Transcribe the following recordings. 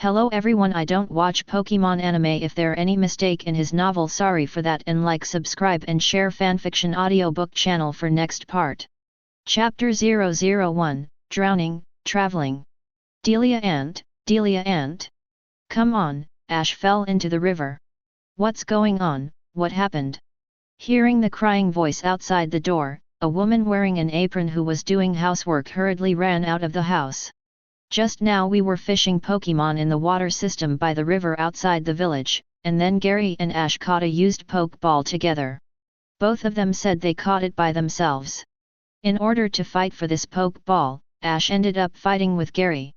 Hello everyone, I don't watch Pokemon anime. If there any mistake in his novel, sorry for that, and like, subscribe and share fanfiction audiobook channel for next part. Chapter 001, Drowning, Traveling. Delia Ant. Come on, Ash fell into the river. What's going on, what happened? Hearing the crying voice outside the door, a woman wearing an apron who was doing housework hurriedly ran out of the house. Just now we were fishing Pokemon in the water system by the river outside the village, and then Gary and Ash caught a used Pokeball together. Both of them said they caught it by themselves. In order to fight for this Pokeball, Ash ended up fighting with Gary.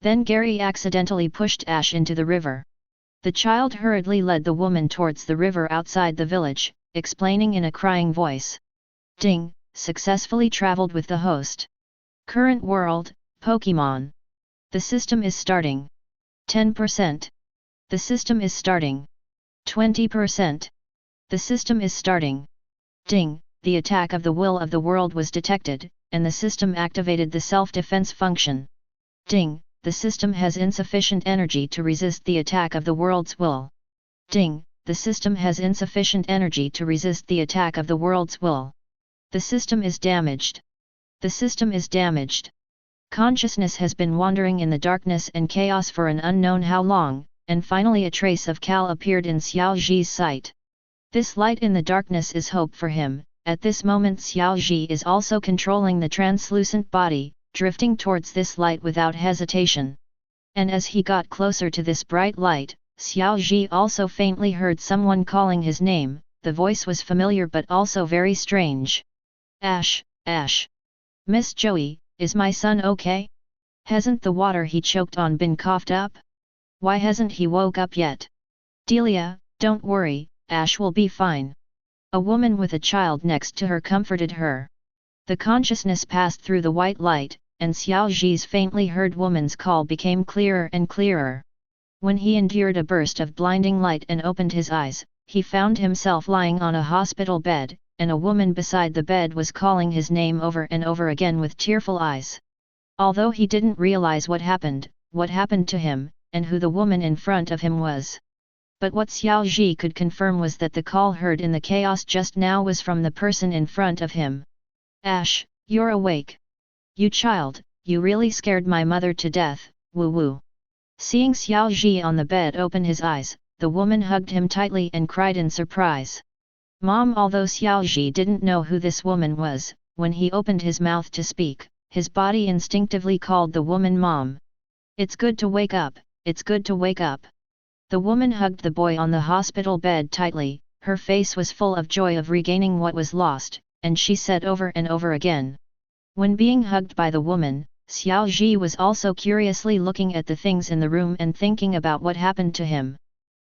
Then Gary accidentally pushed Ash into the river. The child hurriedly led the woman towards the river outside the village, explaining in a crying voice. Ding, successfully traveled with the host. Current world, Pokemon. The system is starting. 10%. The system is starting. 20%. The system is starting. Ding, the attack of the will of the world was detected, and the system activated the self-defense function. Ding, the system has insufficient energy to resist the attack of the world's will. Ding, the system has insufficient energy to resist the attack of the world's will. The system is damaged. The system is damaged. Consciousness has been wandering in the darkness and chaos for an unknown how long, and finally a trace of Cal appeared in Xiaoji's sight. This light in the darkness is hope for him. At this moment Xiaoji is also controlling the translucent body, drifting towards this light without hesitation. And as he got closer to this bright light, Xiaoji also faintly heard someone calling his name. The voice was familiar but also very strange. Ash, Ash. Miss Joey, is my son okay? Hasn't the water he choked on been coughed up? Why hasn't he woke up yet? Delia, don't worry, Ash will be fine. A woman with a child next to her comforted her. The consciousness passed through the white light, and Xiaoji's faintly heard woman's call became clearer and clearer. When he endured a burst of blinding light and opened his eyes, he found himself lying on a hospital bed, and a woman beside the bed was calling his name over and over again with tearful eyes. Although he didn't realize what happened to him, and who the woman in front of him was. But what Xiaoji could confirm was that the call heard in the chaos just now was from the person in front of him. Ash, you're awake. You child, you really scared my mother to death, woo woo. Seeing Xiaoji on the bed open his eyes, the woman hugged him tightly and cried in surprise. Mom. Although Xiaoji didn't know who this woman was, when he opened his mouth to speak, his body instinctively called the woman Mom. It's good to wake up, it's good to wake up. The woman hugged the boy on the hospital bed tightly, her face was full of joy of regaining what was lost, and she said over and over again. When being hugged by the woman, Xiaoji was also curiously looking at the things in the room and thinking about what happened to him.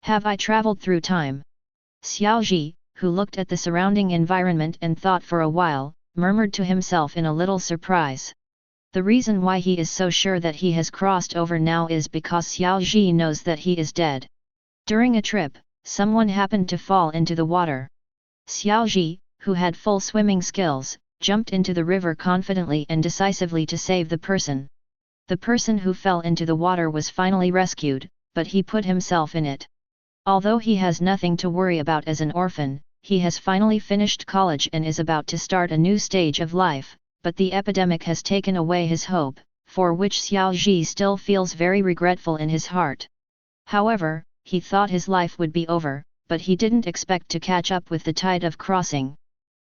Have I traveled through time? Xiaoji, who looked at the surrounding environment and thought for a while, murmured to himself in a little surprise. The reason why he is so sure that he has crossed over now is because Xiaoji knows that he is dead. During a trip, someone happened to fall into the water. Xiaoji, who had full swimming skills, jumped into the river confidently and decisively to save the person. The person who fell into the water was finally rescued, but he put himself in it. Although he has nothing to worry about as an orphan, he has finally finished college and is about to start a new stage of life, but the epidemic has taken away his hope, for which Xiaoji still feels very regretful in his heart. However, he thought his life would be over, but he didn't expect to catch up with the tide of crossing.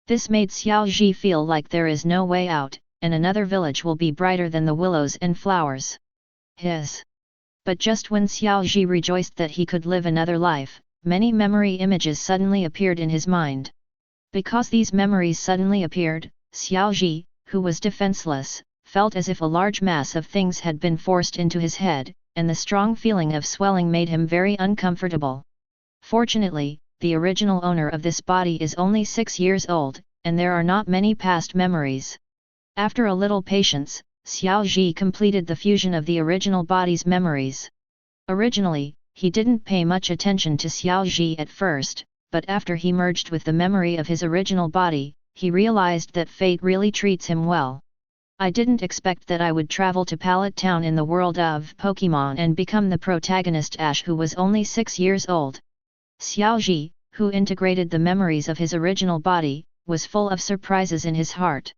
This made Xiaoji feel like there is no way out, and another village will be brighter than the willows and flowers. But just when Xiaoji rejoiced that he could live another life, many memory images suddenly appeared in his mind. Because these memories suddenly appeared, Xiaoji, who was defenseless, felt as if a large mass of things had been forced into his head, and the strong feeling of swelling made him very uncomfortable. Fortunately, the original owner of this body is only 6 years old, and there are not many past memories. After a little patience, Xiaoji completed the fusion of the original body's memories. Originally, he didn't pay much attention to Xiaoji at first, but after he merged with the memory of his original body, he realized that fate really treats him well. I didn't expect that I would travel to Pallet Town in the world of Pokémon and become the protagonist Ash, who was only 6 years old. Xiaoji, who integrated the memories of his original body, was full of surprises in his heart.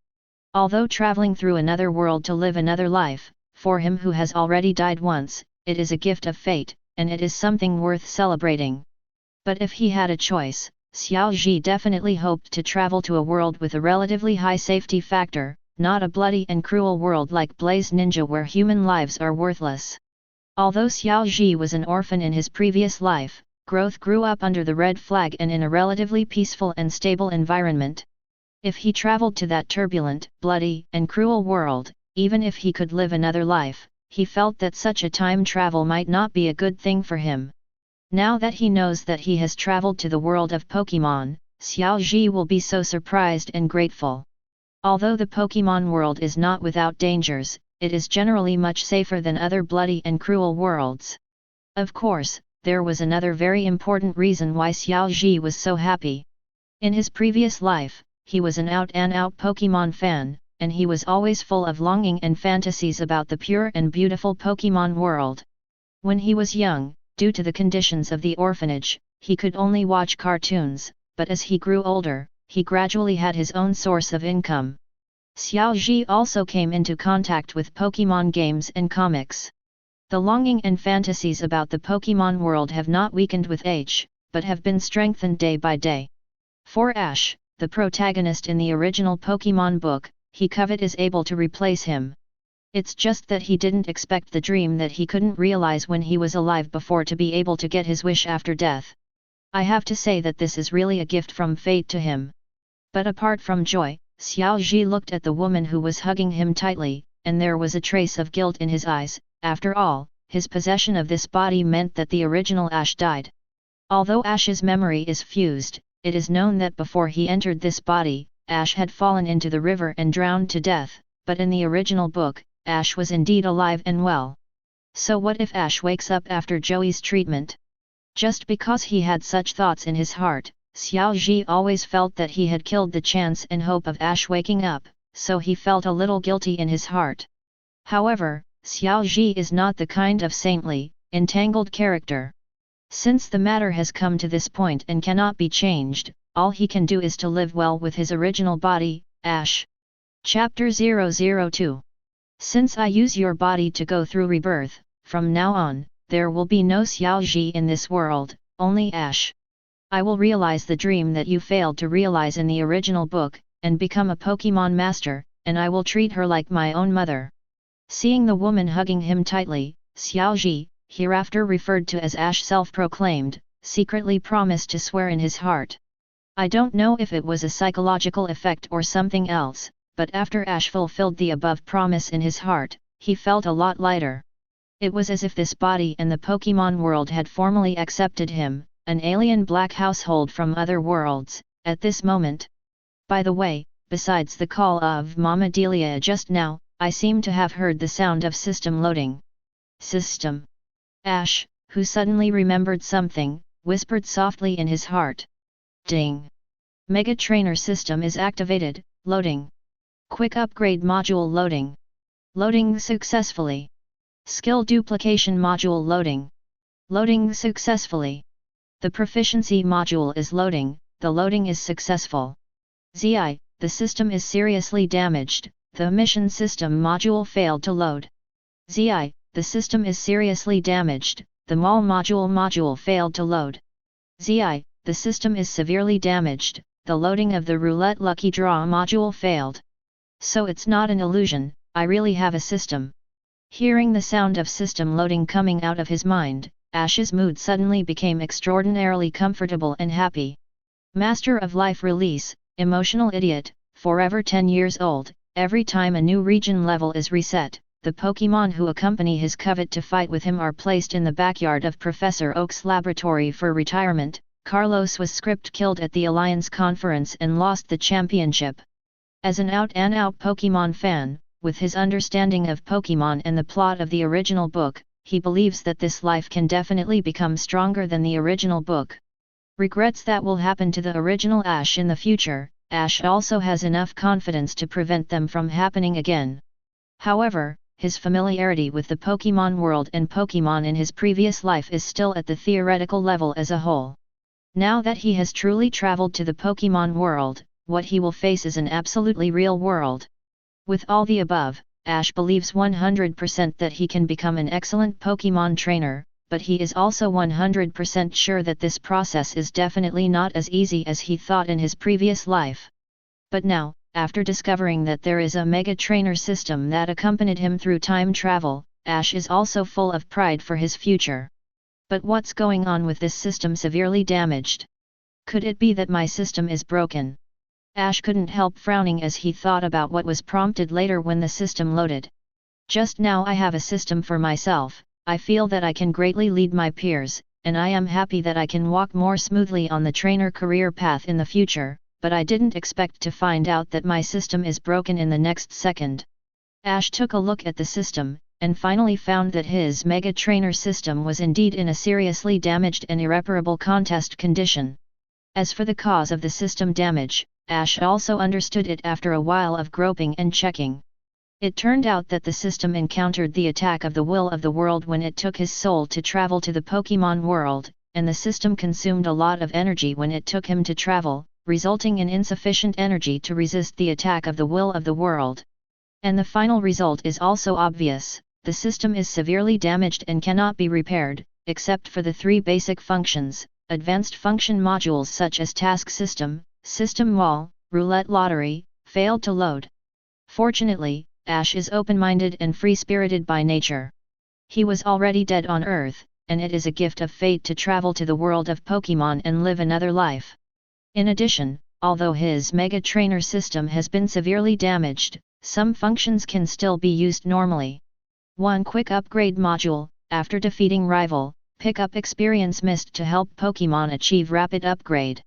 Although traveling through another world to live another life, for him who has already died once, it is a gift of fate, and it is something worth celebrating. But if he had a choice, Xiaoji definitely hoped to travel to a world with a relatively high safety factor, not a bloody and cruel world like Blaze Ninja where human lives are worthless. Although Xiaoji was an orphan in his previous life, Growth grew up under the red flag and in a relatively peaceful and stable environment. If he traveled to that turbulent, bloody, and cruel world, even if he could live another life, he felt that such a time travel might not be a good thing for him. Now that he knows that he has traveled to the world of Pokémon, Xiaoji will be so surprised and grateful. Although the Pokémon world is not without dangers, it is generally much safer than other bloody and cruel worlds. Of course, there was another very important reason why Xiaoji was so happy. In his previous life, he was an out-and-out Pokémon fan, and he was always full of longing and fantasies about the pure and beautiful Pokémon world. When he was young, due to the conditions of the orphanage, he could only watch cartoons, but as he grew older, he gradually had his own source of income. Xiaoji also came into contact with Pokémon games and comics. The longing and fantasies about the Pokémon world have not weakened with age, but have been strengthened day by day. For Ash, the protagonist in the original Pokémon book, Covet is able to replace him. It's just that he didn't expect the dream that he couldn't realize when he was alive before to be able to get his wish after death. I have to say that this is really a gift from fate to him. But apart from joy, Xiaoji looked at the woman who was hugging him tightly, and there was a trace of guilt in his eyes. After all, his possession of this body meant that the original Ash died. Although Ash's memory is fused, it is known that before he entered this body, Ash had fallen into the river and drowned to death, but in the original book, Ash was indeed alive and well. So what if Ash wakes up after Joey's treatment? Just because he had such thoughts in his heart, Xiaoji always felt that he had killed the chance and hope of Ash waking up, so he felt a little guilty in his heart. However, Xiaoji is not the kind of saintly, entangled character. Since the matter has come to this point and cannot be changed, all he can do is to live well with his original body, Ash. Chapter 002. Since I use your body to go through rebirth, from now on, there will be no Xiaoji in this world, only Ash. I will realize the dream that you failed to realize in the original book, and become a Pokémon master, and I will treat her like my own mother. Seeing the woman hugging him tightly, Xiaoji, hereafter referred to as Ash self-proclaimed, secretly promised to swear in his heart. I don't know if it was a psychological effect or something else, but after Ash fulfilled the above promise in his heart, he felt a lot lighter. It was as if this body and the Pokémon world had formally accepted him, an alien black household from other worlds, at this moment. By the way, besides the call of Mama Delia just now, I seem to have heard the sound of system loading. System. Ash, who suddenly remembered something, whispered softly in his heart. Ding! Mega Trainer system is activated, loading. Quick upgrade module loading. Loading successfully. Skill duplication module loading. Loading successfully. The proficiency module is loading, the loading is successful. ZI, the system is seriously damaged, the mission system module failed to load. ZI, the system is seriously damaged, the mall module failed to load. ZI, the system is severely damaged, the loading of the roulette lucky draw module failed. So it's not an illusion, I really have a system. Hearing the sound of system loading coming out of his mind, Ash's mood suddenly became extraordinarily comfortable and happy. Master of Life Release, Emotional Idiot, forever 10 years old. Every time a new region level is reset, the Pokémon who accompany his Covet to fight with him are placed in the backyard of Professor Oak's laboratory for retirement. Carlos was script killed at the Alliance conference and lost the championship. As an out-and-out Pokémon fan, with his understanding of Pokémon and the plot of the original book, he believes that this life can definitely become stronger than the original book. Regrets that will happen to the original Ash in the future. Ash also has enough confidence to prevent them from happening again. However, his familiarity with the Pokémon world and Pokémon in his previous life is still at the theoretical level as a whole. Now that he has truly traveled to the Pokémon world, what he will face is an absolutely real world. With all the above, Ash believes 100% that he can become an excellent Pokémon trainer, but he is also 100% sure that this process is definitely not as easy as he thought in his previous life. But now, after discovering that there is a mega trainer system that accompanied him through time travel, Ash is also full of pride for his future. But what's going on with this system severely damaged? Could it be that my system is broken? Ash couldn't help frowning as he thought about what was prompted later when the system loaded. Just now I have a system for myself, I feel that I can greatly lead my peers, and I am happy that I can walk more smoothly on the trainer career path in the future, but I didn't expect to find out that my system is broken in the next second. Ash took a look at the system, and finally found that his Mega Trainer system was indeed in a seriously damaged and irreparable contest condition. As for the cause of the system damage, Ash also understood it after a while of groping and checking. It turned out that the system encountered the attack of the will of the world when it took his soul to travel to the Pokémon world, and the system consumed a lot of energy when it took him to travel, resulting in insufficient energy to resist the attack of the will of the world. And the final result is also obvious: the system is severely damaged and cannot be repaired, except for the three basic functions, advanced function modules such as task system, system wall, roulette lottery, failed to load. Fortunately, Ash is open-minded and free-spirited by nature. He was already dead on Earth, and it is a gift of fate to travel to the world of Pokémon and live another life. In addition, although his Mega Trainer system has been severely damaged, some functions can still be used normally. 1 Quick Upgrade Module: after defeating rival, pick up experience mist to help Pokémon achieve rapid upgrade.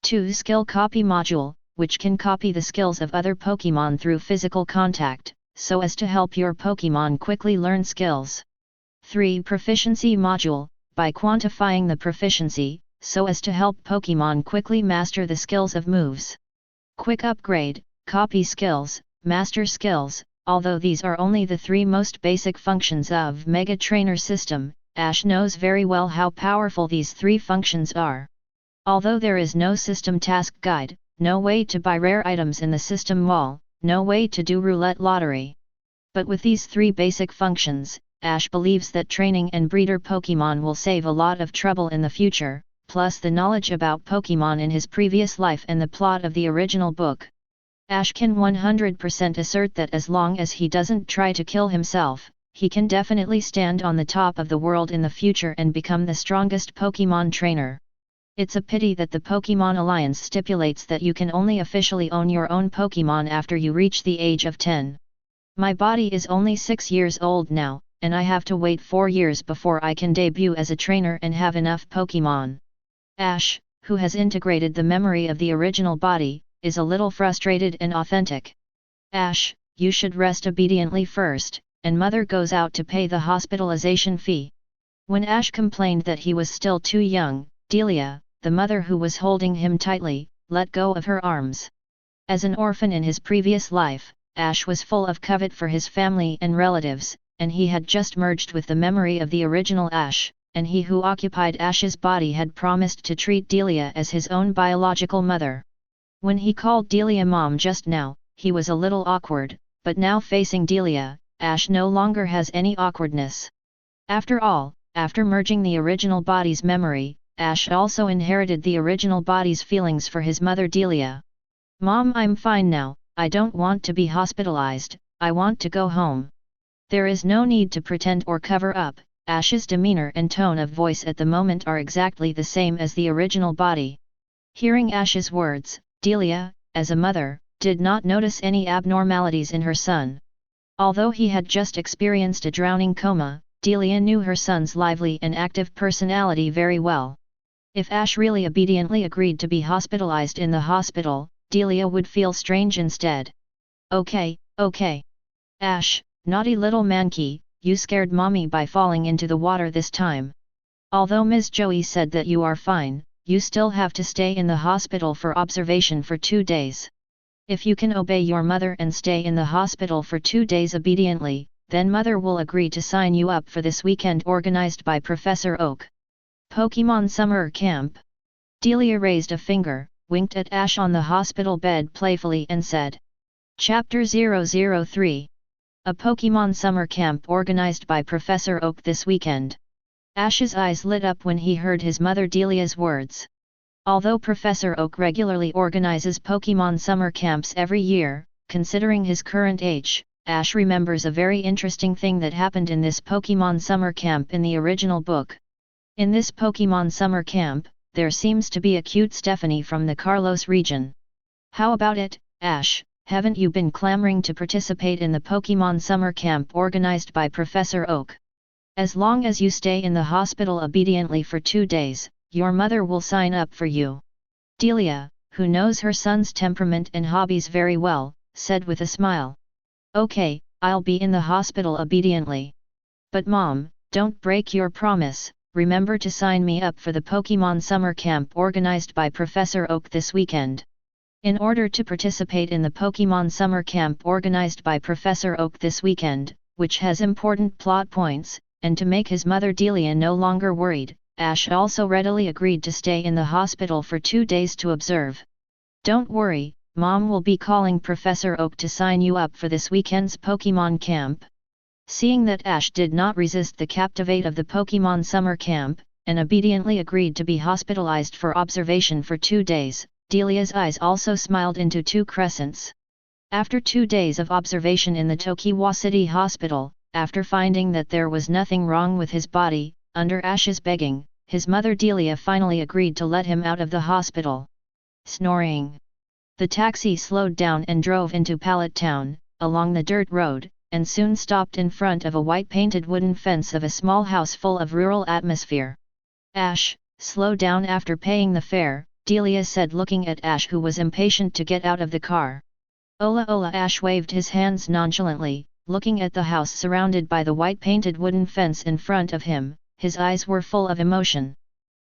2 Skill Copy Module, which can copy the skills of other Pokémon through physical contact, so as to help your Pokémon quickly learn skills. 3 Proficiency Module, by quantifying the proficiency, so as to help Pokémon quickly master the skills of moves. Quick Upgrade, copy skills, master skills. Although these are only the 3 most basic functions of Mega Trainer system, Ash knows very well how powerful these 3 functions are. Although there is no system task guide, no way to buy rare items in the system wall, no way to do roulette lottery. But with these 3 basic functions, Ash believes that training and breeder Pokémon will save a lot of trouble in the future, plus the knowledge about Pokémon in his previous life and the plot of the original book. Ash can 100% assert that as long as he doesn't try to kill himself, he can definitely stand on the top of the world in the future and become the strongest Pokémon trainer. It's a pity that the Pokémon Alliance stipulates that you can only officially own your own Pokémon after you reach the age of 10. My body is only 6 years old now, and I have to wait 4 years before I can debut as a trainer and have enough Pokémon. Ash, who has integrated the memory of the original body, is a little frustrated and authentic. Ash, you should rest obediently first, and Mother goes out to pay the hospitalization fee. When Ash complained that he was still too young, Delia, the mother who was holding him tightly, let go of her arms. As an orphan in his previous life, Ash was full of covet for his family and relatives, and he had just merged with the memory of the original Ash, and he who occupied Ash's body had promised to treat Delia as his own biological mother. When he called Delia Mom just now, he was a little awkward, but now facing Delia, Ash no longer has any awkwardness. After all, after merging the original body's memory, Ash also inherited the original body's feelings for his mother Delia. Mom, I'm fine now, I don't want to be hospitalized, I want to go home. There is no need to pretend or cover up. Ash's demeanor and tone of voice at the moment are exactly the same as the original body. Hearing Ash's words, Delia, as a mother, did not notice any abnormalities in her son. Although he had just experienced a drowning coma, Delia knew her son's lively and active personality very well. If Ash really obediently agreed to be hospitalized in the hospital, Delia would feel strange instead. Okay. Ash, naughty little manky, you scared mommy by falling into the water this time. Although Ms. Joey said that you are fine, you still have to stay in the hospital for observation for 2 days. If you can obey your mother and stay in the hospital for 2 days obediently, then mother will agree to sign you up for this weekend organized by Professor Oak. Pokémon Summer Camp. Delia raised a finger, winked at Ash on the hospital bed playfully and said. Chapter 003. A Pokémon Summer Camp organized by Professor Oak this weekend. Ash's eyes lit up when he heard his mother Delia's words. Although Professor Oak regularly organizes Pokémon summer camps every year, considering his current age, Ash remembers a very interesting thing that happened in this Pokémon summer camp in the original book. In this Pokémon summer camp, there seems to be a cute Stephanie from the Carlos region. How about it, Ash? Haven't you been clamoring to participate in the Pokémon summer camp organized by Professor Oak? As long as you stay in the hospital obediently for 2 days, your mother will sign up for you. Delia, who knows her son's temperament and hobbies very well, said with a smile. Okay, I'll be in the hospital obediently. But Mom, don't break your promise, remember to sign me up for the Pokémon summer camp organized by Professor Oak this weekend. In order to participate in the Pokémon summer camp organized by Professor Oak this weekend, which has important plot points, and to make his mother Delia no longer worried, Ash also readily agreed to stay in the hospital for 2 days to observe. Don't worry, Mom will be calling Professor Oak to sign you up for this weekend's Pokémon camp. Seeing that Ash did not resist the captivate of the Pokémon summer camp, and obediently agreed to be hospitalized for observation for 2 days, Delia's eyes also smiled into 2 crescents. After 2 days of observation in the Tokiwa City Hospital, after finding that there was nothing wrong with his body, under Ash's begging, his mother Delia finally agreed to let him out of the hospital. Snoring. The taxi slowed down and drove into Pallet Town, along the dirt road, and soon stopped in front of a white-painted wooden fence of a small house full of rural atmosphere. Ash, slow down after paying the fare, Delia said looking at Ash who was impatient to get out of the car. Ola ola. Ash waved his hands nonchalantly, looking at the house surrounded by the white-painted wooden fence in front of him, his eyes were full of emotion.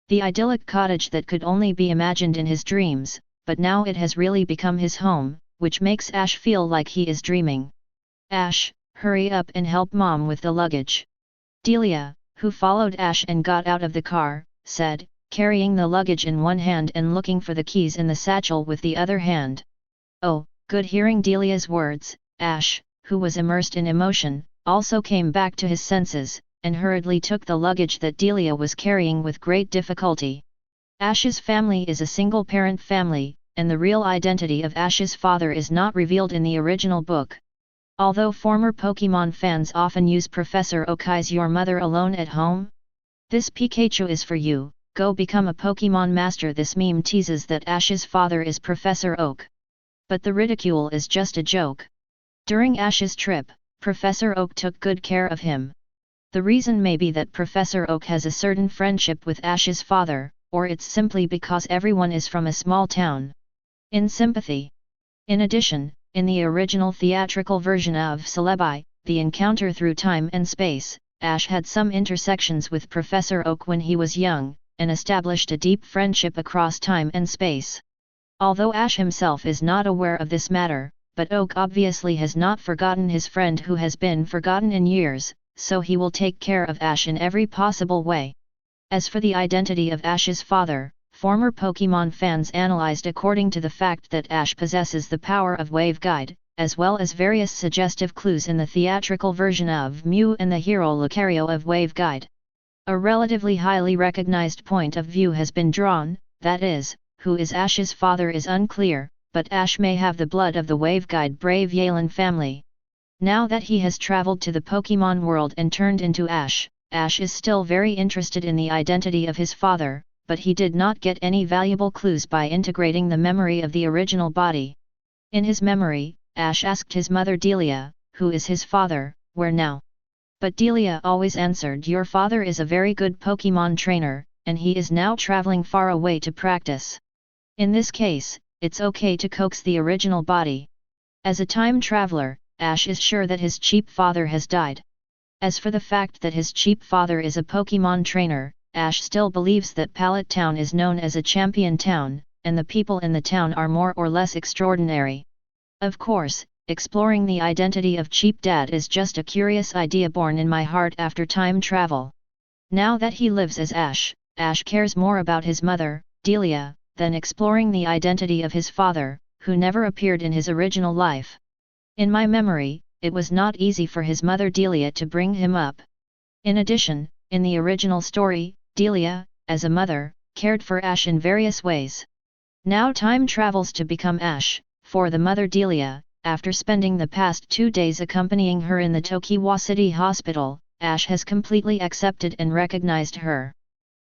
The idyllic cottage that could only be imagined in his dreams, but now it has really become his home, which makes Ash feel like he is dreaming. Ash, hurry up and help Mom with the luggage. Delia, who followed Ash and got out of the car, said, carrying the luggage in one hand and looking for the keys in the satchel with the other hand. Oh, good. Hearing Delia's words, Ash, who was immersed in emotion, also came back to his senses, and hurriedly took the luggage that Delia was carrying with great difficulty. Ash's family is a single-parent family, and the real identity of Ash's father is not revealed in the original book. Although former Pokémon fans often use Professor Okai's "Your mother alone at home? This Pikachu is for you, go become a Pokémon master." This meme teases that Ash's father is Professor Oak. But the ridicule is just a joke. During Ash's trip, Professor Oak took good care of him. The reason may be that Professor Oak has a certain friendship with Ash's father, or it's simply because everyone is from a small town. In sympathy. In addition, in the original theatrical version of Celebi, The Encounter Through Time and Space, Ash had some intersections with Professor Oak when he was young, and established a deep friendship across time and space. Although Ash himself is not aware of this matter, but Oak obviously has not forgotten his friend who has been forgotten in years, so he will take care of Ash in every possible way. As for the identity of Ash's father, former Pokémon fans analyzed according to the fact that Ash possesses the power of Wave Guide, as well as various suggestive clues in the theatrical version of Mew and the hero Lucario of Wave Guide. A relatively highly recognized point of view has been drawn, that is, who is Ash's father is unclear, but Ash may have the blood of the Wave Guide Brave Yelan family. Now that he has traveled to the Pokémon world and turned into Ash, Ash is still very interested in the identity of his father, but he did not get any valuable clues by integrating the memory of the original body. In his memory, Ash asked his mother Delia, who is his father, where now? But Delia always answered, your father is a very good Pokémon trainer, and he is now traveling far away to practice. In this case, it's okay to coax the original body. As a time traveler, Ash is sure that his cheap father has died. As for the fact that his cheap father is a Pokémon trainer, Ash still believes that Pallet Town is known as a champion town, and the people in the town are more or less extraordinary. Of course, exploring the identity of Cheap Dad is just a curious idea born in my heart after time travel. Now that he lives as Ash, Ash cares more about his mother, Delia, than exploring the identity of his father, who never appeared in his original life. In my memory, it was not easy for his mother Delia to bring him up. In addition, in the original story, Delia, as a mother, cared for Ash in various ways. Now time travels to become Ash, for the mother Delia, after spending the past 2 days accompanying her in the Tokiwa City Hospital, Ash has completely accepted and recognized her.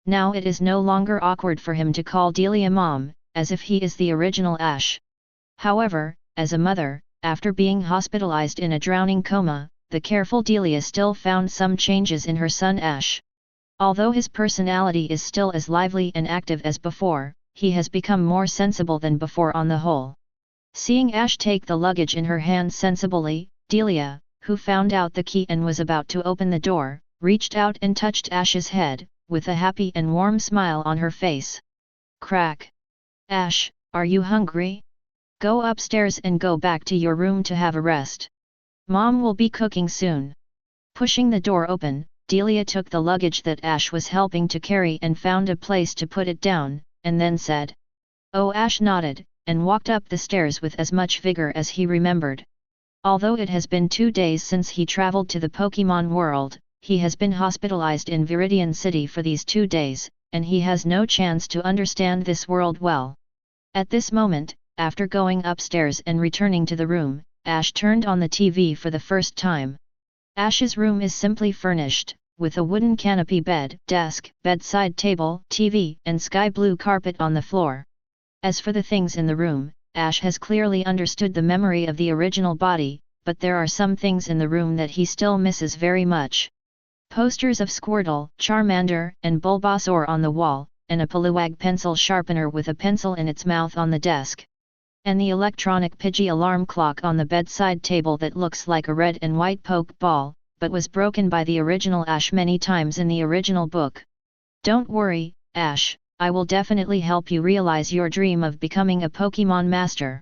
Now it is no longer awkward for him to call Delia Mom, as if he is the original Ash. However, as a mother, after being hospitalized in a drowning coma, the careful Delia still found some changes in her son Ash. Although his personality is still as lively and active as before, he has become more sensible than before on the whole. Seeing Ash take the luggage in her hand sensibly, Delia, who found out the key and was about to open the door, reached out and touched Ash's head, with a happy and warm smile on her face. Crack! Ash, are you hungry? Go upstairs and go back to your room to have a rest. Mom will be cooking soon. Pushing the door open, Delia took the luggage that Ash was helping to carry and found a place to put it down, and then said, "Oh." Ash nodded, and walked up the stairs with as much vigor as he remembered. Although it has been 2 days since he traveled to the Pokémon world, he has been hospitalized in Viridian City for these 2 days, and he has no chance to understand this world well. At this moment, after going upstairs and returning to the room, Ash turned on the TV for the first time. Ash's room is simply furnished, with a wooden canopy bed, desk, bedside table, TV, and sky blue carpet on the floor. As for the things in the room, Ash has clearly understood the memory of the original body, but there are some things in the room that he still misses very much. Posters of Squirtle, Charmander, and Bulbasaur on the wall, and a Poliwag pencil sharpener with a pencil in its mouth on the desk. And the electronic Pidgey alarm clock on the bedside table that looks like a red and white poke ball, but was broken by the original Ash many times in the original book. Don't worry, Ash, I will definitely help you realize your dream of becoming a Pokémon master.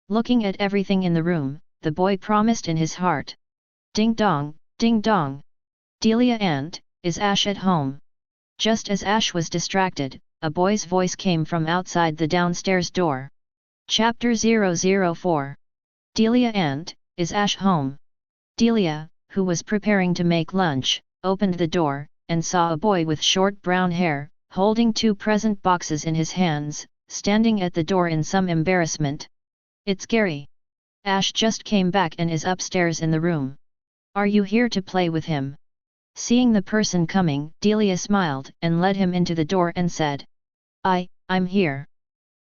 Looking at everything in the room, the boy promised in his heart. Ding dong, ding dong. Delia Aunt, is Ash at home? Just as Ash was distracted, a boy's voice came from outside the downstairs door. Chapter 004. Delia Aunt, is Ash home? Delia, who was preparing to make lunch, opened the door, and saw a boy with short brown hair, holding 2 present boxes in his hands, standing at the door in some embarrassment. It's Gary. Ash just came back and is upstairs in the room. Are you here to play with him? Seeing the person coming, Delia smiled and led him into the door and said, I'm here.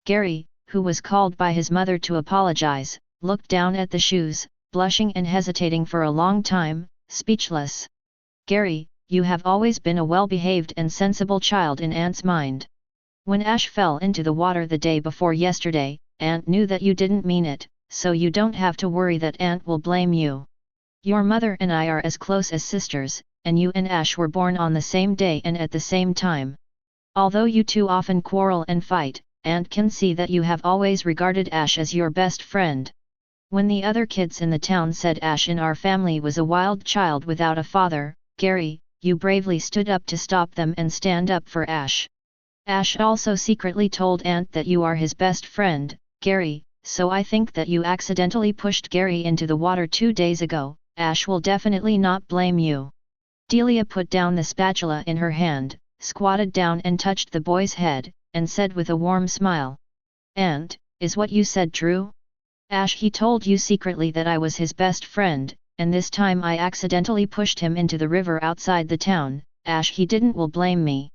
Gary, who was called by his mother to apologize, looked down at the shoes, blushing and hesitating for a long time, speechless. Gary, you have always been a well-behaved and sensible child in Aunt's mind. When Ash fell into the water the day before yesterday, Aunt knew that you didn't mean it, so you don't have to worry that Aunt will blame you. Your mother and I are as close as sisters, and you and Ash were born on the same day and at the same time. Although you two often quarrel and fight, Aunt can see that you have always regarded Ash as your best friend. When the other kids in the town said Ash in our family was a wild child without a father, Gary, you bravely stood up to stop them and stand up for Ash. Ash also secretly told Aunt that you are his best friend, Gary, so I think that you accidentally pushed Gary into the water 2 days ago. Ash will definitely not blame you. Delia put down the spatula in her hand, squatted down and touched the boy's head, and said with a warm smile. Aunt, is what you said true? Ash, he told you secretly that I was his best friend, and this time I accidentally pushed him into the river outside the town. Ash, he didn't will blame me.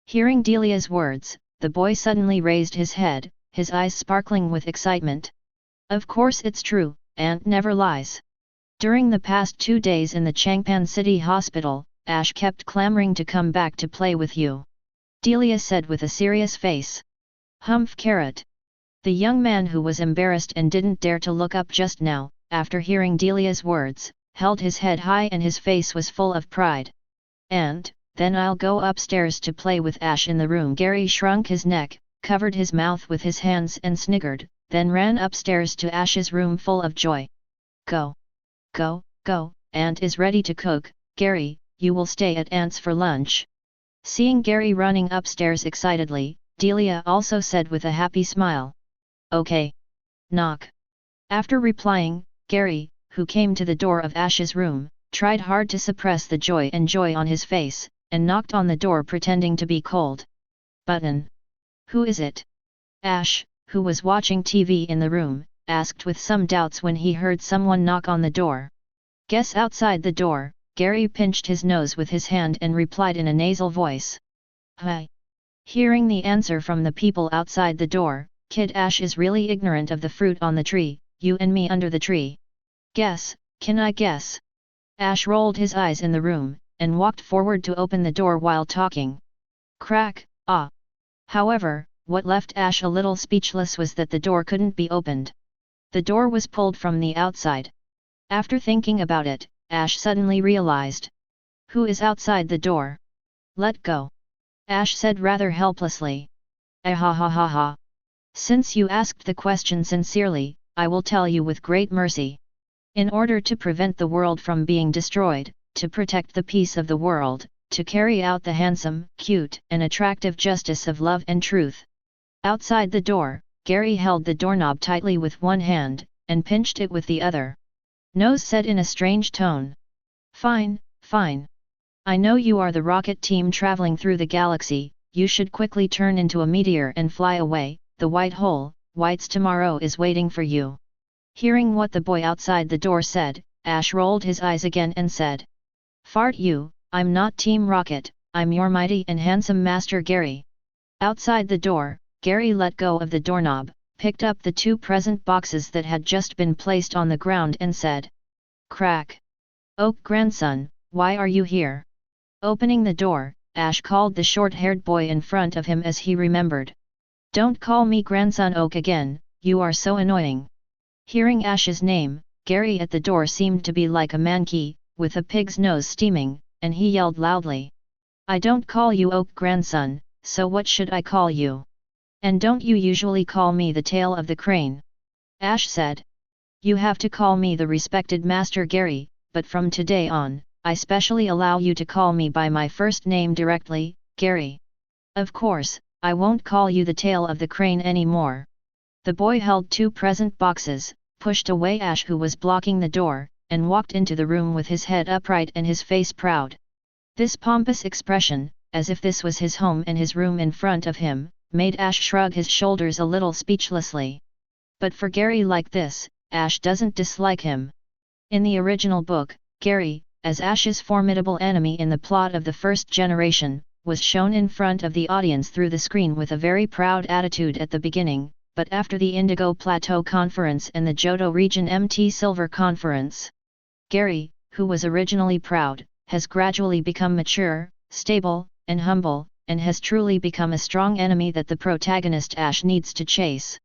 Hearing Delia's words, the boy suddenly raised his head, his eyes sparkling with excitement. Of course it's true, Aunt never lies. During the past 2 days in the Changpan City Hospital, Ash kept clamoring to come back to play with you. Delia said with a serious face. Humph carrot. The young man, who was embarrassed and didn't dare to look up just now, after hearing Delia's words, held his head high and his face was full of pride. And, then I'll go upstairs to play with Ash in the room. Gary shrunk his neck, covered his mouth with his hands and sniggered, then ran upstairs to Ash's room full of joy. Go! Go, go, Aunt is ready to cook. Gary, you will stay at Aunt's for lunch. Seeing Gary running upstairs excitedly, Delia also said with a happy smile. Okay. Knock. After replying, Gary, who came to the door of Ash's room, tried hard to suppress the joy on his face, and knocked on the door pretending to be cold. Button. Who is it? Ash, who was watching TV in the room, asked with some doubts when he heard someone knock on the door. Guess outside the door. Gary pinched his nose with his hand and replied in a nasal voice. Hi. Hearing the answer from the people outside the door, Kid Ash is really ignorant of the fruit on the tree, you and me under the tree. Guess, can I guess? Ash rolled his eyes in the room, and walked forward to open the door while talking. Crack, ah. However, what left Ash a little speechless was that the door couldn't be opened. The door was pulled from the outside. After thinking about it, Ash suddenly realized. Who is outside the door? Let go. Ash said rather helplessly. Ah ha ha ha ha. Since you asked the question sincerely, I will tell you with great mercy. In order to prevent the world from being destroyed, to protect the peace of the world, to carry out the handsome, cute, and attractive justice of love and truth. Outside the door, Gary held the doorknob tightly with one hand, and pinched it with the other. Nose said in a strange tone. Fine, fine. I know you are the rocket team traveling through the galaxy, you should quickly turn into a meteor and fly away, the white hole, White's tomorrow is waiting for you. Hearing what the boy outside the door said, Ash rolled his eyes again and said. Fart you, I'm not Team Rocket, I'm your mighty and handsome Master Gary. Outside the door, Gary let go of the doorknob, picked up the 2 present boxes that had just been placed on the ground and said. Crack. Oak grandson, why are you here? Opening the door, Ash called the short-haired boy in front of him as he remembered. Don't call me grandson Oak again, you are so annoying. Hearing Ash's name, Gary at the door seemed to be like a monkey, with a pig's nose steaming, and he yelled loudly. I don't call you Oak grandson, so what should I call you? And don't you usually call me the tail of the crane? Ash said. You have to call me the respected Master Gary, but from today on, I specially allow you to call me by my first name directly, Gary. Of course, I won't call you the tail of the crane anymore. The boy held 2 present boxes, pushed away Ash who was blocking the door, and walked into the room with his head upright and his face proud. This pompous expression, as if this was his home and his room in front of him, made Ash shrug his shoulders a little speechlessly. But for Gary like this, Ash doesn't dislike him. In the original book, Gary, as Ash's formidable enemy in the plot of the first generation, was shown in front of the audience through the screen with a very proud attitude at the beginning, but after the Indigo Plateau Conference and the Johto Region MT Silver Conference, Gary, who was originally proud, has gradually become mature, stable, and humble, and has truly become a strong enemy that the protagonist Ash needs to chase.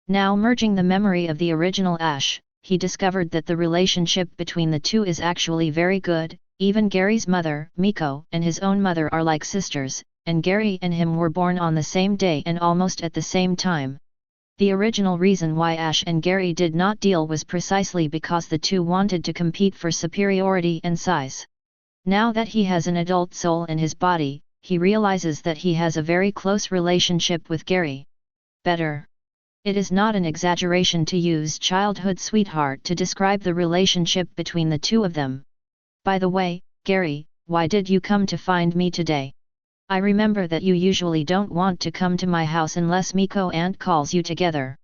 Now merging the memory of the original Ash, he discovered that the relationship between the two is actually very good. Even Gary's mother, Miko, and his own mother are like sisters, and Gary and him were born on the same day and almost at the same time. The original reason why Ash and Gary did not deal was precisely because the two wanted to compete for superiority and size. Now that he has an adult soul in his body, he realizes that he has a very close relationship with Gary. Better. It is not an exaggeration to use childhood sweetheart to describe the relationship between the two of them. By the way, Gary, why did you come to find me today? I remember that you usually don't want to come to my house unless Miko Aunt calls you together.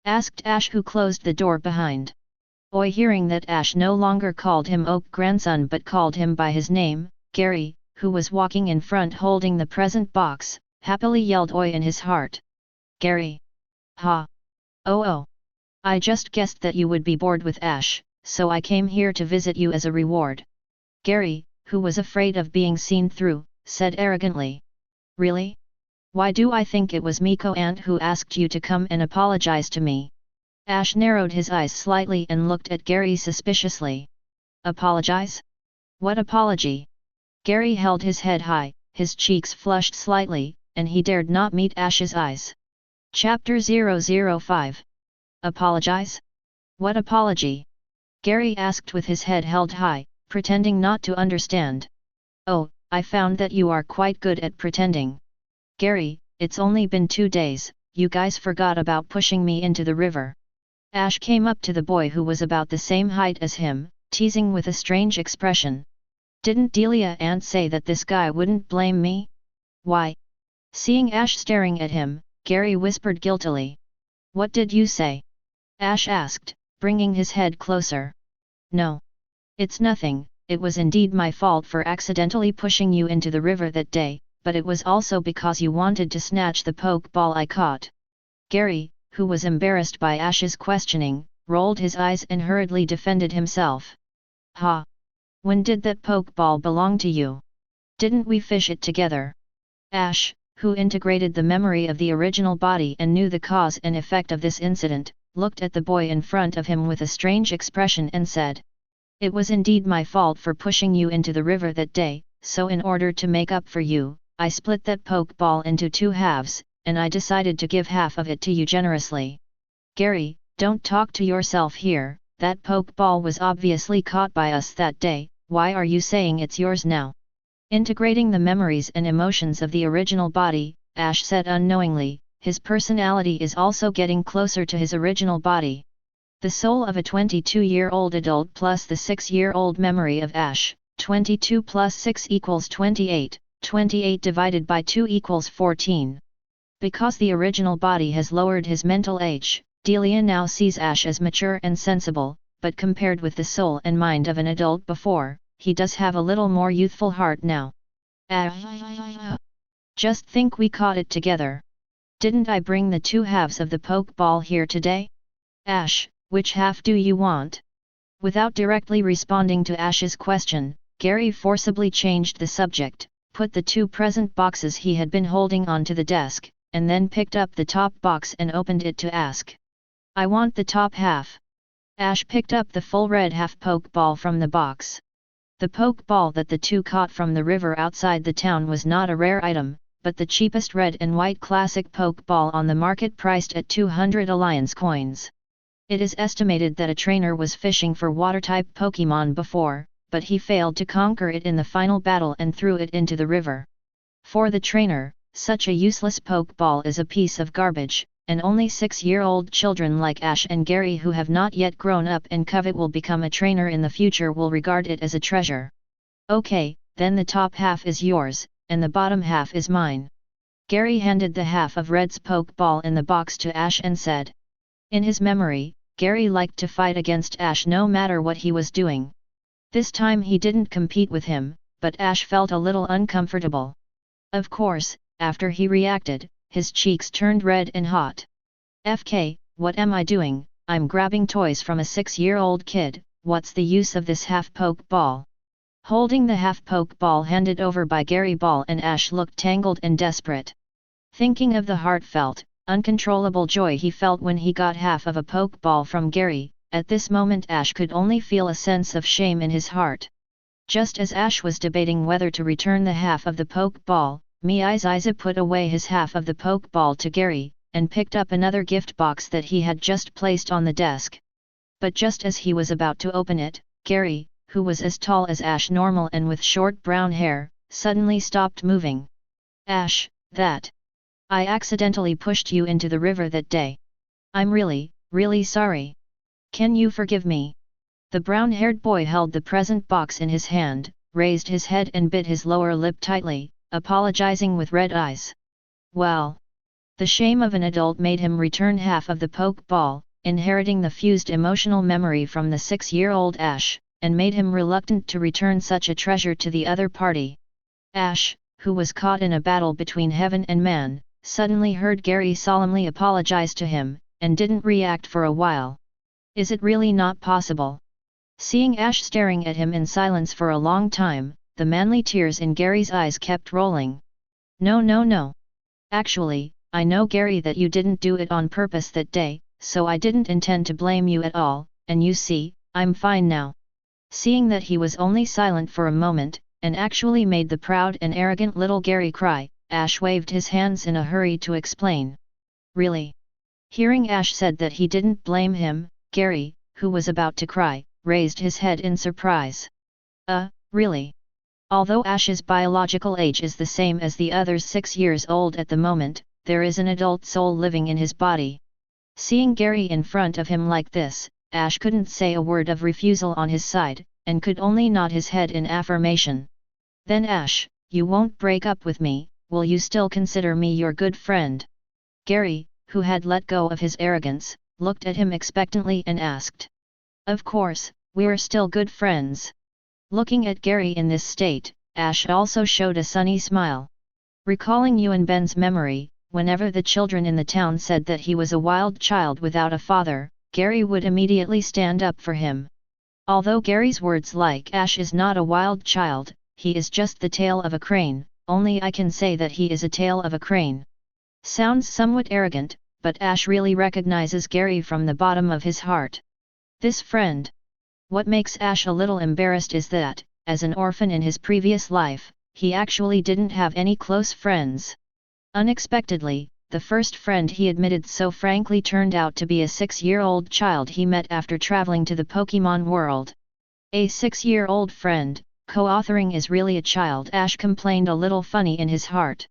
Asked Ash, who closed the door behind. Oi, hearing that Ash no longer called him Oak grandson but called him by his name, Gary, who was walking in front holding the present box, happily yelled oi in his heart. Gary. Ha. Oh. I just guessed that you would be bored with Ash, so I came here to visit you as a reward. Gary, who was afraid of being seen through, said arrogantly. Really? Why do I think it was Miko Aunt who asked you to come and apologize to me? Ash narrowed his eyes slightly and looked at Gary suspiciously. Apologize? What apology? Gary held his head high, his cheeks flushed slightly, and he dared not meet Ash's eyes. Chapter 005 Apologize? What apology? Gary asked with his head held high, pretending not to understand. Oh, I found that you are quite good at pretending. Gary, it's only been 2 days, you guys forgot about pushing me into the river. Ash came up to the boy who was about the same height as him, teasing with a strange expression. Didn't Delia Aunt say that this guy wouldn't blame me? Why? Seeing Ash staring at him, Gary whispered guiltily. What did you say? Ash asked, bringing his head closer. No. It's nothing, it was indeed my fault for accidentally pushing you into the river that day, but it was also because you wanted to snatch the Pokeball I caught. Gary, who was embarrassed by Ash's questioning, rolled his eyes and hurriedly defended himself. Ha! When did that Pokeball belong to you? Didn't we fish it together? Ash, who integrated the memory of the original body and knew the cause and effect of this incident, looked at the boy in front of him with a strange expression and said. It was indeed my fault for pushing you into the river that day, so in order to make up for you, I split that Pokeball into 2 halves, and I decided to give half of it to you generously. Gary, don't talk to yourself here, that Pokeball was obviously caught by us that day, why are you saying it's yours now? Integrating the memories and emotions of the original body, Ash said unknowingly, his personality is also getting closer to his original body. The soul of a 22-year-old adult plus the 6-year-old memory of Ash, 22 plus 6 equals 28, 28 divided by 2 equals 14. Because the original body has lowered his mental age, Delia now sees Ash as mature and sensible, but compared with the soul and mind of an adult before, he does have a little more youthful heart now. Just think we caught it together. Didn't I bring the 2 halves of the Pokeball here today? Ash, which half do you want? Without directly responding to Ash's question, Gary forcibly changed the subject, put the 2 present boxes he had been holding onto the desk, and then picked up the top box and opened it to ask. I want the top half. Ash picked up the full red half Pokeball from the box. The Pokeball that the 2 caught from the river outside the town was not a rare item, but the cheapest red and white classic Pokeball on the market priced at 200 Alliance coins. It is estimated that a trainer was fishing for water-type Pokémon before, but he failed to conquer it in the final battle and threw it into the river. For the trainer, such a useless Pokeball is a piece of garbage, and only 6-year-old children like Ash and Gary who have not yet grown up and Covet will become a trainer in the future will regard it as a treasure. Okay, then the top half is yours, and the bottom half is mine. Gary handed the half of Red's Pokeball in the box to Ash and said. In his memory, Gary liked to fight against Ash no matter what he was doing. This time he didn't compete with him, but Ash felt a little uncomfortable. Of course, after he reacted, his cheeks turned red and hot. FK, what am I doing? I'm grabbing toys from a 6-year-old kid, what's the use of this half Pokeball? Holding the half Pokeball handed over by Gary Ball and Ash looked tangled and desperate. Thinking of the heartfelt, uncontrollable joy he felt when he got half of a Pokeball from Gary, at this moment Ash could only feel a sense of shame in his heart. Just as Ash was debating whether to return the half of the Pokeball, Isa put away his half of the Pokeball to Gary, and picked up another gift box that he had just placed on the desk. But just as he was about to open it, Gary, who was as tall as Ash normal and with short brown hair, suddenly stopped moving. Ash, that. I accidentally pushed you into the river that day. I'm really, really sorry. Can you forgive me? The brown-haired boy held the present box in his hand, raised his head and bit his lower lip tightly, apologizing with red eyes. Well. The shame of an adult made him return half of the Pokeball, inheriting the fused emotional memory from the 6-year-old Ash, and made him reluctant to return such a treasure to the other party. Ash, who was caught in a battle between heaven and man, suddenly heard Gary solemnly apologize to him, and didn't react for a while. Is it really not possible? Seeing Ash staring at him in silence for a long time, the manly tears in Gary's eyes kept rolling. No. Actually, I know Gary that you didn't do it on purpose that day, so I didn't intend to blame you at all, and you see, I'm fine now. Seeing that he was only silent for a moment, and actually made the proud and arrogant little Gary cry, Ash waved his hands in a hurry to explain. Really? Hearing Ash said that he didn't blame him, Gary, who was about to cry, raised his head in surprise. Really? Although Ash's biological age is the same as the other's 6 years old at the moment, there is an adult soul living in his body. Seeing Gary in front of him like this, Ash couldn't say a word of refusal on his side, and could only nod his head in affirmation. Then Ash, you won't break up with me, will you still consider me your good friend? Gary, who had let go of his arrogance, looked at him expectantly and asked. Of course, we're still good friends. Looking at Gary in this state, Ash also showed a sunny smile. Recalling Yuan Ben's memory, whenever the children in the town said that he was a wild child without a father, Gary would immediately stand up for him. Although Gary's words like Ash is not a wild child, he is just the tail of a crane, only I can say that he is a tail of a crane. Sounds somewhat arrogant, but Ash really recognizes Gary from the bottom of his heart. This friend. What makes Ash a little embarrassed is that, as an orphan in his previous life, he actually didn't have any close friends. Unexpectedly, the first friend he admitted so frankly turned out to be a 6-year-old child he met after traveling to the Pokémon world. A 6-year-old friend, co-authoring is really a child, Ash complained a little funny in his heart.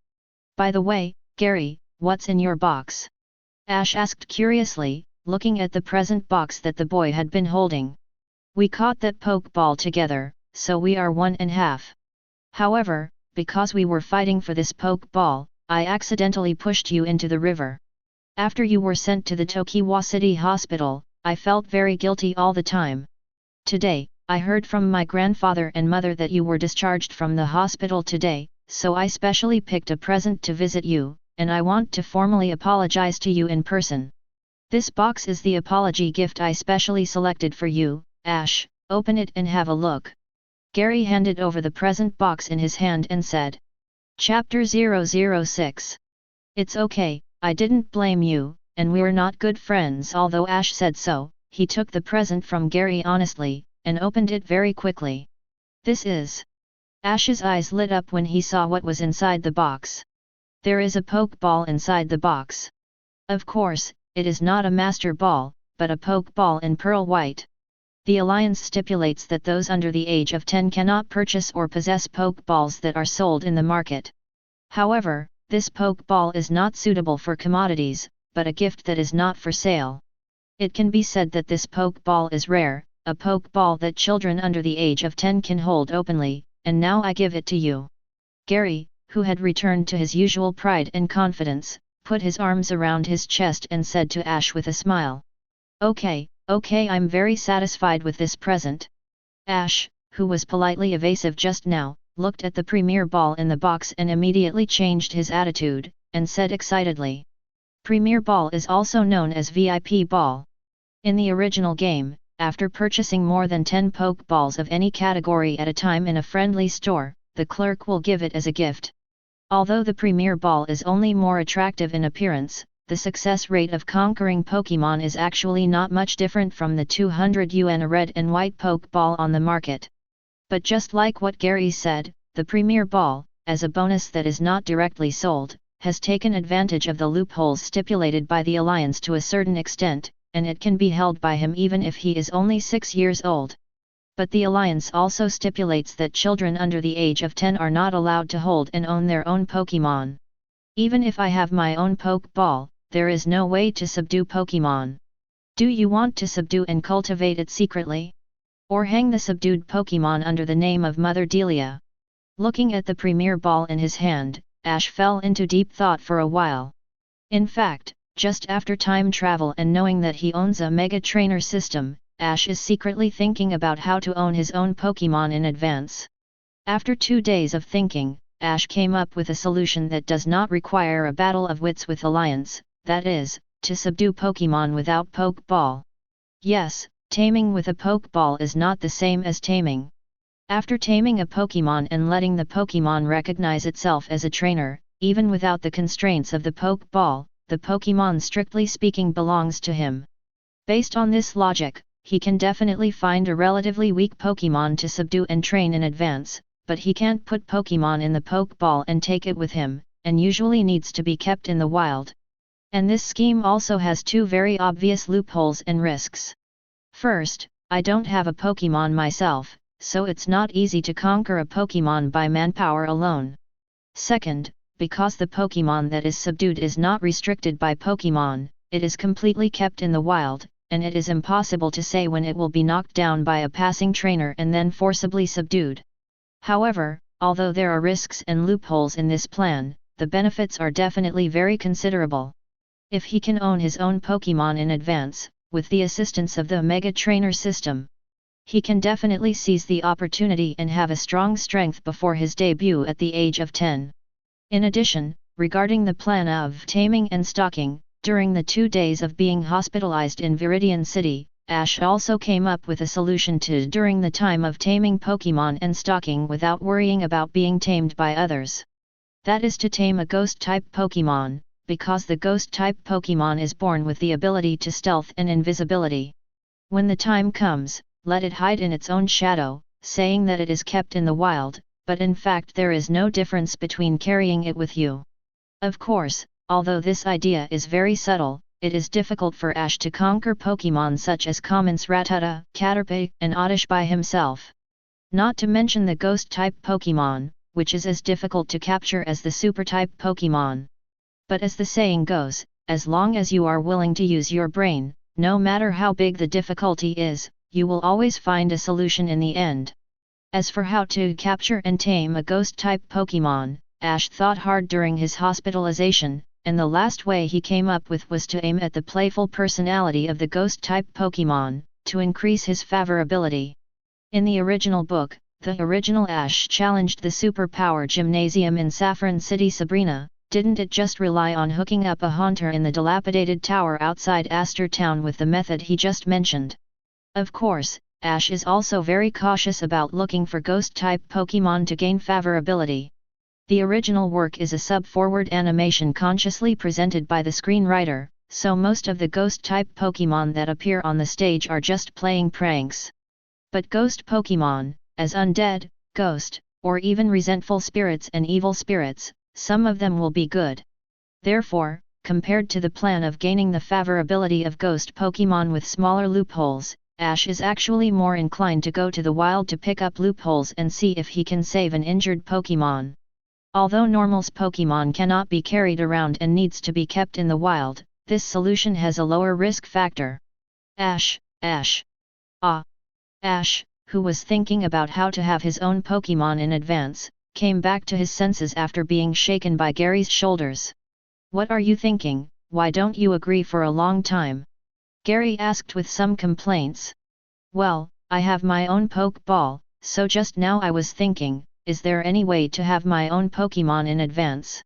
By the way, Gary, what's in your box? Ash asked curiously, looking at the present box that the boy had been holding. We caught that Pokeball together, so we are 1.5. However, because we were fighting for this Pokeball, I accidentally pushed you into the river. After you were sent to the Tokiwa City Hospital, I felt very guilty all the time. Today, I heard from my grandfather and mother that you were discharged from the hospital today, so I specially picked a present to visit you, and I want to formally apologize to you in person. This box is the apology gift I specially selected for you. Ash, open it and have a look. Gary handed over the present box in his hand and said. Chapter 006. It's okay, I didn't blame you, and we're not good friends. Although Ash said so, he took the present from Gary honestly, and opened it very quickly. This is. Ash's eyes lit up when he saw what was inside the box. There is a Pokeball inside the box. Of course, it is not a Master Ball, but a Pokeball in pearl white. The Alliance stipulates that those under the age of 10 cannot purchase or possess Pokeballs that are sold in the market. However, this Pokeball is not suitable for commodities, but a gift that is not for sale. It can be said that this Pokeball is rare, a Pokeball that children under the age of 10 can hold openly, and now I give it to you. Gary, who had returned to his usual pride and confidence, put his arms around his chest and said to Ash with a smile. Okay, I'm very satisfied with this present. Ash, who was politely evasive just now, looked at the Premier Ball in the box and immediately changed his attitude, and said excitedly. Premier Ball is also known as VIP Ball. In the original game, after purchasing more than 10 Pokeballs of any category at a time in a friendly store, the clerk will give it as a gift. Although the Premier Ball is only more attractive in appearance, the success rate of conquering Pokémon is actually not much different from the 200 yuan a red and white Pokeball on the market. But just like what Gary said, the Premier Ball, as a bonus that is not directly sold, has taken advantage of the loopholes stipulated by the Alliance to a certain extent, and it can be held by him even if he is only 6 years old. But the Alliance also stipulates that children under the age of 10 are not allowed to hold and own their own Pokémon. Even if I have my own Pokeball, there is no way to subdue Pokémon. Do you want to subdue and cultivate it secretly? Or hang the subdued Pokémon under the name of Mother Delia? Looking at the Premier Ball in his hand, Ash fell into deep thought for a while. In fact, just after time travel and knowing that he owns a Mega Trainer system, Ash is secretly thinking about how to own his own Pokémon in advance. After 2 days of thinking, Ash came up with a solution that does not require a battle of wits with Alliance, that is, to subdue Pokémon without Pokeball. Yes, taming with a Pokeball is not the same as taming. After taming a Pokémon and letting the Pokémon recognize itself as a trainer, even without the constraints of the Pokeball, the Pokémon strictly speaking belongs to him. Based on this logic, he can definitely find a relatively weak Pokémon to subdue and train in advance, but he can't put Pokémon in the Pokeball and take it with him, and usually needs to be kept in the wild. And this scheme also has two very obvious loopholes and risks. First, I don't have a Pokémon myself, so it's not easy to conquer a Pokémon by manpower alone. Second, because the Pokémon that is subdued is not restricted by Pokémon, it is completely kept in the wild, and it is impossible to say when it will be knocked down by a passing trainer and then forcibly subdued. However, although there are risks and loopholes in this plan, the benefits are definitely very considerable. If he can own his own Pokémon in advance, with the assistance of the Mega Trainer system, he can definitely seize the opportunity and have a strong strength before his debut at the age of 10. In addition, regarding the plan of taming and stocking, during the 2 days of being hospitalized in Viridian City, Ash also came up with a solution to during the time of taming Pokémon and stocking without worrying about being tamed by others. That is to tame a Ghost-type Pokémon, because the Ghost-type Pokémon is born with the ability to stealth and invisibility. When the time comes, let it hide in its own shadow, saying that it is kept in the wild, but in fact there is no difference between carrying it with you. Of course, although this idea is very subtle, it is difficult for Ash to conquer Pokémon such as Common's Rattata, Caterpie, and Oddish by himself. Not to mention the Ghost-type Pokémon, which is as difficult to capture as the Super-type Pokémon. But as the saying goes, as long as you are willing to use your brain, no matter how big the difficulty is, you will always find a solution in the end. As for how to capture and tame a Ghost-type Pokémon, Ash thought hard during his hospitalization, and the last way he came up with was to aim at the playful personality of the Ghost-type Pokémon, to increase his favorability. In the original book, the original Ash challenged the Superpower Gymnasium in Saffron City. Serena, didn't it just rely on hooking up a haunter in the dilapidated tower outside Aster Town with the method he just mentioned? Of course, Ash is also very cautious about looking for Ghost-type Pokémon to gain favorability. The original work is a sub-forward animation consciously presented by the screenwriter, so most of the Ghost-type Pokémon that appear on the stage are just playing pranks. But Ghost Pokémon, as undead, ghost, or even resentful spirits and evil spirits, some of them will be good. Therefore, compared to the plan of gaining the favorability of Ghost Pokémon with smaller loopholes, Ash is actually more inclined to go to the wild to pick up loopholes and see if he can save an injured Pokémon. Although Normal's Pokémon cannot be carried around and needs to be kept in the wild, this solution has a lower risk factor. Ash, who was thinking about how to have his own Pokémon in advance, came back to his senses after being shaken by Gary's shoulders. "What are you thinking? Why don't you agree for a long time?" Gary asked with some complaints. "Well, I have my own Pokeball, so just now I was thinking, is there any way to have my own Pokémon in advance?"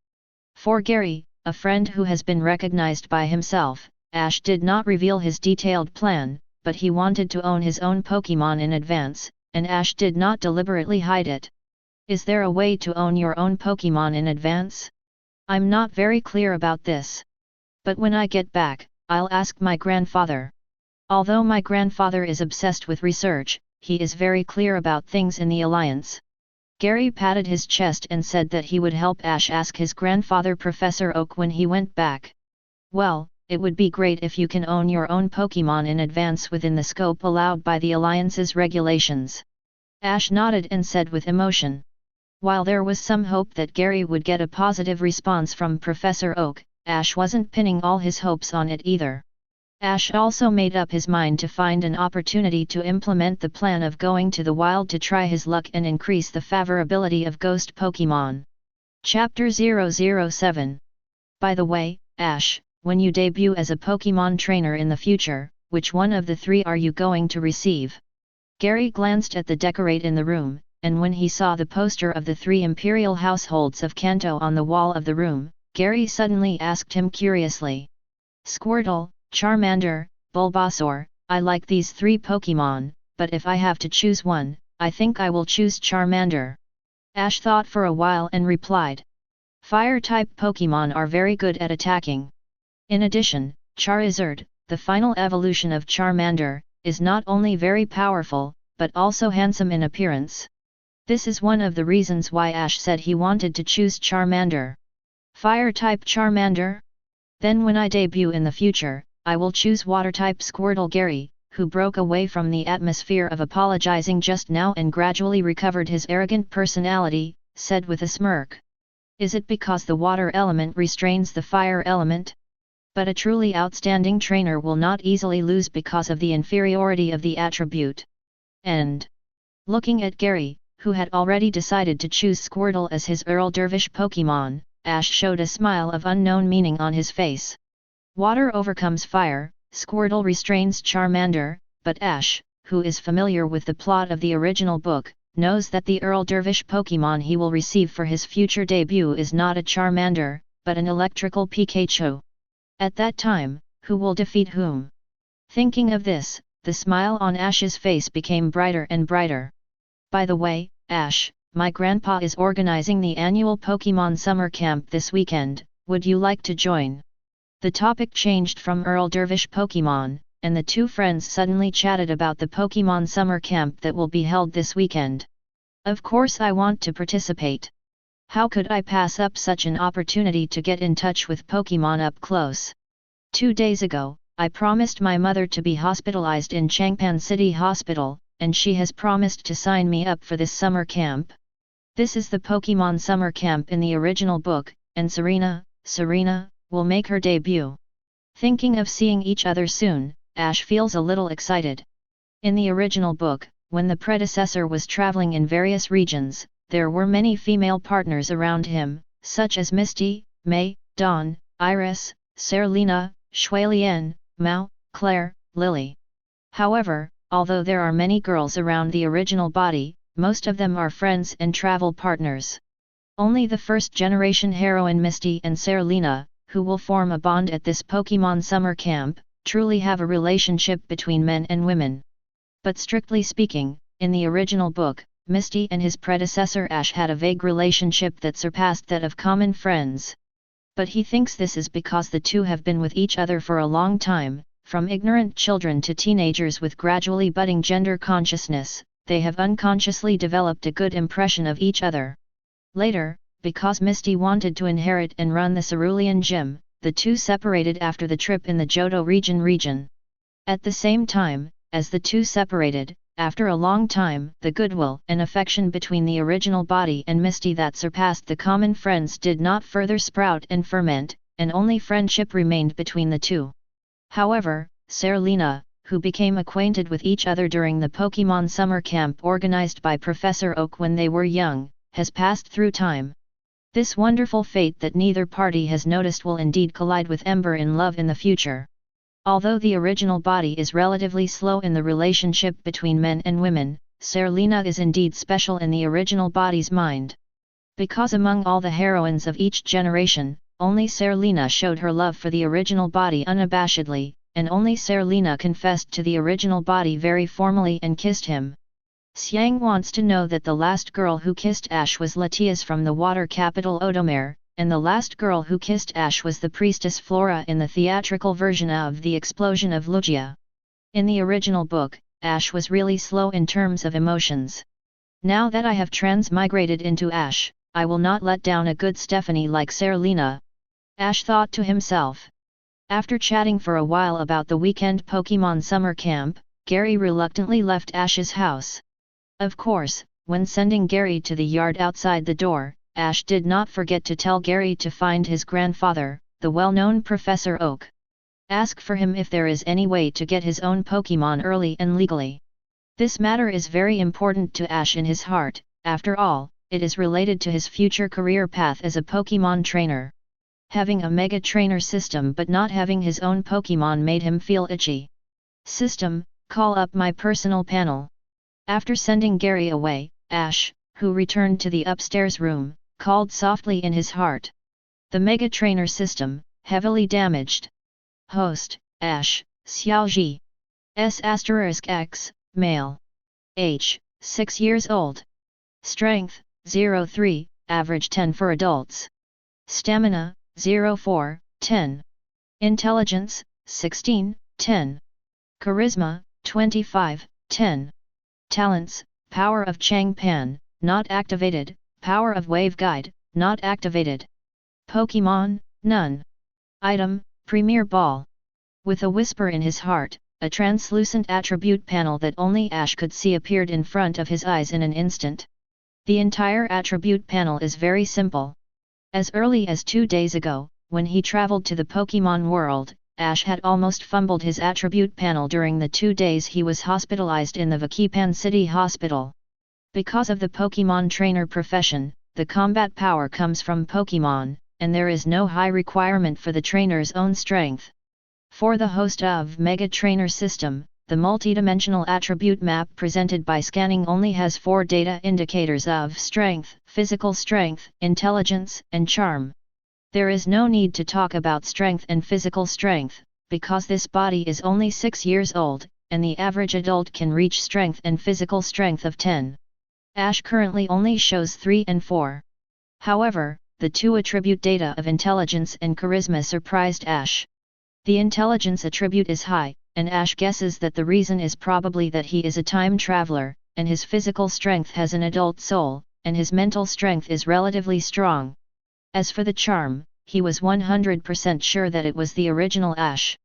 For Gary, a friend who has been recognized by himself, Ash did not reveal his detailed plan, but he wanted to own his own Pokémon in advance, and Ash did not deliberately hide it. "Is there a way to own your own Pokémon in advance? I'm not very clear about this. But when I get back, I'll ask my grandfather. Although my grandfather is obsessed with research, he is very clear about things in the Alliance." Gary patted his chest and said that he would help Ash ask his grandfather Professor Oak when he went back. "Well, it would be great if you can own your own Pokémon in advance within the scope allowed by the Alliance's regulations." Ash nodded and said with emotion. While there was some hope that Gary would get a positive response from Professor Oak, Ash wasn't pinning all his hopes on it either. Ash also made up his mind to find an opportunity to implement the plan of going to the wild to try his luck and increase the favorability of Ghost Pokémon. Chapter 007. By the way, Ash, when you debut as a Pokémon trainer in the future, which one of the three are you going to receive? Gary glanced at the decorate in the room, and when he saw the poster of the 3 imperial households of Kanto on the wall of the room, Gary suddenly asked him curiously. "Squirtle, Charmander, Bulbasaur, I like these 3 Pokémon, but if I have to choose one, I think I will choose Charmander." Ash thought for a while and replied. Fire-type Pokémon are very good at attacking. In addition, Charizard, the final evolution of Charmander, is not only very powerful, but also handsome in appearance. This is one of the reasons why Ash said he wanted to choose Charmander. Fire-type Charmander? Then when I debut in the future, I will choose water-type Squirtle Gary, who broke away from the atmosphere of apologizing just now and gradually recovered his arrogant personality, said with a smirk. Is it because the water element restrains the fire element? But a truly outstanding trainer will not easily lose because of the inferiority of the attribute. End. Looking at Gary, who had already decided to choose Squirtle as his Earl Dervish Pokémon, Ash showed a smile of unknown meaning on his face. Water overcomes fire, Squirtle restrains Charmander, but Ash, who is familiar with the plot of the original book, knows that the Earl Dervish Pokémon he will receive for his future debut is not a Charmander, but an electrical Pikachu. At that time, who will defeat whom? Thinking of this, the smile on Ash's face became brighter and brighter. By the way, Ash, my grandpa is organizing the annual Pokémon summer camp this weekend, would you like to join? The topic changed from Earl Dervish Pokémon, and the two friends suddenly chatted about the Pokémon summer camp that will be held this weekend. Of course I want to participate. How could I pass up such an opportunity to get in touch with Pokémon up close? 2 days ago, I promised my mother to be hospitalized in Changpan City Hospital, and she has promised to sign me up for this summer camp. This is the Pokémon summer camp in the original book, and Serena, will make her debut. Thinking of seeing each other soon, Ash feels a little excited. In the original book, when the predecessor was traveling in various regions, there were many female partners around him, such as Misty, May, Dawn, Iris, Serena, Shuilian, Mao, Claire, Lily. However, although there are many girls around the original body, most of them are friends and travel partners. Only the first-generation heroine Misty and Serena, who will form a bond at this Pokémon summer camp, truly have a relationship between men and women. But strictly speaking, in the original book, Misty and his predecessor Ash had a vague relationship that surpassed that of common friends. But he thinks this is because the two have been with each other for a long time, from ignorant children to teenagers with gradually budding gender consciousness, they have unconsciously developed a good impression of each other. Later, because Misty wanted to inherit and run the Cerulean Gym, the two separated after the trip in the Johto region. At the same time, as the two separated, after a long time, the goodwill and affection between the original body and Misty that surpassed the common friends did not further sprout and ferment, and only friendship remained between the two. However, Serena, who became acquainted with each other during the Pokémon summer camp organized by Professor Oak when they were young, has passed through time. This wonderful fate that neither party has noticed will indeed collide with Ember in love in the future. Although the original body is relatively slow in the relationship between men and women, Serena is indeed special in the original body's mind. Because among all the heroines of each generation, only Serena showed her love for the original body unabashedly, and only Serena confessed to the original body very formally and kissed him. Xiang wants to know that the last girl who kissed Ash was Latias from the water capital Odomare, and the last girl who kissed Ash was the priestess Flora in the theatrical version of The Explosion of Lugia. In the original book, Ash was really slow in terms of emotions. Now that I have transmigrated into Ash, I will not let down a good Stephanie like Serena. Ash thought to himself. After chatting for a while about the weekend Pokémon summer camp, Gary reluctantly left Ash's house. Of course, when sending Gary to the yard outside the door, Ash did not forget to tell Gary to find his grandfather, the well-known Professor Oak. Ask for him if there is any way to get his own Pokémon early and legally. This matter is very important to Ash in his heart, after all, it is related to his future career path as a Pokémon trainer. Having a Mega Trainer system but not having his own Pokémon made him feel itchy. System, call up my personal panel. After sending Gary away, Ash, who returned to the upstairs room, called softly in his heart. The Mega Trainer system, heavily damaged. Host, Ash, Xiaoji. S*X, male. Age, 6 years old. Strength, 0-3, average 10 for adults. Stamina, 0-4, 10. Intelligence, 16, 10. Charisma, 25, 10. Talents, Power of Changpan, not activated, Power of Wave Guide, not activated. Pokémon, none. Item, Premier Ball. With a whisper in his heart, a translucent attribute panel that only Ash could see appeared in front of his eyes in an instant. The entire attribute panel is very simple. As early as 2 days ago, when he traveled to the Pokémon world, Ash had almost fumbled his attribute panel during the 2 days he was hospitalized in the Vakipan City Hospital. Because of the Pokémon trainer profession, the combat power comes from Pokémon, and there is no high requirement for the trainer's own strength. For the host of Mega Trainer System, the multidimensional attribute map presented by scanning only has 4 data indicators of strength, physical strength, intelligence, and charm. There is no need to talk about strength and physical strength, because this body is only 6 years old, and the average adult can reach strength and physical strength of 10. Ash currently only shows 3 and 4. However, the 2 attribute data of intelligence and charisma surprised Ash. The intelligence attribute is high, and Ash guesses that the reason is probably that he is a time traveler, and his physical strength has an adult soul, and his mental strength is relatively strong. As for the charm, he was 100% sure that it was the original Ash.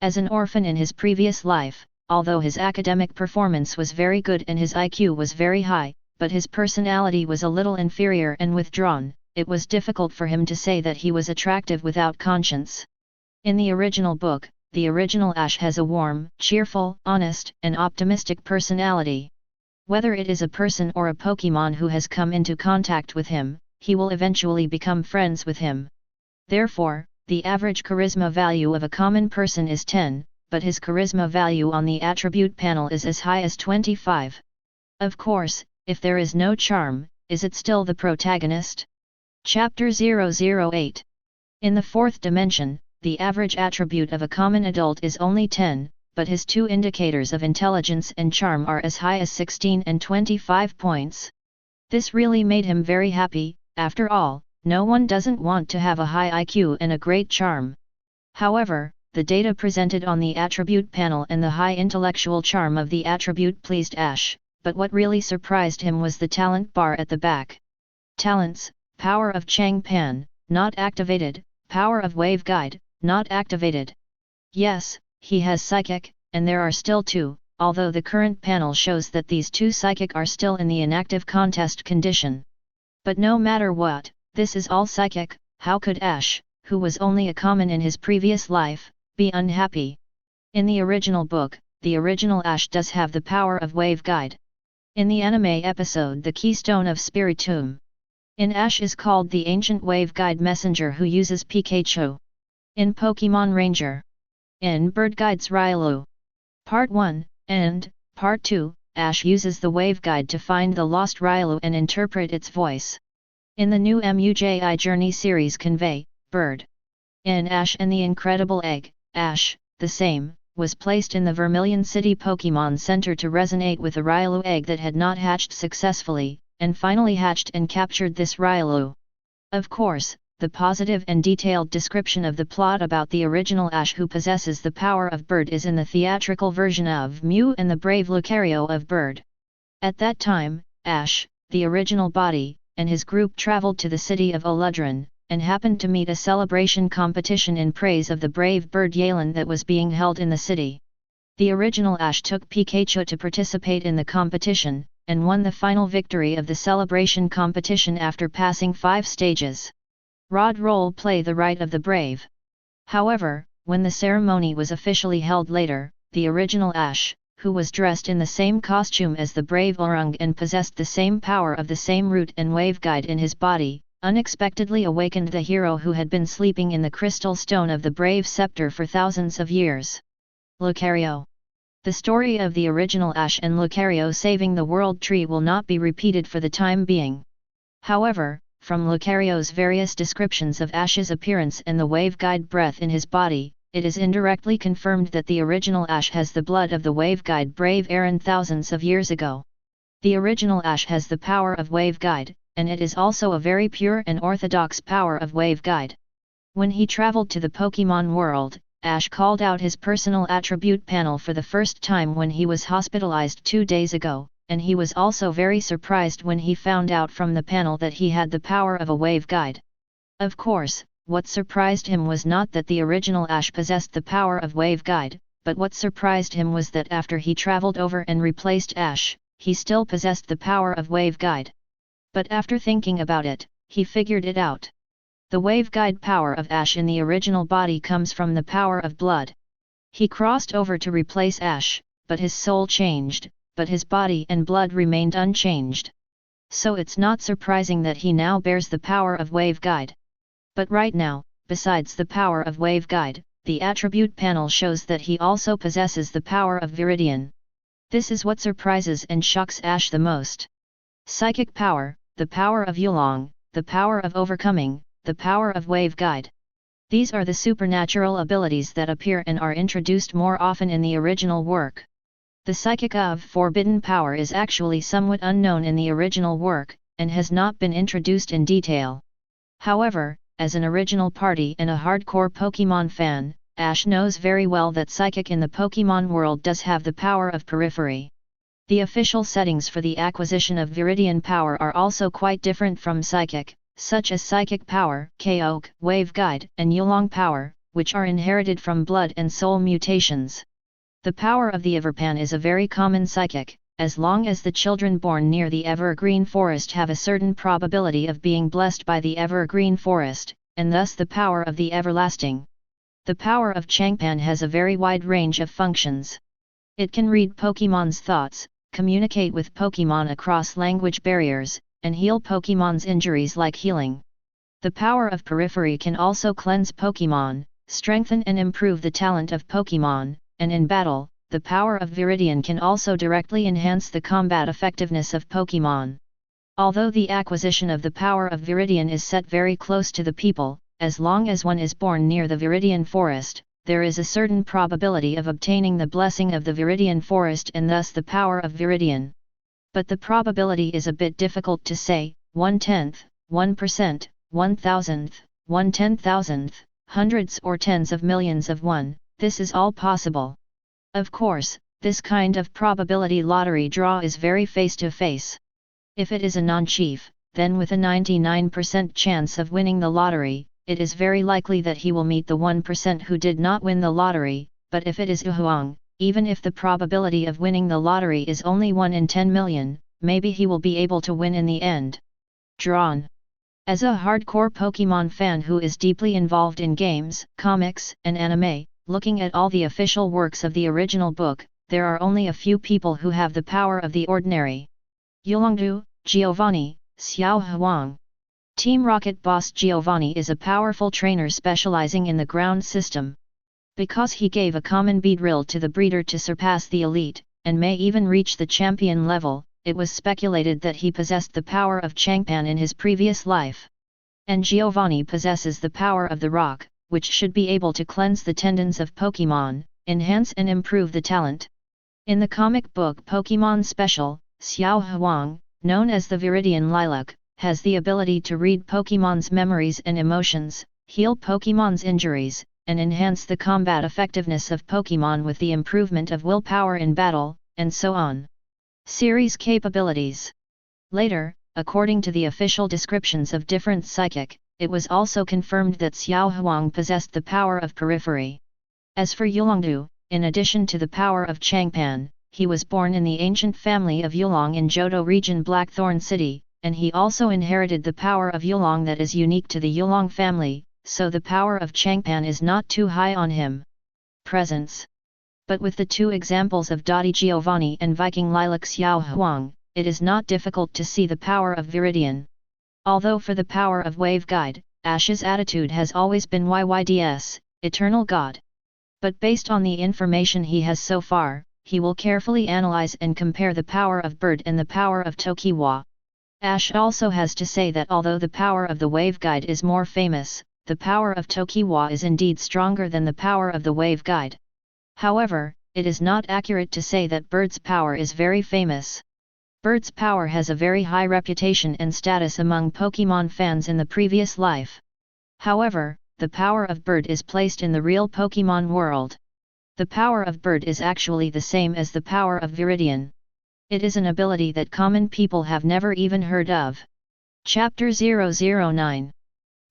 As an orphan in his previous life, although his academic performance was very good and his IQ was very high, but his personality was a little inferior and withdrawn, it was difficult for him to say that he was attractive without conscience. In the original book, the original Ash has a warm, cheerful, honest, and optimistic personality. Whether it is a person or a Pokémon who has come into contact with him, he will eventually become friends with him. Therefore, the average charisma value of a common person is 10, but his charisma value on the attribute panel is as high as 25. Of course, if there is no charm, is it still the protagonist? Chapter 008. In the 4th dimension, the average attribute of a common adult is only 10, but his 2 indicators of intelligence and charm are as high as 16 and 25 points. This really made him very happy. After all, no one doesn't want to have a high IQ and a great charm. However, the data presented on the attribute panel and the high intellectual charm of the attribute pleased Ash, but what really surprised him was the talent bar at the back. Talents: Power of Changpan, not activated, Power of Waveguide, not activated. Yes, he has Psychic, and there are still 2, although the current panel shows that these 2 Psychic are still in the inactive contest condition. But no matter what, this is all Psychic. How could Ash, who was only a common in his previous life, be unhappy? In the original book, the original Ash does have the power of Waveguide. In the anime episode The Keystone of Spiritomb, in Ash is called the Ancient Waveguide Messenger who uses Pikachu. In Pokémon Ranger. In Bird Guides Riolu. Part 1, and Part 2, Ash uses the Waveguide to find the lost Riolu and interpret its voice. In the new MUJI Journey series Convey, Bird. In Ash and the Incredible Egg, Ash, the same, was placed in the Vermilion City Pokémon Center to resonate with a Riolu egg that had not hatched successfully, and finally hatched and captured this Riolu. Of course, the positive and detailed description of the plot about the original Ash who possesses the power of Bird is in the theatrical version of Mew and the Brave Lucario of Bird. At that time, Ash, the original body, and his group traveled to the city of Oludran, and happened to meet a celebration competition in praise of the brave bird Yelan that was being held in the city. The original Ash took Pikachu to participate in the competition, and won the final victory of the celebration competition after passing 5 stages. Rod role play the right of the brave. However, when the ceremony was officially held later, the original Ash, who was dressed in the same costume as the brave Orang and possessed the same power of the same root and waveguide in his body, unexpectedly awakened the hero who had been sleeping in the crystal stone of the brave scepter for thousands of years. Lucario. The story of the original Ash and Lucario saving the world tree will not be repeated for the time being. However, from Lucario's various descriptions of Ash's appearance and the waveguide breath in his body, it is indirectly confirmed that the original Ash has the blood of the waveguide brave Aaron thousands of years ago. The original Ash has the power of waveguide, and it is also a very pure and orthodox power of waveguide. When he traveled to the Pokémon world, Ash called out his personal attribute panel for the first time when he was hospitalized 2 days ago, and he was also very surprised when he found out from the panel that he had the power of a waveguide. Of course, what surprised him was not that the original Ash possessed the power of Wave Guide, but what surprised him was that after he traveled over and replaced Ash, he still possessed the power of Wave Guide. But after thinking about it, he figured it out. The Wave Guide power of Ash in the original body comes from the power of blood. He crossed over to replace Ash, but his soul changed, but his body and blood remained unchanged. So it's not surprising that he now bears the power of Wave Guide. But right now, besides the power of Wave Guide, the attribute panel shows that he also possesses the power of Viridian. This is what surprises and shocks Ash the most. Psychic power, the power of Yulong, the power of overcoming, the power of Wave Guide. These are the supernatural abilities that appear and are introduced more often in the original work. The psychic of forbidden power is actually somewhat unknown in the original work, and has not been introduced in detail. However, as an original party and a hardcore Pokémon fan, Ash knows very well that Psychic in the Pokémon world does have the power of periphery. The official settings for the acquisition of Viridian power are also quite different from Psychic, such as Psychic power, Kyogre, Wave Guide, and Yulong power, which are inherited from blood and soul mutations. The power of the Everpan is a very common Psychic, as long as the children born near the evergreen forest have a certain probability of being blessed by the evergreen forest, and thus the power of the everlasting. The power of Changpan has a very wide range of functions. It can read Pokémon's thoughts, communicate with Pokémon across language barriers, and heal Pokémon's injuries like healing. The power of periphery can also cleanse Pokémon, strengthen and improve the talent of Pokémon, and in battle, the power of Viridian can also directly enhance the combat effectiveness of Pokémon. Although the acquisition of the power of Viridian is set very close to the people, as long as one is born near the Viridian forest, there is a certain probability of obtaining the blessing of the Viridian forest and thus the power of Viridian. But the probability is a bit difficult to say, 1/10, 1%, 1,000th, 1/10,000th, hundreds or tens of millions of one, this is all possible. Of course, this kind of probability lottery draw is very face-to-face. If it is a non-chief, then with a 99% chance of winning the lottery, it is very likely that he will meet the 1% who did not win the lottery, but if it is Uhuang, even if the probability of winning the lottery is only 1 in 10 million, maybe he will be able to win in the end. Drawn. As a hardcore Pokémon fan who is deeply involved in games, comics, and anime, looking at all the official works of the original book, there are only a few people who have the power of the ordinary. Yulongdu, Giovanni, Xiao Huang. Team Rocket boss Giovanni is a powerful trainer specializing in the ground system. Because he gave a common Beedrill to the breeder to surpass the elite, and may even reach the champion level, it was speculated that he possessed the power of Changpan in his previous life. And Giovanni possesses the power of the rock, which should be able to cleanse the tendons of Pokémon, enhance and improve the talent. In the comic book Pokémon Special, Xiao Huang, known as the Viridian Lilac, has the ability to read Pokémon's memories and emotions, heal Pokémon's injuries, and enhance the combat effectiveness of Pokémon with the improvement of willpower in battle, and so on. Series capabilities. Later, according to the official descriptions of different psychic, it was also confirmed that Xiao Huang possessed the power of periphery. As for Yulongdu, in addition to the power of Changpan, he was born in the ancient family of Yulong in Johto region Blackthorn City, and he also inherited the power of Yulong that is unique to the Yulong family, so the power of Changpan is not too high on him. Presence. But with the two examples of Dottie Giovanni and Viking Lilac Xiao Huang, it is not difficult to see the power of Viridian. Although for the power of Wave Guide, Ash's attitude has always been YYDS, Eternal God. But based on the information he has so far, he will carefully analyze and compare the power of Bird and the power of Tokiwa. Ash also has to say that although the power of the Wave Guide is more famous, the power of Tokiwa is indeed stronger than the power of the Wave Guide. However, it is not accurate to say that Bird's power is very famous. Bird's power has a very high reputation and status among Pokémon fans in the previous life. However, the power of Bird is placed in the real Pokémon world. The power of Bird is actually the same as the power of Viridian. It is an ability that common people have never even heard of. Chapter 009.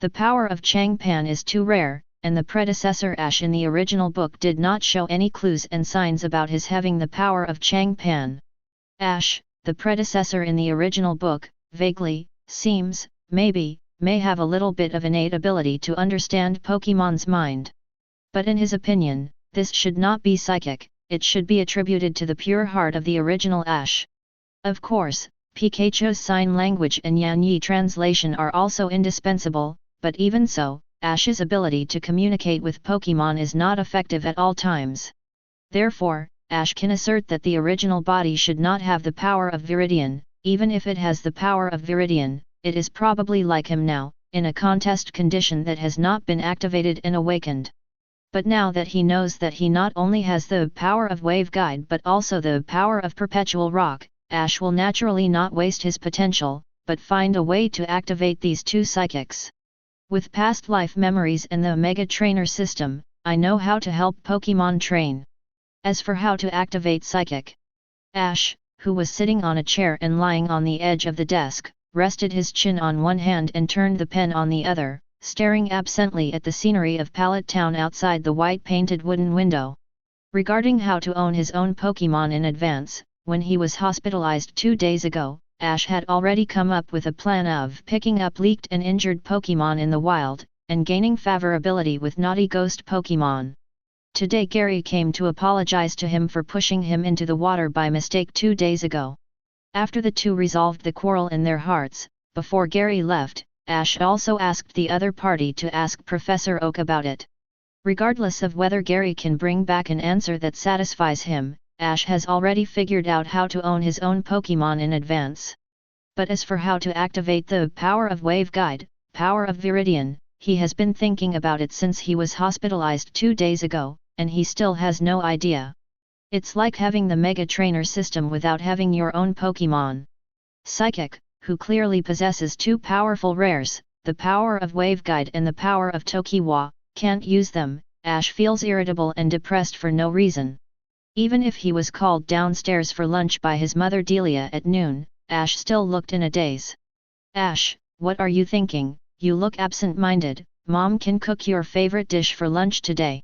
The power of Changpan is too rare, and the predecessor Ash in the original book did not show any clues and signs about his having the power of Changpan. Ash, the predecessor in the original book, vaguely, seems, may have a little bit of innate ability to understand Pokémon's mind. But in his opinion, this should not be psychic, it should be attributed to the pure heart of the original Ash. Of course, Pikachu's sign language and Yanyi translation are also indispensable, but even so, Ash's ability to communicate with Pokémon is not effective at all times. Therefore, Ash can assert that the original body should not have the power of Viridian. Even if it has the power of Viridian, it is probably like him now, in a contest condition that has not been activated and awakened. But now that he knows that he not only has the power of Wave Guide but also the power of Perpetual Rock, Ash will naturally not waste his potential, but find a way to activate these two psychics. With past life memories and the Mega Trainer system, I know how to help Pokémon train. As for how to activate Psychic, Ash, who was sitting on a chair and lying on the edge of the desk, rested his chin on one hand and turned the pen on the other, staring absently at the scenery of Pallet Town outside the white-painted wooden window. Regarding how to own his own Pokémon in advance, when he was hospitalized 2 days ago, Ash had already come up with a plan of picking up leaked and injured Pokémon in the wild, and gaining favorability with naughty ghost Pokémon. Today Gary came to apologize to him for pushing him into the water by mistake 2 days ago. After the two resolved the quarrel in their hearts, before Gary left, Ash also asked the other party to ask Professor Oak about it. Regardless of whether Gary can bring back an answer that satisfies him, Ash has already figured out how to own his own Pokémon in advance. But as for how to activate the power of Wave Guide, power of Viridian, he has been thinking about it since he was hospitalized 2 days ago, and he still has no idea. It's like having the Mega Trainer system without having your own Pokémon. Psychic, who clearly possesses two powerful rares, the power of Wave Guide and the power of Tokiwa, can't use them. Ash feels irritable and depressed for no reason. Even if he was called downstairs for lunch by his mother Delia at noon, Ash still looked in a daze. Ash, what are you thinking? You look absent-minded. Mom can cook your favorite dish for lunch today.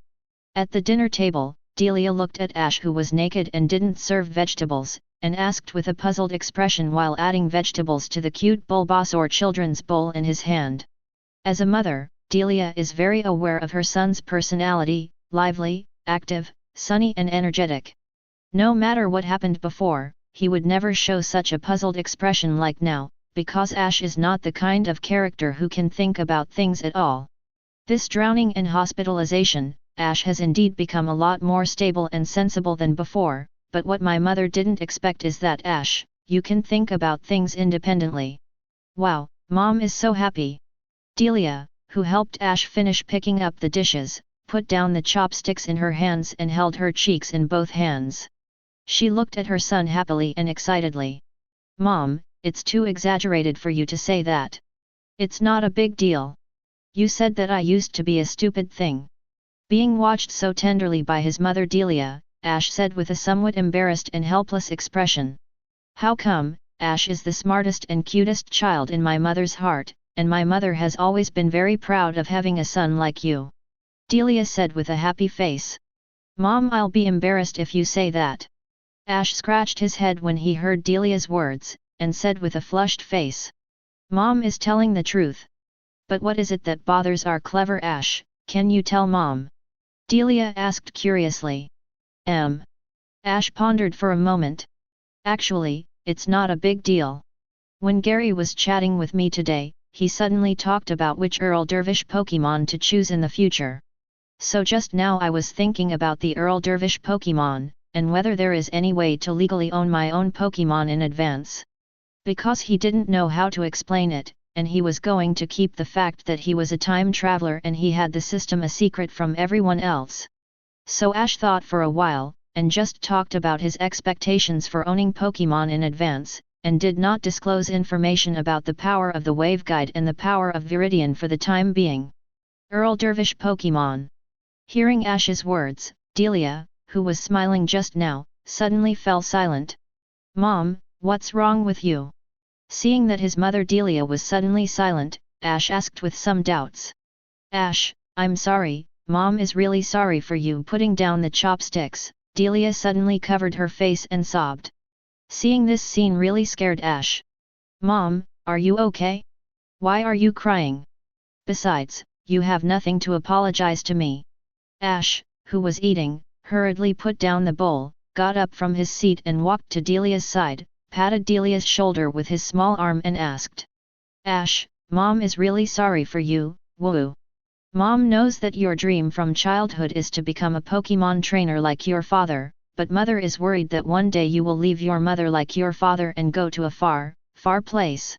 At the dinner table, Delia looked at Ash, who was naked and didn't serve vegetables, and asked with a puzzled expression while adding vegetables to the cute Bulbasaur children's bowl in his hand. As a mother, Delia is very aware of her son's personality, lively, active, sunny and energetic. No matter what happened before, he would never show such a puzzled expression like now, because Ash is not the kind of character who can think about things at all. This drowning and hospitalization, Ash has indeed become a lot more stable and sensible than before, but what my mother didn't expect is that Ash, you can think about things independently. Wow, Mom is so happy. Delia, who helped Ash finish picking up the dishes, put down the chopsticks in her hands and held her cheeks in both hands. She looked at her son happily and excitedly. Mom, it's too exaggerated for you to say that. It's not a big deal. You said that I used to be a stupid thing. Being watched so tenderly by his mother Delia, Ash said with a somewhat embarrassed and helpless expression. How come? Ash is the smartest and cutest child in my mother's heart, and my mother has always been very proud of having a son like you. Delia said with a happy face. Mom, I'll be embarrassed if you say that. Ash scratched his head when he heard Delia's words, and said with a flushed face. Mom is telling the truth. But what is it that bothers our clever Ash, can you tell Mom? Delia asked curiously. Ash pondered for a moment. Actually, it's not a big deal. When Gary was chatting with me today, he suddenly talked about which Earl Dervish Pokémon to choose in the future. So just now I was thinking about the Earl Dervish Pokémon, and whether there is any way to legally own my own Pokémon in advance. Because he didn't know how to explain it, and he was going to keep the fact that he was a time traveler and he had the system a secret from everyone else. So Ash thought for a while, and just talked about his expectations for owning Pokémon in advance, and did not disclose information about the power of the Wave Guide and the power of Viridian for the time being. Earl Dervish Pokémon. Hearing Ash's words, Delia, who was smiling just now, suddenly fell silent. Mom, what's wrong with you? Seeing that his mother Delia was suddenly silent, Ash asked with some doubts. Ash, I'm sorry, Mom is really sorry for you. Putting down the chopsticks, Delia suddenly covered her face and sobbed. Seeing this scene really scared Ash. Mom, are you okay? Why are you crying? Besides, you have nothing to apologize to me. Ash, who was eating, hurriedly put down the bowl, got up from his seat and walked to Delia's side, patted Delia's shoulder with his small arm and asked. Ash, Mom is really sorry for you, woo. Mom knows that your dream from childhood is to become a Pokémon trainer like your father, but Mother is worried that one day you will leave your mother like your father and go to a far, far place.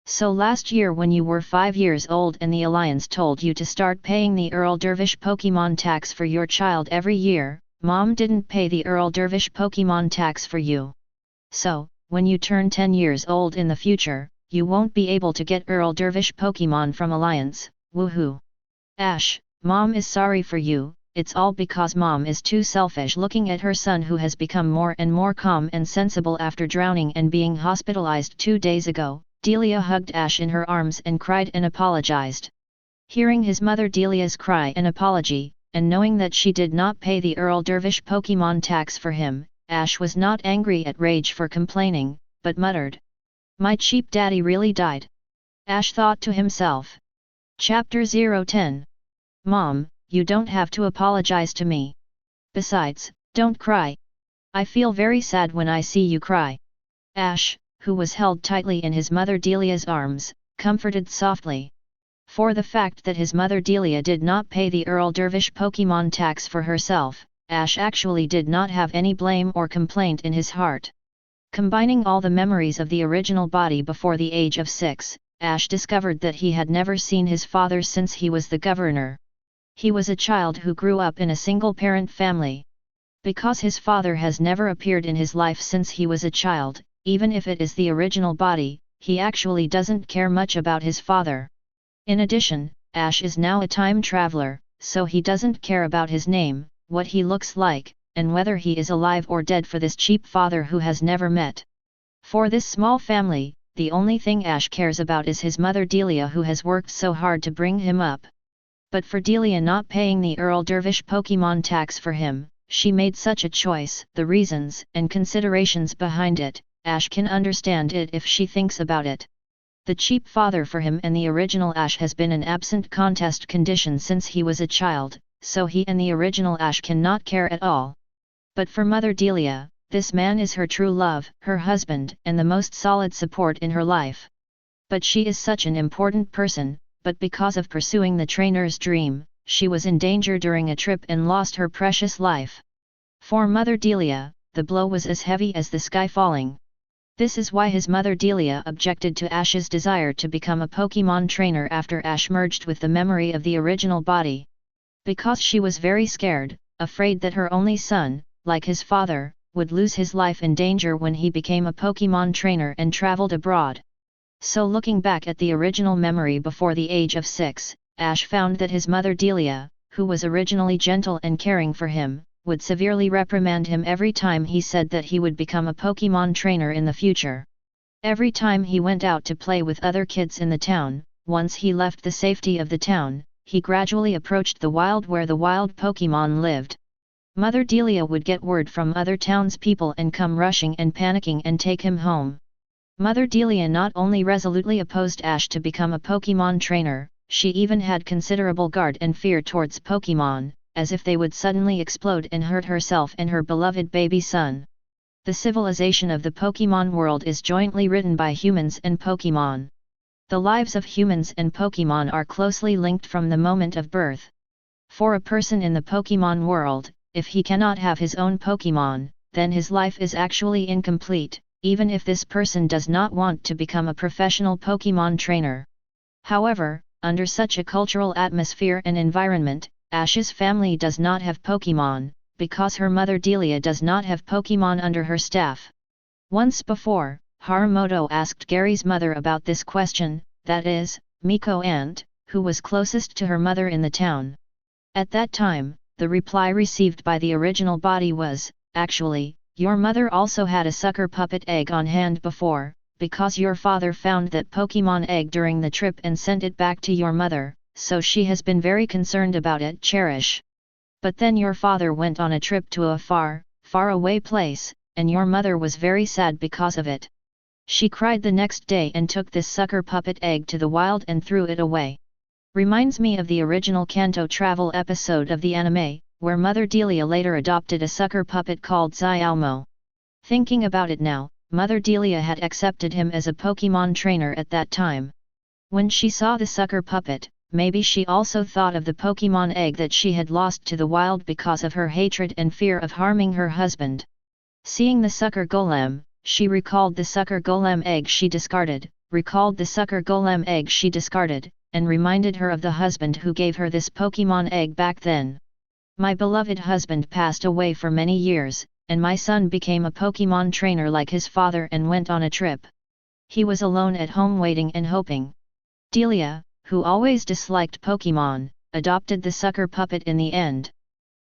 So last year when you were 5 years old and the Alliance told you to start paying the Earl Dervish Pokémon tax for your child every year, Mom didn't pay the Earl Dervish Pokémon tax for you. So, when you turn 10 years old in the future, you won't be able to get Earl Dervish Pokémon from Alliance, woohoo. Ash, Mom is sorry for you, it's all because Mom is too selfish. Looking at her son who has become more and more calm and sensible after drowning and being hospitalized 2 days ago, Delia hugged Ash in her arms and cried and apologized. Hearing his mother Delia's cry and apology, and knowing that she did not pay the Earl Dervish Pokémon tax for him, Ash was not angry at rage for complaining, but muttered. My cheap daddy really died. Ash thought to himself. Chapter 010. Mom, you don't have to apologize to me. Besides, don't cry. I feel very sad when I see you cry. Ash, who was held tightly in his mother Delia's arms, comforted softly. For the fact that his mother Delia did not pay the Earl Dervish Pokémon tax for herself, Ash actually did not have any blame or complaint in his heart. Combining all the memories of the original body before the age of 6, Ash discovered that he had never seen his father since he was the governor. He was a child who grew up in a single-parent family. Because his father has never appeared in his life since he was a child, even if it is the original body, he actually doesn't care much about his father. In addition, Ash is now a time traveler, so he doesn't care about his name, what he looks like, and whether he is alive or dead for this cheap father who has never met. For this small family, the only thing Ash cares about is his mother Delia who has worked so hard to bring him up. But for Delia not paying the Earl Dervish Pokémon tax for him, she made such a choice. The reasons and considerations behind it, Ash can understand it if she thinks about it. The cheap father for him and the original Ash has been an absent contest condition since he was a child, so he and the original Ash cannot care at all. But for Mother Delia, this man is her true love, her husband, and the most solid support in her life. But she is such an important person, but because of pursuing the trainer's dream, she was in danger during a trip and lost her precious life. For Mother Delia, the blow was as heavy as the sky falling. This is why his mother Delia objected to Ash's desire to become a Pokémon trainer after Ash merged with the memory of the original body. Because she was very scared, afraid that her only son, like his father, would lose his life in danger when he became a Pokémon trainer and traveled abroad. So looking back at the original memory before the age of 6, Ash found that his mother Delia, who was originally gentle and caring for him, would severely reprimand him every time he said that he would become a Pokémon trainer in the future. Every time he went out to play with other kids in the town, once he left the safety of the town, he gradually approached the wild where the wild Pokémon lived. Mother Delia would get word from other townspeople and come rushing and panicking and take him home. Mother Delia not only resolutely opposed Ash to become a Pokémon trainer, she even had considerable guard and fear towards Pokémon, as if they would suddenly explode and hurt herself and her beloved baby son. The civilization of the Pokémon world is jointly written by humans and Pokémon. The lives of humans and Pokémon are closely linked from the moment of birth. For a person in the Pokémon world, if he cannot have his own Pokémon, then his life is actually incomplete, even if this person does not want to become a professional Pokémon trainer. However, under such a cultural atmosphere and environment, Ash's family does not have Pokémon, because her mother Delia does not have Pokémon under her staff. Once before, Haramoto asked Gary's mother about this question, that is, Miko aunt, who was closest to her mother in the town. At that time, the reply received by the original body was, actually, your mother also had a sucker puppet egg on hand before, because your father found that Pokémon egg during the trip and sent it back to your mother, so she has been very concerned about it, Cherish. But then your father went on a trip to a far, far away place, and your mother was very sad because of it. She cried the next day and took this sucker puppet egg to the wild and threw it away. Reminds me of the original Kanto travel episode of the anime, where Mother Delia later adopted a sucker puppet called Xiaomo. Thinking about it now, Mother Delia had accepted him as a Pokémon trainer at that time. When she saw the sucker puppet, maybe she also thought of the Pokémon egg that she had lost to the wild because of her hatred and fear of harming her husband. Seeing the sucker golem, she recalled the sucker golem egg she discarded, and reminded her of the husband who gave her this Pokémon egg back then. My beloved husband passed away for many years, and my son became a Pokémon trainer like his father and went on a trip. He was alone at home waiting and hoping. Delia, who always disliked Pokémon, adopted the sucker puppet in the end.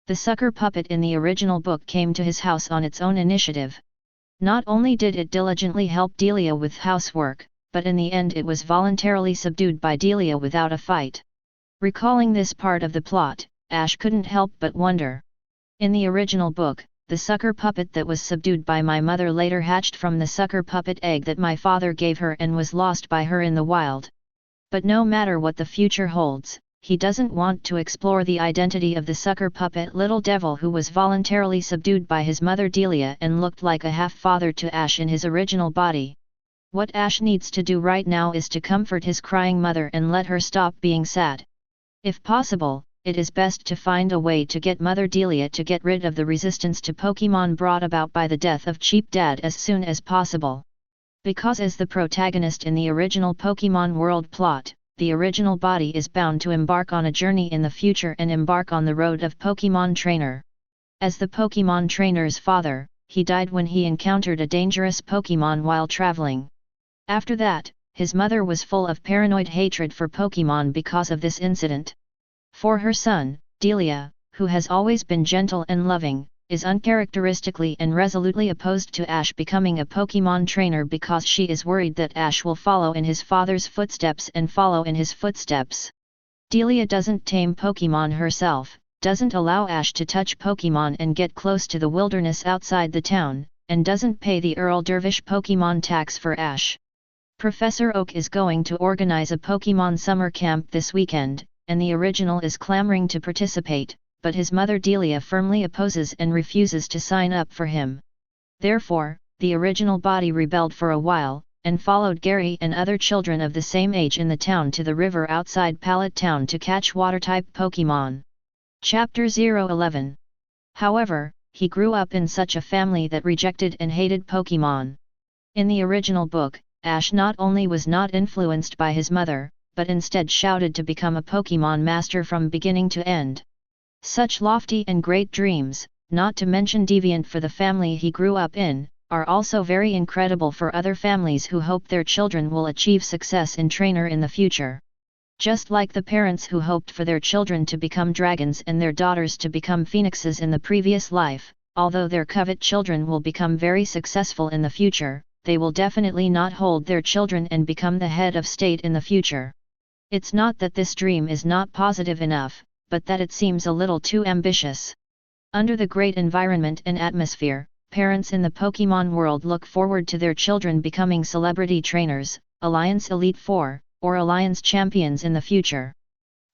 The sucker puppet in the original book came to his house on its own initiative. Not only did it diligently help Delia with housework, but in the end it was voluntarily subdued by Delia without a fight. Recalling this part of the plot, Ash couldn't help but wonder. In the original book, the sucker puppet that was subdued by my mother later hatched from the sucker puppet egg that my father gave her and was lost by her in the wild. But no matter what the future holds, he doesn't want to explore the identity of the sucker puppet little devil who was voluntarily subdued by his mother Delia and looked like a half-father to Ash in his original body. What Ash needs to do right now is to comfort his crying mother and let her stop being sad. If possible, it is best to find a way to get Mother Delia to get rid of the resistance to Pokémon brought about by the death of Cheap Dad as soon as possible. Because as the protagonist in the original Pokémon world plot, the original body is bound to embark on a journey in the future and embark on the road of Pokémon trainer. As the Pokémon trainer's father, he died when he encountered a dangerous Pokémon while traveling. After that, his mother was full of paranoid hatred for Pokémon because of this incident. For her son, Delia, who has always been gentle and loving, is uncharacteristically and resolutely opposed to Ash becoming a Pokémon trainer because she is worried that Ash will follow in his father's footsteps and follow in his footsteps. Delia doesn't tame Pokémon herself, doesn't allow Ash to touch Pokémon and get close to the wilderness outside the town, and doesn't pay the Earl Dervish Pokémon tax for Ash. Professor Oak is going to organize a Pokémon summer camp this weekend, and the original is clamoring to participate, but his mother Delia firmly opposes and refuses to sign up for him. Therefore, the original body rebelled for a while, and followed Gary and other children of the same age in the town to the river outside Pallet Town to catch water-type Pokémon. Chapter 011. However, he grew up in such a family that rejected and hated Pokémon. In the original book, Ash not only was not influenced by his mother, but instead shouted to become a Pokémon master from beginning to end. Such lofty and great dreams, not to mention deviant for the family he grew up in, are also very incredible for other families who hope their children will achieve success in trainer in the future. Just like the parents who hoped for their children to become dragons and their daughters to become phoenixes in the previous life, although their Covet children will become very successful in the future, they will definitely not hold their children and become the head of state in the future. It's not that this dream is not positive enough, but that it seems a little too ambitious. Under the great environment and atmosphere, parents in the Pokémon world look forward to their children becoming celebrity trainers, Alliance Elite Four, or Alliance champions in the future.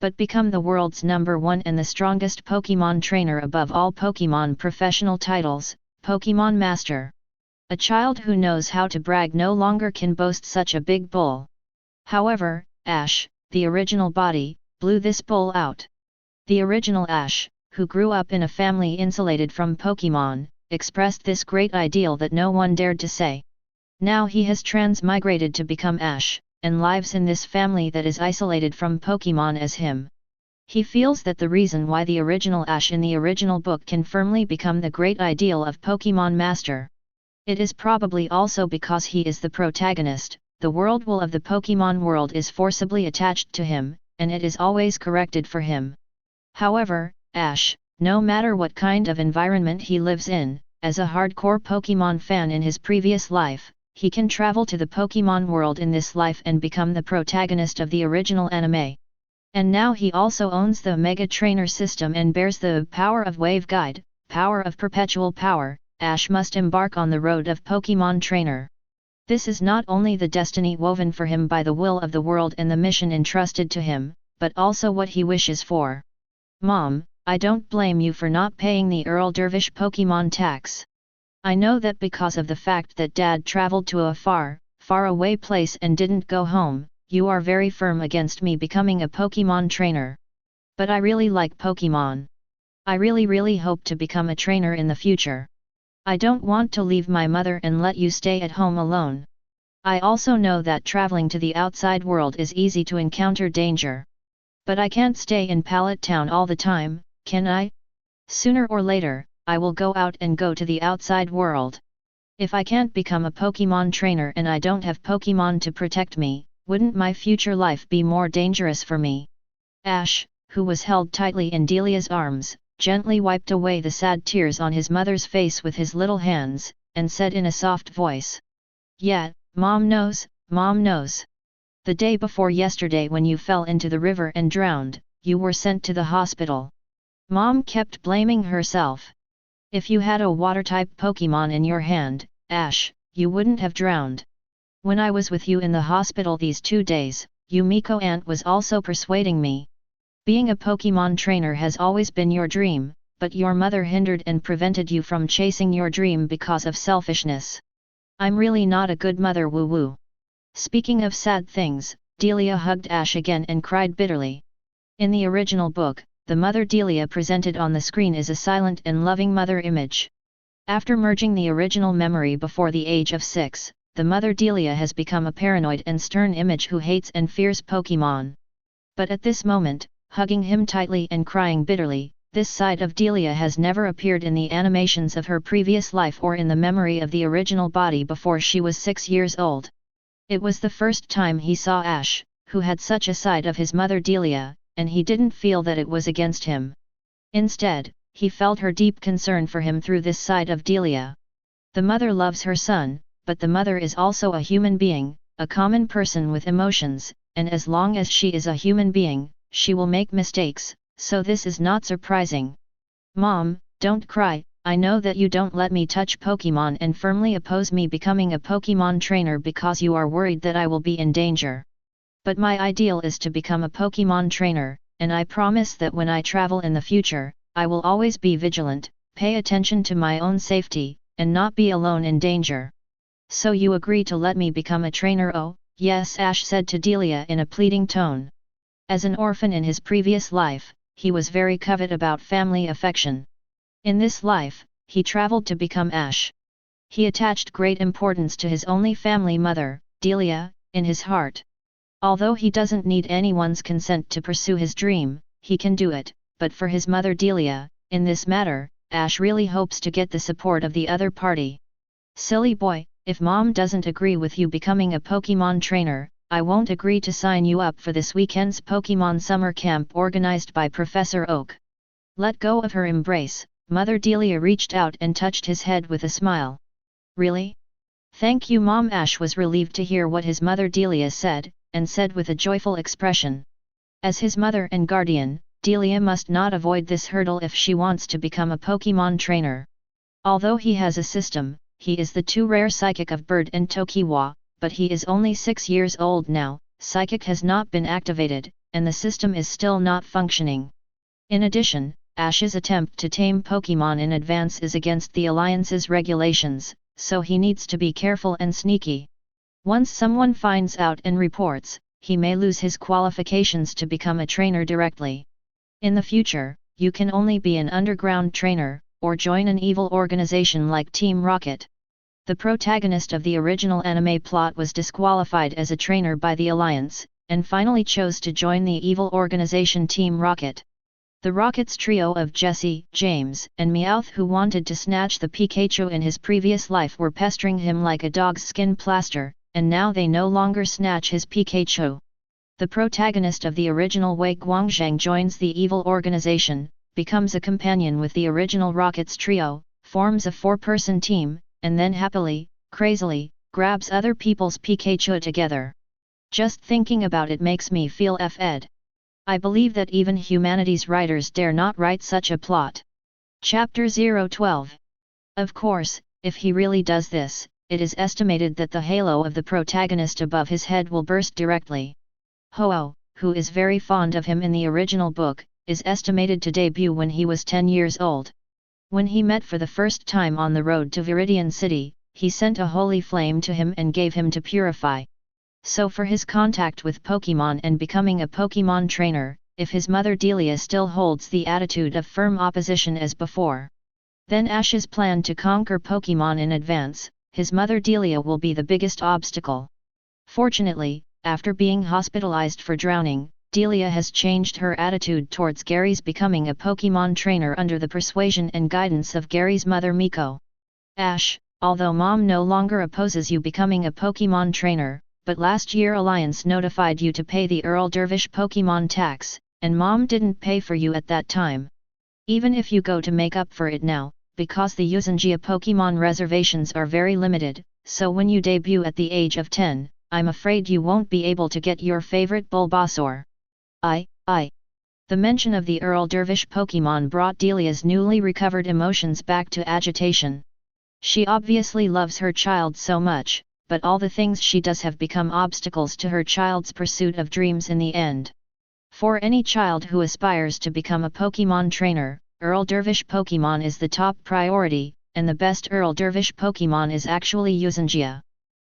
But become the world's #1 and the strongest Pokémon trainer above all Pokémon professional titles, Pokémon Master. A child who knows how to brag no longer can boast such a big bull. However, Ash, the original body, blew this bull out. The original Ash, who grew up in a family insulated from Pokémon, expressed this great ideal that no one dared to say. Now he has transmigrated to become Ash, and lives in this family that is isolated from Pokémon as him. He feels that the reason why the original Ash in the original book can firmly become the great ideal of Pokémon Master. It is probably also because he is the protagonist, the world will of the Pokémon world is forcibly attached to him, and it is always corrected for him. However, Ash, no matter what kind of environment he lives in, as a hardcore Pokémon fan in his previous life, he can travel to the Pokémon world in this life and become the protagonist of the original anime. And now he also owns the Mega Trainer system and bears the power of Wave Guide, power of perpetual power. Ash must embark on the road of Pokémon Trainer. This is not only the destiny woven for him by the will of the world and the mission entrusted to him, but also what he wishes for. Mom, I don't blame you for not paying the Earl Dervish Pokémon tax. I know that because of the fact that Dad traveled to a far, far away place and didn't go home, you are very firm against me becoming a Pokémon trainer. But I really like Pokémon. I really hope to become a trainer in the future. I don't want to leave my mother and let you stay at home alone. I also know that traveling to the outside world is easy to encounter danger. But I can't stay in Pallet Town all the time, can I? Sooner or later, I will go out and go to the outside world. If I can't become a Pokémon trainer and I don't have Pokémon to protect me, wouldn't my future life be more dangerous for me? Ash, who was held tightly in Delia's arms, gently wiped away the sad tears on his mother's face with his little hands, and said in a soft voice. Yeah, Mom knows, Mom knows. The day before yesterday when you fell into the river and drowned, you were sent to the hospital. Mom kept blaming herself. If you had a water-type Pokémon in your hand, Ash, you wouldn't have drowned. When I was with you in the hospital these 2 days, Yumiko Aunt was also persuading me. Being a Pokémon trainer has always been your dream, but your mother hindered and prevented you from chasing your dream because of selfishness. I'm really not a good mother, woo-woo. Speaking of sad things, Delia hugged Ash again and cried bitterly. In the original book, the mother Delia presented on the screen is a silent and loving mother image. After merging the original memory before the age of 6, the mother Delia has become a paranoid and stern image who hates and fears Pokémon. But at this moment, hugging him tightly and crying bitterly, this side of Delia has never appeared in the animations of her previous life or in the memory of the original body before she was 6 years old. It was the first time he saw Ash, who had such a side of his mother Delia, and he didn't feel that it was against him. Instead, he felt her deep concern for him through this side of Delia. The mother loves her son, but the mother is also a human being, a common person with emotions, and as long as she is a human being, she will make mistakes, so this is not surprising. Mom, don't cry, I know that you don't let me touch Pokémon and firmly oppose me becoming a Pokémon trainer because you are worried that I will be in danger. But my ideal is to become a Pokémon trainer, and I promise that when I travel in the future, I will always be vigilant, pay attention to my own safety, and not be alone in danger. So you agree to let me become a trainer? Oh, yes, Ash said to Delia in a pleading tone. As an orphan in his previous life, he was very covet about family affection. In this life, he traveled to become Ash. He attached great importance to his only family mother, Delia, in his heart. Although he doesn't need anyone's consent to pursue his dream, he can do it, but for his mother Delia, in this matter, Ash really hopes to get the support of the other party. Silly boy, if Mom doesn't agree with you becoming a Pokémon trainer, I won't agree to sign you up for this weekend's Pokémon summer camp organized by Professor Oak. Let go of her embrace, Mother Delia reached out and touched his head with a smile. Really? Thank you, Mom. Ash was relieved to hear what his mother Delia said, and said with a joyful expression. As his mother and guardian, Delia must not avoid this hurdle if she wants to become a Pokémon trainer. Although he has a system, he is the too rare psychic of Bird and Tokiwa, but he is only 6 years old now, psychic has not been activated, and the system is still not functioning. In addition, Ash's attempt to tame Pokémon in advance is against the Alliance's regulations, so he needs to be careful and sneaky. Once someone finds out and reports, he may lose his qualifications to become a trainer directly. In the future, you can only be an underground trainer, or join an evil organization like Team Rocket. The protagonist of the original anime plot was disqualified as a trainer by the Alliance, and finally chose to join the evil organization Team Rocket. The Rockets trio of Jesse, James, and Meowth, who wanted to snatch the Pikachu in his previous life, were pestering him like a dog's skin plaster, and now they no longer snatch his Pikachu. The protagonist of the original Wei Guangzhang joins the evil organization, becomes a companion with the original Rockets trio, forms a 4-person team, and then happily, crazily, grabs other people's Pikachu together. Just thinking about it makes me feel f-ed. I believe that even humanities writers dare not write such a plot. Chapter 012. Of course, if he really does this, it is estimated that the halo of the protagonist above his head will burst directly. Ho-Oh, who is very fond of him in the original book, is estimated to debut when he was 10 years old. When he met for the first time on the road to Viridian City, he sent a holy flame to him and gave him to purify. So for his contact with Pokémon and becoming a Pokémon trainer, if his mother Delia still holds the attitude of firm opposition as before, then Ash's plan to conquer Pokémon in advance, his mother Delia will be the biggest obstacle. Fortunately, after being hospitalized for drowning, Delia has changed her attitude towards Gary's becoming a Pokémon trainer under the persuasion and guidance of Gary's mother Miko. Ash, although Mom no longer opposes you becoming a Pokémon trainer, but last year Alliance notified you to pay the Earl Dervish Pokémon tax, and Mom didn't pay for you at that time. Even if you go to make up for it now, because the Yuuzhanjia Pokémon reservations are very limited, so when you debut at the age of 10, I'm afraid you won't be able to get your favorite Bulbasaur. The mention of the Earl Dervish Pokémon brought Delia's newly recovered emotions back to agitation. She obviously loves her child so much, but all the things she does have become obstacles to her child's pursuit of dreams in the end. For any child who aspires to become a Pokémon trainer, Earl Dervish Pokémon is the top priority, and the best Earl Dervish Pokémon is actually Yuuzhanjia.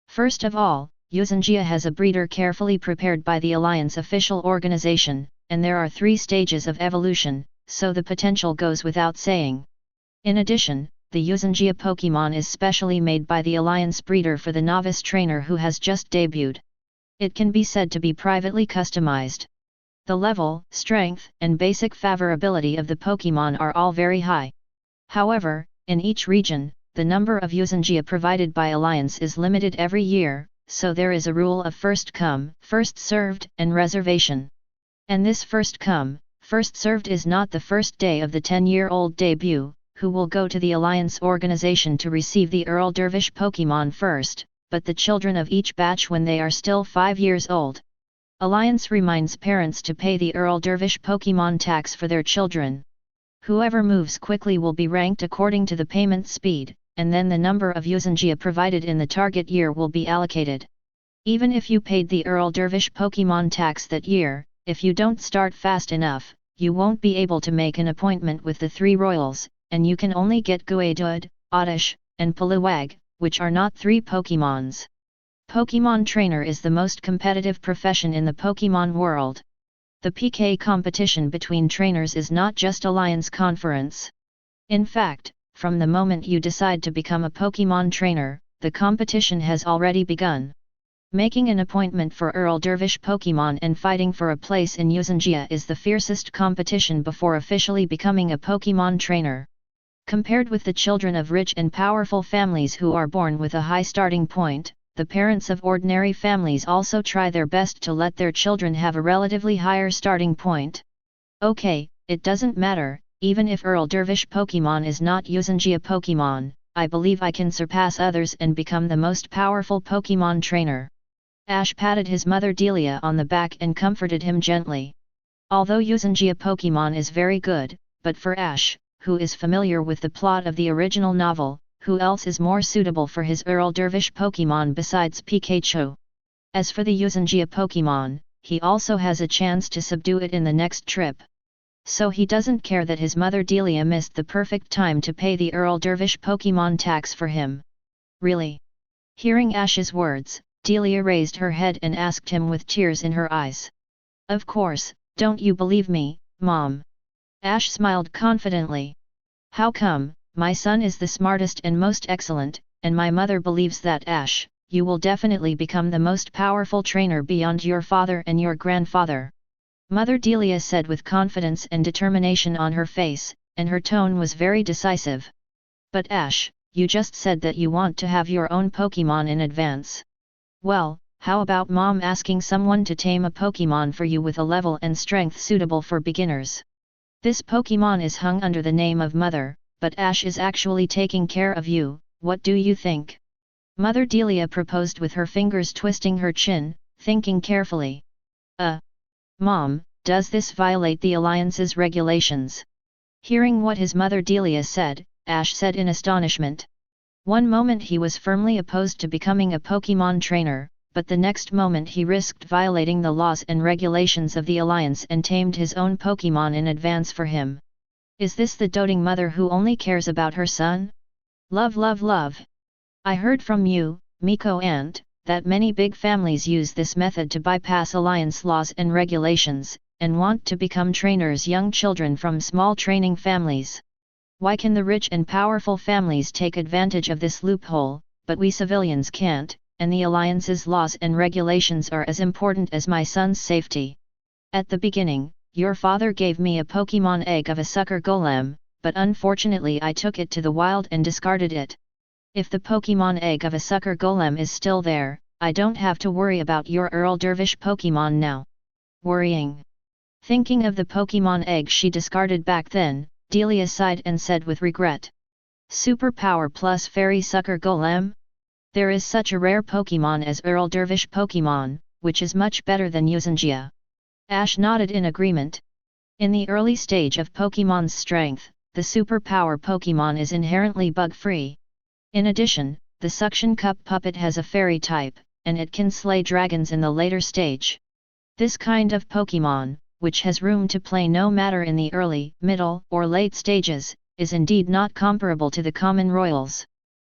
First of all, Yuuzhanjia has a breeder carefully prepared by the Alliance official organization, and there are 3 stages of evolution, so the potential goes without saying. In addition, the Yuuzhanjia Pokémon is specially made by the Alliance breeder for the novice trainer who has just debuted. It can be said to be privately customized. The level, strength, and basic favorability of the Pokémon are all very high. However, in each region, the number of Yuuzhanjia provided by Alliance is limited every year, so there is a rule of first come, first served, and reservation. And this first come, first served is not the first day of the 10-year-old debut, who will go to the Alliance organization to receive the Earl Dervish Pokémon first, but the children of each batch when they are still 5 years old. Alliance reminds parents to pay the Earl Dervish Pokémon tax for their children. Whoever moves quickly will be ranked according to the payment speed, and then the number of Yuuzhanjia provided in the target year will be allocated. Even if you paid the Earl Dervish Pokémon tax that year, if you don't start fast enough, you won't be able to make an appointment with the 3 royals, and you can only get Geodude, Oddish, and Poliwag, which are not 3 Pokémons. Pokémon trainer is the most competitive profession in the Pokémon world. The PK competition between trainers is not just Alliance conference. In fact, from the moment you decide to become a Pokémon trainer, the competition has already begun. Making an appointment for Earl Dervish Pokémon and fighting for a place in Yuuzhanjia is the fiercest competition before officially becoming a Pokémon trainer. Compared with the children of rich and powerful families who are born with a high starting point, the parents of ordinary families also try their best to let their children have a relatively higher starting point. Okay, it doesn't matter, even if Earl Dervish Pokémon is not Yuuzhanjia Pokémon, I believe I can surpass others and become the most powerful Pokémon trainer. Ash patted his mother Delia on the back and comforted him gently. Although Yuuzhanjia Pokémon is very good, but for Ash, who is familiar with the plot of the original novel, who else is more suitable for his Earl Dervish Pokémon besides Pikachu? As for the Yuuzhanjia Pokémon, he also has a chance to subdue it in the next trip. So he doesn't care that his mother Delia missed the perfect time to pay the Earl Dervish Pokémon tax for him. Really? Hearing Ash's words, Delia raised her head and asked him with tears in her eyes. Of course, don't you believe me, Mom? Ash smiled confidently. How come? My son is the smartest and most excellent, and my mother believes that Ash, you will definitely become the most powerful trainer beyond your father and your grandfather. Mother Delia said with confidence and determination on her face, and her tone was very decisive. But Ash, you just said that you want to have your own Pokémon in advance. Well, how about Mom asking someone to tame a Pokémon for you with a level and strength suitable for beginners? This Pokémon is hung under the name of Mother, but Ash is actually taking care of you, what do you think? Mother Delia proposed with her fingers twisting her chin, thinking carefully. Mom, does this violate the Alliance's regulations? Hearing what his mother Delia said, Ash said in astonishment. One moment he was firmly opposed to becoming a Pokémon trainer, but the next moment he risked violating the laws and regulations of the Alliance and tamed his own Pokémon in advance for him. Is this the doting mother who only cares about her son? Love, love, love. I heard from you, Miko Aunt, that many big families use this method to bypass Alliance laws and regulations, and want to become trainers young children from small training families. Why can the rich and powerful families take advantage of this loophole, but we civilians can't, and the Alliance's laws and regulations are as important as my son's safety? At the beginning, your father gave me a Pokémon egg of a sucker golem, but unfortunately I took it to the wild and discarded it. If the Pokémon egg of a sucker golem is still there, I don't have to worry about your Earl Dervish Pokémon now. Worrying. Thinking of the Pokémon egg she discarded back then, Delia sighed and said with regret. Superpower plus fairy sucker golem? There is such a rare Pokémon as Earl Dervish Pokémon, which is much better than Yuuzhanjia. Ash nodded in agreement. In the early stage of Pokémon's strength, the superpower Pokémon is inherently bug-free. In addition, the suction cup puppet has a fairy type, and it can slay dragons in the later stage. This kind of Pokémon, which has room to play no matter in the early, middle, or late stages, is indeed not comparable to the common royals.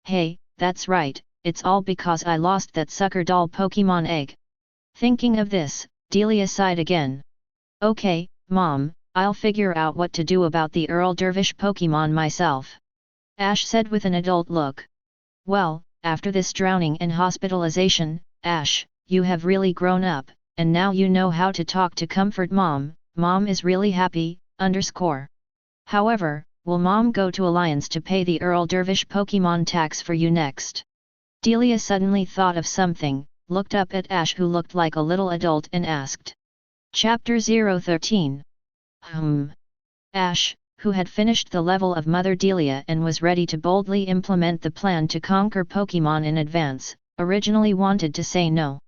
Hey, that's right, it's all because I lost that sucker doll Pokémon egg. Thinking of this, Delia sighed again. Okay, Mom, I'll figure out what to do about the Earl Dervish Pokémon myself. Ash said with an adult look. Well, after this drowning and hospitalization, Ash, you have really grown up, and now you know how to talk to comfort Mom. Mom is really happy, However, will Mom go to Alliance to pay the Earl Dervish Pokémon tax for you next? Delia suddenly thought of something, looked up at Ash who looked like a little adult and asked. Chapter 013. Ash, who had finished the level of Mother Delia and was ready to boldly implement the plan to conquer Pokémon in advance, originally wanted to say no.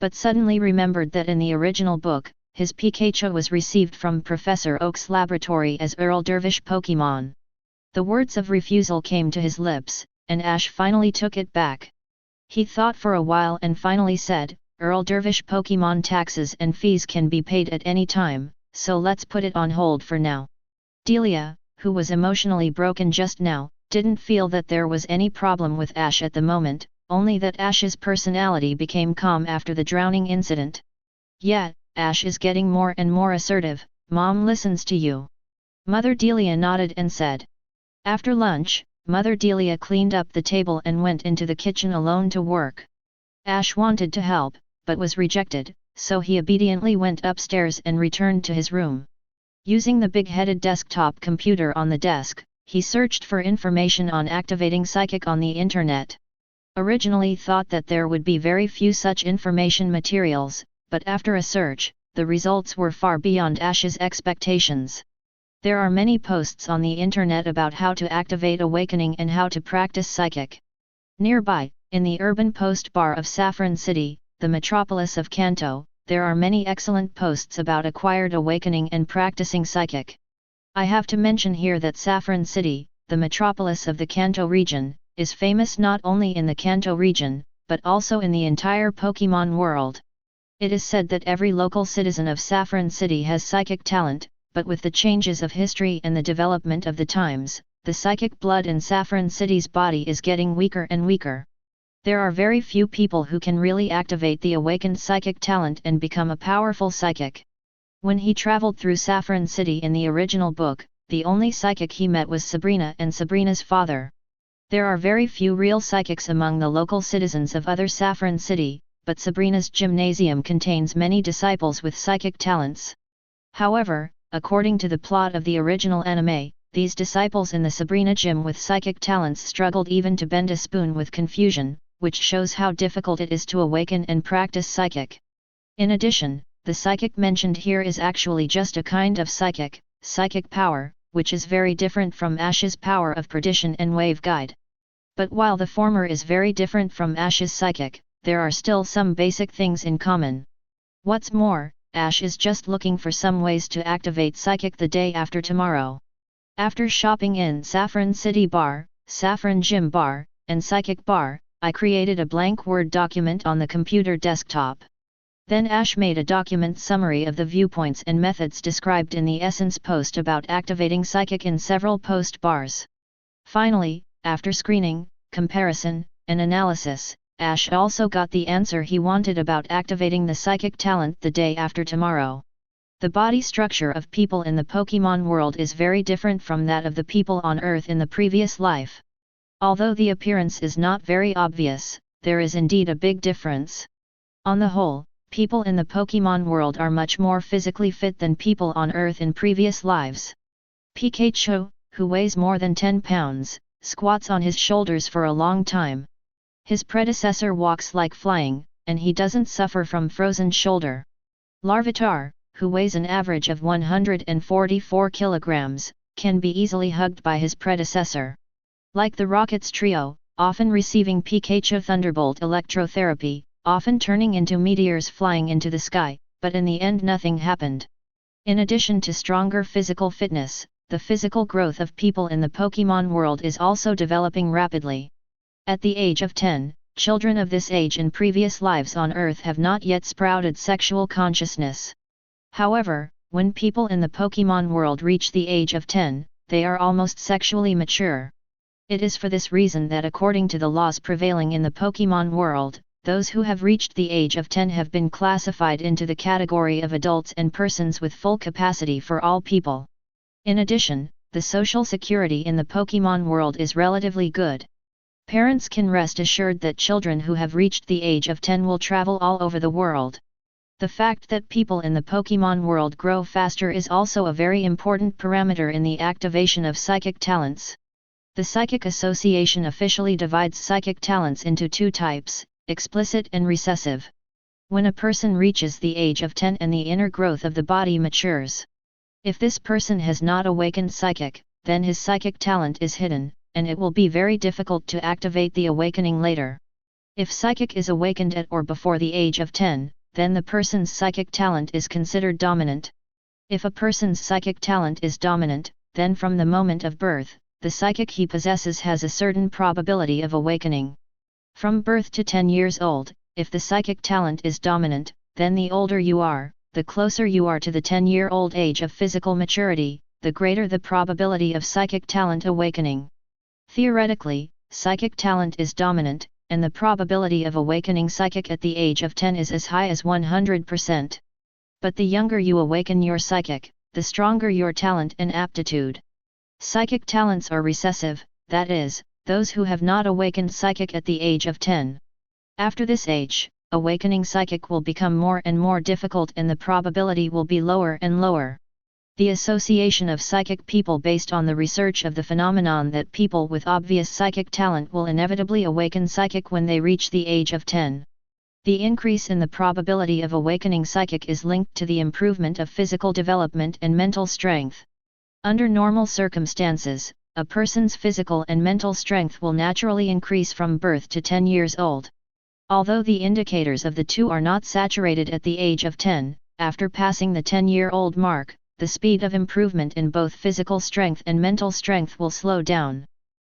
But suddenly remembered that in the original book, his Pikachu was received from Professor Oak's laboratory as Earl Dervish Pokémon. The words of refusal came to his lips, and Ash finally took it back. He thought for a while and finally said, Earl Dervish Pokémon taxes and fees can be paid at any time, so let's put it on hold for now. Delia, who was emotionally broken just now, didn't feel that there was any problem with Ash at the moment, only that Ash's personality became calm after the drowning incident. Yeah, Ash is getting more and more assertive, Mom listens to you. Mother Delia nodded and said. After lunch, Mother Delia cleaned up the table and went into the kitchen alone to work. Ash wanted to help, but was rejected, so he obediently went upstairs and returned to his room. Using the big-headed desktop computer on the desk, he searched for information on activating psychic on the internet. Originally thought that there would be very few such information materials, but after a search, the results were far beyond Ash's expectations. There are many posts on the internet about how to activate awakening and how to practice psychic. Nearby, in the urban post bar of Saffron City, the metropolis of Kanto, there are many excellent posts about acquired awakening and practicing psychic. I have to mention here that Saffron City, the metropolis of the Kanto region, is famous not only in the Kanto region, but also in the entire Pokémon world. It is said that every local citizen of Saffron City has psychic talent, but with the changes of history and the development of the times, the psychic blood in Saffron City's body is getting weaker and weaker. There are very few people who can really activate the awakened psychic talent and become a powerful psychic. When he traveled through Saffron City in the original book, the only psychic he met was Serena and Serena's father. There are very few real psychics among the local citizens of other Saffron City, but Serena's gymnasium contains many disciples with psychic talents. However, according to the plot of the original anime, these disciples in the Serena gym with psychic talents struggled even to bend a spoon with confusion, which shows how difficult it is to awaken and practice psychic. In addition, the psychic mentioned here is actually just a kind of psychic power, which is very different from Ash's power of perdition and wave guide. But while the former is very different from Ash's psychic, there are still some basic things in common. What's more, Ash is just looking for some ways to activate psychic the day after tomorrow. After shopping in Saffron City Bar, Saffron Gym Bar, and Psychic Bar, I created a blank Word document on the computer desktop. Then Ash made a document summary of the viewpoints and methods described in the Essence post about activating psychic in several post bars. Finally, after screening, comparison, and analysis, Ash also got the answer he wanted about activating the psychic talent the day after tomorrow. The body structure of people in the Pokémon world is very different from that of the people on Earth in the previous life. Although the appearance is not very obvious, there is indeed a big difference. On the whole, people in the Pokémon world are much more physically fit than people on Earth in previous lives. Pikachu, who weighs more than 10 pounds, squats on his shoulders for a long time. His predecessor walks like flying, and he doesn't suffer from frozen shoulder. Larvitar, who weighs an average of 144 kilograms, can be easily hugged by his predecessor. Like the Rockets trio, often receiving Pikachu Thunderbolt electrotherapy, often turning into meteors flying into the sky, but in the end nothing happened. In addition to stronger physical fitness, the physical growth of people in the Pokémon world is also developing rapidly. At the age of 10, children of this age in previous lives on Earth have not yet sprouted sexual consciousness. However, when people in the Pokémon world reach the age of 10, they are almost sexually mature. It is for this reason that according to the laws prevailing in the Pokémon world, those who have reached the age of 10 have been classified into the category of adults and persons with full capacity for all people. In addition, the social security in the Pokémon world is relatively good. Parents can rest assured that children who have reached the age of 10 will travel all over the world. The fact that people in the Pokémon world grow faster is also a very important parameter in the activation of psychic talents. The Psychic Association officially divides psychic talents into two types, explicit and recessive. When a person reaches the age of 10 and the inner growth of the body matures. If this person has not awakened psychic, then his psychic talent is hidden, and it will be very difficult to activate the awakening later. If psychic is awakened at or before the age of 10, then the person's psychic talent is considered dominant. If a person's psychic talent is dominant, then from the moment of birth, the psychic he possesses has a certain probability of awakening. From birth to 10 years old, if the psychic talent is dominant, then the older you are, the closer you are to the 10-year-old age of physical maturity, the greater the probability of psychic talent awakening. Theoretically, psychic talent is dominant, and the probability of awakening psychic at the age of 10 is as high as 100%. But the younger you awaken your psychic, the stronger your talent and aptitude. Psychic talents are recessive, that is, those who have not awakened psychic at the age of 10. After this age, awakening psychic will become more and more difficult and the probability will be lower and lower. The association of psychic people based on the research of the phenomenon that people with obvious psychic talent will inevitably awaken psychic when they reach the age of 10. The increase in the probability of awakening psychic is linked to the improvement of physical development and mental strength. Under normal circumstances, a person's physical and mental strength will naturally increase from birth to 10 years old. Although the indicators of the two are not saturated at the age of 10, after passing the 10-year-old mark, the speed of improvement in both physical strength and mental strength will slow down.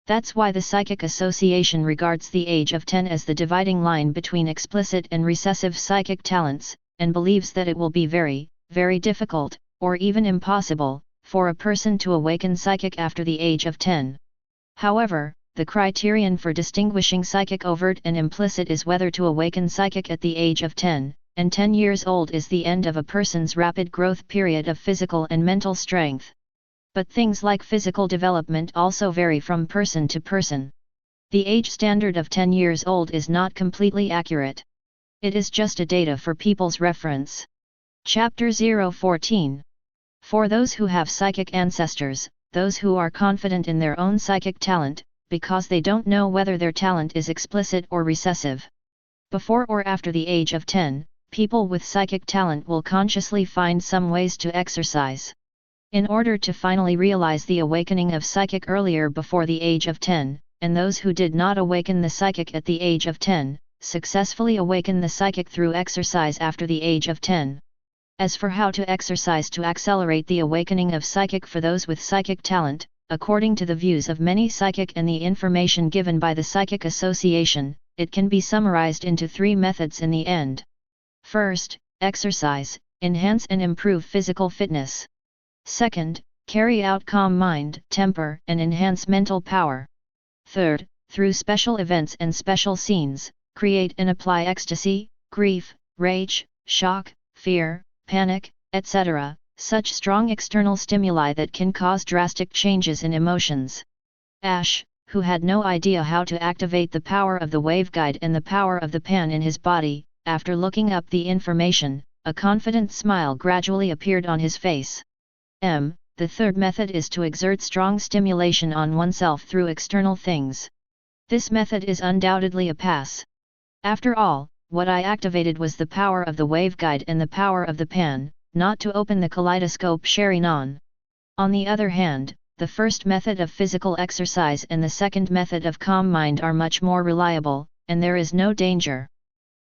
That's why the Psychic Association regards the age of 10 as the dividing line between explicit and recessive psychic talents, and believes that it will be very, very difficult, or even impossible, for a person to awaken psychic after the age of 10. However, the criterion for distinguishing psychic overt and implicit is whether to awaken psychic at the age of 10. And 10 years old is the end of a person's rapid growth period of physical and mental strength. But things like physical development also vary from person to person. The age standard of 10 years old is not completely accurate. It is just a data for people's reference. Chapter 014. For those who have psychic ancestors, those who are confident in their own psychic talent, because they don't know whether their talent is explicit or recessive. Before or after the age of 10, people with psychic talent will consciously find some ways to exercise. In order to finally realize the awakening of psychic earlier before the age of 10, and those who did not awaken the psychic at the age of 10, successfully awaken the psychic through exercise after the age of 10. As for how to exercise to accelerate the awakening of psychic for those with psychic talent, according to the views of many psychic and the information given by the Psychic Association, it can be summarized into 3 methods in the end. First, exercise, enhance and improve physical fitness. Second, carry out calm mind, temper, and enhance mental power. Third, through special events and special scenes, create and apply ecstasy, grief, rage, shock, fear, panic, etc., such strong external stimuli that can cause drastic changes in emotions. Ash, who had no idea how to activate the power of the waveguide and the power of the pan in his body, after looking up the information, a confident smile gradually appeared on his face. The third method is to exert strong stimulation on oneself through external things. This method is undoubtedly a pass. After all, what I activated was the power of the waveguide and the power of the pan, not to open the kaleidoscope Serena. On the other hand, the first method of physical exercise and the second method of calm mind are much more reliable, and there is no danger.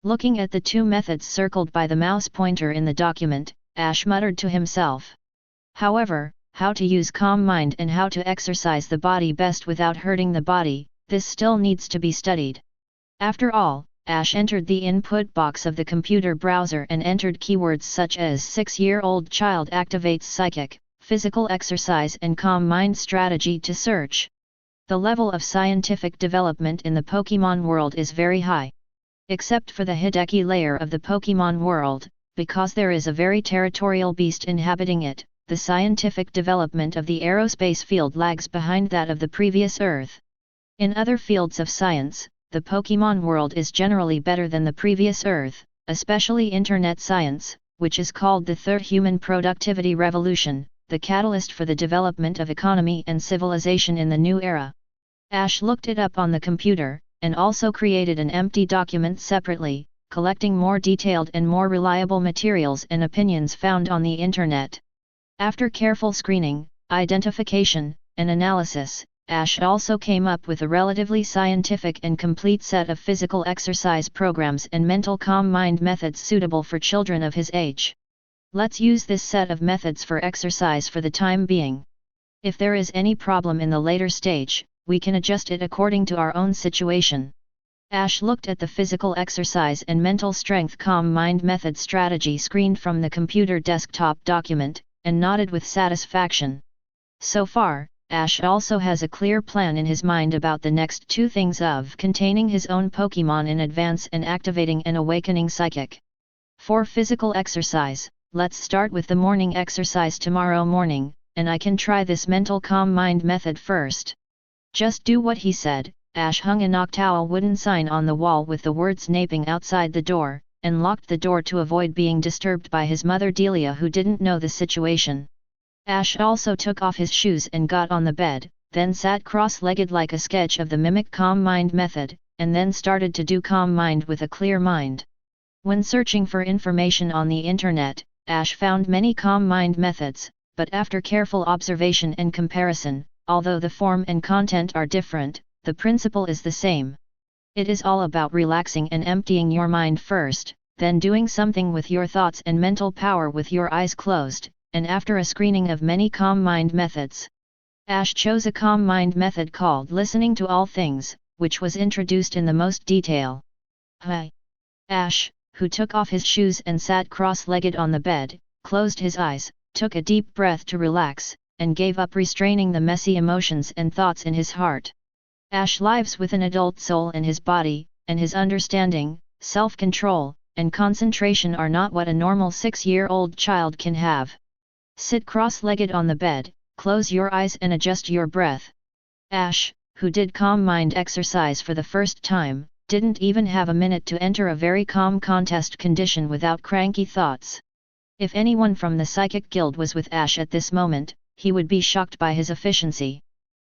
Looking at the 2 methods circled by the mouse pointer in the document, Ash muttered to himself. However, how to use calm mind and how to exercise the body best without hurting the body, this still needs to be studied. After all, Ash entered the input box of the computer browser and entered keywords such as 6-year-old child activates psychic, physical exercise and calm mind strategy to search. The level of scientific development in the Pokémon world is very high. Except for the Hideki layer of the Pokémon world, because there is a very territorial beast inhabiting it, the scientific development of the aerospace field lags behind that of the previous Earth. In other fields of science, the Pokémon world is generally better than the previous Earth, especially Internet science, which is called the Third Human Productivity Revolution, the catalyst for the development of economy and civilization in the new era. Ash looked it up on the computer, and also created an empty document separately, collecting more detailed and more reliable materials and opinions found on the Internet. After careful screening, identification, and analysis, Ash also came up with a relatively scientific and complete set of physical exercise programs and mental calm mind methods suitable for children of his age. Let's use this set of methods for exercise for the time being. If there is any problem in the later stage, we can adjust it according to our own situation. Ash looked at the physical exercise and mental strength calm mind method strategy screened from the computer desktop document, and nodded with satisfaction. So far, Ash also has a clear plan in his mind about the next 2 things of containing his own Pokémon in advance and activating an awakening psychic. For physical exercise, let's start with the morning exercise tomorrow morning, and I can try this mental calm mind method first. Just do what he said. Ash hung a Noctowl wooden sign on the wall with the words naping outside the door, and locked the door to avoid being disturbed by his mother Delia, who didn't know the situation. Ash also took off his shoes and got on the bed, then sat cross-legged like a sketch of the mimic calm mind method, and then started to do calm mind with a clear mind. When searching for information on the Internet, Ash found many calm mind methods, but after careful observation and comparison, although the form and content are different, the principle is the same. It is all about relaxing and emptying your mind first, then doing something with your thoughts and mental power with your eyes closed, and after a screening of many calm mind methods. Ash chose a calm mind method called listening to all things, which was introduced in the most detail. Hi. Ash, who took off his shoes and sat cross-legged on the bed, closed his eyes, took a deep breath to relax, and gave up restraining the messy emotions and thoughts in his heart. Ash lives with an adult soul in his body, and his understanding, self-control, and concentration are not what a normal 6-year-old child can have. Sit cross-legged on the bed, close your eyes and adjust your breath. Ash, who did calm mind exercise for the first time, didn't even have a minute to enter a very calm contest condition without cranky thoughts. If anyone from the Psychic Guild was with Ash at this moment, he would be shocked by his efficiency.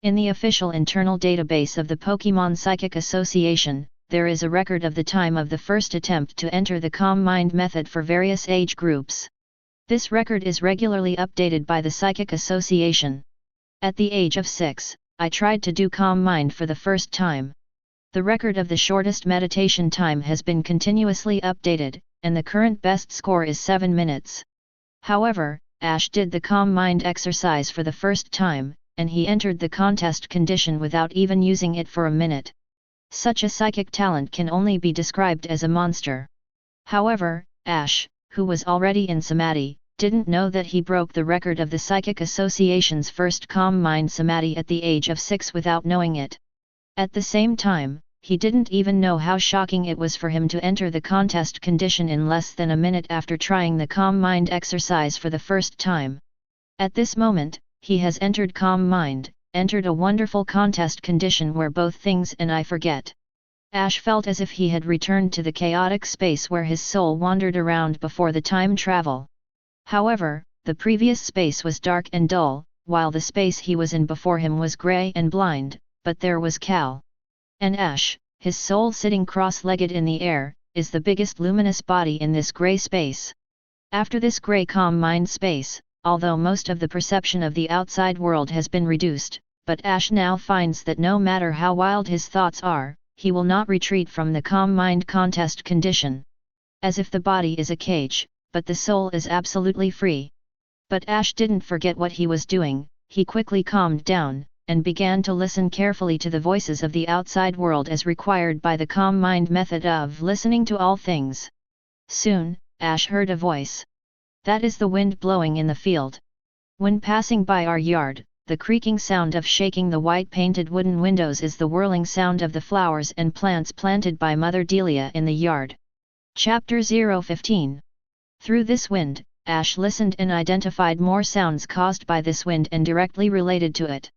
In the official internal database of the Pokémon Psychic Association, there is a record of the time of the first attempt to enter the calm mind method for various age groups. This record is regularly updated by the Psychic Association. At the age of 6, I tried to do calm mind for the first time. The record of the shortest meditation time has been continuously updated, and the current best score is 7 minutes. However, Ash did the calm mind exercise for the first time, and he entered the contest condition without even using it for a minute. Such a psychic talent can only be described as a monster. However, Ash, who was already in Samadhi, didn't know that he broke the record of the Psychic Association's first calm mind Samadhi at the age of 6 without knowing it. At the same time, he didn't even know how shocking it was for him to enter the contest condition in less than a minute after trying the calm mind exercise for the first time. At this moment, he has entered calm mind, entered a wonderful contest condition where both things and I forget. Ash felt as if he had returned to the chaotic space where his soul wandered around before the time travel. However, the previous space was dark and dull, while the space he was in before him was grey and blind, but there was Cal. And Ash, his soul sitting cross-legged in the air, is the biggest luminous body in this grey space. After this grey calm mind space, although most of the perception of the outside world has been reduced, but Ash now finds that no matter how wild his thoughts are, he will not retreat from the calm mind contest condition. As if the body is a cage, but the soul is absolutely free. But Ash didn't forget what he was doing, he quickly calmed down, and began to listen carefully to the voices of the outside world as required by the calm mind method of listening to all things. Soon, Ash heard a voice. That is the wind blowing in the field. When passing by our yard, the creaking sound of shaking the white painted wooden windows is the whirling sound of the flowers and plants planted by Mother Delia in the yard. Chapter 015. Through this wind, Ash listened and identified more sounds caused by this wind and directly related to it.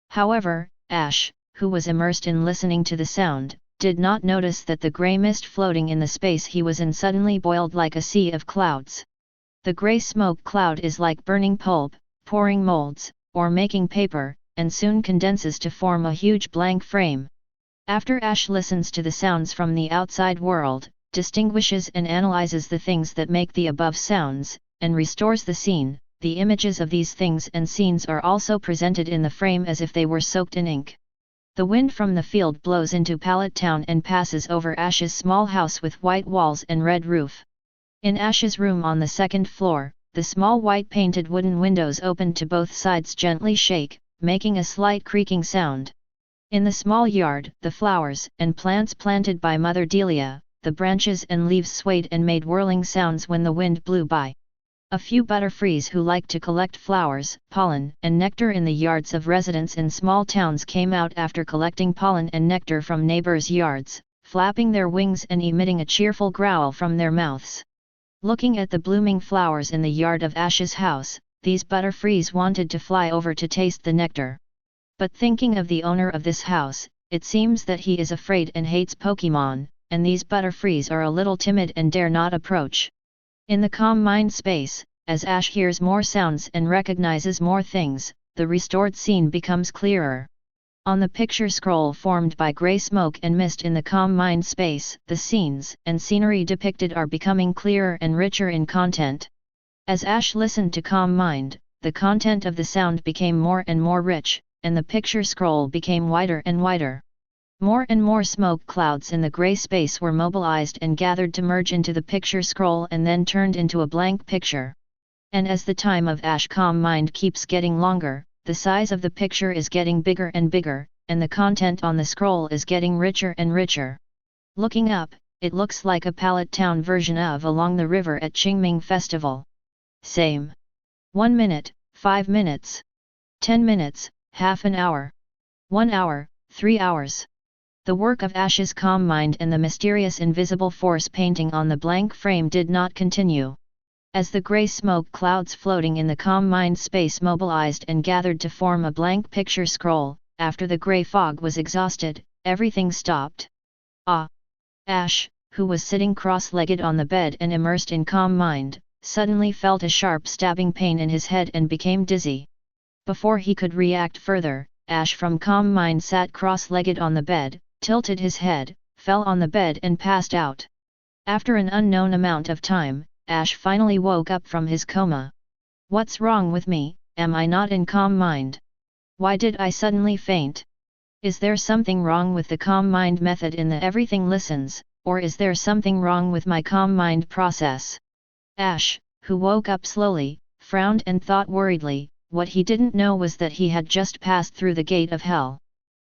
However, Ash, who was immersed in listening to the sound, did not notice that the grey mist floating in the space he was in suddenly boiled like a sea of clouds. The grey smoke cloud is like burning pulp, pouring molds, or making paper, and soon condenses to form a huge blank frame. After Ash listens to the sounds from the outside world, distinguishes and analyzes the things that make the above sounds, and restores the scene, the images of these things and scenes are also presented in the frame as if they were soaked in ink. The wind from the field blows into Pallet Town and passes over Ash's small house with white walls and red roof. In Ash's room on the second floor, the small white painted wooden windows opened to both sides gently shake, making a slight creaking sound. In the small yard, the flowers and plants planted by Mother Delia, the branches and leaves swayed and made whirling sounds when the wind blew by. A few butterflies who like to collect flowers, pollen and nectar in the yards of residents in small towns came out after collecting pollen and nectar from neighbors' yards, flapping their wings and emitting a cheerful growl from their mouths. Looking at the blooming flowers in the yard of Ash's house, these butterflies wanted to fly over to taste the nectar. But thinking of the owner of this house, it seems that he is afraid and hates Pokémon, and these butterflies are a little timid and dare not approach. In the calm mind space, as Ash hears more sounds and recognizes more things, the restored scene becomes clearer. On the picture scroll formed by grey smoke and mist in the calm mind space, the scenes and scenery depicted are becoming clearer and richer in content. As Ash listened to calm mind, the content of the sound became more and more rich, and the picture scroll became wider and wider. More and more smoke clouds in the grey space were mobilized and gathered to merge into the picture scroll and then turned into a blank picture. And as the time of Ash calm mind keeps getting longer, the size of the picture is getting bigger and bigger, and the content on the scroll is getting richer and richer. Looking up, it looks like a Pallet Town version of Along the River at Qingming Festival. Same. 1 minute, 5 minutes. 10 minutes, half an hour. 1 hour, 3 hours. The work of Ash's calm mind and the mysterious invisible force painting on the blank frame did not continue. As the grey smoke clouds floating in the calm mind space mobilized and gathered to form a blank picture scroll, after the grey fog was exhausted, everything stopped. Ah! Ash, who was sitting cross-legged on the bed and immersed in calm mind, suddenly felt a sharp stabbing pain in his head and became dizzy. Before he could react further, Ash from calm mind sat cross-legged on the bed, tilted his head, fell on the bed and passed out. After an unknown amount of time, Ash finally woke up from his coma. What's wrong with me, am I not in calm mind? Why did I suddenly faint? Is there something wrong with the calm mind method in the everything listens, or is there something wrong with my calm mind process? Ash, who woke up slowly, frowned and thought worriedly. What he didn't know was that he had just passed through the gate of hell.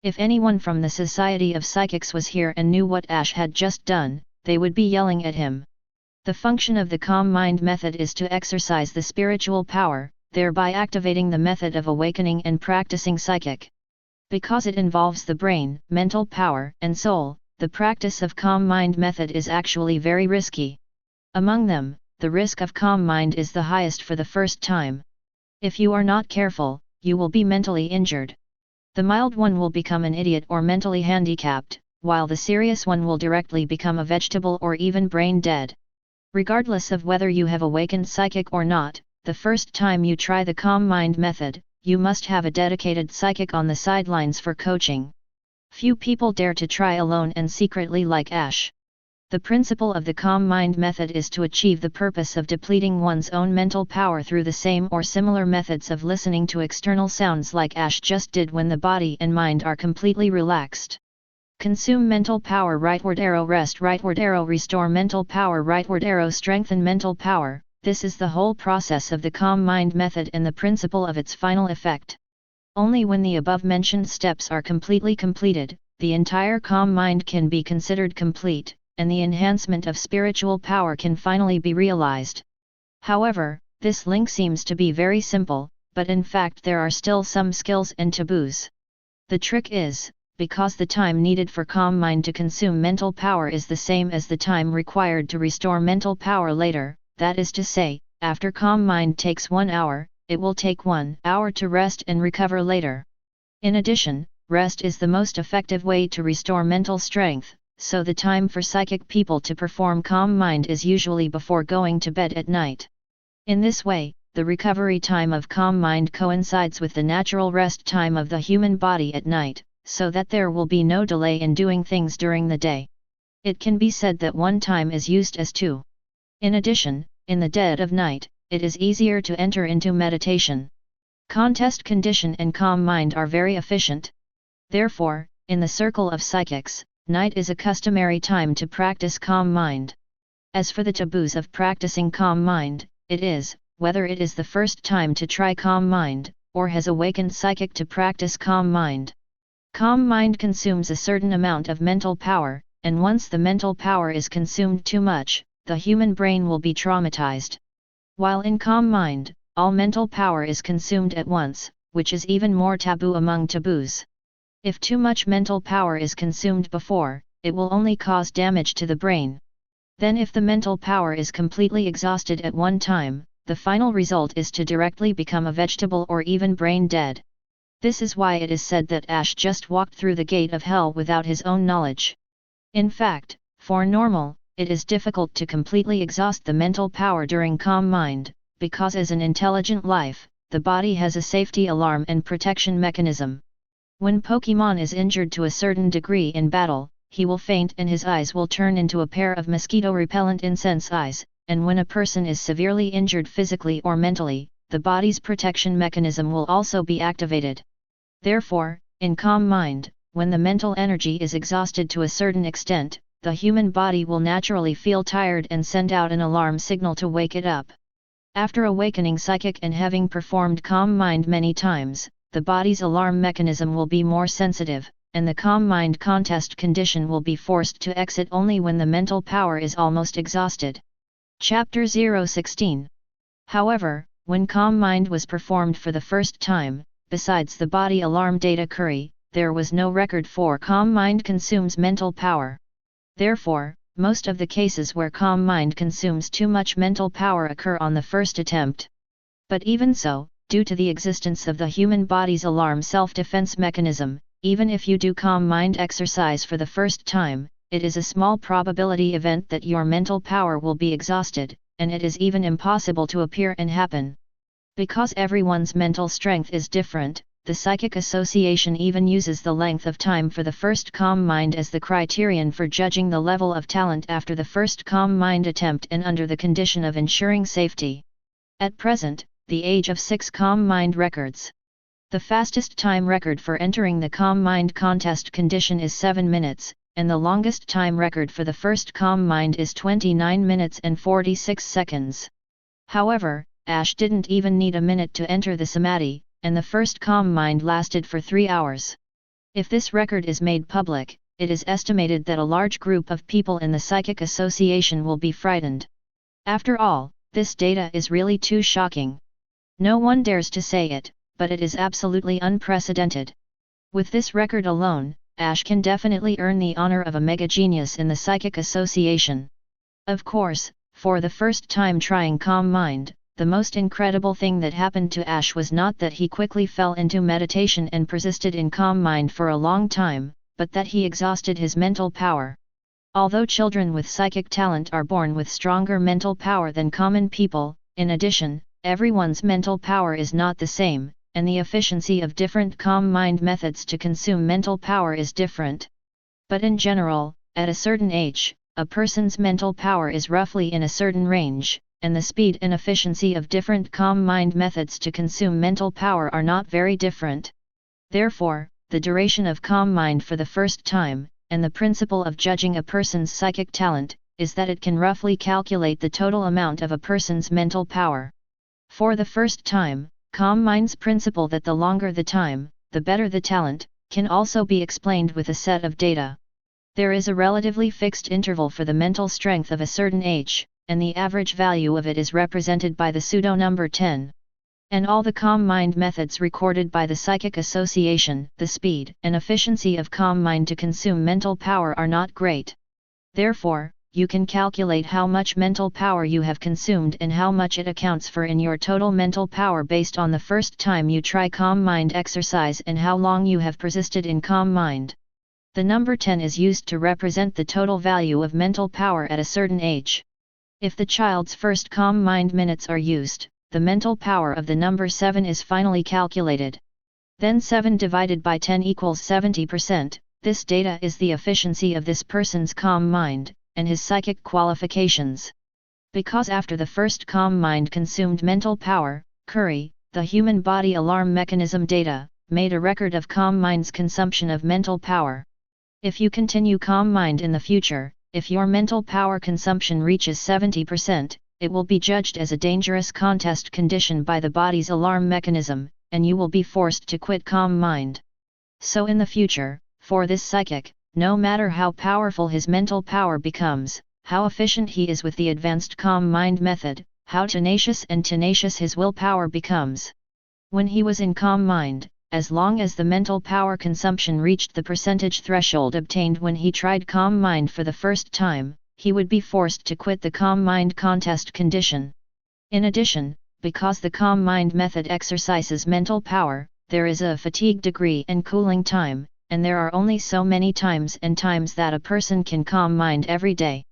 If anyone from the Society of Psychics was here and knew what Ash had just done, they would be yelling at him. The function of the calm mind method is to exercise the spiritual power, thereby activating the method of awakening and practicing psychic. Because it involves the brain, mental power, and soul, the practice of calm mind method is actually very risky. Among them, the risk of calm mind is the highest for the first time. If you are not careful, you will be mentally injured. The mild one will become an idiot or mentally handicapped, while the serious one will directly become a vegetable or even brain dead. Regardless of whether you have awakened psychic or not, the first time you try the calm mind method, you must have a dedicated psychic on the sidelines for coaching. Few people dare to try alone and secretly like Ash. The principle of the calm mind method is to achieve the purpose of depleting one's own mental power through the same or similar methods of listening to external sounds like Ash just did when the body and mind are completely relaxed. Consume mental power, rightward arrow, rest, rightward arrow, restore mental power, rightward arrow, strengthen mental power. This is the whole process of the calm mind method and the principle of its final effect. Only when the above-mentioned steps are completely completed, the entire calm mind can be considered complete, and the enhancement of spiritual power can finally be realized. However, this link seems to be very simple, but in fact there are still some skills and taboos. The trick is, because the time needed for calm mind to consume mental power is the same as the time required to restore mental power later, that is to say, after calm mind takes 1 hour, it will take 1 hour to rest and recover later. In addition, rest is the most effective way to restore mental strength, so the time for psychic people to perform calm mind is usually before going to bed at night. In this way, the recovery time of calm mind coincides with the natural rest time of the human body at night, so that there will be no delay in doing things during the day. It can be said that one time is used as two. In addition, in the dead of night, it is easier to enter into meditation. Contest condition and calm mind are very efficient. Therefore, in the circle of psychics, night is a customary time to practice calm mind. As for the taboos of practicing calm mind, it is, whether it is the first time to try calm mind, or has awakened psychic to practice calm mind. Calm mind consumes a certain amount of mental power, and once the mental power is consumed too much, the human brain will be traumatized. While in calm mind, all mental power is consumed at once, which is even more taboo among taboos. If too much mental power is consumed before, it will only cause damage to the brain. Then if the mental power is completely exhausted at one time, the final result is to directly become a vegetable or even brain dead. This is why it is said that Ash just walked through the gate of hell without his own knowledge. In fact, for normal, it is difficult to completely exhaust the mental power during calm mind, because as an intelligent life, the body has a safety alarm and protection mechanism. When Pokémon is injured to a certain degree in battle, he will faint and his eyes will turn into a pair of mosquito-repellent incense eyes, and when a person is severely injured physically or mentally, the body's protection mechanism will also be activated. Therefore, in calm mind, when the mental energy is exhausted to a certain extent, the human body will naturally feel tired and send out an alarm signal to wake it up. After awakening psychic and having performed calm mind many times, the body's alarm mechanism will be more sensitive, and the calm mind contest condition will be forced to exit only when the mental power is almost exhausted. Chapter 016. However, when calm mind was performed for the first time, besides the body alarm data curry, there was no record for calm mind consumes mental power. Therefore, most of the cases where calm mind consumes too much mental power occur on the first attempt. But even so, due to the existence of the human body's alarm self-defense mechanism, even if you do calm mind exercise for the first time, it is a small probability event that your mental power will be exhausted, and it is even impossible to appear and happen. Because everyone's mental strength is different, the Psychic Association even uses the length of time for the first calm mind as the criterion for judging the level of talent after the first calm mind attempt and under the condition of ensuring safety. At present, the age of 6 calm mind records. The fastest time record for entering the Calm Mind contest condition is 7 minutes, and the longest time record for the first Calm Mind is 29 minutes and 46 seconds. However, Ash didn't even need a minute to enter the Samadhi, and the first Calm Mind lasted for 3 hours. If this record is made public, it is estimated that a large group of people in the Psychic Association will be frightened. After all, this data is really too shocking. No one dares to say it, but it is absolutely unprecedented. With this record alone, Ash can definitely earn the honor of a mega genius in the Psychic Association. Of course, for the first time trying Calm Mind, the most incredible thing that happened to Ash was not that he quickly fell into meditation and persisted in Calm Mind for a long time, but that he exhausted his mental power. Although children with psychic talent are born with stronger mental power than common people, in addition, everyone's mental power is not the same, and the efficiency of different Calm Mind methods to consume mental power is different. But in general, at a certain age, a person's mental power is roughly in a certain range, and the speed and efficiency of different Calm Mind methods to consume mental power are not very different. Therefore, the duration of Calm Mind for the first time, and the principle of judging a person's psychic talent, is that it can roughly calculate the total amount of a person's mental power. For the first time, Calm Mind's principle that the longer the time, the better the talent, can also be explained with a set of data. There is a relatively fixed interval for the mental strength of a certain age, and the average value of it is represented by the pseudo-number 10. And all the Calm Mind methods recorded by the Psychic Association, the speed and efficiency of Calm Mind to consume mental power are not great. Therefore, you can calculate how much mental power you have consumed and how much it accounts for in your total mental power based on the first time you try Calm Mind exercise and how long you have persisted in Calm Mind. The number 10 is used to represent the total value of mental power at a certain age. If the child's first Calm Mind minutes are used, the mental power of the number 7 is finally calculated. Then 7 divided by 10 equals 70%, this data is the efficiency of this person's Calm Mind, and his psychic qualifications. Because after the first Calm Mind consumed mental power, Curie, the human body alarm mechanism data, made a record of Calm Mind's consumption of mental power. If you continue Calm Mind in the future, if your mental power consumption reaches 70%, it will be judged as a dangerous contest condition by the body's alarm mechanism, and you will be forced to quit Calm Mind. So in the future, for this psychic, no matter how powerful his mental power becomes, how efficient he is with the advanced Calm Mind method, how tenacious his willpower becomes. When he was in Calm Mind, as long as the mental power consumption reached the percentage threshold obtained when he tried Calm Mind for the first time, he would be forced to quit the Calm Mind contest condition. In addition, because the Calm Mind method exercises mental power, there is a fatigue degree and cooling time, and there are only so many times that a person can Calm Mind every day.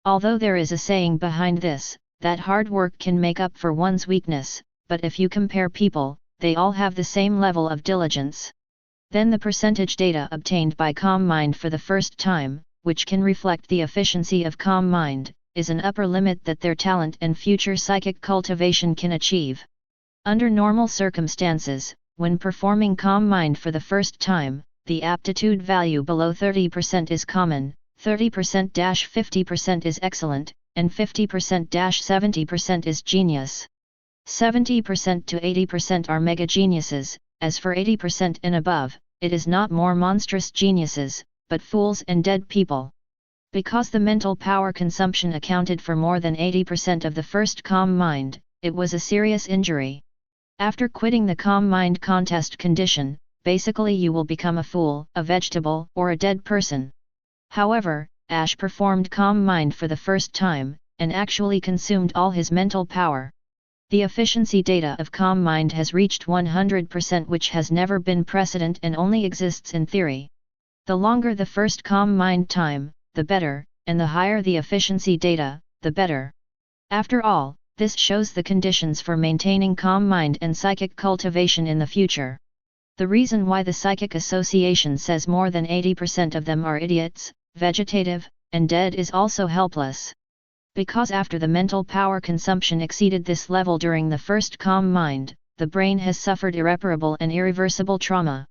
Although there is a saying behind this, that hard work can make up for one's weakness, but if you compare people, they all have the same level of diligence. Then the percentage data obtained by Calm Mind for the first time, which can reflect the efficiency of Calm Mind, is an upper limit that their talent and future psychic cultivation can achieve. Under normal circumstances, when performing Calm Mind for the first time, the aptitude value below 30% is common, 30%-50% is excellent, and 50%-70% is genius. 70% to 80% are mega geniuses. As for 80% and above, it is not more monstrous geniuses, but fools and dead people. Because the mental power consumption accounted for more than 80% of the first Calm Mind, it was a serious injury. After quitting the Calm Mind contest condition, basically you will become a fool, a vegetable, or a dead person. However, Ash performed Calm Mind for the first time, and actually consumed all his mental power. The efficiency data of Calm Mind has reached 100%, which has never been precedent and only exists in theory. The longer the first Calm Mind time, the better, and the higher the efficiency data, the better. After all, this shows the conditions for maintaining Calm Mind and psychic cultivation in the future. The reason why the Psychic Association says more than 80% of them are idiots, vegetative, and dead is also helpless. Because after the mental power consumption exceeded this level during the first Calm Mind, the brain has suffered irreparable and irreversible trauma.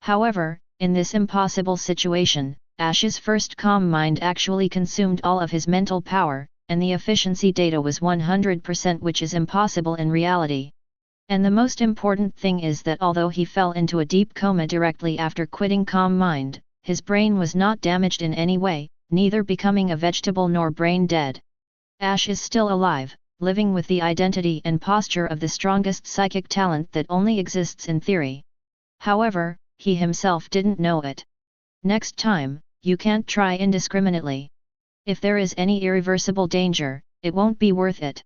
However, in this impossible situation, Ash's first calm mind actually consumed all of his mental power, and the efficiency data was 100%, which is impossible in reality. And the most important thing is that although he fell into a deep coma directly after quitting calm mind, his brain was not damaged in any way, neither becoming a vegetable nor brain dead. Ash is still alive, living with the identity and posture of the strongest psychic talent that only exists in theory. However, he himself didn't know it. Next time, you can't try indiscriminately. If there is any irreversible danger, it won't be worth it.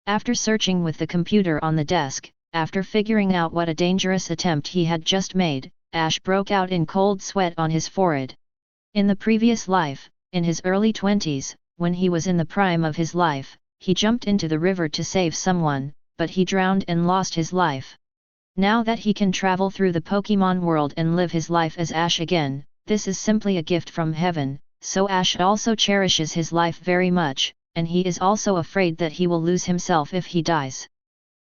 After searching with the computer on the desk, after figuring out what a dangerous attempt he had just made, Ash broke out in cold sweat on his forehead. In the previous life, in his early 20s, when he was in the prime of his life, he jumped into the river to save someone, but he drowned and lost his life. Now that he can travel through the Pokémon world and live his life as Ash again, this is simply a gift from heaven, so Ash also cherishes his life very much, and he is also afraid that he will lose himself if he dies.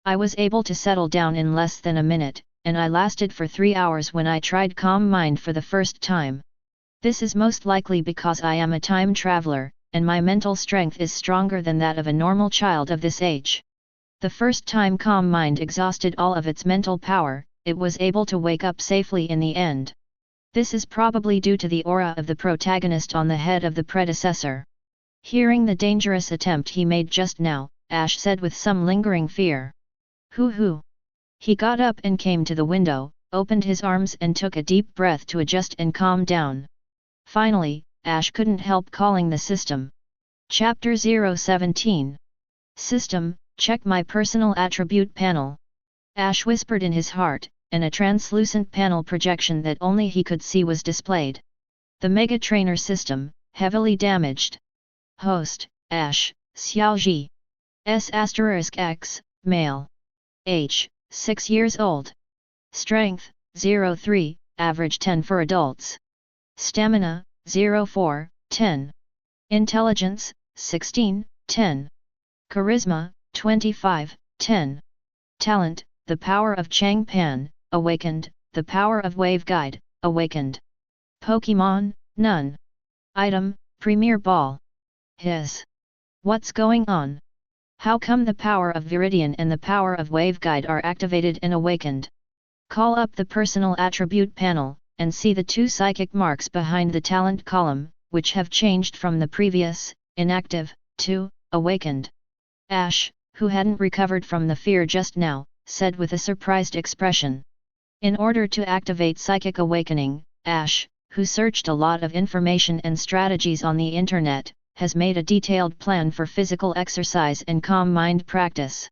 I was able to settle down in less than a minute, and I lasted for 3 hours when I tried calm mind for the first time. This is most likely because I am a time traveler, and my mental strength is stronger than that of a normal child of this age. The first time calm mind exhausted all of its mental power, it was able to wake up safely in the end. This is probably due to the aura of the protagonist on the head of the predecessor. Hearing the dangerous attempt he made just now, Ash said with some lingering fear. Hoo. He got up and came to the window, opened his arms and took a deep breath to adjust and calm down. Finally, Ash couldn't help calling the system. Chapter 017. System, check my personal attribute panel. Ash whispered in his heart, and a translucent panel projection that only he could see was displayed. The Mega Trainer system, heavily damaged. Host, Ash, Xiaoji. S**X, male. Age, 6 years old. Strength, 0.3, average 10 for adults. Stamina, 0.4, 10. Intelligence, 16, 10. Charisma, 25, 10. Talent, the power of Changpan, awakened, the power of Wave Guide, awakened. Pokémon, none. Item, Premier Ball. What's going on? How come the power of Viridian and the power of Wave Guide are activated and awakened? Call up the personal attribute panel, and see the 2 psychic marks behind the talent column, which have changed from the previous, inactive, to, awakened. Ash, who hadn't recovered from the fear just now, said with a surprised expression. In order to activate psychic awakening, Ash, who searched a lot of information and strategies on the internet, has made a detailed plan for physical exercise and calm mind practice.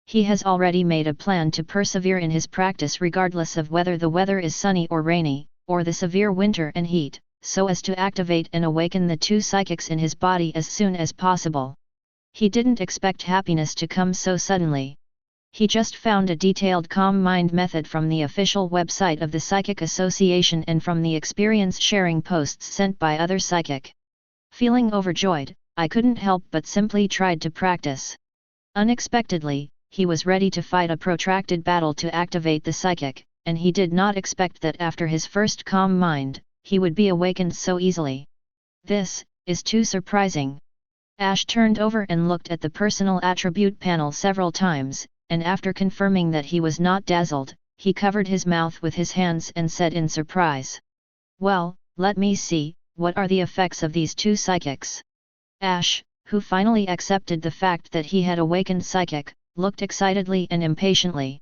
He has already made a plan to persevere in his practice regardless of whether the weather is sunny or rainy, or the severe winter and heat, so as to activate and awaken the 2 psychics in his body as soon as possible. He didn't expect happiness to come so suddenly. He just found a detailed calm mind method from the official website of the Psychic Association and from the experience sharing posts sent by other psychic. Feeling overjoyed, I couldn't help but simply tried to practice. Unexpectedly, he was ready to fight a protracted battle to activate the psychic, and he did not expect that after his first calm mind, he would be awakened so easily. This is too surprising. Ash turned over and looked at the personal attribute panel several times, and after confirming that he was not dazzled, he covered his mouth with his hands and said in surprise. Well, let me see, what are the effects of these 2 psychics? Ash, who finally accepted the fact that he had awakened psychic, looked excitedly and impatiently.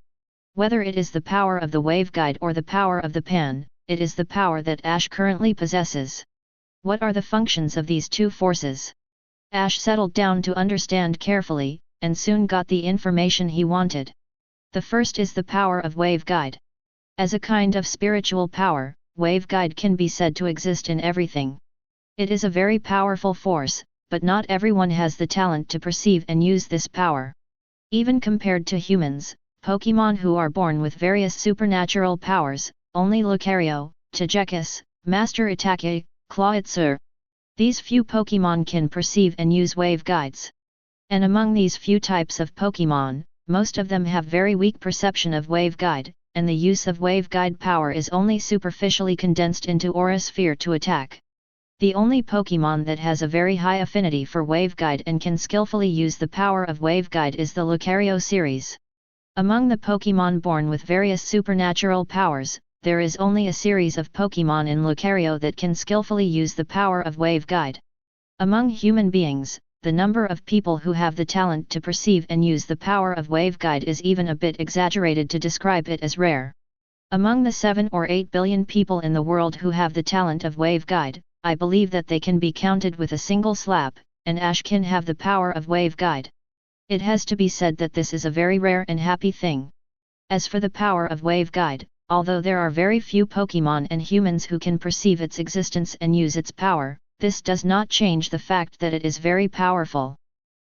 Whether it is the power of the Wave Guide or the power of the Pan, it is the power that Ash currently possesses. What are the functions of these 2 forces? Ash settled down to understand carefully, and soon got the information he wanted. The first is the power of Wave Guide. As a kind of spiritual power, Wave Guide can be said to exist in everything. It is a very powerful force, but not everyone has the talent to perceive and use this power. Even compared to humans, Pokémon who are born with various supernatural powers, only Lucario, Togekiss, Master Itake, Clawitzer. These few Pokémon can perceive and use Wave Guides. And among these few types of Pokémon, most of them have very weak perception of waveguide, and the use of waveguide power is only superficially condensed into aura sphere to attack. The only Pokémon that has a very high affinity for waveguide and can skillfully use the power of waveguide is the Lucario series. Among the Pokémon born with various supernatural powers, there is only a series of Pokémon in Lucario that can skillfully use the power of waveguide. Among human beings, the number of people who have the talent to perceive and use the power of waveguide is even a bit exaggerated to describe it as rare. Among the 7 or 8 billion people in the world who have the talent of waveguide, I believe that they can be counted with a single slap, and Ash can have the power of waveguide. It has to be said that this is a very rare and happy thing. As for the power of waveguide, although there are very few Pokémon and humans who can perceive its existence and use its power, this does not change the fact that it is very powerful.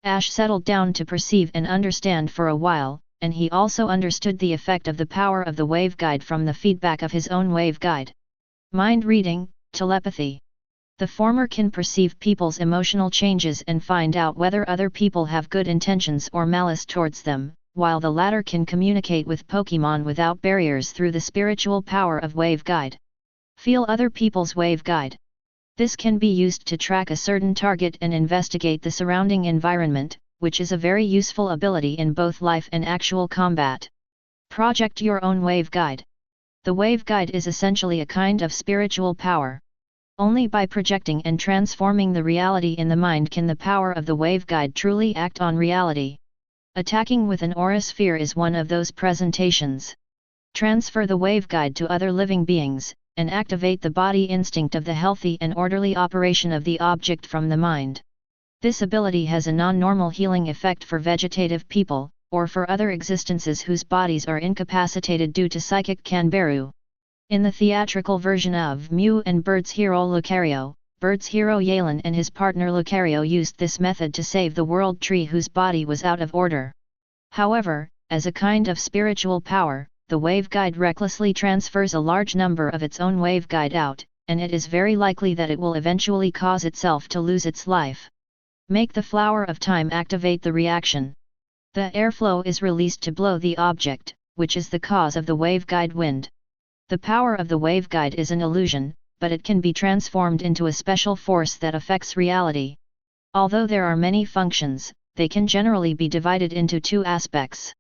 Ash settled down to perceive and understand for a while, and he also understood the effect of the power of the waveguide from the feedback of his own waveguide. Mind reading, telepathy. The former can perceive people's emotional changes and find out whether other people have good intentions or malice towards them, while the latter can communicate with Pokémon without barriers through the spiritual power of waveguide. Feel other people's waveguide. This can be used to track a certain target and investigate the surrounding environment, which is a very useful ability in both life and actual combat. Project your own waveguide. The waveguide is essentially a kind of spiritual power. Only by projecting and transforming the reality in the mind can the power of the waveguide truly act on reality. Attacking with an aura sphere is one of those presentations. Transfer the waveguide to other living beings, and activate the body instinct of the healthy and orderly operation of the object from the mind. This ability has a non-normal healing effect for vegetative people, or for other existences whose bodies are incapacitated due to psychic Kanbaru. In the theatrical version of Mew and Bird's hero Lucario, Bird's hero Yelan and his partner Lucario used this method to save the world tree whose body was out of order. However, as a kind of spiritual power, the waveguide recklessly transfers a large number of its own waveguide out, and it is very likely that it will eventually cause itself to lose its life. Make the flower of time activate the reaction. The airflow is released to blow the object, which is the cause of the waveguide wind. The power of the waveguide is an illusion, but it can be transformed into a special force that affects reality. Although there are many functions, they can generally be divided into two aspects.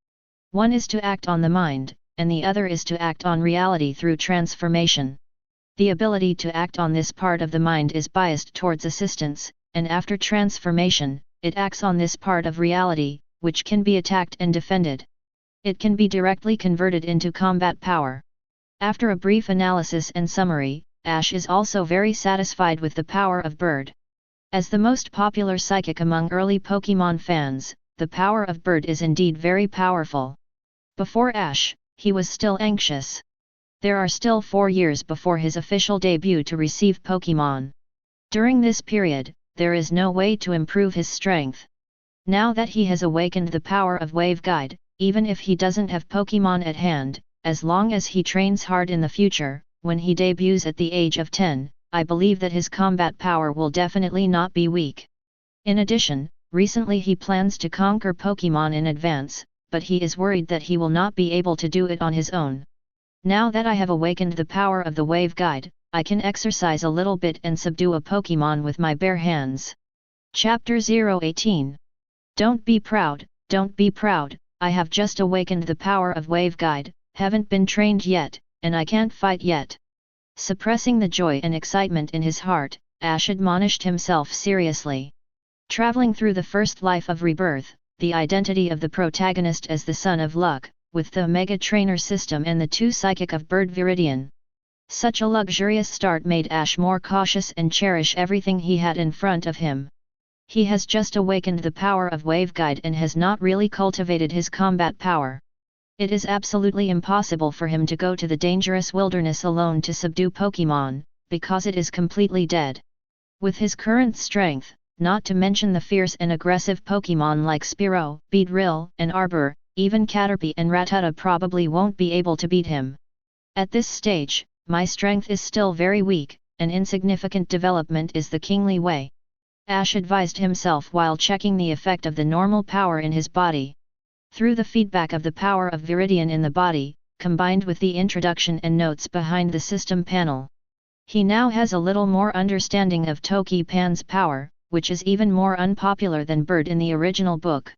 One is to act on the mind, and the other is to act on reality through transformation. The ability to act on this part of the mind is biased towards assistance, and after transformation, it acts on this part of reality, which can be attacked and defended. It can be directly converted into combat power. After a brief analysis and summary, Ash is also very satisfied with the power of Bird. As the most popular psychic among early Pokémon fans, the power of Bird is indeed very powerful. Before Ash, he was still anxious. There are still 4 years before his official debut to receive Pokémon. During this period, there is no way to improve his strength. Now that he has awakened the power of waveguide, even if he doesn't have Pokémon at hand, as long as he trains hard in the future, when he debuts at the age of 10, I believe that his combat power will definitely not be weak. In addition, recently he plans to conquer Pokémon in advance, but he is worried that he will not be able to do it on his own. Now that I have awakened the power of the waveguide, I can exercise a little bit and subdue a Pokémon with my bare hands. Chapter 018. Don't be proud, don't be proud, I have just awakened the power of waveguide, haven't been trained yet, and I can't fight yet. Suppressing the joy and excitement in his heart, Ash admonished himself seriously. Traveling through the first life of rebirth, the identity of the protagonist as the son of luck, with the Omega Trainer system and the 2 psychic of Bird Viridian. Such a luxurious start made Ash more cautious and cherish everything he had in front of him. He has just awakened the power of waveguide and has not really cultivated his combat power. It is absolutely impossible for him to go to the dangerous wilderness alone to subdue Pokémon, because it is completely dead. With his current strength, not to mention the fierce and aggressive Pokémon like Spearow, Beedrill, and Arbor, even Caterpie and Rattata probably won't be able to beat him. At this stage, my strength is still very weak, and insignificant development is the kingly way. Ash advised himself while checking the effect of the normal power in his body. Through the feedback of the power of Viridian in the body, combined with the introduction and notes behind the system panel, he now has a little more understanding of Toki Pan's power, which is even more unpopular than Bird in the original book.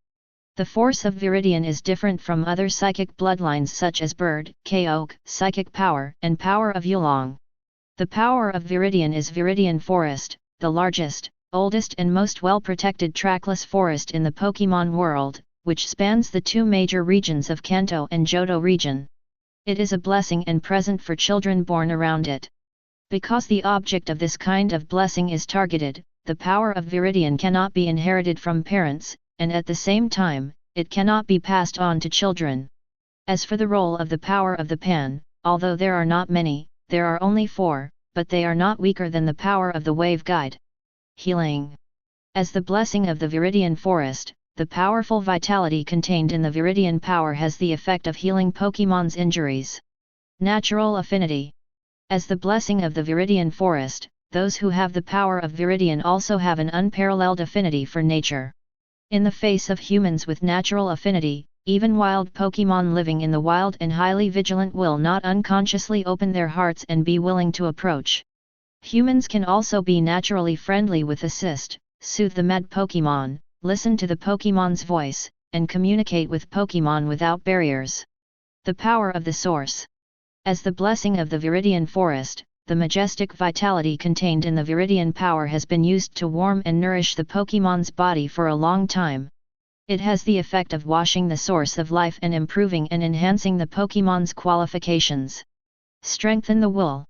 The force of Viridian is different from other psychic bloodlines such as Bird, Kaok, psychic power, and power of Yulong. The power of Viridian is Viridian Forest, the largest, oldest and most well-protected trackless forest in the Pokémon world, which spans the two major regions of Kanto and Johto region. It is a blessing and present for children born around it. Because the object of this kind of blessing is targeted, the power of Viridian cannot be inherited from parents, and at the same time, it cannot be passed on to children. As for the role of the power of the Pan, although there are not many, there are only 4, but they are not weaker than the power of the Wave Guide. Healing. As the blessing of the Viridian Forest, the powerful vitality contained in the Viridian power has the effect of healing Pokémon's injuries. Natural affinity. As the blessing of the Viridian Forest, those who have the power of Viridian also have an unparalleled affinity for nature. In the face of humans with natural affinity, even wild Pokémon living in the wild and highly vigilant will not unconsciously open their hearts and be willing to approach. Humans can also be naturally friendly with assist, soothe the mad Pokémon, listen to the Pokémon's voice, and communicate with Pokémon without barriers. The power of the source. As the blessing of the Viridian Forest, the majestic vitality contained in the Viridian power has been used to warm and nourish the Pokémon's body for a long time. It has the effect of washing the source of life and improving and enhancing the Pokémon's qualifications. Strengthen the will.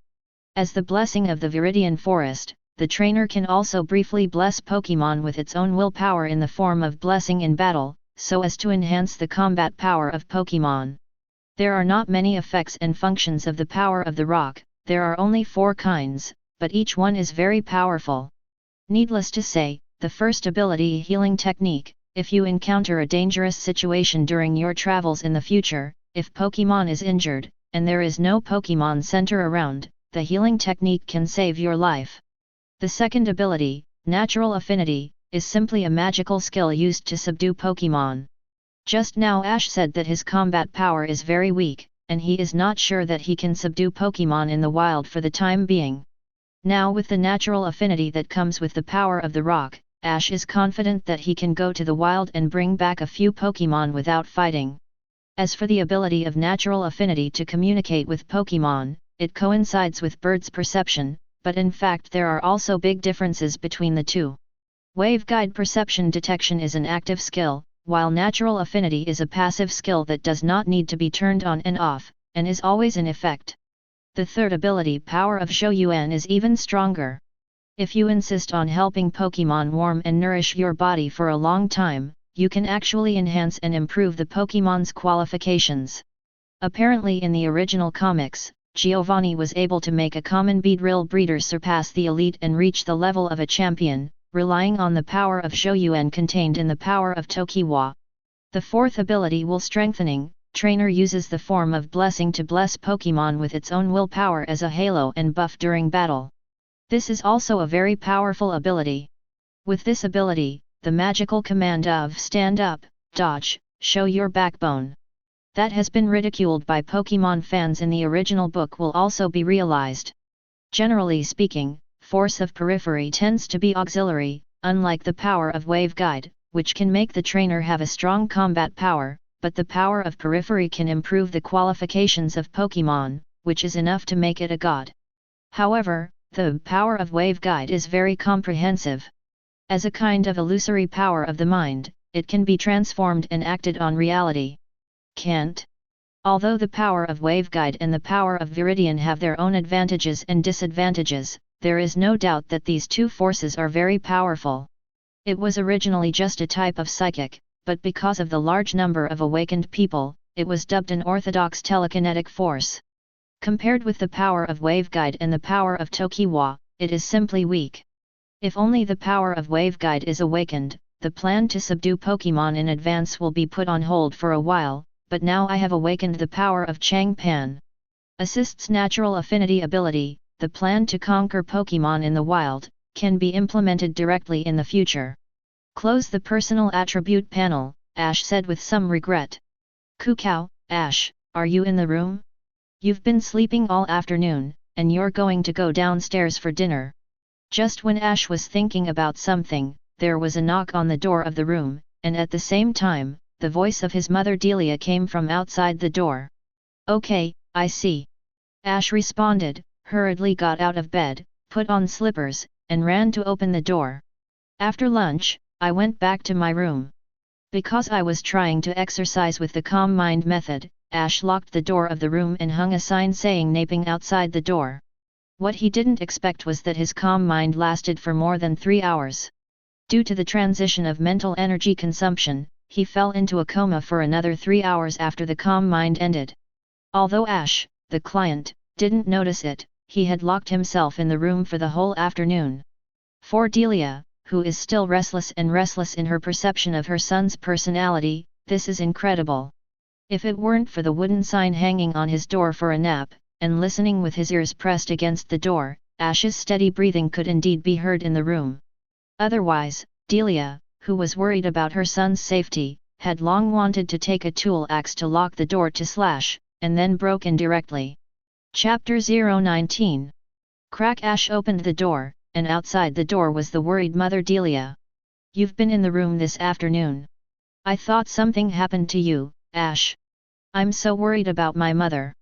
As the blessing of the Viridian Forest, the trainer can also briefly bless Pokémon with its own willpower in the form of blessing in battle, so as to enhance the combat power of Pokémon. There are not many effects and functions of the power of the rock, there are only 4 kinds, but each one is very powerful. Needless to say, the first ability, Healing Technique. If you encounter a dangerous situation during your travels in the future, if Pokémon is injured, and there is no Pokémon Center around, the healing technique can save your life. The second ability, Natural Affinity, is simply a magical skill used to subdue Pokémon. Just now Ash said that his combat power is very weak, and he is not sure that he can subdue Pokémon in the wild for the time being. Now with the natural affinity that comes with the power of the rock, Ash is confident that he can go to the wild and bring back a few Pokémon without fighting. As for the ability of natural affinity to communicate with Pokémon, it coincides with Bird's perception, but in fact there are also big differences between the two. Waveguide perception detection is an active skill, while natural affinity is a passive skill that does not need to be turned on and off, and is always in effect. The third ability, Power of Shoyuan, is even stronger. If you insist on helping Pokémon warm and nourish your body for a long time, you can actually enhance and improve the Pokémon's qualifications. Apparently in the original comics, Giovanni was able to make a common Beedrill breeder surpass the elite and reach the level of a champion, relying on the power of Shoyuan contained in the power of Tokiwa. The fourth ability, Will Strengthening. Trainer uses the form of blessing to bless Pokémon with its own willpower as a halo and buff during battle. This is also a very powerful ability. With this ability, the magical command of Stand Up, Dodge, Show Your Backbone, that has been ridiculed by Pokémon fans in the original book, will also be realized. Generally speaking, Force of Periphery tends to be auxiliary, unlike the power of Waveguide, which can make the trainer have a strong combat power, but the power of Periphery can improve the qualifications of Pokémon, which is enough to make it a god. However, the power of Waveguide is very comprehensive. As a kind of illusory power of the mind, it can be transformed and acted on reality. Can't. Although the power of Waveguide and the power of Viridian have their own advantages and disadvantages, there is no doubt that these two forces are very powerful. It was originally just a type of psychic, but because of the large number of awakened people, it was dubbed an orthodox telekinetic force. Compared with the power of Waveguide and the power of Tokiwa, it is simply weak. If only the power of Waveguide is awakened, the plan to subdue Pokémon in advance will be put on hold for a while, but now I have awakened the power of Changpan. Assist's natural affinity ability, the plan to conquer Pokémon in the wild, can be implemented directly in the future. Close the personal attribute panel. Ash said with some regret. Cuckoo, Ash, are you in the room? You've been sleeping all afternoon, and you're going to go downstairs for dinner. Just when Ash was thinking about something, there was a knock on the door of the room, and at the same time, the voice of his mother Delia came from outside the door. Okay, I see. Ash responded, hurriedly got out of bed, put on slippers, and ran to open the door. After lunch, I went back to my room. Because I was trying to exercise with the calm mind method, Ash locked the door of the room and hung a sign saying napping outside the door. What he didn't expect was that his calm mind lasted for more than 3 hours. Due to the transition of mental energy consumption, he fell into a coma for another 3 hours after the calm mind ended. Although Ash, the client, didn't notice it, he had locked himself in the room for the whole afternoon. For Delia, who is still restless in her perception of her son's personality, this is incredible. If it weren't for the wooden sign hanging on his door for a nap, and listening with his ears pressed against the door, Ash's steady breathing could indeed be heard in the room. Otherwise, Delia, who was worried about her son's safety, had long wanted to take a tool axe to lock the door to slash, and then broke in directly. Chapter 019. Crack. Ash opened the door, and outside the door was the worried mother Delia. You've been in the room this afternoon. I thought something happened to you, Ash. I'm so worried about my mother.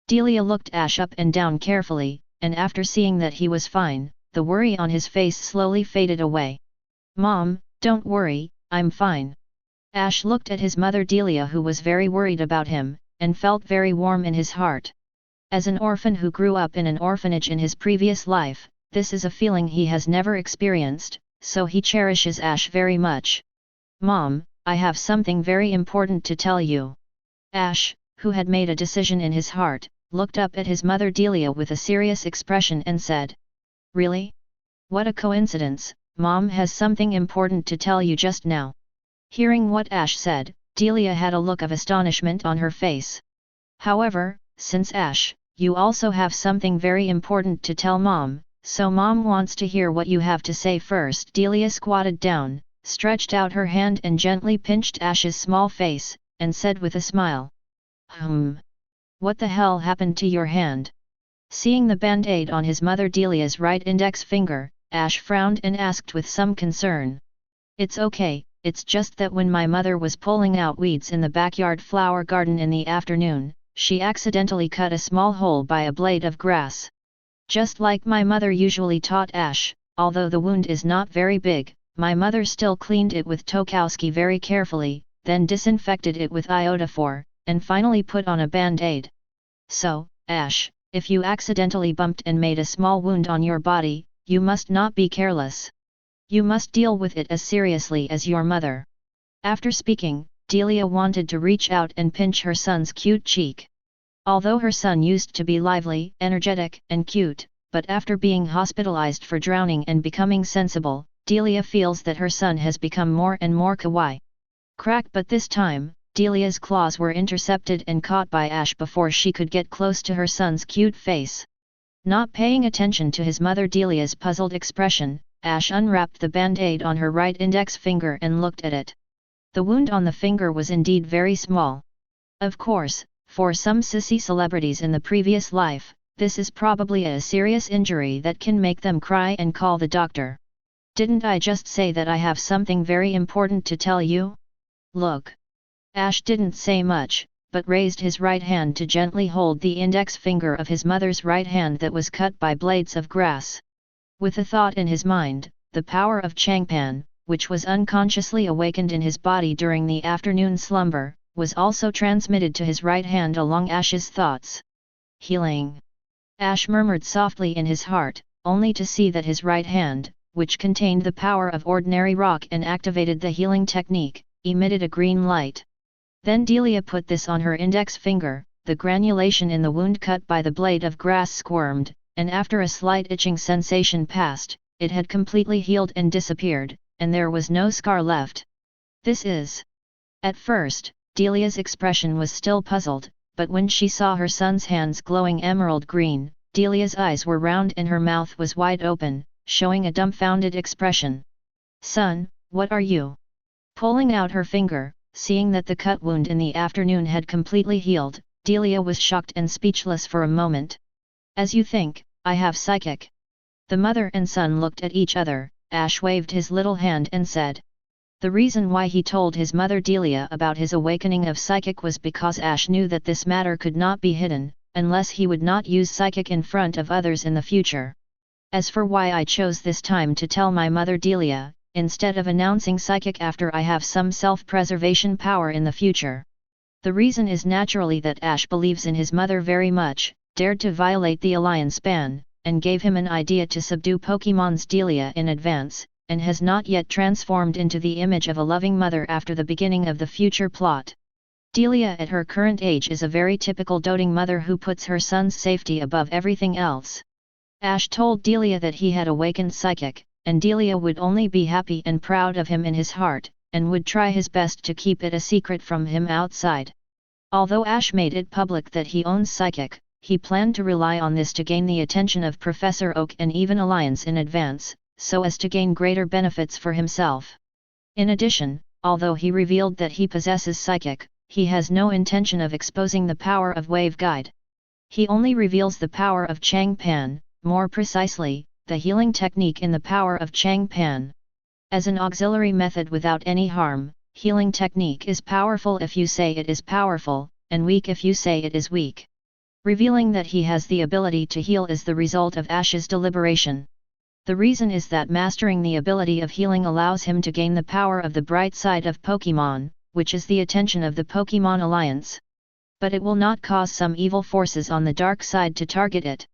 Delia looked Ash up and down carefully, and after seeing that he was fine, the worry on his face slowly faded away. Mom, don't worry, I'm fine. Ash looked at his mother Delia, who was very worried about him, and felt very warm in his heart. As an orphan who grew up in an orphanage in his previous life, this is a feeling he has never experienced, so he cherishes Ash very much. Mom, I have something very important to tell you. Ash, who had made a decision in his heart, looked up at his mother Delia with a serious expression and said, Really? What a coincidence, Mom has something important to tell you just now. Hearing what Ash said, Delia had a look of astonishment on her face. However, since Ash, you also have something very important to tell Mom, so Mom wants to hear what you have to say first. Delia squatted down, stretched out her hand and gently pinched Ash's small face, and said with a smile. What the hell happened to your hand? Seeing the band-aid on his mother Delia's right index finger, Ash frowned and asked with some concern. It's okay, it's just that when my mother was pulling out weeds in the backyard flower garden in the afternoon, she accidentally cut a small hole by a blade of grass. Just like my mother usually taught Ash, although the wound is not very big, my mother still cleaned it with Tokowski very carefully, then disinfected it with iodophor, and finally put on a band-aid. So, Ash, if you accidentally bumped and made a small wound on your body, you must not be careless. You must deal with it as seriously as your mother. After speaking, Delia wanted to reach out and pinch her son's cute cheek. Although her son used to be lively, energetic, and cute, but after being hospitalized for drowning and becoming sensible, Delia feels that her son has become more and more kawaii. Crack. But this time, Delia's claws were intercepted and caught by Ash before she could get close to her son's cute face. Not paying attention to his mother Delia's puzzled expression, Ash unwrapped the band-aid on her right index finger and looked at it. The wound on the finger was indeed very small. Of course, for some sissy celebrities in the previous life, this is probably a serious injury that can make them cry and call the doctor. Didn't I just say that I have something very important to tell you? Look. Ash didn't say much, but raised his right hand to gently hold the index finger of his mother's right hand that was cut by blades of grass. With a thought in his mind, the power of Changpan, which was unconsciously awakened in his body during the afternoon slumber, was also transmitted to his right hand along Ash's thoughts. Healing. Ash murmured softly in his heart, only to see that his right hand, which contained the power of ordinary rock and activated the healing technique, emitted a green light. Then Delia put this on her index finger, the granulation in the wound cut by the blade of grass squirmed, and after a slight itching sensation passed, it had completely healed and disappeared, and there was no scar left. This is... At first, Delia's expression was still puzzled, but when she saw her son's hands glowing emerald green, Delia's eyes were round and her mouth was wide open, showing a dumbfounded expression. Son, what are you? Pulling out her finger, seeing that the cut wound in the afternoon had completely healed, Delia was shocked and speechless for a moment. As you think, I have psychic. The mother and son looked at each other. Ash waved his little hand and said. The reason why he told his mother Delia about his awakening of psychic was because Ash knew that this matter could not be hidden, unless he would not use psychic in front of others in the future. As for why I chose this time to tell my mother Delia, instead of announcing psychic after I have some self-preservation power in the future. The reason is naturally that Ash believes in his mother very much, dared to violate the alliance ban, and gave him an idea to subdue Pokémon's Delia in advance, and has not yet transformed into the image of a loving mother after the beginning of the future plot. Delia at her current age is a very typical doting mother who puts her son's safety above everything else. Ash told Delia that he had awakened psychic, and Delia would only be happy and proud of him in his heart, and would try his best to keep it a secret from him outside. Although Ash made it public that he owns psychic, he planned to rely on this to gain the attention of Professor Oak and even Alliance in advance, so as to gain greater benefits for himself. In addition, although he revealed that he possesses psychic, he has no intention of exposing the power of Wave Guide. He only reveals the power of Changpan, more precisely, the healing technique in the power of Changpan. As an auxiliary method without any harm, healing technique is powerful if you say it is powerful, and weak if you say it is weak. Revealing that he has the ability to heal is the result of Ash's deliberation. The reason is that mastering the ability of healing allows him to gain the power of the bright side of Pokémon, which is the attention of the Pokémon Alliance. But it will not cause some evil forces on the dark side to target it.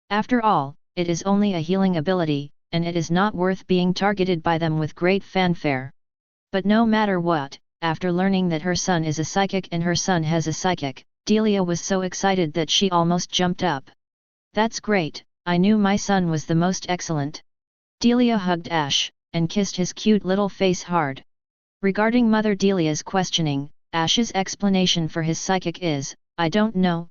After all, it is only a healing ability, and it is not worth being targeted by them with great fanfare. But no matter what, after learning that her son is a psychic and her son has a psychic, Delia was so excited that she almost jumped up. That's great, I knew my son was the most excellent. Delia hugged Ash, and kissed his cute little face hard. Regarding Mother Delia's questioning, Ash's explanation for his psychic is, I don't know,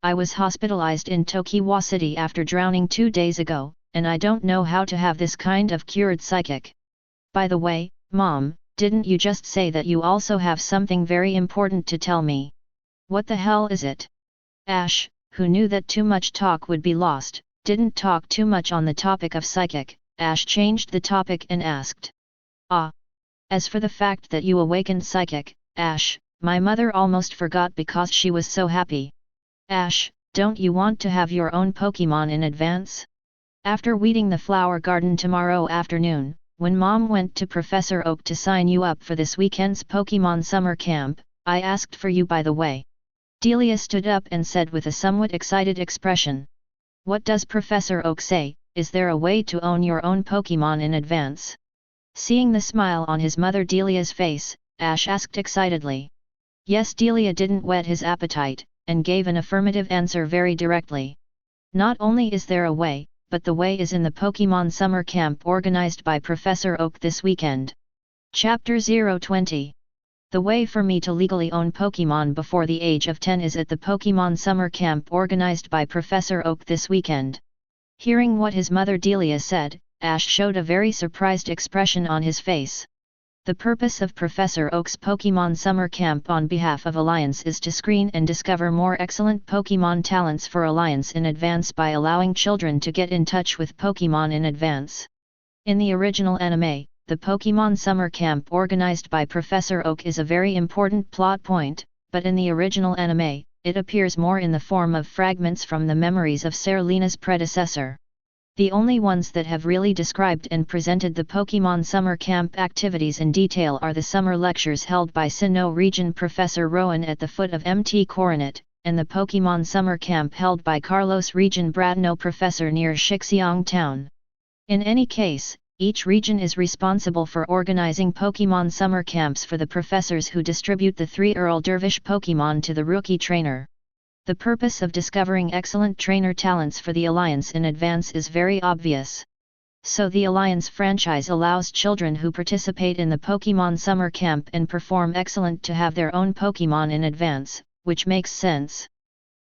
I was hospitalized in Tokiwa City after drowning 2 days ago, and I don't know how to have this kind of cured psychic. By the way, Mom, didn't you just say that you also have something very important to tell me? What the hell is it? Ash, who knew that too much talk would be lost, didn't talk too much on the topic of psychic. Ash changed the topic and asked. As for the fact that you awakened psychic, Ash, my mother almost forgot because she was so happy. Ash, don't you want to have your own Pokémon in advance? After weeding the flower garden tomorrow afternoon, when Mom went to Professor Oak to sign you up for this weekend's Pokémon summer camp, I asked for you by the way. Delia stood up and said with a somewhat excited expression. What does Professor Oak say, is there a way to own your own Pokémon in advance? Seeing the smile on his mother Delia's face, Ash asked excitedly. Yes, Delia didn't whet his appetite, and gave an affirmative answer very directly. Not only is there a way, but the way is in the Pokémon summer camp organized by Professor Oak this weekend. Chapter 020. The way for me to legally own Pokémon before the age of 10 is at the Pokémon summer camp organized by Professor Oak this weekend. Hearing what his mother Delia said, Ash showed a very surprised expression on his face. The purpose of Professor Oak's Pokémon Summer Camp on behalf of Alliance is to screen and discover more excellent Pokémon talents for Alliance in advance by allowing children to get in touch with Pokémon in advance. In the original anime, the Pokémon Summer Camp organized by Professor Oak is a very important plot point, but in the original anime, it appears more in the form of fragments from the memories of Serena's predecessor. The only ones that have really described and presented the Pokémon Summer Camp activities in detail are the summer lectures held by Sinnoh Region Professor Rowan at the foot of Mt. Coronet, and the Pokémon Summer Camp held by Carlos Region Bradno Professor near Shixiang Town. In any case, each region is responsible for organizing Pokémon Summer Camps for the professors who distribute the 3 Earl Dervish Pokémon to the rookie trainer. The purpose of discovering excellent trainer talents for the Alliance in advance is very obvious. So the Alliance franchise allows children who participate in the Pokémon Summer Camp and perform excellent to have their own Pokémon in advance, which makes sense.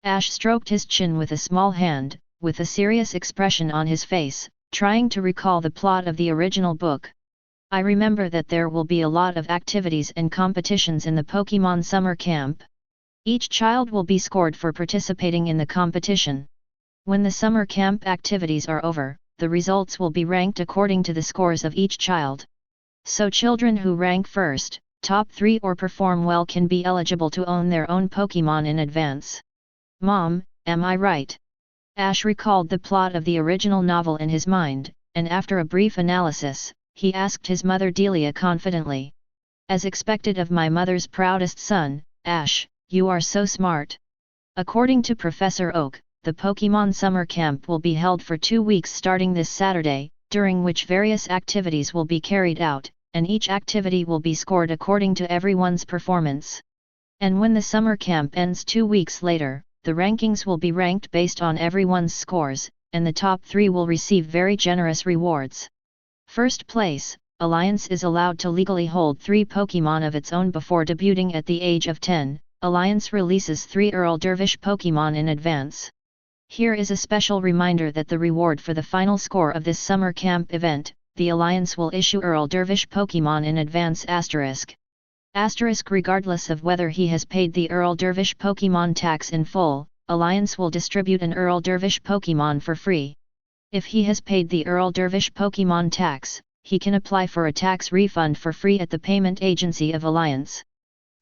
Ash stroked his chin with a small hand, with a serious expression on his face, trying to recall the plot of the original book. I remember that there will be a lot of activities and competitions in the Pokémon summer camp. Each child will be scored for participating in the competition. When the summer camp activities are over, the results will be ranked according to the scores of each child. So children who rank first, top 3 or perform well can be eligible to own their own Pokémon in advance. Mom, am I right? Ash recalled the plot of the original novel in his mind, and after a brief analysis, he asked his mother Delia confidently. As expected of my mother's proudest son, Ash, you are so smart. According to Professor Oak, the Pokémon summer camp will be held for 2 weeks starting this Saturday, during which various activities will be carried out, and each activity will be scored according to everyone's performance. And when the summer camp ends 2 weeks later, the rankings will be ranked based on everyone's scores, and the top 3 will receive very generous rewards. First place, Alliance is allowed to legally hold 3 Pokémon of its own before debuting at the age of 10. Alliance releases 3 Earl Dervish Pokémon in advance. Here is a special reminder that the reward for the final score of this summer camp event, the Alliance will issue Earl Dervish Pokémon in advance **** regardless of whether he has paid the Earl Dervish Pokémon tax in full, Alliance will distribute an Earl Dervish Pokémon for free. If he has paid the Earl Dervish Pokémon tax, he can apply for a tax refund for free at the payment agency of Alliance. ***,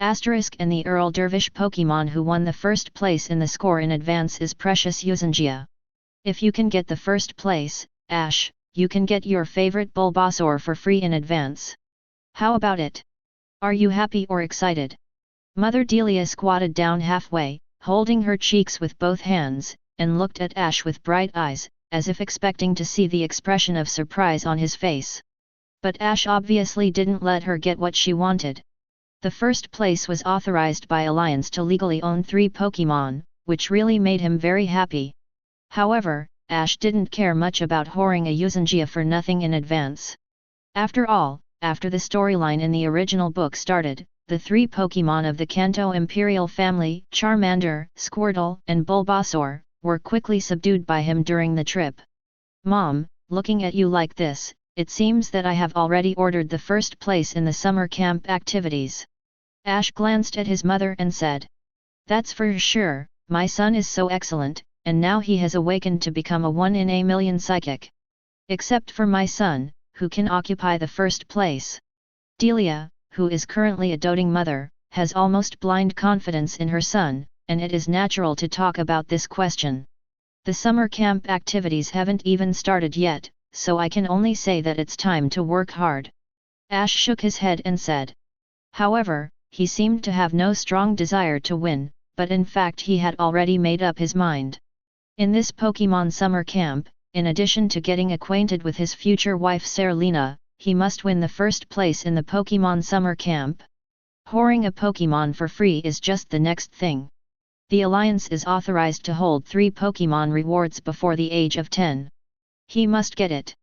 and the Earl Dervish Pokémon who won the first place in the score in advance is Precious Yuuzhanjia. If you can get the first place, Ash, you can get your favorite Bulbasaur for free in advance. How about it? Are you happy or excited? Mother Delia squatted down halfway, holding her cheeks with both hands, and looked at Ash with bright eyes, as if expecting to see the expression of surprise on his face. But Ash obviously didn't let her get what she wanted. The first place was authorized by Alliance to legally own 3 Pokémon, which really made him very happy. However, Ash didn't care much about whoring a Yuuzhanjia for nothing in advance. After all, after the storyline in the original book started, the 3 Pokémon of the Kanto Imperial family, Charmander, Squirtle, and Bulbasaur, were quickly subdued by him during the trip. Mom, looking at you like this, it seems that I have already ordered the first place in the summer camp activities. Ash glanced at his mother and said. That's for sure, my son is so excellent, and now he has awakened to become a 1 in a million psychic. Except for my son, who can occupy the first place. Delia, who is currently a doting mother, has almost blind confidence in her son, and it is natural to talk about this question. The summer camp activities haven't even started yet, so I can only say that it's time to work hard. Ash shook his head and said. However, he seemed to have no strong desire to win, but in fact he had already made up his mind. In this Pokémon summer camp, in addition to getting acquainted with his future wife Serena, he must win the first place in the Pokémon summer camp. Whoring a Pokémon for free is just the next thing. The Alliance is authorized to hold 3 Pokémon rewards before the age of 10. He must get it.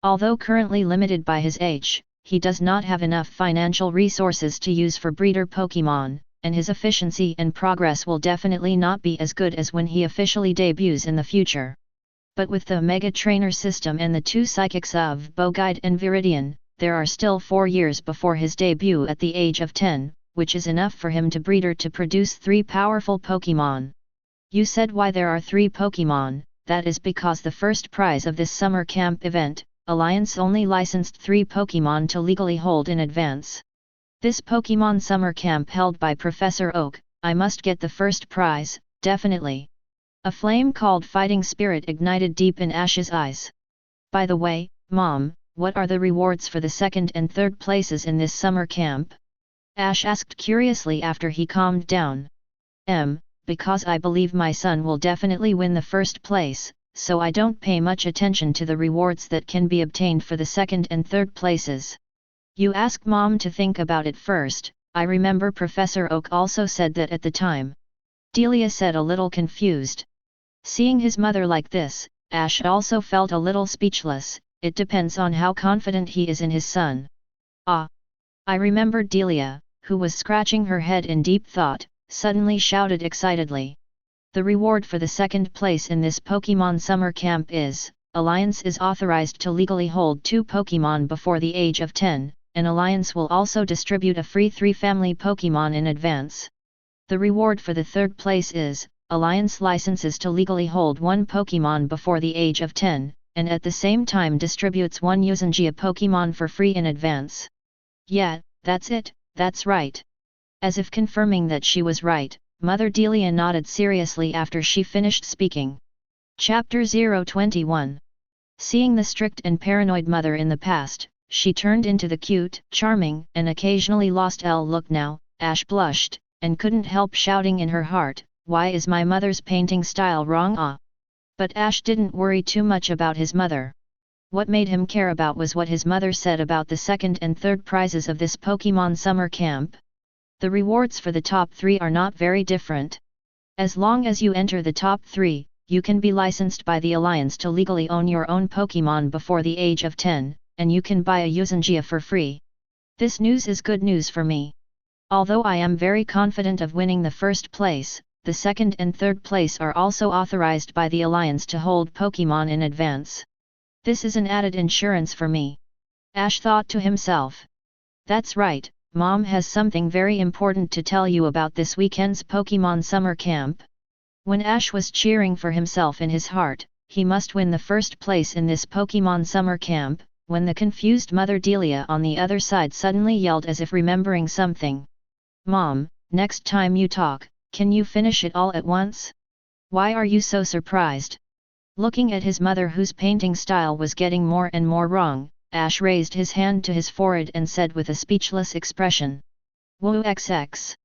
Although currently limited by his age, he does not have enough financial resources to use for breeder Pokémon, and his efficiency and progress will definitely not be as good as when he officially debuts in the future. But with the Mega Trainer system and the 2 psychics of Bogide and Viridian, there are still 4 years before his debut at the age of 10, which is enough for him to breeder to produce 3 powerful Pokémon. You said why there are 3 Pokémon, that is because the first prize of this summer camp event, Alliance only licensed 3 Pokémon to legally hold in advance. This Pokémon summer camp held by Professor Oak, I must get the first prize, definitely. A flame called Fighting Spirit ignited deep in Ash's eyes. By the way, Mom, what are the rewards for the second and third places in this summer camp? Ash asked curiously after he calmed down. Because I believe my son will definitely win the first place, so I don't pay much attention to the rewards that can be obtained for the second and third places. You ask Mom to think about it first, I remember Professor Oak also said that at the time. Delia said a little confused. Seeing his mother like this, Ash also felt a little speechless. It depends on how confident he is in his son. Ah! I remembered Delia, who was scratching her head in deep thought, suddenly shouted excitedly. The reward for the second place in this Pokémon summer camp is, Alliance is authorized to legally hold 2 Pokémon before the age of 10, and Alliance will also distribute a free 3 family Pokémon in advance. The reward for the 3rd place is, Alliance licenses to legally hold 1 Pokémon before the age of 10, and at the same time distributes 1 Usangia Pokémon for free in advance. Yeah, that's it, that's right. As if confirming that she was right, Mother Delia nodded seriously after she finished speaking. Chapter 021. Seeing the strict and paranoid mother in the past, she turned into the cute, charming, and occasionally lost L look now. Ash blushed, and couldn't help shouting in her heart, "Why is my mother's painting style wrong ah?" But Ash didn't worry too much about his mother. What made him care about was what his mother said about the 2nd and 3rd prizes of this Pokémon summer camp. The rewards for the top 3 are not very different. As long as you enter the top 3, you can be licensed by the Alliance to legally own your own Pokémon before the age of 10, and you can buy a Usangia for free. This news is good news for me. Although I am very confident of winning the 1st place, the 2nd and 3rd place are also authorized by the Alliance to hold Pokémon in advance. This is an added insurance for me. Ash thought to himself. That's right, Mom has something very important to tell you about this weekend's Pokémon summer camp. When Ash was cheering for himself in his heart, he must win the 1st place in this Pokémon summer camp, when the confused Mother Delia on the other side suddenly yelled as if remembering something. Mom, next time you talk, can you finish it all at once? Why are you so surprised? Looking at his mother whose painting style was getting more and more wrong, Ash raised his hand to his forehead and said with a speechless expression. Woo XX.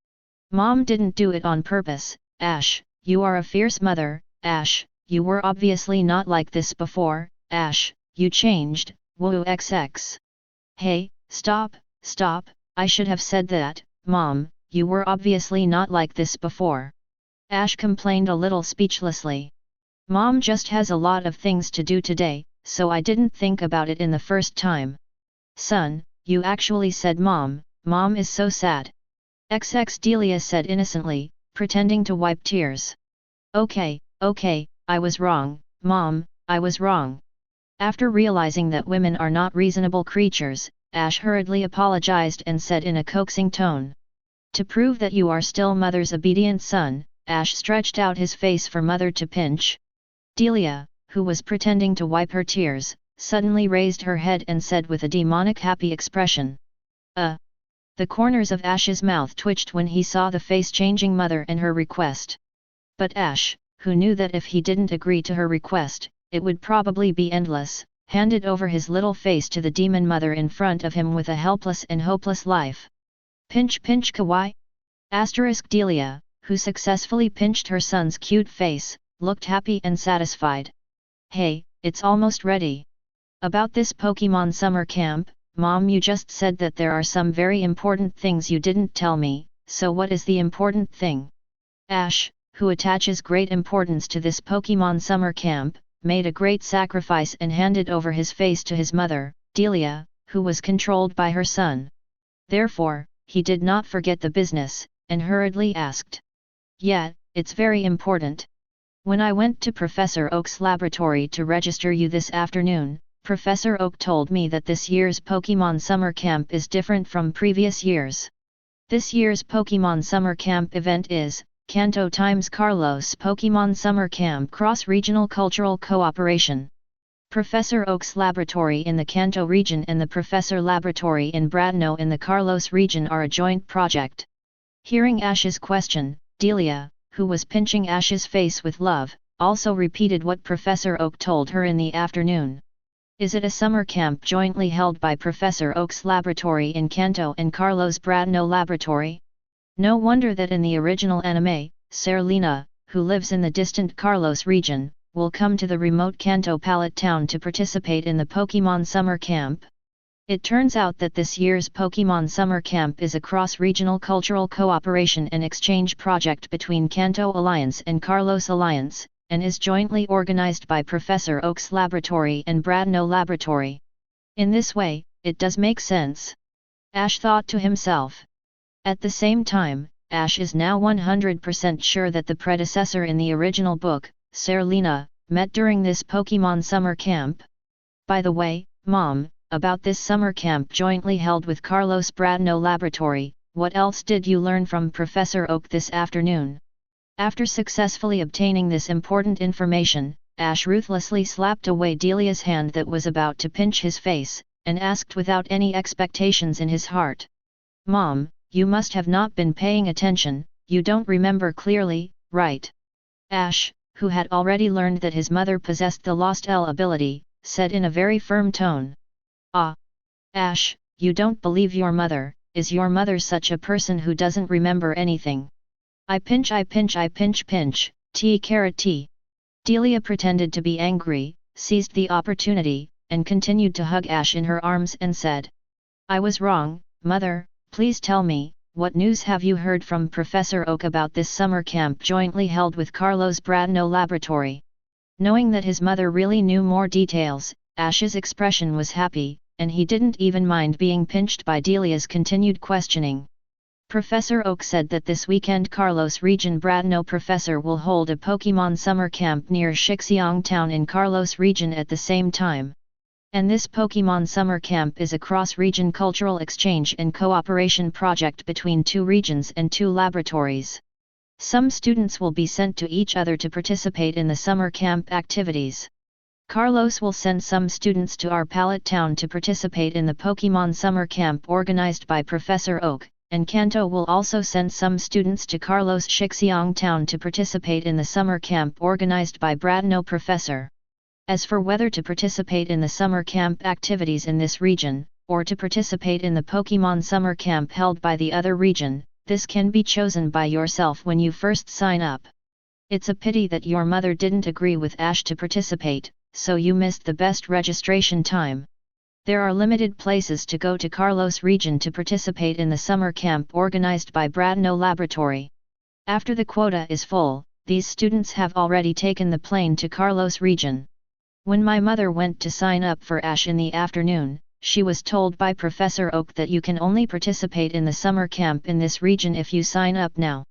Mom didn't do it on purpose, Ash, you are a fierce mother, Ash, you were obviously not like this before, Ash, you changed, woo XX. Hey, stop, I should have said that, Mom, you were obviously not like this before. Ash complained a little speechlessly. Mom just has a lot of things to do today, so I didn't think about it in the first time. Son, you actually said Mom is so sad. XX Delia said innocently, pretending to wipe tears. Okay, I was wrong, Mom, I was wrong. After realizing that women are not reasonable creatures, Ash hurriedly apologized and said in a coaxing tone. To prove that you are still Mother's obedient son, Ash stretched out his face for Mother to pinch. Delia, who was pretending to wipe her tears, suddenly raised her head and said with a demonic happy expression. The corners of Ash's mouth twitched when he saw the face-changing mother and her request. But Ash, who knew that if he didn't agree to her request, it would probably be endless, handed over his little face to the demon mother in front of him with a helpless and hopeless life. Pinch kawaii? Delia, who successfully pinched her son's cute face, looked happy and satisfied. Hey, it's almost ready. About this Pokémon summer camp, Mom, you just said that there are some very important things you didn't tell me, so what is the important thing? Ash, who attaches great importance to this Pokémon summer camp, made a great sacrifice and handed over his face to his mother, Delia, who was controlled by her son. Therefore, he did not forget the business, and hurriedly asked. Yeah, it's very important. When I went to Professor Oak's laboratory to register you this afternoon, Professor Oak told me that this year's Pokémon Summer Camp is different from previous years. This year's Pokémon Summer Camp event is Kanto x Carlos Pokémon Summer Camp Cross-Regional Cultural Cooperation. Professor Oak's laboratory in the Kanto region and the Professor Laboratory in Bradno in the Carlos region are a joint project. Hearing Ash's question, Delia, who was pinching Ash's face with love, also repeated what Professor Oak told her in the afternoon. Is it a summer camp jointly held by Professor Oak's laboratory in Kanto and Carlos Bradno laboratory? No wonder that in the original anime, Serena, who lives in the distant Carlos region, will come to the remote Kanto Pallet Town to participate in the Pokémon Summer Camp. It turns out that this year's Pokémon Summer Camp is a cross-regional cultural cooperation and exchange project between Kanto Alliance and Carlos Alliance, and is jointly organized by Professor Oak's laboratory and Bradno laboratory. In this way, it does make sense. Ash thought to himself. At the same time, Ash is now 100% sure that the predecessor in the original book, Serena, met during this Pokémon summer camp? By the way, Mom, about this summer camp jointly held with Carlos Bradno Laboratory, what else did you learn from Professor Oak this afternoon? After successfully obtaining this important information, Ash ruthlessly slapped away Delia's hand that was about to pinch his face, and asked without any expectations in his heart. Mom, you must have not been paying attention, you don't remember clearly, right? Ash, who had already learned that his mother possessed the Lost L ability, said in a very firm tone. Ah! Ash, you don't believe your mother, is your mother such a person who doesn't remember anything? I pinch, T. Delia pretended to be angry, seized the opportunity, and continued to hug Ash in her arms and said. I was wrong, Mother, please tell me, what news have you heard from Professor Oak about this summer camp jointly held with Carlos Bradno Laboratory? Knowing that his mother really knew more details, Ash's expression was happy, and he didn't even mind being pinched by Delia's continued questioning. Professor Oak said that this weekend Carlos Region Bradno Professor will hold a Pokémon summer camp near Shixiang Town in Carlos Region at the same time. And this Pokémon summer camp is a cross-region cultural exchange and cooperation project between 2 regions and 2 laboratories. Some students will be sent to each other to participate in the summer camp activities. Carlos will send some students to our Pallet Town to participate in the Pokémon summer camp organized by Professor Oak, and Kanto will also send some students to Carlos Shixiang Town to participate in the summer camp organized by Bradno Professor. As for whether to participate in the summer camp activities in this region, or to participate in the Pokémon summer camp held by the other region, this can be chosen by yourself when you first sign up. It's a pity that your mother didn't agree with Ash to participate, so you missed the best registration time. There are limited places to go to Carlos Region to participate in the summer camp organized by Bradno Laboratory. After the quota is full, these students have already taken the plane to Carlos Region. When my mother went to sign up for Ash in the afternoon, she was told by Professor Oak that you can only participate in the summer camp in this region if you sign up now.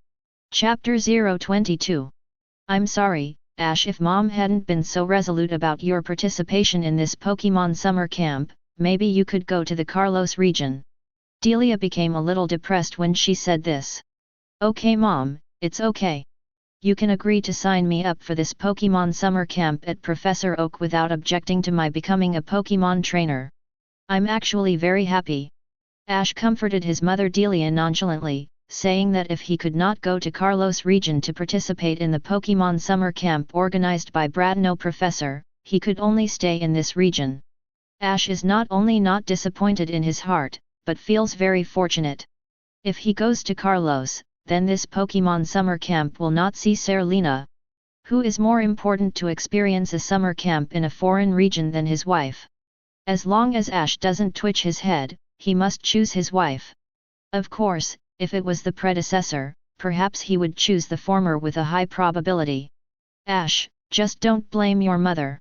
Chapter 022. I'm sorry, Ash, if Mom hadn't been so resolute about your participation in this Pokémon summer camp, maybe you could go to the Carlos region. Delia became a little depressed when she said this. Okay Mom, it's okay. You can agree to sign me up for this Pokémon summer camp at Professor Oak without objecting to my becoming a Pokémon trainer. I'm actually very happy. Ash comforted his mother Delia nonchalantly, saying that if he could not go to Carlos region to participate in the Pokémon summer camp organized by Bradno Professor, he could only stay in this region. Ash is not only not disappointed in his heart, but feels very fortunate. If he goes to Carlos, then this Pokémon summer camp will not see Serena. Who is more important to experience a summer camp in a foreign region than his wife? As long as Ash doesn't twitch his head, he must choose his wife. Of course, if it was the predecessor, perhaps he would choose the former with a high probability. Ash, just don't blame your mother.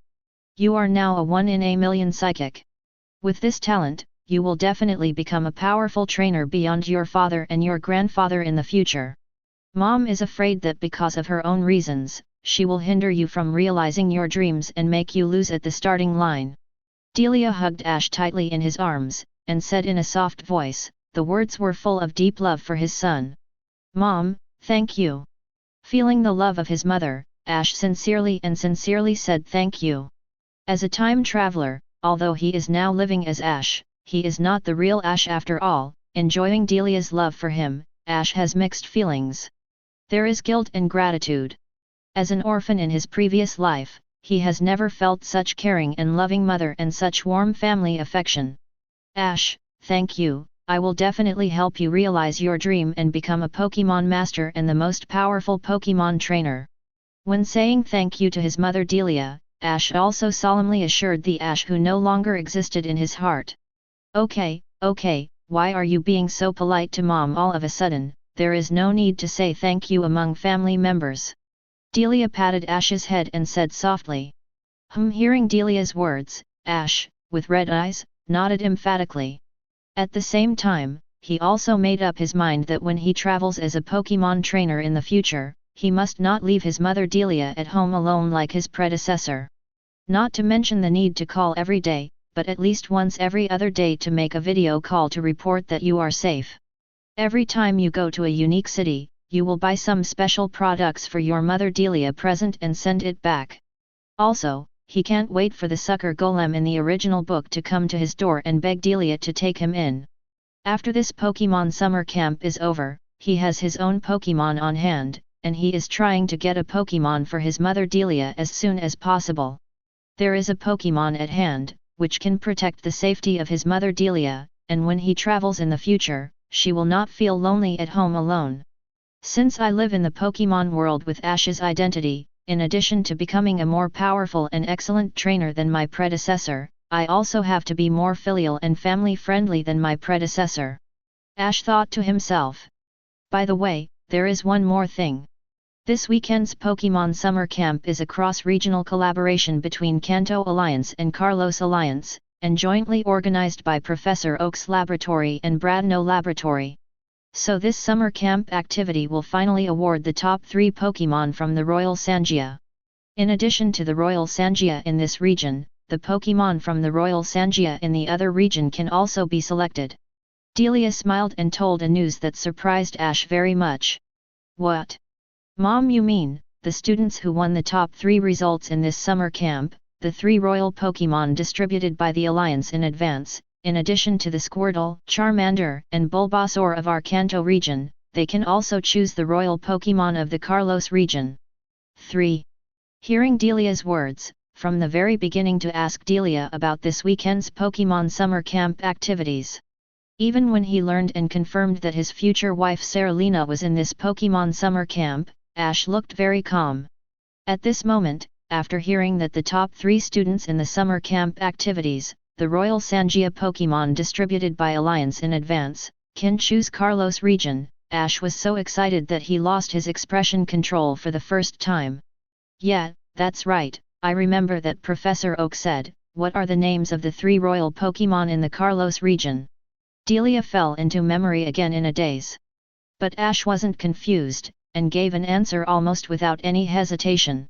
You are now a 1 in a million psychic. With this talent, you will definitely become a powerful trainer beyond your father and your grandfather in the future. Mom is afraid that because of her own reasons, she will hinder you from realizing your dreams and make you lose at the starting line. Delia hugged Ash tightly in his arms, and said in a soft voice, the words were full of deep love for his son. Mom, thank you. Feeling the love of his mother, Ash sincerely said thank you. As a time traveler, although he is now living as Ash, he is not the real Ash after all. Enjoying Delia's love for him, Ash has mixed feelings. There is guilt and gratitude. As an orphan in his previous life, he has never felt such caring and loving mother and such warm family affection. Ash, thank you, I will definitely help you realize your dream and become a Pokémon master and the most powerful Pokémon trainer. When saying thank you to his mother Delia, Ash also solemnly assured the Ash who no longer existed in his heart. Okay, why are you being so polite to Mom all of a sudden? There is no need to say thank you among family members. Delia patted Ash's head and said softly. Hearing Delia's words, Ash, with red eyes, nodded emphatically. At the same time, he also made up his mind that when he travels as a Pokémon trainer in the future, he must not leave his mother Delia at home alone like his predecessor. Not to mention the need to call every day, but at least once every other day to make a video call to report that you are safe. Every time you go to a unique city, you will buy some special products for your mother Delia present and send it back. Also, he can't wait for the sucker golem in the original book to come to his door and beg Delia to take him in. After this Pokémon summer camp is over, he has his own Pokémon on hand, and he is trying to get a Pokémon for his mother Delia as soon as possible. There is a Pokémon at hand, which can protect the safety of his mother Delia, and when he travels in the future, she will not feel lonely at home alone. Since I live in the Pokémon world with Ash's identity, in addition to becoming a more powerful and excellent trainer than my predecessor, I also have to be more filial and family-friendly than my predecessor. Ash thought to himself. By the way, there is one more thing. This weekend's Pokémon Summer Camp is a cross-regional collaboration between Kanto Alliance and Carlos Alliance, and jointly organized by Professor Oak's Laboratory and Bradno Laboratory. So this summer camp activity will finally award the top 3 Pokémon from the Royal Sangia. In addition to the Royal Sangia in this region, the Pokémon from the Royal Sangia in the other region can also be selected. Delia smiled and told a news that surprised Ash very much. What? Mom, you mean, the students who won the top 3 results in this summer camp, the 3 royal Pokémon distributed by the Alliance in advance, in addition to the Squirtle, Charmander, and Bulbasaur of our Kanto region, they can also choose the royal Pokémon of the Carlos region. 3. Hearing Delia's words, from the very beginning to ask Delia about this weekend's Pokémon summer camp activities. Even when he learned and confirmed that his future wife Serena was in this Pokémon summer camp, Ash looked very calm. At this moment, after hearing that the top 3 students in the summer camp activities, the Royal Sangia Pokémon distributed by Alliance in advance, can choose Carlos region, Ash was so excited that he lost his expression control for the first time. Yeah, that's right, I remember that Professor Oak said, what are the names of the 3 royal Pokémon in the Carlos region? Delia fell into memory again in a daze. But Ash wasn't confused, and gave an answer almost without any hesitation.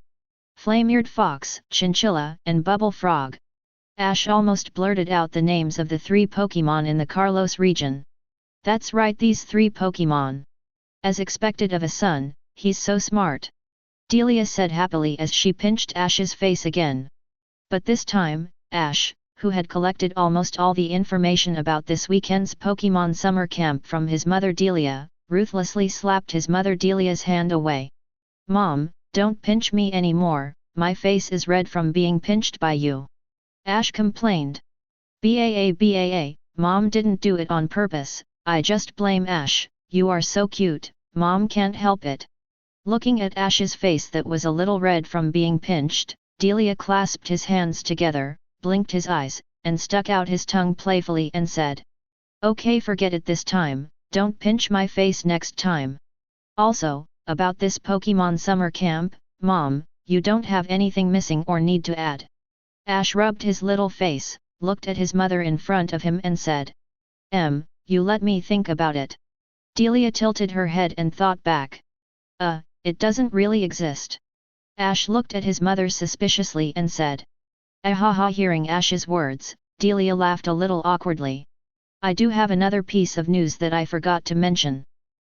Flame-eared Fox, Chinchilla, and Bubble Frog. Ash almost blurted out the names of the 3 Pokémon in the Carlos region. That's right, these 3 Pokémon. As expected of a son, he's so smart. Delia said happily as she pinched Ash's face again. But this time, Ash, who had collected almost all the information about this weekend's Pokémon summer camp from his mother Delia, ruthlessly slapped his mother Delia's hand away. Mom, don't pinch me anymore, my face is red from being pinched by you. Ash complained. Baa, Mom didn't do it on purpose, I just blame Ash, you are so cute, Mom can't help it. Looking at Ash's face that was a little red from being pinched, Delia clasped his hands together, blinked his eyes, and stuck out his tongue playfully and said. Okay, forget it this time, don't pinch my face next time. Also, about this Pokémon summer camp, Mom, you don't have anything missing or need to add. Ash rubbed his little face, looked at his mother in front of him and said. You let me think about it. Delia tilted her head and thought back. It doesn't really exist. Ash looked at his mother suspiciously and said. Ahaha. Hearing Ash's words, Delia laughed a little awkwardly. I do have another piece of news that I forgot to mention.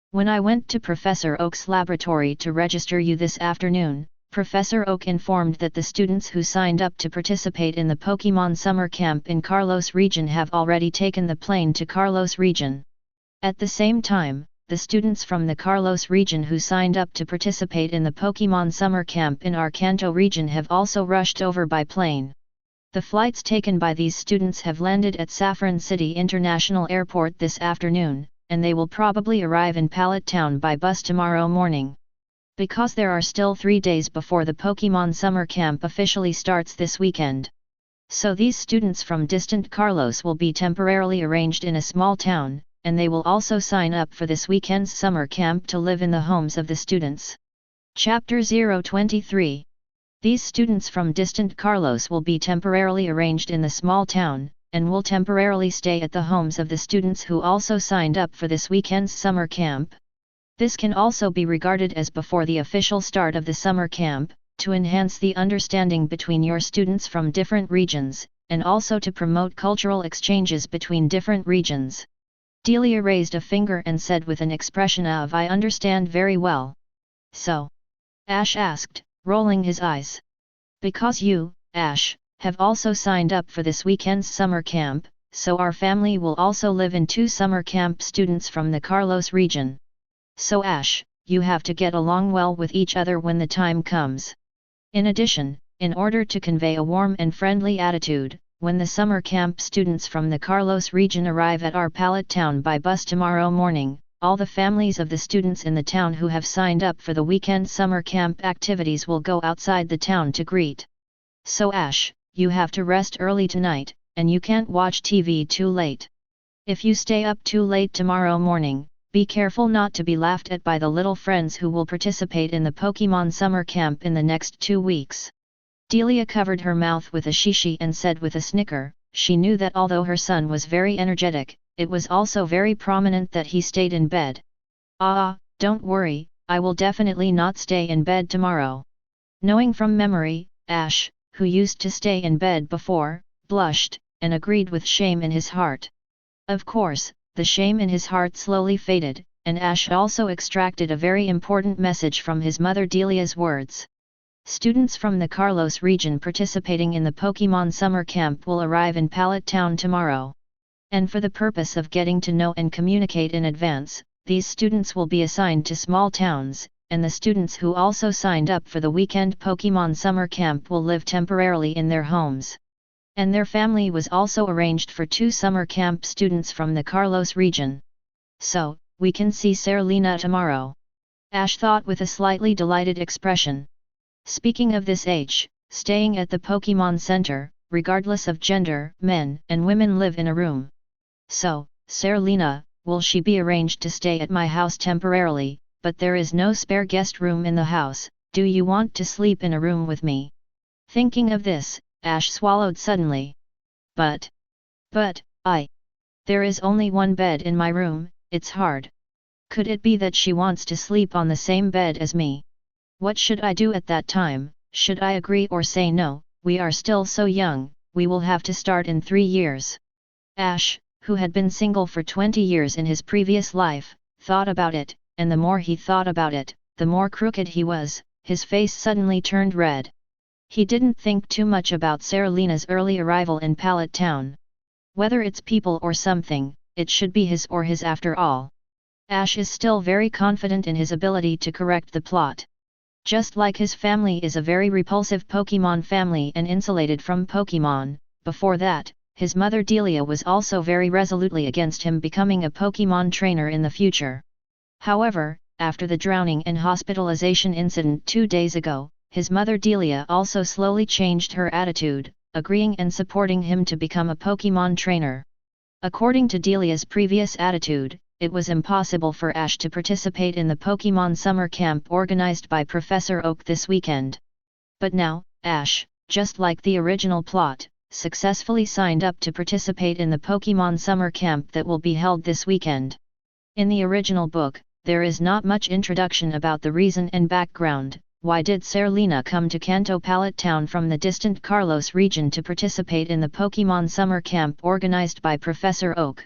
When I went to Professor Oak's laboratory to register you this afternoon, Professor Oak informed that the students who signed up to participate in the Pokémon summer camp in Carlos region have already taken the plane to Carlos region. At the same time, the students from the Carlos region who signed up to participate in the Pokémon summer camp in our Kanto region have also rushed over by plane. The flights taken by these students have landed at Saffron City International Airport this afternoon, and they will probably arrive in Pallet Town by bus tomorrow morning. Because there are still 3 days before the Pokémon summer camp officially starts this weekend. So these students from distant Carlos will be temporarily arranged in a small town, and they will also sign up for this weekend's summer camp to live in the homes of the students. Chapter 023. These students from distant Carlos will be temporarily arranged in the small town, and will temporarily stay at the homes of the students who also signed up for this weekend's summer camp. This can also be regarded as before the official start of the summer camp, to enhance the understanding between your students from different regions, and also to promote cultural exchanges between different regions. Delia raised a finger and said with an expression of "I understand very well." "So?" Ash asked, rolling his eyes. "Because you, Ash, have also signed up for this weekend's summer camp, so our family will also live in 2 summer camp students from the Carlos region. So Ash, you have to get along well with each other when the time comes. In addition, in order to convey a warm and friendly attitude, when the summer camp students from the Carlos region arrive at our Pallet Town by bus tomorrow morning, all the families of the students in the town who have signed up for the weekend summer camp activities will go outside the town to greet. So Ash, you have to rest early tonight, and you can't watch TV too late. If you stay up too late tomorrow morning, be careful not to be laughed at by the little friends who will participate in the Pokémon summer camp in the next 2 weeks." Delia covered her mouth with a shishi and said with a snicker, she knew that although her son was very energetic, it was also very prominent that he stayed in bed. Don't worry, I will definitely not stay in bed tomorrow." Knowing from memory, Ash, who used to stay in bed before, blushed, and agreed with shame in his heart. Of course, the shame in his heart slowly faded, and Ash also extracted a very important message from his mother Delia's words. Students from the Carlos region participating in the Pokémon summer camp will arrive in Pallet Town tomorrow. And for the purpose of getting to know and communicate in advance, these students will be assigned to small towns, and the students who also signed up for the weekend Pokémon summer camp will live temporarily in their homes. And their family was also arranged for 2 summer camp students from the Carlos region. So, we can see Serena tomorrow. Ash thought with a slightly delighted expression. Speaking of this age, staying at the Pokémon Center, regardless of gender, men and women live in a room. So, Serena, will she be arranged to stay at my house temporarily, but there is no spare guest room in the house, do you want to sleep in a room with me? Thinking of this, Ash swallowed suddenly. But, there is only one bed in my room, it's hard. Could it be that she wants to sleep on the same bed as me? What should I do at that time? Should I agree or say no? We are still so young, we will have to start in 3 years. Ash, who had been single for 20 years in his previous life, thought about it, and the more he thought about it, the more crooked he was, his face suddenly turned red. He didn't think too much about Serena's early arrival in Pallet Town. Whether it's people or something, it should be his or his after all. Ash is still very confident in his ability to correct the plot. Just like his family is a very repulsive Pokémon family and insulated from Pokémon, before that, his mother Delia was also very resolutely against him becoming a Pokémon trainer in the future. However, after the drowning and hospitalization incident 2 days ago, his mother Delia also slowly changed her attitude, agreeing and supporting him to become a Pokémon trainer. According to Delia's previous attitude, it was impossible for Ash to participate in the Pokémon summer camp organized by Professor Oak this weekend. But now, Ash, just like the original plot, successfully signed up to participate in the Pokémon summer camp that will be held this weekend. In the original book, there is not much introduction about the reason and background. Why did Serena come to Kanto Pallet Town from the distant Carlos region to participate in the Pokémon summer camp organized by Professor Oak?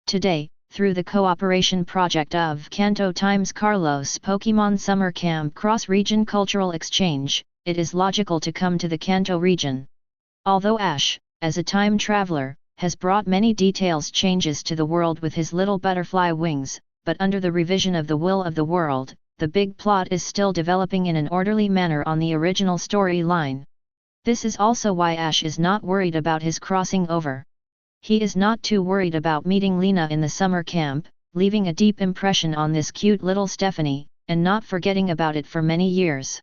Today, through the cooperation project of Kanto times Carlos Pokémon Summer Camp Cross-Region Cultural Exchange, it is logical to come to the Kanto region. Although Ash, as a time traveler, has brought many details changes to the world with his little butterfly wings, but under the revision of the will of the world, the big plot is still developing in an orderly manner on the original storyline. This is also why Ash is not worried about his crossing over. He is not too worried about meeting Lena in the summer camp, leaving a deep impression on this cute little Stephanie, and not forgetting about it for many years.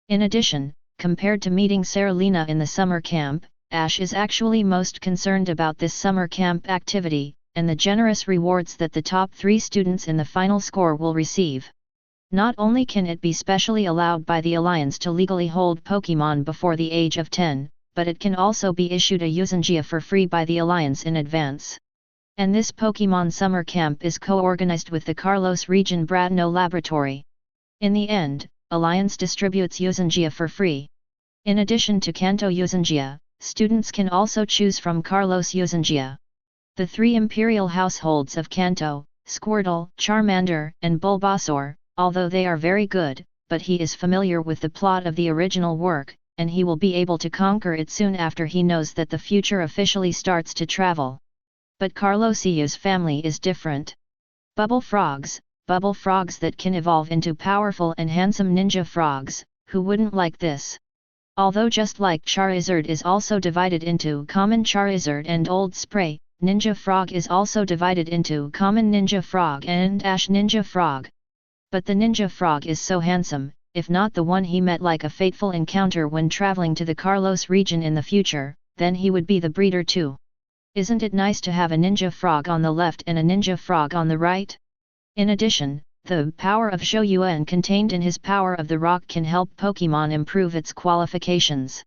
In addition, compared to meeting Serena in the summer camp, Ash is actually most concerned about this summer camp activity, and the generous rewards that the top 3 students in the final score will receive. Not only can it be specially allowed by the Alliance to legally hold Pokémon before the age of 10, but it can also be issued a Yuuzhanjia for free by the Alliance in advance. And this Pokémon Summer Camp is co-organized with the Carlos Region Bradno Laboratory. In the end, Alliance distributes Yuuzhangia for free. In addition to Kanto Yuuzhangia, students can also choose from Carlos Yuuzhangia. The three imperial households of Kanto, Squirtle, Charmander, and Bulbasaur, although they are very good, but he is familiar with the plot of the original work, and he will be able to conquer it soon after he knows that the future officially starts to travel. But Carlosiu's family is different. Bubble frogs that can evolve into powerful and handsome ninja frogs, who wouldn't like this? Although just like Charizard is also divided into common Charizard and Old Spray, Ninja Frog is also divided into common Ninja Frog and Ash Ninja Frog. But the Ninja Frog is so handsome, if not the one he met like a fateful encounter when traveling to the Carlos region in the future, then he would be the breeder too. Isn't it nice to have a Ninja Frog on the left and a Ninja Frog on the right? In addition, the power of Shoyuan contained in his Power of the Rock can help Pokémon improve its qualifications.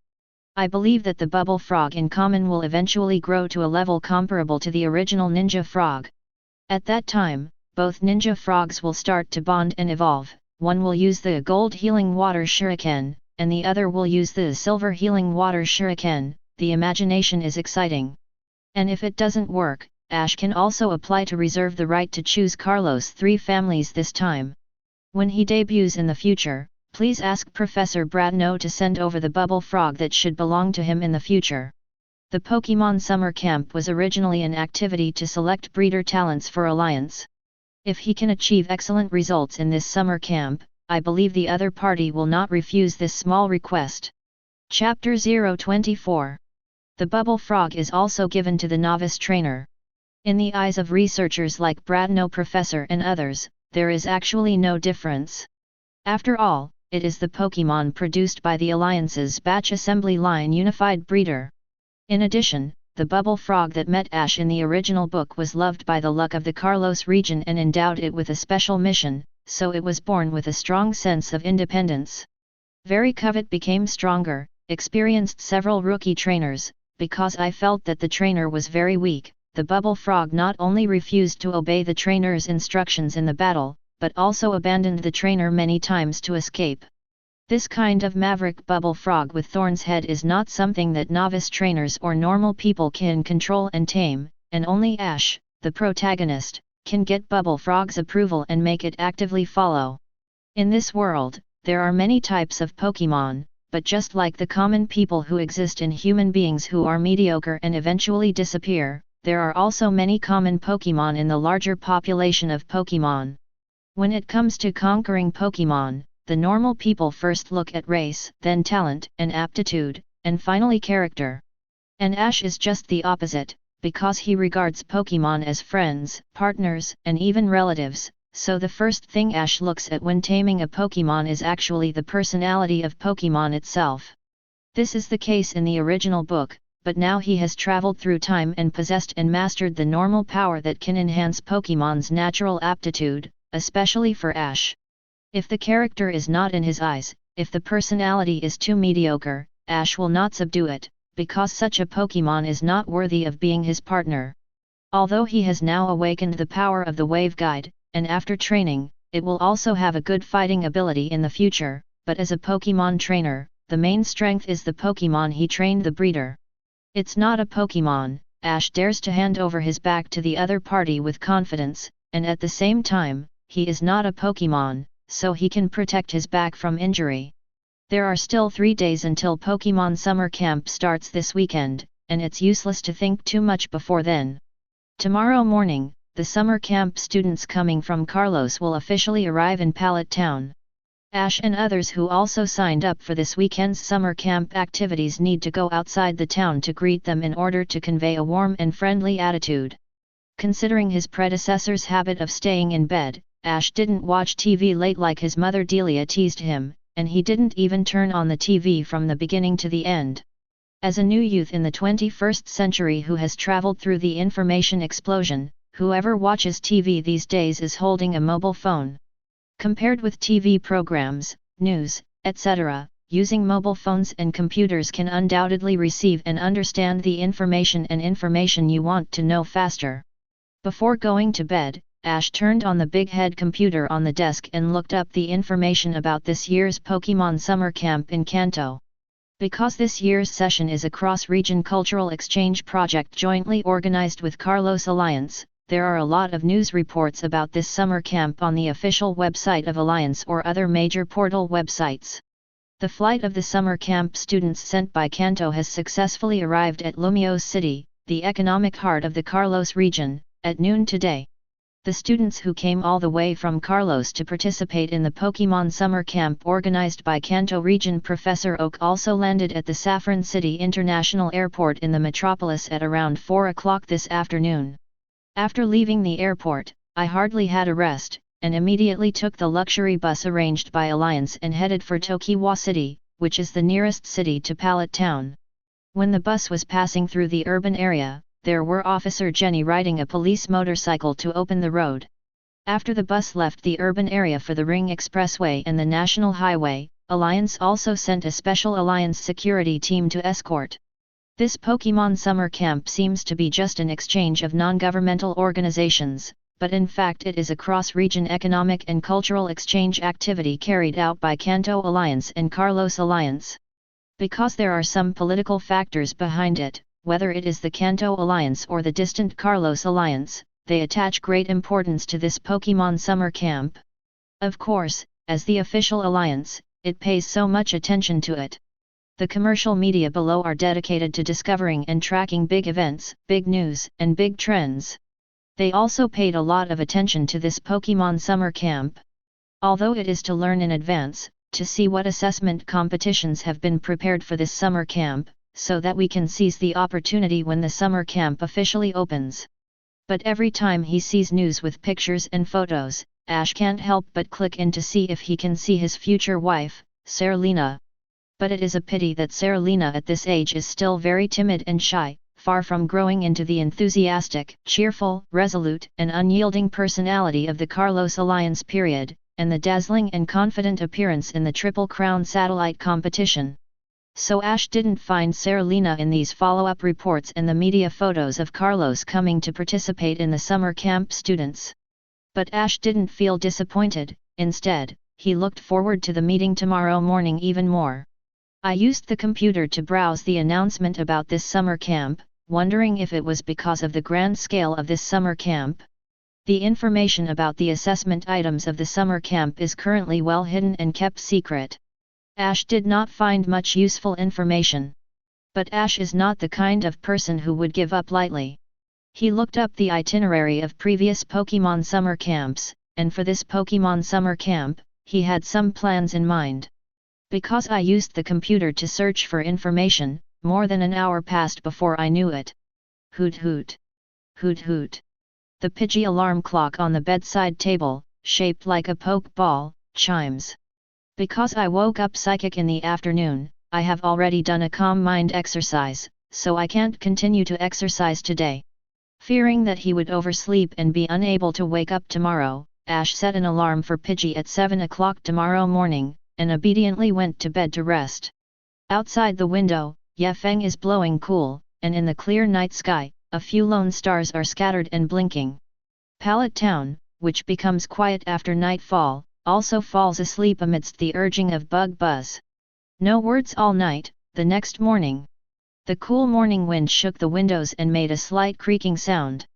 I believe that the Bubble Frog in common will eventually grow to a level comparable to the original Ninja Frog. At that time, both Ninja Frogs will start to bond and evolve. One will use the Gold Healing Water Shuriken, and the other will use the Silver Healing Water Shuriken. The imagination is exciting. And if it doesn't work, Ash can also apply to reserve the right to choose Carlos' three families this time. When he debuts in the future, please ask Professor Bradno to send over the Bubble Frog that should belong to him in the future. The Pokémon Summer Camp was originally an activity to select breeder talents for Alliance. If he can achieve excellent results in this summer camp, I believe the other party will not refuse this small request. Chapter 024. The Bubble Frog is also given to the novice trainer. In the eyes of researchers like Bradno Professor and others, there is actually no difference. After all, it is the Pokémon produced by the Alliance's batch assembly line unified breeder. In addition, the Bubble Frog that met Ash in the original book was loved by the luck of the Carlos region and endowed it with a special mission, so it was born with a strong sense of independence. Covet became stronger, experienced several rookie trainers. Because I felt that the trainer was very weak, the Bubble Frog not only refused to obey the trainer's instructions in the battle, but also abandoned the trainer many times to escape. This kind of maverick Bubble Frog with Thorn's head is not something that novice trainers or normal people can control and tame, and only Ash, the protagonist, can get Bubble Frog's approval and make it actively follow. In this world, there are many types of Pokémon, but just like the common people who exist in human beings who are mediocre and eventually disappear, there are also many common Pokémon in the larger population of Pokémon. When it comes to conquering Pokémon, the normal people first look at race, then talent and aptitude, and finally character. And Ash is just the opposite, because he regards Pokémon as friends, partners, and even relatives, so the first thing Ash looks at when taming a Pokémon is actually the personality of Pokémon itself. This is the case in the original book, but now he has traveled through time and possessed and mastered the normal power that can enhance Pokémon's natural aptitude, especially for Ash. If the character is not in his eyes, if the personality is too mediocre, Ash will not subdue it, because such a Pokémon is not worthy of being his partner. Although he has now awakened the power of the Wave Guide, and after training, it will also have a good fighting ability in the future, but as a Pokémon trainer, the main strength is the Pokémon he trained the breeder. It's not a Pokémon, Ash dares to hand over his back to the other party with confidence, and at the same time, he is not a Pokémon, so he can protect his back from injury. There are still 3 days until Pokémon Summer Camp starts this weekend, and it's useless to think too much before then. Tomorrow morning, the summer camp students coming from Carlos will officially arrive in Pallet Town. Ash and others who also signed up for this weekend's summer camp activities need to go outside the town to greet them in order to convey a warm and friendly attitude. Considering his predecessor's habit of staying in bed, Ash didn't watch TV late like his mother Delia teased him, and he didn't even turn on the TV from the beginning to the end. As a new youth in the 21st century who has traveled through the information explosion, whoever watches TV these days is holding a mobile phone. Compared with TV programs, news, etc., using mobile phones and computers can undoubtedly receive and understand the information you want to know faster. Before going to bed, Ash turned on the big head computer on the desk and looked up the information about this year's Pokémon Summer Camp in Kanto. Because this year's session is a cross-region cultural exchange project jointly organized with Carlos Alliance, there are a lot of news reports about this summer camp on the official website of Alliance or other major portal websites. The flight of the summer camp students sent by Kanto has successfully arrived at Lumiose City, the economic heart of the Carlos region, at noon today. The students who came all the way from Carlos to participate in the Pokémon Summer Camp organized by Kanto Region Professor Oak also landed at the Saffron City International Airport in the metropolis at around 4 o'clock this afternoon. After leaving the airport, I hardly had a rest, and immediately took the luxury bus arranged by Alliance and headed for Tokiwa City, which is the nearest city to Pallet Town. When the bus was passing through the urban area, there were Officer Jenny riding a police motorcycle to open the road. After the bus left the urban area for the Ring Expressway and the National Highway, Alliance also sent a special Alliance security team to escort. This Pokémon Summer Camp seems to be just an exchange of non-governmental organizations, but in fact it is a cross-region economic and cultural exchange activity carried out by Kanto Alliance and Carlos Alliance. Because there are some political factors behind it, whether it is the Kanto Alliance or the distant Carlos Alliance, they attach great importance to this Pokémon Summer Camp. Of course, as the official alliance, it pays so much attention to it. The commercial media below are dedicated to discovering and tracking big events, big news, and big trends. They also paid a lot of attention to this Pokémon Summer Camp. Although it is to learn in advance, to see what assessment competitions have been prepared for this summer camp, so that we can seize the opportunity when the summer camp officially opens. But every time he sees news with pictures and photos, Ash can't help but click in to see if he can see his future wife, Serena. But it is a pity that Serena at this age is still very timid and shy, far from growing into the enthusiastic, cheerful, resolute, and unyielding personality of the Carlos Alliance period, and the dazzling and confident appearance in the Triple Crown satellite competition. So Ash didn't find Serena in these follow-up reports and the media photos of Carlos coming to participate in the summer camp students. But Ash didn't feel disappointed, instead, he looked forward to the meeting tomorrow morning even more. I used the computer to browse the announcement about this summer camp, wondering if it was because of the grand scale of this summer camp. The information about the assessment items of the summer camp is currently well hidden and kept secret. Ash did not find much useful information. But Ash is not the kind of person who would give up lightly. He looked up the itinerary of previous Pokémon summer camps, and for this Pokémon summer camp, he had some plans in mind. Because I used the computer to search for information, more than an hour passed before I knew it. Hoot hoot. Hoot hoot. The Pidgey alarm clock on the bedside table, shaped like a poke ball, chimes. Because I woke up psychic in the afternoon, I have already done a calm mind exercise, so I can't continue to exercise today. Fearing that he would oversleep and be unable to wake up tomorrow, Ash set an alarm for Pidgey at 7 o'clock tomorrow morning, and obediently went to bed to rest. Outside the window, Yefeng is blowing cool, and in the clear night sky, a few lone stars are scattered and blinking. Pallet Town, which becomes quiet after nightfall, also falls asleep amidst the urging of Bug Buzz. No words all night. The next morning, the cool morning wind shook the windows and made a slight creaking sound.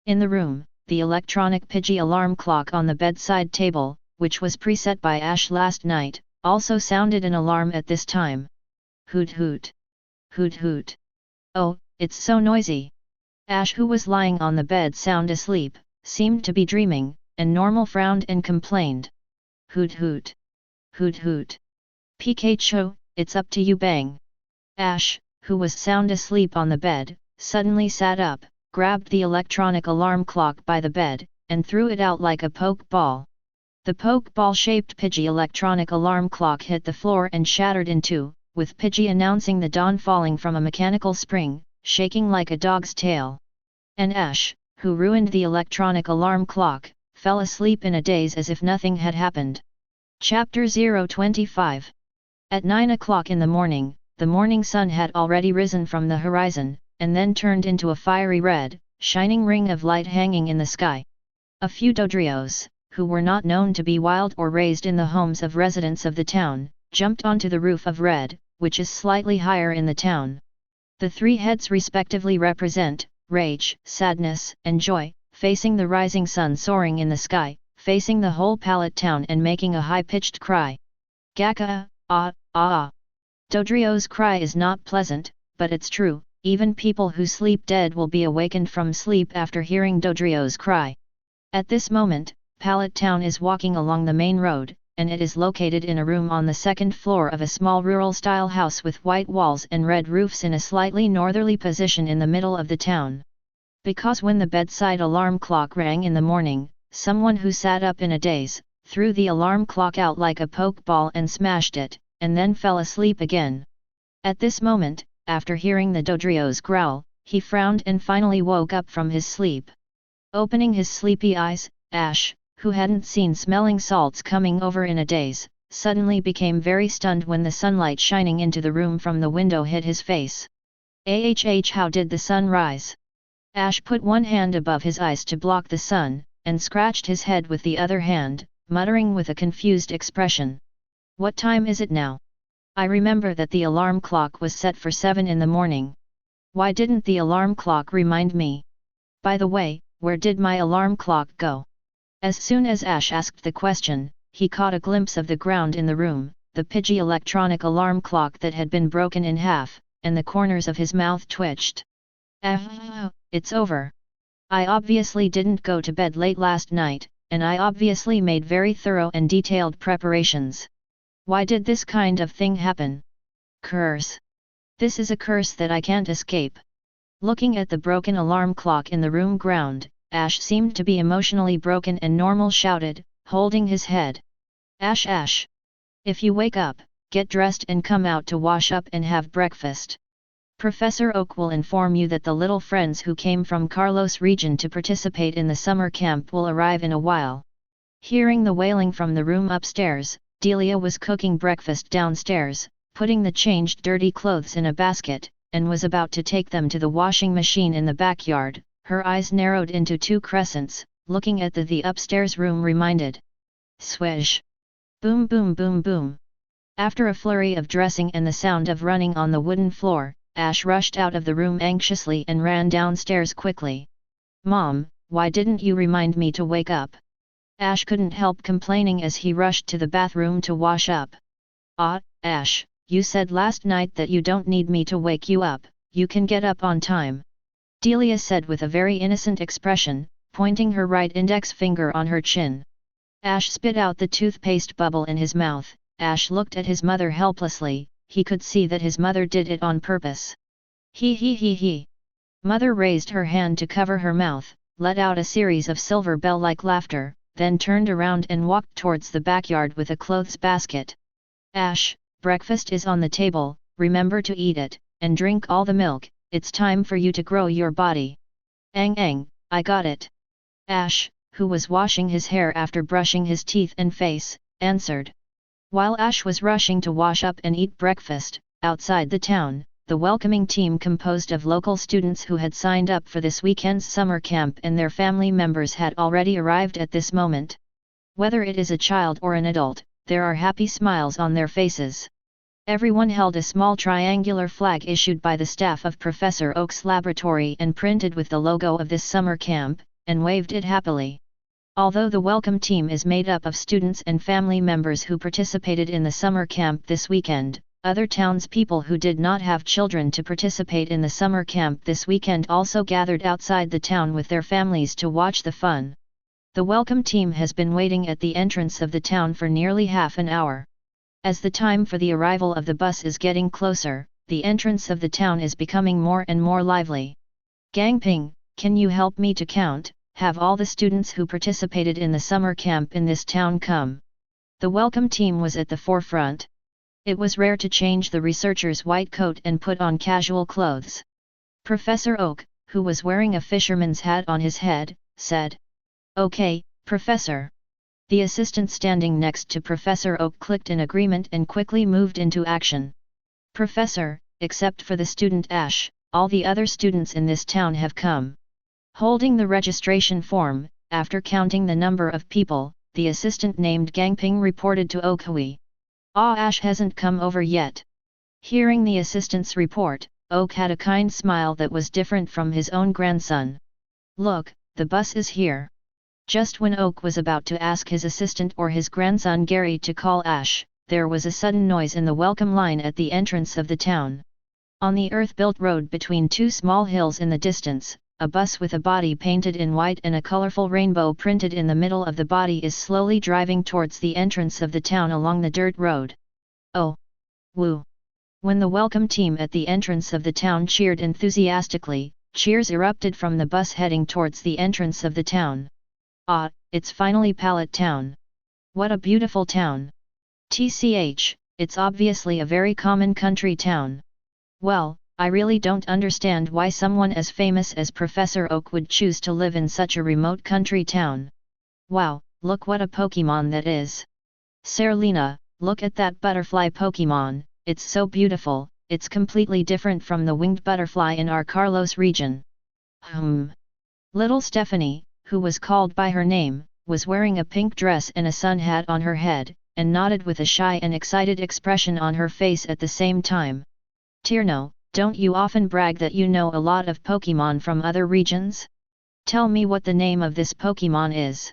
In the room, the electronic Pidgey alarm clock on the bedside table, which was preset by Ash last night, also sounded an alarm at this time. Hoot hoot. Hoot hoot. Oh, it's so noisy. Ash, who was lying on the bed sound asleep, seemed to be dreaming, and Normal frowned and complained. Hoot hoot. Hoot hoot. Pikachu, it's up to you bang. Ash, who was sound asleep on the bed, suddenly sat up, grabbed the electronic alarm clock by the bed, and threw it out like a poke ball. The poke ball-shaped Pidgey electronic alarm clock hit the floor and shattered in two, with Pidgey announcing the dawn falling from a mechanical spring, shaking like a dog's tail. And Ash, who ruined the electronic alarm clock, fell asleep in a daze as if nothing had happened. Chapter 025. At 9 o'clock in the morning sun had already risen from the horizon, and then turned into a fiery red, shining ring of light hanging in the sky. A few Dodrios, who were not known to be wild or raised in the homes of residents of the town, jumped onto the roof of Red, which is slightly higher in the town. The three heads respectively represent rage, sadness, and joy, facing the rising sun soaring in the sky, facing the whole Pallet Town and making a high-pitched cry. Gaka, ah, ah. Dodrio's cry is not pleasant, but it's true, even people who sleep dead will be awakened from sleep after hearing Dodrio's cry. At this moment, Pallet Town is walking along the main road, and it is located in a room on the second floor of a small rural-style house with white walls and red roofs in a slightly northerly position in the middle of the town. Because when the bedside alarm clock rang in the morning, someone who sat up in a daze, threw the alarm clock out like a pokeball and smashed it, and then fell asleep again. At this moment, after hearing the Dodrio's growl, he frowned and finally woke up from his sleep. Opening his sleepy eyes, Ash, who hadn't seen smelling salts coming over in a daze, suddenly became very stunned when the sunlight shining into the room from the window hit his face. How did the sun rise? Ash put one hand above his eyes to block the sun, and scratched his head with the other hand, muttering with a confused expression. What time is it now? I remember that the alarm clock was set for 7 in the morning. Why didn't the alarm clock remind me? By the way, where did my alarm clock go? As soon as Ash asked the question, he caught a glimpse of the ground in the room, the Pidgey electronic alarm clock that had been broken in half, and the corners of his mouth twitched. It's over. I obviously didn't go to bed late last night, and I obviously made very thorough and detailed preparations. Why did this kind of thing happen? Curse. This is a curse that I can't escape. Looking at the broken alarm clock in the room ground, Ash seemed to be emotionally broken and Normal shouted, holding his head. Ash. If you wake up, get dressed and come out to wash up and have breakfast. Professor Oak will inform you that the little friends who came from Carlos region to participate in the summer camp will arrive in a while. Hearing the wailing from the room upstairs, Delia was cooking breakfast downstairs, putting the changed dirty clothes in a basket, and was about to take them to the washing machine in the backyard. Her eyes narrowed into two crescents, looking at the upstairs room reminded. Swish! Boom boom boom boom! After a flurry of dressing and the sound of running on the wooden floor, Ash rushed out of the room anxiously and ran downstairs quickly. Mom, why didn't you remind me to wake up? Ash couldn't help complaining as he rushed to the bathroom to wash up. Ash, you said last night that you don't need me to wake you up, you can get up on time. Delia said with a very innocent expression, pointing her right index finger on her chin. Ash spit out the toothpaste bubble in his mouth. Ash looked at his mother helplessly. He could see that his mother did it on purpose. He. Mother raised her hand to cover her mouth, let out a series of silver bell-like laughter, then turned around and walked towards the backyard with a clothes basket. Ash, breakfast is on the table, remember to eat it, and drink all the milk, it's time for you to grow your body. Ang, I got it. Ash, who was washing his hair after brushing his teeth and face, answered. While Ash was rushing to wash up and eat breakfast, outside the town, the welcoming team composed of local students who had signed up for this weekend's summer camp and their family members had already arrived at this moment. Whether it is a child or an adult, there are happy smiles on their faces. Everyone held a small triangular flag issued by the staff of Professor Oak's laboratory and printed with the logo of this summer camp, and waved it happily. Although the welcome team is made up of students and family members who participated in the summer camp this weekend, other townspeople who did not have children to participate in the summer camp this weekend also gathered outside the town with their families to watch the fun. The welcome team has been waiting at the entrance of the town for nearly half an hour. As the time for the arrival of the bus is getting closer, the entrance of the town is becoming more and more lively. Gangping, can you help me to count? Have all the students who participated in the summer camp in this town come? The welcome team was at the forefront. It was rare to change the researcher's white coat and put on casual clothes. Professor Oak, who was wearing a fisherman's hat on his head, said, "Okay, Professor." The assistant standing next to Professor Oak clicked in agreement and quickly moved into action. "Professor, except for the student Ash, all the other students in this town have come." Holding the registration form, after counting the number of people, the assistant named Gangping reported to Oak. Ash hasn't come over yet. Hearing the assistant's report, Oak had a kind smile that was different from his own grandson. Look, the bus is here. Just when Oak was about to ask his assistant or his grandson Gary to call Ash, there was a sudden noise in the welcome line at the entrance of the town. On the earth-built road between two small hills in the distance, a bus with a body painted in white and a colorful rainbow printed in the middle of the body is slowly driving towards the entrance of the town along the dirt road. Oh! Woo! When the welcome team at the entrance of the town cheered enthusiastically, cheers erupted from the bus heading towards the entrance of the town. Ah, it's finally Pallet Town. What a beautiful town. TCH, it's obviously a very common country town. Well, I really don't understand why someone as famous as Professor Oak would choose to live in such a remote country town. Wow, look what a Pokémon that is. Serena, look at that butterfly Pokémon, it's so beautiful, it's completely different from the winged butterfly in our Carlos region. Little Stephanie, who was called by her name, was wearing a pink dress and a sun hat on her head, and nodded with a shy and excited expression on her face at the same time. Tierno, don't you often brag that you know a lot of Pokémon from other regions? Tell me what the name of this Pokémon is.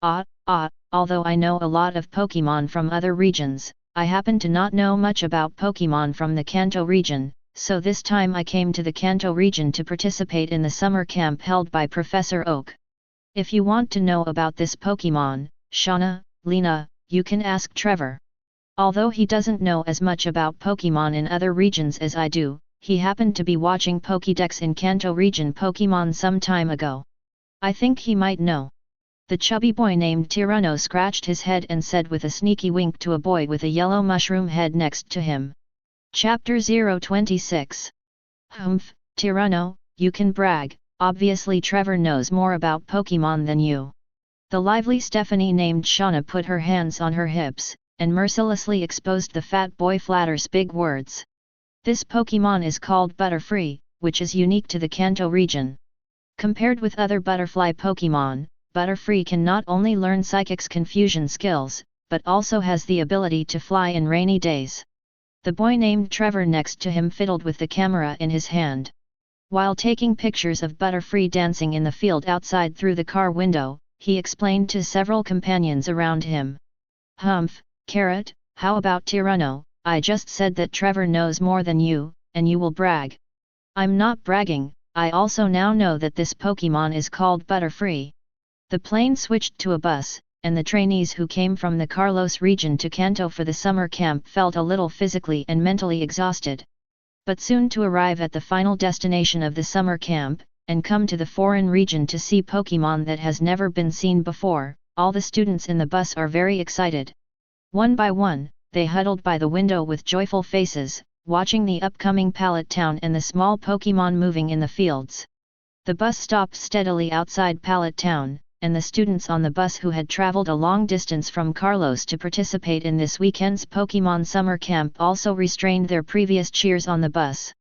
Although I know a lot of Pokémon from other regions, I happen to not know much about Pokémon from the Kanto region, so this time I came to the Kanto region to participate in the summer camp held by Professor Oak. If you want to know about this Pokémon, Shauna, Lena, you can ask Trevor. Although he doesn't know as much about Pokémon in other regions as I do, he happened to be watching Pokédex in Kanto region Pokémon some time ago. I think he might know. The chubby boy named Tyranno scratched his head and said with a sneaky wink to a boy with a yellow mushroom head next to him. Chapter 026. Humph, Tyranno, you can brag, obviously Trevor knows more about Pokémon than you. The lively Stephanie named Shauna put her hands on her hips, and mercilessly exposed the fat boy Flatter's big words. This Pokémon is called Butterfree, which is unique to the Kanto region. Compared with other butterfly Pokémon, Butterfree can not only learn Psychic's confusion skills, but also has the ability to fly in rainy days. The boy named Trevor next to him fiddled with the camera in his hand. While taking pictures of Butterfree dancing in the field outside through the car window, he explained to several companions around him. Humph, Carrot, how about Tyranno? I just said that Trevor knows more than you, and you will brag. I'm not bragging, I also now know that this Pokémon is called Butterfree. The plane switched to a bus, and the trainees who came from the Carlos region to Kanto for the summer camp felt a little physically and mentally exhausted. But soon to arrive at the final destination of the summer camp, and come to the foreign region to see Pokémon that has never been seen before, all the students in the bus are very excited. One by one, they huddled by the window with joyful faces, watching the upcoming Pallet Town and the small Pokémon moving in the fields. The bus stopped steadily outside Pallet Town, and the students on the bus who had traveled a long distance from Carlos to participate in this weekend's Pokémon summer camp also restrained their previous cheers on the bus.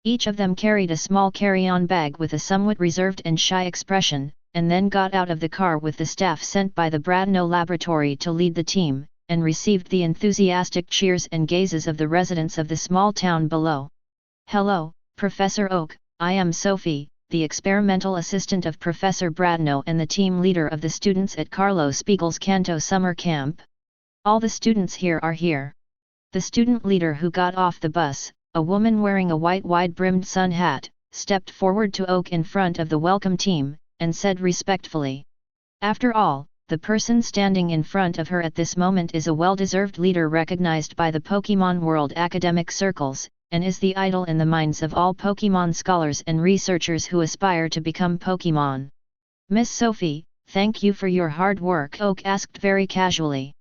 Each of them carried a small carry-on bag with a somewhat reserved and shy expression, and then got out of the car with the staff sent by the Bradno laboratory to lead the team, and received the enthusiastic cheers and gazes of the residents of the small town below. Hello, Professor Oak, I am Sophie, the experimental assistant of Professor Bradno and the team leader of the students at Carlos Spiegel's Kanto summer camp. All the students here are here. The student leader who got off the bus, a woman wearing a white wide-brimmed sun hat, stepped forward to Oak in front of the welcome team, and said respectfully. After all, the person standing in front of her at this moment is a well-deserved leader recognized by the Pokémon world academic circles, and is the idol in the minds of all Pokémon scholars and researchers who aspire to become Pokémon. Miss Sophie, thank you for your hard work, Oak asked very casually.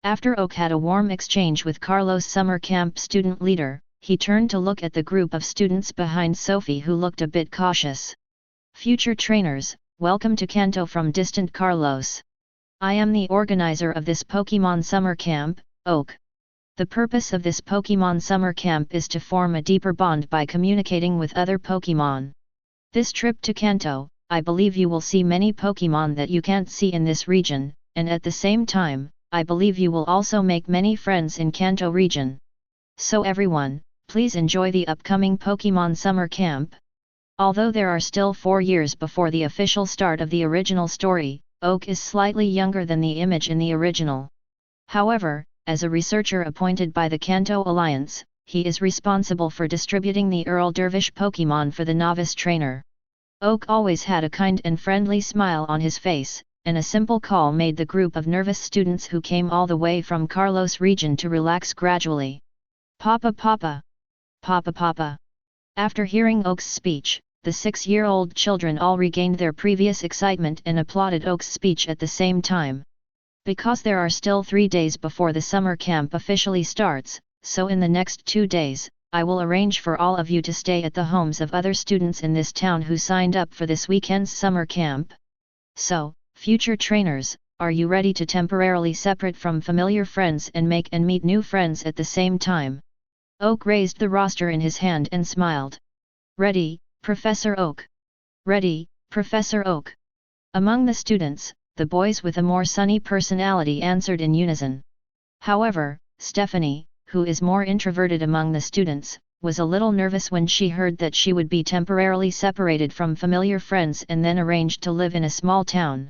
After Oak had a warm exchange with Carlos summer camp student leader, he turned to look at the group of students behind Sophie who looked a bit cautious. Future trainers, welcome to Kanto from distant Carlos. I am the organizer of this Pokémon summer camp, Oak. The purpose of this Pokémon summer camp is to form a deeper bond by communicating with other Pokémon. This trip to Kanto, I believe you will see many Pokémon that you can't see in this region, and at the same time, I believe you will also make many friends in Kanto region. So everyone, please enjoy the upcoming Pokémon Summer Camp. Although there are still 4 years before the official start of the original story, Oak is slightly younger than the image in the original. However, as a researcher appointed by the Kanto Alliance, he is responsible for distributing the Earl Dervish Pokémon for the novice trainer. Oak always had a kind and friendly smile on his face, and a simple call made the group of nervous students who came all the way from Carlos region to relax gradually. Papa Papa! Papa Papa! After hearing Oak's speech, the 6-year-old children all regained their previous excitement and applauded Oak's speech at the same time. Because there are still 3 days before the summer camp officially starts, so in the next 2 days, I will arrange for all of you to stay at the homes of other students in this town who signed up for this weekend's summer camp. So, future trainers, are you ready to temporarily separate from familiar friends and meet new friends at the same time? Oak raised the roster in his hand and smiled. Ready, Professor Oak. Ready, Professor Oak. Among the students, the boys with a more sunny personality answered in unison. However, Stephanie, who is more introverted among the students, was a little nervous when she heard that she would be temporarily separated from familiar friends and then arranged to live in a small town.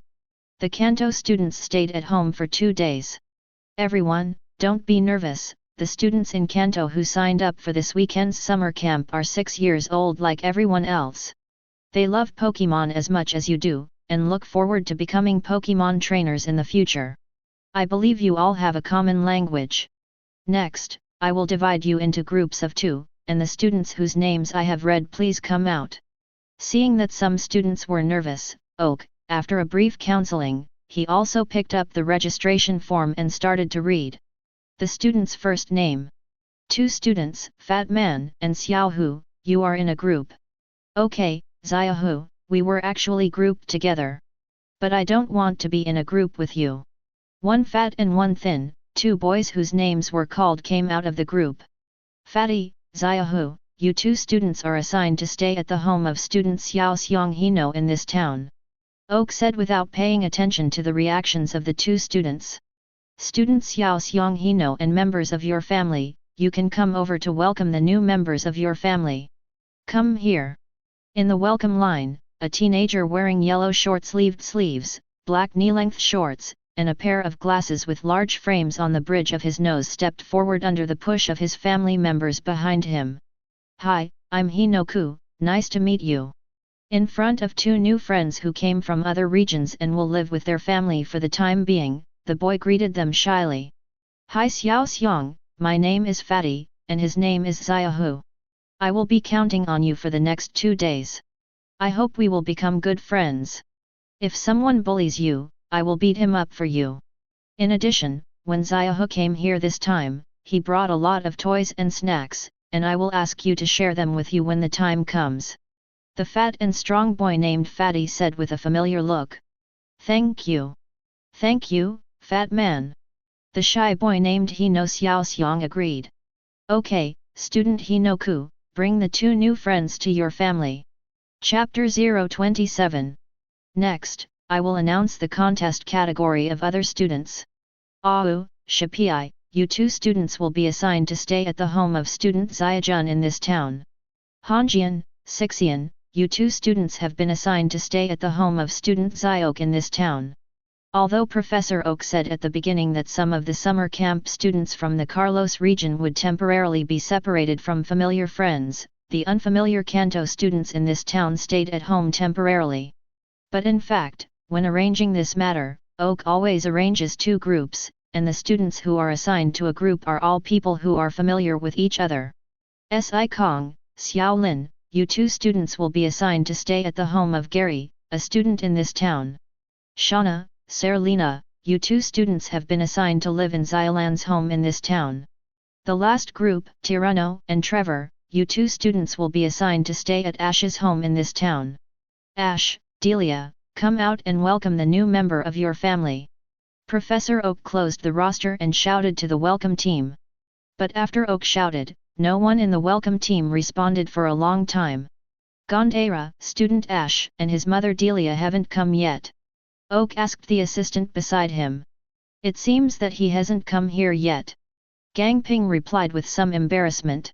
The Kanto students stayed at home for 2 days. Everyone, don't be nervous, the students in Kanto who signed up for this weekend's summer camp are 6 years old like everyone else. They love Pokémon as much as you do, and look forward to becoming Pokémon trainers in the future. I believe you all have a common language. Next, I will divide you into groups of 2, and the students whose names I have read please come out. Seeing that some students were nervous, Oak, after a brief counseling, he also picked up the registration form and started to read. The student's first name. 2 students, Fat Man and Xiaohu, you are in a group. Okay, Xiaohu, we were actually grouped together. But I don't want to be in a group with you. 1 fat and 1 thin, 2 boys whose names were called came out of the group. Fatty, Xiaohu, you 2 students are assigned to stay at the home of student Xiao Xiang Hino in this town. Oak said without paying attention to the reactions of the 2 students. Student Xiao Xiang Hino and members of your family, you can come over to welcome the new members of your family. Come here. In the welcome line, a teenager wearing yellow short-sleeved sleeves, black knee-length shorts, and a pair of glasses with large frames on the bridge of his nose stepped forward under the push of his family members behind him. Hi, I'm Hinoku, nice to meet you. In front of 2 new friends who came from other regions and will live with their family for the time being, the boy greeted them shyly. Hi Xiao Xiang, my name is Fatty, and his name is Xiaohu. I will be counting on you for the next 2 days. I hope we will become good friends. If someone bullies you, I will beat him up for you. In addition, when Xiaohu came here this time, he brought a lot of toys and snacks, and I will ask you to share them with you when the time comes. The fat and strong boy named Fatty said with a familiar look. Thank you. Thank you, Fat Man. The shy boy named Hino Xiao Xiang agreed. Okay, student Hinoku, bring the 2 new friends to your family. Chapter 027. Next, I will announce the contest category of other students. Au, Shapi, you 2 students will be assigned to stay at the home of student Xiajun in this town. Hanjian, Sixian, you 2 students have been assigned to stay at the home of student Xiok in this town. Although Professor Oak said at the beginning that some of the summer camp students from the Carlos region would temporarily be separated from familiar friends, the unfamiliar Kanto students in this town stayed at home temporarily. But in fact, when arranging this matter, Oak always arranges 2 groups, and the students who are assigned to a group are all people who are familiar with each other. Si Kong, Xiao Lin, you 2 students will be assigned to stay at the home of Gary, a student in this town. Shauna, Serena, you 2 students have been assigned to live in Xiaolan's home in this town. The last group, Tirano and Trevor, you 2 students will be assigned to stay at Ash's home in this town. Ash, Delia, come out and welcome the new member of your family. Professor Oak closed the roster and shouted to the welcome team. But after Oak shouted, no one in the welcome team responded for a long time. Gondera, student Ash and his mother Delia haven't come yet? Oak asked the assistant beside him. It seems that he hasn't come here yet. Gang Ping replied with some embarrassment.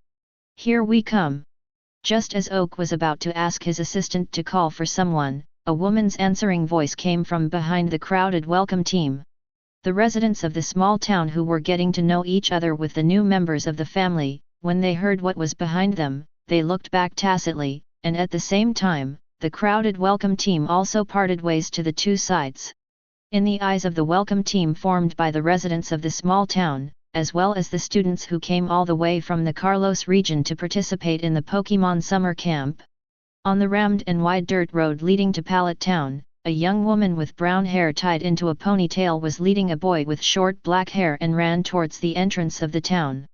Here we come. Just as Oak was about to ask his assistant to call for someone, a woman's answering voice came from behind the crowded welcome team. The residents of the small town who were getting to know each other with the new members of the family, when they heard what was behind them, they looked back tacitly, and at the same time, the crowded welcome team also parted ways to the two sides. In the eyes of the welcome team formed by the residents of the small town, as well as the students who came all the way from the Carlos region to participate in the Pokémon summer camp. On the rammed and wide dirt road leading to Pallet Town, a young woman with brown hair tied into a ponytail was leading a boy with short black hair and ran towards the entrance of the town.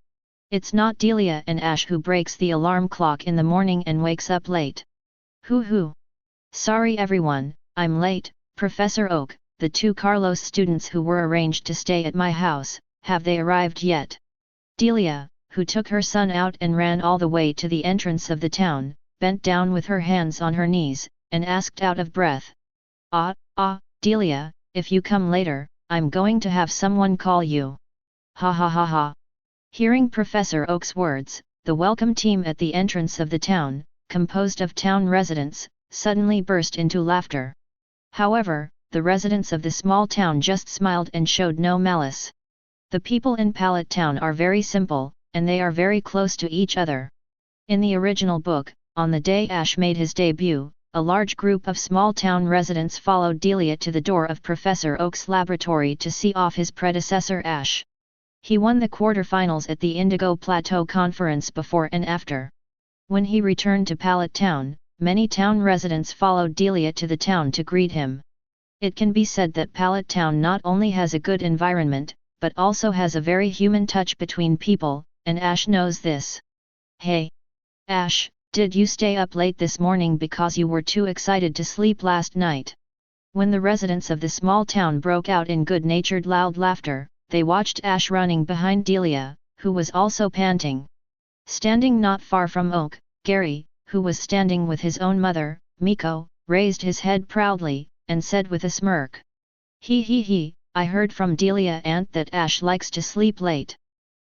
It's not Delia and Ash who breaks the alarm clock in the morning and wakes up late. Hoo. Sorry everyone, I'm late, Professor Oak. The two Carlos students who were arranged to stay at my house, have they arrived yet? Delia, who took her son out and ran all the way to the entrance of the town, bent down with her hands on her knees, and asked out of breath. Delia, if you come later, I'm going to have someone call you. Ha. Hearing Professor Oak's words, the welcome team at the entrance of the town, composed of town residents, suddenly burst into laughter. However, the residents of the small town just smiled and showed no malice. The people in Pallet Town are very simple, and they are very close to each other. In the original book, on the day Ash made his debut, a large group of small town residents followed Delia to the door of Professor Oak's laboratory to see off his predecessor Ash. He won the quarterfinals at the Indigo Plateau Conference before and after. When he returned to Pallet Town, many town residents followed Delia to the town to greet him. It can be said that Pallet Town not only has a good environment, but also has a very human touch between people, and Ash knows this. Hey! Ash, did you stay up late this morning because you were too excited to sleep last night? When the residents of the small town broke out in good-natured loud laughter, they watched Ash running behind Delia, who was also panting. Standing not far from Oak, Gary, who was standing with his own mother, Miko, raised his head proudly, and said with a smirk. He, I heard from Delia aunt that Ash likes to sleep late.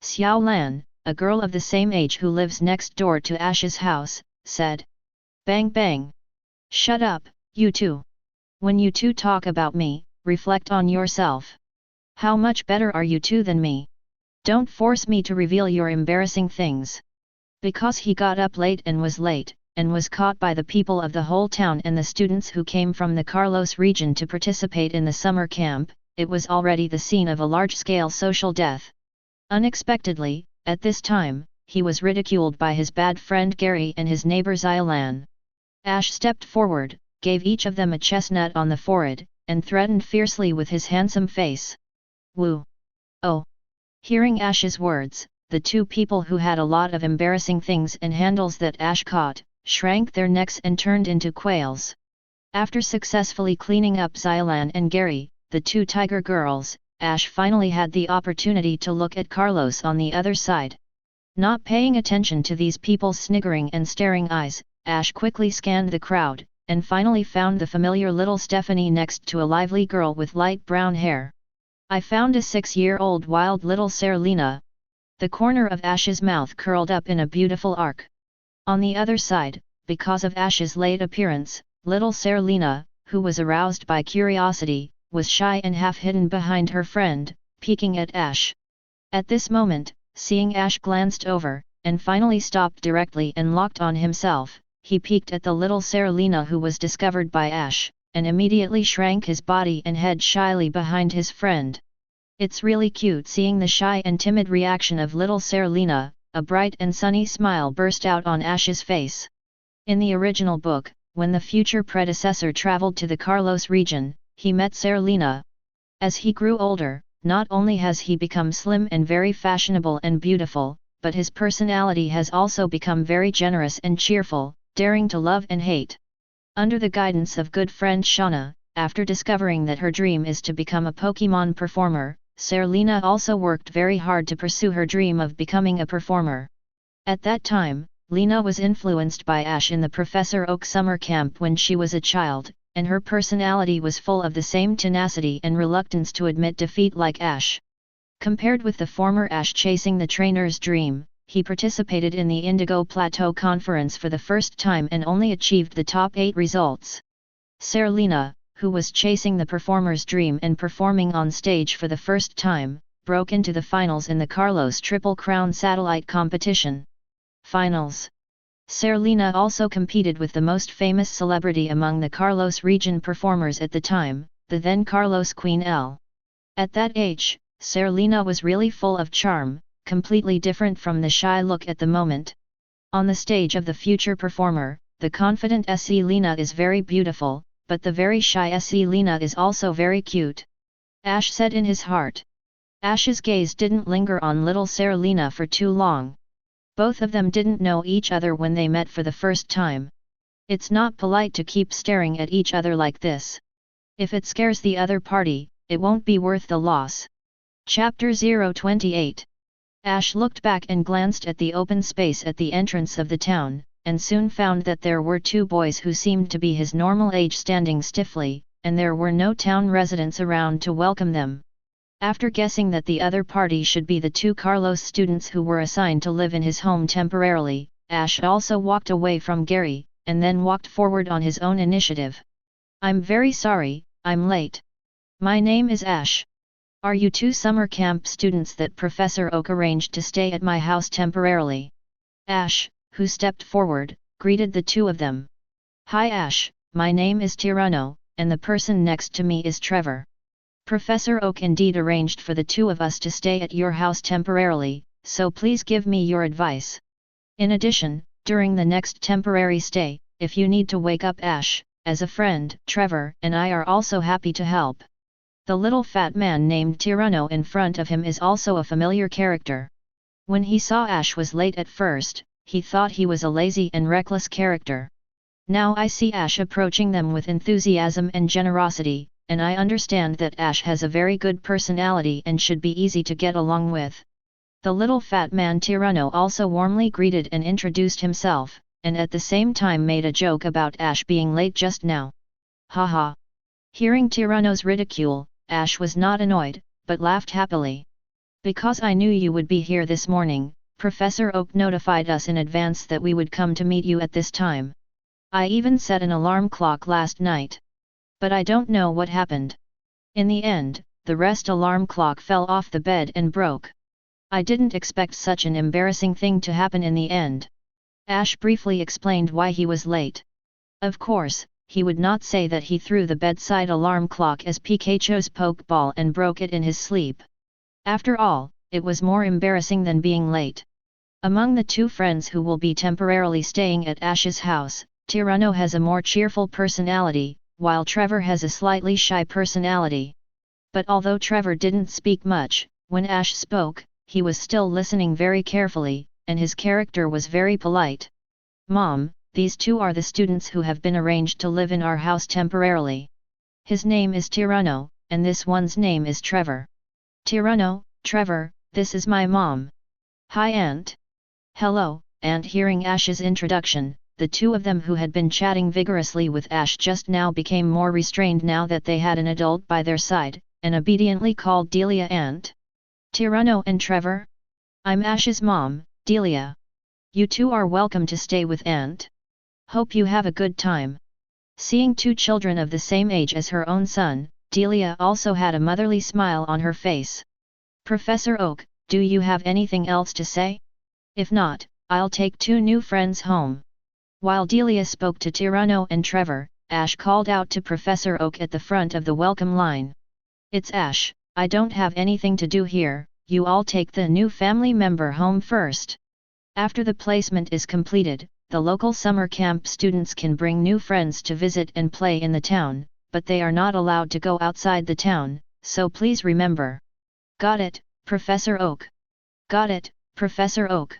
Xiao Lan, a girl of the same age who lives next door to Ash's house, said. Bang bang. Shut up, you two. When you two talk about me, reflect on yourself. How much better are you two than me? Don't force me to reveal your embarrassing things. Because he got up late and was caught by the people of the whole town and the students who came from the Carlos region to participate in the summer camp, it was already the scene of a large-scale social death. Unexpectedly, at this time, he was ridiculed by his bad friend Gary and his neighbor Xiaolan. Ash stepped forward, gave each of them a chestnut on the forehead, and threatened fiercely with his handsome face. Woo! Oh! Hearing Ash's words, the two people who had a lot of embarrassing things and handles that Ash caught, shrank their necks and turned into quails. After successfully cleaning up Xiaolan and Gary, the two tiger girls, Ash finally had the opportunity to look at Carlos on the other side. Not paying attention to these people's sniggering and staring eyes, Ash quickly scanned the crowd, and finally found the familiar little Stephanie next to a lively girl with light brown hair. I found a 6-year-old wild little Serena. The corner of Ash's mouth curled up in a beautiful arc. On the other side, because of Ash's late appearance, little Serena, who was aroused by curiosity, was shy and half hidden behind her friend, peeking at Ash. At this moment, seeing Ash glanced over, and finally stopped directly and locked on himself, he peeked at the little Serena who was discovered by Ash, and immediately shrank his body and head shyly behind his friend. It's really cute seeing the shy and timid reaction of little Serena. A bright and sunny smile burst out on Ash's face. In the original book, when the future predecessor traveled to the Carlos region, he met Serena. As he grew older, not only has he become slim and very fashionable and beautiful, but his personality has also become very generous and cheerful, daring to love and hate. Under the guidance of good friend Shauna, after discovering that her dream is to become a Pokémon performer, Serena also worked very hard to pursue her dream of becoming a performer. At that time, Lena was influenced by Ash in the Professor Oak summer camp when she was a child, and her personality was full of the same tenacity and reluctance to admit defeat like Ash. Compared with the former Ash chasing the trainer's dream, he participated in the Indigo Plateau Conference for the first time and only achieved the top 8 results. Serena, who was chasing the performer's dream and performing on stage for the first time, broke into the finals in the Carlos Triple Crown Satellite competition. Finals. Serena also competed with the most famous celebrity among the Carlos region performers at the time, the then Carlos Queen L. At that age, Serena was really full of charm, completely different from the shy look at the moment. On the stage of the future performer, the confident Selena is very beautiful, but the very shy Selena is also very cute. Ash said in his heart. Ash's gaze didn't linger on little Serena for too long. Both of them didn't know each other when they met for the first time. It's not polite to keep staring at each other like this. If it scares the other party, it won't be worth the loss. Chapter 028. Ash looked back and glanced at the open space at the entrance of the town, and soon found that there were 2 boys who seemed to be his normal age standing stiffly, and there were no town residents around to welcome them. After guessing that the other party should be the 2 Carlos students who were assigned to live in his home temporarily, Ash also walked away from Gary, and then walked forward on his own initiative. I'm very sorry, I'm late. My name is Ash. Are you 2 summer camp students that Professor Oak arranged to stay at my house temporarily? Ash, who stepped forward, greeted the 2 of them. Hi Ash, my name is Tirano, and the person next to me is Trevor. Professor Oak indeed arranged for the 2 of us to stay at your house temporarily, so please give me your advice. In addition, during the next temporary stay, if you need to wake up Ash, as a friend, Trevor and I are also happy to help. The little fat man named Tirano in front of him is also a familiar character. When he saw Ash was late at first, he thought he was a lazy and reckless character. Now I see Ash approaching them with enthusiasm and generosity, and I understand that Ash has a very good personality and should be easy to get along with. The little fat man Tirano also warmly greeted and introduced himself, and at the same time made a joke about Ash being late just now. Haha. Hearing Tirano's ridicule, Ash was not annoyed, but laughed happily. Because I knew you would be here this morning, Professor Oak notified us in advance that we would come to meet you at this time. I even set an alarm clock last night. But I don't know what happened. In the end, the rest alarm clock fell off the bed and broke. I didn't expect such an embarrassing thing to happen in the end. Ash briefly explained why he was late. Of course, he would not say that he threw the bedside alarm clock as Pikachu's Pokeball and broke it in his sleep. After all, it was more embarrassing than being late. Among the 2 friends who will be temporarily staying at Ash's house, Tirano has a more cheerful personality, while Trevor has a slightly shy personality. But although Trevor didn't speak much, when Ash spoke, he was still listening very carefully, and his character was very polite. Mom, these 2 are the students who have been arranged to live in our house temporarily. His name is Tirano, and this one's name is Trevor. Tirano, Trevor, this is my mom. Hi Aunt. Hello, Aunt. Hearing Ash's introduction, the 2 of them who had been chatting vigorously with Ash just now became more restrained now that they had an adult by their side, and obediently called Delia Aunt. Tirano and Trevor? I'm Ash's mom, Delia. You 2 are welcome to stay with Aunt. Hope you have a good time. Seeing 2 children of the same age as her own son, Delia also had a motherly smile on her face. Professor Oak, do you have anything else to say? If not, I'll take 2 new friends home. While Delia spoke to Tirano and Trevor, Ash called out to Professor Oak at the front of the welcome line. It's Ash, I don't have anything to do here, you all take the new family member home first. After the placement is completed, the local summer camp students can bring new friends to visit and play in the town, but they are not allowed to go outside the town, so please remember. Got it, Professor Oak. Got it, Professor Oak.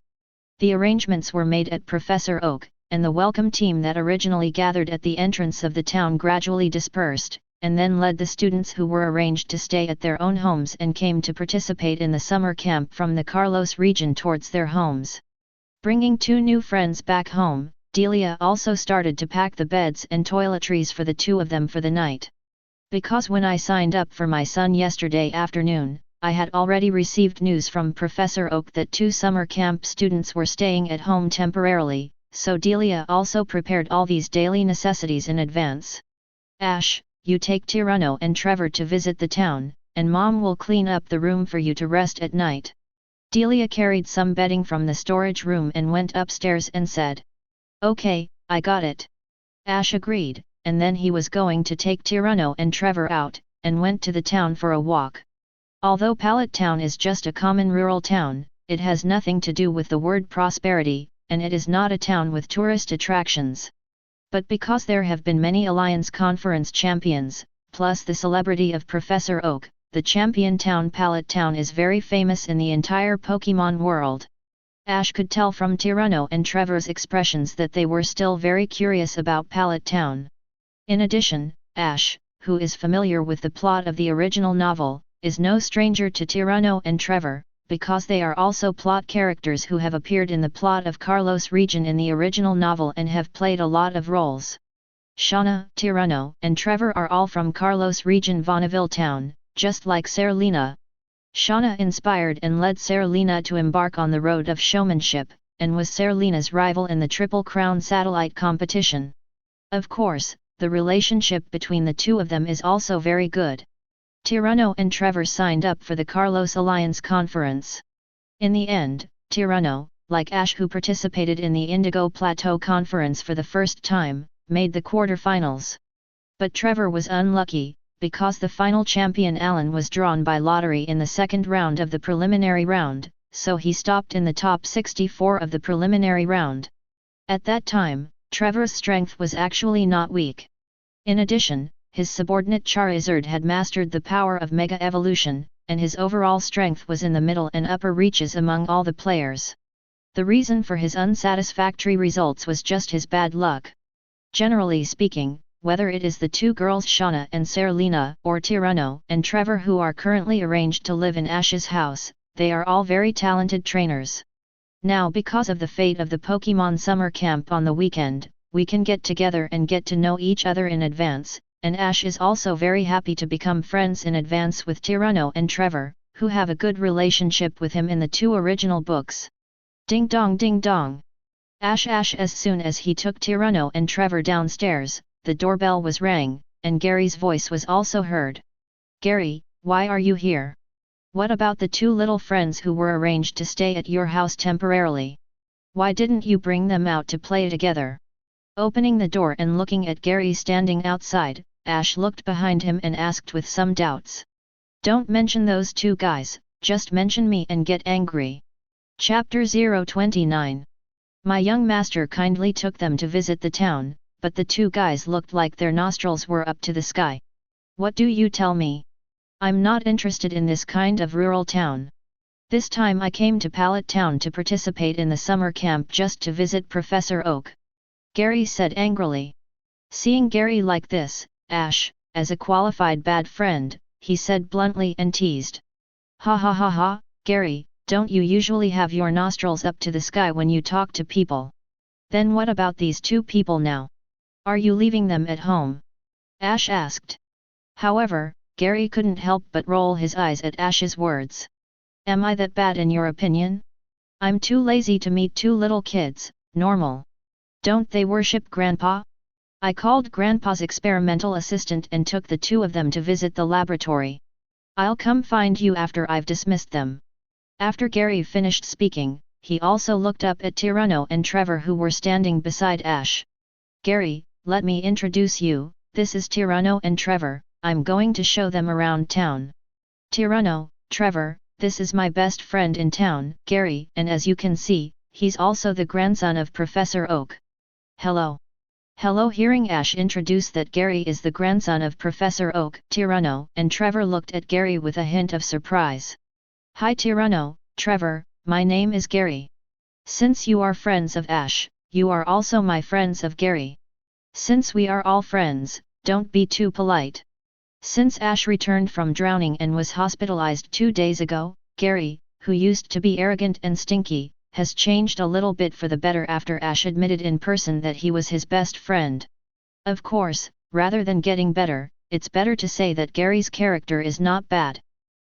The arrangements were made at Professor Oak, and the welcome team that originally gathered at the entrance of the town gradually dispersed, and then led the students who were arranged to stay at their own homes and came to participate in the summer camp from the Carlos region towards their homes. Bringing 2 new friends back home, Delia also started to pack the beds and toiletries for the 2 of them for the night. Because when I signed up for my son yesterday afternoon, I had already received news from Professor Oak that 2 summer camp students were staying at home temporarily, so Delia also prepared all these daily necessities in advance. Ash, you take Tyranno and Trevor to visit the town, and Mom will clean up the room for you to rest at night. Delia carried some bedding from the storage room and went upstairs and said, "Okay, I got it." Ash agreed, and then he was going to take Tyranno and Trevor out, and went to the town for a walk. Although Pallet Town is just a common rural town, it has nothing to do with the word prosperity, and it is not a town with tourist attractions. But because there have been many Alliance Conference champions, plus the celebrity of Professor Oak, the champion town Pallet Town is very famous in the entire Pokémon world. Ash could tell from Tyranno and Trevor's expressions that they were still very curious about Pallet Town. In addition, Ash, who is familiar with the plot of the original novel, is no stranger to Tyranno and Trevor, because they are also plot characters who have appeared in the plot of Carlos region in the original novel and have played a lot of roles. Shauna, Tyranno, and Trevor are all from Carlos region Bonneville Town, just like Serena. Shauna inspired and led Serena to embark on the road of showmanship, and was Serena's rival in the Triple Crown satellite competition. Of course, the relationship between the 2 of them is also very good. Tyranno and Trevor signed up for the Carlos Alliance Conference. In the end, Tyranno, like Ash who participated in the Indigo Plateau Conference for the first time, made the quarterfinals. But Trevor was unlucky, because the final champion Alan was drawn by lottery in the second round of the preliminary round, so he stopped in the top 64 of the preliminary round. At that time, Trevor's strength was actually not weak. In addition, his subordinate Charizard had mastered the power of Mega Evolution, and his overall strength was in the middle and upper reaches among all the players. The reason for his unsatisfactory results was just his bad luck. Generally speaking, whether it is the 2 girls Shauna and Serena or Tyranno and Trevor who are currently arranged to live in Ash's house, they are all very talented trainers. Now because of the fate of the Pokémon summer camp on the weekend, we can get together and get to know each other in advance, and Ash is also very happy to become friends in advance with Tyranno and Trevor, who have a good relationship with him in the 2 original books. Ding dong ding dong! Ash as soon as he took Tyranno and Trevor downstairs, the doorbell was rang, and Gary's voice was also heard. "Gary, why are you here? What about the 2 little friends who were arranged to stay at your house temporarily? Why didn't you bring them out to play together?" Opening the door and looking at Gary standing outside, Ash looked behind him and asked with some doubts. "Don't mention those 2 guys, just mention me and get angry." Chapter 029. My young master kindly took them to visit the town, but the 2 guys looked like their nostrils were up to the sky. "What do you tell me? I'm not interested in this kind of rural town. This time I came to Pallet Town to participate in the summer camp just to visit Professor Oak," Gary said angrily. Seeing Gary like this, Ash, as a qualified bad friend, he said bluntly and teased. "Ha ha ha ha, Gary, don't you usually have your nostrils up to the sky when you talk to people? Then what about these 2 people now? Are you leaving them at home?" Ash asked. However, Gary couldn't help but roll his eyes at Ash's words. "Am I that bad in your opinion? I'm too lazy to meet 2 little kids, normal. Don't they worship Grandpa? I called Grandpa's experimental assistant and took the 2 of them to visit the laboratory. I'll come find you after I've dismissed them." After Gary finished speaking, he also looked up at Tyranno and Trevor who were standing beside Ash. "Gary, let me introduce you, this is Tyranno and Trevor, I'm going to show them around town." "Tyranno, Trevor, this is my best friend in town, Gary, and as you can see, he's also the grandson of Professor Oak." "Hello." "Hello." Hearing Ash introduce that Gary is the grandson of Professor Oak, Tyranno and Trevor looked at Gary with a hint of surprise. "Hi Tyranno, Trevor, my name is Gary. Since you are friends of Ash, you are also my friends of Gary. Since we are all friends, don't be too polite." Since Ash returned from drowning and was hospitalized 2 days ago, Gary, who used to be arrogant and stinky, has changed a little bit for the better after Ash admitted in person that he was his best friend. Of course, rather than getting better, it's better to say that Gary's character is not bad.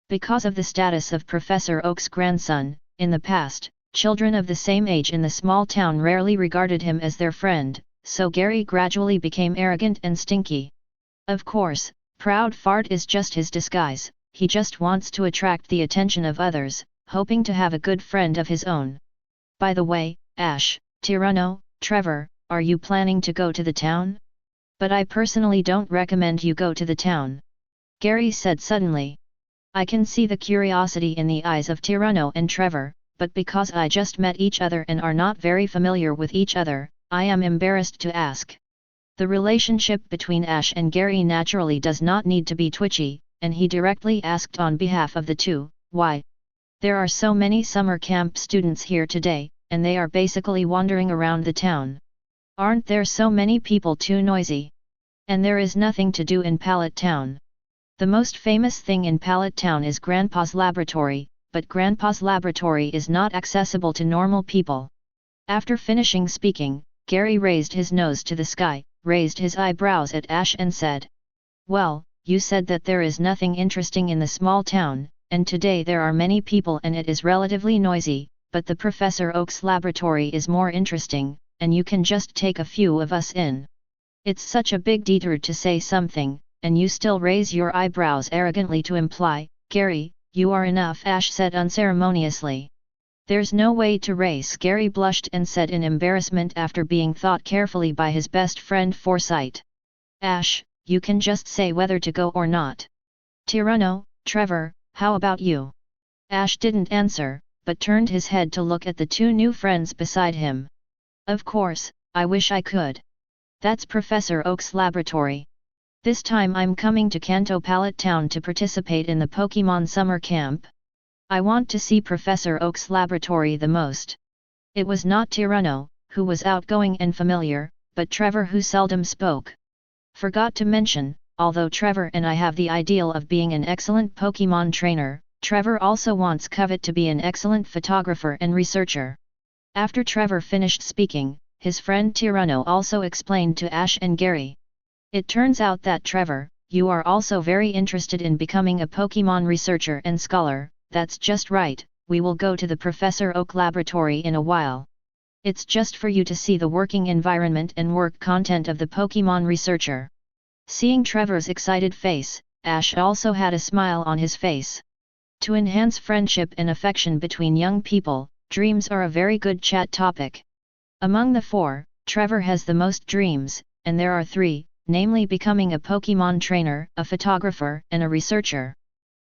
Because of the status of Professor Oak's grandson, in the past, children of the same age in the small town rarely regarded him as their friend, so Gary gradually became arrogant and stinky. Of course, proud fart is just his disguise, he just wants to attract the attention of others, hoping to have a good friend of his own. By the way, Ash, Tyranno, Trevor, are you planning to go to the town? But I personally don't recommend you go to the town. Gary said suddenly. I can see the curiosity in the eyes of Tyranno and Trevor, but because I just met each other and are not very familiar with each other, I am embarrassed to ask. The relationship between Ash and Gary naturally does not need to be twitchy, and he directly asked on behalf of the two, why? There are so many summer camp students here today, and they are basically wandering around the town. Aren't there so many people too noisy? And there is nothing to do in Pallet Town. The most famous thing in Pallet Town is Grandpa's laboratory, but Grandpa's laboratory is not accessible to normal people. After finishing speaking, Gary raised his nose to the sky, raised his eyebrows at Ash and said, well, you said that there is nothing interesting in the small town, and today there are many people and it is relatively noisy, but the Professor Oak's laboratory is more interesting, and you can just take a few of us in. It's such a big detour to say something, and you still raise your eyebrows arrogantly to imply, Gary, you are enough, Ash said unceremoniously. There's no way to race, Gary blushed and said in embarrassment after being thought carefully by his best friend Foresight. Ash, you can just say whether to go or not. Tyranno, Trevor, how about you? Ash didn't answer, but turned his head to look at the two new friends beside him. Of course, I wish I could. That's Professor Oak's laboratory. This time I'm coming to Kanto Pallet Town to participate in the Pokémon summer camp. I want to see Professor Oak's laboratory the most. It was not Tyranno, who was outgoing and familiar, but Trevor who seldom spoke. Forgot to mention, although Trevor and I have the ideal of being an excellent Pokémon trainer, Trevor also wants Covet to be an excellent photographer and researcher. After Trevor finished speaking, his friend Tyranno also explained to Ash and Gary. It turns out that Trevor, you are also very interested in becoming a Pokémon researcher and scholar. That's just right, we will go to the Professor Oak laboratory in a while. It's just for you to see the working environment and work content of the Pokémon researcher. Seeing Trevor's excited face, Ash also had a smile on his face. To enhance friendship and affection between young people, dreams are a very good chat topic. Among the four, Trevor has the most dreams, and there are three, namely becoming a Pokémon trainer, a photographer, and a researcher.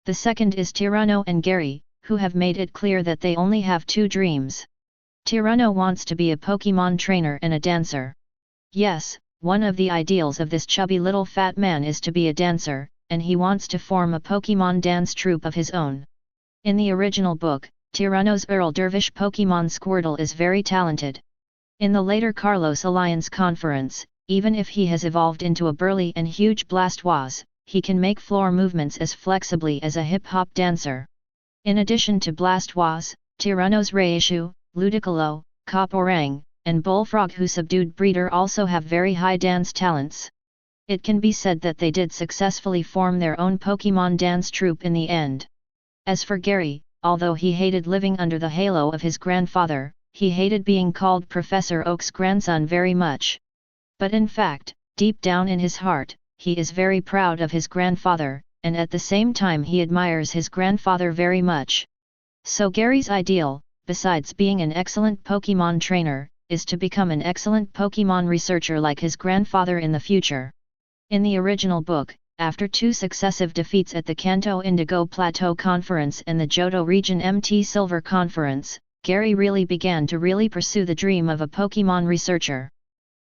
The second is Tyranno and Gary, who have made it clear that they only have two dreams. Tyranno wants to be a Pokémon trainer and a dancer. Yes, one of the ideals of this chubby little fat man is to be a dancer, and he wants to form a Pokémon dance troupe of his own. In the original book, Tyranno's Earl Dervish Pokémon Squirtle is very talented. In the later Carlos Alliance conference, even if he has evolved into a burly and huge Blastoise, he can make floor movements as flexibly as a hip-hop dancer. In addition to Blastoise, Tyranno's Reassuring, Ludicolo, Caporang, and Bullfrog who subdued breeder also have very high dance talents. It can be said that they did successfully form their own Pokémon dance troupe in the end. As for Gary, although he hated living under the halo of his grandfather, he hated being called Professor Oak's grandson very much. But in fact, deep down in his heart, he is very proud of his grandfather, and at the same time he admires his grandfather very much. So Gary's ideal, besides being an excellent Pokémon trainer, is to become an excellent Pokémon researcher like his grandfather in the future. In the original book, after two successive defeats at the Kanto Indigo Plateau Conference and the Johto Region MT Silver Conference, Gary really began to pursue the dream of a Pokémon researcher.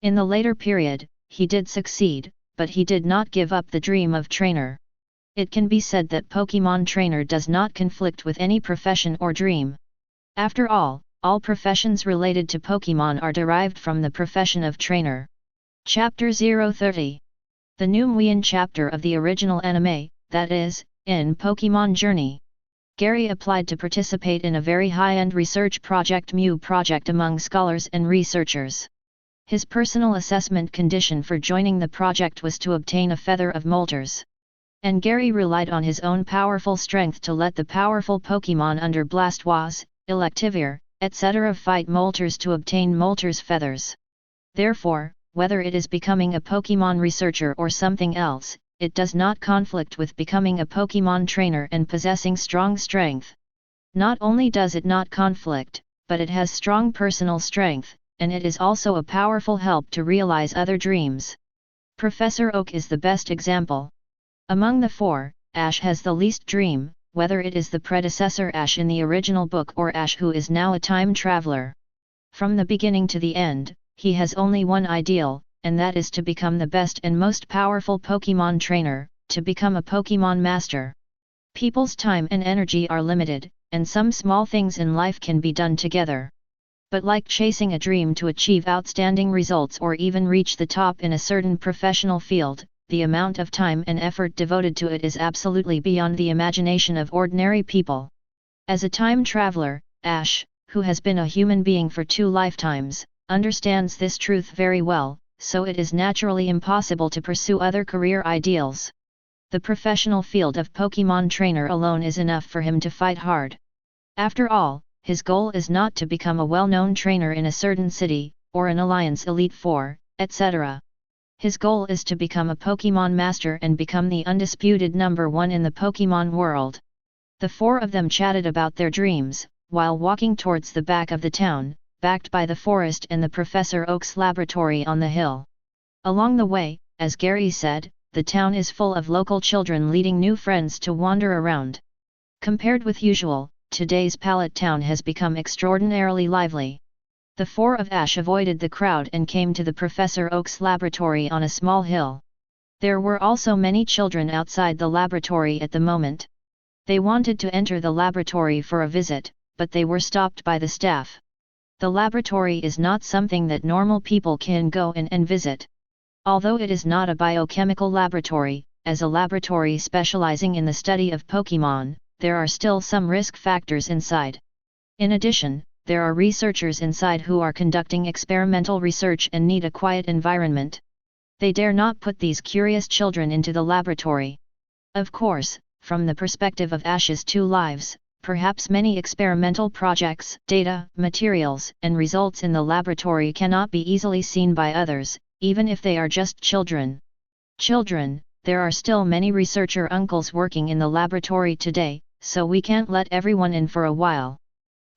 In the later period, he did succeed, but he did not give up the dream of trainer. It can be said that Pokémon trainer does not conflict with any profession or dream. After all professions related to Pokémon are derived from the profession of trainer. Chapter 030. The new Muin chapter of the original anime, that is, in Pokémon Journey. Gary applied to participate in a very high-end research project project among scholars and researchers. His personal assessment condition for joining the project was to obtain a feather of Moltres. And Gary relied on his own powerful strength to let the powerful Pokémon under Blastoise, Electivire, etc. fight Moltres to obtain Moltres feathers. Therefore, whether it is becoming a Pokémon researcher or something else, it does not conflict with becoming a Pokémon trainer and possessing strong strength. Not only does it not conflict, but it has strong personal strength, and it is also a powerful help to realize other dreams. Professor Oak is the best example. Among the four, Ash has the least dream, whether it is the predecessor Ash in the original book or Ash who is now a time traveler. From the beginning to the end, he has only one ideal, and that is to become the best and most powerful Pokémon trainer, to become a Pokémon master. People's time and energy are limited, and some small things in life can be done together. But like chasing a dream to achieve outstanding results or even reach the top in a certain professional field, the amount of time and effort devoted to it is absolutely beyond the imagination of ordinary people. As a time traveler, Ash, who has been a human being for 2 lifetimes, understands this truth very well, so it is naturally impossible to pursue other career ideals. The professional field of Pokémon trainer alone is enough for him to fight hard. After all, his goal is not to become a well-known trainer in a certain city, or an Alliance Elite Four, etc. His goal is to become a Pokémon master and become the undisputed #1 in the Pokémon world. The four of them chatted about their dreams, while walking towards the back of the town, backed by the forest and the Professor Oak's laboratory on the hill. Along the way, as Gary said, the town is full of local children leading new friends to wander around. Compared with usual, today's Pallet Town has become extraordinarily lively. The four of Ash avoided the crowd and came to the Professor Oak's laboratory on a small hill. There were also many children outside the laboratory at the moment. They wanted to enter the laboratory for a visit, but they were stopped by the staff. The laboratory is not something that normal people can go in and visit. Although it is not a biochemical laboratory, as a laboratory specializing in the study of Pokémon, there are still some risk factors inside. In addition, there are researchers inside who are conducting experimental research and need a quiet environment. They dare not put these curious children into the laboratory. Of course, from the perspective of Ash's 2 lives, perhaps many experimental projects, data, materials, and results in the laboratory cannot be easily seen by others, even if they are just children. Children, there are still many researcher uncles working in the laboratory today, so we can't let everyone in for a while.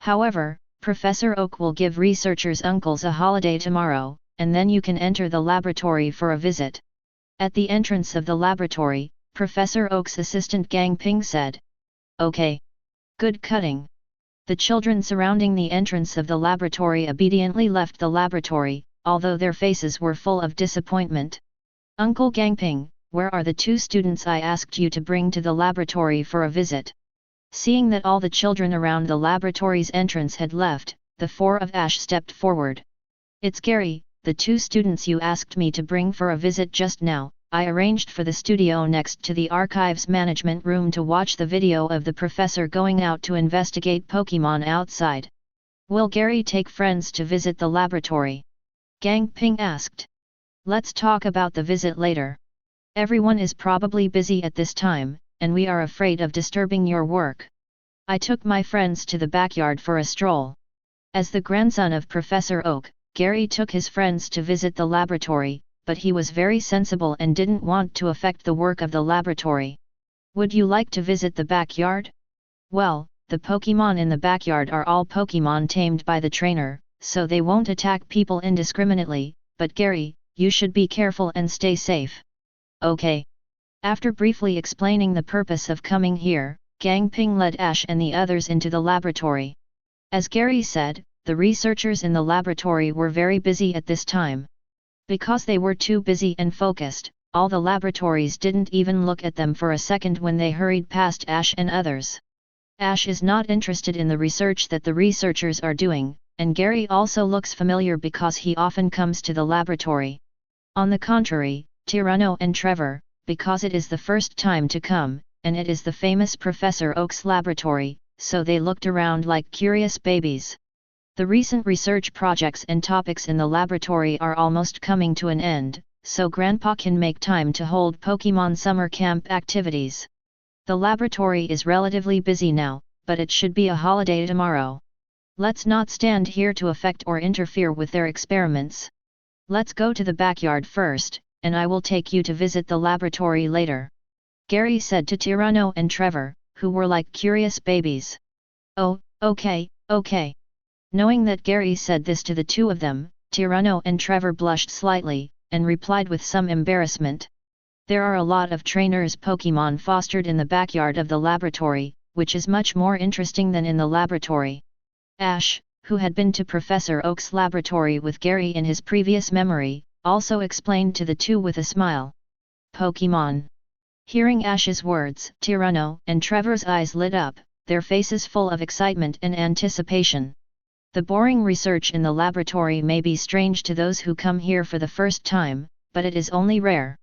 However, Professor Oak will give researchers' uncles a holiday tomorrow, and then you can enter the laboratory for a visit. At the entrance of the laboratory, Professor Oak's assistant Gang Ping said. Okay. Good cutting. The children surrounding the entrance of the laboratory obediently left the laboratory, although their faces were full of disappointment. Uncle Gangping, where are the 2 students I asked you to bring to the laboratory for a visit? Seeing that all the children around the laboratory's entrance had left, the 4 of Ash stepped forward. It's Gary, the 2 students you asked me to bring for a visit just now. I arranged for the studio next to the archives management room to watch the video of the professor going out to investigate Pokémon outside. Will Gary take friends to visit the laboratory? Gang Ping asked. Let's talk about the visit later. Everyone is probably busy at this time, and we are afraid of disturbing your work. I took my friends to the backyard for a stroll. As the grandson of Professor Oak, Gary took his friends to visit the laboratory, but he was very sensible and didn't want to affect the work of the laboratory. Would you like to visit the backyard? Well, the Pokémon in the backyard are all Pokémon tamed by the trainer, so they won't attack people indiscriminately, but Gary, you should be careful and stay safe. Okay. After briefly explaining the purpose of coming here, Gang Ping led Ash and the others into the laboratory. As Gary said, the researchers in the laboratory were very busy at this time. Because they were too busy and focused, all the laboratories didn't even look at them for a second when they hurried past Ash and others. Ash is not interested in the research that the researchers are doing, and Gary also looks familiar because he often comes to the laboratory. On the contrary, Tyranno and Trevor, because it is the first time to come, and it is the famous Professor Oak's laboratory, so they looked around like curious babies. The recent research projects and topics in the laboratory are almost coming to an end, so Grandpa can make time to hold Pokémon summer camp activities. The laboratory is relatively busy now, but it should be a holiday tomorrow. Let's not stand here to affect or interfere with their experiments. Let's go to the backyard first, and I will take you to visit the laboratory later. Gary said to Tyranno and Trevor, who were like curious babies. Oh, okay. Knowing that Gary said this to the two of them, Tyranno and Trevor blushed slightly, and replied with some embarrassment. There are a lot of trainers' Pokémon fostered in the backyard of the laboratory, which is much more interesting than in the laboratory. Ash, who had been to Professor Oak's laboratory with Gary in his previous memory, also explained to the two with a smile. Pokémon. Hearing Ash's words, Tyranno and Trevor's eyes lit up, their faces full of excitement and anticipation. The boring research in the laboratory may be strange to those who come here for the first time, but it is only rare.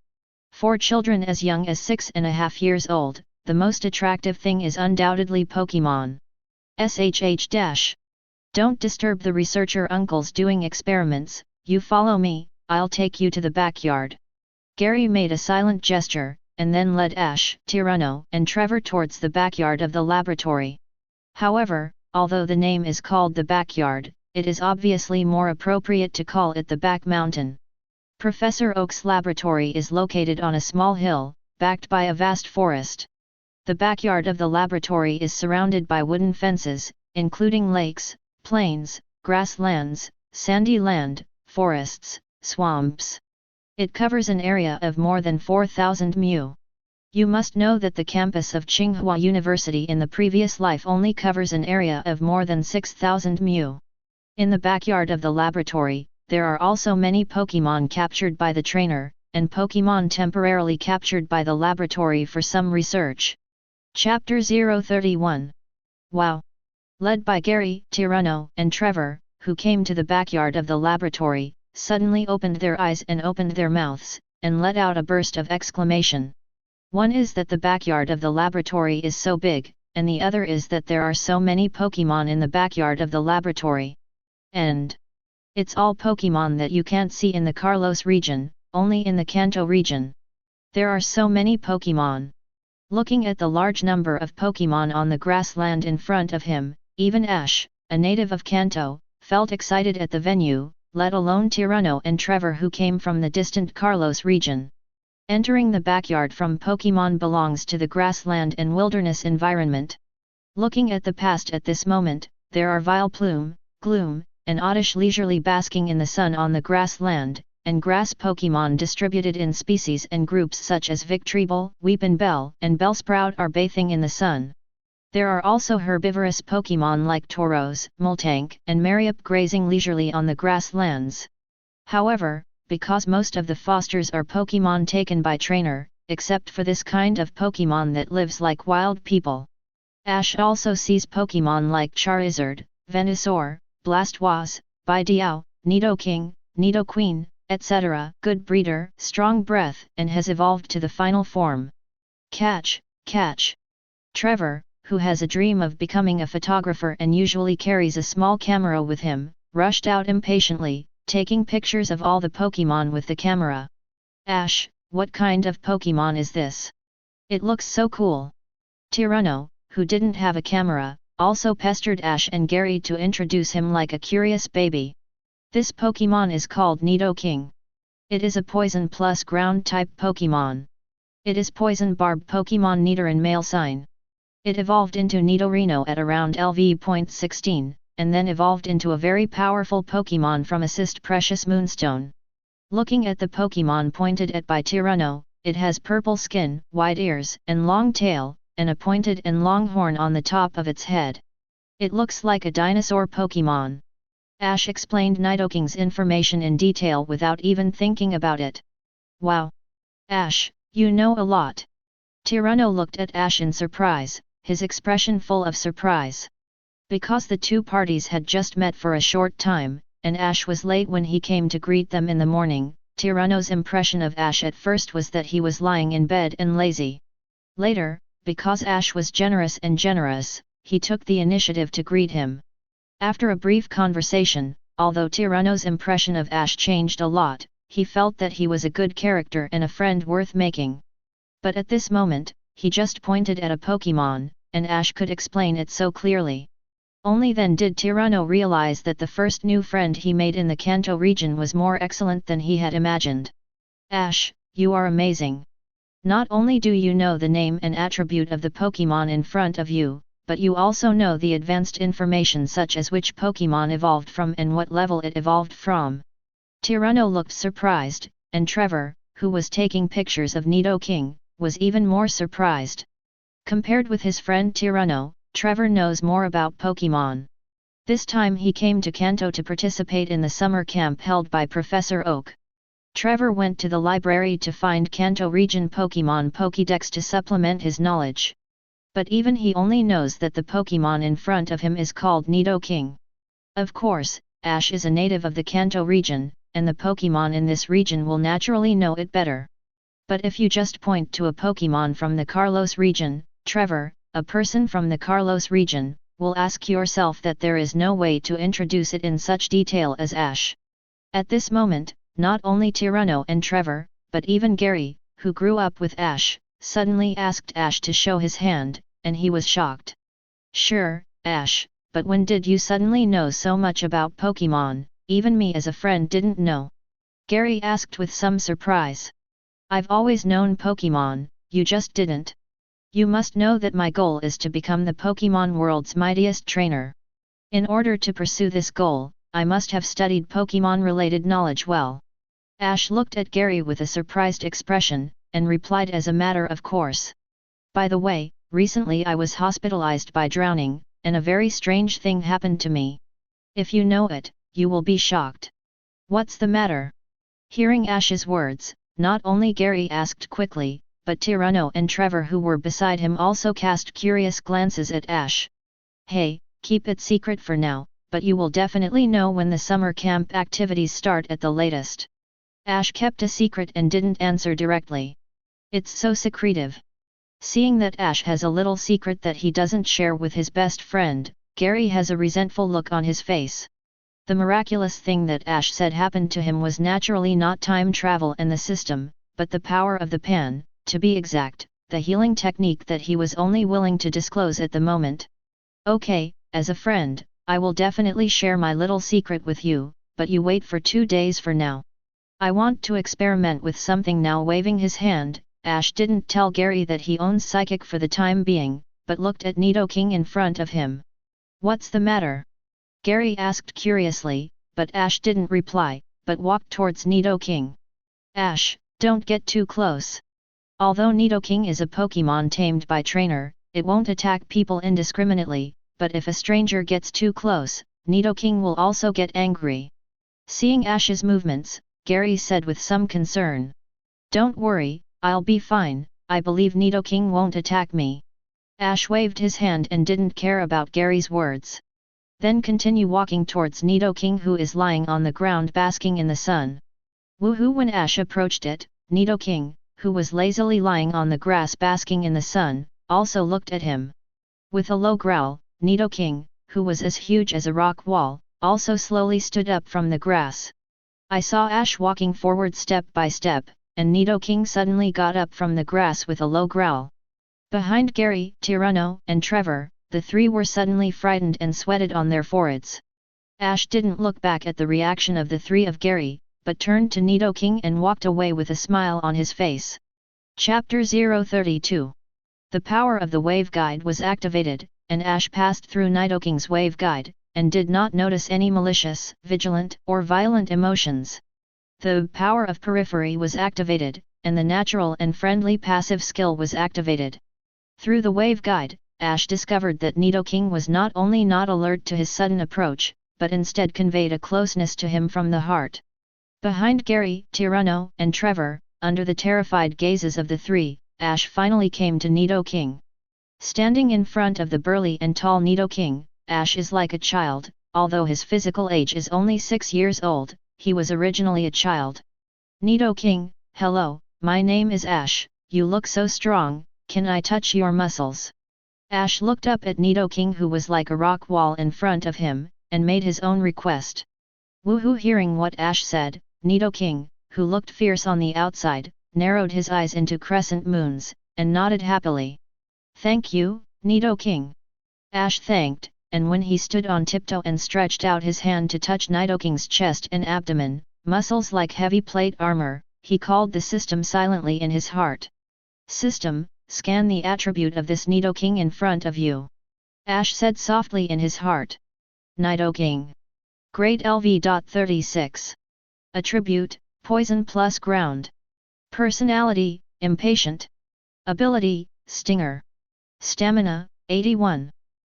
For children as young as 6.5 years old, the most attractive thing is undoubtedly Pokémon. Don't disturb the researcher uncles doing experiments, you follow me, I'll take you to the backyard. Gary made a silent gesture, and then led Ash, Tyranno, and Trevor towards the backyard of the laboratory. However, although the name is called the backyard, it is obviously more appropriate to call it the back mountain. Professor Oak's laboratory is located on a small hill, backed by a vast forest. The backyard of the laboratory is surrounded by wooden fences, including lakes, plains, grasslands, sandy land, forests, swamps. It covers an area of more than 4,000 mu. You must know that the campus of Tsinghua University in the previous life only covers an area of more than 6,000 mu. In the backyard of the laboratory, there are also many Pokémon captured by the trainer, and Pokémon temporarily captured by the laboratory for some research. Chapter 031. Wow! Led by Gary, Tyranno, and Trevor, who came to the backyard of the laboratory, suddenly opened their eyes and opened their mouths, and let out a burst of exclamation. One is that the backyard of the laboratory is so big, and the other is that there are so many Pokémon in the backyard of the laboratory. And it's all Pokémon that you can't see in the Carlos region, only in the Kanto region. There are so many Pokémon. Looking at the large number of Pokémon on the grassland in front of him, even Ash, a native of Kanto, felt excited at the venue, let alone Tyranno and Trevor who came from the distant Carlos region. Entering the backyard from Pokémon belongs to the grassland and wilderness environment. Looking at the past at this moment, there are Vileplume, Gloom, and Oddish leisurely basking in the sun on the grassland, and grass Pokémon distributed in species and groups such as Victreebel, Weepinbell, and Bellsprout are bathing in the sun. There are also herbivorous Pokémon like Tauros, Moltank, and Mariap grazing leisurely on the grasslands. However, because most of the fosters are Pokémon taken by trainer, except for this kind of Pokémon that lives like wild people. Ash also sees Pokémon like Charizard, Venusaur, Blastoise, Bidiao, Nidoking, Nidoqueen, etc., good breeder, strong breath, and has evolved to the final form. Catch! Trevor, who has a dream of becoming a photographer and usually carries a small camera with him, rushed out impatiently, taking pictures of all the Pokémon with the camera. Ash, what kind of Pokémon is this? It looks so cool. Tyranno, who didn't have a camera, also pestered Ash and Gary to introduce him like a curious baby. This Pokémon is called Nidoking. It is a poison plus ground type Pokémon. It is poison barb Pokémon Nidoran male sign. It evolved into Nidorino at around LV.16. And then evolved into a very powerful Pokémon from Assist Precious Moonstone. Looking at the Pokémon pointed at by Tyranno, it has purple skin, wide ears, and long tail, and a pointed and long horn on the top of its head. It looks like a dinosaur Pokémon. Ash explained Nidoking's information in detail without even thinking about it. Wow! Ash, you know a lot. Tyranno looked at Ash in surprise, his expression full of surprise. Because the two parties had just met for a short time, and Ash was late when he came to greet them in the morning, Tyranno's impression of Ash at first was that he was lying in bed and lazy. Later, because Ash was generous and generous, he took the initiative to greet him. After a brief conversation, although Tyranno's impression of Ash changed a lot, he felt that he was a good character and a friend worth making. But at this moment, he just pointed at a Pokémon, and Ash could explain it so clearly. Only then did Tyranno realize that the first new friend he made in the Kanto region was more excellent than he had imagined. Ash, you are amazing. Not only do you know the name and attribute of the Pokémon in front of you, but you also know the advanced information such as which Pokémon evolved from and what level it evolved from. Tyranno looked surprised, and Trevor, who was taking pictures of Nidoking, was even more surprised. Compared with his friend Tyranno, Trevor knows more about Pokémon. This time he came to Kanto to participate in the summer camp held by Professor Oak. Trevor went to the library to find Kanto region Pokémon Pokédex to supplement his knowledge. But even he only knows that the Pokémon in front of him is called Nidoking. Of course, Ash is a native of the Kanto region, and the Pokémon in this region will naturally know it better. But if you just point to a Pokémon from the Carlos region, Trevor, a person from the Carlos region, will ask yourself that there is no way to introduce it in such detail as Ash. At this moment, not only Tyranno and Trevor, but even Gary, who grew up with Ash, suddenly asked Ash to show his hand, and he was shocked. Sure, Ash, but when did you suddenly know so much about Pokémon? Even me as a friend didn't know. Gary asked with some surprise. I've always known Pokémon, you just didn't. You must know that my goal is to become the Pokémon world's mightiest trainer. In order to pursue this goal, I must have studied Pokémon-related knowledge well. Ash looked at Gary with a surprised expression, and replied as a matter of course. By the way, recently I was hospitalized by drowning, and a very strange thing happened to me. If you know it, you will be shocked. What's the matter? Hearing Ash's words, not only Gary asked quickly, but Tyranno and Trevor who were beside him also cast curious glances at Ash. Hey, keep it secret for now, but you will definitely know when the summer camp activities start at the latest. Ash kept a secret and didn't answer directly. It's so secretive. Seeing that Ash has a little secret that he doesn't share with his best friend, Gary has a resentful look on his face. The miraculous thing that Ash said happened to him was naturally not time travel and the system, but the power of the pan, to be exact, the healing technique that he was only willing to disclose at the moment. Okay, as a friend, I will definitely share my little secret with you, but you wait for 2 days for now. I want to experiment with something now. Waving his hand, Ash didn't tell Gary that he owns Psychic for the time being, but looked at Nidoking in front of him. What's the matter? Gary asked curiously, but Ash didn't reply, but walked towards Nidoking. Ash, don't get too close. Although Nidoking is a Pokémon tamed by trainer, it won't attack people indiscriminately, but if a stranger gets too close, Nidoking will also get angry. Seeing Ash's movements, Gary said with some concern. Don't worry, I'll be fine, I believe Nidoking won't attack me. Ash waved his hand and didn't care about Gary's words. Then continue walking towards Nidoking who is lying on the ground basking in the sun. Woohoo! When Ash approached it, Nidoking, who was lazily lying on the grass basking in the sun, also looked at him. With a low growl, Nidoking, who was as huge as a rock wall, also slowly stood up from the grass. I saw Ash walking forward step by step, and Nidoking suddenly got up from the grass with a low growl. Behind Gary, Tyranno, and Trevor, the three were suddenly frightened and sweated on their foreheads. Ash didn't look back at the reaction of the three of Gary, but turned to Nidoking and walked away with a smile on his face. Chapter 032. The power of the wave guide was activated, and Ash passed through Nidoking's wave guide, and did not notice any malicious, vigilant, or violent emotions. The power of periphery was activated, and the natural and friendly passive skill was activated. Through the wave guide, Ash discovered that Nidoking was not only not alert to his sudden approach, but instead conveyed a closeness to him from the heart. Behind Gary, Tyranno, and Trevor, under the terrified gazes of the three, Ash finally came to Nidoking. Standing in front of the burly and tall Nidoking, Ash is like a child. Although his physical age is only 6 years old, he was originally a child. Nidoking, hello, my name is Ash, you look so strong, can I touch your muscles? Ash looked up at Nidoking, who was like a rock wall in front of him, and made his own request. Woohoo! Hearing what Ash said, Nidoking, who looked fierce on the outside, narrowed his eyes into crescent moons, and nodded happily. Thank you, Nidoking. Ash thanked, and when he stood on tiptoe and stretched out his hand to touch Nidoking's chest and abdomen, muscles like heavy plate armor, he called the system silently in his heart. System, scan the attribute of this Nidoking in front of you. Ash said softly in his heart. Nidoking. Grade LV.36. Attribute, poison plus ground. Personality, impatient. Ability, stinger. Stamina, 81.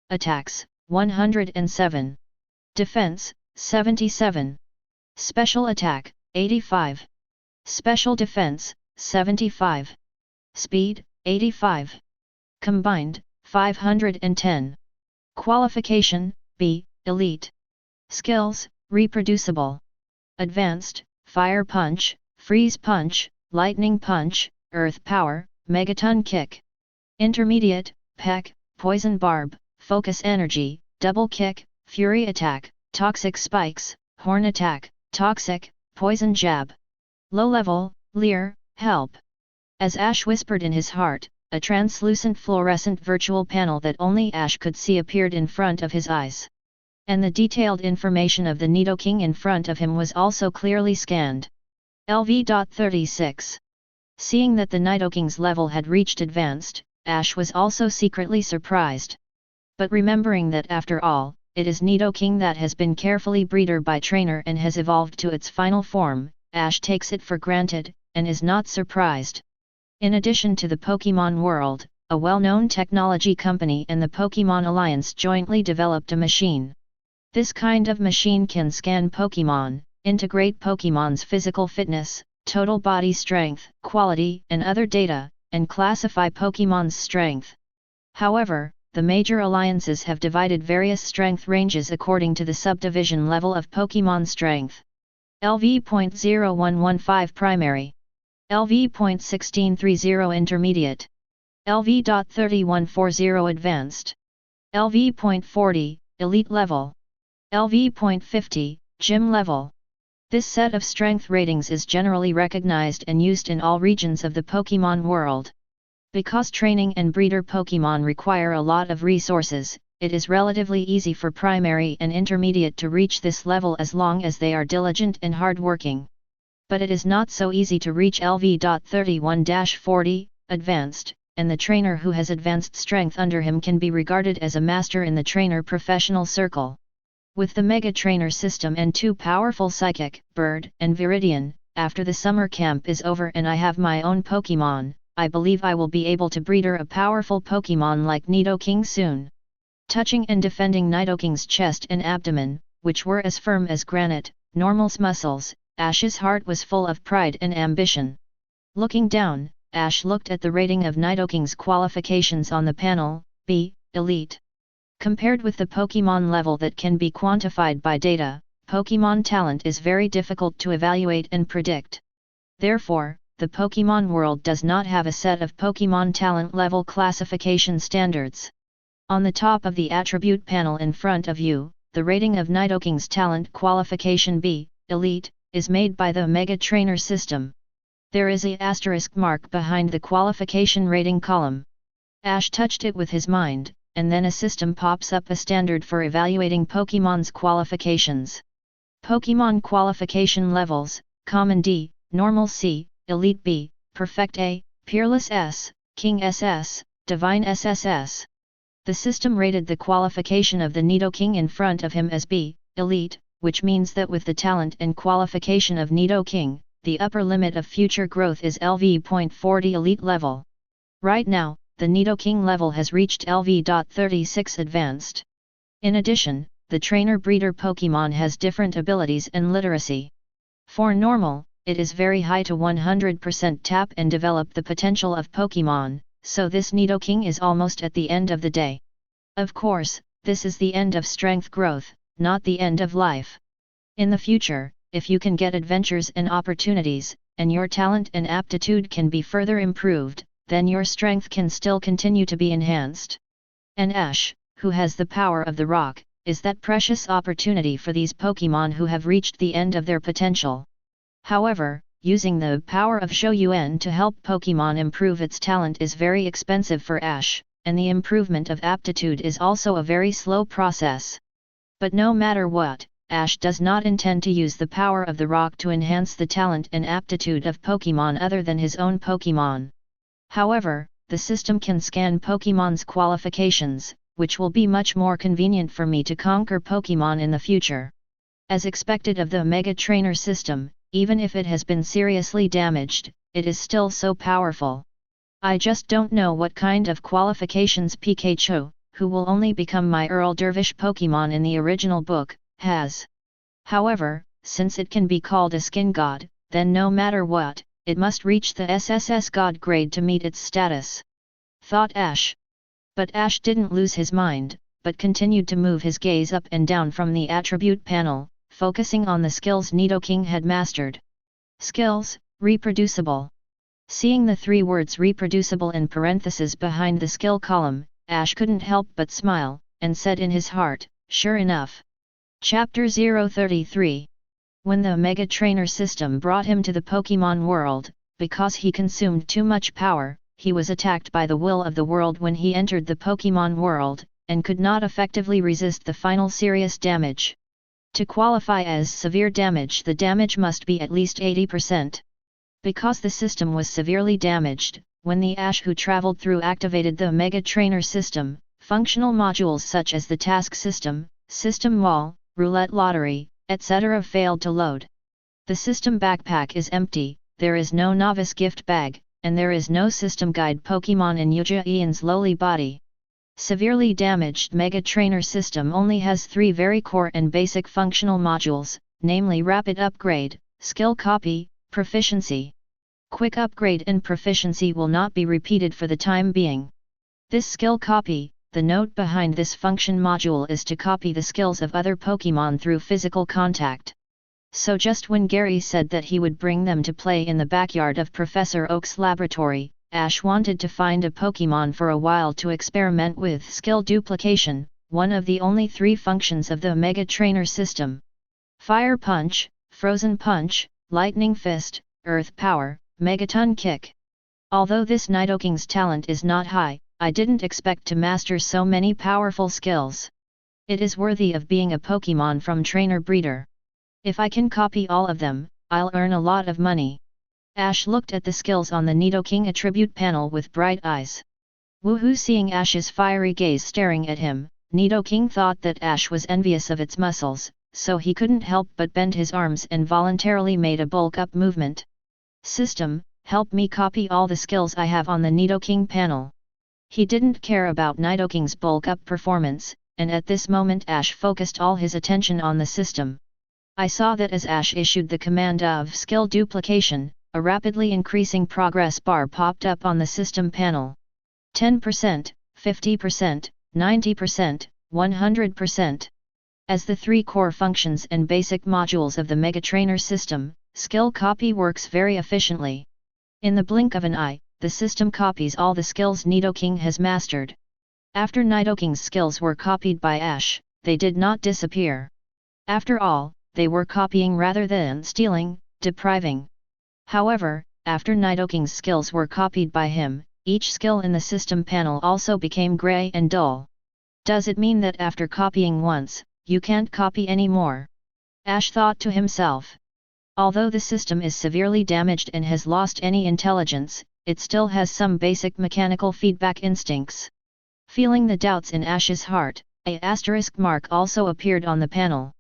Attacks, 107. Defense, 77. Special attack, 85. Special defense, 75. Speed, 85. Combined, 510. Qualification, B, Elite. Skills, reproducible. Advanced, Fire Punch, Freeze Punch, Lightning Punch, Earth Power, Megaton Kick. Intermediate, Peck, Poison Barb, Focus Energy, Double Kick, Fury Attack, Toxic Spikes, Horn Attack, Toxic, Poison Jab. Low level, Leer, Help. As Ash whispered in his heart, a translucent fluorescent virtual panel that only Ash could see appeared in front of his eyes. And the detailed information of the Nidoking in front of him was also clearly scanned. LV.36. Seeing that the Nidoking's level had reached advanced, Ash was also secretly surprised. But remembering that after all, it is Nidoking that has been carefully breeded by trainer and has evolved to its final form, Ash takes it for granted, and is not surprised. In addition to the Pokémon world, a well-known technology company and the Pokémon Alliance jointly developed a machine. This kind of machine can scan Pokémon, integrate Pokémon's physical fitness, total body strength, quality, and other data, and classify Pokémon's strength. However, the major alliances have divided various strength ranges according to the subdivision level of Pokémon strength. LV.0115 Primary. LV.1630 Intermediate. LV.3140 Advanced. LV.40 Elite Level. LV.50 Gym Level. This set of strength ratings is generally recognized and used in all regions of the Pokémon world. Because training and breeder Pokémon require a lot of resources, it is relatively easy for primary and intermediate to reach this level as long as they are diligent and hardworking. But it is not so easy to reach LV.31-40, advanced, and the trainer who has advanced strength under him can be regarded as a master in the trainer professional circle. With the Mega Trainer system and two powerful Psychic, Bird, and Viridian, after the summer camp is over and I have my own Pokémon, I believe I will be able to breeder a powerful Pokémon like Nidoking soon. Touching and defending Nidoking's chest and abdomen, which were as firm as granite, Normal's muscles, Ash's heart was full of pride and ambition. Looking down, Ash looked at the rating of Nidoking's qualifications on the panel, B, Elite. Compared with the Pokémon level that can be quantified by data, Pokémon talent is very difficult to evaluate and predict. Therefore, the Pokémon world does not have a set of Pokémon talent level classification standards. On the top of the attribute panel in front of you, the rating of Nidoking's talent qualification B, Elite, is made by the Mega Trainer system. There is a asterisk mark behind the qualification rating column. Ash touched it with his mind, and then a system pops up a standard for evaluating Pokémon's qualifications. Pokémon qualification levels: Common D, Normal C, Elite B, Perfect A, Peerless S, King SS, Divine SSS. The system rated the qualification of the Nidoking in front of him as B, Elite, which means that with the talent and qualification of Nidoking, the upper limit of future growth is LV.40 Elite level. Right now, the Nidoking level has reached LV.36 Advanced. In addition, the trainer-breeder Pokémon has different abilities and literacy. For Normal, it is very high to 100% tap and develop the potential of Pokémon, so this Nidoking is almost at the end of the day. Of course, this is the end of strength growth, not the end of life. In the future, if you can get adventures and opportunities, and your talent and aptitude can be further improved, then your strength can still continue to be enhanced. And Ash, who has the power of the rock, is that precious opportunity for these Pokémon who have reached the end of their potential. However, using the power of Shouyuan to help Pokémon improve its talent is very expensive for Ash, and the improvement of aptitude is also a very slow process. But no matter what, Ash does not intend to use the power of the rock to enhance the talent and aptitude of Pokémon other than his own Pokémon. However, the system can scan Pokémon's qualifications, which will be much more convenient for me to conquer Pokémon in the future. As expected of the Mega Trainer system, even if it has been seriously damaged, it is still so powerful. I just don't know what kind of qualifications Pikachu, who will only become my Earl Dervish Pokémon in the original book, has. However, since it can be called a skin god, then no matter what, it must reach the SSS god grade to meet its status. Thought Ash. But Ash didn't lose his mind, but continued to move his gaze up and down from the attribute panel, focusing on the skills Nidoking had mastered. Skills, reproducible. Seeing the 3 words reproducible in parentheses behind the skill column, Ash couldn't help but smile, and said in his heart, sure enough. Chapter 033. When the Mega Trainer system brought him to the Pokémon world, because he consumed too much power, he was attacked by the will of the world when he entered the Pokémon world, and could not effectively resist the final serious damage. To qualify as severe damage, the damage must be at least 80%. Because the system was severely damaged, when the Ash who traveled through activated the Mega Trainer system, functional modules such as the task system, system wall, roulette lottery, etc. failed to load. The system backpack is empty, there is no novice gift bag, and there is no system guide Pokémon in Yuja Ian's lowly body. Severely damaged Mega Trainer system only has 3 very core and basic functional modules, namely Rapid Upgrade, Skill Copy, Proficiency. Quick Upgrade and Proficiency will not be repeated for the time being. This Skill Copy, the note behind this function module is to copy the skills of other Pokémon through physical contact. So just when Gary said that he would bring them to play in the backyard of Professor Oak's laboratory, Ash wanted to find a Pokémon for a while to experiment with skill duplication, one of the only 3 functions of the Mega Trainer system. Fire Punch, Frozen Punch, Lightning Fist, Earth Power, Megaton Kick. Although this Nidoking's talent is not high, I didn't expect to master so many powerful skills. It is worthy of being a Pokémon from Trainer Breeder. If I can copy all of them, I'll earn a lot of money. Ash looked at the skills on the Nidoking attribute panel with bright eyes. Woohoo! Seeing Ash's fiery gaze staring at him, Nidoking thought that Ash was envious of its muscles, so he couldn't help but bend his arms and voluntarily made a bulk-up movement. System, help me copy all the skills I have on the Nidoking panel. He didn't care about Nidoking's bulk-up performance, and at this moment Ash focused all his attention on the system. I saw that as Ash issued the command of skill duplication, a rapidly increasing progress bar popped up on the system panel. 10%, 50%, 90%, 100%. As the 3 core functions and basic modules of the Mega Trainer system, skill copy works very efficiently. In the blink of an eye, the system copies all the skills Nidoking has mastered. After Nidoking's skills were copied by Ash, they did not disappear. After all, they were copying rather than stealing, depriving. However, after Nidoking's skills were copied by him, each skill in the system panel also became grey and dull. Does it mean that after copying once, you can't copy anymore? Ash thought to himself. Although the system is severely damaged and has lost any intelligence, it still has some basic mechanical feedback instincts. Feeling the doubts in Ash's heart, a asterisk mark also appeared on the panel.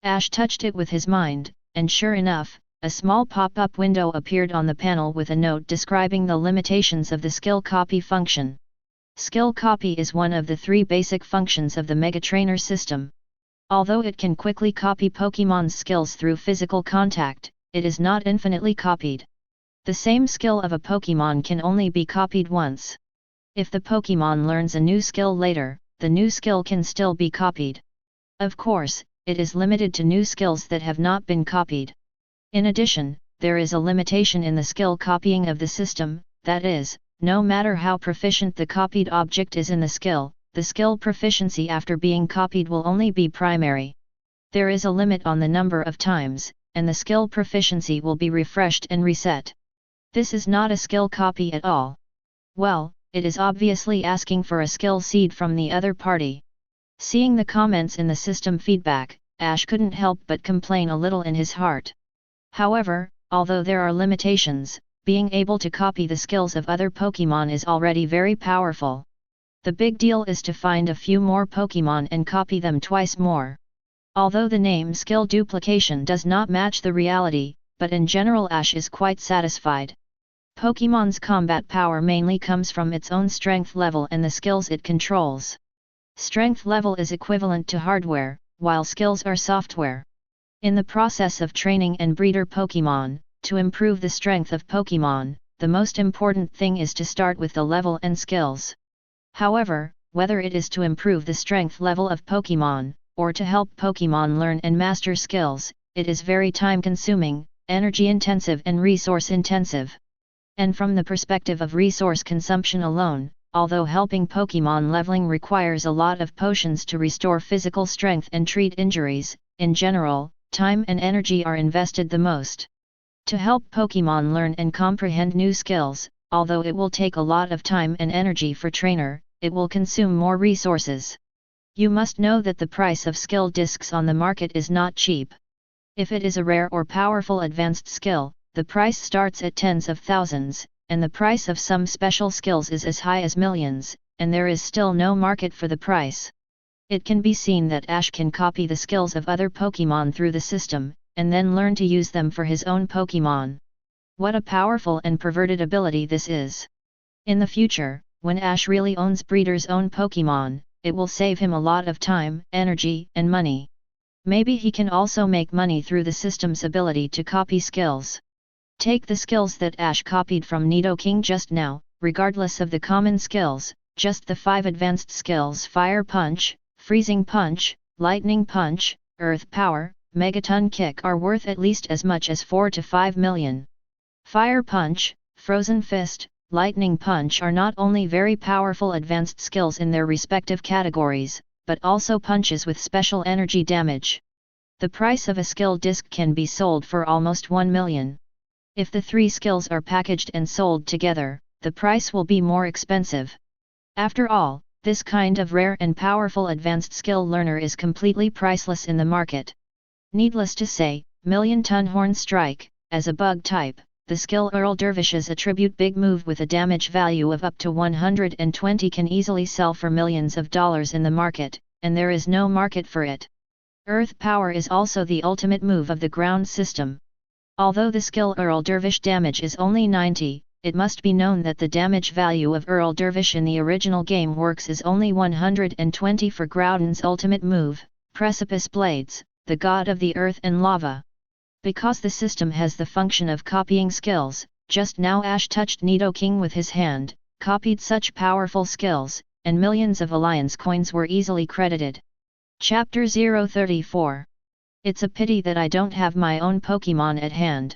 Ash touched it with his mind, and sure enough, a small pop-up window appeared on the panel with a note describing the limitations of the skill copy function. Skill copy is one of the 3 basic functions of the Mega Trainer system. Although it can quickly copy Pokémon's skills through physical contact, it is not infinitely copied. The same skill of a Pokémon can only be copied once. If the Pokémon learns a new skill later, the new skill can still be copied. Of course, it is limited to new skills that have not been copied. In addition, there is a limitation in the skill copying of the system, that is, no matter how proficient the copied object is in the skill proficiency after being copied will only be primary. There is a limit on the number of times, and the skill proficiency will be refreshed and reset. This is not a skill copy at all. Well, it is obviously asking for a skill seed from the other party. Seeing the comments in the system feedback, Ash couldn't help but complain a little in his heart. However, although there are limitations, being able to copy the skills of other Pokémon is already very powerful. The big deal is to find a few more Pokémon and copy them twice more. Although the name skill duplication does not match the reality, but in general Ash is quite satisfied. Pokémon's combat power mainly comes from its own strength level and the skills it controls. Strength level is equivalent to hardware, while skills are software. In the process of training and breeder Pokémon, to improve the strength of Pokémon, the most important thing is to start with the level and skills. However, whether it is to improve the strength level of Pokémon, or to help Pokémon learn and master skills, it is very time-consuming, energy-intensive and resource-intensive. And from the perspective of resource consumption alone, although helping Pokémon leveling requires a lot of potions to restore physical strength and treat injuries, in general, time and energy are invested the most. To help Pokémon learn and comprehend new skills, although it will take a lot of time and energy for trainer, it will consume more resources. You must know that the price of skill discs on the market is not cheap. If it is a rare or powerful advanced skill, the price starts at tens of thousands, and the price of some special skills is as high as millions, and there is still no market for the price. It can be seen that Ash can copy the skills of other Pokémon through the system, and then learn to use them for his own Pokémon. What a powerful and perverted ability this is! In the future, when Ash really owns breeder's own Pokémon, it will save him a lot of time, energy, and money. Maybe he can also make money through the system's ability to copy skills. Take the skills that Ash copied from Nidoking just now, regardless of the common skills, just the 5 advanced skills Fire Punch, Freezing Punch, Lightning Punch, Earth Power, Megaton Kick are worth at least as much as 4 to 5 million. Fire Punch, Frozen Fist, Lightning Punch are not only very powerful advanced skills in their respective categories, but also punches with special energy damage. The price of a skill disc can be sold for almost 1 million. If the 3 skills are packaged and sold together, the price will be more expensive. After all, this kind of rare and powerful advanced skill learner is completely priceless in the market. Needless to say, Million-Ton Horn Strike, as a bug type, the skill Earl Dervish's attribute big move with a damage value of up to 120 can easily sell for millions of dollars in the market, and there is no market for it. Earth Power is also the ultimate move of the ground system. Although the skill Earl Dervish damage is only 90, it must be known that the damage value of Earl Dervish in the original game works is only 120 for Groudon's ultimate move, Precipice Blades, the god of the earth and lava. Because the system has the function of copying skills, just now Ash touched Nidoking with his hand, copied such powerful skills, and millions of Alliance coins were easily credited. Chapter 034. It's a pity that I don't have my own Pokémon at hand.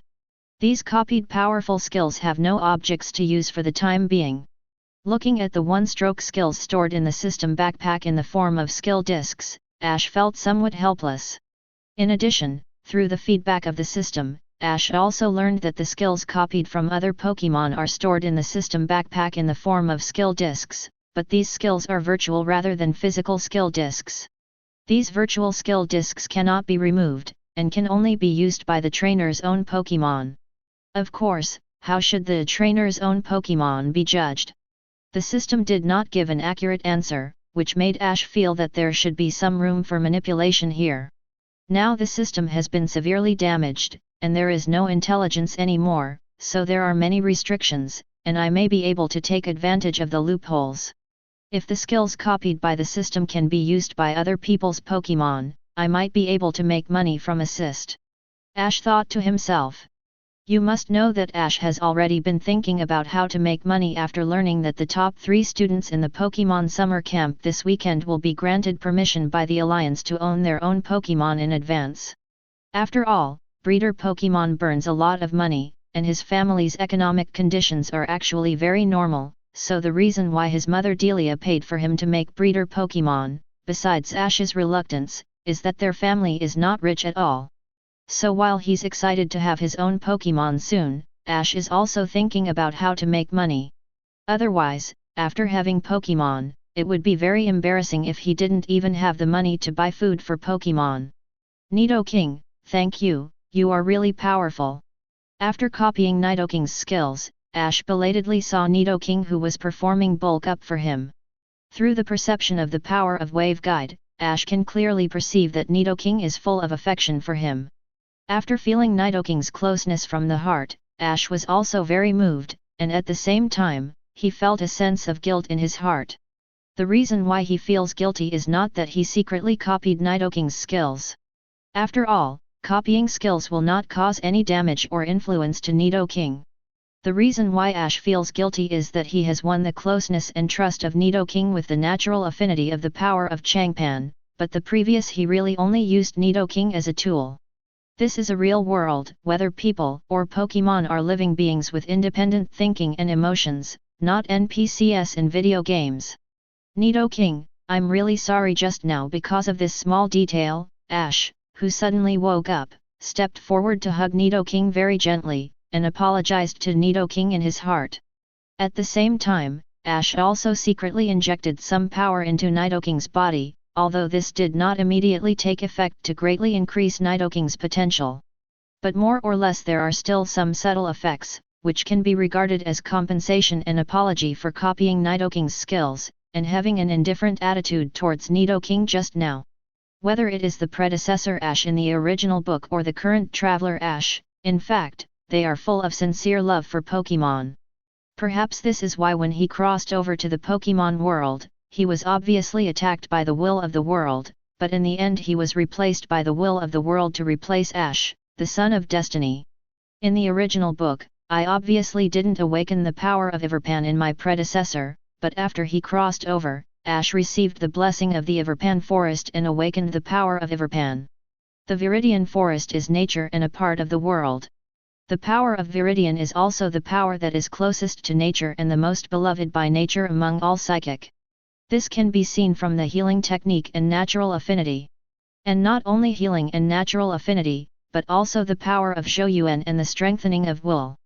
These copied powerful skills have no objects to use for the time being. Looking at the one-stroke skills stored in the system backpack in the form of skill discs, Ash felt somewhat helpless. In addition, through the feedback of the system, Ash also learned that the skills copied from other Pokémon are stored in the system backpack in the form of skill discs, but these skills are virtual rather than physical skill discs. These virtual skill discs cannot be removed, and can only be used by the trainer's own Pokémon. Of course, how should the trainer's own Pokémon be judged? The system did not give an accurate answer, which made Ash feel that there should be some room for manipulation here. Now the system has been severely damaged, and there is no intelligence anymore, so there are many restrictions, and I may be able to take advantage of the loopholes. If the skills copied by the system can be used by other people's Pokémon, I might be able to make money from assist. Ash thought to himself. You must know that Ash has already been thinking about how to make money after learning that the top 3 students in the Pokémon summer camp this weekend will be granted permission by the Alliance to own their own Pokémon in advance. After all, breeder Pokémon burns a lot of money, and his family's economic conditions are actually very normal, so the reason why his mother Delia paid for him to make breeder Pokémon, besides Ash's reluctance, is that their family is not rich at all. So while he's excited to have his own Pokémon soon, Ash is also thinking about how to make money. Otherwise, after having Pokémon, it would be very embarrassing if he didn't even have the money to buy food for Pokémon. Nidoking, thank you, you are really powerful. After copying Nidoking's skills, Ash belatedly saw Nidoking who was performing bulk up for him. Through the perception of the power of Wave Guide, Ash can clearly perceive that Nidoking is full of affection for him. After feeling Nidoking's closeness from the heart, Ash was also very moved, and at the same time, he felt a sense of guilt in his heart. The reason why he feels guilty is not that he secretly copied Nidoking's skills. After all, copying skills will not cause any damage or influence to Nidoking. The reason why Ash feels guilty is that he has won the closeness and trust of Nidoking with the natural affinity of the power of Changpan, but the previous he really only used Nidoking as a tool. This is a real world, whether people or Pokémon are living beings with independent thinking and emotions, not NPCs in video games. Nidoking, I'm really sorry just now because of this small detail. Ash, who suddenly woke up, stepped forward to hug Nidoking very gently, and apologized to Nidoking in his heart. At the same time, Ash also secretly injected some power into Nidoking's body, although this did not immediately take effect to greatly increase Nidoking's potential. But more or less there are still some subtle effects, which can be regarded as compensation and apology for copying Nidoking's skills, and having an indifferent attitude towards Nidoking just now. Whether it is the predecessor Ash in the original book or the current Traveler Ash, in fact, they are full of sincere love for Pokémon. Perhaps this is why when he crossed over to the Pokémon world, he was obviously attacked by the will of the world, but in the end he was replaced by the will of the world to replace Ash, the Son of Destiny. In the original book, I obviously didn't awaken the power of Everpan in my predecessor, but after he crossed over, Ash received the blessing of the Everpan forest and awakened the power of Everpan. The Viridian forest is nature and a part of the world. The power of Viridian is also the power that is closest to nature and the most beloved by nature among all psychic. This can be seen from the healing technique and natural affinity. And not only healing and natural affinity, but also the power of Shouyuan and the strengthening of will.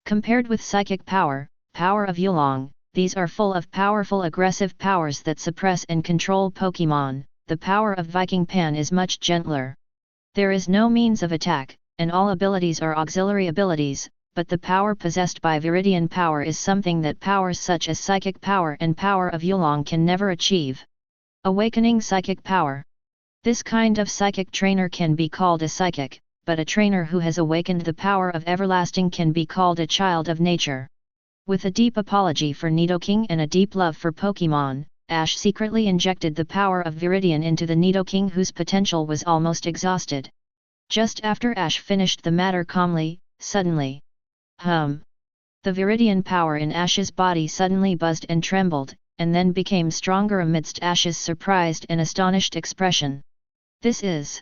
Compared with psychic power, power of Yulong, these are full of powerful aggressive powers that suppress and control Pokémon. The power of Viking Pan is much gentler. There is no means of attack, and all abilities are auxiliary abilities, but the power possessed by Viridian power is something that powers such as psychic power and power of Yulong can never achieve. Awakening psychic power. This kind of psychic trainer can be called a psychic, but a trainer who has awakened the power of everlasting can be called a child of nature. With a deep apology for Nidoking and a deep love for Pokémon, Ash secretly injected the power of Viridian into the Nidoking whose potential was almost exhausted. Just after Ash finished the matter calmly, suddenly, the Viridian power in Ash's body suddenly buzzed and trembled, and then became stronger amidst Ash's surprised and astonished expression. This is.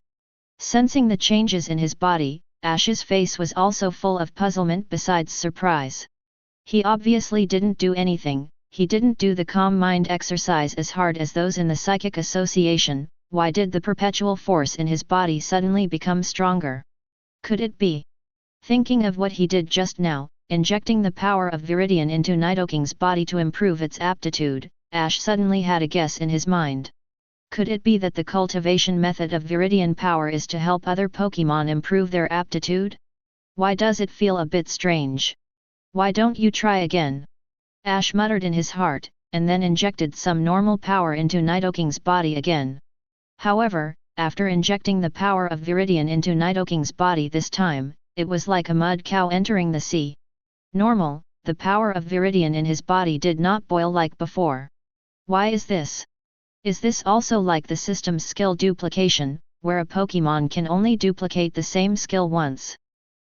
Sensing the changes in his body, Ash's face was also full of puzzlement besides surprise. He obviously didn't do anything, he didn't do the calm mind exercise as hard as those in the Psychic Association. Why did the perpetual force in his body suddenly become stronger? Could it be? Thinking of what he did just now, injecting the power of Viridian into Nidoking's body to improve its aptitude, Ash suddenly had a guess in his mind. Could it be that the cultivation method of Viridian power is to help other Pokémon improve their aptitude? Why does it feel a bit strange? Why don't you try again? Ash muttered in his heart, and then injected some normal power into Nidoking's body again. However, after injecting the power of Viridian into Nidoking's body this time, it was like a mud cow entering the sea. Normal, the power of Viridian in his body did not boil like before. Why is this? Is this also like the system's skill duplication, where a Pokémon can only duplicate the same skill once?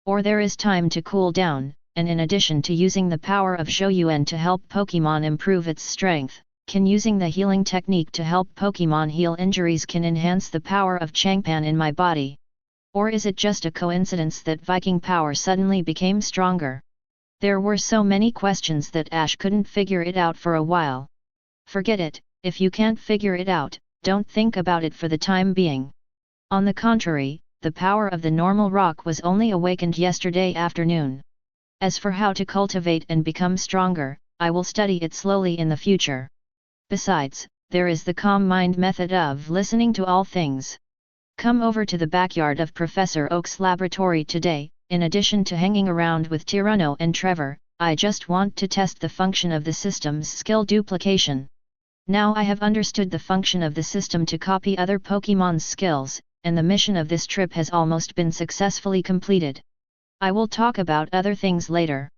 Or there is time to cool down, and in addition to using the power of Shouyuan to help Pokémon improve its strength, can using the healing technique to help Pokémon heal injuries can enhance the power of Changpan in my body? Or is it just a coincidence that Viking power suddenly became stronger? There were so many questions that Ash couldn't figure it out for a while. Forget it, if you can't figure it out, don't think about it for the time being. On the contrary, the power of the normal rock was only awakened yesterday afternoon. As for how to cultivate and become stronger, I will study it slowly in the future. Besides, there is the calm mind method of listening to all things. Come over to the backyard of Professor Oak's laboratory today. In addition to hanging around with Tyranno and Trevor, I just want to test the function of the system's skill duplication. Now I have understood the function of the system to copy other Pokémon's skills, and the mission of this trip has almost been successfully completed. I will talk about other things later.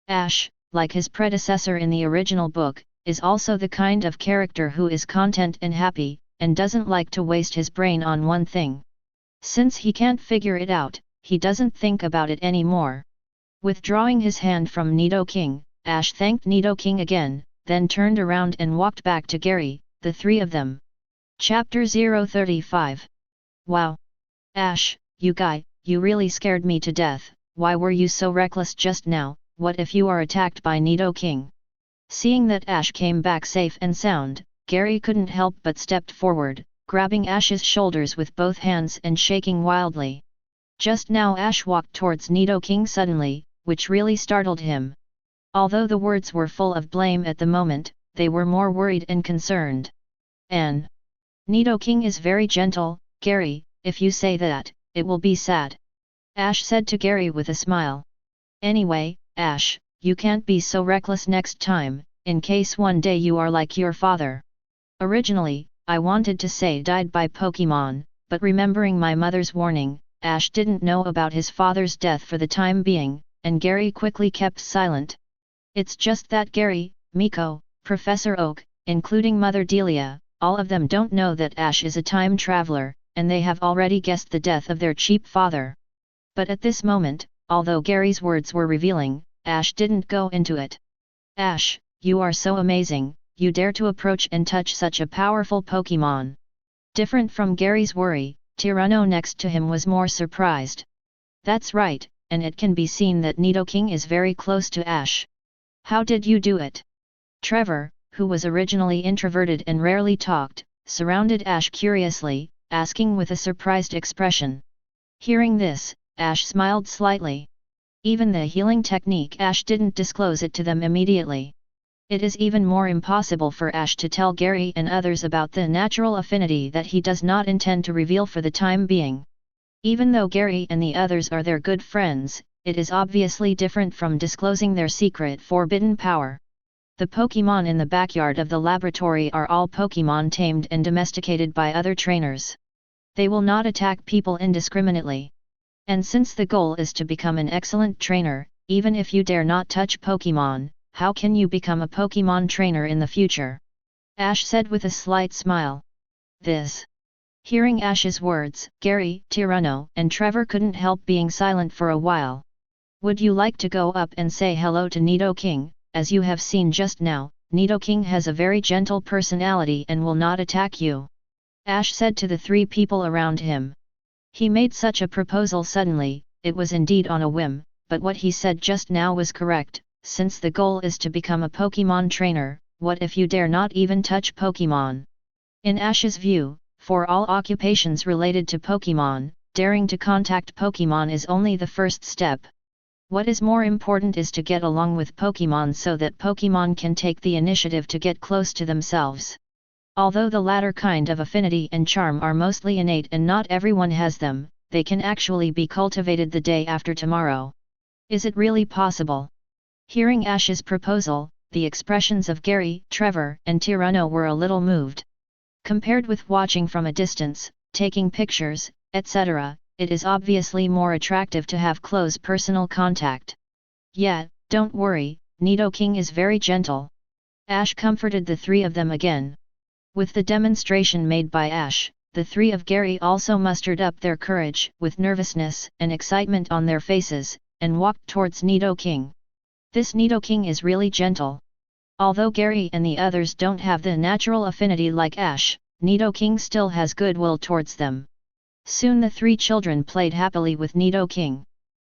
Ash, like his predecessor in the original book, is also the kind of character who is content and happy, and doesn't like to waste his brain on one thing. Since he can't figure it out, he doesn't think about it anymore. Withdrawing his hand from Nidoking, Ash thanked Nidoking again, then turned around and walked back to Gary, the three of them. Chapter 035. Wow! Ash, you guy, you really scared me to death. Why were you so reckless just now? What if you are attacked by Nidoking? Seeing that Ash came back safe and sound, Gary couldn't help but stepped forward, grabbing Ash's shoulders with both hands and shaking wildly. Just now Ash walked towards Nidoking suddenly, which really startled him. Although the words were full of blame at the moment, they were more worried and concerned. Nidoking is very gentle, Gary, if you say that, it will be sad. Ash said to Gary with a smile. Anyway, Ash, you can't be so reckless next time, in case one day you are like your father. Originally, I wanted to say died by Pokémon, but remembering my mother's warning, Ash didn't know about his father's death for the time being, and Gary quickly kept silent. It's just that Gary, Miko, Professor Oak, including Mother Delia, all of them don't know that Ash is a time traveler, and they have already guessed the death of their cheap father. But at this moment, although Gary's words were revealing, Ash didn't go into it. Ash, you are so amazing, you dare to approach and touch such a powerful Pokémon. Different from Gary's worry, Tyranno next to him was more surprised. That's right, and it can be seen that Nidoking is very close to Ash. How did you do it? Trevor, who was originally introverted and rarely talked, surrounded Ash curiously, asking with a surprised expression. Hearing this, Ash smiled slightly. Even the healing technique Ash didn't disclose it to them immediately. It is even more impossible for Ash to tell Gary and others about the natural affinity that he does not intend to reveal for the time being. Even though Gary and the others are their good friends, it is obviously different from disclosing their secret forbidden power. The Pokémon in the backyard of the laboratory are all Pokémon tamed and domesticated by other trainers. They will not attack people indiscriminately. And since the goal is to become an excellent trainer, even if you dare not touch Pokémon, how can you become a Pokémon trainer in the future? Ash said with a slight smile. Hearing Ash's words, Gary, Tyranno, and Trevor couldn't help being silent for a while. Would you like to go up and say hello to Nidoking? As you have seen just now, Nidoking has a very gentle personality and will not attack you. Ash said to the three people around him. He made such a proposal suddenly, it was indeed on a whim, but what he said just now was correct. Since the goal is to become a Pokémon trainer, what if you dare not even touch Pokémon? In Ash's view, for all occupations related to Pokémon, daring to contact Pokémon is only the first step. What is more important is to get along with Pokémon so that Pokémon can take the initiative to get close to themselves. Although the latter kind of affinity and charm are mostly innate and not everyone has them, they can actually be cultivated the day after tomorrow. Is it really possible? Hearing Ash's proposal, the expressions of Gary, Trevor, and Tyranno were a little moved. Compared with watching from a distance, taking pictures, etc., it is obviously more attractive to have close personal contact. Yeah, don't worry, Nidoking is very gentle. Ash comforted the three of them again. With the demonstration made by Ash, the three of Gary also mustered up their courage, with nervousness and excitement on their faces, and walked towards Nidoking. This Nidoking is really gentle. Although Gary and the others don't have the natural affinity like Ash, Nidoking still has goodwill towards them. Soon the three children played happily with Nidoking.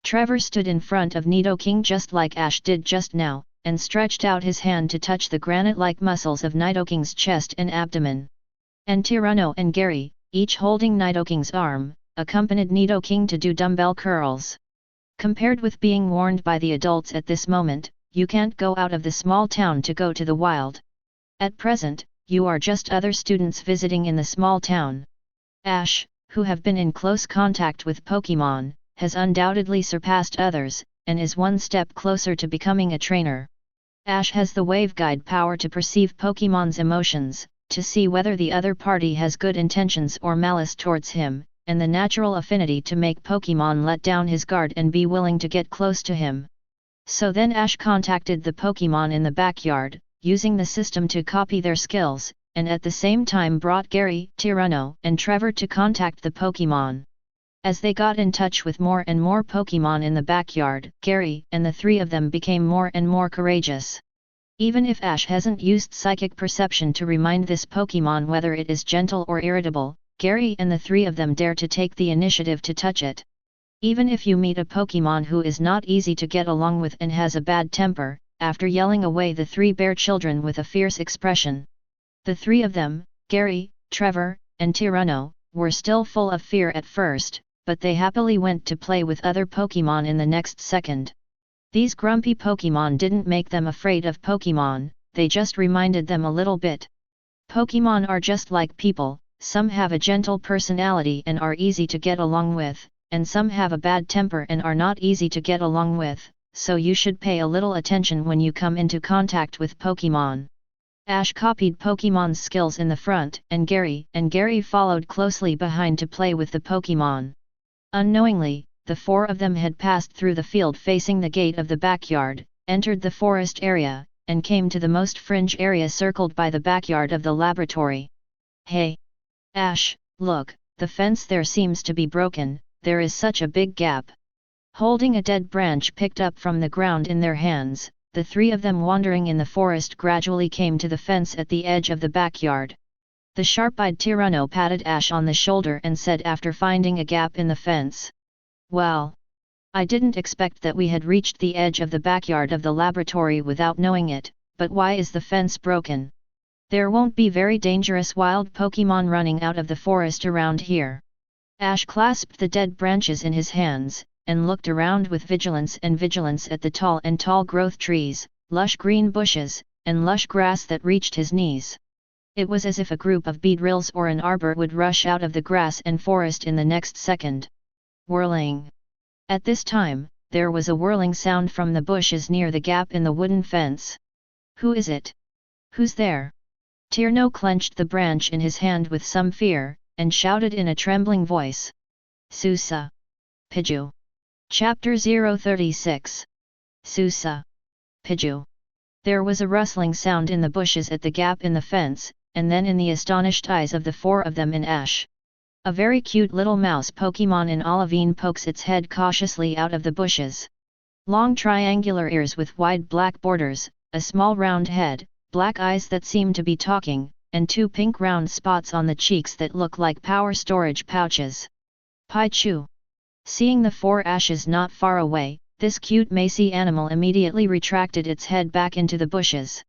Trevor stood in front of Nidoking just like Ash did just now, and stretched out his hand to touch the granite-like muscles of Nidoking's chest and abdomen. And Tyranno and Gary, each holding Nidoking's arm, accompanied Nidoking to do dumbbell curls. Compared with being warned by the adults at this moment, you can't go out of the small town to go to the wild. At present, you are just other students visiting in the small town. Ash, who have been in close contact with Pokémon, has undoubtedly surpassed others, and is one step closer to becoming a trainer. Ash has the waveguide power to perceive Pokémon's emotions, to see whether the other party has good intentions or malice towards him, and the natural affinity to make Pokémon let down his guard and be willing to get close to him. So then Ash contacted the Pokémon in the backyard, using the system to copy their skills, and at the same time brought Gary, Tyranno, and Trevor to contact the Pokémon. As they got in touch with more and more Pokémon in the backyard, Gary and the three of them became more and more courageous. Even if Ash hasn't used psychic perception to remind this Pokémon whether it is gentle or irritable, Gary and the three of them dare to take the initiative to touch it. Even if you meet a Pokémon who is not easy to get along with and has a bad temper, after yelling away the three bear children with a fierce expression. The three of them, Gary, Trevor, and Tyranno, were still full of fear at first, but they happily went to play with other Pokémon in the next second. These grumpy Pokémon didn't make them afraid of Pokémon, they just reminded them a little bit. Pokémon are just like people, some have a gentle personality and are easy to get along with, and some have a bad temper and are not easy to get along with, so you should pay a little attention when you come into contact with Pokémon. Ash copied Pokémon's skills in the front, and Gary followed closely behind to play with the Pokémon. Unknowingly, the four of them had passed through the field facing the gate of the backyard, entered the forest area, and came to the most fringe area circled by the backyard of the laboratory. Hey! Ash, look, the fence there seems to be broken, there is such a big gap. Holding a dead branch picked up from the ground in their hands, the three of them wandering in the forest gradually came to the fence at the edge of the backyard. The sharp-eyed Tyranno patted Ash on the shoulder and said after finding a gap in the fence. Well, I didn't expect that we had reached the edge of the backyard of the laboratory without knowing it, but why is the fence broken? There won't be very dangerous wild Pokémon running out of the forest around here. Ash clasped the dead branches in his hands, and looked around with vigilance at the tall growth trees, lush green bushes, and lush grass that reached his knees. It was as if a group of beedrills or an arbor would rush out of the grass and forest in the next second. Whirling. At this time, there was a whirling sound from the bushes near the gap in the wooden fence. Who is it? Who's there? Tyranno clenched the branch in his hand with some fear, and shouted in a trembling voice. Susa. Piju. Chapter 036. Susa. Piju. There was a rustling sound in the bushes at the gap in the fence, and then in the astonished eyes of the four of them in Ash. A very cute little mouse Pokémon in olivine pokes its head cautiously out of the bushes. Long triangular ears with wide black borders, a small round head, black eyes that seem to be talking, and two pink round spots on the cheeks that look like power storage pouches. Pikachu. Seeing the four Ashes not far away, this cute macy animal immediately retracted its head back into the bushes.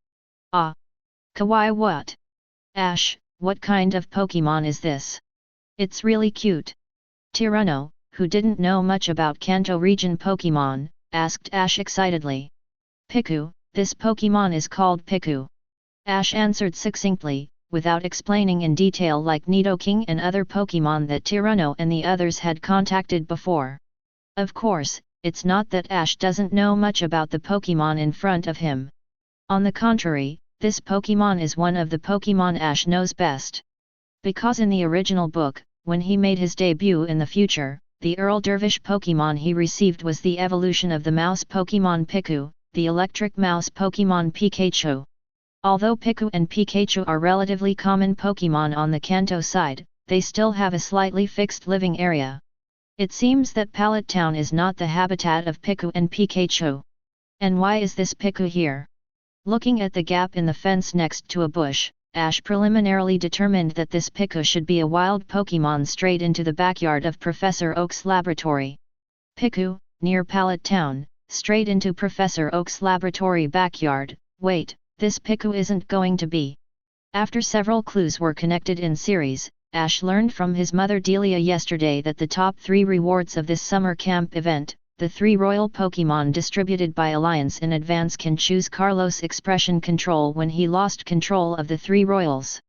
Ah! Kawaii what? Ash, what kind of Pokémon is this? It's really cute. Tyranno, who didn't know much about Kanto region Pokémon, asked Ash excitedly. Pikachu, this Pokémon is called Pikachu. Ash answered succinctly, without explaining in detail like Nidoking and other Pokémon that Tyranno and the others had contacted before. Of course, it's not that Ash doesn't know much about the Pokémon in front of him. On the contrary, this Pokémon is one of the Pokémon Ash knows best. Because in the original book, when he made his debut in the future, the Earl Dervish Pokémon he received was the evolution of the mouse Pokémon Pikachu, the electric mouse Pokémon Pikachu. Although Pikachu and Pikachu are relatively common Pokémon on the Kanto side, they still have a slightly fixed living area. It seems that Pallet Town is not the habitat of Pikachu and Pikachu. And why is this Pikachu here? Looking at the gap in the fence next to a bush, Ash preliminarily determined that this Pikachu should be a wild Pokémon straight into the backyard of Professor Oak's laboratory. Pikachu, near Pallet Town, straight into Professor Oak's laboratory backyard. Wait, this Pikachu isn't going to be. After several clues were connected in series, Ash learned from his mother Delia yesterday that the top 3 rewards of this summer camp event, the 3 royal Pokémon distributed by Alliance in advance, can choose Carlos' expression control when he lost control of the 3 royals.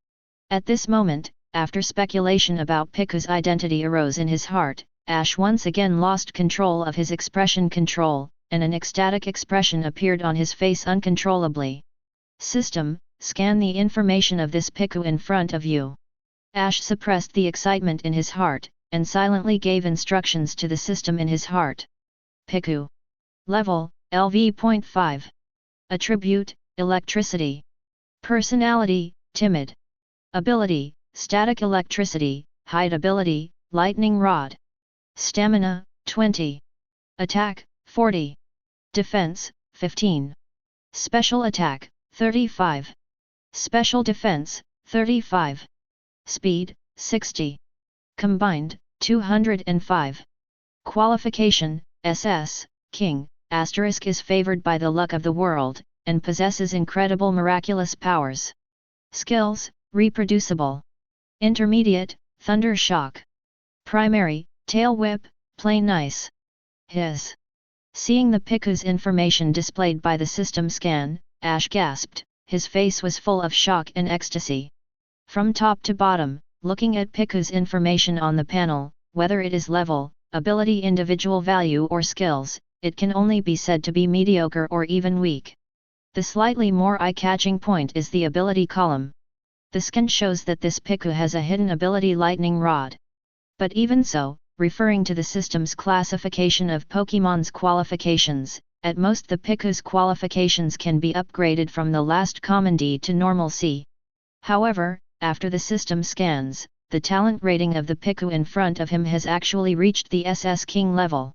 At this moment, after speculation about Pikachu's identity arose in his heart, Ash once again lost control of his expression control, and an ecstatic expression appeared on his face uncontrollably. System, scan the information of this Pikachu in front of you. Ash suppressed the excitement in his heart, and silently gave instructions to the system in his heart. Pikachu. Level, LV.5. Attribute, Electricity. Personality, Timid. Ability, Static Electricity, Height Ability, Lightning Rod. Stamina, 20. Attack, 40. Defense, 15. Special Attack, 35. Special Defense, 35. Speed, 60. Combined, 205. Qualification, SS, King, * is favored by the luck of the world, and possesses incredible miraculous powers. Skills, reproducible. Intermediate, Thunder Shock. Primary, Tail Whip, Plain Nice. His. Seeing the Pikachu's information displayed by the system scan, Ash gasped, his face was full of shock and ecstasy. From top to bottom, looking at Pikachu's information on the panel, whether it is level, ability, individual value or skills, it can only be said to be mediocre or even weak. The slightly more eye-catching point is the ability column. The scan shows that this Pikachu has a hidden ability Lightning Rod. But even so, referring to the system's classification of Pokémon's qualifications, at most the Pikachu's qualifications can be upgraded from the last common D to normal C. However, after the system scans, the talent rating of the Pikachu in front of him has actually reached the SS King level.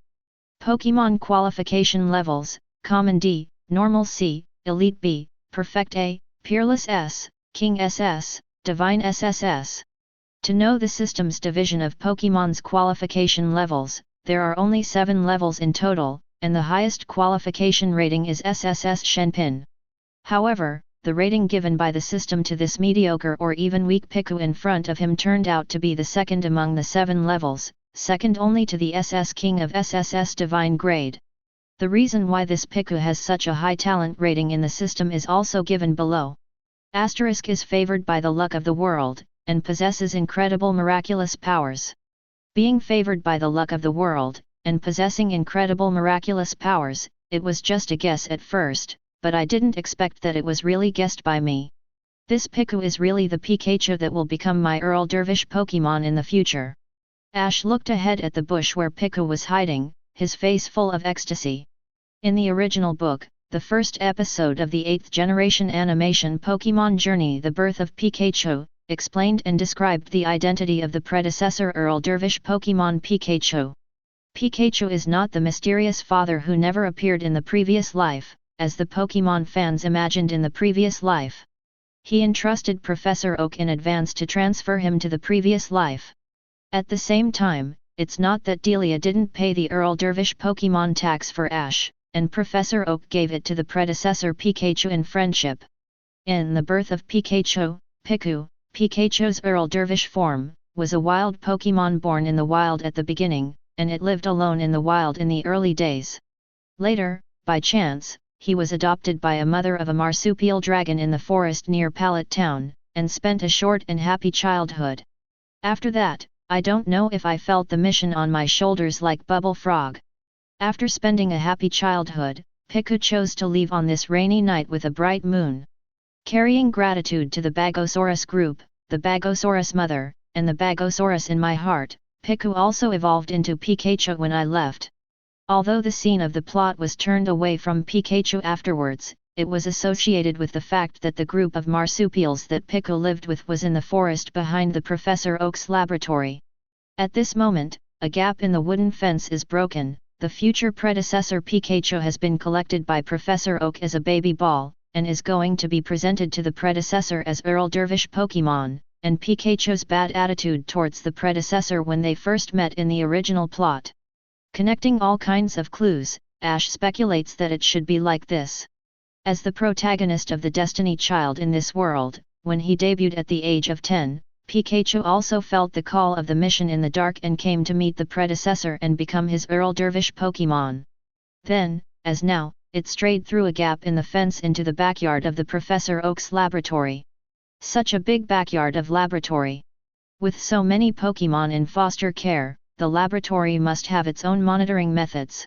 Pokémon qualification levels: Common D, Normal C, Elite B, Perfect A, Peerless S, King SS, Divine SSS. To know the system's division of Pokémon's qualification levels, there are only 7 levels in total, and the highest qualification rating is SSS Shenpin. However, the rating given by the system to this mediocre or even weak Pikachu in front of him turned out to be the second among the 7 levels, second only to the SS King of SSS Divine grade. The reason why this Pikachu has such a high talent rating in the system is also given below. Asterisk is favored by the luck of the world, and possesses incredible miraculous powers. Being favored by the luck of the world, and possessing incredible miraculous powers, it was just a guess at first, but I didn't expect that it was really guessed by me. This Pikachu is really the Pikachu that will become my Earl Dervish Pokémon in the future. Ash looked ahead at the bush where Pikachu was hiding, his face full of ecstasy. In the original book, the first episode of the 8th generation animation Pokémon Journey, The Birth of Pikachu, explained and described the identity of the predecessor Earl Dervish Pokémon Pikachu. Pikachu is not the mysterious father who never appeared in the previous life, as the Pokémon fans imagined in the previous life. He entrusted Professor Oak in advance to transfer him to the previous life. At the same time, it's not that Delia didn't pay the Earl Dervish Pokémon tax for Ash, and Professor Oak gave it to the predecessor Pikachu in friendship. In The Birth of Pikachu, Pikachu's Earl Dervish form, was a wild Pokémon born in the wild at the beginning, and it lived alone in the wild in the early days. Later, by chance, he was adopted by a mother of a marsupial dragon in the forest near Pallet Town, and spent a short and happy childhood. After that, I don't know if I felt the mission on my shoulders like Bubble Frog. After spending a happy childhood, Pikachu chose to leave on this rainy night with a bright moon. Carrying gratitude to the Bagosaurus group, the Bagosaurus mother, and the Bagosaurus in my heart, Pikachu also evolved into Pikachu when I left. Although the scene of the plot was turned away from Pikachu afterwards, it was associated with the fact that the group of marsupials that Pikachu lived with was in the forest behind the Professor Oak's laboratory. At this moment, a gap in the wooden fence is broken. The future predecessor Pikachu has been collected by Professor Oak as a baby ball, and is going to be presented to the predecessor as Earl Dervish Pokémon, and Pikachu's bad attitude towards the predecessor when they first met in the original plot. Connecting all kinds of clues, Ash speculates that it should be like this. As the protagonist of the Destiny Child in this world, when he debuted at the age of 10, Pikachu also felt the call of the mission in the dark and came to meet the predecessor and become his Earl Dervish Pokémon. Then, as now, it strayed through a gap in the fence into the backyard of the Professor Oak's laboratory. Such a big backyard of laboratory. With so many Pokémon in foster care, the laboratory must have its own monitoring methods.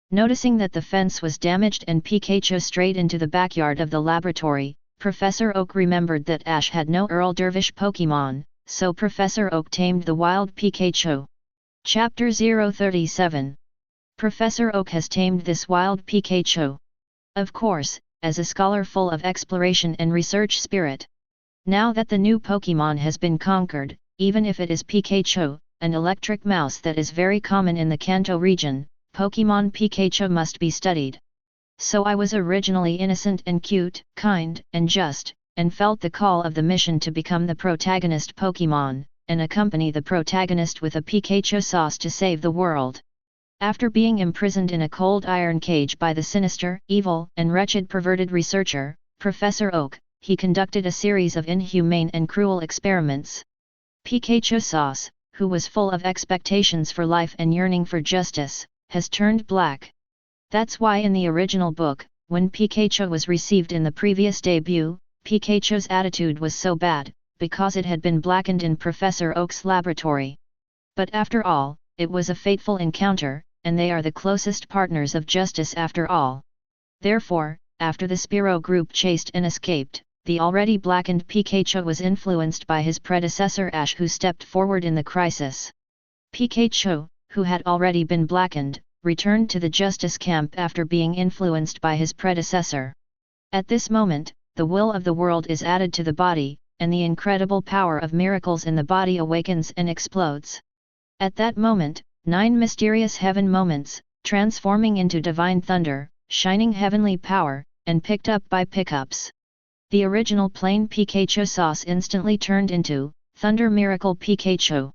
Noticing that the fence was damaged and Pikachu strayed into the backyard of the laboratory, Professor Oak remembered that Ash had no Earl Dervish Pokémon, so Professor Oak tamed the wild Pikachu. Chapter 037. Professor Oak has tamed this wild Pikachu. Of course, as a scholar full of exploration and research spirit. Now that the new Pokémon has been conquered, even if it is Pikachu, an electric mouse that is very common in the Kanto region, Pokémon Pikachu must be studied. So I was originally innocent and cute, kind and just, and felt the call of the mission to become the protagonist Pokémon, and accompany the protagonist with a Pikachu sauce to save the world. After being imprisoned in a cold iron cage by the sinister, evil, and wretched perverted researcher, Professor Oak, he conducted a series of inhumane and cruel experiments. Pikachu sauce, who was full of expectations for life and yearning for justice, has turned black. That's why in the original book, when Pikachu was received in the previous debut, Pikachu's attitude was so bad, because it had been blackened in Professor Oak's laboratory. But after all, it was a fateful encounter, and they are the closest partners of justice after all. Therefore, after the Spearow group chased and escaped, the already blackened Pikachu was influenced by his predecessor Ash, who stepped forward in the crisis. Pikachu, who had already been blackened, returned to the justice camp after being influenced by his predecessor. At this moment, the will of the world is added to the body, and the incredible power of miracles in the body awakens and explodes. At that moment, 9 mysterious heaven moments, transforming into divine thunder, shining heavenly power, and picked up by pickups. The original plain Pikachu sauce instantly turned into Thunder Miracle Pikachu.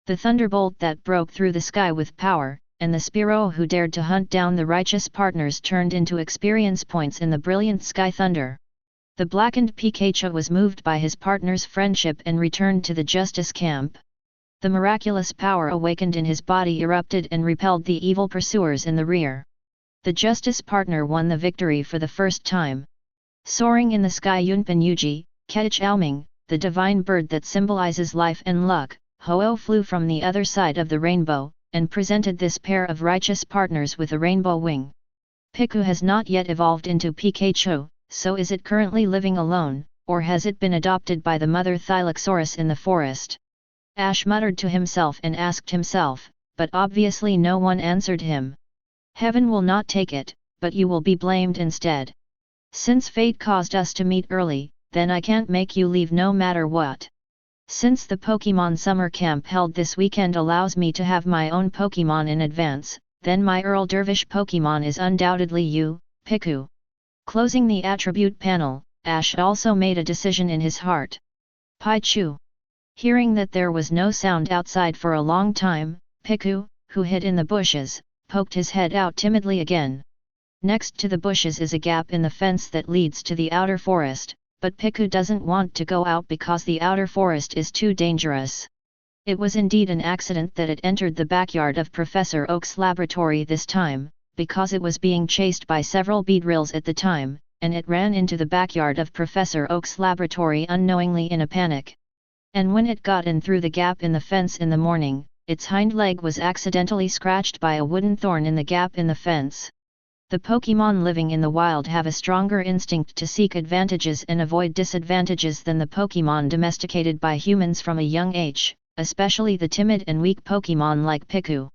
The thunderbolt that broke through the sky with power, and the Spearow who dared to hunt down the righteous partners turned into experience points in the brilliant sky thunder. The blackened Pikachu was moved by his partner's friendship and returned to the justice camp. The miraculous power awakened in his body erupted and repelled the evil pursuers in the rear. The justice partner won the victory for the first time. Soaring in the sky Yunpan Yuji, Ketich Alming, the divine bird that symbolizes life and luck, Ho-Oh flew from the other side of the rainbow, and presented this pair of righteous partners with a rainbow wing. Piku has not yet evolved into Pikachu, so is it currently living alone, or has it been adopted by the mother Thylaxorus in the forest? Ash muttered to himself and asked himself, but obviously no one answered him. Heaven will not take it, but you will be blamed instead. Since fate caused us to meet early, then I can't make you leave no matter what. Since the Pokémon Summer Camp held this weekend allows me to have my own Pokémon in advance, then my Earl Dervish Pokémon is undoubtedly you, Piku. Closing the attribute panel, Ash also made a decision in his heart. Pikachu. Hearing that there was no sound outside for a long time, Piku, who hid in the bushes, poked his head out timidly again. Next to the bushes is a gap in the fence that leads to the outer forest, but Piku doesn't want to go out because the outer forest is too dangerous. It was indeed an accident that it entered the backyard of Professor Oak's laboratory this time, because it was being chased by several beedrills at the time, and it ran into the backyard of Professor Oak's laboratory unknowingly in a panic. And when it got in through the gap in the fence in the morning, its hind leg was accidentally scratched by a wooden thorn in the gap in the fence. The Pokémon living in the wild have a stronger instinct to seek advantages and avoid disadvantages than the Pokémon domesticated by humans from a young age, especially the timid and weak Pokémon like Piku.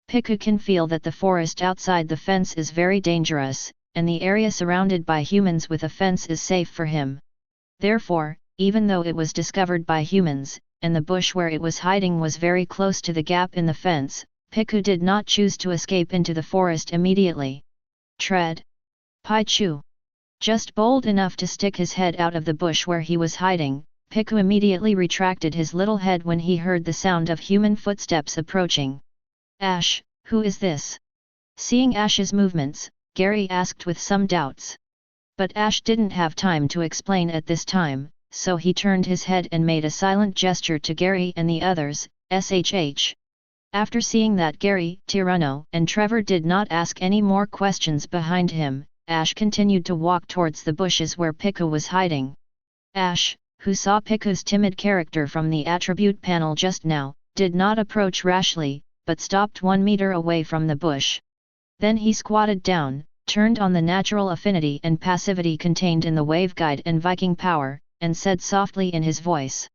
Piku can feel that the forest outside the fence is very dangerous, and the area surrounded by humans with a fence is safe for him. Therefore, even though it was discovered by humans, and the bush where it was hiding was very close to the gap in the fence, Piku did not choose to escape into the forest immediately. Tread. Pikachu. Just bold enough to stick his head out of the bush where he was hiding, Pikachu immediately retracted his little head when he heard the sound of human footsteps approaching. Ash, who is this? Seeing Ash's movements, Gary asked with some doubts. But Ash didn't have time to explain at this time, so he turned his head and made a silent gesture to Gary and the others, shh. After seeing that Gary, Tyranno, and Trevor did not ask any more questions behind him, Ash continued to walk towards the bushes where Pikachu was hiding. Ash, who saw Pikachu's timid character from the attribute panel just now, did not approach rashly, but stopped 1 meter away from the bush. Then he squatted down, turned on the natural affinity and passivity contained in the waveguide and Viking power, and said softly in his voice.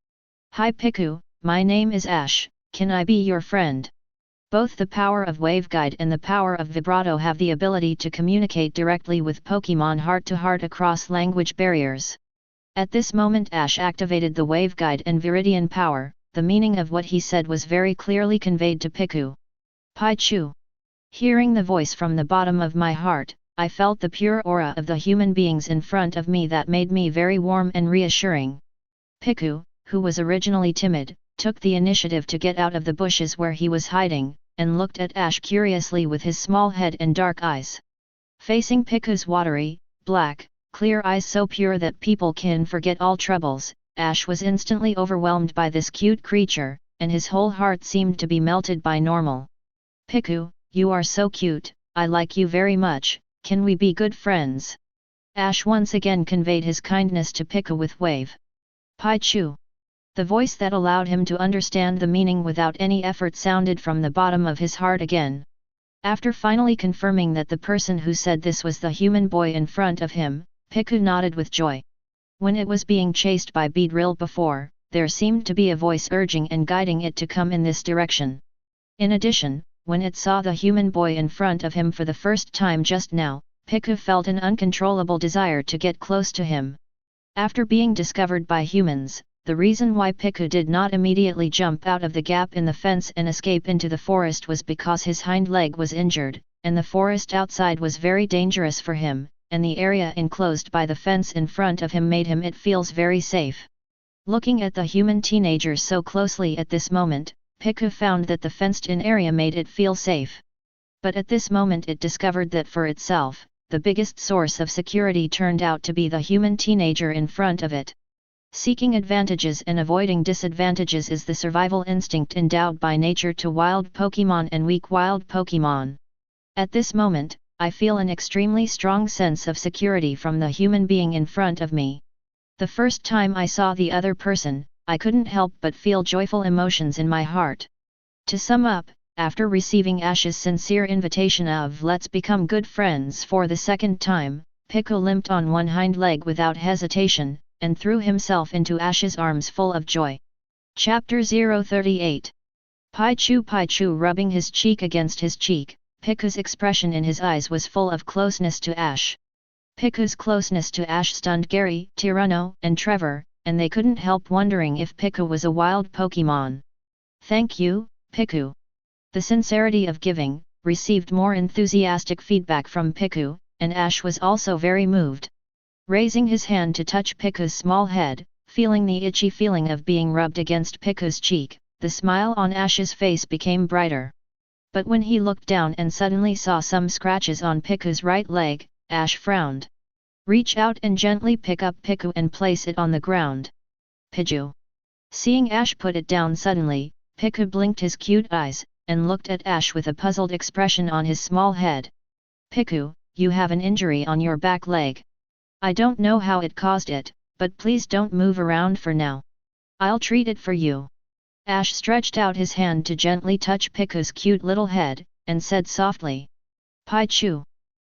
Hi Pikachu, my name is Ash, can I be your friend? Both the power of waveguide and the power of vibrato have the ability to communicate directly with Pokémon heart-to-heart across language barriers. At this moment Ash activated the waveguide and viridian power, the meaning of what he said was very clearly conveyed to Pikachu. Pikachu. Hearing the voice from the bottom of my heart, I felt the pure aura of the human beings in front of me that made me very warm and reassuring. Pikachu, who was originally timid, took the initiative to get out of the bushes where he was hiding, and looked at Ash curiously with his small head and dark eyes. Facing Pikachu's watery, black, clear eyes so pure that people can forget all troubles, Ash was instantly overwhelmed by this cute creature, and his whole heart seemed to be melted by normal. Pikachu, you are so cute, I like you very much, can we be good friends? Ash once again conveyed his kindness to Pikachu with wave. Pikachu. The voice that allowed him to understand the meaning without any effort sounded from the bottom of his heart again. After finally confirming that the person who said this was the human boy in front of him, Pikachu nodded with joy. When it was being chased by Beedrill before, there seemed to be a voice urging and guiding it to come in this direction. In addition, when it saw the human boy in front of him for the first time just now, Pikachu felt an uncontrollable desire to get close to him. After being discovered by humans, the reason why Pikachu did not immediately jump out of the gap in the fence and escape into the forest was because his hind leg was injured, and the forest outside was very dangerous for him, and the area enclosed by the fence in front of him made him it feels very safe. Looking at the human teenager so closely at this moment, Pikachu found that the fenced-in area made it feel safe. But at this moment it discovered that for itself, the biggest source of security turned out to be the human teenager in front of it. Seeking advantages and avoiding disadvantages is the survival instinct endowed by nature to wild Pokémon and weak wild Pokémon. At this moment, I feel an extremely strong sense of security from the human being in front of me. The first time I saw the other person, I couldn't help but feel joyful emotions in my heart. To sum up, after receiving Ash's sincere invitation of "let's become good friends" for the second time, Pikachu limped on one hind leg without hesitation, and threw himself into Ash's arms full of joy. Chapter 038. Pikachu rubbing his cheek against his cheek, Pikachu's expression in his eyes was full of closeness to Ash. Pikachu's closeness to Ash stunned Gary, Tyranno, and Trevor, and they couldn't help wondering if Pikachu was a wild Pokémon. Thank you, Pikachu. The sincerity of giving received more enthusiastic feedback from Pikachu, and Ash was also very moved. Raising his hand to touch Pikachu's small head, feeling the itchy feeling of being rubbed against Pikachu's cheek, the smile on Ash's face became brighter. But when he looked down and suddenly saw some scratches on Pikachu's right leg, Ash frowned. Reach out and gently pick up Pikachu and place it on the ground. Pikachu. Seeing Ash put it down suddenly, Pikachu blinked his cute eyes, and looked at Ash with a puzzled expression on his small head. Pikachu, you have an injury on your back leg. I don't know how it caused it, but please don't move around for now. I'll treat it for you. Ash stretched out his hand to gently touch Pikachu's cute little head, and said softly. Pikachu.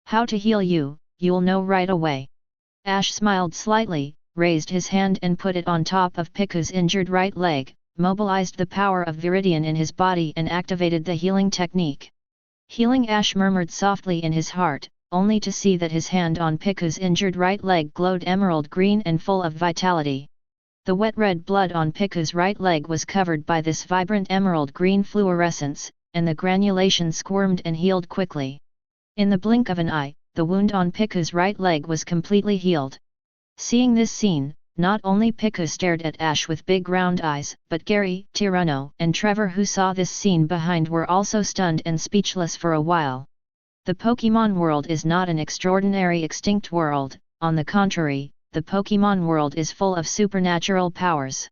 How to heal you, you'll know right away. Ash smiled slightly, raised his hand and put it on top of Pikachu's injured right leg, mobilized the power of Viridian in his body and activated the healing technique. Healing, Ash murmured softly in his heart, only to see that his hand on Pikachu's injured right leg glowed emerald green and full of vitality. The wet red blood on Pikachu's right leg was covered by this vibrant emerald green fluorescence, and the granulation squirmed and healed quickly. In the blink of an eye, the wound on Piku's right leg was completely healed. Seeing this scene, not only Piku stared at Ash with big round eyes, but Gary, Tyranno, and Trevor, who saw this scene behind, were also stunned and speechless for a while. The Pokémon world is not an extraordinary extinct world, on the contrary, the Pokémon world is full of supernatural powers.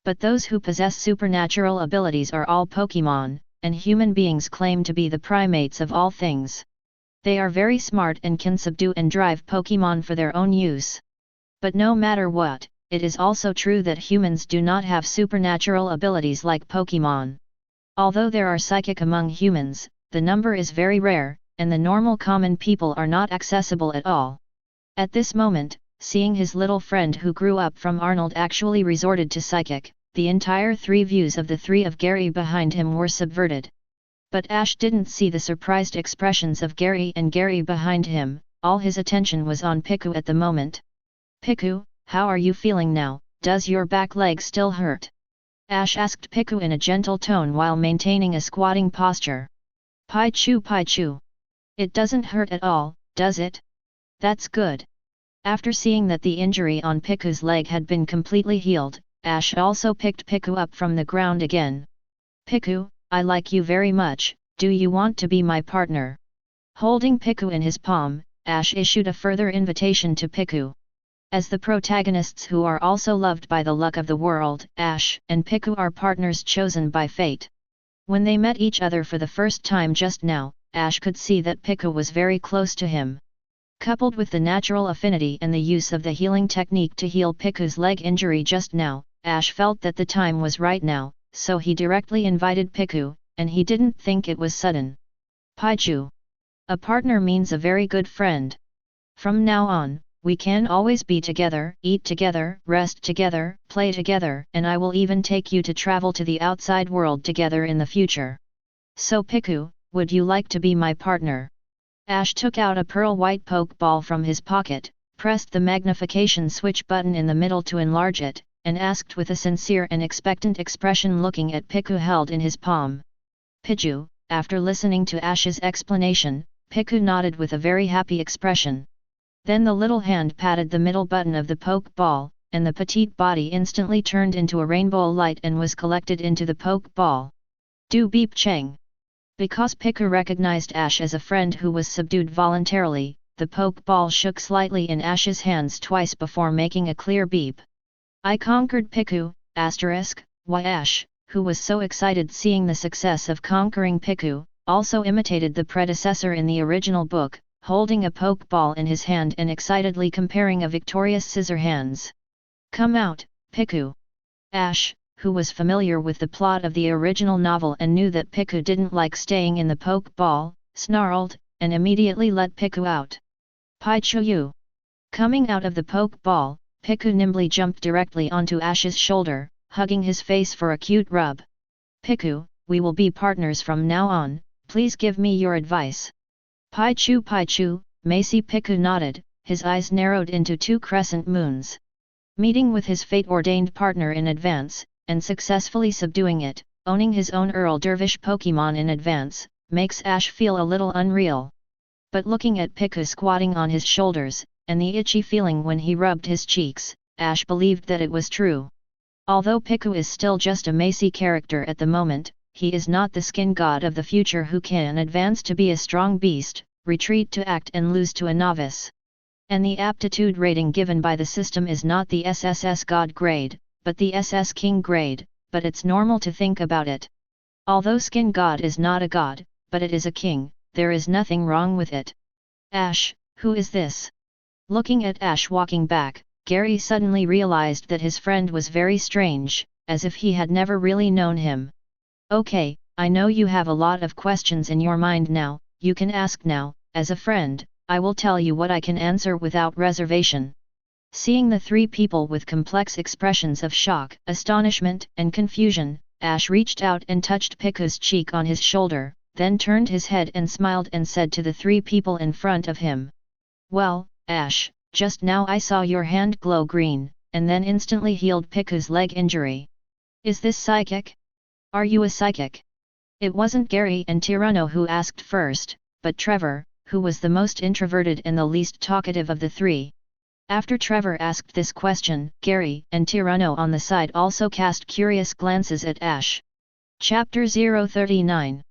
But those who possess supernatural abilities are all Pokémon, and human beings claim to be the primates of all things. They are very smart and can subdue and drive Pokémon for their own use. But no matter what, it is also true that humans do not have supernatural abilities like Pokémon. Although there are psychic among humans, the number is very rare, and the normal common people are not accessible at all. At this moment, seeing his little friend who grew up from Arnold actually resorted to psychic, the entire three views of the three of Gary behind him were subverted. But Ash didn't see the surprised expressions of Gary and Gary behind him, all his attention was on Piku at the moment. Piku, how are you feeling now? Does your back leg still hurt? Ash asked Piku in a gentle tone while maintaining a squatting posture. Pikachu. It doesn't hurt at all, does it? That's good. After seeing that the injury on Piku's leg had been completely healed, Ash also picked Piku up from the ground again. Piku, I like you very much, do you want to be my partner? Holding Piku in his palm, Ash issued a further invitation to Piku. As the protagonists who are also loved by the luck of the world, Ash and Piku are partners chosen by fate. When they met each other for the first time just now, Ash could see that Piku was very close to him. Coupled with the natural affinity and the use of the healing technique to heal Piku's leg injury just now, Ash felt that the time was right now, so he directly invited Piku, and he didn't think it was sudden. Pikachu. A partner means a very good friend. From now on, we can always be together, eat together, rest together, play together, and I will even take you to travel to the outside world together in the future. So Piku, would you like to be my partner? Ash took out a pearl white Pokeball from his pocket, pressed the magnification switch button in the middle to enlarge it, and asked with a sincere and expectant expression looking at Piku held in his palm. Pichu. After listening to Ash's explanation, Piku nodded with a very happy expression. Then the little hand patted the middle button of the Pokeball, and the petite body instantly turned into a rainbow light and was collected into the Pokeball. Do beep chang. Because Piku recognized Ash as a friend who was subdued voluntarily, the Pokeball shook slightly in Ash's hands twice before making a clear beep. I conquered Piku, why Ash, who was so excited seeing the success of conquering Piku, also imitated the predecessor in the original book, holding a Pokeball in his hand and excitedly comparing a victorious scissor hands. Come out, Piku. Ash, who was familiar with the plot of the original novel and knew that Piku didn't like staying in the Pokeball, snarled, and immediately let Piku out. Pikachu. Coming out of the Pokeball, Piku nimbly jumped directly onto Ash's shoulder, hugging his face for a cute rub. Piku, we will be partners from now on, please give me your advice. Pikachu, Macy. Piku nodded, his eyes narrowed into two crescent moons. Meeting with his fate-ordained partner in advance, and successfully subduing it, owning his own Earl Dervish Pokémon in advance, makes Ash feel a little unreal. But looking at Piku squatting on his shoulders, and the itchy feeling when he rubbed his cheeks, Ash believed that it was true. Although Piku is still just a Macy character at the moment, he is not the skin god of the future who can advance to be a strong beast, retreat to act and lose to a novice. And the aptitude rating given by the system is not the SSS God grade, but the SS King grade, but it's normal to think about it. Although Skin God is not a god, but it is a king, there is nothing wrong with it. Ash, who is this? Looking at Ash walking back, Gary suddenly realized that his friend was very strange, as if he had never really known him. Okay, I know you have a lot of questions in your mind now, you can ask now, as a friend, I will tell you what I can answer without reservation. Seeing the three people with complex expressions of shock, astonishment, and confusion, Ash reached out and touched Piku's cheek on his shoulder, then turned his head and smiled and said to the three people in front of him. Well, Ash, just now I saw your hand glow green, and then instantly healed Piku's leg injury. Is this psychic? Are you a psychic? It wasn't Gary and Tyranno who asked first, but Trevor, who was the most introverted and the least talkative of the three. After Trevor asked this question, Gary and Tyranno on the side also cast curious glances at Ash. Chapter 039.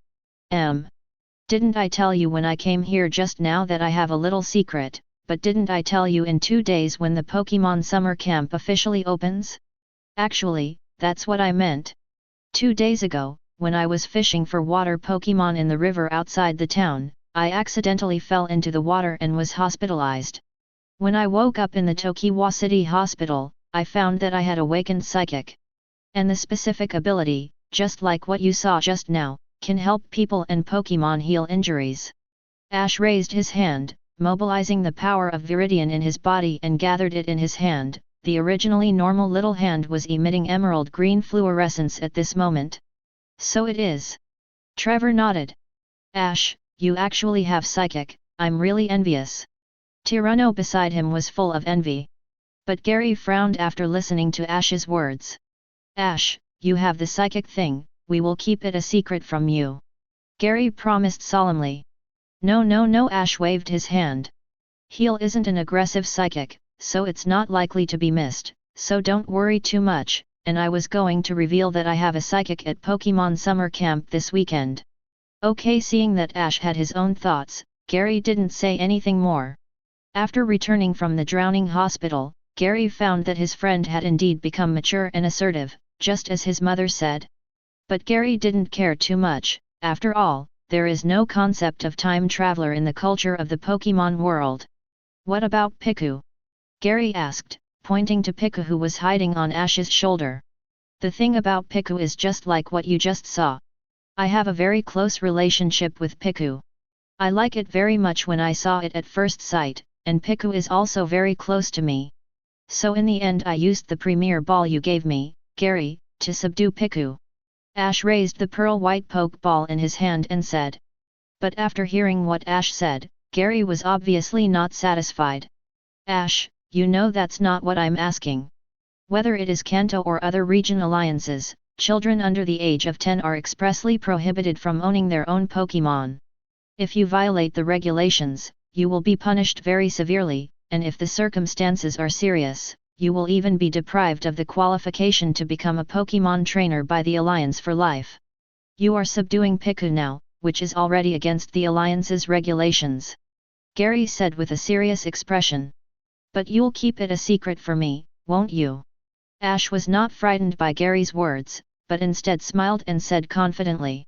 Didn't I tell you when I came here just now that I have a little secret, but didn't I tell you in 2 days when the Pokémon summer camp officially opens? Actually, that's what I meant. 2 days ago, when I was fishing for water Pokémon in the river outside the town, I accidentally fell into the water and was hospitalized. When I woke up in the Tokiwa City Hospital, I found that I had awakened Psychic. And the specific ability, just like what you saw just now, can help people and Pokémon heal injuries. Ash raised his hand, mobilizing the power of Viridian in his body and gathered it in his hand. The originally normal little hand was emitting emerald green fluorescence at this moment. So it is. Trevor nodded. Ash, you actually have Psychic, I'm really envious. Tyranno beside him was full of envy. But Gary frowned after listening to Ash's words. Ash, you have the psychic thing, we will keep it a secret from you. Gary promised solemnly. No, Ash waved his hand. Heal isn't an aggressive psychic, so it's not likely to be missed, so don't worry too much, and I was going to reveal that I have a psychic at Pokémon Summer Camp this weekend. Okay, seeing that Ash had his own thoughts, Gary didn't say anything more. After returning from the drowning hospital, Gary found that his friend had indeed become mature and assertive, just as his mother said. But Gary didn't care too much. After all, there is no concept of time traveler in the culture of the Pokémon world. What about Piku? Gary asked, pointing to Piku who was hiding on Ash's shoulder. The thing about Piku is just like what you just saw. I have a very close relationship with Piku. I like it very much when I saw it at first sight, and Piku is also very close to me. So in the end I used the premier ball you gave me, Gary, to subdue Piku. Ash raised the pearl-white Pokeball in his hand and said. But after hearing what Ash said, Gary was obviously not satisfied. Ash, you know that's not what I'm asking. Whether it is Kanto or other region alliances, children under the age of 10 are expressly prohibited from owning their own Pokémon. If you violate the regulations, you will be punished very severely, and if the circumstances are serious, you will even be deprived of the qualification to become a Pokémon trainer by the Alliance for life. You are subduing Piku now, which is already against the Alliance's regulations. Gary said with a serious expression. But you'll keep it a secret for me, won't you? Ash was not frightened by Gary's words, but instead smiled and said confidently.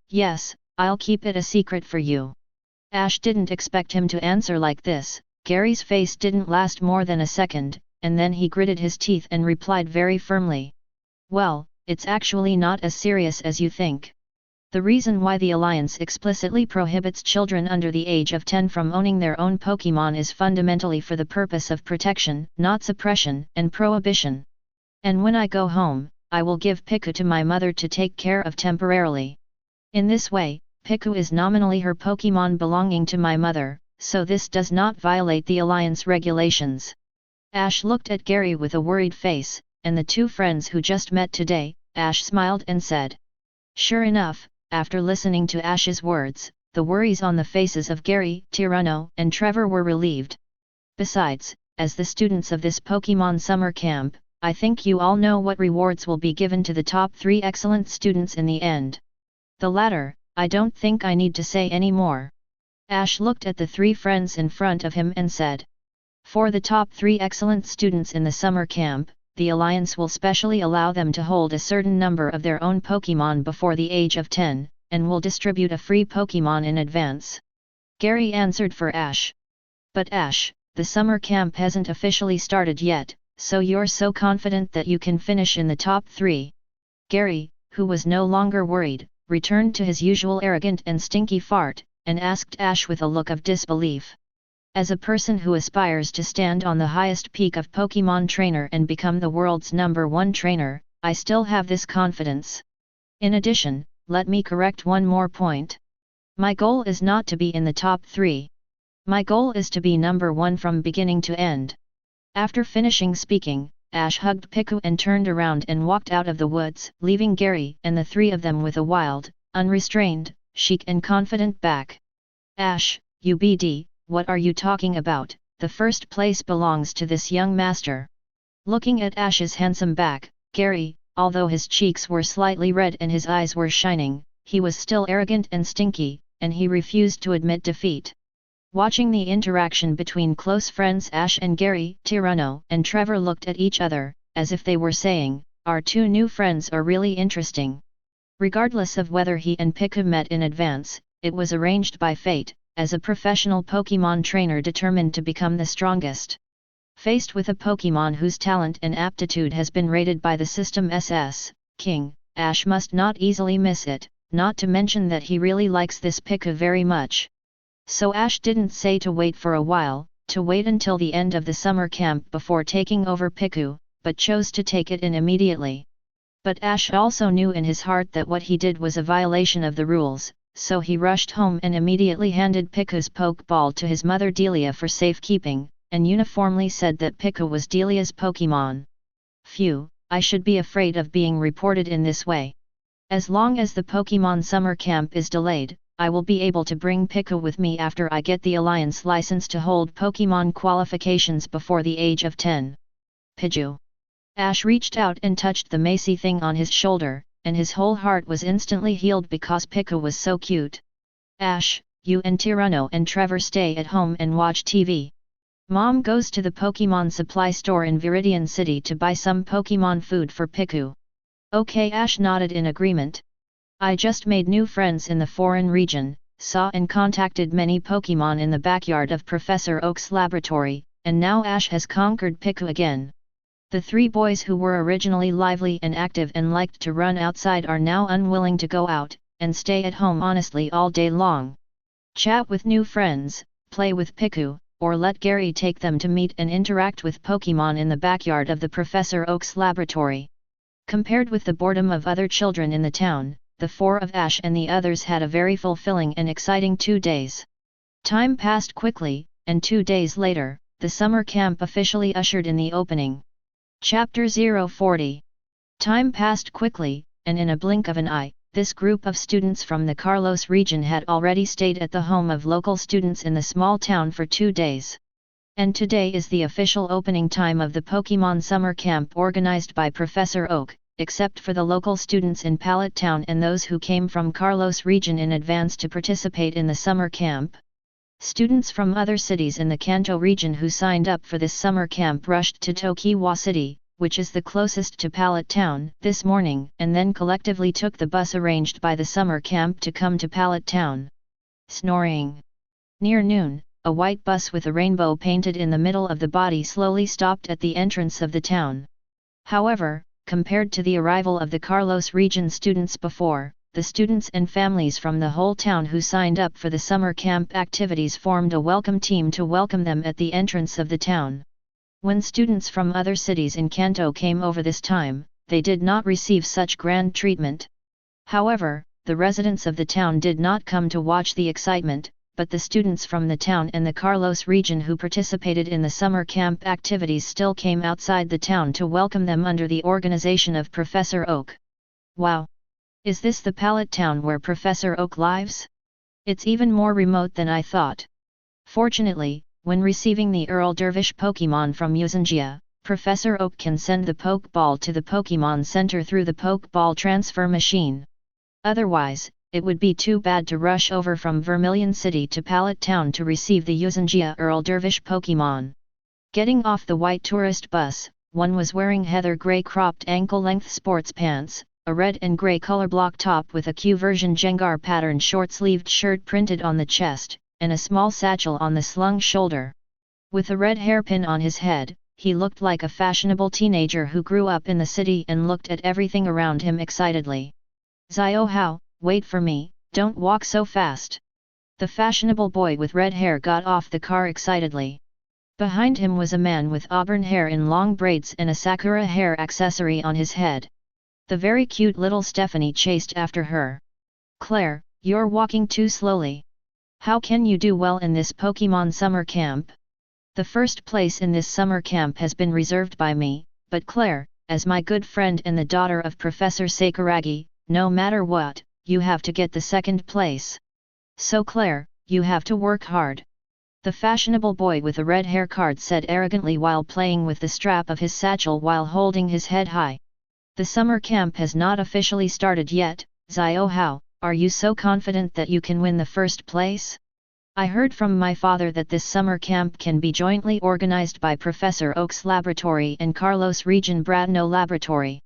Yes, I'll keep it a secret for you. Ash didn't expect him to answer like this. Gary's face didn't last more than a second, and then he gritted his teeth and replied very firmly. Well, it's actually not as serious as you think. The reason why the Alliance explicitly prohibits children under the age of 10 from owning their own Pokémon is fundamentally for the purpose of protection, not suppression and prohibition. And when I go home, I will give Piku to my mother to take care of temporarily. In this way, Piku is nominally her Pokémon belonging to my mother, so this does not violate the Alliance regulations. Ash looked at Gary with a worried face, and the two friends who just met today. Ash smiled and said. Sure enough, after listening to Ash's words, the worries on the faces of Gary, Tyranno, and Trevor were relieved. Besides, as the students of this Pokémon summer camp, I think you all know what rewards will be given to the top 3 excellent students in the end. The latter, I don't think I need to say any more. Ash looked at the 3 friends in front of him and said. For the top 3 excellent students in the summer camp, the Alliance will specially allow them to hold a certain number of their own Pokémon before the age of 10, and will distribute a free Pokémon in advance. Gary answered for Ash. But Ash, the summer camp hasn't officially started yet, so you're so confident that you can finish in the top 3. Gary, who was no longer worried, returned to his usual arrogant and stinky fart, and asked Ash with a look of disbelief. As a person who aspires to stand on the highest peak of Pokémon trainer and become the world's #1 trainer, I still have this confidence. In addition, let me correct one more point. My goal is not to be in the top 3. My goal is to be #1 from beginning to end. After finishing speaking, Ash hugged Piku and turned around and walked out of the woods, leaving Gary and the 3 of them with a wild, unrestrained, chic and confident back. Ash, UBD, what are you talking about? The first place belongs to this young master. Looking at Ash's handsome back, Gary, although his cheeks were slightly red and his eyes were shining, he was still arrogant and stinky, and he refused to admit defeat. Watching the interaction between close friends Ash and Gary, Tyranno and Trevor looked at each other, as if they were saying, our two new friends are really interesting. Regardless of whether he and Pika met in advance, it was arranged by fate, as a professional Pokémon trainer determined to become the strongest. Faced with a Pokémon whose talent and aptitude has been rated by the system SS, King, Ash must not easily miss it, not to mention that he really likes this Pika very much. So Ash didn't say to wait for a while, to wait until the end of the summer camp before taking over Piku, but chose to take it in immediately. But Ash also knew in his heart that what he did was a violation of the rules, so he rushed home and immediately handed Pika's Pokeball to his mother Delia for safekeeping, and uniformly said that Pika was Delia's Pokémon. Phew, I should be afraid of being reported in this way. As long as the Pokémon summer camp is delayed, I will be able to bring Pika with me after I get the Alliance license to hold Pokémon qualifications before the age of 10. Pidgey. Ash reached out and touched the macy thing on his shoulder, and his whole heart was instantly healed because Pika was so cute. Ash, you and Tyranno and Trevor stay at home and watch TV. Mom goes to the Pokémon supply store in Viridian City to buy some Pokémon food for Piku. Okay, Ash nodded in agreement. I just made new friends in the foreign region, saw and contacted many Pokémon in the backyard of Professor Oak's laboratory, and now Ash has conquered Piku again. The three boys who were originally lively and active and liked to run outside are now unwilling to go out, and stay at home honestly all day long. Chat with new friends, play with Piku, or let Gary take them to meet and interact with Pokémon in the backyard of the Professor Oak's laboratory. Compared with the boredom of other children in the town, the four of Ash and the others had a very fulfilling and exciting 2 days. Time passed quickly, and 2 days later, the summer camp officially ushered in the opening. Chapter 040. Time passed quickly, and in a blink of an eye, this group of students from the Carlos region had already stayed at the home of local students in the small town for 2 days. And today is the official opening time of the Pokémon summer camp organized by Professor Oak, except for the local students in Pallet Town and those who came from Carlos region in advance to participate in the summer camp. Students from other cities in the Kanto region who signed up for this summer camp rushed to Tokiwa City, which is the closest to Pallet Town, this morning, and then collectively took the bus arranged by the summer camp to come to Pallet Town. Snoring. Near noon, a white bus with a rainbow painted in the middle of the body slowly stopped at the entrance of the town. However, compared to the arrival of the Carlos region students before, the students and families from the whole town who signed up for the summer camp activities formed a welcome team to welcome them at the entrance of the town. When students from other cities in Kanto came over this time, they did not receive such grand treatment. However, the residents of the town did not come to watch the excitement, but the students from the town and the Carlos region who participated in the summer camp activities still came outside the town to welcome them under the organization of Professor Oak. Wow! Is this the Pallet Town where Professor Oak lives? It's even more remote than I thought. Fortunately, when receiving the Earl Dervish Pokémon from Uzungia, Professor Oak can send the Pokeball to the Pokémon Center through the Pokeball transfer machine. Otherwise, it would be too bad to rush over from Vermilion City to Pallet Town to receive the Uzungia Earl Dervish Pokémon. Getting off the white tourist bus, one was wearing heather grey cropped ankle-length sports pants, a red and grey color block top with a Q-version Jengar pattern short-sleeved shirt printed on the chest, and a small satchel on the slung shoulder. With a red hairpin on his head, he looked like a fashionable teenager who grew up in the city and looked at everything around him excitedly. Zio Hao, wait for me, don't walk so fast. The fashionable boy with red hair got off the car excitedly. Behind him was a man with auburn hair in long braids and a sakura hair accessory on his head. The very cute little Stephanie chased after her. Claire, you're walking too slowly. How can you do well in this Pokémon summer camp? The first place in this summer camp has been reserved by me, but Claire, as my good friend and the daughter of Professor Sakuragi, no matter what, you have to get the second place. So Claire, you have to work hard. The fashionable boy with a red hair card said arrogantly while playing with the strap of his satchel while holding his head high. The summer camp has not officially started yet, Xiao Hao, are you so confident that you can win the first place? I heard from my father that this summer camp can be jointly organized by Professor Oak's laboratory and Carlos Region Bradno laboratory.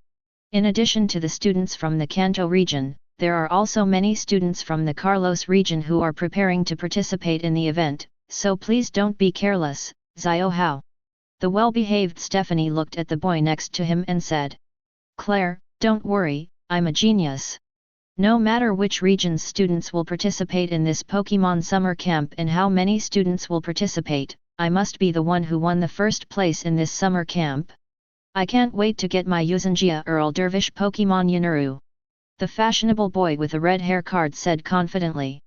In addition to the students from the Kanto region, there are also many students from the Carlos region who are preparing to participate in the event, so please don't be careless, Xiao Hao. The well-behaved Stephanie looked at the boy next to him and said, Claire, don't worry, I'm a genius. No matter which region's students will participate in this Pokémon summer camp and how many students will participate, I must be the one who won the first place in this summer camp. I can't wait to get my Yuzinjia Earl Dervish Pokémon Yunuru. The fashionable boy with a red hair card said confidently.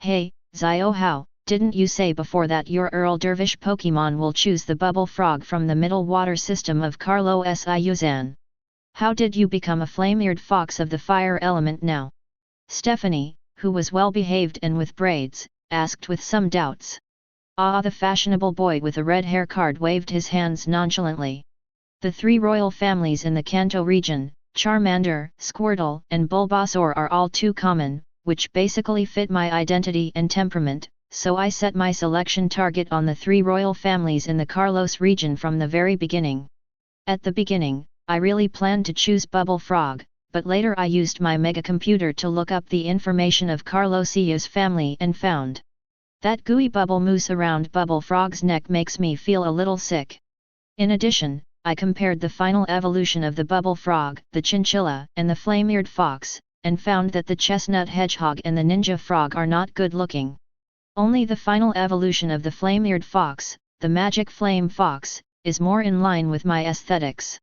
Hey, Xiao Hao, didn't you say before that your Earl Dervish Pokémon will choose the bubble frog from the middle water system of Carlos I Yuzan? How did you become a flame-eared fox of the fire element now? Stephanie, who was well-behaved and with braids, asked with some doubts. The fashionable boy with a red hair card waved his hands nonchalantly. The three royal families in the Kanto region, Charmander, Squirtle, and Bulbasaur are all too common, which basically fit my identity and temperament, so I set my selection target on the three royal families in the Carlos region from the very beginning. At the beginning, I really planned to choose Bubble Frog, but later I used my mega computer to look up the information of Carlosia's family and found that gooey bubble mousse around Bubble Frog's neck makes me feel a little sick. In addition, I compared the final evolution of the Bubble Frog, the Chinchilla, and the Flame-eared Fox, and found that the Chestnut Hedgehog and the Ninja Frog are not good looking. Only the final evolution of the Flame-eared Fox, the Magic Flame Fox, is more in line with my aesthetics.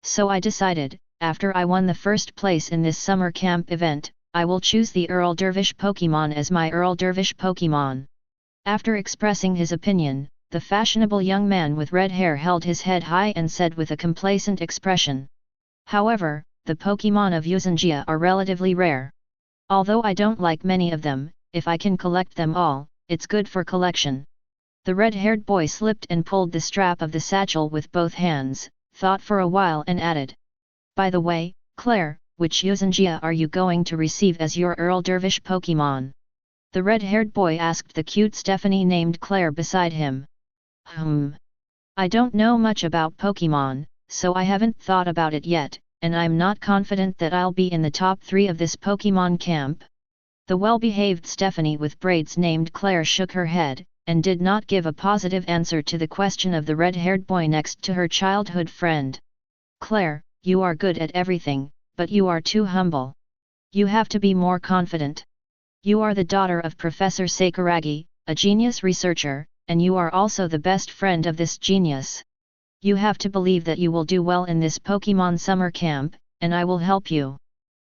So I decided, after I won the first place in this summer camp event, I will choose the Earl Dervish Pokémon as my Earl Dervish Pokémon. After expressing his opinion, the fashionable young man with red hair held his head high and said with a complacent expression. However, the Pokémon of Yuzinjia are relatively rare. Although I don't like many of them, if I can collect them all, it's good for collection. The red-haired boy slipped and pulled the strap of the satchel with both hands, thought for a while and added. By the way, Claire, which Yuzinjia are you going to receive as your Earl Dervish Pokémon? The red-haired boy asked the cute Stephanie named Claire beside him. I don't know much about Pokémon, so I haven't thought about it yet, and I'm not confident that I'll be in the top 3 of this Pokémon camp. The well-behaved Stephanie with braids named Claire shook her head, and did not give a positive answer to the question of the red-haired boy next to her childhood friend. Claire, you are good at everything, but you are too humble. You have to be more confident. You are the daughter of Professor Sakuragi, a genius researcher, and you are also the best friend of this genius. You have to believe that you will do well in this Pokémon summer camp, and I will help you.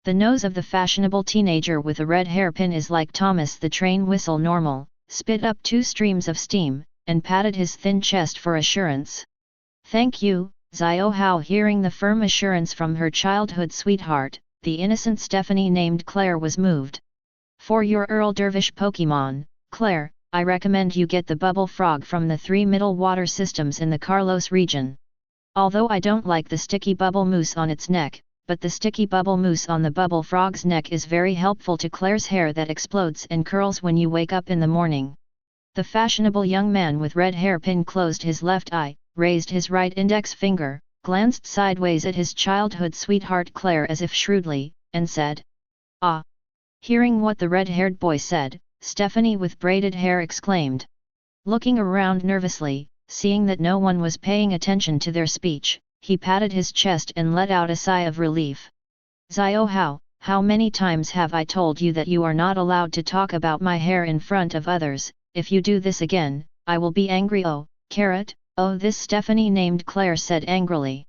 The nose of the fashionable teenager with a red hairpin is like Thomas the Train Whistle normal, spit up 2 streams of steam, and patted his thin chest for assurance. Thank you, Xiao Hao. Hearing the firm assurance from her childhood sweetheart, the innocent Stephanie named Claire was moved. For your Earl Dervish Pokémon, Claire, I recommend you get the Bubble Frog from the 3 middle water systems in the Carlos region. Although I don't like the sticky bubble mousse on its neck, but the sticky bubble mousse on the Bubble Frog's neck is very helpful to Claire's hair that explodes and curls when you wake up in the morning. The fashionable young man with red hairpin closed his left eye, raised his right index finger, glanced sideways at his childhood sweetheart Claire as if shrewdly, and said, "Ah!" Hearing what the red-haired boy said, Stephanie with braided hair exclaimed. Looking around nervously, seeing that no one was paying attention to their speech, he patted his chest and let out a sigh of relief. Xiao Hao, how many times have I told you that you are not allowed to talk about my hair in front of others? If you do this again, I will be angry. Oh, carrot, oh, this Stephanie named Claire said angrily.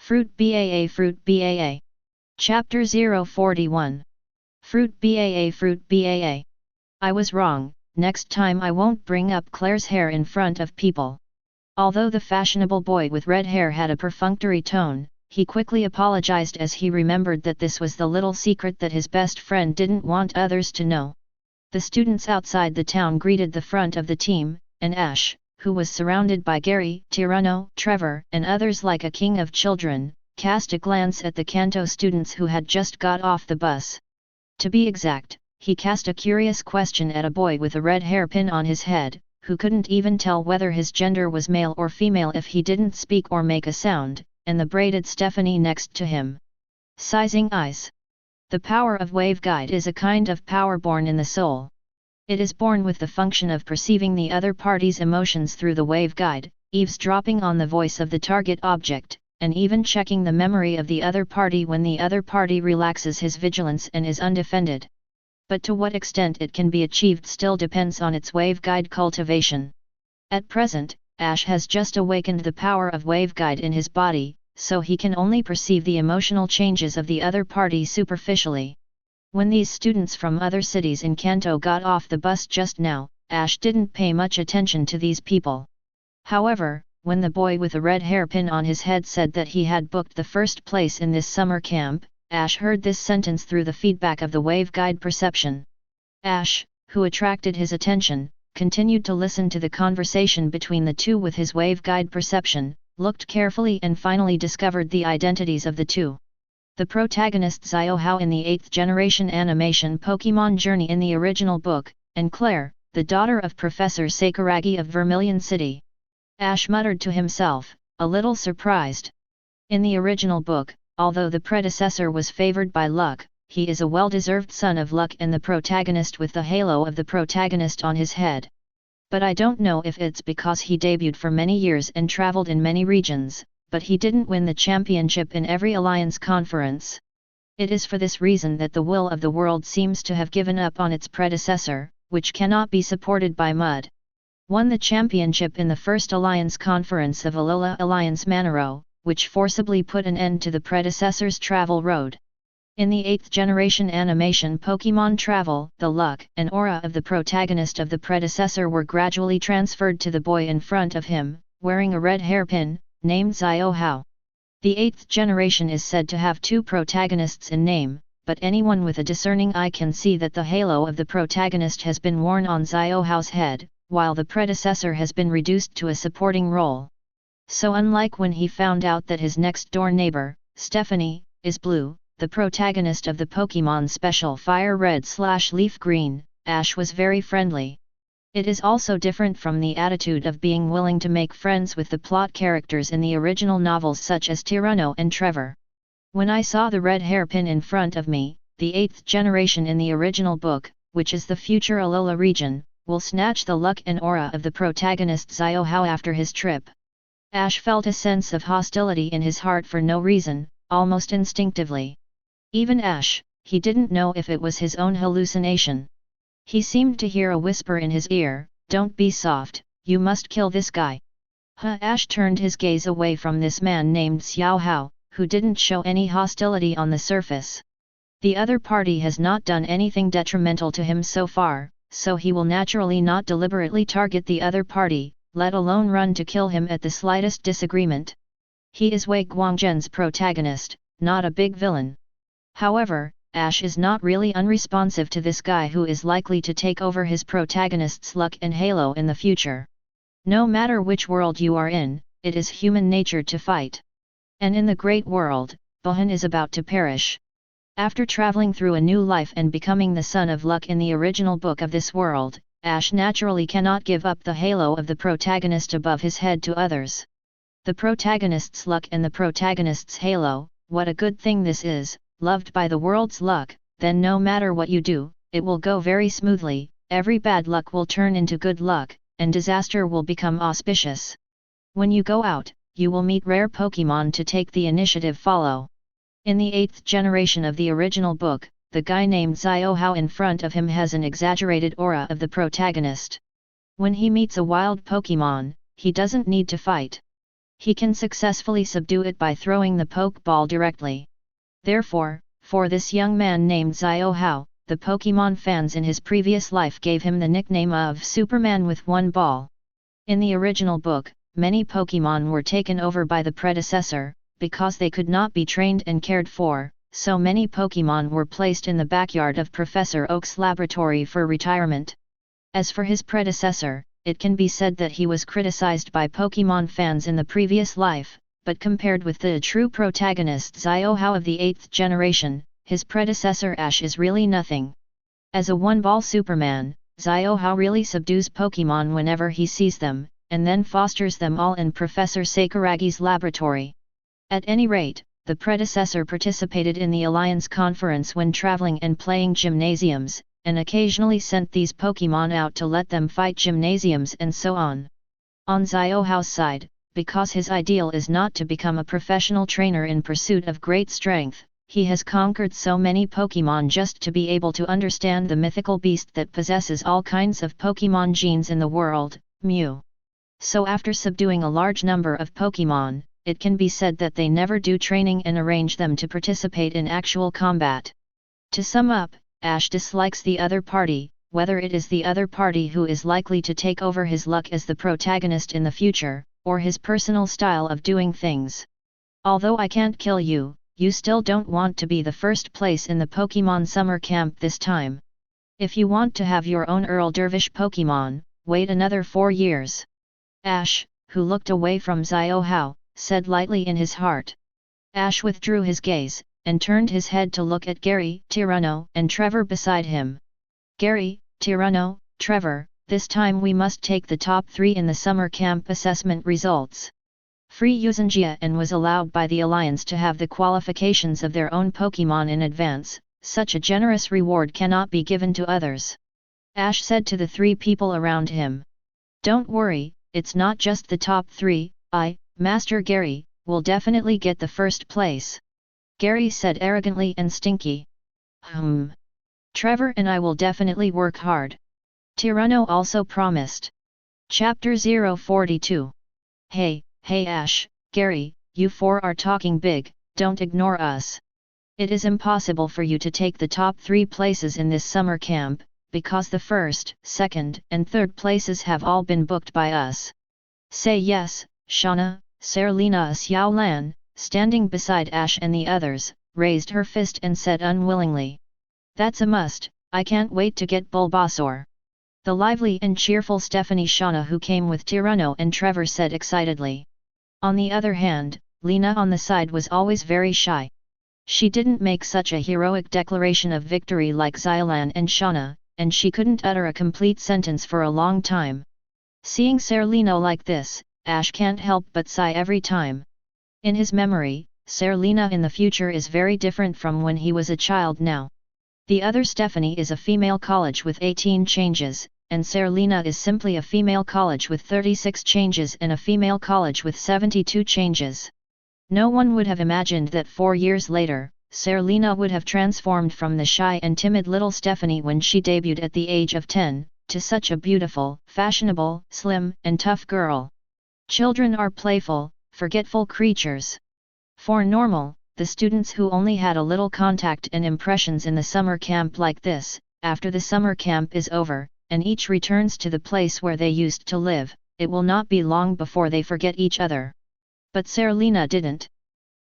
Fruit BAA. Chapter 041. Fruit BAA. I was wrong, next time I won't bring up Claire's hair in front of people. Although the fashionable boy with red hair had a perfunctory tone, he quickly apologized as he remembered that this was the little secret that his best friend didn't want others to know. The students outside the town greeted the front of the team, and Ash, who was surrounded by Gary, Tyranno, Trevor, and others like a king of children, cast a glance at the Kanto students who had just got off the bus. To be exact, he cast a curious question at a boy with a red hairpin on his head, who couldn't even tell whether his gender was male or female if he didn't speak or make a sound, and the braided Stephanie next to him. Sizing eyes. The power of waveguide is a kind of power born in the soul. It is born with the function of perceiving the other party's emotions through the waveguide, eavesdropping on the voice of the target object, and even checking the memory of the other party when the other party relaxes his vigilance and is undefended. But to what extent it can be achieved still depends on its waveguide cultivation. At present, Ash has just awakened the power of waveguide in his body, so he can only perceive the emotional changes of the other party superficially. When these students from other cities in Kanto got off the bus just now, Ash didn't pay much attention to these people. However, when the boy with a red hairpin on his head said that he had booked the first place in this summer camp, Ash heard this sentence through the feedback of the waveguide perception. Ash, who attracted his attention, continued to listen to the conversation between the two with his waveguide perception, looked carefully and finally discovered the identities of the two. The protagonist Xiaohao in the 8th generation animation Pokémon Journey in the original book, and Claire, the daughter of Professor Sakuragi of Vermilion City. Ash muttered to himself, a little surprised. In the original book, although the predecessor was favored by luck, he is a well-deserved son of luck and the protagonist with the halo of the protagonist on his head. But I don't know if it's because he debuted for many years and traveled in many regions, but he didn't win the championship in every alliance conference. It is for this reason that the will of the world seems to have given up on its predecessor, which cannot be supported by mud. Won the championship in the first alliance conference of Alola Alliance Manero, which forcibly put an end to the predecessor's travel road. In the 8th generation animation Pokémon Travel, the luck and aura of the protagonist of the predecessor were gradually transferred to the boy in front of him, wearing a red hairpin, named Xiaohao. The 8th generation is said to have two protagonists in name, but anyone with a discerning eye can see that the halo of the protagonist has been worn on Xiaohao's head, while the predecessor has been reduced to a supporting role. So unlike when he found out that his next-door neighbor, Stephanie, is blue, the protagonist of the Pokémon Special Fire Red/Leaf Green, Ash was very friendly. It is also different from the attitude of being willing to make friends with the plot characters in the original novels such as Tyranno and Trevor. When I saw the red hairpin in front of me, the 8th generation in the original book, which is the future Alola region, will snatch the luck and aura of the protagonist Xiaohao after his trip. Ash felt a sense of hostility in his heart for no reason, almost instinctively. Even Ash, he didn't know if it was his own hallucination. He seemed to hear a whisper in his ear, "Don't be soft, you must kill this guy." Ash turned his gaze away from this man named Xiaohao, who didn't show any hostility on the surface. The other party has not done anything detrimental to him so far, so he will naturally not deliberately target the other party, let alone run to kill him at the slightest disagreement. He is Wei Guangzhen's protagonist, not a big villain. However, Ash is not really unresponsive to this guy who is likely to take over his protagonist's luck and halo in the future. No matter which world you are in, it is human nature to fight. And in the great world, Bahan is about to perish. After traveling through a new life and becoming the son of luck in the original book of this world, Ash naturally cannot give up the halo of the protagonist above his head to others. The protagonist's luck and the protagonist's halo, what a good thing this is, loved by the world's luck, then no matter what you do, it will go very smoothly, every bad luck will turn into good luck, and disaster will become auspicious. When you go out, you will meet rare Pokémon to take the initiative follow. In the 8th generation of the original book, the guy named Xiaohao in front of him has an exaggerated aura of the protagonist. When he meets a wild Pokémon, he doesn't need to fight. He can successfully subdue it by throwing the Pokeball directly. Therefore, for this young man named Xiaohao, the Pokémon fans in his previous life gave him the nickname of Superman with one ball. In the original book, many Pokémon were taken over by the predecessor, because they could not be trained and cared for, so many Pokémon were placed in the backyard of Professor Oak's laboratory for retirement. As for his predecessor, it can be said that he was criticized by Pokémon fans in the previous life, but compared with the true protagonist Xiaohao of the 8th generation, his predecessor Ash is really nothing. As a one-ball Superman, Xiaohao really subdues Pokémon whenever he sees them, and then fosters them all in Professor Sakuragi's laboratory. At any rate, the predecessor participated in the Alliance Conference when traveling and playing gymnasiums, and occasionally sent these Pokémon out to let them fight gymnasiums and so on. On Xiaohao's side, because his ideal is not to become a professional trainer in pursuit of great strength, he has conquered so many Pokémon just to be able to understand the mythical beast that possesses all kinds of Pokémon genes in the world, Mew. So after subduing a large number of Pokémon, it can be said that they never do training and arrange them to participate in actual combat. To sum up, Ash dislikes the other party, whether it is the other party who is likely to take over his luck as the protagonist in the future, or his personal style of doing things. Although I can't kill you, you still don't want to be the first place in the Pokémon summer camp this time. If you want to have your own Earl Dervish Pokémon, wait another 4 years. Ash, who looked away from Xiaohao, said lightly in his heart. Ash withdrew his gaze, and turned his head to look at Gary, Tyranno, and Trevor beside him. Gary, Tyranno, Trevor, this time we must take the top 3 in the summer camp assessment results. Free Yuuzhanjia and was allowed by the Alliance to have the qualifications of their own Pokémon in advance, such a generous reward cannot be given to others. Ash said to the 3 people around him. Don't worry, it's not just the top 3, Master Gary, will definitely get the first place. Gary said arrogantly and stinky. Trevor and I will definitely work hard. Tyranno also promised. Chapter 042. Hey Ash, Gary, you 4 are talking big, don't ignore us. It is impossible for you to take the top 3 places in this summer camp, because the first, second, and third places have all been booked by us. Say yes, Shauna. Serena Xiaolan, standing beside Ash and the others, raised her fist and said unwillingly. That's a must, I can't wait to get Bulbasaur. The lively and cheerful Stephanie Shauna who came with Tyranno and Trevor said excitedly. On the other hand, Lena on the side was always very shy. She didn't make such a heroic declaration of victory like Xiaolan and Shauna, and she couldn't utter a complete sentence for a long time. Seeing Serena like this, Ash can't help but sigh every time. In his memory, Serena in the future is very different from when he was a child now. The other Stephanie is a female college with 18 changes, and Serena is simply a female college with 36 changes and a female college with 72 changes. No one would have imagined that 4 years later, Serena would have transformed from the shy and timid little Stephanie when she debuted at the age of 10, to such a beautiful, fashionable, slim, and tough girl. Children are playful, forgetful creatures. For normal, the students who only had a little contact and impressions in the summer camp like this, after the summer camp is over, and each returns to the place where they used to live, it will not be long before they forget each other. But Serena didn't.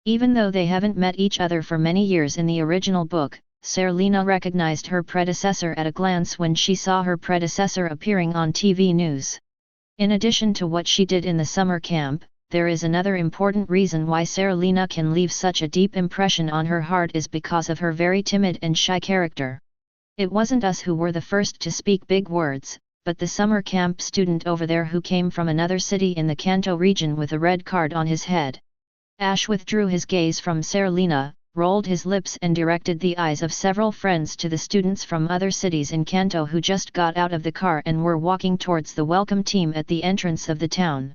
Even though they haven't met each other for many years in the original book, Serena recognized her predecessor at a glance when she saw her predecessor appearing on TV news. In addition to what she did in the summer camp, there is another important reason why Serena can leave such a deep impression on her heart is because of her very timid and shy character. It wasn't us who were the first to speak big words, but the summer camp student over there who came from another city in the Kanto region with a red card on his head. Ash withdrew his gaze from Serena, rolled his lips and directed the eyes of several friends to the students from other cities in Kanto who just got out of the car and were walking towards the welcome team at the entrance of the town.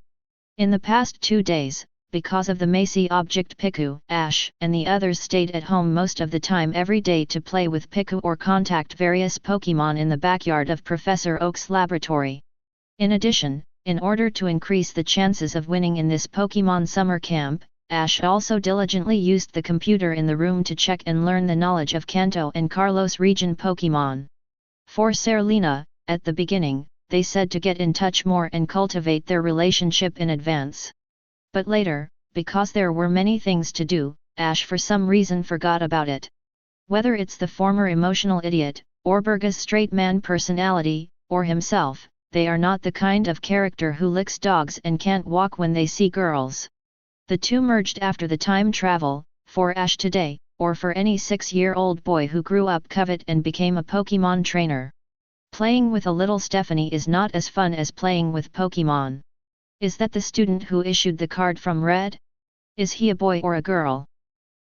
In the past 2 days, because of the Macy object Pikachu, Ash and the others stayed at home most of the time every day to play with Pikachu or contact various Pokémon in the backyard of Professor Oak's laboratory. In addition, in order to increase the chances of winning in this Pokémon summer camp, Ash also diligently used the computer in the room to check and learn the knowledge of Kanto and Carlos region Pokémon. For Serena, at the beginning, they said to get in touch more and cultivate their relationship in advance. But later, because there were many things to do, Ash for some reason forgot about it. Whether it's the former emotional idiot, or Burga's straight man personality, or himself, they are not the kind of character who licks dogs and can't walk when they see girls. The two merged after the time travel, for Ash today, or for any 6-year-old boy who grew up Covet and became a Pokémon trainer. Playing with a little Stephanie is not as fun as playing with Pokémon. Is that the student who issued the card from Red? Is he a boy or a girl?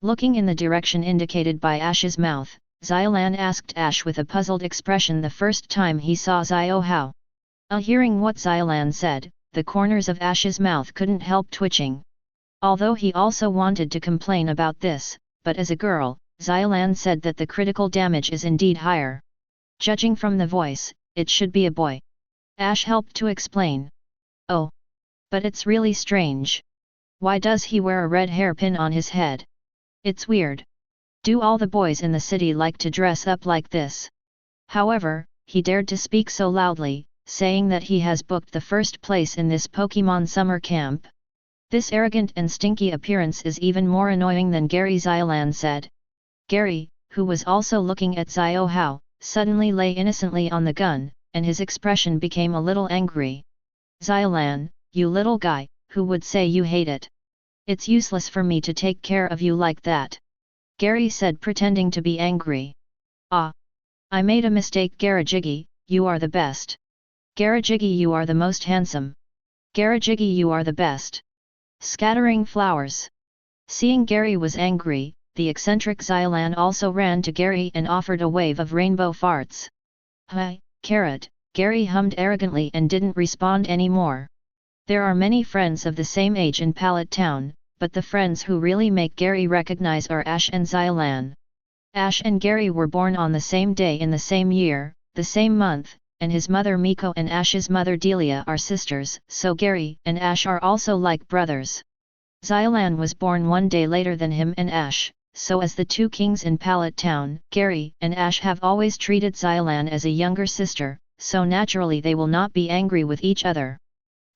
Looking in the direction indicated by Ash's mouth, Xylan asked Ash with a puzzled expression the first time he saw Xiao. Hearing what Xylan said, the corners of Ash's mouth couldn't help twitching. Although he also wanted to complain about this, but as a girl, Xylan said that the critical damage is indeed higher. Judging from the voice, it should be a boy. Ash helped to explain. Oh. But it's really strange. Why does he wear a red hairpin on his head? It's weird. Do all the boys in the city like to dress up like this? However, he dared to speak so loudly, saying that he has booked the first place in this Pokémon summer camp. This arrogant and stinky appearance is even more annoying than Gary, Xylan said. Gary, who was also looking at Xiao, suddenly lay innocently on the gun, and his expression became a little angry. Xylan, you little guy, who would say you hate it? It's useless for me to take care of you like that. Gary said, pretending to be angry. Ah! I made a mistake, Garajiggy, you are the best. Garajiggy, you are the most handsome. Garajiggy, you are the best. Scattering flowers. Seeing Gary was angry, the eccentric Xylan also ran to Gary and offered a wave of rainbow farts. Hi, carrot, Gary hummed arrogantly and didn't respond anymore. There are many friends of the same age in Pallet Town, but the friends who really make Gary recognize are Ash and Xylan. Ash and Gary were born on the same day in the same year, the same month, and his mother Miko and Ash's mother Delia are sisters, so Gary and Ash are also like brothers. Xylan was born one day later than him and Ash, so as the two kings in Pallet Town, Gary and Ash have always treated Xylan as a younger sister, so naturally they will not be angry with each other.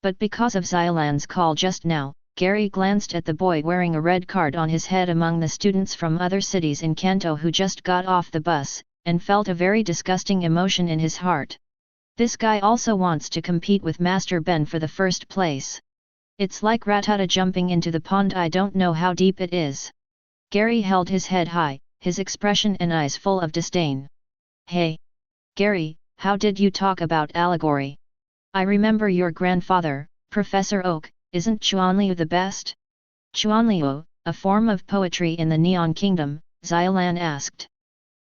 But because of Xylan's call just now, Gary glanced at the boy wearing a red card on his head among the students from other cities in Kanto who just got off the bus, and felt a very disgusting emotion in his heart. This guy also wants to compete with Master Ben for the first place. It's like Rattata jumping into the pond, I don't know how deep it is. Gary held his head high, his expression and eyes full of disdain. Hey! Gary, how did you talk about allegory? I remember your grandfather, Professor Oak, isn't Chuanliu the best? Chuanliu, a form of poetry in the Neon Kingdom, Xylan asked.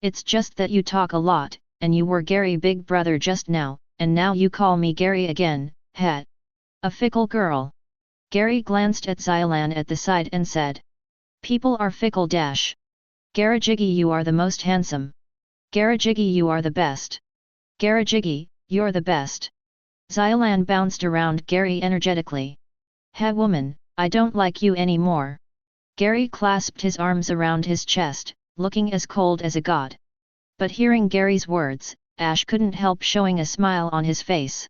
It's just that you talk a lot, and you were Gary big brother just now, and now you call me Gary again, heh. A fickle girl. Gary glanced at Xylan at the side and said. People are fickle dash. Garajiggy, you are the most handsome. Garajiggy, you are the best. Garajiggy, you're the best. Xylan bounced around Gary energetically. Hey woman, I don't like you anymore. Gary clasped his arms around his chest, looking as cold as a god. But hearing Gary's words, Ash couldn't help showing a smile on his face.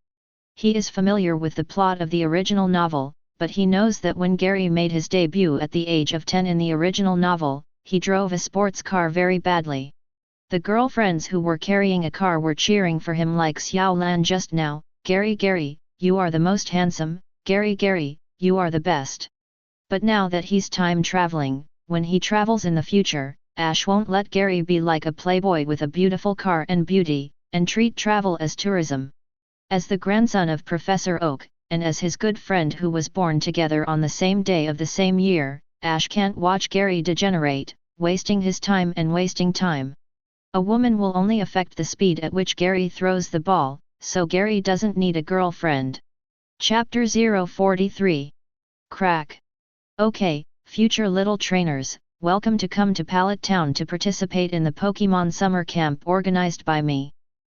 He is familiar with the plot of the original novel, but he knows that when Gary made his debut at the age of 10 in the original novel, he drove a sports car very badly. The girlfriends who were carrying a car were cheering for him like Xiaolan just now. Gary, you are the most handsome, Gary, you are the best. But now that he's time traveling, when he travels in the future, Ash won't let Gary be like a playboy with a beautiful car and beauty, and treat travel as tourism. As the grandson of Professor Oak, and as his good friend who was born together on the same day of the same year, Ash can't watch Gary degenerate, wasting his time and wasting time. A woman will only affect the speed at which Gary throws the ball, so Gary doesn't need a girlfriend. Chapter 043. Crack. Okay, future little trainers, welcome to come to Pallet Town to participate in the Pokémon summer camp organized by me.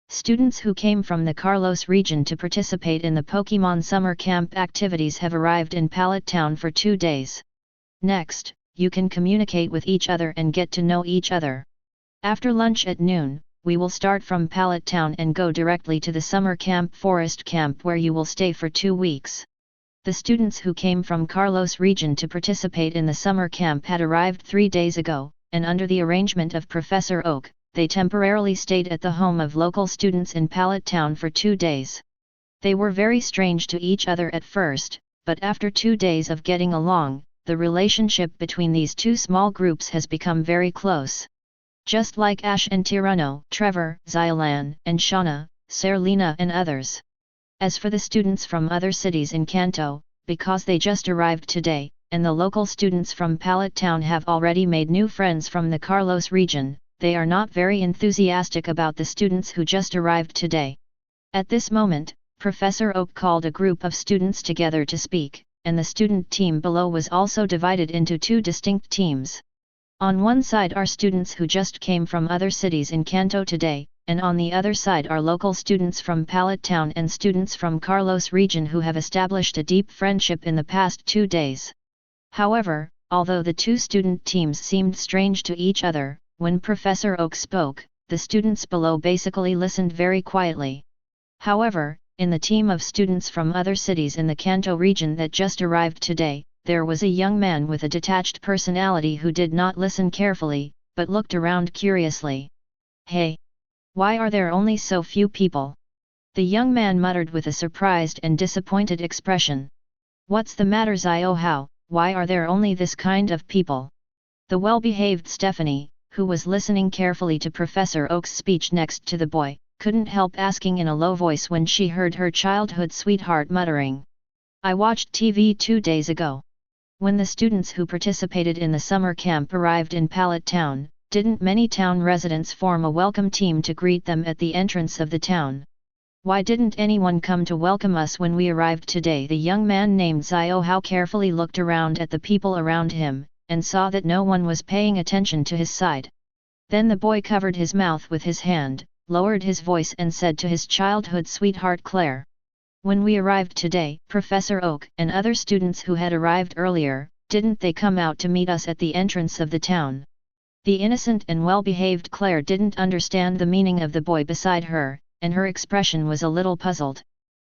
Students who came from the Carlos region to participate in the Pokémon summer camp activities have arrived in Pallet Town for 2 days. Next, you can communicate with each other and get to know each other. After lunch at noon, we will start from Pallet Town and go directly to the summer camp Forest Camp where you will stay for 2 weeks. The students who came from Carlos region to participate in the summer camp had arrived 3 days ago, and under the arrangement of Professor Oak, they temporarily stayed at the home of local students in Pallet Town for 2 days. They were very strange to each other at first, but after 2 days of getting along, the relationship between these two small groups has become very close. Just like Ash and Tirano, Trevor, Xylan, and Shauna, Serena and others. As for the students from other cities in Kanto, because they just arrived today, and the local students from Pallet Town have already made new friends from the Carlos region, they are not very enthusiastic about the students who just arrived today. At this moment, Professor Oak called a group of students together to speak, and the student team below was also divided into 2 distinct teams. On one side are students who just came from other cities in Kanto today, and on the other side are local students from Pallet Town and students from Carlos region who have established a deep friendship in the past 2 days. However, although the 2 student teams seemed strange to each other, when Professor Oak spoke, the students below basically listened very quietly. However, in the team of students from other cities in the Kanto region that just arrived today, there was a young man with a detached personality who did not listen carefully, but looked around curiously. "Hey! Why are there only so few people?" The young man muttered with a surprised and disappointed expression. "What's the matter, Zio? How? Why are there only this kind of people?" The well-behaved Stephanie, who was listening carefully to Professor Oak's speech next to the boy, couldn't help asking in a low voice when she heard her childhood sweetheart muttering. "I watched TV 2 days ago. When the students who participated in the summer camp arrived in Pallet Town, didn't many town residents form a welcome team to greet them at the entrance of the town? Why didn't anyone come to welcome us when we arrived today?" The young man named Zio Hao carefully looked around at the people around him, and saw that no one was paying attention to his side. Then the boy covered his mouth with his hand, lowered his voice and said to his childhood sweetheart Claire. "When we arrived today, Professor Oak and other students who had arrived earlier, didn't they come out to meet us at the entrance of the town?" The innocent and well-behaved Claire didn't understand the meaning of the boy beside her, and her expression was a little puzzled.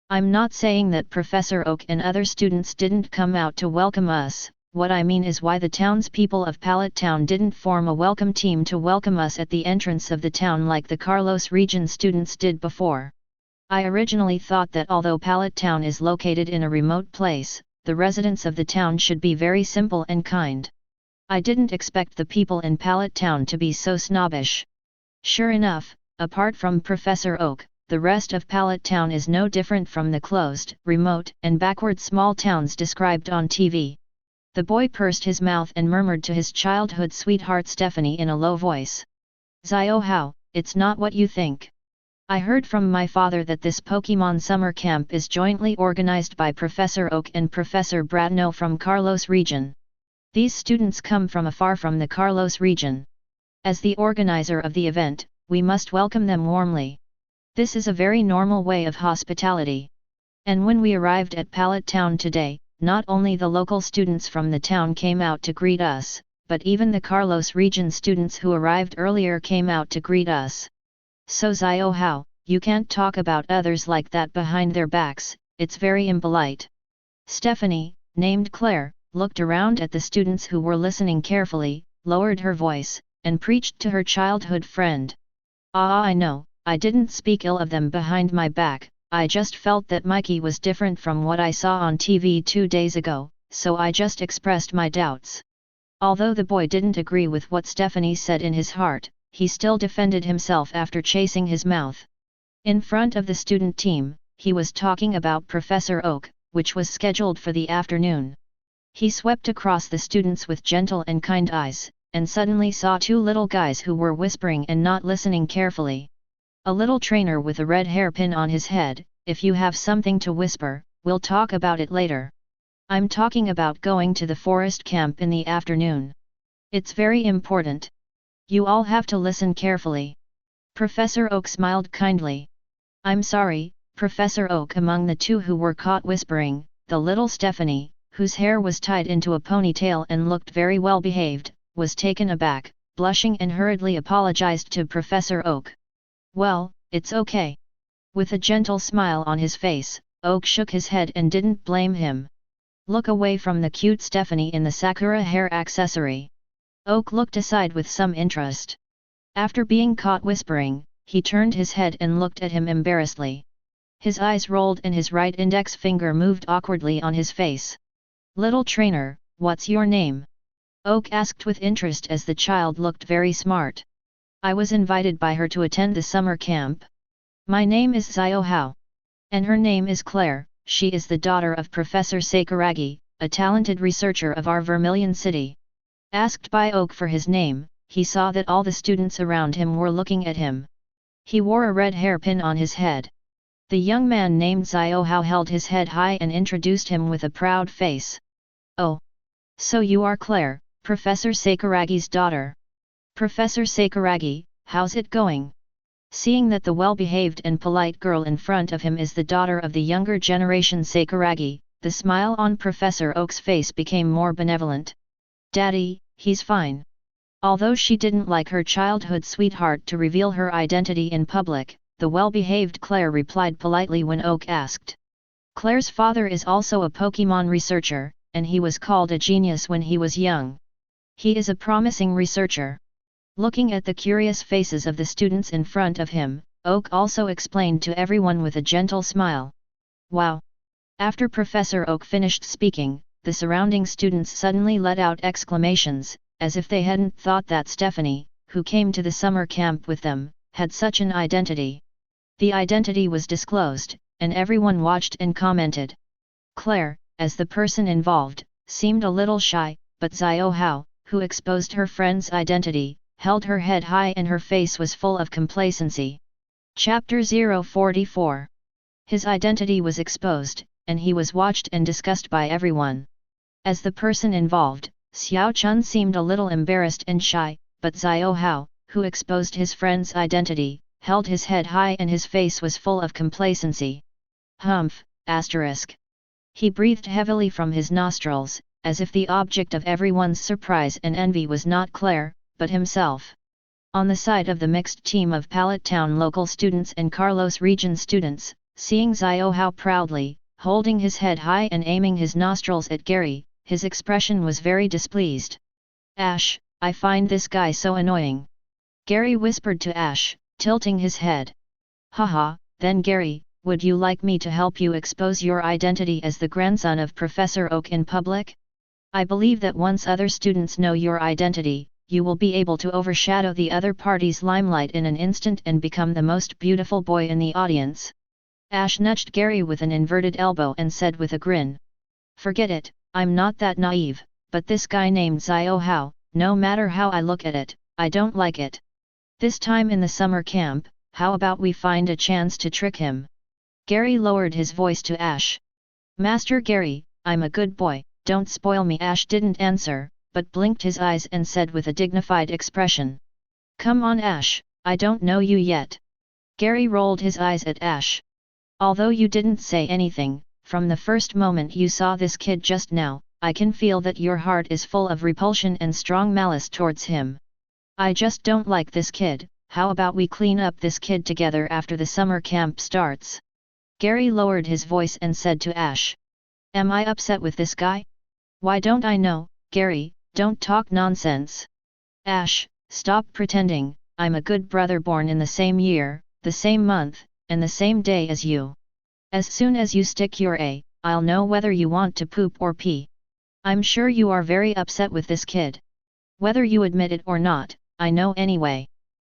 "I'm not saying that Professor Oak and other students didn't come out to welcome us. What I mean is why the townspeople of Pallet Town didn't form a welcome team to welcome us at the entrance of the town like the Carlos region students did before. I originally thought that although Pallet Town is located in a remote place, the residents of the town should be very simple and kind. I didn't expect the people in Pallet Town to be so snobbish." Sure enough, apart from Professor Oak, the rest of Pallet Town is no different from the closed, remote, and backward small towns described on TV. The boy pursed his mouth and murmured to his childhood sweetheart Stephanie in a low voice. "Zio Hao, it's not what you think. I heard from my father that this Pokémon summer camp is jointly organized by Professor Oak and Professor Bratno from Carlos region. These students come from afar from the Carlos region. As the organizer of the event, we must welcome them warmly. This is a very normal way of hospitality. And when we arrived at Pallet Town today, not only the local students from the town came out to greet us, but even the Carlos region students who arrived earlier came out to greet us. So Zio Hao, you can't talk about others like that behind their backs, it's very impolite." Stephanie, named Claire, looked around at the students who were listening carefully, lowered her voice, and preached to her childhood friend. I know, I didn't speak ill of them behind my back, I just felt that Mikey was different from what I saw on TV 2 days ago, so I just expressed my doubts." Although the boy didn't agree with what Stephanie said in his heart, he still defended himself after chasing his mouth. In front of the student team, he was talking about Professor Oak, which was scheduled for the afternoon. He swept across the students with gentle and kind eyes, and suddenly saw 2 little guys who were whispering and not listening carefully. A little trainer with a red hairpin on his head, "If you have something to whisper, we'll talk about it later. I'm talking about going to the forest camp in the afternoon. It's very important. You all have to listen carefully." Professor Oak smiled kindly. "I'm sorry, Professor Oak." Among the 2 who were caught whispering, the little Stephanie, whose hair was tied into a ponytail and looked very well behaved, was taken aback, blushing and hurriedly apologized to Professor Oak. "Well, it's okay." With a gentle smile on his face, Oak shook his head and didn't blame him. Look away from the cute Stephanie in the Sakura hair accessory. Oak looked aside with some interest. After being caught whispering, he turned his head and looked at him embarrassedly. His eyes rolled and his right index finger moved awkwardly on his face. Little trainer, what's your name? Oak asked with interest as the child looked very smart. I was invited by her to attend the summer camp. My name is Xiao Hao. And her name is Claire. She is the daughter of Professor Sakuragi, a talented researcher of our Vermilion City. Asked by Oak for his name, he saw that all the students around him were looking at him. He wore a red hairpin on his head. The young man named Xiao Hao held his head high and introduced him with a proud face. Oh! So you are Claire, Professor Sakuragi's daughter. Professor Sakuragi, how's it going? Seeing that the well-behaved and polite girl in front of him is the daughter of the younger generation Sakuragi, the smile on Professor Oak's face became more benevolent. Daddy, he's fine. Although she didn't like her childhood sweetheart to reveal her identity in public, the well-behaved Claire replied politely when Oak asked. Claire's father is also a Pokémon researcher, and he was called a genius when he was young. He is a promising researcher. Looking at the curious faces of the students in front of him, Oak also explained to everyone with a gentle smile. Wow! After Professor Oak finished speaking, the surrounding students suddenly let out exclamations, as if they hadn't thought that Stephanie, who came to the summer camp with them, had such an identity. The identity was disclosed, and everyone watched and commented. Claire, as the person involved, seemed a little shy, but Xiao Hao, who exposed her friend's identity, held her head high and her face was full of complacency. Chapter 044. His identity was exposed, and he was watched and discussed by everyone. As the person involved, Xiao Chun seemed a little embarrassed and shy, but Xiao Hao, who exposed his friend's identity, held his head high and his face was full of complacency. Humph, asterisk. He breathed heavily from his nostrils, as if the object of everyone's surprise and envy was not Claire, but himself. On the side of the mixed team of Pallet Town local students and Carlos region students, seeing Xiao Hao proudly, holding his head high and aiming his nostrils at Gary, his expression was very displeased. Ash, I find this guy so annoying. Gary whispered to Ash, tilting his head. Haha, then Gary, would you like me to help you expose your identity as the grandson of Professor Oak in public? I believe that once other students know your identity, you will be able to overshadow the other party's limelight in an instant and become the most beautiful boy in the audience. Ash nudged Gary with an inverted elbow and said with a grin. Forget it, I'm not that naive, but this guy named Xiao Hao, no matter how I look at it, I don't like it. This time in the summer camp, how about we find a chance to trick him? Gary lowered his voice to Ash. Master Gary, I'm a good boy, don't spoil me. Ash didn't answer, but blinked his eyes and said with a dignified expression. Come on Ash, I don't know you yet. Gary rolled his eyes at Ash. Although you didn't say anything, from the first moment you saw this kid just now, I can feel that your heart is full of repulsion and strong malice towards him. I just don't like this kid. How about we clean up this kid together after the summer camp starts? Gary lowered his voice and said to Ash. Am I upset with this guy? Why don't I know, Gary, don't talk nonsense. Ash, stop pretending, I'm a good brother born in the same year, the same month, and the same day as you. As soon as you stick your A, I'll know whether you want to poop or pee. I'm sure you are very upset with this kid. Whether you admit it or not, I know anyway.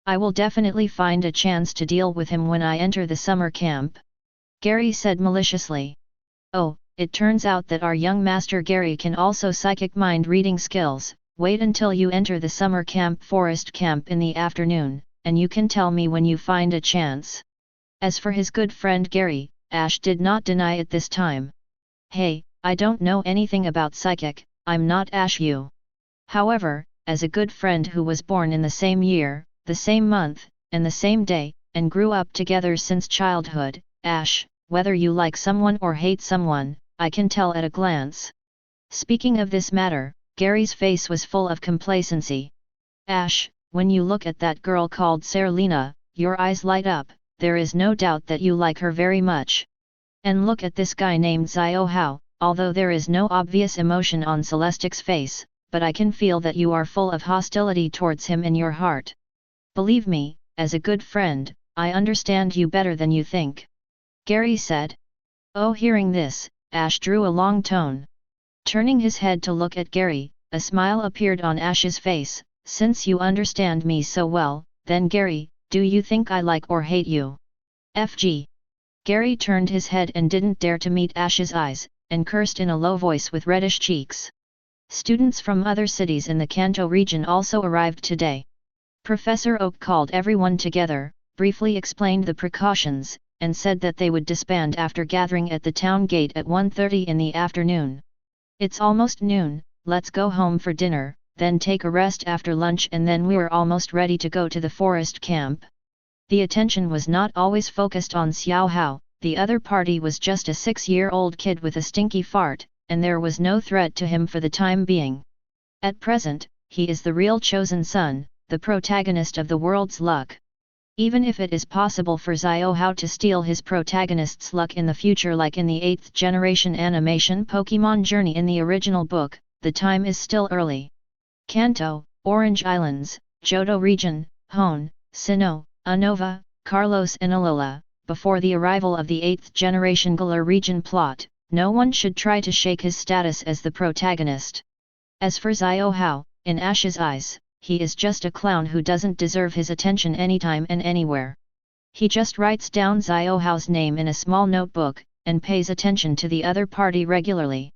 I will definitely find a chance to deal with him when I enter the summer camp. Gary said maliciously. Oh, it turns out that our young master Gary can also psychic mind reading skills. Wait until you enter the summer camp forest camp in the afternoon, and you can tell me when you find a chance. As for his good friend Gary, Ash did not deny it this time. Hey, I don't know anything about psychic, I'm not Ash you. However, as a good friend who was born in the same year, the same month, and the same day, and grew up together since childhood, Ash, whether you like someone or hate someone, I can tell at a glance. Speaking of this matter, Gary's face was full of complacency. Ash, when you look at that girl called Serena, your eyes light up, there is no doubt that you like her very much. And look at this guy named Xiao Hao, although there is no obvious emotion on Celestic's face, but I can feel that you are full of hostility towards him in your heart. Believe me, as a good friend, I understand you better than you think. Gary said. Oh, hearing this, Ash drew a long tone. Turning his head to look at Gary, a smile appeared on Ash's face. Since you understand me so well, then Gary, do you think I like or hate you? FG. Gary turned his head and didn't dare to meet Ash's eyes, and cursed in a low voice with reddish cheeks. Students from other cities in the Kanto region also arrived today. Professor Oak called everyone together, briefly explained the precautions, and said that they would disband after gathering at the town gate at 1:30 in the afternoon. It's almost noon, let's go home for dinner, then take a rest after lunch, and then we're almost ready to go to the forest camp. The attention was not always focused on Xiao Hao, the other party was just a 6-year-old kid with a stinky fart, and there was no threat to him for the time being. At present, he is the real chosen son, the protagonist of the world's luck. Even if it is possible for Xiao Hao to steal his protagonist's luck in the future, like in the 8th generation animation Pokémon Journey in the original book, the time is still early. Kanto, Orange Islands, Johto Region, Hone, Sinnoh, Unova, Carlos and Alola. Before the arrival of the 8th generation Galar region plot, no one should try to shake his status as the protagonist. As for Xiao Hao, in Ash's eyes, he is just a clown who doesn't deserve his attention anytime and anywhere. He just writes down Xiao Hao's name in a small notebook, and pays attention to the other party regularly.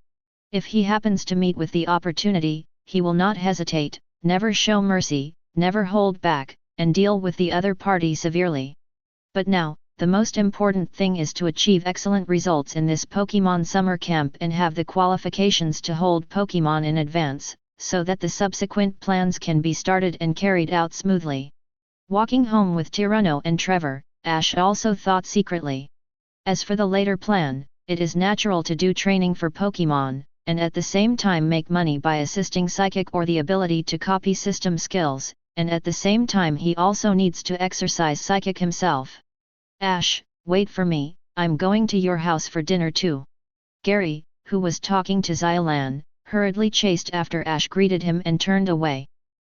If he happens to meet with the opportunity, he will not hesitate, never show mercy, never hold back, and deal with the other party severely. But now, the most important thing is to achieve excellent results in this Pokémon summer camp and have the qualifications to hold Pokémon in advance, so that the subsequent plans can be started and carried out smoothly. Walking home with Tyranno and Trevor, Ash also thought secretly. As for the later plan, it is natural to do training for Pokémon, and at the same time make money by assisting Psychic or the ability to copy system skills, and at the same time he also needs to exercise Psychic himself. Ash, wait for me, I'm going to your house for dinner too. Gary, who was talking to Xylan, hurriedly chased after Ash greeted him and turned away.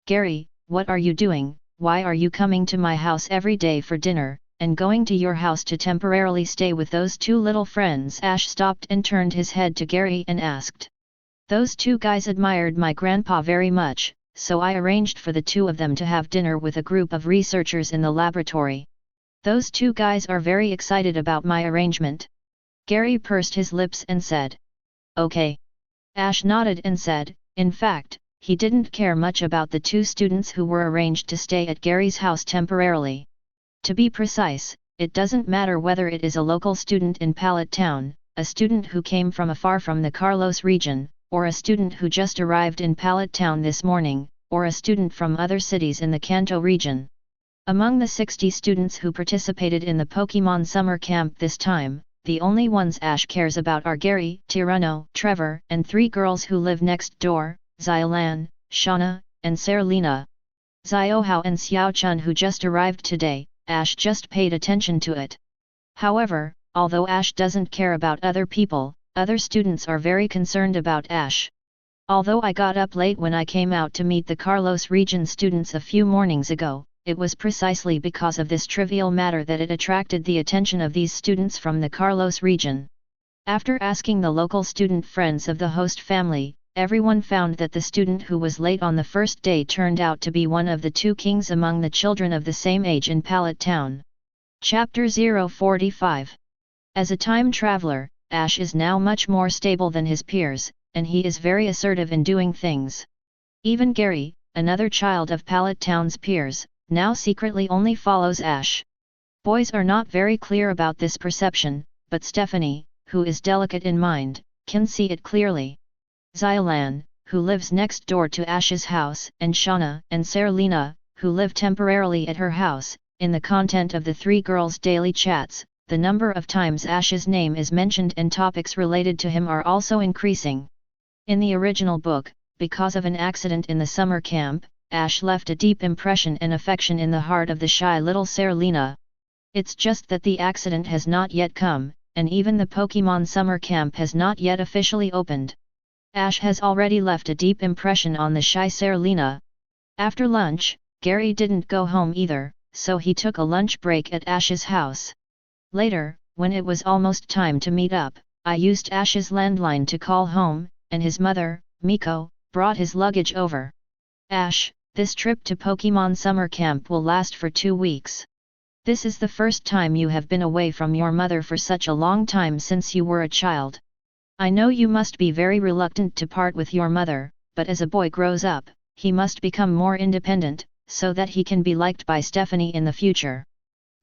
Gary, what are you doing? Why are you coming to my house every day for dinner, and going to your house to temporarily stay with those two little friends? Ash stopped and turned his head to Gary and asked. Those two guys admired my grandpa very much, so I arranged for the two of them to have dinner with a group of researchers in the laboratory. Those two guys are very excited about my arrangement. Gary pursed his lips and said. Okay. Ash nodded and said, in fact, he didn't care much about the two students who were arranged to stay at Gary's house temporarily. To be precise, it doesn't matter whether it is a local student in Pallet Town, a student who came from afar from the Carlos region, or a student who just arrived in Pallet Town this morning, or a student from other cities in the Kanto region. Among the 60 students who participated in the Pokémon summer camp this time, the only ones Ash cares about are Gary, Tyranno, Trevor, and 3 girls who live next door, Xylan, Shauna, and Serena. Xiao Hao and Xiao Chun, who just arrived today, Ash just paid attention to it. However, although Ash doesn't care about other people, other students are very concerned about Ash. Although I got up late when I came out to meet the Carlos region students a few mornings ago, it was precisely because of this trivial matter that it attracted the attention of these students from the Carlos region. After asking the local student friends of the host family, everyone found that the student who was late on the first day turned out to be one of the 2 kings among the children of the same age in Pallet Town. Chapter 045. As a time traveler, Ash is now much more stable than his peers, and he is very assertive in doing things. Even Gary, another child of Pallet Town's peers, now secretly only follows Ash. Boys are not very clear about this perception, but Stephanie, who is delicate in mind, can see it clearly. Xylan, who lives next door to Ash's house, and Shauna and Serena, who live temporarily at her house, in the content of the 3 girls' daily chats, the number of times Ash's name is mentioned and topics related to him are also increasing. In the original book, because of an accident in the summer camp, Ash left a deep impression and affection in the heart of the shy little Serena. It's just that the accident has not yet come, and even the Pokémon summer camp has not yet officially opened. Ash has already left a deep impression on the shy Serena. After lunch, Gary didn't go home either, so he took a lunch break at Ash's house. Later, when it was almost time to meet up, I used Ash's landline to call home, and his mother, Miko, brought his luggage over. Ash, this trip to Pokémon summer camp will last for 2 weeks. This is the first time you have been away from your mother for such a long time since you were a child. I know you must be very reluctant to part with your mother, but as a boy grows up, he must become more independent, so that he can be liked by Stephanie in the future.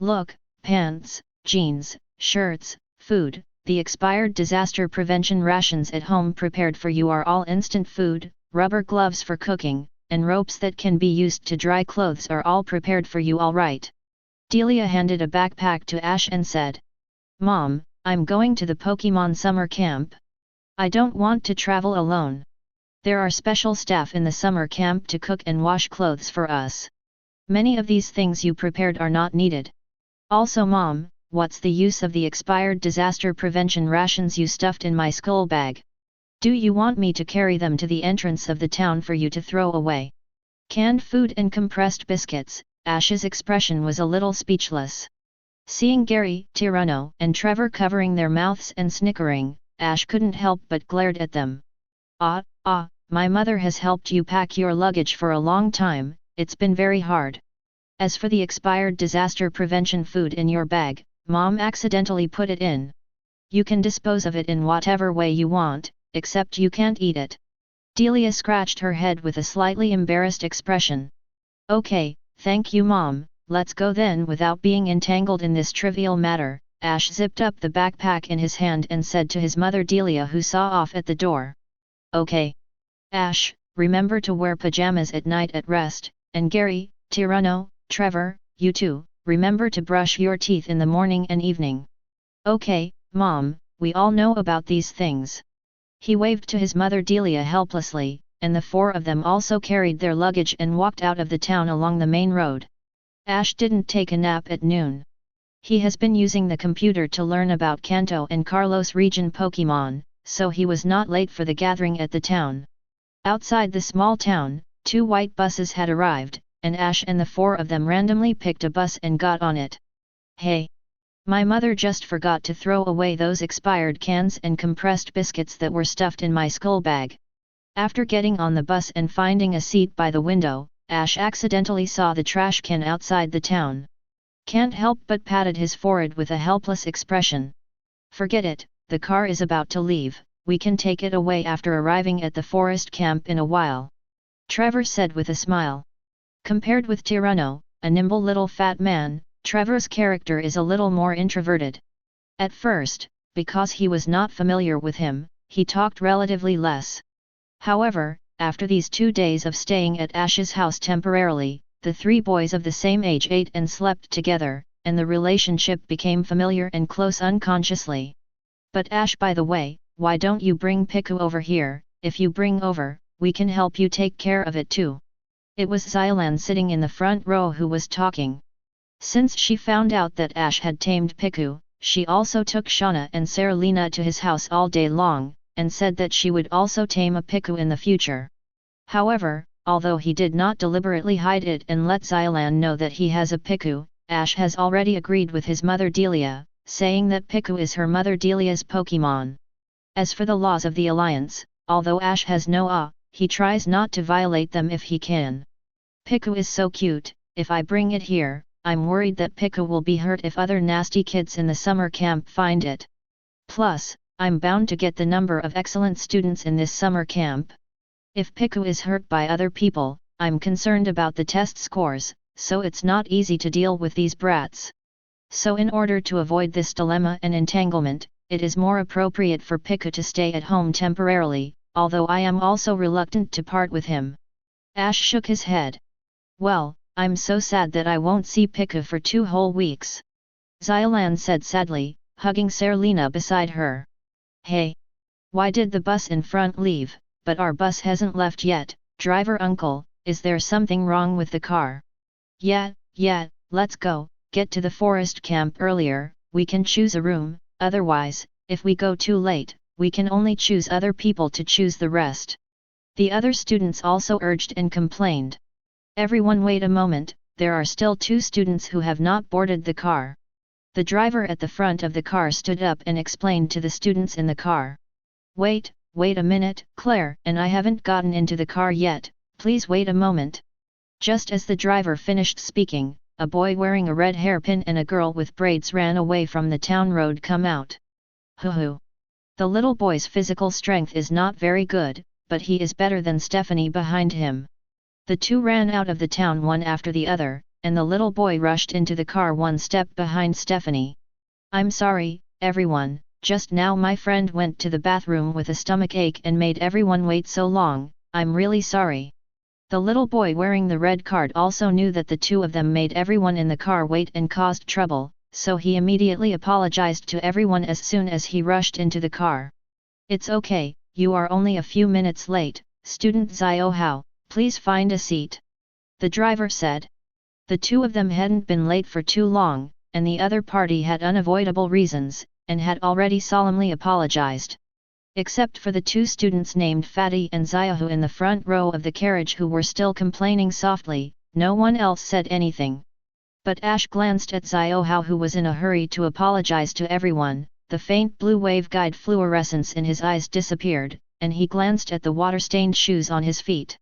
Look, pants, jeans, shirts, food, the expired disaster prevention rations at home prepared for you are all instant food, rubber gloves for cooking, and ropes that can be used to dry clothes are all prepared for you all right. Delia handed a backpack to Ash and said, Mom, I'm going to the Pokémon summer camp. I don't want to travel alone. There are special staff in the summer camp to cook and wash clothes for us. Many of these things you prepared are not needed. Also Mom, what's the use of the expired disaster prevention rations you stuffed in my school bag? Do you want me to carry them to the entrance of the town for you to throw away? Canned food and compressed biscuits. Ash's expression was a little speechless. Seeing Gary, Tyranno, and Trevor covering their mouths and snickering, Ash couldn't help but glared at them. My mother has helped you pack your luggage for a long time, it's been very hard. As for the expired disaster prevention food in your bag, Mom accidentally put it in. You can dispose of it in whatever way you want, except you can't eat it. Delia scratched her head with a slightly embarrassed expression. Okay, thank you Mom, let's go then. Without being entangled in this trivial matter, Ash zipped up the backpack in his hand and said to his mother Delia, who saw off at the door. Okay. Ash, remember to wear pajamas at night at rest, and Gary, Tyranno, Trevor, you too, remember to brush your teeth in the morning and evening. Okay, Mom, we all know about these things. He waved to his mother Delia helplessly, and the 4 of them also carried their luggage and walked out of the town along the main road. Ash didn't take a nap at noon. He has been using the computer to learn about Kanto and Carlos region Pokémon, so he was not late for the gathering at the town. Outside the small town, 2 white buses had arrived, and Ash and the 4 of them randomly picked a bus and got on it. Hey! My mother just forgot to throw away those expired cans and compressed biscuits that were stuffed in my school bag. After getting on the bus and finding a seat by the window, Ash accidentally saw the trash can outside the town. Can't help but patted his forehead with a helpless expression. Forget it, the car is about to leave, we can take it away after arriving at the forest camp in a while. Trevor said with a smile. Compared with Tyranno, a nimble little fat man, Trevor's character is a little more introverted. At first, because he was not familiar with him, he talked relatively less. However, after these 2 days of staying at Ash's house temporarily, the 3 boys of the same age ate and slept together, and the relationship became familiar and close unconsciously. But Ash, by the way, why don't you bring Piku over here? If you bring over, we can help you take care of it too. It was Xylan sitting in the front row who was talking. Since she found out that Ash had tamed Piku, she also took Shauna and Serena to his house all day long, and said that she would also tame a Piku in the future. However, although he did not deliberately hide it and let Xylan know that he has a Piku, Ash has already agreed with his mother Delia, saying that Piku is her mother Delia's Pokémon. As for the laws of the Alliance, although Ash has no he tries not to violate them if he can. Piku is so cute, if I bring it here, I'm worried that Piku will be hurt if other nasty kids in the summer camp find it. Plus, I'm bound to get the number of excellent students in this summer camp. If Piku is hurt by other people, I'm concerned about the test scores, so it's not easy to deal with these brats. So in order to avoid this dilemma and entanglement, it is more appropriate for Piku to stay at home temporarily, although I am also reluctant to part with him. Ash shook his head. Well, I'm so sad that I won't see Piku for 2 whole weeks. Xylan said sadly, hugging Serena beside her. Hey! Why did the bus in front leave, but our bus hasn't left yet? Driver uncle, is there something wrong with the car? Yeah, let's go, get to the forest camp earlier, we can choose a room, otherwise, if we go too late, we can only choose other people to choose the rest. The other students also urged and complained. Everyone wait a moment, there are still 2 students who have not boarded the car. The driver at the front of the car stood up and explained to the students in the car. Wait a minute, Claire and I haven't gotten into the car yet, please wait a moment. Just as the driver finished speaking, a boy wearing a red hairpin and a girl with braids ran away from the town road come out. Hoo. The little boy's physical strength is not very good, but he is better than Stephanie behind him. The 2 ran out of the town one after the other, and the little boy rushed into the car one step behind Stephanie. I'm sorry, everyone, just now my friend went to the bathroom with a stomach ache and made everyone wait so long, I'm really sorry. The little boy wearing the red card also knew that the 2 of them made everyone in the car wait and caused trouble, so he immediately apologized to everyone as soon as he rushed into the car. It's okay, you are only a few minutes late, student Xiao Hao, please find a seat. The driver said. The 2 of them hadn't been late for too long, and the other party had unavoidable reasons, and had already solemnly apologized. Except for the 2 students named Fatty and Xiaohu in the front row of the carriage who were still complaining softly, no one else said anything. But Ash glanced at Xiaohao who was in a hurry to apologize to everyone, the faint blue waveguide fluorescence in his eyes disappeared, and he glanced at the water-stained shoes on his feet.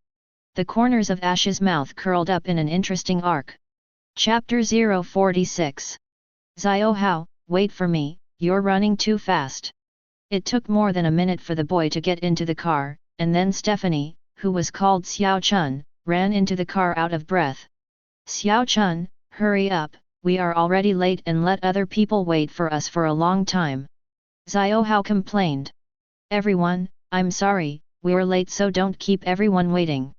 The corners of Ash's mouth curled up in an interesting arc. Chapter 046. Xiaohao, wait for me, you're running too fast. It took more than a minute for the boy to get into the car, and then Stephanie, who was called Xiao Chun, ran into the car out of breath. Xiao Chun, hurry up, we are already late and let other people wait for us for a long time. Xiaohao complained. Everyone, I'm sorry, we're late so don't keep everyone waiting.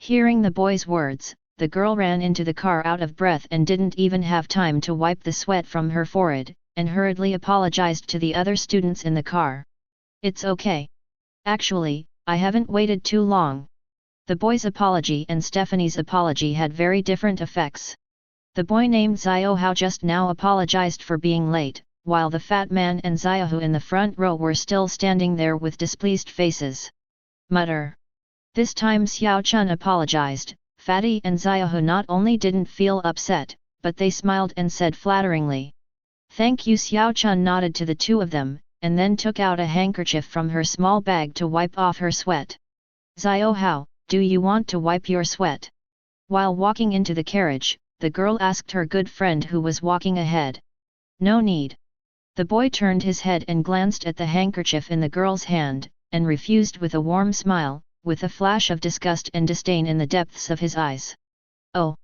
Hearing the boy's words, the girl ran into the car out of breath and didn't even have time to wipe the sweat from her forehead, and hurriedly apologized to the other students in the car. It's okay. Actually, I haven't waited too long. The boy's apology and Stephanie's apology had very different effects. The boy named Xiaohao just now apologized for being late, while the fat man and Xiaohu in the front row were still standing there with displeased faces. Mutter. This time Xiao Chun apologized. Fatty and Xiaohu not only didn't feel upset, but they smiled and said flatteringly. Thank you. Xiao Chun nodded to the 2 of them, and then took out a handkerchief from her small bag to wipe off her sweat. Xiaohao, do you want to wipe your sweat? While walking into the carriage, the girl asked her good friend who was walking ahead. No need. The boy turned his head and glanced at the handkerchief in the girl's hand, and refused with a warm smile, with a flash of disgust and disdain in the depths of his eyes. Oh!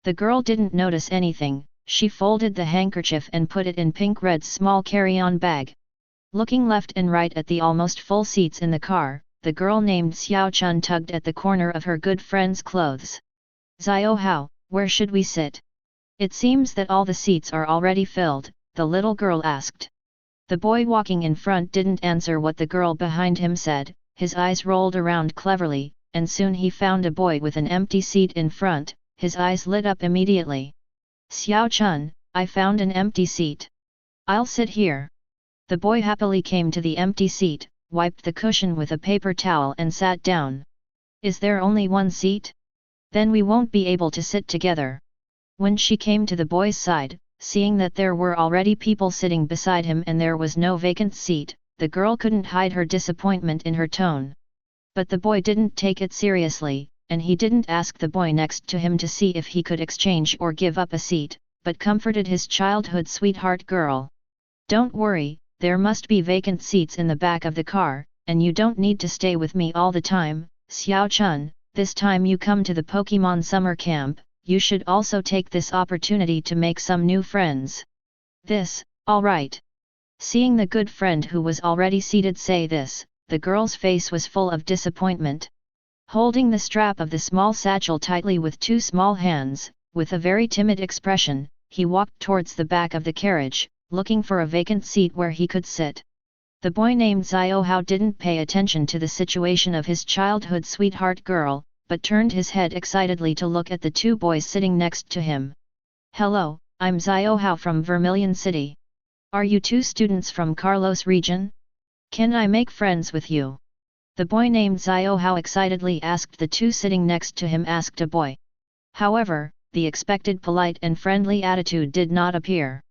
The girl didn't notice anything, she folded the handkerchief and put it in Pink Red's small carry-on bag. Looking left and right at the almost full seats in the car, the girl named Xiao Chun tugged at the corner of her good friend's clothes. Xiaohao, where should we sit? It seems that all the seats are already filled, the little girl asked. The boy walking in front didn't answer what the girl behind him said. His eyes rolled around cleverly, and soon he found a boy with an empty seat in front. His eyes lit up immediately. Xiao Chun, I found an empty seat. I'll sit here. The boy happily came to the empty seat, wiped the cushion with a paper towel and sat down. Is there only one seat? Then we won't be able to sit together. When she came to the boy's side, seeing that there were already people sitting beside him and there was no vacant seat, the girl couldn't hide her disappointment in her tone. But the boy didn't take it seriously, and he didn't ask the boy next to him to see if he could exchange or give up a seat, but comforted his childhood sweetheart girl. Don't worry, there must be vacant seats in the back of the car, and you don't need to stay with me all the time, Xiao Chun. This time you come to the Pokémon summer camp, you should also take this opportunity to make some new friends. All right. Seeing the good friend who was already seated say this, the girl's face was full of disappointment. Holding the strap of the small satchel tightly with 2 small hands, with a very timid expression, he walked towards the back of the carriage, looking for a vacant seat where he could sit. The boy named Xiaohao didn't pay attention to the situation of his childhood sweetheart girl, but turned his head excitedly to look at the 2 boys sitting next to him. Hello, I'm Xiaohao from Vermilion City. Are you two students from Carlos region? Can I make friends with you? The boy named Xiaohao excitedly asked. The two sitting next to him asked a boy. However, the expected polite and friendly attitude did not appear.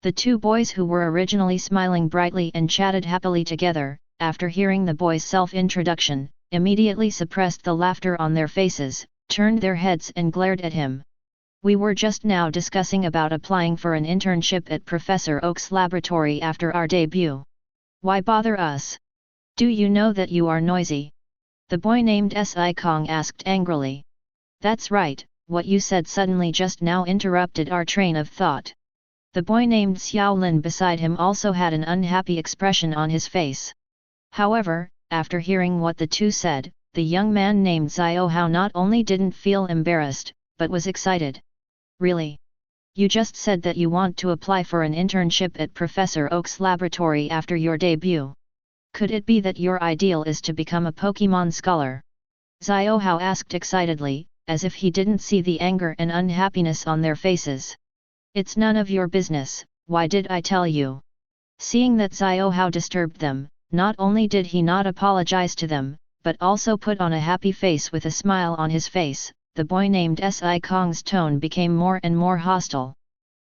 The two boys, who were originally smiling brightly and chatted happily together, after hearing the boy's self-introduction, immediately suppressed the laughter on their faces, turned their heads and glared at him. We were just now discussing about applying for an internship at Professor Oak's laboratory after our debut. Why bother us? Do you know that you are noisy? The boy named Si Kong asked angrily. That's right, what you said suddenly just now interrupted our train of thought. The boy named Xiao Lin beside him also had an unhappy expression on his face. However, after hearing what the two said, the young man named Xiaohao not only didn't feel embarrassed, but was excited. Really? You just said that you want to apply for an internship at Professor Oak's laboratory after your debut. Could it be that your ideal is to become a Pokémon scholar? Xiaohao asked excitedly, as if he didn't see the anger and unhappiness on their faces. It's none of your business, why did I tell you? Seeing that Xiaohao disturbed them, not only did he not apologize to them, but also put on a happy face with a smile on his face. The boy named Si Kong's tone became more and more hostile.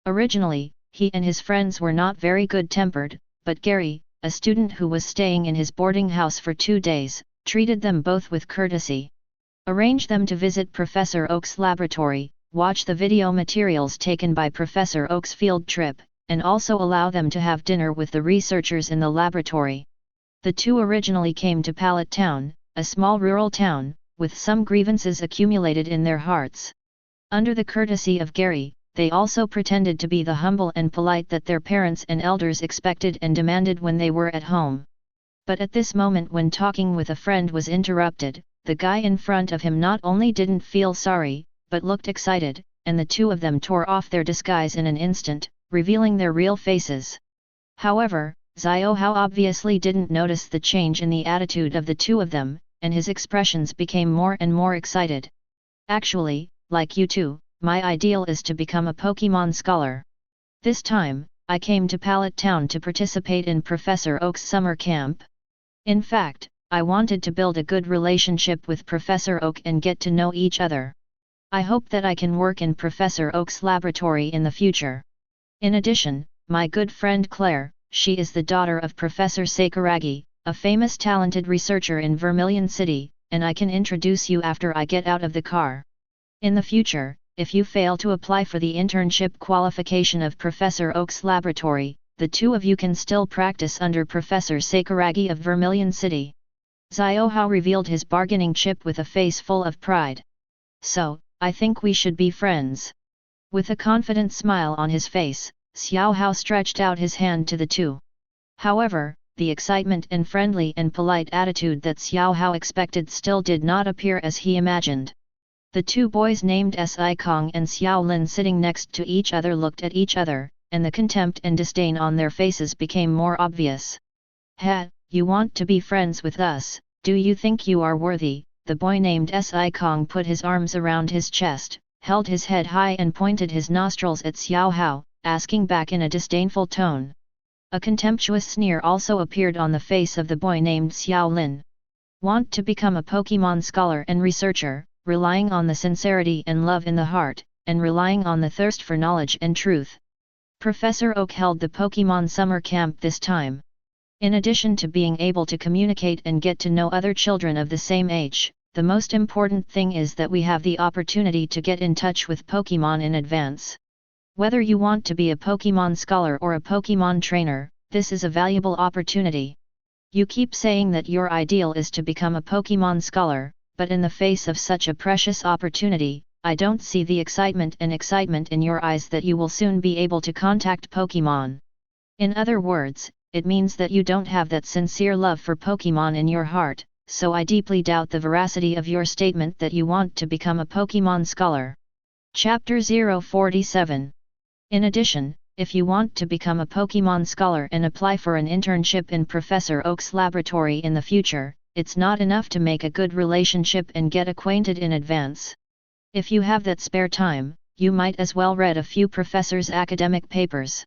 Originally, he and his friends were not very good-tempered, but Gary, a student who was staying in his boarding house for 2 days, treated them both with courtesy. Arrange them to visit Professor Oak's laboratory, watch the video materials taken by Professor Oak's field trip, and also allow them to have dinner with the researchers in the laboratory. The two originally came to Pallet Town, a small rural town, with some grievances accumulated in their hearts. Under the courtesy of Gary, they also pretended to be the humble and polite that their parents and elders expected and demanded when they were at home. But at this moment, when talking with a friend was interrupted, the guy in front of him not only didn't feel sorry, but looked excited, and the two of them tore off their disguise in an instant, revealing their real faces. However, Xiaohao obviously didn't notice the change in the attitude of the two of them, and his expressions became more and more excited. Actually, like you two, my ideal is to become a Pokémon scholar. This time, I came to Pallet Town to participate in Professor Oak's summer camp. In fact, I wanted to build a good relationship with Professor Oak and get to know each other. I hope that I can work in Professor Oak's laboratory in the future. In addition, my good friend Claire, she is the daughter of Professor Sakuragi, a famous talented researcher in Vermilion City, and I can introduce you after I get out of the car. In the future, if you fail to apply for the internship qualification of Professor Oak's laboratory, the two of you can still practice under Professor Sakuragi of Vermilion City. Xiaohao revealed his bargaining chip with a face full of pride. So, I think we should be friends. With a confident smile on his face, Xiaohao stretched out his hand to the two. However, the excitement and friendly and polite attitude that Xiaohao expected still did not appear as he imagined. The two boys named Si Kong and Xiao Lin sitting next to each other looked at each other, and the contempt and disdain on their faces became more obvious. Ha, you want to be friends with us, do you think you are worthy? The boy named Si Kong put his arms around his chest, held his head high and pointed his nostrils at Xiaohao, asking back in a disdainful tone. A contemptuous sneer also appeared on the face of the boy named Xiao Lin. Want to become a Pokémon scholar and researcher, relying on the sincerity and love in the heart, and relying on the thirst for knowledge and truth. Professor Oak held the Pokémon summer camp this time. In addition to being able to communicate and get to know other children of the same age, the most important thing is that we have the opportunity to get in touch with Pokémon in advance. Whether you want to be a Pokémon scholar or a Pokémon trainer, this is a valuable opportunity. You keep saying that your ideal is to become a Pokémon scholar, but in the face of such a precious opportunity, I don't see the excitement in your eyes that you will soon be able to contact Pokémon. In other words, it means that you don't have that sincere love for Pokémon in your heart, so I deeply doubt the veracity of your statement that you want to become a Pokémon scholar. Chapter 047. In addition, if you want to become a Pokémon scholar and apply for an internship in Professor Oak's laboratory in the future, it's not enough to make a good relationship and get acquainted in advance. If you have that spare time, you might as well read a few professors' academic papers.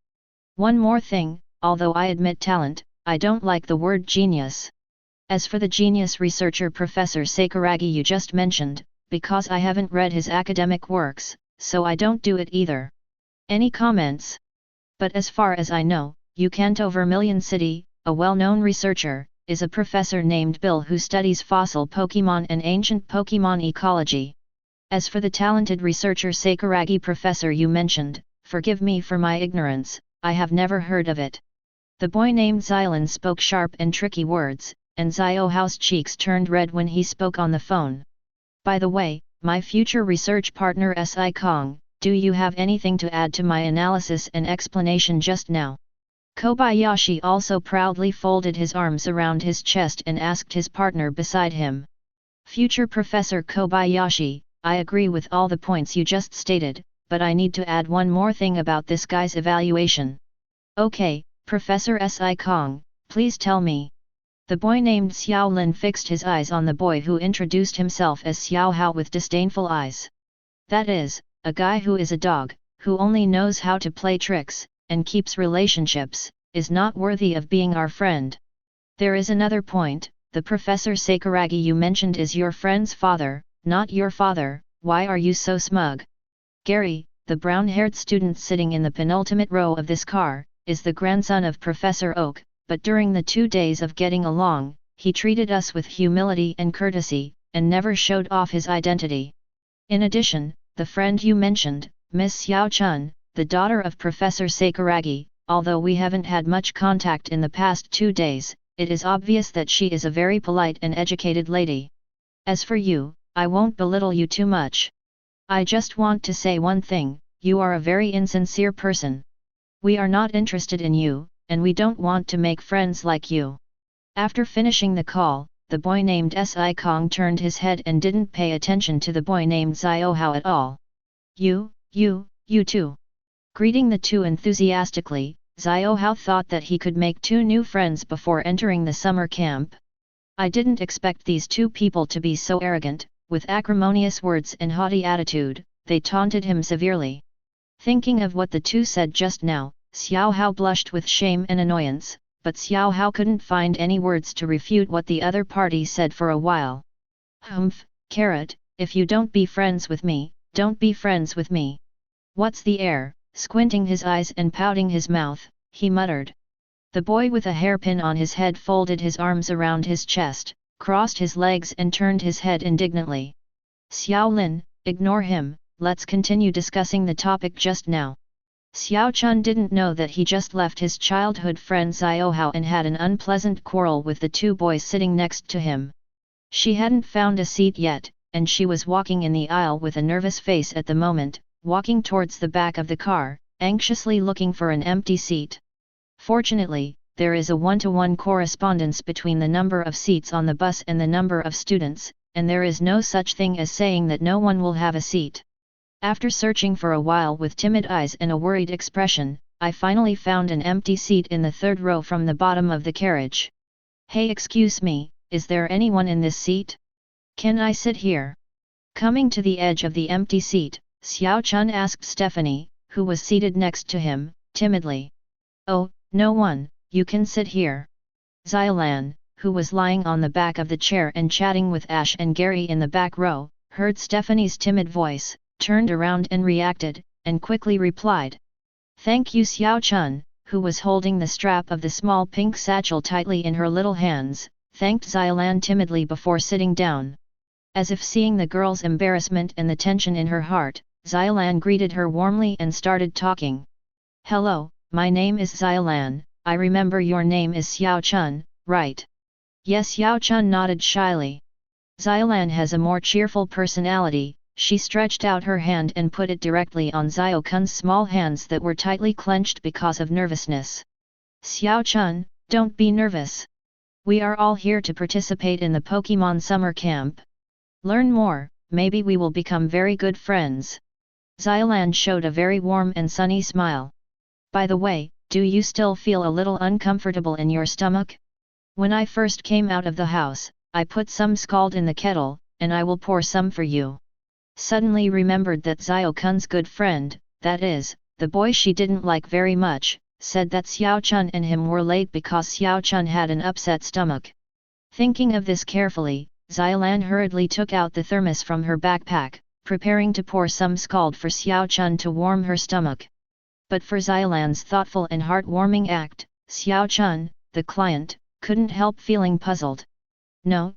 One more thing, although I admit talent, I don't like the word genius. As for the genius researcher Professor Sakuragi you just mentioned, because I haven't read his academic works, so I don't do it either. Any comments? But as far as I know, you can't over Vermilion City, a well-known researcher, is a professor named Bill who studies fossil Pokémon and ancient Pokémon ecology. As for the talented researcher Sakuragi professor you mentioned, forgive me for my ignorance, I have never heard of it. The boy named Xylan spoke sharp and tricky words, and Ziohao's cheeks turned red when he spoke on the phone. By the way, my future research partner Si Kong, do you have anything to add to my analysis and explanation just now? Kobayashi also proudly folded his arms around his chest and asked his partner beside him. Future Professor Kobayashi, I agree with all the points you just stated, but I need to add one more thing about this guy's evaluation. Okay, Professor Si Kong, please tell me. The boy named Xiao Lin fixed his eyes on the boy who introduced himself as Xiao Hao with disdainful eyes. That is, a guy who is a dog, who only knows how to play tricks, and keeps relationships, is not worthy of being our friend. There is another point, the Professor Sakuragi you mentioned is your friend's father, not your father. Why are you so smug? Gary, the brown-haired student sitting in the penultimate row of this car, is the grandson of Professor Oak, but during the 2 days of getting along, he treated us with humility and courtesy, and never showed off his identity. In addition, the friend you mentioned, Miss Xiao Chun, the daughter of Professor Sakuragi, although we haven't had much contact in the past 2 days, it is obvious that she is a very polite and educated lady. As for you, I won't belittle you too much. I just want to say one thing, you are a very insincere person. We are not interested in you, and we don't want to make friends like you. After finishing the call, the boy named Si Kong turned his head and didn't pay attention to the boy named Ziohao at all. You too. Greeting the two enthusiastically, Ziohao thought that he could make 2 new friends before entering the summer camp. I didn't expect these 2 people to be so arrogant. With acrimonious words and haughty attitude, they taunted him severely. Thinking of what the 2 said just now, Xiao Hao blushed with shame and annoyance, but Xiao Hao couldn't find any words to refute what the other party said for a while. Humph, carrot, if you don't be friends with me, don't be friends with me. What's the air? Squinting his eyes and pouting his mouth, he muttered. The boy with a hairpin on his head folded his arms around his chest, crossed his legs and turned his head indignantly. Xiao Lin, ignore him, let's continue discussing the topic just now. Xiao Chun didn't know that he just left his childhood friend Ziohao and had an unpleasant quarrel with the 2 boys sitting next to him. She hadn't found a seat yet, and she was walking in the aisle with a nervous face at the moment, walking towards the back of the car, anxiously looking for an empty seat. Fortunately, there is a 1-to-1 correspondence between the number of seats on the bus and the number of students, and there is no such thing as saying that no one will have a seat. After searching for a while with timid eyes and a worried expression, I finally found an empty seat in the 3rd row from the bottom of the carriage. Hey, excuse me, is there anyone in this seat? Can I sit here? Coming to the edge of the empty seat, Xiao Chun asked Stephanie, who was seated next to him, timidly. Oh, no one, you can sit here. Xylan, who was lying on the back of the chair and chatting with Ash and Gary in the back row, heard Stephanie's timid voice, turned around and reacted, and quickly replied. Thank you. Xiao Chun, who was holding the strap of the small pink satchel tightly in her little hands, thanked Xylan timidly before sitting down. As if seeing the girl's embarrassment and the tension in her heart, Xylan greeted her warmly and started talking. Hello, my name is Xylan, I remember your name is Xiao Chun, right? Yes. Xiao Chun nodded shyly. Xylan has a more cheerful personality. She stretched out her hand and put it directly on Xiao Kun's small hands that were tightly clenched because of nervousness. Xiao Chun, don't be nervous. We are all here to participate in the Pokémon summer camp. Learn more, maybe we will become very good friends. Xylan showed a very warm and sunny smile. By the way, do you still feel a little uncomfortable in your stomach? When I first came out of the house, I put some scald in the kettle, and I will pour some for you. Suddenly remembered that Xiao Kun's good friend, that is, the boy she didn't like very much, said that Xiao Chun and him were late because Xiao Chun had an upset stomach. Thinking of this carefully, Xiaolan hurriedly took out the thermos from her backpack, preparing to pour some scald for Xiao Chun to warm her stomach. But for Xiaolan's thoughtful and heartwarming act, Xiao Chun, the client, couldn't help feeling puzzled. No,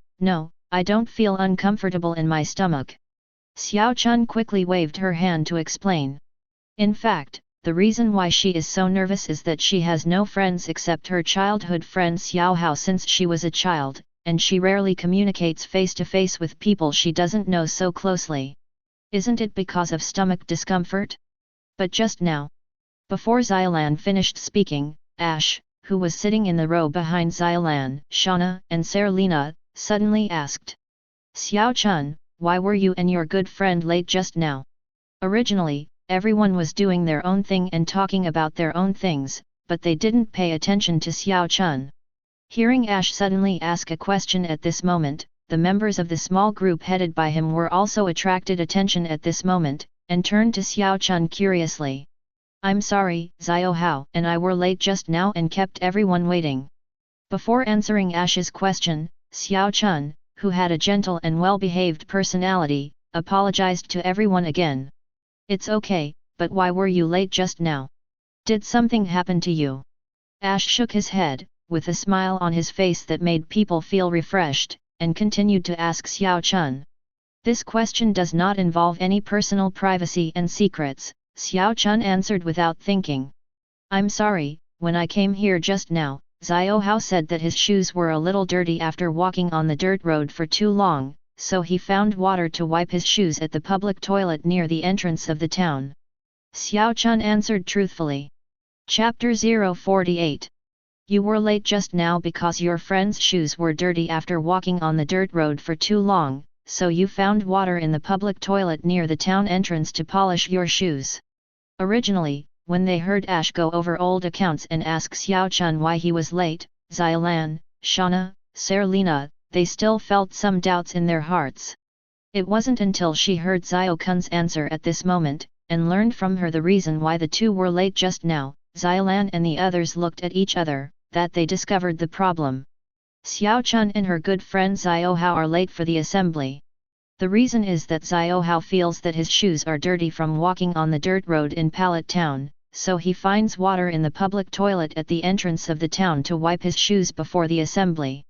I don't feel uncomfortable in my stomach. Xiao Chun quickly waved her hand to explain. In fact, the reason why she is so nervous is that she has no friends except her childhood friend Xiao Hao since she was a child, and she rarely communicates face-to-face with people she doesn't know so closely. Isn't it because of stomach discomfort? But just now, before Xiaolan finished speaking, Ash, who was sitting in the row behind Xiaolan, Shauna, and Serena, suddenly asked, Xiao Chun, why were you and your good friend late just now? Originally, everyone was doing their own thing and talking about their own things, but they didn't pay attention to Xiao Chun. Hearing Ash suddenly ask a question at this moment, the members of the small group headed by him were also attracted attention at this moment, and turned to Xiao Chun curiously. I'm sorry, Xiao Hao and I were late just now and kept everyone waiting. Before answering Ash's question, Xiao Chun, who had a gentle and well-behaved personality, apologized to everyone again. It's okay, but why were you late just now? Did something happen to you? Ash shook his head, with a smile on his face that made people feel refreshed, and continued to ask Xiao Chun. This question does not involve any personal privacy and secrets, Xiao Chun answered without thinking. I'm sorry, when I came here just now, Xiao Hao said that his shoes were a little dirty after walking on the dirt road for too long, so he found water to wipe his shoes at the public toilet near the entrance of the town. Xiao Chun answered truthfully. Chapter 048. You were late just now because your friend's shoes were dirty after walking on the dirt road for too long, so you found water in the public toilet near the town entrance to polish your shoes. Originally, when they heard Ash go over old accounts and ask Xiao Chun why he was late, Xiaolan, Shauna, Serena, they still felt some doubts in their hearts. It wasn't until she heard Xiao Kun's answer at this moment, and learned from her the reason why the two were late just now, Xiaolan and the others looked at each other, that they discovered the problem. Xiao Chun and her good friend Xiao Hao are late for the assembly. The reason is that Xiao Hao feels that his shoes are dirty from walking on the dirt road in Pallet Town, so he finds water in the public toilet at the entrance of the town to wipe his shoes before the assembly.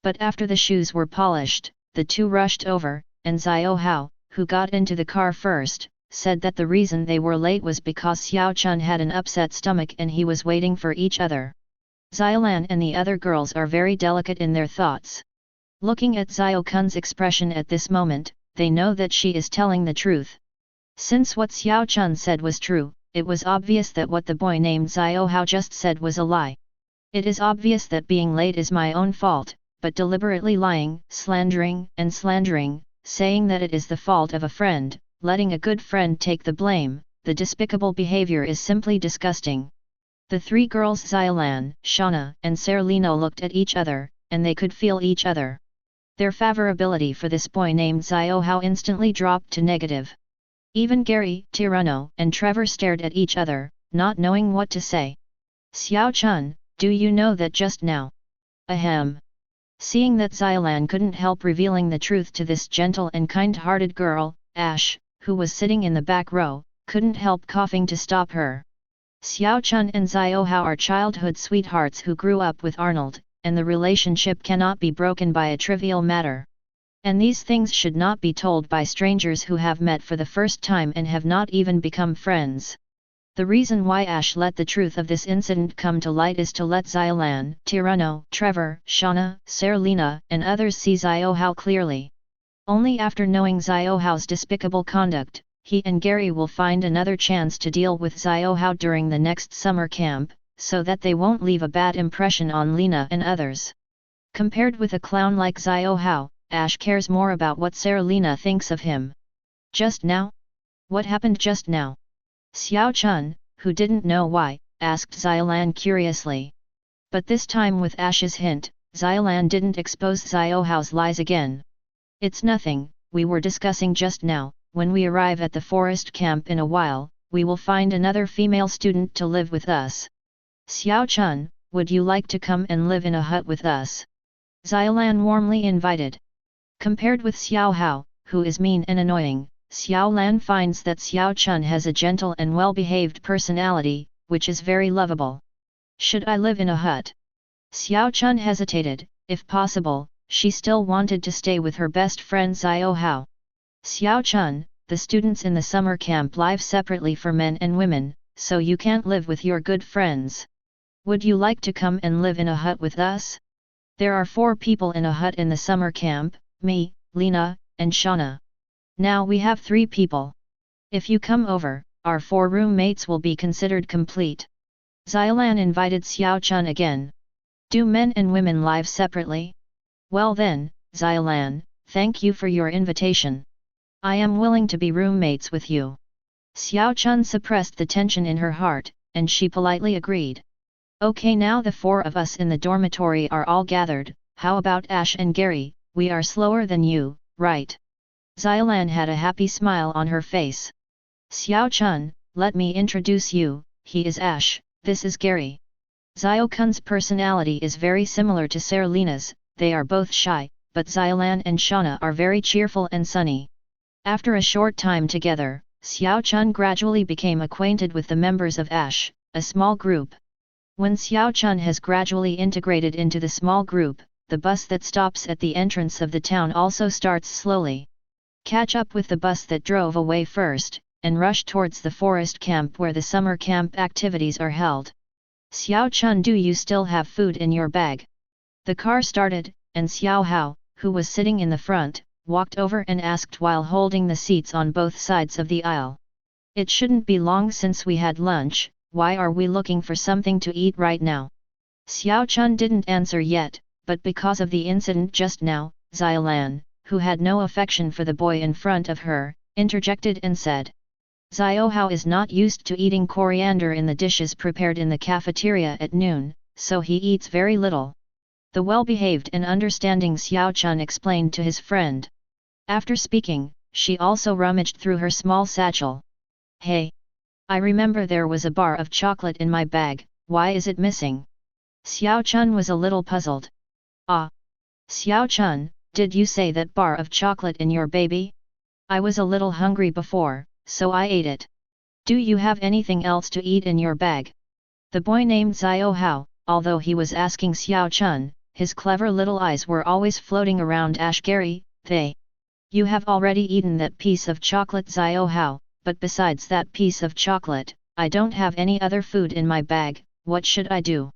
But after the shoes were polished, the two rushed over, and Xiao Hao, who got into the car first, said that the reason they were late was because Xiao Chun had an upset stomach and he was waiting for each other. Xiaolan and the other girls are very delicate in their thoughts. Looking at Xiao Kun's expression at this moment, they know that she is telling the truth. Since what Xiao Chun said was true, it was obvious that what the boy named Xiao Hao just said was a lie. It is obvious that being late is my own fault, but deliberately lying, slandering, saying that it is the fault of a friend, letting a good friend take the blame, the despicable behavior is simply disgusting. The three girls Xiaolan, Shauna, and Serena looked at each other, and they could feel each other. Their favorability for this boy named Xiao Hao instantly dropped to negative. Even Gary, Tirano, and Trevor stared at each other, not knowing what to say. Xiao Chun, do you know that just now? Ahem. Seeing that Xiaolan couldn't help revealing the truth to this gentle and kind-hearted girl, Ash, who was sitting in the back row, couldn't help coughing to stop her. Xiao Chun and Xiao Hao are childhood sweethearts who grew up with Arnold, and the relationship cannot be broken by a trivial matter. And these things should not be told by strangers who have met for the first time and have not even become friends. The reason why Ash let the truth of this incident come to light is to let Xiaolan, Tirano, Trevor, Shauna, Serena, and others see Xiao Hao clearly. Only after knowing Xiao Hao's despicable conduct, he and Gary will find another chance to deal with Xiao Hao during the next summer camp, so that they won't leave a bad impression on Lena and others. Compared with a clown like Xiao Hao, Ash cares more about what Serena thinks of him. Just now? What happened just now? Xiao Chun, who didn't know why, asked Xiaolan curiously. But this time with Ash's hint, Xiaolan didn't expose Xiao Hao's lies again. It's nothing, we were discussing just now, when we arrive at the forest camp in a while, we will find another female student to live with us. Xiao Chun, would you like to come and live in a hut with us? Xiaolan warmly invited. Compared with Xiao Hao, who is mean and annoying, Xiao Lan finds that Xiao Chun has a gentle and well-behaved personality, which is very lovable. Should I live in a hut? Xiao Chun hesitated. If possible, she still wanted to stay with her best friend Xiao Hao. Xiao Chun, the students in the summer camp live separately for men and women, so you can't live with your good friends. Would you like to come and live in a hut with us? There are 4 people in a hut in the summer camp, me, Lena, and Shauna. Now we have 3 people. If you come over, our 4 roommates will be considered complete. Xiaolan invited Xiao Chun again. Do men and women live separately? Well then, Xiaolan, thank you for your invitation. I am willing to be roommates with you. Xiao Chun suppressed the tension in her heart, and she politely agreed. Okay, now the 4 of us in the dormitory are all gathered. How about Ash and Gary? We are slower than you, right? Xiaolan had a happy smile on her face. Xiao Chun, let me introduce you, he is Ash, this is Gary. Xiao Kun's personality is very similar to Serena's, they are both shy, but Xiaolan and Shauna are very cheerful and sunny. After a short time together, Xiao Chun gradually became acquainted with the members of Ash, a small group. When Xiao Chun has gradually integrated into the small group, the bus that stops at the entrance of the town also starts slowly. Catch up with the bus that drove away first, and rush towards the forest camp where the summer camp activities are held. Xiao Chun, do you still have food in your bag? The car started, and Xiao Hao, who was sitting in the front, walked over and asked while holding the seats on both sides of the aisle. It shouldn't be long since we had lunch, why are we looking for something to eat right now? Xiao Chun didn't answer yet, but because of the incident just now, Xiaolan, who had no affection for the boy in front of her, interjected and said. Xiao Hao is not used to eating coriander in the dishes prepared in the cafeteria at noon, so he eats very little. The well-behaved and understanding Xiao Chun explained to his friend. After speaking, she also rummaged through her small satchel. Hey! I remember there was a bar of chocolate in my bag, why is it missing? Xiao Chun was a little puzzled. Ah! Xiao Chun, did you say that bar of chocolate in your baby? I was a little hungry before, so I ate it. Do you have anything else to eat in your bag? The boy named Xiao Hao, although he was asking Xiao Chun, his clever little eyes were always floating around Ash. Gary, you have already eaten that piece of chocolate, Xiao Hao, but besides that piece of chocolate, I don't have any other food in my bag, what should I do?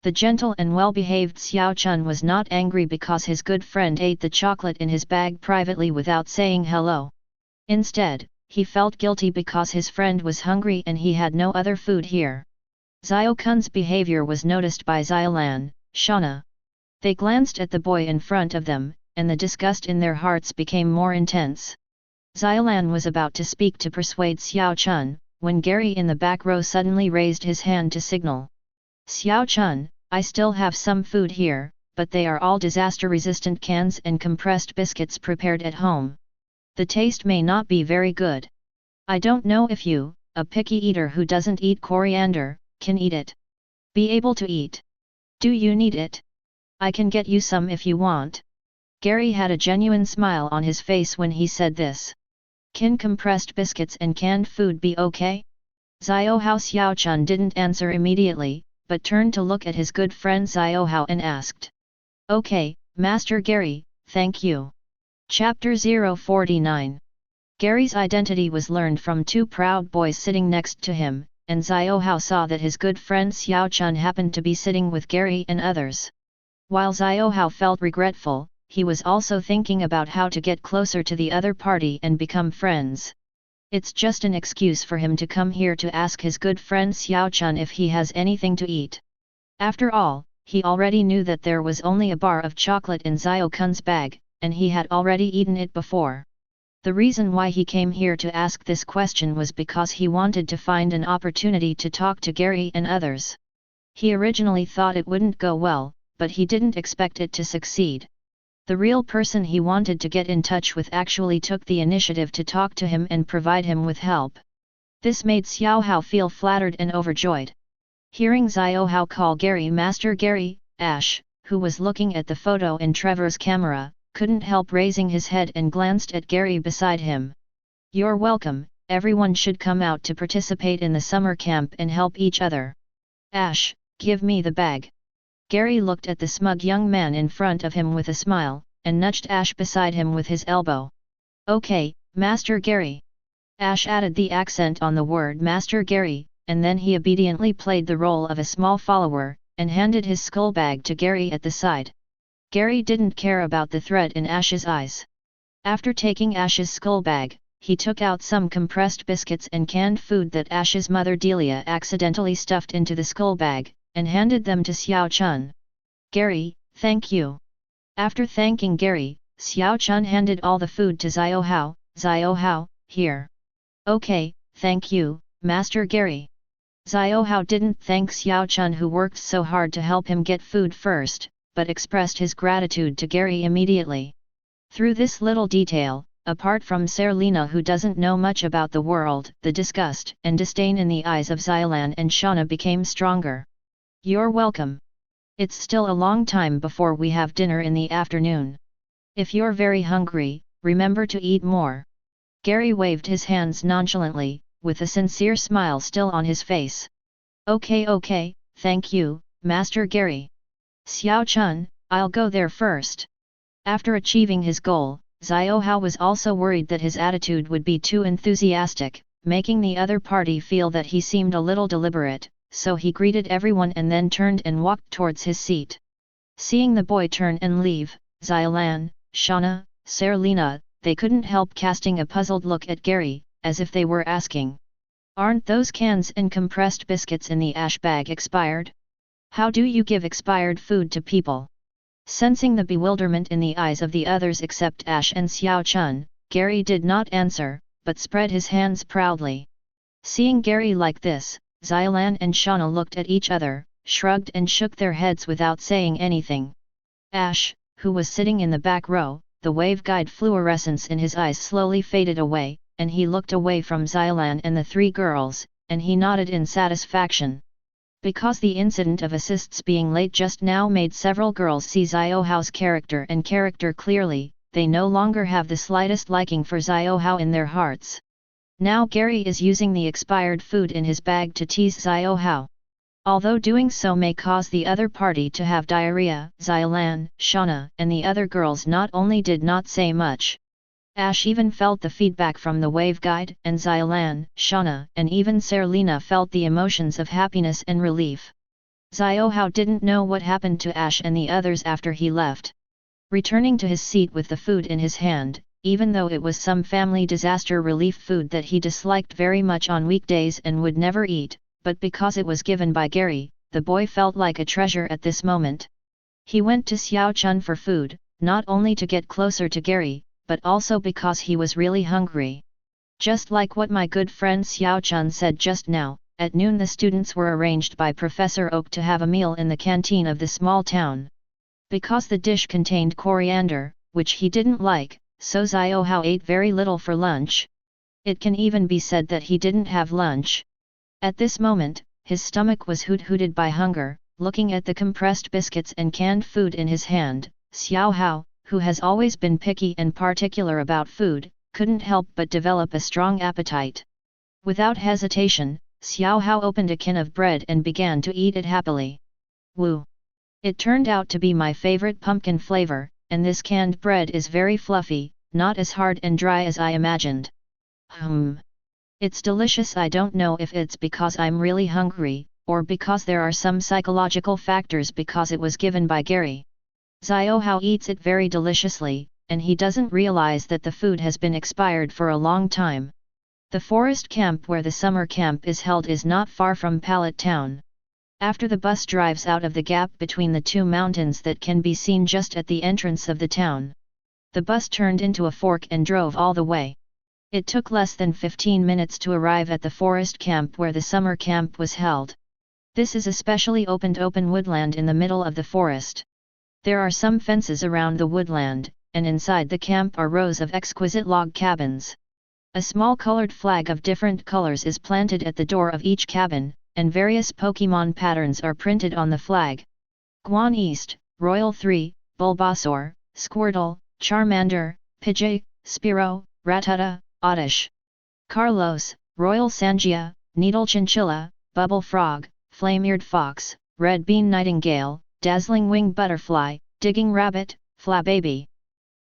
The gentle and well-behaved Xiao Chun was not angry because his good friend ate the chocolate in his bag privately without saying hello. Instead, he felt guilty because his friend was hungry and he had no other food here. Xiao Kun's behavior was noticed by Xiaolan, Shauna. They glanced at the boy in front of them, and the disgust in their hearts became more intense. Xiaolan was about to speak to persuade Xiao Chun, when Gary in the back row suddenly raised his hand to signal. Xiao Chun, I still have some food here, but they are all disaster-resistant cans and compressed biscuits prepared at home. The taste may not be very good. I don't know if you, a picky eater who doesn't eat coriander, can eat it. Be able to eat. Do you need it? I can get you some if you want. Gary had a genuine smile on his face when he said this. Can compressed biscuits and canned food be okay? Xiao Hao. Xiao Chun didn't answer immediately, but turned to look at his good friend Xiao Hao and asked. Okay, Master Gary, thank you. Chapter 049. Gary's identity was learned from 2 proud boys sitting next to him, and Xiao Hao saw that his good friend Xiao Chun happened to be sitting with Gary and others. While Xiao Hao felt regretful, he was also thinking about how to get closer to the other party and become friends. It's just an excuse for him to come here to ask his good friend Xiao Chun if he has anything to eat. After all, he already knew that there was only a bar of chocolate in Xiao Kun's bag, and he had already eaten it before. The reason why he came here to ask this question was because he wanted to find an opportunity to talk to Gary and others. He originally thought it wouldn't go well, but he didn't expect it to succeed. The real person he wanted to get in touch with actually took the initiative to talk to him and provide him with help. This made Xiao Hao feel flattered and overjoyed. Hearing Xiaohao call Gary Master Gary, Ash, who was looking at the photo in Trevor's camera, couldn't help raising his head and glanced at Gary beside him. You're welcome, everyone should come out to participate in the summer camp and help each other. Ash, give me the bag. Gary looked at the smug young man in front of him with a smile, and nudged Ash beside him with his elbow. Okay, Master Gary. Ash added the accent on the word Master Gary, and then he obediently played the role of a small follower, and handed his skull bag to Gary at the side. Gary didn't care about the threat in Ash's eyes. After taking Ash's skull bag, he took out some compressed biscuits and canned food that Ash's mother Delia accidentally stuffed into the skull bag, and handed them to Xiao Chun. Gary, thank you. After thanking Gary, Xiao Chun handed all the food to Xiaohao. Xiaohao, here. Okay, thank you, Master Gary. Xiaohao didn't thank Xiao Chun who worked so hard to help him get food first, but expressed his gratitude to Gary immediately. Through this little detail, apart from Serena who doesn't know much about the world, the disgust and disdain in the eyes of Xiaolan and Shauna became stronger. You're welcome. It's still a long time before we have dinner in the afternoon. If you're very hungry, remember to eat more. Gary waved his hands nonchalantly, with a sincere smile still on his face. Okay, thank you, Master Gary. Xiao Chun, I'll go there first. After achieving his goal, Xiaohao was also worried that his attitude would be too enthusiastic, making the other party feel that he seemed a little deliberate, so he greeted everyone and then turned and walked towards his seat. Seeing the boy turn and leave, Xiaolan, Shauna, Serena, they couldn't help casting a puzzled look at Gary, as if they were asking. Aren't those cans and compressed biscuits in the ash bag expired? How do you give expired food to people? Sensing the bewilderment in the eyes of the others except Ash and Xiao Chun, Gary did not answer, but spread his hands proudly. Seeing Gary like this, Xiaolan and Shauna looked at each other, shrugged and shook their heads without saying anything. Ash, who was sitting in the back row, the waveguide fluorescence in his eyes slowly faded away, and he looked away from Xiaolan and the three girls, and he nodded in satisfaction. Because the incident of assists being late just now made several girls see Xiaohao's character clearly, they no longer have the slightest liking for Xiaohao in their hearts. Now Gary is using the expired food in his bag to tease Xiaohao. Although doing so may cause the other party to have diarrhea, Xiaolan, Shauna, and the other girls not only did not say much. Ash even felt the feedback from the waveguide, and Xiaolan, Shauna, and even Serena felt the emotions of happiness and relief. Xiaohao didn't know what happened to Ash and the others after he left. Returning to his seat with the food in his hand, even though it was some family disaster relief food that he disliked very much on weekdays and would never eat, but because it was given by Gary, the boy felt like a treasure at this moment. He went to Xiao Chun for food, not only to get closer to Gary, but also because he was really hungry. Just like what my good friend Xiao Chun said just now, at noon the students were arranged by Professor Oak to have a meal in the canteen of the small town. Because the dish contained coriander, which he didn't like, so Xiaohao ate very little for lunch. It can even be said that he didn't have lunch. At this moment, his stomach was hooted by hunger. Looking at the compressed biscuits and canned food in his hand, Xiaohao, who has always been picky and particular about food, couldn't help but develop a strong appetite. Without hesitation, Xiaohao opened a can of bread and began to eat it happily. Woo! It turned out to be my favorite pumpkin flavor, and this canned bread is very fluffy, not as hard and dry as I imagined. It's delicious. I don't know if it's because I'm really hungry, or because there are some psychological factors because it was given by Gary. Xiaohao eats it very deliciously, and he doesn't realize that the food has been expired for a long time. The forest camp where the summer camp is held is not far from Pallet Town. After the bus drives out of the gap between the two mountains that can be seen just at the entrance of the town, the bus turned into a fork and drove all the way. It took less than 15 minutes to arrive at the forest camp where the summer camp was held. This is a specially open woodland in the middle of the forest. There are some fences around the woodland, and inside the camp are rows of exquisite log cabins. A small colored flag of different colors is planted at the door of each cabin, and various Pokémon patterns are printed on the flag. Guan East, Royal 3, Bulbasaur, Squirtle, Charmander, Pidgey, Spearow, Rattata, Oddish. Carlos, Royal Sangia, Needle Chinchilla, Bubble Frog, Flame-eared Fox, Red Bean Nightingale, Dazzling Wing Butterfly, Digging Rabbit, Flababy.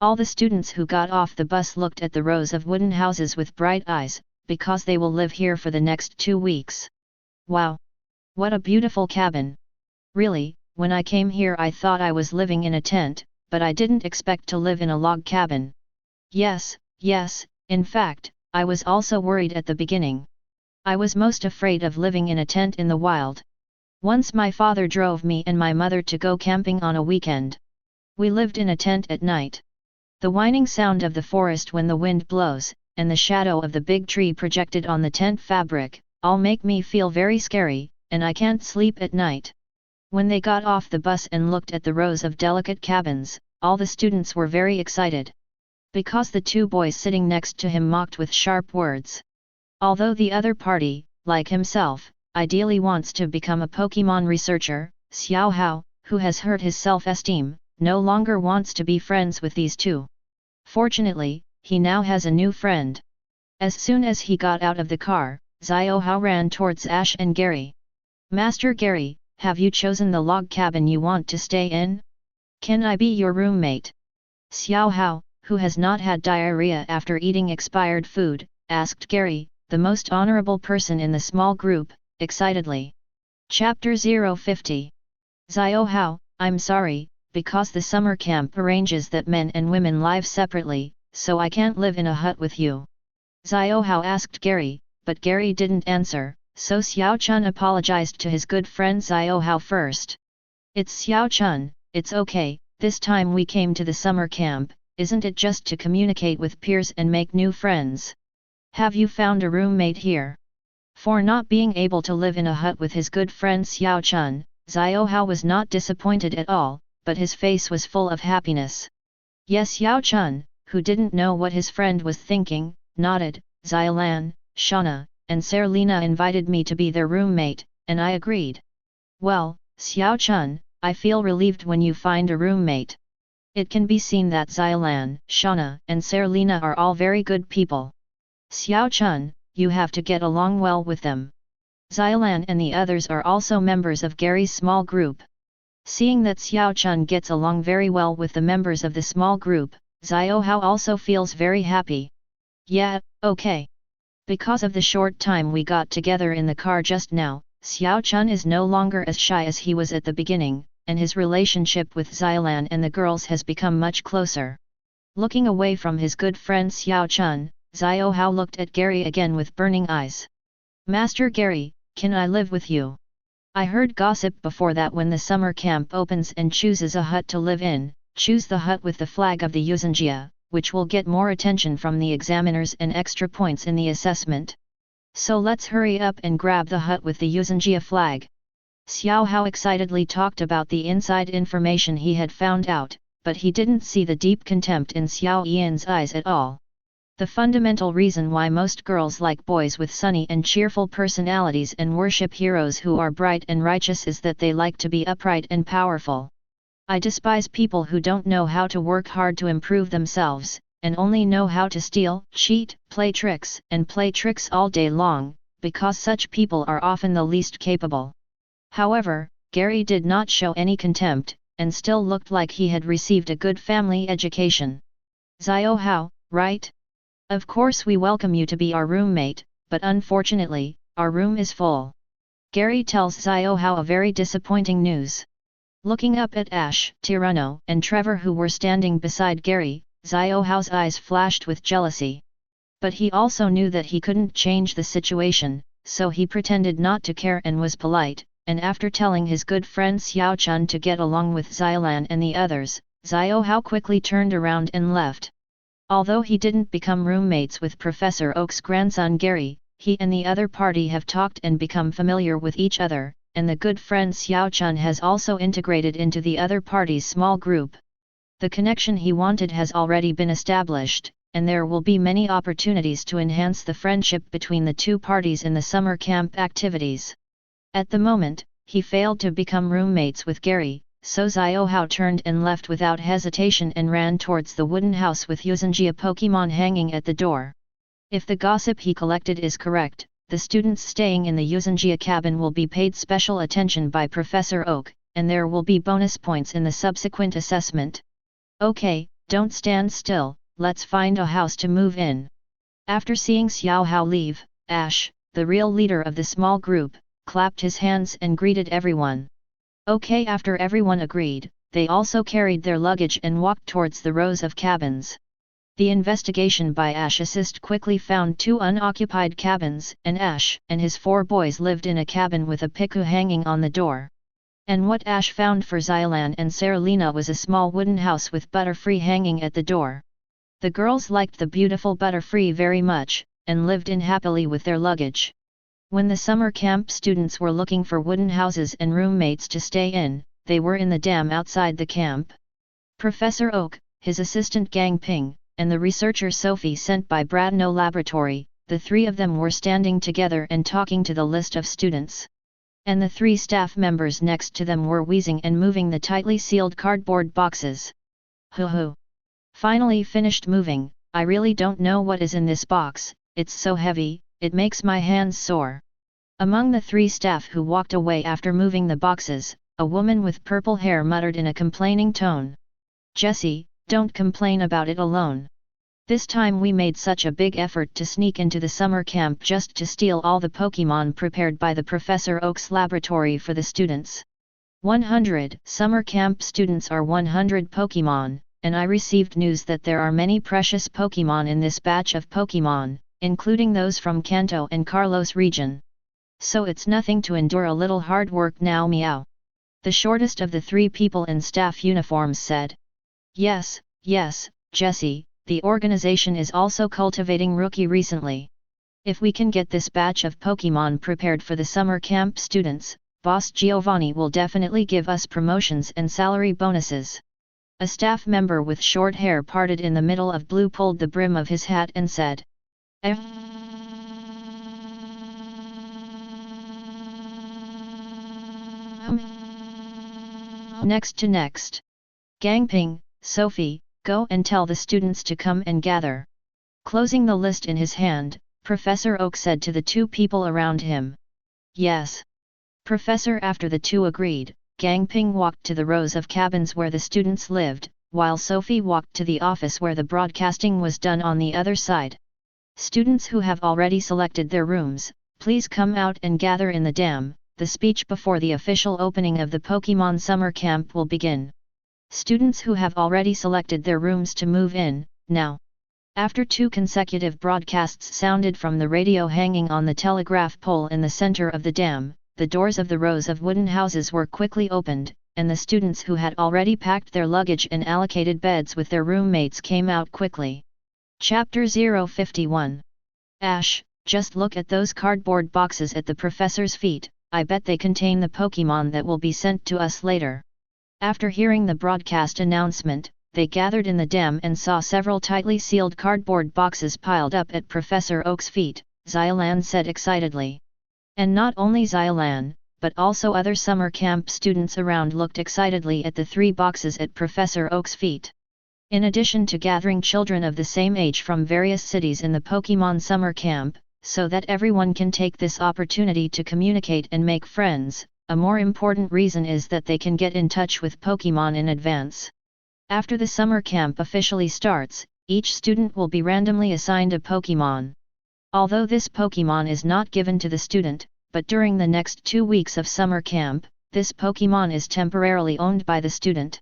All the students who got off the bus looked at the rows of wooden houses with bright eyes, because they will live here for the next 2 weeks. Wow! What a beautiful cabin! Really, when I came here I thought I was living in a tent, but I didn't expect to live in a log cabin. Yes, in fact, I was also worried at the beginning. I was most afraid of living in a tent in the wild. Once my father drove me and my mother to go camping on a weekend. We lived in a tent at night. The whining sound of the forest when the wind blows, and the shadow of the big tree projected on the tent fabric, all make me feel very scary, and I can't sleep at night. When they got off the bus and looked at the rows of delicate cabins, all the students were very excited. Because the 2 boys sitting next to him mocked with sharp words. Although the other party, like himself, ideally wants to become a Pokémon researcher, Xiao Hao, who has hurt his self-esteem, no longer wants to be friends with these 2. Fortunately, he now has a new friend. As soon as he got out of the car, Xiao Hao ran towards Ash and Gary. Master Gary, have you chosen the log cabin you want to stay in? Can I be your roommate? Xiao Hao, who has not had diarrhea after eating expired food, asked Gary, the most honorable person in the small group, excitedly. Chapter 050. Xiao Hao, I'm sorry, because the summer camp arranges that men and women live separately, so I can't live in a hut with you. Xiao Hao asked Gary, but Gary didn't answer, so Xiao Chun apologized to his good friend Xiao Hao first. It's Xiao Chun, it's okay, this time we came to the summer camp, isn't it just to communicate with peers and make new friends? Have you found a roommate here? For not being able to live in a hut with his good friend Xiao Chun, Xiao Hao was not disappointed at all, but his face was full of happiness. Yes, Xiao Chun, who didn't know what his friend was thinking, nodded. Xiaolan, Shauna, and Serena invited me to be their roommate, and I agreed. Well, Xiao Chun, I feel relieved when you find a roommate. It can be seen that Xiaolan, Shauna, and Serena are all very good people. Xiao Chun, you have to get along well with them. Xiaolan and the others are also members of Gary's small group. Seeing that Xiao Chun gets along very well with the members of the small group, Xiao Hao also feels very happy. Yeah, okay. Because of the short time we got together in the car just now, Xiao Chun is no longer as shy as he was at the beginning, and his relationship with Xiaolan and the girls has become much closer. Looking away from his good friend Xiao Chun, Xiao Hao looked at Gary again with burning eyes. Master Gary, can I live with you? I heard gossip before that when the summer camp opens and chooses a hut to live in, choose the hut with the flag of the Yuuzhanjia, which will get more attention from the examiners and extra points in the assessment. So let's hurry up and grab the hut with the Yuuzhanjia flag. Xiao Hao excitedly talked about the inside information he had found out, but he didn't see the deep contempt in Xiao Yan's eyes at all. The fundamental reason why most girls like boys with sunny and cheerful personalities and worship heroes who are bright and righteous is that they like to be upright and powerful. I despise people who don't know how to work hard to improve themselves, and only know how to steal, cheat, play tricks all day long, because such people are often the least capable. However, Gary did not show any contempt, and still looked like he had received a good family education. Xiao Hao, right? Of course we welcome you to be our roommate, but unfortunately, our room is full. Gary tells Xiao Hao a very disappointing news. Looking up at Ash, Tyranno, and Trevor who were standing beside Gary, Xiao Hao's eyes flashed with jealousy. But he also knew that he couldn't change the situation, so he pretended not to care and was polite, and after telling his good friend Xiao Chun to get along with Xiaolan and the others, Xiao Hao quickly turned around and left. Although he didn't become roommates with Professor Oak's grandson Gary, he and the other party have talked and become familiar with each other, and the good friend Xiao Chun has also integrated into the other party's small group. The connection he wanted has already been established, and there will be many opportunities to enhance the friendship between the two parties in the summer camp activities. At the moment, he failed to become roommates with Gary, so Xiaohao turned and left without hesitation and ran towards the wooden house with Yuuzhanjia Pokémon hanging at the door. If the gossip he collected is correct, the students staying in the Yuuzhanjia cabin will be paid special attention by Professor Oak, and there will be bonus points in the subsequent assessment. Okay, don't stand still, let's find a house to move in. After seeing Xiaohao leave, Ash, the real leader of the small group, clapped his hands and greeted everyone. Okay, after everyone agreed, they also carried their luggage and walked towards the rows of cabins. The investigation by Ash assist quickly found 2 unoccupied cabins, and Ash and his 4 boys lived in a cabin with a Pikachu hanging on the door. And what Ash found for Xiaolan and Serena was a small wooden house with Butterfree hanging at the door. The girls liked the beautiful Butterfree very much, and lived in happily with their luggage. When the summer camp students were looking for wooden houses and roommates to stay in, they were in the dam outside the camp. Professor Oak, his assistant Gang Ping, and the researcher Sophie sent by Bradno Laboratory, the 3 of them were standing together and talking to the list of students. And the 3 staff members next to them were wheezing and moving the tightly sealed cardboard boxes. Hoo. Finally finished moving. I really don't know what is in this box, it's so heavy, it makes my hands sore. Among the 3 staff who walked away after moving the boxes, a woman with purple hair muttered in a complaining tone. Jessie, don't complain about it alone. This time we made such a big effort to sneak into the summer camp just to steal all the Pokémon prepared by the Professor Oak's laboratory for the students. 100 summer camp students are 100 Pokémon, and I received news that there are many precious Pokémon in this batch of Pokémon, including those from Kanto and Carlos region. So it's nothing to endure a little hard work now, meow. The shortest of the 3 people in staff uniforms said. Yes, Jessie, the organization is also cultivating rookie recently. If we can get this batch of Pokémon prepared for the summer camp students, Boss Giovanni will definitely give us promotions and salary bonuses. A staff member with short hair parted in the middle of blue pulled the brim of his hat and said. Next. Gangping, Sophie, go and tell the students to come and gather. Closing the list in his hand, Professor Oak said to the 2 people around him. Yes. Professor after the 2 agreed, Gangping walked to the rows of cabins where the students lived, while Sophie walked to the office where the broadcasting was done on the other side. Students who have already selected their rooms, please come out and gather in the dam. The speech before the official opening of the Pokémon summer camp will begin. Students who have already selected their rooms to move in, now. After 2 consecutive broadcasts sounded from the radio hanging on the telegraph pole in the center of the dam, the doors of the rows of wooden houses were quickly opened, and the students who had already packed their luggage and allocated beds with their roommates came out quickly. Chapter 051. Ash, just look at those cardboard boxes at the professor's feet, I bet they contain the Pokémon that will be sent to us later. After hearing the broadcast announcement, they gathered in the dam and saw several tightly sealed cardboard boxes piled up at Professor Oak's feet, Xiaolan said excitedly. And not only Xiaolan, but also other summer camp students around looked excitedly at the 3 boxes at Professor Oak's feet. In addition to gathering children of the same age from various cities in the Pokémon summer camp, so that everyone can take this opportunity to communicate and make friends, a more important reason is that they can get in touch with Pokémon in advance. After the summer camp officially starts, each student will be randomly assigned a Pokémon. Although this Pokémon is not given to the student, but during the next 2 weeks of summer camp, this Pokémon is temporarily owned by the student.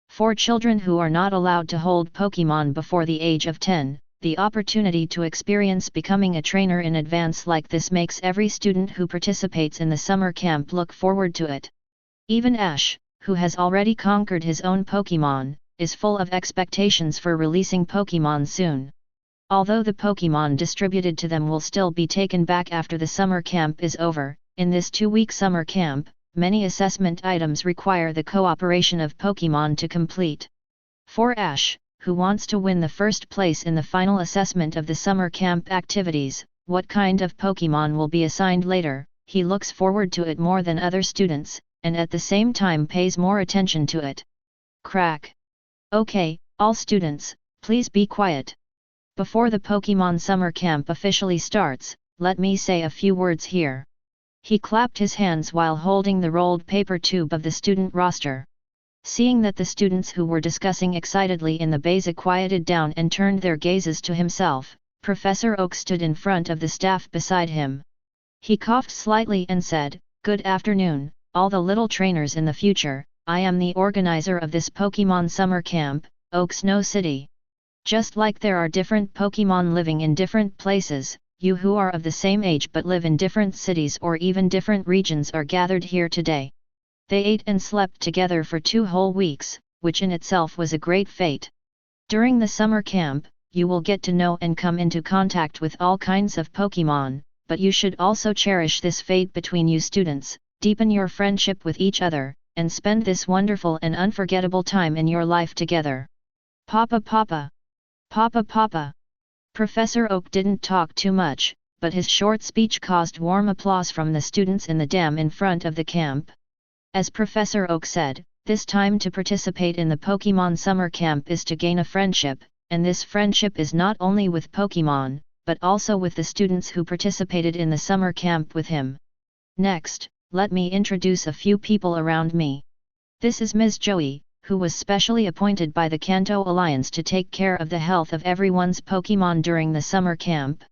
For children who are not allowed to hold Pokémon before the age of 10, the opportunity to experience becoming a trainer in advance like this makes every student who participates in the summer camp look forward to it. Even Ash, who has already conquered his own Pokémon, is full of expectations for releasing Pokémon soon. Although the Pokémon distributed to them will still be taken back after the summer camp is over, in this 2-week summer camp, many assessment items require the cooperation of Pokémon to complete. For Ash, who wants to win the first place in the final assessment of the summer camp activities, what kind of Pokémon will be assigned later, he looks forward to it more than other students, and at the same time pays more attention to it. Crack. Okay, all students, please be quiet. Before the Pokémon Summer Camp officially starts, let me say a few words here. He clapped his hands while holding the rolled paper tube of the student roster. Seeing that the students who were discussing excitedly in the beza quieted down and turned their gazes to himself, Professor Oak stood in front of the staff beside him. He coughed slightly and said, "Good afternoon, all the little trainers in the future. I am the organizer of this Pokémon Summer Camp, Oak Snow City. Just like there are different Pokémon living in different places, you who are of the same age but live in different cities or even different regions are gathered here today." They ate and slept together for 2 whole weeks, which in itself was a great fate. During the summer camp, you will get to know and come into contact with all kinds of Pokémon, but you should also cherish this fate between you students, deepen your friendship with each other, and spend this wonderful and unforgettable time in your life together. Papa Papa! Papa Papa! Professor Oak didn't talk too much, but his short speech caused warm applause from the students in the dam in front of the camp. As Professor Oak said, this time to participate in the Pokémon Summer Camp is to gain a friendship, and this friendship is not only with Pokémon, but also with the students who participated in the summer camp with him. Next, let me introduce a few people around me. This is Ms. Joey, who was specially appointed by the Kanto Alliance to take care of the health of everyone's Pokémon during the summer camp.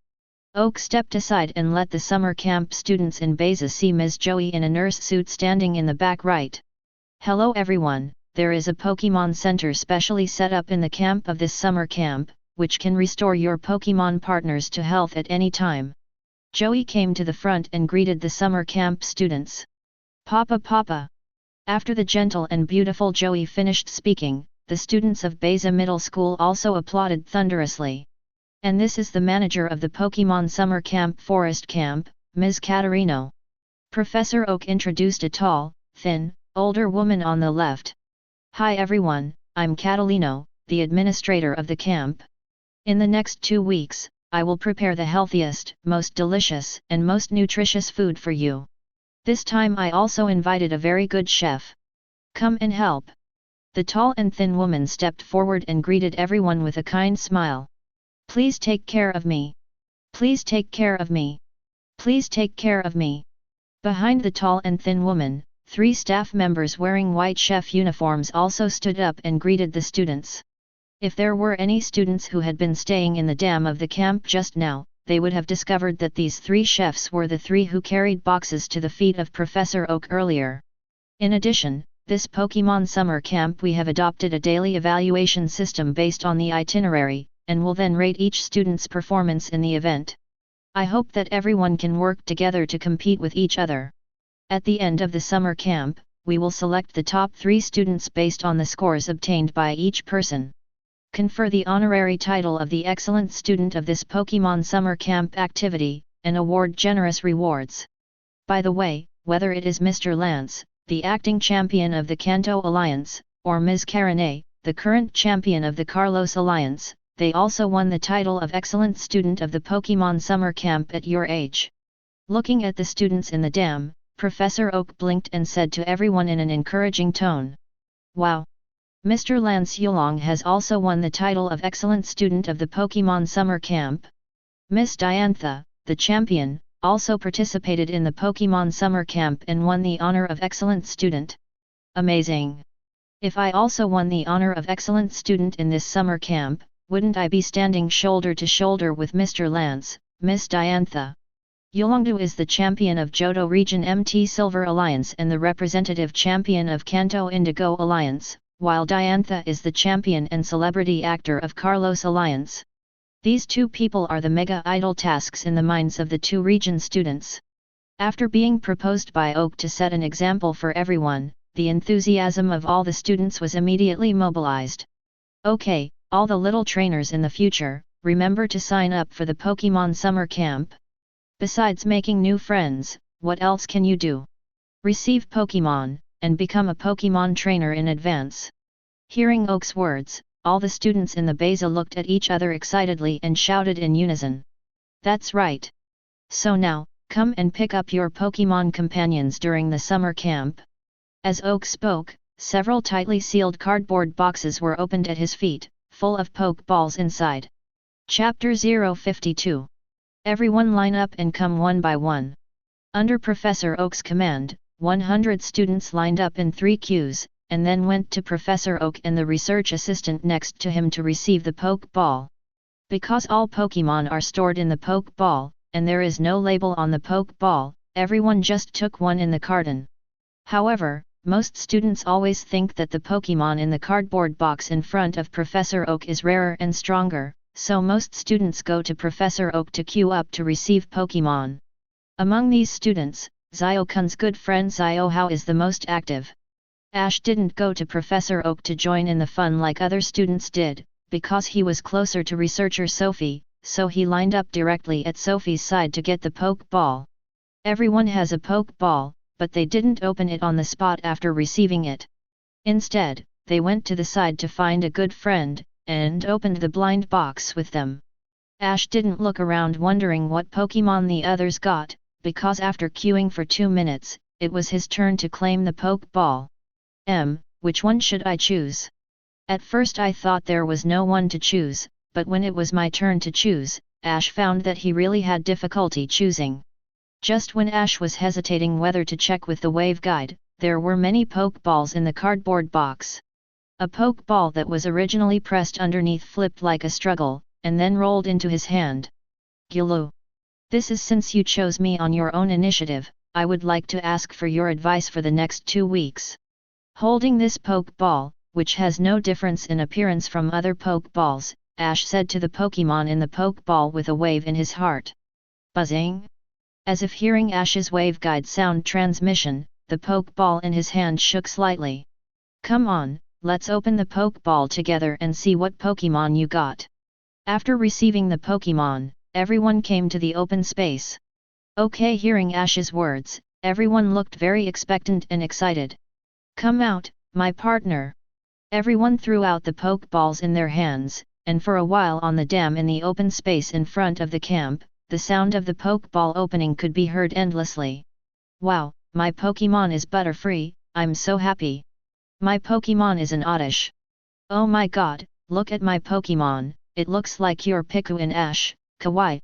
Oak stepped aside and let the summer camp students in Beza see Ms. Joey in a nurse suit standing in the back right. "Hello everyone, there is a Pokémon Center specially set up in the camp of this summer camp, which can restore your Pokémon partners to health at any time." Joey came to the front and greeted the summer camp students. "Papa Papa!" After the gentle and beautiful Joey finished speaking, the students of Beza Middle School also applauded thunderously. "And this is the manager of the Pokémon Summer Camp Forest Camp, Ms. Caterino." Professor Oak introduced a tall, thin, older woman on the left. "Hi everyone, I'm Catalino, the administrator of the camp. In the next 2 weeks, I will prepare the healthiest, most delicious, and most nutritious food for you. This time I also invited a very good chef. Come and help." The tall and thin woman stepped forward and greeted everyone with a kind smile. "Please take care of me. Please take care of me. Please take care of me." Behind the tall and thin woman, 3 staff members wearing white chef uniforms also stood up and greeted the students. If there were any students who had been staying in the dam of the camp just now, they would have discovered that these 3 chefs were the 3 who carried boxes to the feet of Professor Oak earlier. In addition, this Pokémon Summer Camp we have adopted a daily evaluation system based on the itinerary, and will then rate each student's performance in the event. I hope that everyone can work together to compete with each other. At the end of the summer camp, we will select the top 3 students based on the scores obtained by each person. Confer the honorary title of the excellent student of this Pokémon Summer Camp activity, and award generous rewards. By the way, whether it is Mr. Lance, the acting champion of the Kanto Alliance, or Ms. Karane, the current champion of the Carlos Alliance, they also won the title of Excellent Student of the Pokémon Summer Camp at your age. Looking at the students in the dam, Professor Oak blinked and said to everyone in an encouraging tone, "Wow! Mr. Lance Yulong has also won the title of Excellent Student of the Pokémon Summer Camp. Miss Diantha, the champion, also participated in the Pokémon Summer Camp and won the honor of Excellent Student. Amazing! If I also won the honor of Excellent Student in this summer camp, wouldn't I be standing shoulder to shoulder with Mr. Lance, Miss Diantha? Yulongdu is the champion of Johto Region MT Silver Alliance and the representative champion of Kanto Indigo Alliance, while Diantha is the champion and celebrity actor of Carlos Alliance. These 2 people are the mega idol tasks in the minds of the 2 region students." After being proposed by Oak to set an example for everyone, the enthusiasm of all the students was immediately mobilized. "Okay, all the little trainers in the future, remember to sign up for the Pokémon Summer Camp. Besides making new friends, what else can you do? Receive Pokémon, and become a Pokémon trainer in advance." Hearing Oak's words, all the students in the Beza looked at each other excitedly and shouted in unison. "That's right! So now, come and pick up your Pokémon companions during the summer camp." As Oak spoke, several tightly sealed cardboard boxes were opened at his feet, full of Pokeballs inside. Chapter 052. Everyone line up and come one by one. Under Professor Oak's command, 100 students lined up in 3 queues, and then went to Professor Oak and the research assistant next to him to receive the Pokeball. Because all Pokémon are stored in the Pokeball, and there is no label on the Pokeball, everyone just took one in the carton. However, most students always think that the Pokémon in the cardboard box in front of Professor Oak is rarer and stronger, so most students go to Professor Oak to queue up to receive Pokémon. Among these students, Xiao-kun's good friend Xiao-hao is the most active. Ash didn't go to Professor Oak to join in the fun like other students did, because he was closer to researcher Sophie, so he lined up directly at Sophie's side to get the Pokeball. Everyone has a Pokeball, but they didn't open it on the spot after receiving it. Instead, they went to the side to find a good friend, and opened the blind box with them. Ash didn't look around wondering what Pokémon the others got, because after queuing for 2 minutes, it was his turn to claim the Pokeball. Which one should I choose? At first I thought there was no one to choose, but when it was my turn to choose, Ash found that he really had difficulty choosing. Just when Ash was hesitating whether to check with the wave guide, there were many Pokeballs in the cardboard box. A Pokeball that was originally pressed underneath flipped like a struggle, and then rolled into his hand. "Gulu. This is since you chose me on your own initiative, I would like to ask for your advice for the next 2 weeks. Holding this Pokeball, which has no difference in appearance from other Pokeballs, Ash said to the Pokemon in the Pokeball with a wave in his heart. Buzzing? As if hearing Ash's waveguide sound transmission, the Pokeball in his hand shook slightly. Come on, let's open the Pokeball together and see what Pokemon you got. After receiving the Pokemon, everyone came to the open space. Okay, hearing Ash's words, everyone looked very expectant and excited. Come out, my partner. Everyone threw out the Pokeballs in their hands, and for a while on the dam in the open space in front of the camp, the sound of the Pokeball opening could be heard endlessly. Wow, my Pokemon is Butterfree, I'm so happy. My Pokemon is an Oddish. Oh my god, look at my Pokemon, it looks like your Piku and Ash, kawaii.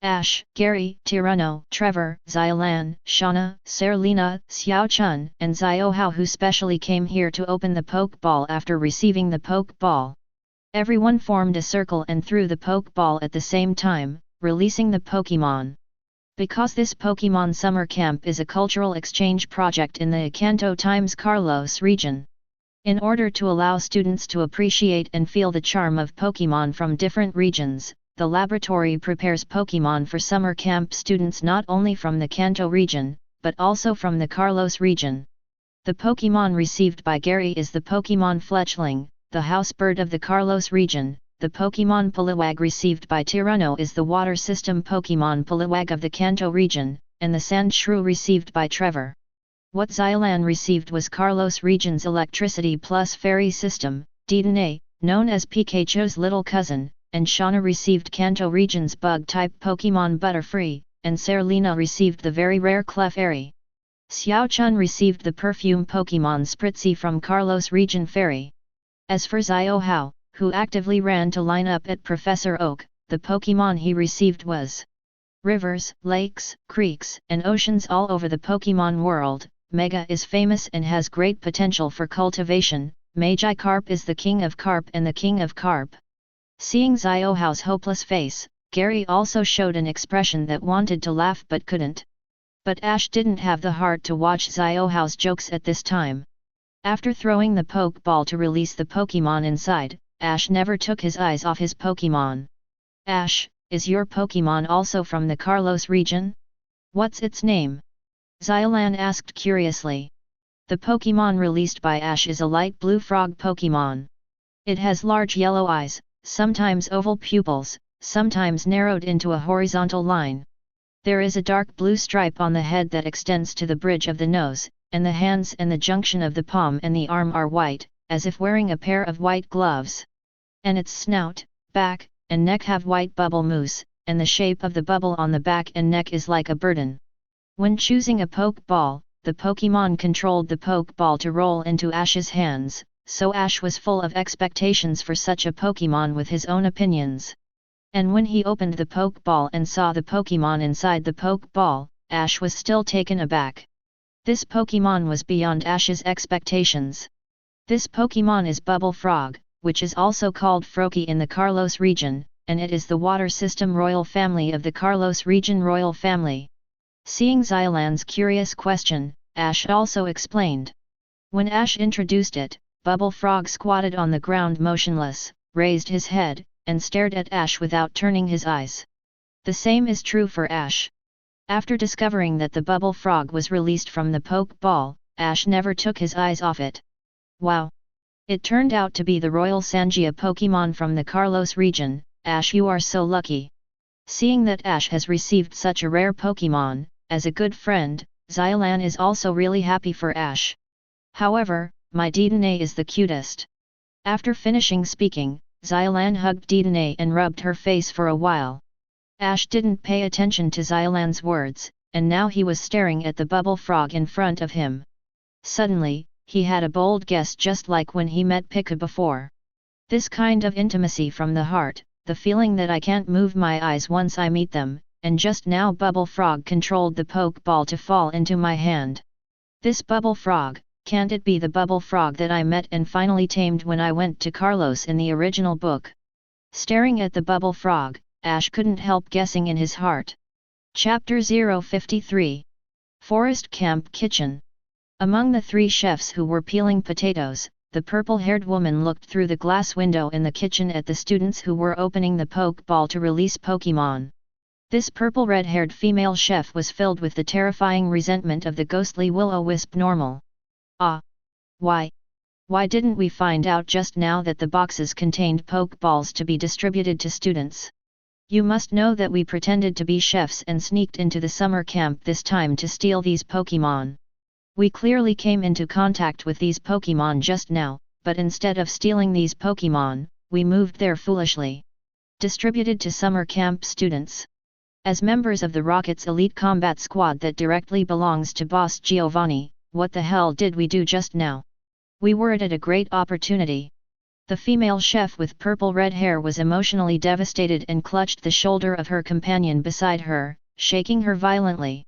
Ash, Gary, Tyranno, Trevor, Xiaolan, Shauna, Serena, Xiao-chun, and Xiao-hao who specially came here to open the Pokeball after receiving the Pokeball. Everyone formed a circle and threw the Pokeball at the same time, releasing the Pokemon. Because this Pokemon summer camp is a cultural exchange project in the Kanto times Carlos region. In order to allow students to appreciate and feel the charm of Pokemon from different regions, the laboratory prepares Pokemon for summer camp students not only from the Kanto region, but also from the Carlos region. The Pokemon received by Gary is the Pokemon Fletchling, the house bird of the Carlos region. The Pokemon Poliwag received by Tyranno is the water system Pokemon Poliwag of the Kanto region, and the Sandshrew received by Trevor. What Xiaolan received was Carlos region's electricity plus fairy system, Dedenne, known as Pikachu's little cousin, and Shauna received Kanto region's bug-type Pokemon Butterfree, and Serena received the very rare Clefairy. Xiao-chun received the perfume Pokemon Spritzy from Carlos region Fairy. As for Xiao-hao, who actively ran to line up at Professor Oak, the Pokemon he received was rivers, lakes, creeks, and oceans all over the Pokemon world. Mega is famous and has great potential for cultivation. Magikarp is the king of carp and the king of carp. Seeing Xiao-hao's hopeless face, Gary also showed an expression that wanted to laugh but couldn't. But Ash didn't have the heart to watch Xiao-hao's jokes at this time. After throwing the Pokeball to release the Pokemon inside, Ash never took his eyes off his Pokemon. Ash, is your Pokemon also from the Carlos region? What's its name? Xiaolan asked curiously. The Pokemon released by Ash is a light blue frog Pokemon. It has large yellow eyes, sometimes oval pupils, sometimes narrowed into a horizontal line. There is a dark blue stripe on the head that extends to the bridge of the nose, and the hands and the junction of the palm and the arm are white, as if wearing a pair of white gloves. And its snout, back, and neck have white bubble mousse, and the shape of the bubble on the back and neck is like a burden. When choosing a Pokeball, the Pokémon controlled the Pokeball to roll into Ash's hands, so Ash was full of expectations for such a Pokémon with his own opinions. And when he opened the Pokeball and saw the Pokémon inside the Pokeball, Ash was still taken aback. This Pokémon was beyond Ash's expectations. This Pokémon is Bubble Frog, which is also called Froakie in the Carlos region, and it is the water system royal family of the Carlos region royal family. Seeing Xylan's curious question, Ash also explained. When Ash introduced it, Bubble Frog squatted on the ground motionless, raised his head, and stared at Ash without turning his eyes. The same is true for Ash. After discovering that the Bubble Frog was released from the Pokeball, Ash never took his eyes off it. Wow! It turned out to be the Royal Sangia Pokémon from the Carlos region. Ash, you are so lucky. Seeing that Ash has received such a rare Pokémon, as a good friend, Xylan is also really happy for Ash. However, my Dedenne is the cutest. After finishing speaking, Xylan hugged Dedenne and rubbed her face for a while. Ash didn't pay attention to Xylan's words, and now he was staring at the Bubble Frog in front of him. Suddenly, he had a bold guess just like when he met Pikachu before. This kind of intimacy from the heart, the feeling that I can't move my eyes once I meet them, and just now Bubble Frog controlled the Pokeball to fall into my hand. This Bubble Frog, can't it be the Bubble Frog that I met and finally tamed when I went to Carlos in the original book? Staring at the Bubble Frog, Ash couldn't help guessing in his heart. Chapter 053. Forest Camp Kitchen. Among the three chefs who were peeling potatoes, the purple-haired woman looked through the glass window in the kitchen at the students who were opening the Pokeball to release Pokémon. This purple red-haired female chef was filled with the terrifying resentment of the ghostly will-o-wisp normal. Ah! Why didn't we find out just now that the boxes contained Pokeballs to be distributed to students? You must know that we pretended to be chefs and sneaked into the summer camp this time to steal these Pokémon. We clearly came into contact with these Pokémon just now, but instead of stealing these Pokémon, we moved there foolishly. Distributed to summer camp students. As members of the Rocket's elite combat squad that directly belongs to Boss Giovanni, what the hell did we do just now? We were at a great opportunity. The female chef with purple-red hair was emotionally devastated and clutched the shoulder of her companion beside her, shaking her violently.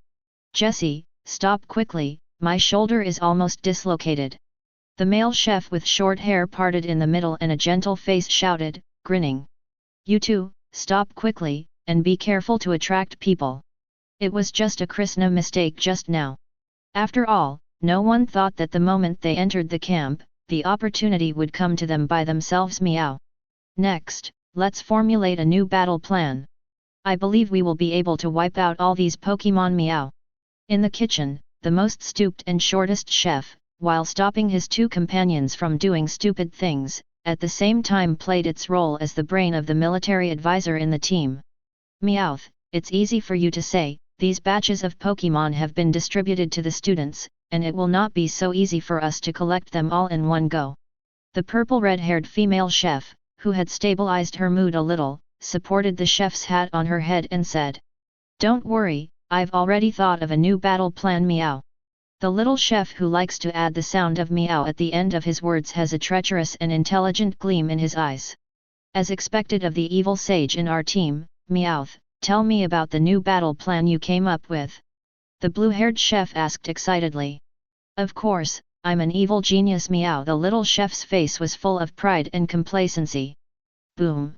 Jessie, stop quickly, my shoulder is almost dislocated. The male chef with short hair parted in the middle and a gentle face shouted, grinning. You two, stop quickly, and be careful to attract people. It was just a Krishna mistake just now. After all, no one thought that the moment they entered the camp, the opportunity would come to them by themselves. Meow. Next, let's formulate a new battle plan. I believe we will be able to wipe out all these Pokémon. Meow. In the kitchen, the most stooped and shortest chef, while stopping his two companions from doing stupid things, at the same time played its role as the brain of the military advisor in the team. Meowth, it's easy for you to say, these batches of Pokémon have been distributed to the students, and it will not be so easy for us to collect them all in one go. The purple-red-haired female chef, who had stabilized her mood a little, supported the chef's hat on her head and said, Don't worry, I've already thought of a new battle plan. Meow. The little chef who likes to add the sound of meow at the end of his words has a treacherous and intelligent gleam in his eyes. As expected of the evil sage in our team, Meowth, tell me about the new battle plan you came up with. The blue-haired chef asked excitedly. Of course, I'm an evil genius. Meow. The little chef's face was full of pride and complacency. Boom.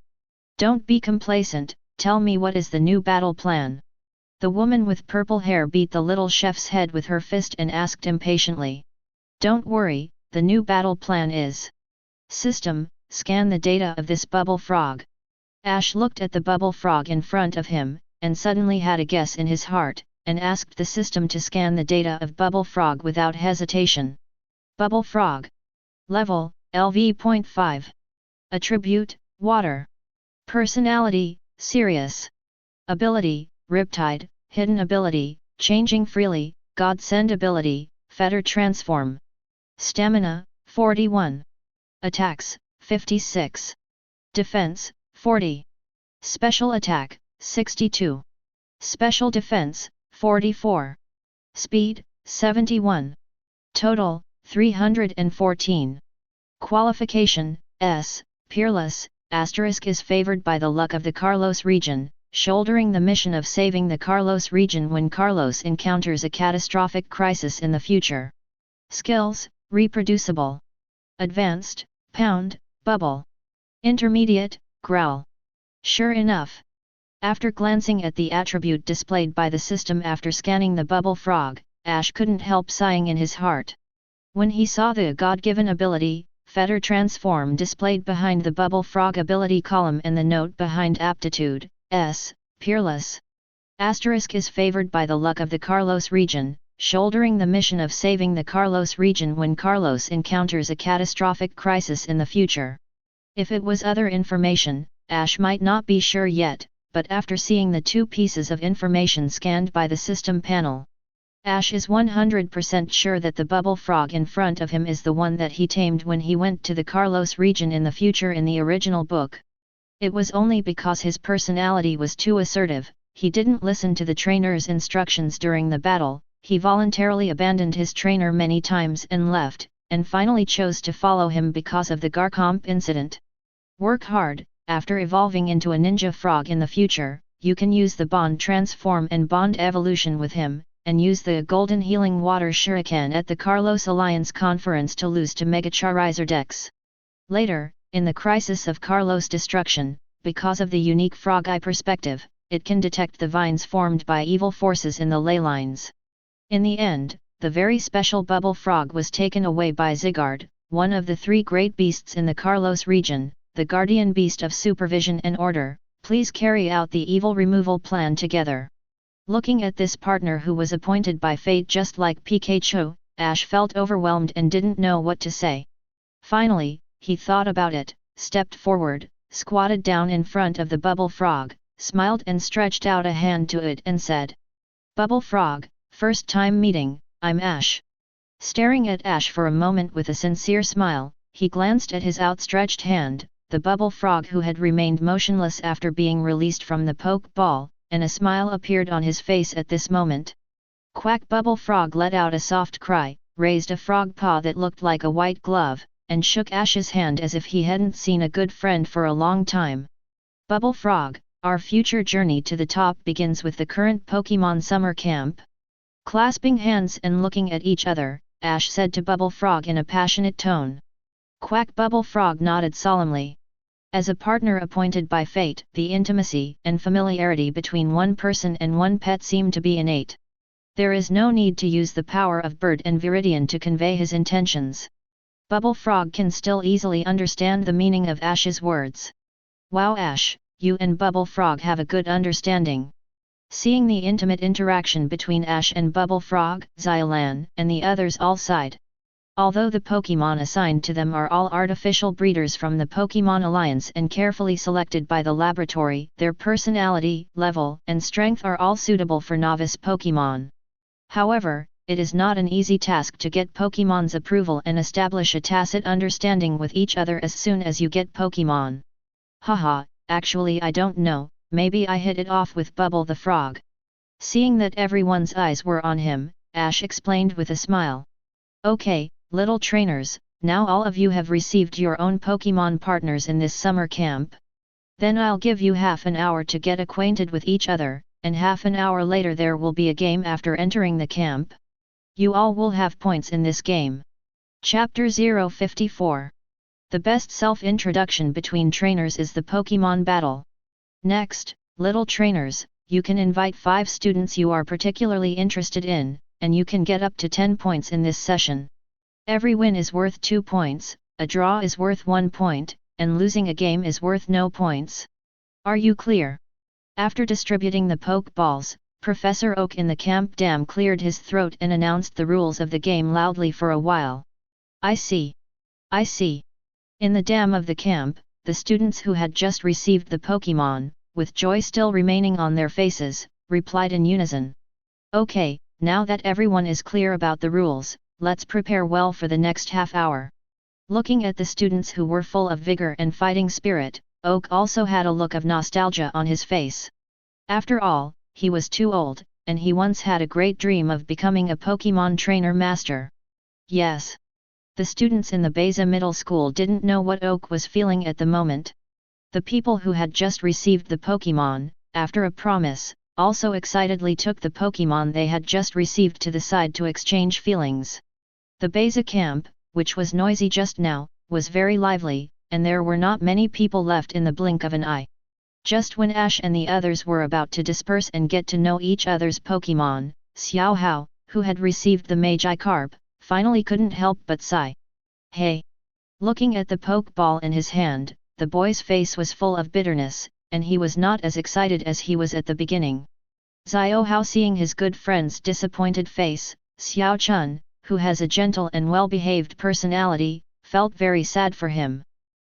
Don't be complacent, tell me what is the new battle plan. The woman with purple hair beat the little chef's head with her fist and asked impatiently. Don't worry, the new battle plan is. System, scan the data of this bubble frog. Ash looked at the bubble frog in front of him, and suddenly had a guess in his heart, and asked the system to scan the data of Bubble Frog without hesitation. Bubble Frog. Level, LV.5. Attribute, Water. Personality, Serious. Ability, Riptide, Hidden Ability, Changing Freely, Godsend Ability, Fetter Transform. Stamina, 41. Attacks, 56. Defense, 40. Special Attack, 62. Special Defense, 44. Speed, 71. Total, 314. Qualification, S, Peerless, * is favored by the luck of the Carlos region, shouldering the mission of saving the Carlos region when Carlos encounters a catastrophic crisis in the future. Skills, Reproducible. Advanced, Pound, Bubble. Intermediate, Growl. Sure enough. After glancing at the attribute displayed by the system after scanning the bubble frog, Ash couldn't help sighing in his heart. When he saw the God-given ability, Fetter Transform displayed behind the bubble frog ability column and the note behind aptitude, S, Peerless. * is favored by the luck of the Carlos region, shouldering the mission of saving the Carlos region when Carlos encounters a catastrophic crisis in the future. If it was other information, Ash might not be sure yet, but after seeing the two pieces of information scanned by the system panel, Ash is 100% sure that the bubble frog in front of him is the one that he tamed when he went to the Carlos region in the future in the original book. It was only because his personality was too assertive, he didn't listen to the trainer's instructions during the battle, he voluntarily abandoned his trainer many times and left, and finally chose to follow him because of the Garcomp incident. Work hard. After evolving into a ninja frog in the future, you can use the Bond Transform and Bond Evolution with him, and use the Golden Healing Water Shuriken at the Carlos Alliance Conference to lose to Mega Charizard X. Later, in the Crisis of Carlos Destruction, because of the unique frog eye perspective, it can detect the vines formed by evil forces in the ley lines. In the end, the very special bubble frog was taken away by Zygarde, one of the three great beasts in the Carlos region, the guardian beast of supervision and order. Please carry out the evil removal plan together. Looking at this partner who was appointed by fate just like Pikachu, Ash felt overwhelmed and didn't know what to say. Finally, he thought about it, stepped forward, squatted down in front of the bubble frog, smiled and stretched out a hand to it and said, "Bubble frog, first time meeting, I'm Ash." Staring at Ash for a moment with a sincere smile, he glanced at his outstretched hand, the bubble frog who had remained motionless after being released from the poke ball, and a smile appeared on his face at this moment. Quack! Bubble frog let out a soft cry, raised a frog paw that looked like a white glove, and shook Ash's hand as if he hadn't seen a good friend for a long time. "Bubble frog, our future journey to the top begins with the current Pokémon summer camp." Clasping hands and looking at each other, Ash said to Bubble Frog in a passionate tone. Quack! Bubble Frog nodded solemnly. As a partner appointed by fate, the intimacy and familiarity between one person and one pet seemed to be innate. There is no need to use the power of Bird and Viridian to convey his intentions. Bubble Frog can still easily understand the meaning of Ash's words. "Wow Ash, you and Bubble Frog have a good understanding." Seeing the intimate interaction between Ash and Bubble Frog, Xylan and the others all sighed. Although the Pokémon assigned to them are all artificial breeders from the Pokémon Alliance and carefully selected by the laboratory, their personality, level, and strength are all suitable for novice Pokémon. However, it is not an easy task to get Pokémon's approval and establish a tacit understanding with each other as soon as you get Pokémon. Haha, actually I don't know, maybe I hit it off with Bubble the Frog. Seeing that everyone's eyes were on him, Ash explained with a smile. Okay, little trainers, now all of you have received your own Pokémon partners in this summer camp. Then I'll give you half an hour to get acquainted with each other, and half an hour later there will be a game after entering the camp. You all will have points in this game. Chapter 054. The best self-introduction between trainers is the Pokémon battle. Next, little trainers, you can invite 5 students you are particularly interested in, and you can get up to 10 points in this session. Every win is worth 2 points, a draw is worth 1 point, and losing a game is worth no points. Are you clear? After distributing the poke balls, Professor Oak in the camp dam cleared his throat and announced the rules of the game loudly for a while. I see. I see. In the dam of the camp, the students who had just received the Pokémon, with joy still remaining on their faces, replied in unison. Okay, now that everyone is clear about the rules, let's prepare well for the next half hour. Looking at the students who were full of vigor and fighting spirit, Oak also had a look of nostalgia on his face. After all, he was too old, and he once had a great dream of becoming a Pokémon trainer master. Yes. The students in the Beza Middle School didn't know what Oak was feeling at the moment. The people who had just received the Pokémon, after a promise, also excitedly took the Pokémon they had just received to the side to exchange feelings. The Beza camp, which was noisy just now, was very lively, and there were not many people left in the blink of an eye. Just when Ash and the others were about to disperse and get to know each other's Pokémon, Xiao Hao, who had received the Magikarp, finally couldn't help but sigh. Hey! Looking at the Pokeball in his hand, the boy's face was full of bitterness, and he was not as excited as he was at the beginning. Xiao Hao, seeing his good friend's disappointed face, Xiao Chun, who has a gentle and well-behaved personality, felt very sad for him.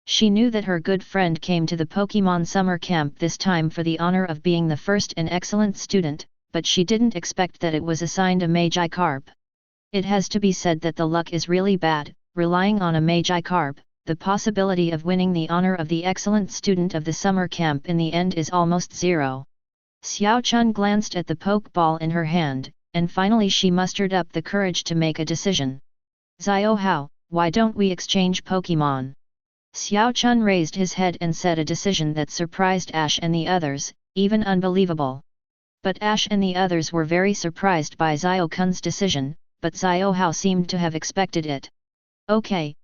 She knew that her good friend came to the Pokémon summer camp this time for the honor of being the first and excellent student, but she didn't expect that it was assigned a Magikarp. It has to be said that the luck is really bad. Relying on a Magikarp, the possibility of winning the honor of the excellent student of the summer camp in the end is almost zero. Xiao Chun glanced at the Pokeball in her hand, and finally she mustered up the courage to make a decision. Xiao Hao, why don't we exchange Pokémon? Xiao Chun raised his head and said a decision that surprised Ash and the others, even unbelievable. But Ash and the others were very surprised by Xiao Chun's decision, but Xiao Hao seemed to have expected it. Okay,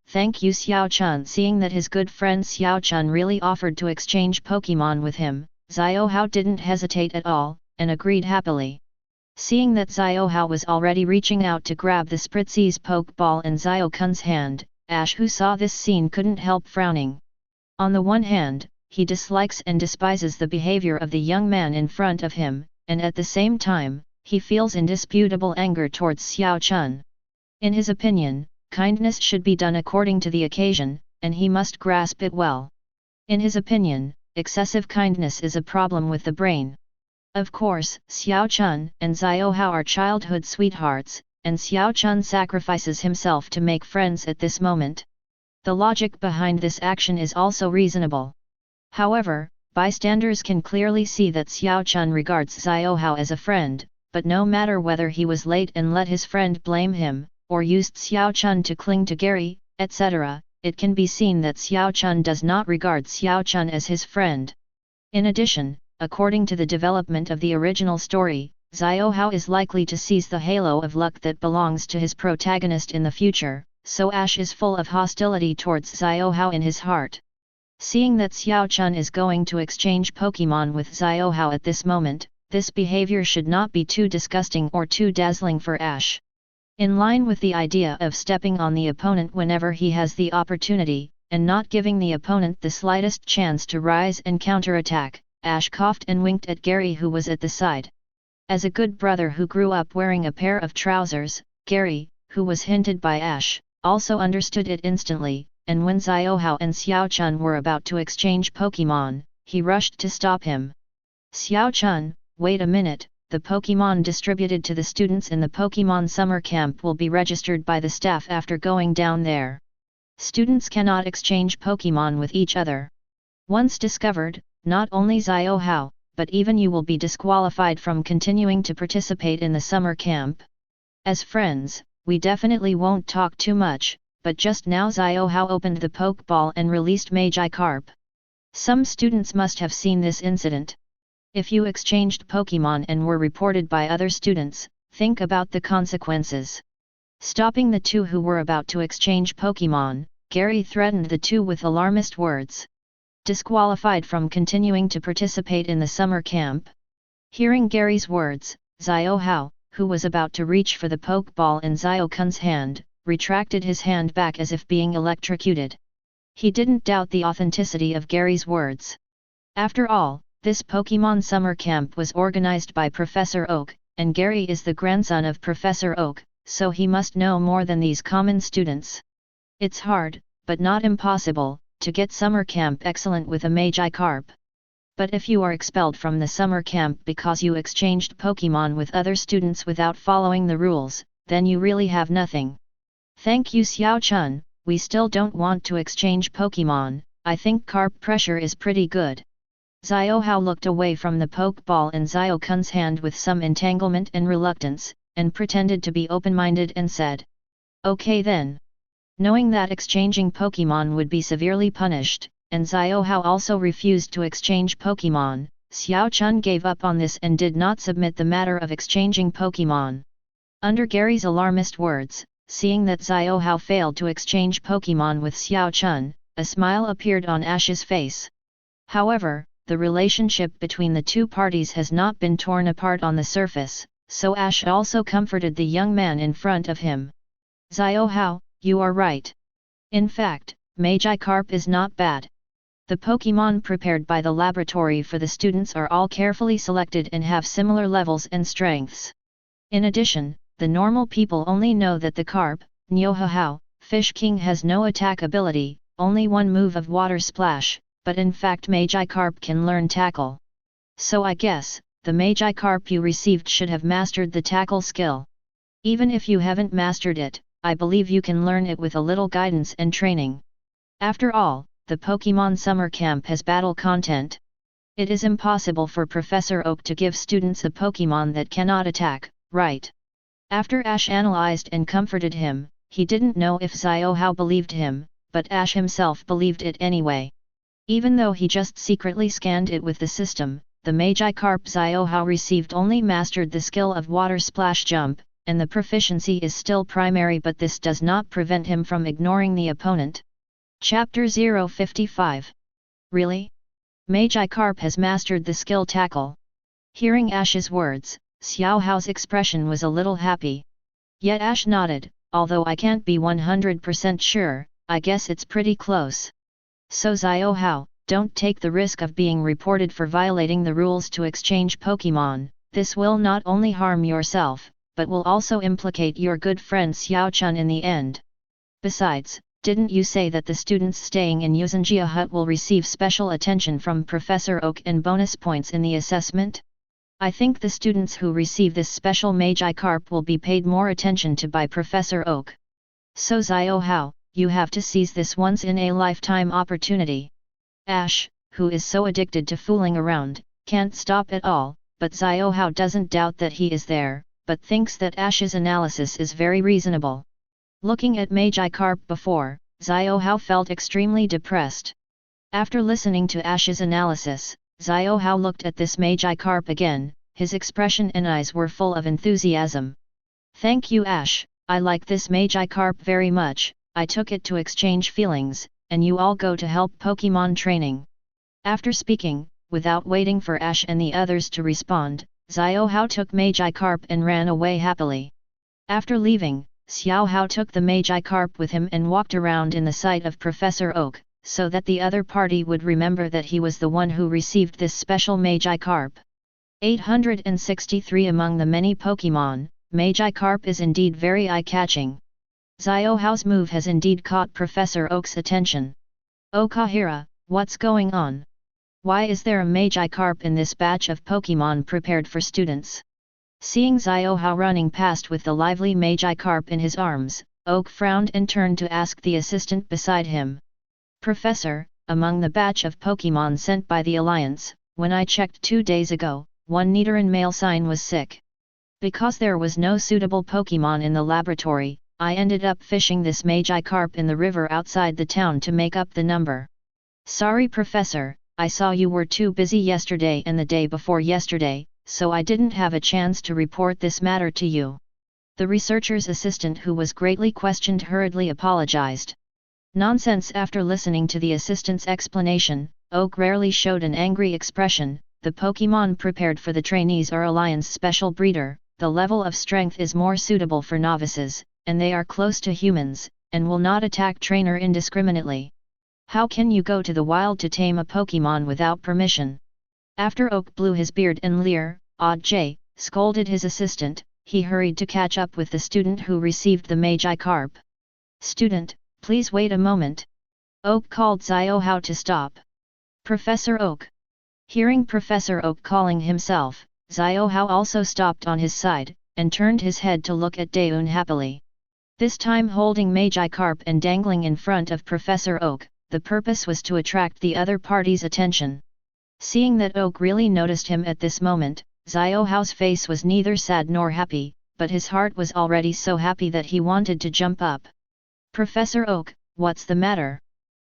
thank you Xiao Chun. Seeing that his good friend Xiao Chun really offered to exchange Pokémon with him, Xiao Hao didn't hesitate at all, and agreed happily. Seeing that Xiao Hao was already reaching out to grab the Spritzy's Pokeball in Xiao Chun's hand, Ash, who saw this scene, couldn't help frowning. On the one hand, he dislikes and despises the behavior of the young man in front of him, and at the same time, he feels indisputable anger towards Xiao Chun. In his opinion, kindness should be done according to the occasion, and he must grasp it well. In his opinion, excessive kindness is a problem with the brain. Of course, Xiao Chun and Xiao Hao are childhood sweethearts, and Xiao Chun sacrifices himself to make friends at this moment. The logic behind this action is also reasonable. However, bystanders can clearly see that Xiao Chun regards Xiao Hao as a friend, but no matter whether he was late and let his friend blame him, or used Xiao Chun to cling to Gary, etc., it can be seen that Xiao Chun does not regard Xiao Chun as his friend. In addition, according to the development of the original story, Xiao Hao is likely to seize the halo of luck that belongs to his protagonist in the future, so Ash is full of hostility towards Xiao Hao in his heart. Seeing that Xiao Chun is going to exchange Pokémon with Xiao Hao at this moment, this behavior should not be too disgusting or too dazzling for Ash. In line with the idea of stepping on the opponent whenever he has the opportunity, and not giving the opponent the slightest chance to rise and counterattack, Ash coughed and winked at Gary, who was at the side. As a good brother who grew up wearing a pair of trousers, Gary, who was hinted by Ash, also understood it instantly, and when Xiao Hao and Xiao Chun were about to exchange Pokémon, he rushed to stop him. Xiao Chun, wait a minute, the Pokémon distributed to the students in the Pokémon summer camp will be registered by the staff after going down there. Students cannot exchange Pokémon with each other. Once discovered, not only Xiao Hao, but even you will be disqualified from continuing to participate in the summer camp. As friends, we definitely won't talk too much, but just now Xiao Hao opened the Pokeball and released Magikarp. Some students must have seen this incident. If you exchanged Pokémon and were reported by other students, think about the consequences. Stopping the two who were about to exchange Pokémon, Gary threatened the two with alarmist words. Disqualified from continuing to participate in the summer camp? Hearing Gary's words, Xiao Hao, who was about to reach for the Pokeball in Xiao Chun's hand, retracted his hand back as if being electrocuted. He didn't doubt the authenticity of Gary's words. After all, this Pokémon summer camp was organized by Professor Oak, and Gary is the grandson of Professor Oak, so he must know more than these common students. It's hard, but not impossible, to get summer camp excellent with a Magikarp. But if you are expelled from the summer camp because you exchanged Pokémon with other students without following the rules, then you really have nothing. Thank you Xiao Chun, we still don't want to exchange Pokémon, I think carp pressure is pretty good. Xiaohao looked away from the Pokeball in Xiao Kun's hand with some entanglement and reluctance, and pretended to be open-minded and said, "Okay then." Knowing that exchanging Pokémon would be severely punished, and Xiaohao also refused to exchange Pokémon, Xiao Chun gave up on this and did not submit the matter of exchanging Pokémon. Under Gary's alarmist words, seeing that Xiaohao failed to exchange Pokémon with Xiao Chun, a smile appeared on Ash's face. However, the relationship between the two parties has not been torn apart on the surface, so Ash also comforted the young man in front of him. "Xiaohao, you are right. In fact, Magikarp is not bad. The Pokémon prepared by the laboratory for the students are all carefully selected and have similar levels and strengths. In addition, the normal people only know that the carp, Nyohao, Fish King has no attack ability, only one move of Water Splash, but in fact Magikarp can learn Tackle. So I guess, the Magikarp you received should have mastered the Tackle skill. Even if you haven't mastered it, I believe you can learn it with a little guidance and training. After all, the Pokémon Summer Camp has battle content. It is impossible for Professor Oak to give students a Pokémon that cannot attack, right?" After Ash analyzed and comforted him, he didn't know if Xiaohao believed him, but Ash himself believed it anyway. Even though he just secretly scanned it with the system, the Magikarp Xiaohao received only mastered the skill of Water Splash Jump, and the proficiency is still primary, but this does not prevent him from ignoring the opponent. Chapter 055. Really? Magikarp has mastered the skill Tackle. Hearing Ash's words, Xiaohao's expression was a little happy. Yet Ash nodded, "Although I can't be 100% sure, I guess it's pretty close. So Xiaohao, don't take the risk of being reported for violating the rules to exchange Pokémon. This will not only harm yourself, but will also implicate your good friend Xiao Chun in the end. Besides, didn't you say that the students staying in Yuzenjia Hut will receive special attention from Professor Oak and bonus points in the assessment? I think the students who receive this special Magikarp will be paid more attention to by Professor Oak. So Xiaohao, you have to seize this once-in-a-lifetime opportunity." Ash, who is so addicted to fooling around, can't stop at all, but Xiaohao doesn't doubt that he is there, but thinks that Ash's analysis is very reasonable. Looking at Magikarp before, Xiaohao felt extremely depressed. After listening to Ash's analysis, Xiaohao looked at this Magikarp again, his expression and eyes were full of enthusiasm. "Thank you Ash, I like this Magikarp very much, I took it to exchange feelings, and you all go to help Pokémon training." After speaking, without waiting for Ash and the others to respond, Xiaohao took Magikarp and ran away happily. After leaving, Xiaohao took the Magikarp with him and walked around in the sight of Professor Oak, so that the other party would remember that he was the one who received this special Magikarp. 863 Among the many Pokémon, Magikarp is indeed very eye-catching. Xiaohao's move has indeed caught Professor Oak's attention. "Oh Kahira, what's going on? Why is there a Magikarp in this batch of Pokémon prepared for students?" Seeing Xiaohao running past with the lively Magikarp in his arms, Oak frowned and turned to ask the assistant beside him. "Professor, among the batch of Pokémon sent by the Alliance, when I checked 2 days ago, one Nidoran male sign was sick. Because there was no suitable Pokémon in the laboratory, I ended up fishing this Magikarp in the river outside the town to make up the number. Sorry Professor, I saw you were too busy yesterday and the day before yesterday, so I didn't have a chance to report this matter to you." The researcher's assistant, who was greatly questioned, hurriedly apologized. Nonsense. After listening to the assistant's explanation, Oak rarely showed an angry expression. The Pokémon prepared for the trainees are Alliance special breeder, the level of strength is more suitable for novices, and they are close to humans, and will not attack trainer indiscriminately. How can you go to the wild to tame a Pokémon without permission? After Oak blew his beard and Odd J, scolded his assistant, he hurried to catch up with the student who received the Magikarp. "Student, please wait a moment." Oak called Xiaohao to stop. "Professor Oak." Hearing Professor Oak calling himself, Xiaohao also stopped on his side, and turned his head to look at Daeun happily. This time holding Magikarp and dangling in front of Professor Oak, the purpose was to attract the other party's attention. Seeing that Oak really noticed him at this moment, Xiaohao's face was neither sad nor happy, but his heart was already so happy that he wanted to jump up. "Professor Oak, what's the matter?"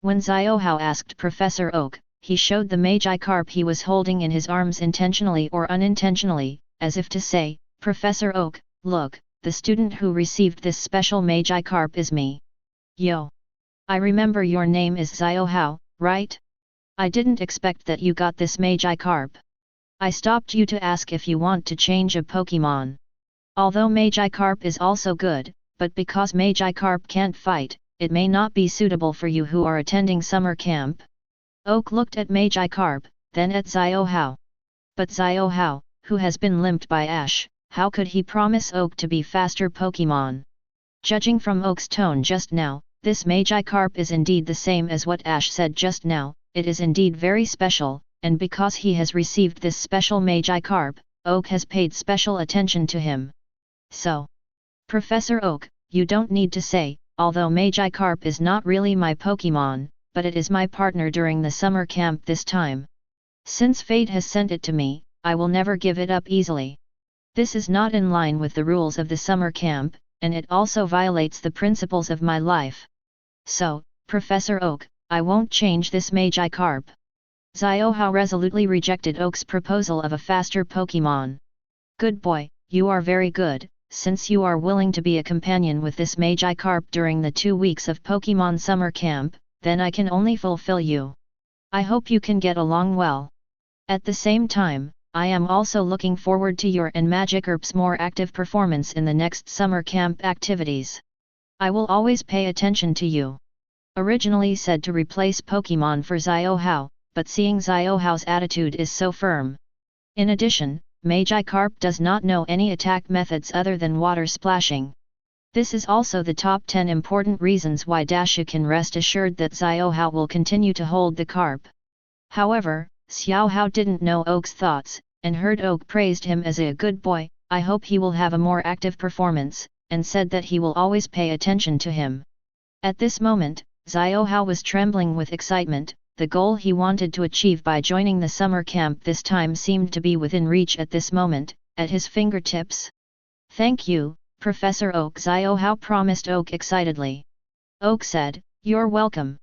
When Xiaohao asked Professor Oak, he showed the Magikarp he was holding in his arms intentionally or unintentionally, as if to say, "Professor Oak, look, the student who received this special Magikarp is me. Yo! I remember your name is Xiaohao, right? I didn't expect that you got this Magikarp. I stopped you to ask if you want to change a Pokémon. Although Magikarp is also good, but because Magikarp can't fight, it may not be suitable for you who are attending summer camp." Oak looked at Magikarp, then at Xiaohao. But Xiaohao, who has been limped by Ash, how could he promise Oak to be faster Pokémon? Judging from Oak's tone just now, this Magikarp is indeed the same as what Ash said just now, it is indeed very special, and because he has received this special Magikarp, Oak has paid special attention to him. So, Professor Oak, you don't need to say, although Magikarp is not really my Pokémon, but it is my partner during the summer camp this time. Since fate has sent it to me, I will never give it up easily. This is not in line with the rules of the summer camp, and it also violates the principles of my life. So, Professor Oak, I won't change this Magikarp." Xiaohao resolutely rejected Oak's proposal of a faster Pokémon. "Good boy, you are very good. Since you are willing to be a companion with this Magikarp during the 2 weeks of Pokémon summer camp, then I can only fulfill you. I hope you can get along well. At the same time, I am also looking forward to your and Magikarp's more active performance in the next summer camp activities. I will always pay attention to you." Originally said to replace Pokémon for Xiaohao, but seeing Xiaohao's attitude is so firm. In addition, Magikarp does not know any attack methods other than water splashing. This is also the top 10 important reasons why Dasha can rest assured that Xiaohao will continue to hold the carp. However, Xiaohao didn't know Oak's thoughts, and heard Oak praised him as a good boy. "I hope he will have a more active performance," and said that he will always pay attention to him. At this moment, Xiaohao was trembling with excitement. The goal he wanted to achieve by joining the summer camp this time seemed to be within reach at this moment, at his fingertips. "Thank you, Professor Oak," Xiaohao promised Oak excitedly. Oak said, "You're welcome."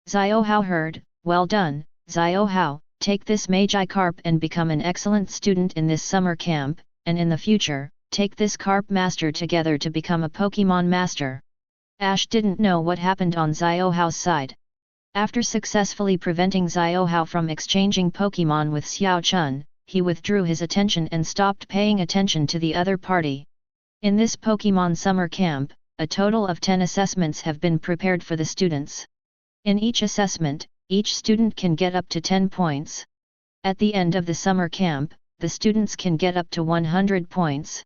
Xiaohao heard, "Well done, Xiaohao, take this Magikarp and become an excellent student in this summer camp, and in the future, take this Carp Master together to become a Pokémon Master." Ash didn't know what happened on Xiaohao's side. After successfully preventing Xiaohao from exchanging Pokémon with Xiao Chun, he withdrew his attention and stopped paying attention to the other party. In this Pokémon summer camp, a total of 10 assessments have been prepared for the students. In each assessment, each student can get up to 10 points. At the end of the summer camp, the students can get up to 100 points.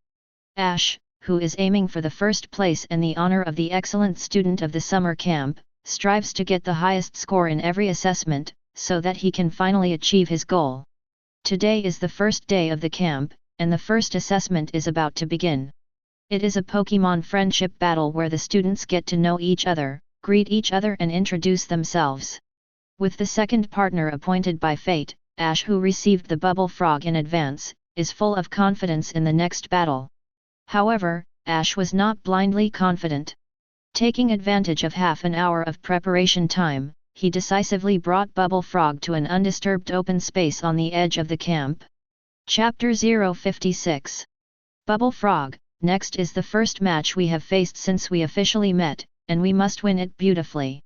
Ash, who is aiming for the first place and the honor of the excellent student of the summer camp, strives to get the highest score in every assessment, so that he can finally achieve his goal. Today is the first day of the camp, and the first assessment is about to begin. It is a Pokémon friendship battle where the students get to know each other, greet each other and introduce themselves. With the second partner appointed by fate, Ash, who received the Bubble Frog in advance, is full of confidence in the next battle. However, Ash was not blindly confident. Taking advantage of half an hour of preparation time, he decisively brought Bubble Frog to an undisturbed open space on the edge of the camp. Chapter 056. Bubble Frog, next is the first match we have faced since we officially met, and we must win it beautifully.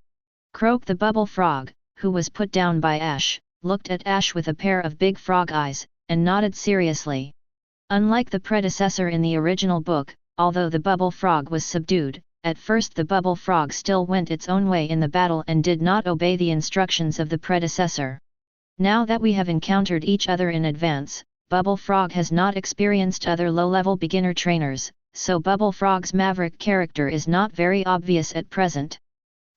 Croak the Bubble Frog, who was put down by Ash, looked at Ash with a pair of big frog eyes, and nodded seriously. Unlike the predecessor in the original book, although the Bubble Frog was subdued, at first the Bubble Frog still went its own way in the battle and did not obey the instructions of the predecessor. Now that we have encountered each other in advance, Bubble Frog has not experienced other low-level beginner trainers, so Bubble Frog's maverick character is not very obvious at present.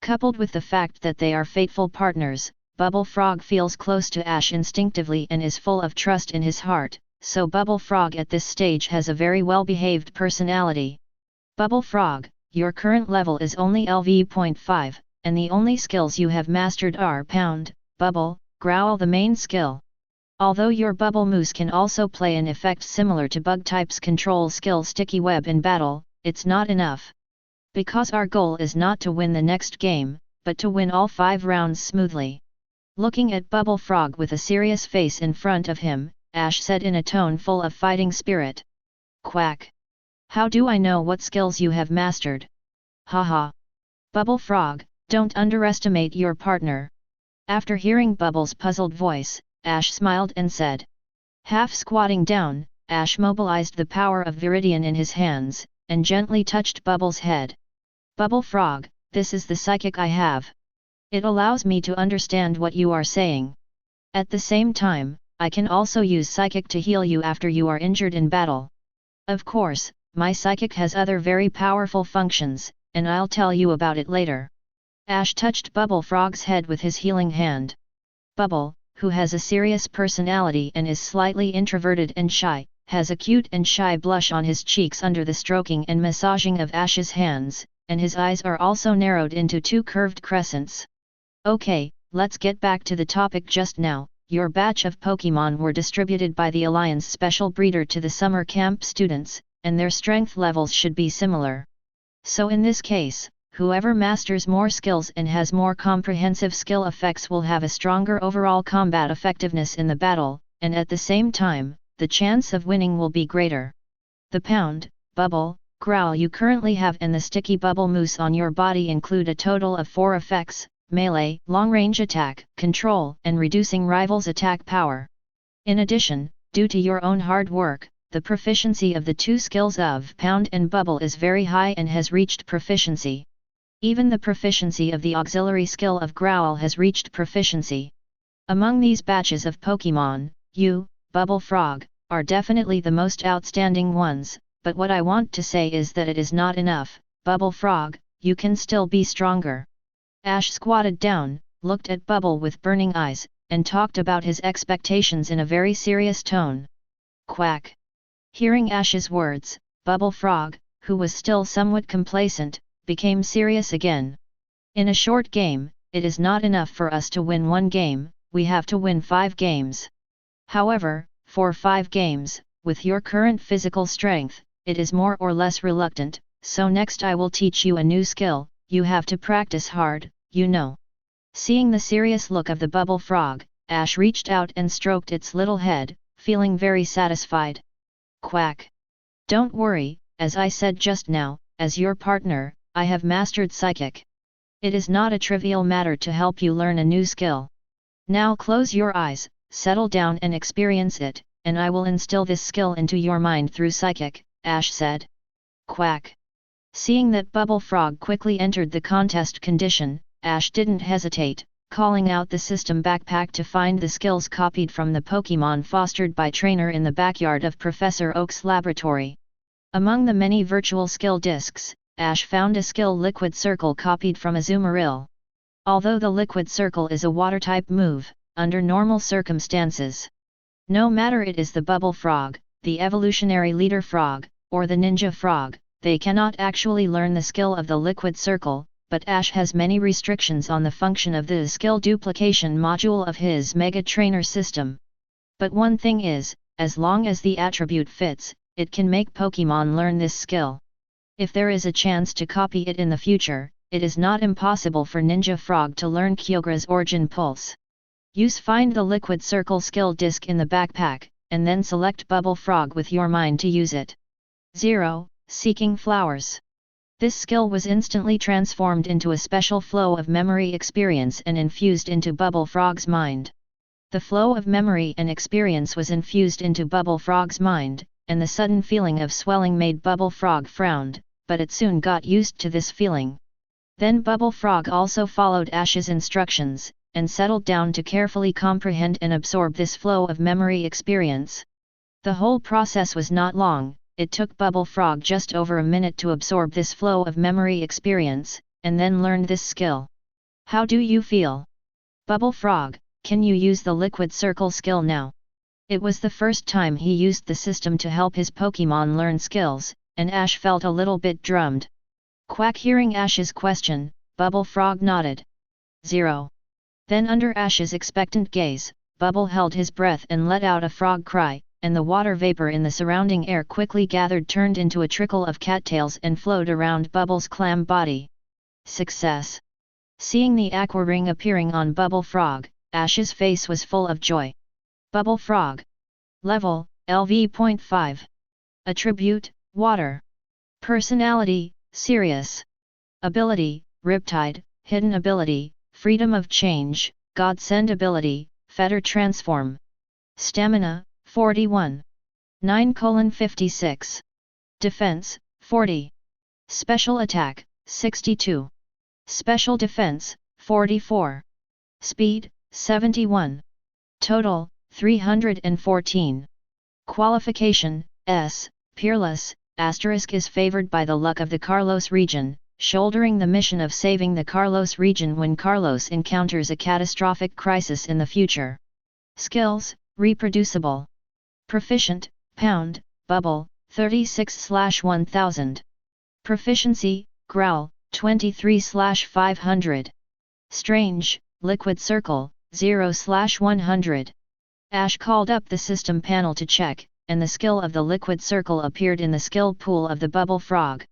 Coupled with the fact that they are fateful partners, Bubble Frog feels close to Ash instinctively and is full of trust in his heart, so Bubble Frog at this stage has a very well-behaved personality. Bubble Frog, your current level is only LV.5, and the only skills you have mastered are Pound, Bubble, Growl, the main skill. Although your Bubble Moose can also play an effect similar to Bug-type's control skill Sticky Web in battle, it's not enough. Because our goal is not to win the next game, but to win all 5 rounds smoothly. Looking at Bubble Frog with a serious face in front of him, Ash said in a tone full of fighting spirit. Quack! How do I know what skills you have mastered? Haha! Bubble Frog, don't underestimate your partner. After hearing Bubble's puzzled voice, Ash smiled and said. Half squatting down, Ash mobilized the power of Viridian in his hands, and gently touched Bubble's head. Bubble Frog, this is the psychic I have. It allows me to understand what you are saying. At the same time, I can also use psychic to heal you after you are injured in battle. Of course, my psychic has other very powerful functions, and I'll tell you about it later. Ash touched Bubble Frog's head with his healing hand. Bubble, who has a serious personality and is slightly introverted and shy, has a cute and shy blush on his cheeks under the stroking and massaging of Ash's hands, and his eyes are also narrowed into 2 curved crescents. Okay, let's get back to the topic just now. Your batch of Pokémon were distributed by the Alliance Special Breeder to the summer camp students, and their strength levels should be similar. So in this case, whoever masters more skills and has more comprehensive skill effects will have a stronger overall combat effectiveness in the battle, and at the same time, the chance of winning will be greater. The Pound, Bubble, Growl you currently have and the Sticky Bubble Moose on your body include a total of 4 effects: melee, long-range attack, control, and reducing rivals' attack power. In addition, due to your own hard work, the proficiency of the 2 skills of Pound and Bubble is very high and has reached proficiency. Even the proficiency of the auxiliary skill of Growl has reached proficiency. Among these batches of Pokémon, you, Bubble Frog, are definitely the most outstanding ones, but what I want to say is that it is not enough. Bubble Frog, you can still be stronger. Ash squatted down, looked at Bubble with burning eyes, and talked about his expectations in a very serious tone. Quack! Hearing Ash's words, Bubble Frog, who was still somewhat complacent, became serious again. In a short game, it is not enough for us to win 1 game, we have to win 5 games. However, for 5 games, with your current physical strength, it is more or less reluctant, so next I will teach you a new skill. You have to practice hard, you know. Seeing the serious look of the Bubble Frog, Ash reached out and stroked its little head, feeling very satisfied. Quack! Don't worry, as I said just now, as your partner, I have mastered Psychic. It is not a trivial matter to help you learn a new skill. Now close your eyes, settle down and experience it, and I will instill this skill into your mind through Psychic, Ash said. Quack! Seeing that Bubble Frog quickly entered the contest condition, Ash didn't hesitate, calling out the system backpack to find the skills copied from the Pokémon fostered by Trainer in the backyard of Professor Oak's laboratory. Among the many virtual skill discs, Ash found a skill Liquid Circle copied from Azumarill. Although the Liquid Circle is a water-type move, under normal circumstances, no matter it is the Bubble Frog, the Evolutionary Leader Frog, or the Ninja Frog, they cannot actually learn the skill of the Liquid Circle, but Ash has many restrictions on the function of the skill duplication module of his Mega Trainer system. But one thing is, as long as the attribute fits, it can make Pokémon learn this skill. If there is a chance to copy it in the future, it is not impossible for Ninja Frog to learn Kyogra's Origin Pulse. Find the Liquid Circle skill disc in the backpack, and then select Bubble Frog with your mind to use it. 0. Seeking Flowers. This skill was instantly transformed into a special flow of memory experience and infused into Bubble Frog's mind. The flow of memory and experience was infused into Bubble Frog's mind, and the sudden feeling of swelling made Bubble Frog frowned, but it soon got used to this feeling. Then Bubble Frog also followed Ash's instructions, and settled down to carefully comprehend and absorb this flow of memory experience. The whole process was not long. It took Bubble Frog just over a minute to absorb this flow of memory experience, and then learned this skill. How do you feel? Bubble Frog, can you use the Liquid Circle skill now? It was the first time he used the system to help his Pokémon learn skills, and Ash felt a little bit drummed. Quack! Hearing Ash's question, Bubble Frog nodded. 0. Then under Ash's expectant gaze, Bubble held his breath and let out a frog cry, and the water vapor in the surrounding air quickly gathered, turned into a trickle of cattails and flowed around Bubble's clam body. Success! Seeing the aqua ring appearing on Bubble Frog, Ash's face was full of joy. Bubble Frog. Level, LV.5. Attribute, Water. Personality, Serious. Ability, Riptide, Hidden Ability, Freedom of Change, Godsend Ability, Fetter Transform. Stamina, 41. 9:56. Defense, 40. Special Attack, 62. Special Defense, 44. Speed, 71. Total, 314. Qualification, S, Peerless, * is favored by the luck of the Carlos region, shouldering the mission of saving the Carlos region when Carlos encounters a catastrophic crisis in the future. Skills, Reproducible. Proficient, Pound, Bubble, 36/1000. Proficiency, Growl, 23/500. Strange, Liquid Circle, 0/100. Ash called up the system panel to check, and the skill of the Liquid Circle appeared in the skill pool of the Bubble Frog.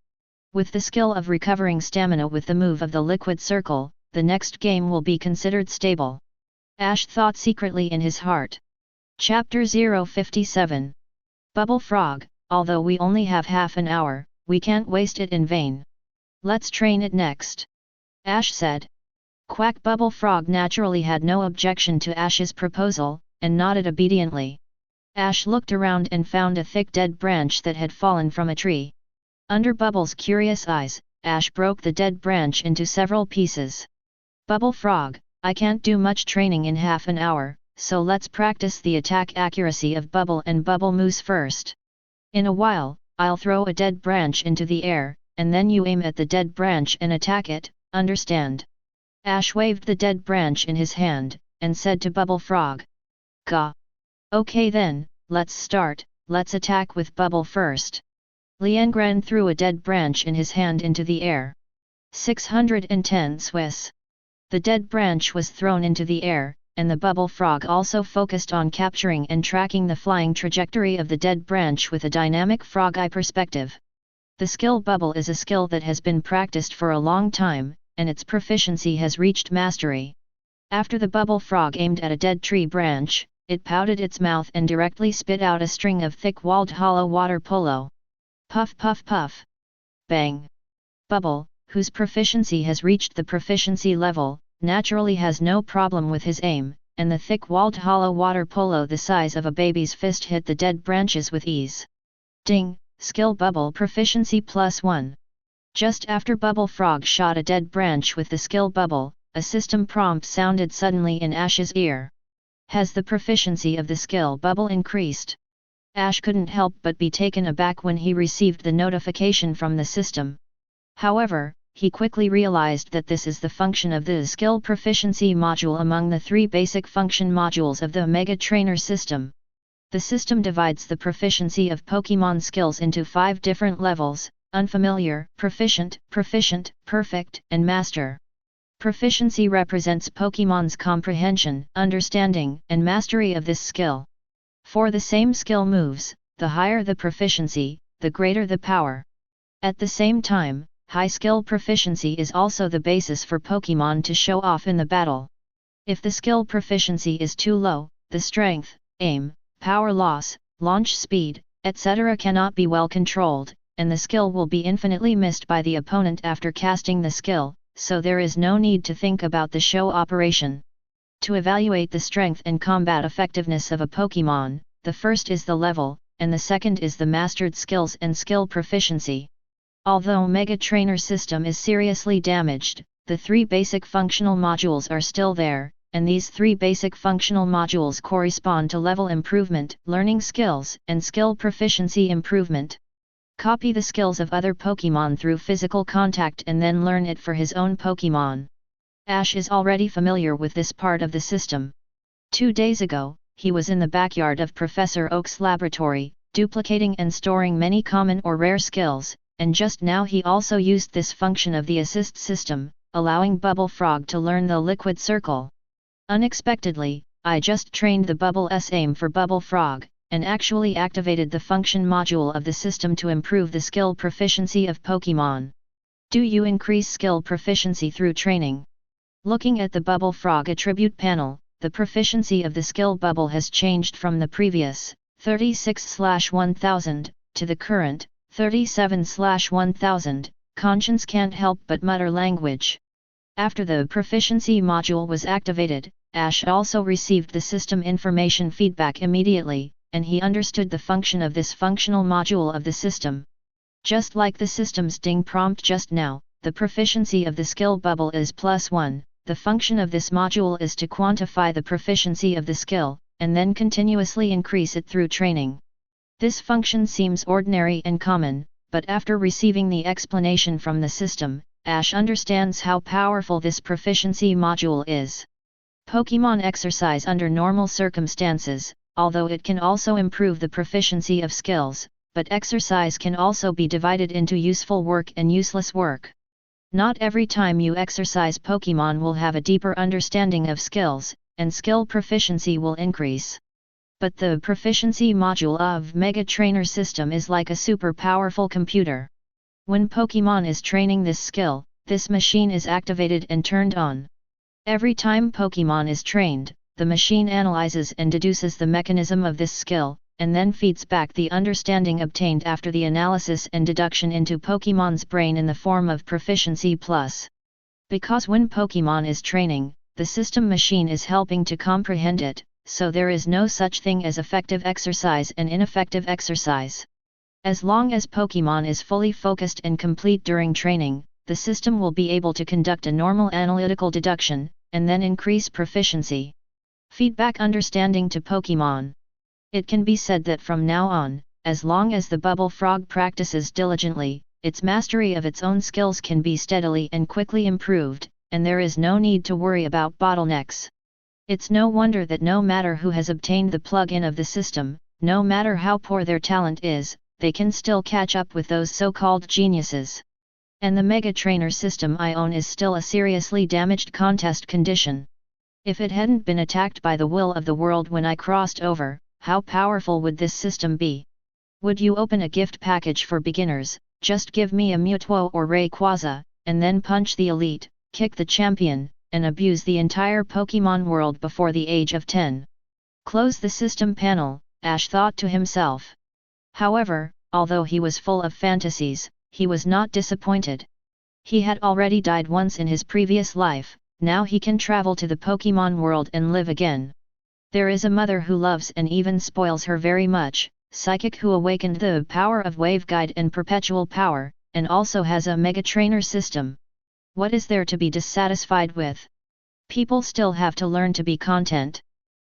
With the skill of recovering stamina with the move of the Liquid Circle, the next game will be considered stable. Ash thought secretly in his heart. Chapter 057. Bubble Frog, although we only have half an hour, we can't waste it in vain. Let's train it next. Ash said. Quack. Bubble Frog naturally had no objection to Ash's proposal, and nodded obediently. Ash looked around and found a thick dead branch that had fallen from a tree. Under Bubble's curious eyes, Ash broke the dead branch into several pieces. Bubble Frog, I can't do much training in half an hour, so let's practice the attack accuracy of Bubble and Bubble Moose first. In a while, I'll throw a dead branch into the air, and then you aim at the dead branch and attack it, understand? Ash waved the dead branch in his hand, and said to Bubble Frog. Gah! Okay then, let's start, let's attack with Bubble first. Liangren threw a dead branch in his hand into the air. 610 Swiss. The dead branch was thrown into the air, and the Bubble Frog also focused on capturing and tracking the flying trajectory of the dead branch with a dynamic frog eye perspective. The skill Bubble is a skill that has been practiced for a long time, and its proficiency has reached mastery. After the Bubble Frog aimed at a dead tree branch, it pouted its mouth and directly spit out a string of thick-walled hollow water polo. Puff puff puff. Bang. Bubble, whose proficiency has reached the proficiency level, naturally has no problem with his aim, and the thick-walled hollow water polo the size of a baby's fist hit the dead branches with ease. Ding, skill Bubble proficiency +1. Just after Bubble Frog shot a dead branch with the skill Bubble, a system prompt sounded suddenly in Ash's ear. Has the proficiency of the skill Bubble increased? Ash couldn't help but be taken aback when he received the notification from the system. However, he quickly realized that this is the function of the skill proficiency module among the 3 basic function modules of the Omega Trainer system. The system divides the proficiency of Pokémon skills into 5 different levels: unfamiliar, proficient, perfect, and master. Proficiency represents Pokémon's comprehension, understanding, and mastery of this skill. For the same skill moves, the higher the proficiency, the greater the power. At the same time, high skill proficiency is also the basis for Pokémon to show off in the battle. If the skill proficiency is too low, the strength, aim, power loss, launch speed, etc. cannot be well controlled, and the skill will be infinitely missed by the opponent after casting the skill, so there is no need to think about the show operation. To evaluate the strength and combat effectiveness of a Pokémon, the first is the level, and the second is the mastered skills and skill proficiency. Although Mega Trainer system is seriously damaged, the 3 basic functional modules are still there, and these 3 basic functional modules correspond to level improvement, learning skills, and skill proficiency improvement. Copy the skills of other Pokémon through physical contact and then learn it for his own Pokémon. Ash is already familiar with this part of the system. 2 days ago, he was in the backyard of Professor Oak's laboratory, duplicating and storing many common or rare skills, and just now he also used this function of the assist system, allowing Bubble Frog to learn the Liquid Circle. Unexpectedly, I just trained the Bubble's aim for Bubble Frog, and actually activated the function module of the system to improve the skill proficiency of Pokémon. Do you increase skill proficiency through training? Looking at the Bubble Frog attribute panel, the proficiency of the skill bubble has changed from the previous 36/1000 to the current 37/1000. Conscience can't help but mutter language. After the proficiency module was activated, Ash also received the system information feedback immediately, and he understood the function of this functional module of the system. Just like the system's ding prompt just now, the proficiency of the skill bubble is +1. The function of this module is to quantify the proficiency of the skill, and then continuously increase it through training. This function seems ordinary and common, but after receiving the explanation from the system, Ash understands how powerful this proficiency module is. Pokémon exercise under normal circumstances, although it can also improve the proficiency of skills, but exercise can also be divided into useful work and useless work. Not every time you exercise Pokémon will have a deeper understanding of skills, and skill proficiency will increase. But the proficiency module of Mega Trainer system is like a super powerful computer. When Pokémon is training this skill, this machine is activated and turned on. Every time Pokémon is trained, the machine analyzes and deduces the mechanism of this skill, and then feeds back the understanding obtained after the analysis and deduction into Pokémon's brain in the form of proficiency plus. Because when Pokémon is training, the system machine is helping to comprehend it, so there is no such thing as effective exercise and ineffective exercise. As long as Pokémon is fully focused and complete during training, the system will be able to conduct a normal analytical deduction, and then increase proficiency. Feedback understanding to Pokémon. It can be said that from now on, as long as the Bubble Frog practices diligently, its mastery of its own skills can be steadily and quickly improved, and there is no need to worry about bottlenecks. It's no wonder that no matter who has obtained the plug-in of the system, no matter how poor their talent is, they can still catch up with those so-called geniuses. And the Mega Trainer system I own is still a seriously damaged contest condition. If it hadn't been attacked by the will of the world when I crossed over, how powerful would this system be? Would you open a gift package for beginners, just give me a Mewtwo or Rayquaza, and then punch the elite, kick the champion, and abuse the entire Pokémon world before the age of 10? Close the system panel, Ash thought to himself. However, although he was full of fantasies, he was not disappointed. He had already died once in his previous life, now he can travel to the Pokémon world and live again. There is a mother who loves and even spoils her very much, Psychic, who awakened the power of Wave Guide and Perpetual Power, and also has a Mega Trainer system. What is there to be dissatisfied with? People still have to learn to be content.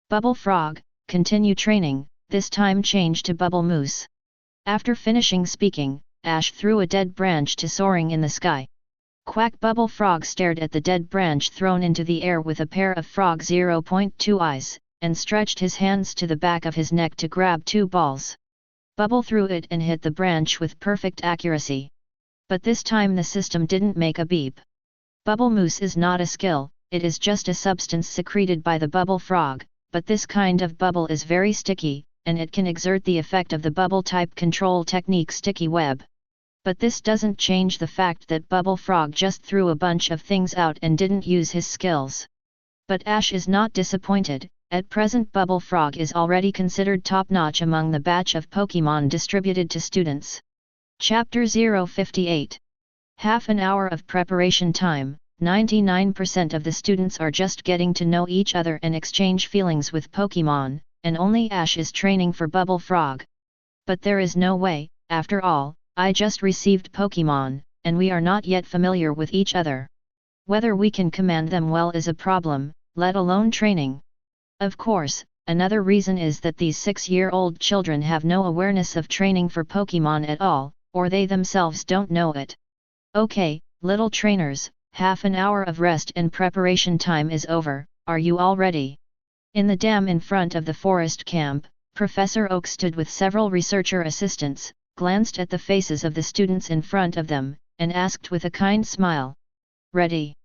Bubble Frog, continue training, this time change to Bubble Moose. After finishing speaking, Ash threw a dead branch to soaring in the sky. Quack! Bubble Frog stared at the dead branch thrown into the air with a pair of frog 0.2 eyes, and stretched his hands to the back of his neck to grab two balls. Bubble threw it and hit the branch with perfect accuracy. But this time the system didn't make a beep. Bubble Moose is not a skill, it is just a substance secreted by the Bubble Frog, but this kind of bubble is very sticky, and it can exert the effect of the bubble type control technique Sticky Web. But this doesn't change the fact that Bubble Frog just threw a bunch of things out and didn't use his skills. But Ash is not disappointed. At present Bubble Frog is already considered top-notch among the batch of Pokémon distributed to students. Chapter 058. Half an hour of preparation time. 99% of the students are just getting to know each other and exchange feelings with Pokémon, and only Ash is training for Bubble Frog. But there is no way, after all, I just received Pokémon, and we are not yet familiar with each other. Whether we can command them well is a problem, let alone training. Of course, another reason is that these 6-year-old children have no awareness of training for Pokémon at all, or they themselves don't know it. Okay, little trainers, half an hour of rest and preparation time is over, are you all ready? In the dam in front of the forest camp, Professor Oak stood with several researcher assistants, glanced at the faces of the students in front of them, and asked with a kind smile. Ready?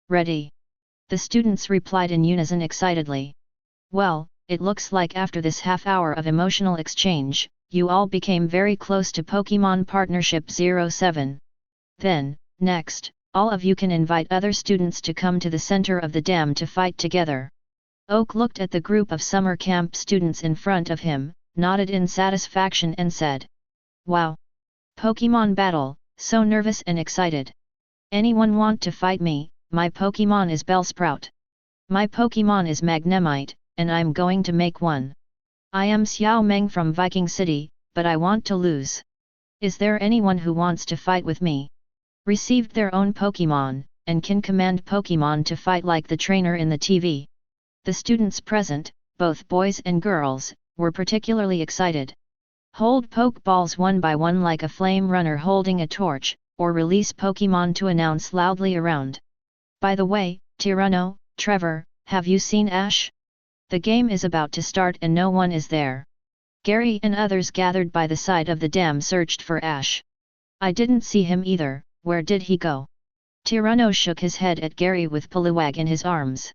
Ready. The students replied in unison excitedly. Well, it looks like after this half hour of emotional exchange, you all became very close to Pokémon Partnership 07. Then, next, all of you can invite other students to come to the center of the dam to fight together. Oak looked at the group of summer camp students in front of him, nodded in satisfaction and said, "Wow! Pokémon battle, so nervous and excited. Anyone want to fight me? My Pokémon is Bellsprout. My Pokémon is Magnemite, and I'm going to make one. I am Xiao Meng from Viking City, but I want to lose. Is there anyone who wants to fight with me?" Received their own Pokémon, and can command Pokémon to fight like the trainer in the TV. The students present, both boys and girls, were particularly excited. Hold Pokeballs one by one like a flame runner holding a torch, or release Pokémon to announce loudly around. "By the way, Tyranno, Trevor, have you seen Ash? The game is about to start and no one is there." Gary and others gathered by the side of the dam searched for Ash. "I didn't see him either, where did he go?" Tyranno shook his head at Gary with Poliwag in his arms.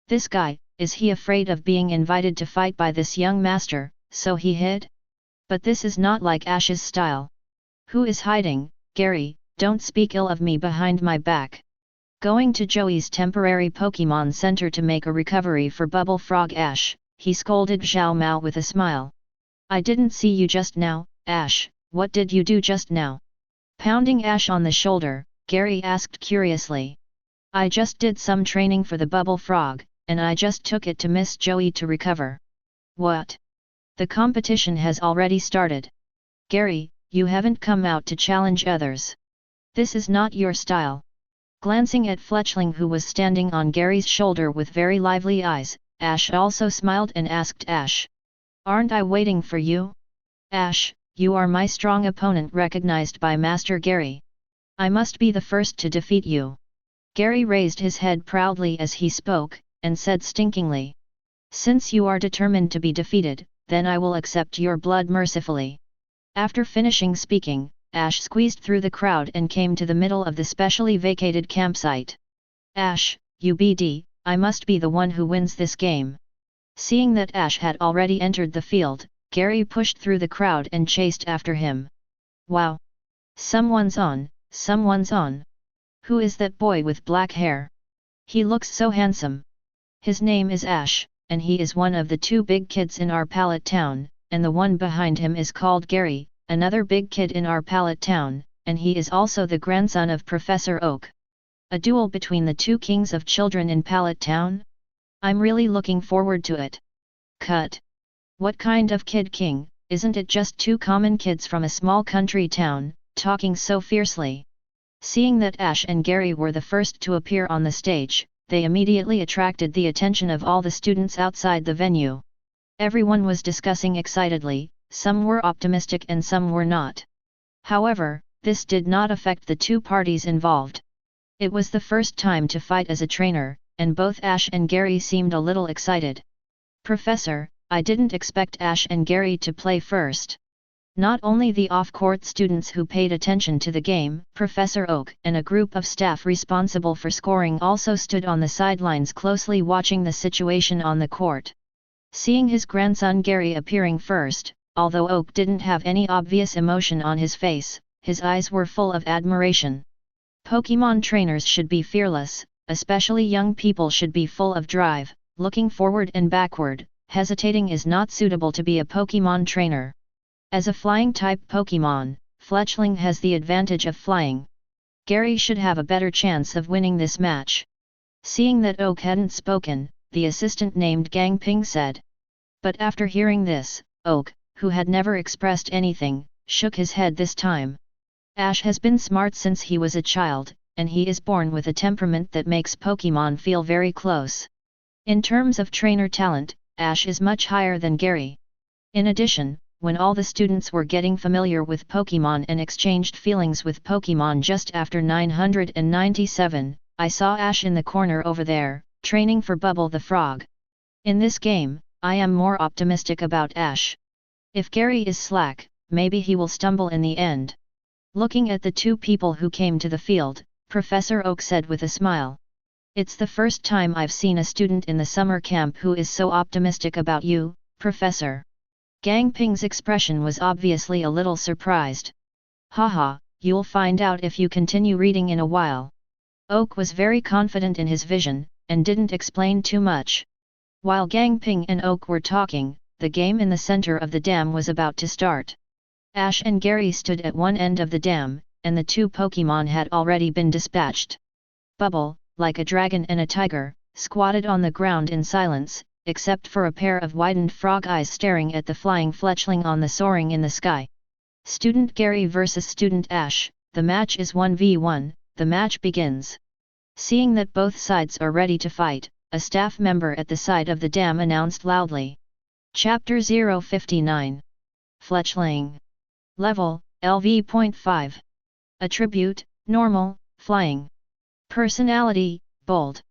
"This guy, is he afraid of being invited to fight by this young master, so he hid? But this is not like Ash's style." "Who is hiding, Gary? Don't speak ill of me behind my back." Going to Joey's temporary Pokémon Center to make a recovery for Bubble Frog Ash, he scolded Zhao Mao with a smile. "I didn't see you just now, Ash, what did you do just now?" Pounding Ash on the shoulder, Gary asked curiously. "I just did some training for the Bubble Frog, and I just took it to Miss Joey to recover." "What? The competition has already started. Gary, you haven't come out to challenge others. This is not your style." Glancing at Fletchling who was standing on Gary's shoulder with very lively eyes, Ash also smiled and asked Ash. "Aren't I waiting for you? Ash, you are my strong opponent recognized by Master Gary. I must be the first to defeat you." Gary raised his head proudly as he spoke, and said stinkingly. "Since you are determined to be defeated, then I will accept your blood mercifully." After finishing speaking, Ash squeezed through the crowd and came to the middle of the specially vacated campsite. "Ash, UBD, I must be the one who wins this game." Seeing that Ash had already entered the field, Gary pushed through the crowd and chased after him. "Wow! Someone's on, someone's on. Who is that boy with black hair? He looks so handsome. His name is Ash, and he is one of the two big kids in our Pallet Town, and the one behind him is called Gary, another big kid in our Pallet Town, and he is also the grandson of Professor Oak. A duel between the two kings of children in Pallet Town? I'm really looking forward to it." Cut. What kind of kid king, isn't it just two common kids from a small country town, talking so fiercely? Seeing that Ash and Gary were the first to appear on the stage, they immediately attracted the attention of all the students outside the venue. Everyone was discussing excitedly, some were optimistic and some were not. However, this did not affect the two parties involved. It was the first time to fight as a trainer, and both Ash and Gary seemed a little excited. "Professor, I didn't expect Ash and Gary to play first." Not only the off-court students who paid attention to the game, Professor Oak and a group of staff responsible for scoring also stood on the sidelines closely watching the situation on the court. Seeing his grandson Gary appearing first, although Oak didn't have any obvious emotion on his face, his eyes were full of admiration. Pokémon trainers should be fearless, especially young people should be full of drive, looking forward and backward. Hesitating is not suitable to be a Pokémon trainer. As a flying-type Pokémon, Fletchling has the advantage of flying. Gary should have a better chance of winning this match. Seeing that Oak hadn't spoken, the assistant named Gang Ping said. But after hearing this, Oak, who had never expressed anything, shook his head this time. Ash has been smart since he was a child, and he is born with a temperament that makes Pokémon feel very close. In terms of trainer talent, Ash is much higher than Gary. In addition, when all the students were getting familiar with Pokémon and exchanged feelings with Pokémon just after 997, I saw Ash in the corner over there, training for Bubble the Frog. In this game, I am more optimistic about Ash. If Gary is slack, maybe he will stumble in the end. Looking at the two people who came to the field, Professor Oak said with a smile. It's the first time I've seen a student in the summer camp who is so optimistic about you, Professor. Gang Ping's expression was obviously a little surprised. Haha, you'll find out if you continue reading in a while. Oak was very confident in his vision, and didn't explain too much. While Gang Ping and Oak were talking, the game in the center of the dam was about to start. Ash and Gary stood at one end of the dam, and the two Pokémon had already been dispatched. Bubble, like a dragon and a tiger, squatted on the ground in silence, except for a pair of widened frog eyes staring at the flying fletchling on the soaring in the sky. Student Gary versus Student Ash, the match is 1v1, the match begins. Seeing that both sides are ready to fight, a staff member at the side of the dam announced loudly. Chapter 059. Fletchling. Level, LV.5. Attribute, Normal, Flying. Personality, Bold.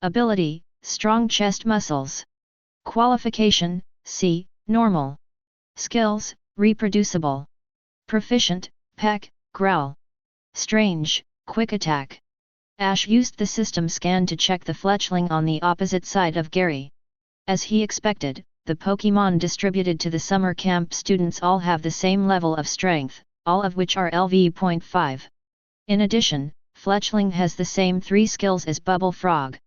Ability, Strong chest muscles. Qualification, C, Normal. Skills, Reproducible. Proficient, Peck, Growl. Strange, Quick Attack. Ash used the system scan to check the fletchling on the opposite side of Gary. As he expected, the Pokémon distributed to the summer camp students all have the same level of strength, all of which are LV.5. In addition, Fletchling has the same 3 skills as Bubble Frog.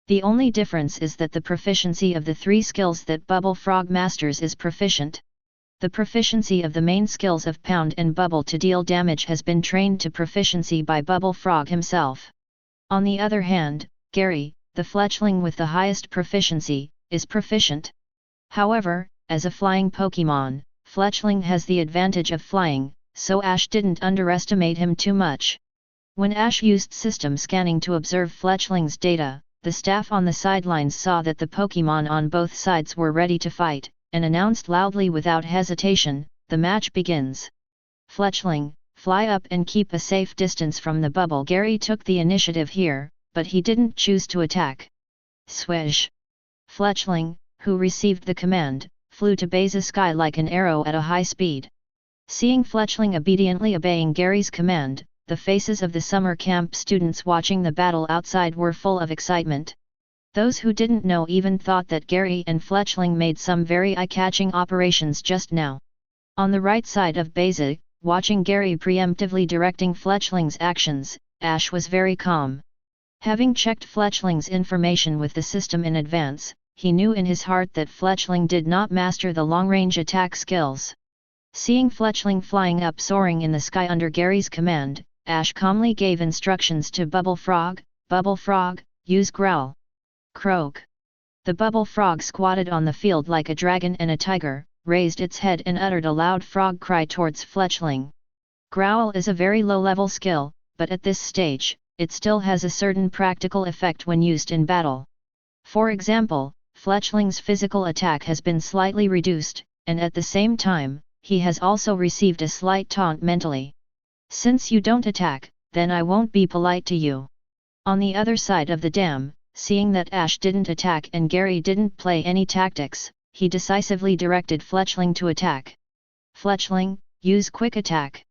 The only difference is that the proficiency of the 3 skills that Bubble Frog masters is proficient. The proficiency of the main skills of Pound and Bubble to deal damage has been trained to proficiency by Bubble Frog himself. On the other hand, Gary, the fletchling with the highest proficiency, is proficient. However, as a flying Pokémon, Fletchling has the advantage of flying, so Ash didn't underestimate him too much. When Ash used system scanning to observe Fletchling's data, the staff on the sidelines saw that the Pokémon on both sides were ready to fight, and announced loudly without hesitation, "The match begins." Fletchling, fly up and keep a safe distance from the bubble. Gary took the initiative here, but he didn't choose to attack. Swish! Fletchling, who received the command, flew to Beza Sky like an arrow at a high speed. Seeing Fletchling obediently obeying Gary's command, the faces of the summer camp students watching the battle outside were full of excitement. Those who didn't know even thought that Gary and Fletchling made some very eye-catching operations just now. On the right side of Beza, watching Gary preemptively directing Fletchling's actions, Ash was very calm. Having checked Fletchling's information with the system in advance, he knew in his heart that Fletchling did not master the long-range attack skills. Seeing Fletchling flying up soaring in the sky under Gary's command, Ash calmly gave instructions to Bubble Frog, use Growl. Croak. The Bubble Frog squatted on the field like a dragon and a tiger, raised its head and uttered a loud frog cry towards Fletchling. Growl is a very low-level skill, but at this stage, it still has a certain practical effect when used in battle. For example, Fletchling's physical attack has been slightly reduced, and at the same time, he has also received a slight taunt mentally. "Since you don't attack, then I won't be polite to you." On the other side of the dam, seeing that Ash didn't attack and Gary didn't play any tactics, he decisively directed Fletchling to attack. "Fletchling, use Quick Attack!"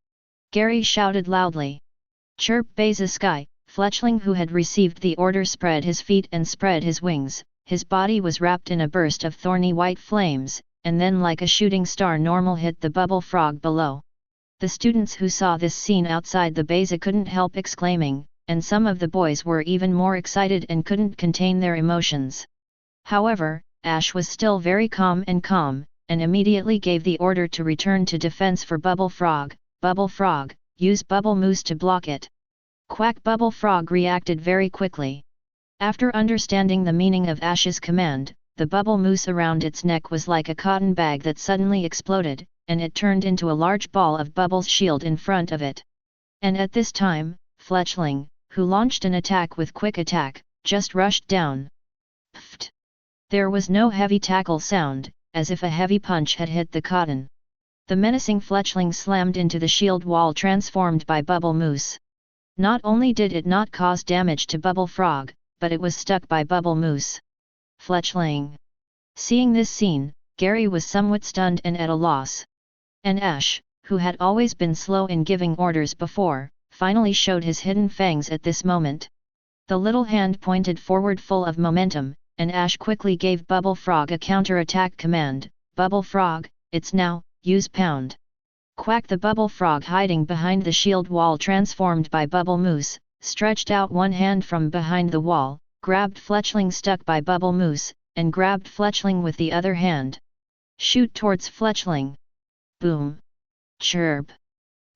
Gary shouted loudly. Chirp Beza Sky! Fletchling, who had received the order, spread his feet and spread his wings. His body was wrapped in a burst of thorny white flames, and then like a shooting star normal hit the Bubble Frog below. The students who saw this scene outside the Beza couldn't help exclaiming, and some of the boys were even more excited and couldn't contain their emotions. However, Ash was still very calm, and immediately gave the order to return to defense for Bubble Frog. "Bubble Frog, use Bubble Mousse to block it." Quack! Bubble Frog reacted very quickly. After understanding the meaning of Ash's command, the bubble mousse around its neck was like a cotton bag that suddenly exploded, and it turned into a large ball of bubbles shield in front of it. And at this time, Fletchling, who launched an attack with Quick Attack, just rushed down. Pfft! There was no heavy tackle sound, as if a heavy punch had hit the cotton. The menacing Fletchling slammed into the shield wall transformed by Bubble Mousse. Not only did it not cause damage to Bubble Frog, but it was stuck by Bubble Mousse. Fletchling. Seeing this scene, Gary was somewhat stunned and at a loss. And Ash, who had always been slow in giving orders before, finally showed his hidden fangs at this moment. The little hand pointed forward full of momentum, and Ash quickly gave Bubble Frog a counter-attack command. Bubble Frog, it's now, use pound. Quack! The Bubble Frog, hiding behind the shield wall transformed by Bubble Moose, stretched out one hand from behind the wall, grabbed Fletchling stuck by Bubble Moose, and grabbed Fletchling with the other hand. Shoot towards Fletchling. Boom! Chirp!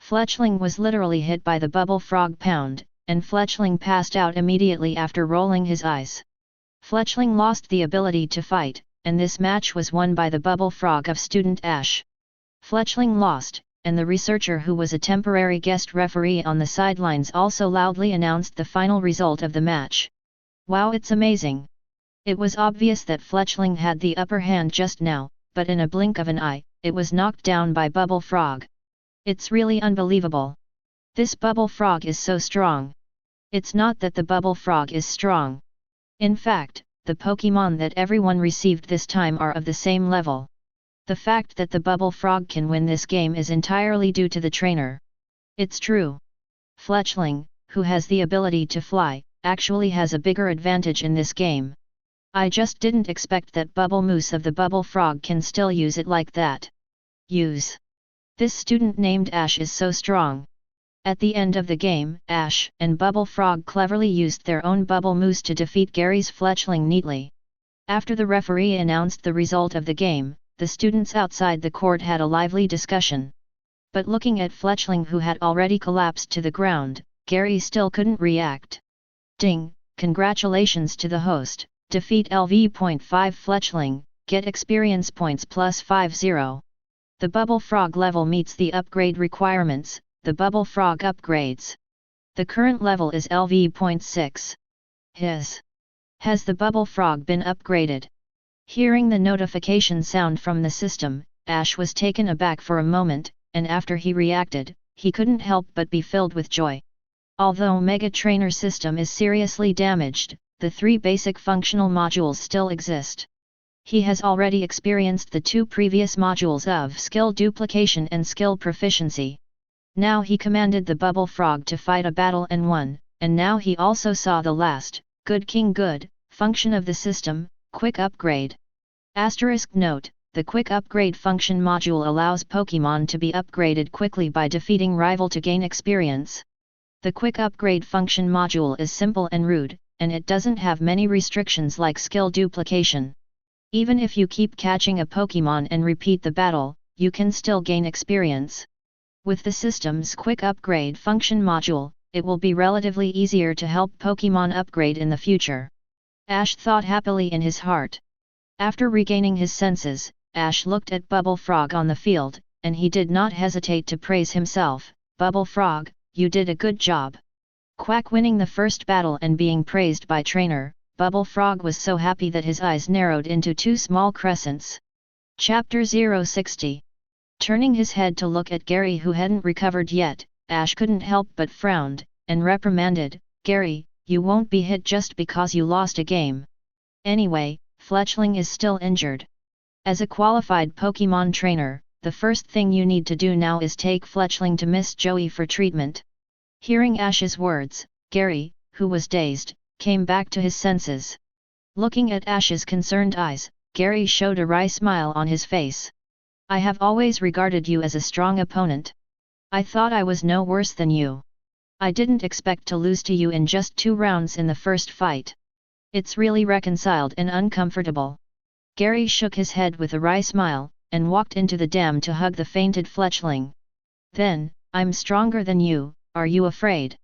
Fletchling was literally hit by the Bubble Frog pound, and Fletchling passed out immediately after rolling his eyes. Fletchling lost the ability to fight, and this match was won by the Bubble Frog of Student Ash. Fletchling lost, and the researcher, who was a temporary guest referee on the sidelines, also loudly announced the final result of the match. Wow, it's amazing! It was obvious that Fletchling had the upper hand just now, but in a blink of an eye, it was knocked down by Bubble Frog. It's really unbelievable. This Bubble Frog is so strong. It's not that the Bubble Frog is strong. In fact, the Pokémon that everyone received this time are of the same level. The fact that the Bubble Frog can win this game is entirely due to the trainer. It's true. Fletchling, who has the ability to fly, actually has a bigger advantage in this game. I just didn't expect that Bubble Moose of the Bubble Frog can still use it like that. Use. This student named Ash is so strong. At the end of the game, Ash and Bubble Frog cleverly used their own Bubble Moose to defeat Gary's Fletchling neatly. After the referee announced the result of the game, the students outside the court had a lively discussion. But looking at Fletchling, who had already collapsed to the ground, Gary still couldn't react. Ding! Congratulations to the host, defeat LV.5 Fletchling, get experience points plus 50. The Bubble Frog level meets the upgrade requirements. The Bubble Frog upgrades. The current level is LV.6. Has the Bubble Frog been upgraded? Hearing the notification sound from the system, Ash was taken aback for a moment, and after he reacted, he couldn't help but be filled with joy. Although Mega Trainer system is seriously damaged, the 3 basic functional modules still exist. He has already experienced the 2 previous modules of skill duplication and skill proficiency. Now he commanded the Bubble Frog to fight a battle and won, and now he also saw the last, Good King Good, function of the system, Quick Upgrade. Asterisk note, the Quick Upgrade function module allows Pokémon to be upgraded quickly by defeating rival to gain experience. The Quick Upgrade function module is simple and rude, and it doesn't have many restrictions like skill duplication. Even if you keep catching a Pokémon and repeat the battle, you can still gain experience. With the system's Quick Upgrade function module, it will be relatively easier to help Pokémon upgrade in the future. Ash thought happily in his heart. After regaining his senses, Ash looked at Bubble Frog on the field, and he did not hesitate to praise himself. Bubble Frog, you did a good job. Quack! Winning the first battle and being praised by trainer, Bubble Frog was so happy that his eyes narrowed into 2 small crescents. Chapter 060. Turning his head to look at Gary, who hadn't recovered yet, Ash couldn't help but frowned, and reprimanded, Gary, you won't be hit just because you lost a game. Anyway, Fletchling is still injured. As a qualified Pokémon trainer, the first thing you need to do now is take Fletchling to Miss Joey for treatment. Hearing Ash's words, Gary, who was dazed, came back to his senses. Looking at Ash's concerned eyes, Gary showed a wry smile on his face. I have always regarded you as a strong opponent. I thought I was no worse than you. I didn't expect to lose to you in just 2 rounds in the first fight. It's really reconciled and uncomfortable. Gary shook his head with a wry smile, and walked into the dam to hug the fainted Fletchling. Then, I'm stronger than you, are you afraid?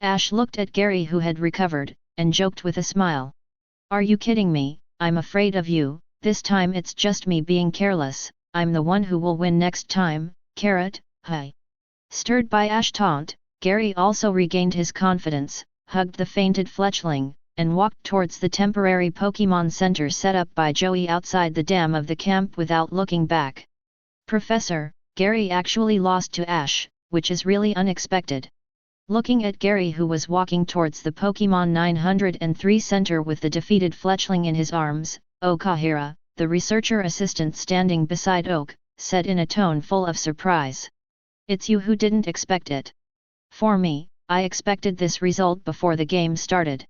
Ash looked at Gary, who had recovered, and joked with a smile. Are you kidding me? I'm afraid of you. This time it's just me being careless. I'm the one who will win next time, Carrot, hi. Stirred by Ash's taunt, Gary also regained his confidence, hugged the fainted Fletchling, and walked towards the temporary Pokémon Center set up by Joey outside the dam of the camp without looking back. Professor, Gary actually lost to Ash, which is really unexpected. Looking at Gary, who was walking towards the Pokémon 903 Center with the defeated Fletchling in his arms, Okahira, the researcher assistant standing beside Oak, said in a tone full of surprise. It's you who didn't expect it. For me, I expected this result before the game started.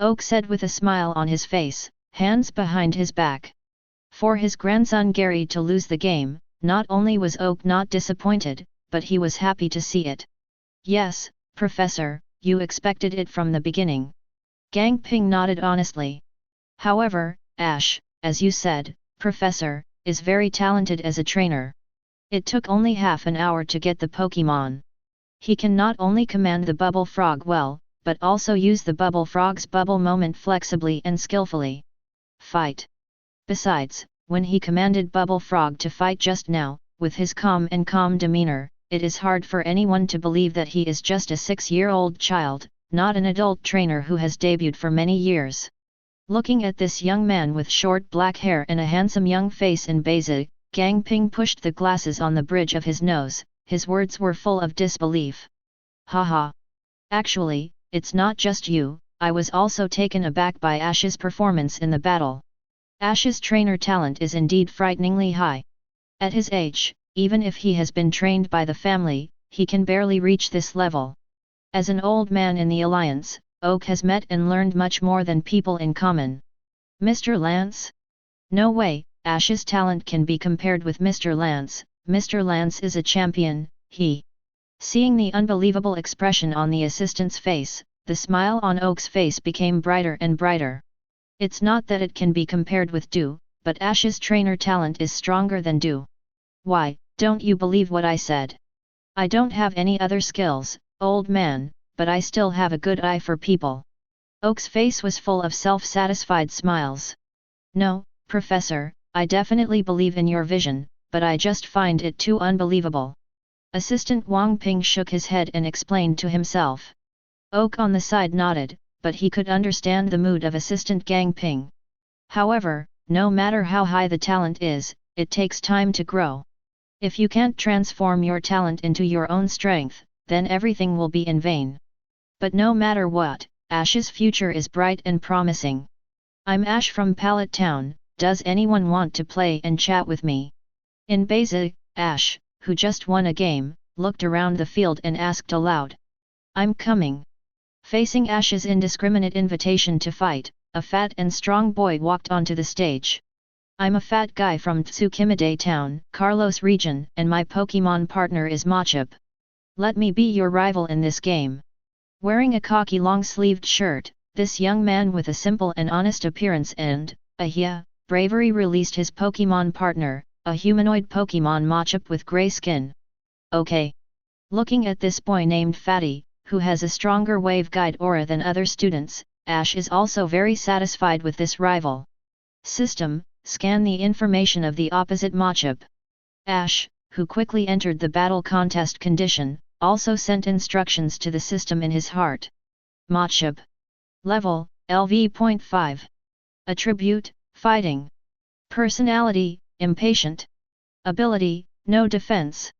Oak said with a smile on his face, hands behind his back. For his grandson Gary to lose the game, not only was Oak not disappointed, but he was happy to see it. Yes, Professor, you expected it from the beginning. Gang Ping nodded honestly. However, Ash, as you said, Professor, is very talented as a trainer. It took only half an hour to get the Pokémon. He can not only command the bubble frog well, but also use the bubble frog's bubble moment flexibly and skillfully. Fight. Besides, when he commanded Bubble Frog to fight just now, with his calm demeanor, it is hard for anyone to believe that he is just a 6-year-old child, not an adult trainer who has debuted for many years. Looking at this young man with short black hair and a handsome young face in beige, Gang Ping pushed the glasses on the bridge of his nose, his words were full of disbelief. Haha. Actually, it's not just you, I was also taken aback by Ash's performance in the battle. Ash's trainer talent is indeed frighteningly high. At his age, even if he has been trained by the family, he can barely reach this level. As an old man in the Alliance, Oak has met and learned much more than people in common. Mr. Lance? No way, Ash's talent can be compared with Mr. Lance. Mr. Lance is a champion, he. Seeing the unbelievable expression on the assistant's face, the smile on Oak's face became brighter and brighter. It's not that it can be compared with Du, but Ash's trainer talent is stronger than Du. Why, don't you believe what I said? I don't have any other skills, old man, but I still have a good eye for people. Oak's face was full of self-satisfied smiles. No, Professor, I definitely believe in your vision, but I just find it too unbelievable. Assistant Wang Ping shook his head and explained to himself. Oak on the side nodded, but he could understand the mood of Assistant Gang Ping. However, no matter how high the talent is, it takes time to grow. If you can't transform your talent into your own strength, then everything will be in vain. But no matter what, Ash's future is bright and promising. I'm Ash from Pallet Town, does anyone want to play and chat with me? In beige, Ash, who just won a game, looked around the field and asked aloud. I'm coming. Facing Ash's indiscriminate invitation to fight, a fat and strong boy walked onto the stage. I'm a fat guy from Tsukimide Town, Carlos region, and my Pokémon partner is Machop. Let me be your rival in this game. Wearing a khaki long-sleeved shirt, this young man with a simple and honest appearance and, bravery released his Pokémon partner, a humanoid Pokémon Machop with grey skin. Okay. Looking at this boy named Fatty, who has a stronger wave guide aura than other students, Ash is also very satisfied with this rival. System, scan the information of the opposite Machop. Ash, who quickly entered the battle contest condition, also sent instructions to the system in his heart. Machop. Level, LV.5. Attribute, Fighting. Personality, Impatient. Ability, No defense.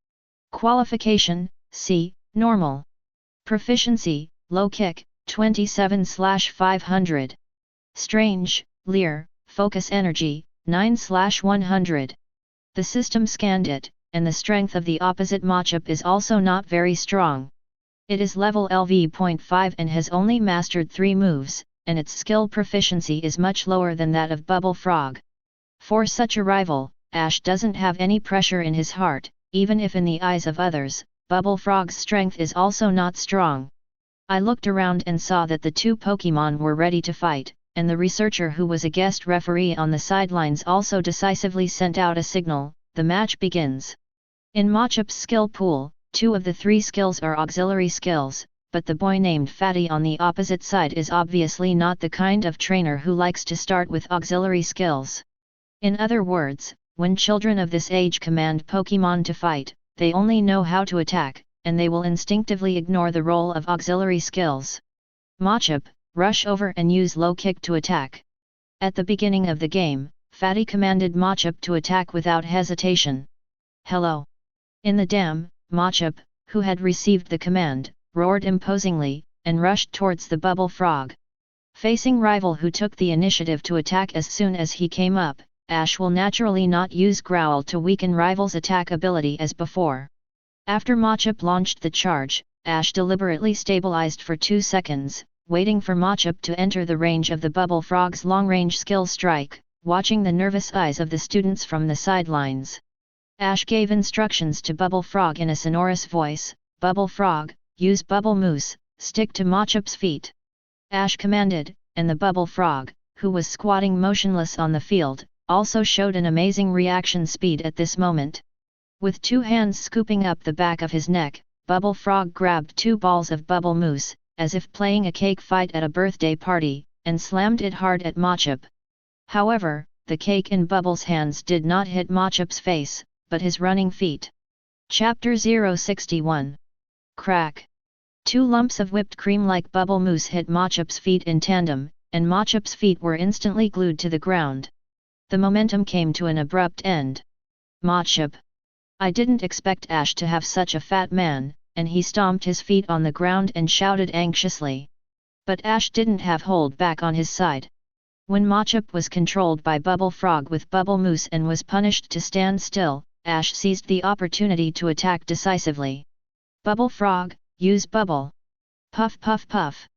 Qualification, C, Normal. Proficiency, Low Kick, 27/500. Strange, Leer, Focus Energy, 9/100. The system scanned it, and the strength of the opposite Machop is also not very strong. It is level LV.5 and has only mastered 3 moves, and its skill proficiency is much lower than that of Bubble Frog. For such a rival, Ash doesn't have any pressure in his heart, even if in the eyes of others, Bubble Frog's strength is also not strong. I looked around and saw that the 2 Pokémon were ready to fight, and the researcher who was a guest referee on the sidelines also decisively sent out a signal, the match begins. In Machop's skill pool, 2 of the 3 skills are auxiliary skills, but the boy named Fatty on the opposite side is obviously not the kind of trainer who likes to start with auxiliary skills. In other words, when children of this age command Pokémon to fight, they only know how to attack, and they will instinctively ignore the role of auxiliary skills. Machop, rush over and use Low Kick to attack. At the beginning of the game, Fatty commanded Machop to attack without hesitation. Hello! In the dam, Machop, who had received the command, roared imposingly, and rushed towards the Bubble Frog. Facing rival who took the initiative to attack as soon as he came up, Ash will naturally not use Growl to weaken rival's attack ability as before. After Machop launched the charge, Ash deliberately stabilized for 2 seconds, waiting for Machop to enter the range of the Bubble Frog's long-range skill strike, watching the nervous eyes of the students from the sidelines. Ash gave instructions to Bubble Frog in a sonorous voice. Bubble Frog, use Bubble Mousse, stick to Machop's feet. Ash commanded, and the Bubble Frog, who was squatting motionless on the field, also showed an amazing reaction speed at this moment. With 2 hands scooping up the back of his neck, Bubble Frog grabbed 2 balls of Bubble Mousse, as if playing a cake fight at a birthday party, and slammed it hard at Machop. However, the cake in Bubble's hands did not hit Machop's face, but his running feet. Chapter 061. Crack. 2 lumps of whipped cream like Bubble Mousse hit Machop's feet in tandem, and Machop's feet were instantly glued to the ground. The momentum came to an abrupt end. Machop. I didn't expect Ash to have such a fat man, and he stomped his feet on the ground and shouted anxiously. But Ash didn't have hold back on his side. When Machop was controlled by Bubble Frog with Bubble Mousse and was punished to stand still, Ash seized the opportunity to attack decisively. Bubble Frog, use Bubble. Puff puff puff.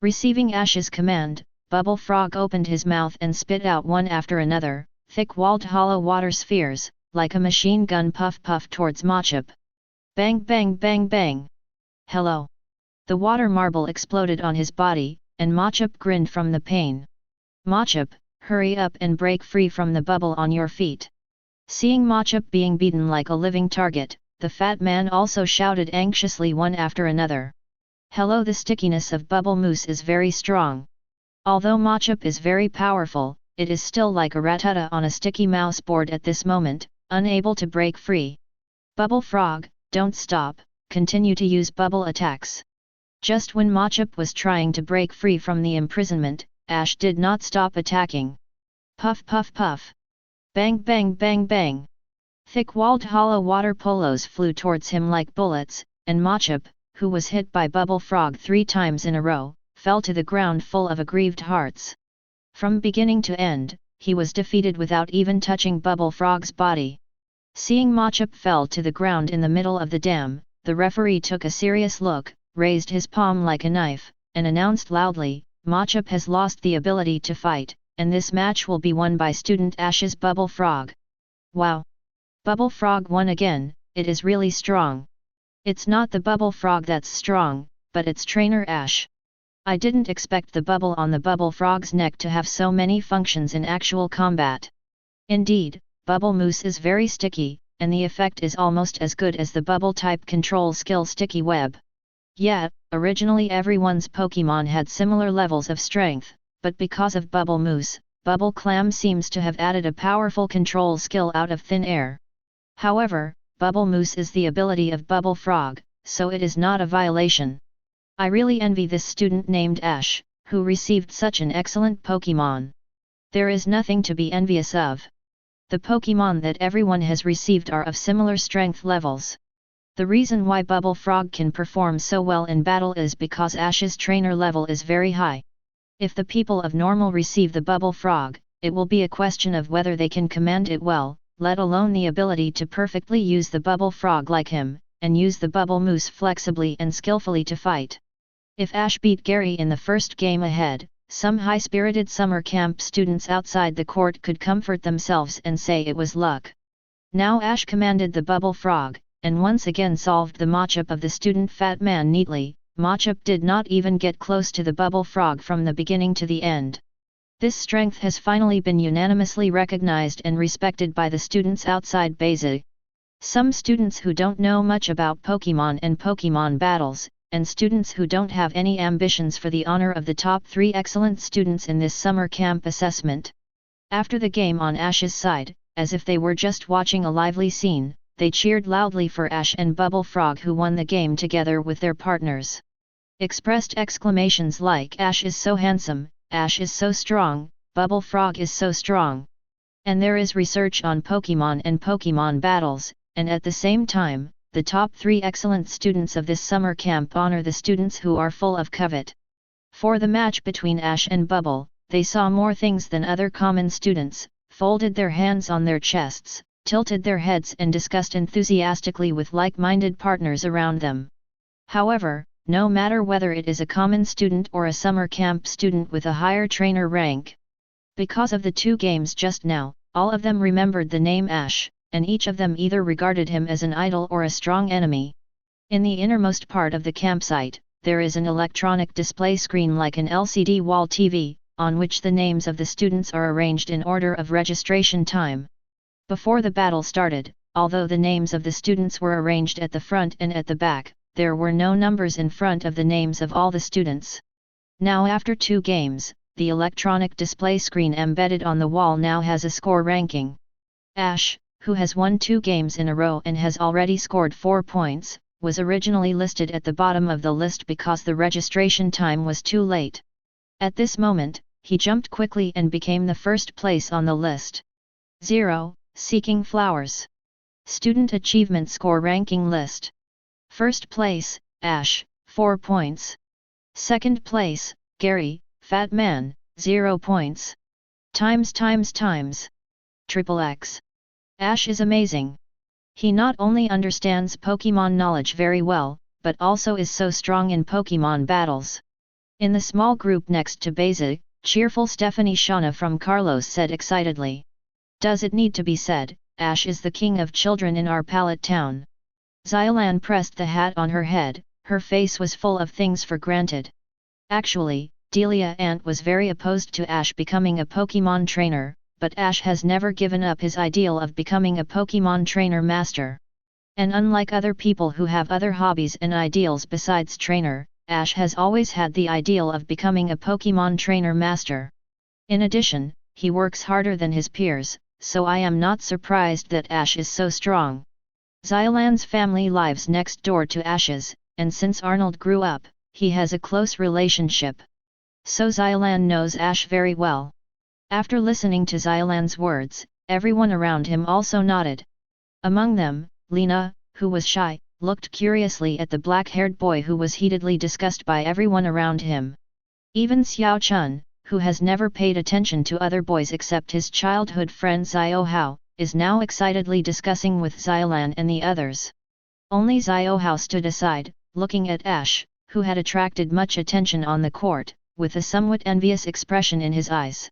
Receiving Ash's command, Bubble Frog opened his mouth and spit out one after another, thick-walled hollow water spheres, like a machine gun puff puff towards Machop. Bang bang bang bang. Hello. The water marble exploded on his body, and Machop grinned from the pain. Machop, hurry up and break free from the bubble on your feet. Seeing Machop being beaten like a living target, the fat man also shouted anxiously one after another. Hello, the stickiness of Bubble Mousse is very strong. Although Machop is very powerful, it is still like a ratata on a sticky mouse board at this moment, unable to break free. Bubble Frog, don't stop, continue to use bubble attacks. Just when Machop was trying to break free from the imprisonment, Ash did not stop attacking. Puff puff puff. Bang bang bang bang. Thick-walled hollow water polos flew towards him like bullets, and Machop, who was hit by Bubble Frog 3 times in a row, fell to the ground full of aggrieved hearts. From beginning to end, he was defeated without even touching Bubble Frog's body. Seeing Machop fell to the ground in the middle of the dam, the referee took a serious look, raised his palm like a knife, and announced loudly, Machop has lost the ability to fight, and this match will be won by student Ash's Bubble Frog. Wow! Bubble Frog won again, it is really strong. It's not the Bubble Frog that's strong, but its trainer Ash. I didn't expect the bubble on the Bubble Frog's neck to have so many functions in actual combat. Indeed, Bubble Mousse is very sticky, and the effect is almost as good as the bubble-type control skill Sticky Web. Yeah, originally everyone's Pokémon had similar levels of strength, but because of Bubble Mousse, Bubble Clam seems to have added a powerful control skill out of thin air. However, Bubble Mousse is the ability of Bubble Frog, so it is not a violation. I really envy this student named Ash, who received such an excellent Pokémon. There is nothing to be envious of. The Pokémon that everyone has received are of similar strength levels. The reason why Bubble Frog can perform so well in battle is because Ash's trainer level is very high. If the people of normal receive the Bubble Frog, it will be a question of whether they can command it well, let alone the ability to perfectly use the Bubble Frog like him, and use the Bubble Mousse flexibly and skillfully to fight. If Ash beat Gary in the first game ahead, some high-spirited summer camp students outside the court could comfort themselves and say it was luck. Now Ash commanded the Bubble Frog, and once again solved the Machop of the student fat man neatly. Machop did not even get close to the Bubble Frog from the beginning to the end. This strength has finally been unanimously recognized and respected by the students outside Beza. Some students who don't know much about Pokémon and Pokémon battles, and students who don't have any ambitions for the honor of the top 3 excellent students in this summer camp assessment. After the game on Ash's side, as if they were just watching a lively scene, they cheered loudly for Ash and Bubble Frog, who won the game together with their partners. Expressed exclamations like Ash is so handsome, Ash is so strong, Bubble Frog is so strong. And there is research on Pokémon and Pokémon battles, and at the same time, the top 3 excellent students of this summer camp honor the students who are full of Covet. For the match between Ash and Bubble, they saw more things than other common students, folded their hands on their chests, tilted their heads and discussed enthusiastically with like-minded partners around them. However, no matter whether it is a common student or a summer camp student with a higher trainer rank. Because of the 2 games just now, all of them remembered the name Ash, and each of them either regarded him as an idol or a strong enemy. In the innermost part of the campsite, there is an electronic display screen like an LCD wall TV, on which the names of the students are arranged in order of registration time. Before the battle started, although the names of the students were arranged at the front and at the back, there were no numbers in front of the names of all the students. Now after 2 games, the electronic display screen embedded on the wall now has a score ranking. Ash, who has won 2 games in a row and has already scored 4 points, was originally listed at the bottom of the list because the registration time was too late. At this moment, he jumped quickly and became the first place on the list. 0. Seeking Flowers. Student Achievement Score Ranking List. First place, Ash, 4 points. Second place, Gary, Fat Man, 0 points. Times. Triple X. Ash is amazing. He not only understands Pokémon knowledge very well, but also is so strong in Pokémon battles. In the small group next to Beza, cheerful Stephanie Shauna from Carlos said excitedly. Does it need to be said, Ash is the king of children in our Pallet Town. Xylan pressed the hat on her head, her face was full of things for granted. Actually, Delia Ant was very opposed to Ash becoming a Pokémon trainer, but Ash has never given up his ideal of becoming a Pokémon trainer master. And unlike other people who have other hobbies and ideals besides trainer, Ash has always had the ideal of becoming a Pokémon trainer master. In addition, he works harder than his peers, so I am not surprised that Ash is so strong. Xylan's family lives next door to Ash's, and since Arnold grew up, he has a close relationship. So Xylan knows Ash very well. After listening to Xylan's words, everyone around him also nodded. Among them, Lena, who was shy, looked curiously at the black-haired boy who was heatedly discussed by everyone around him. Even Xiao Chun, who has never paid attention to other boys except his childhood friend Xiao Hao, is now excitedly discussing with Xylan and the others. Only Xiao Hao stood aside, looking at Ash, who had attracted much attention on the court, with a somewhat envious expression in his eyes.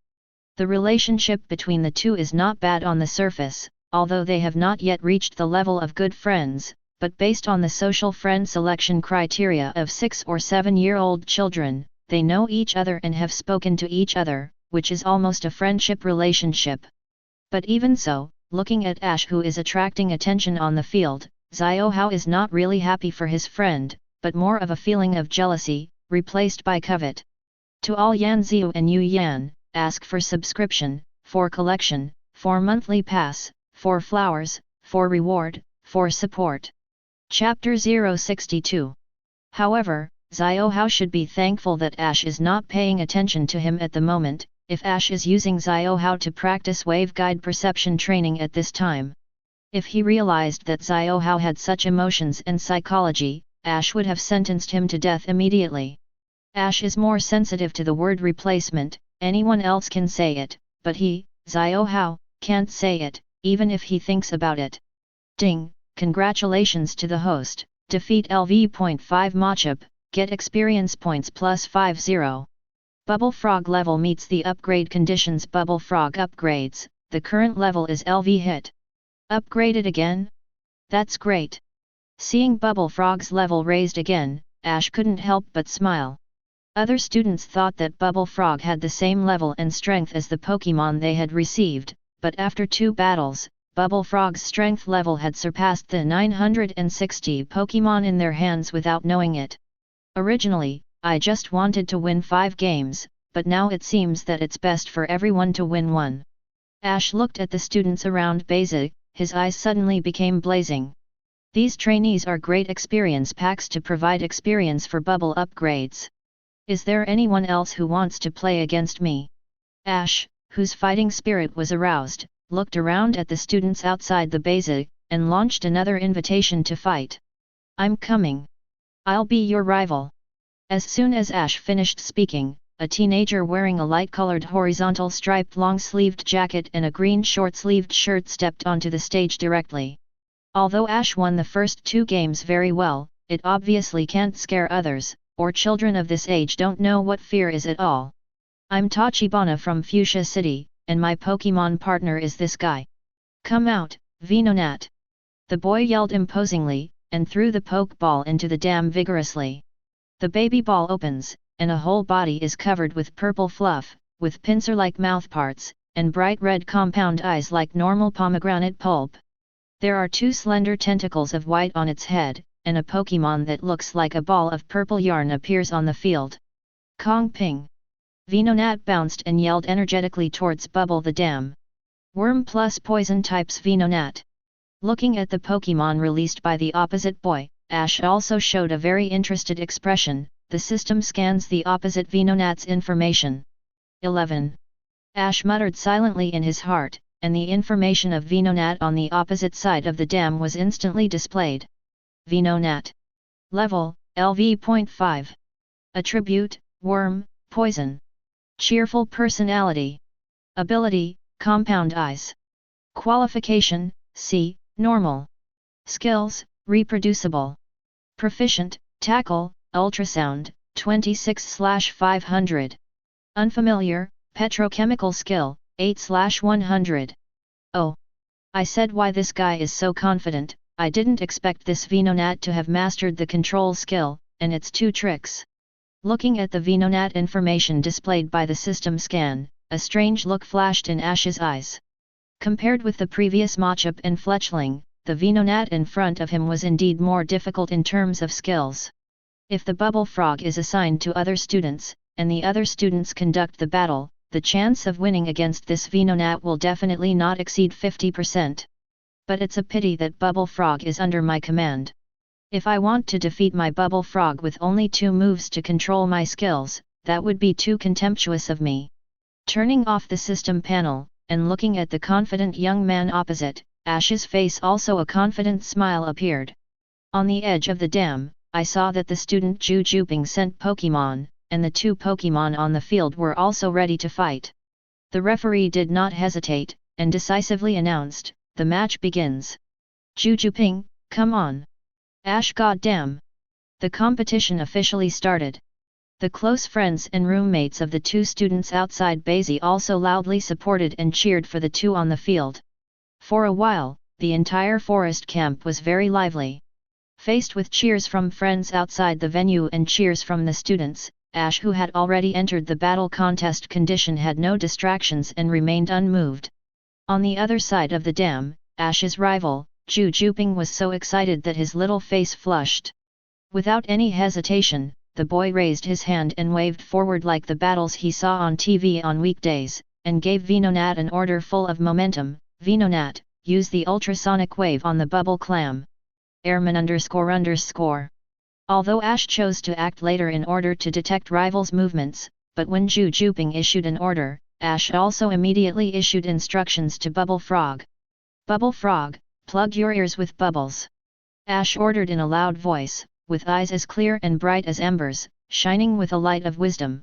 The relationship between the two is not bad on the surface, although they have not yet reached the level of good friends, but based on the social friend selection criteria of 6 or 7-year-old children, they know each other and have spoken to each other, which is almost a friendship relationship. But even so, looking at Ash who is attracting attention on the field, Xiao Hao is not really happy for his friend, but more of a feeling of jealousy, replaced by Covet. To all Yan Ziu and Yu Yan, ask for subscription, for collection, for monthly pass, for flowers, for reward, for support. Chapter 062. However, Xiao Hao should be thankful that Ash is not paying attention to him at the moment, if Ash is using Xiao Hao to practice waveguide perception training at this time. If he realized that Xiao Hao had such emotions and psychology, Ash would have sentenced him to death immediately. Ash is more sensitive to the word replacement, anyone else can say it, but he, Xiao Hao, can't say it, even if he thinks about it. Ding, congratulations to the host, defeat LV.5 Machop, get experience points plus 50. Bubble Frog level meets the upgrade conditions. Bubble Frog upgrades, the current level is LV hit. Upgraded again? That's great. Seeing Bubble Frog's level raised again, Ash couldn't help but smile. Other students thought that Bubble Frog had the same level and strength as the Pokémon they had received, but after 2 battles, Bubble Frog's strength level had surpassed the 960 Pokémon in their hands without knowing it. Originally, I just wanted to win 5 games, but now it seems that it's best for everyone to win 1. Ash looked at the students around Beza, his eyes suddenly became blazing. These trainees are great experience packs to provide experience for bubble upgrades. Is there anyone else who wants to play against me? Ash, whose fighting spirit was aroused, looked around at the students outside the Beza, and launched another invitation to fight. I'm coming. I'll be your rival. As soon as Ash finished speaking, a teenager wearing a light-colored horizontal striped long-sleeved jacket and a green short-sleeved shirt stepped onto the stage directly. Although Ash won the first 2 games very well, it obviously can't scare others, or children of this age don't know what fear is at all. I'm Tachibana from Fuchsia City, and my Pokémon partner is this guy. Come out, Venonat! The boy yelled imposingly, and threw the Pokeball into the dam vigorously. The baby ball opens, and a whole body is covered with purple fluff, with pincer-like mouthparts, and bright red compound eyes like normal pomegranate pulp. There are 2 slender tentacles of white on its head, and a Pokémon that looks like a ball of purple yarn appears on the field. Kong Ping! Venonat bounced and yelled energetically towards Bubble the dam. Worm plus poison types Venonat. Looking at the Pokémon released by the opposite boy, Ash also showed a very interested expression. The system scans the opposite Venonat's information. 11. Ash muttered silently in his heart, and the information of Venonat on the opposite side of the dam was instantly displayed. Venonat. Level, LV.5. Attribute, Worm, Poison. Cheerful personality. Ability, Compound Eyes. Qualification, C, Normal. Skills, Reproducible. Proficient, Tackle, Ultrasound, 26/500. Unfamiliar, Petrochemical Skill, 8/100. Oh! I said why this guy is so confident. I didn't expect this Venonat to have mastered the control skill, and its 2 tricks. Looking at the Venonat information displayed by the system scan, a strange look flashed in Ash's eyes. Compared with the previous Machop and Fletchling, the Venonat in front of him was indeed more difficult in terms of skills. If the Bubble Frog is assigned to other students, and the other students conduct the battle, the chance of winning against this Venonat will definitely not exceed 50%. But it's a pity that Bubble Frog is under my command. If I want to defeat my Bubble Frog with only 2 moves to control my skills, that would be too contemptuous of me. Turning off the system panel, and looking at the confident young man opposite, Ash's face also a confident smile appeared. On the edge of the dam, I saw that the student Jujuping sent Pokémon, and the 2 Pokémon on the field were also ready to fight. The referee did not hesitate, and decisively announced, the match begins. Jujuping, come on! Ash goddamn! The competition officially started. The close friends and roommates of the 2 students outside Basie also loudly supported and cheered for the 2 on the field. For a while, the entire forest camp was very lively. Faced with cheers from friends outside the venue and cheers from the students, Ash, who had already entered the battle contest condition, had no distractions and remained unmoved. On the other side of the dam, Ash's rival, Jujuping, was so excited that his little face flushed. Without any hesitation, the boy raised his hand and waved forward like the battles he saw on TV on weekdays, and gave Venonat an order full of momentum. Venonat, use the ultrasonic wave on the bubble clam. Airman __. Although Ash chose to act later in order to detect rivals' movements, but when Jujuping issued an order, Ash also immediately issued instructions to Bubble Frog. Bubble Frog, plug your ears with bubbles. Ash ordered in a loud voice, with eyes as clear and bright as embers, shining with a light of wisdom.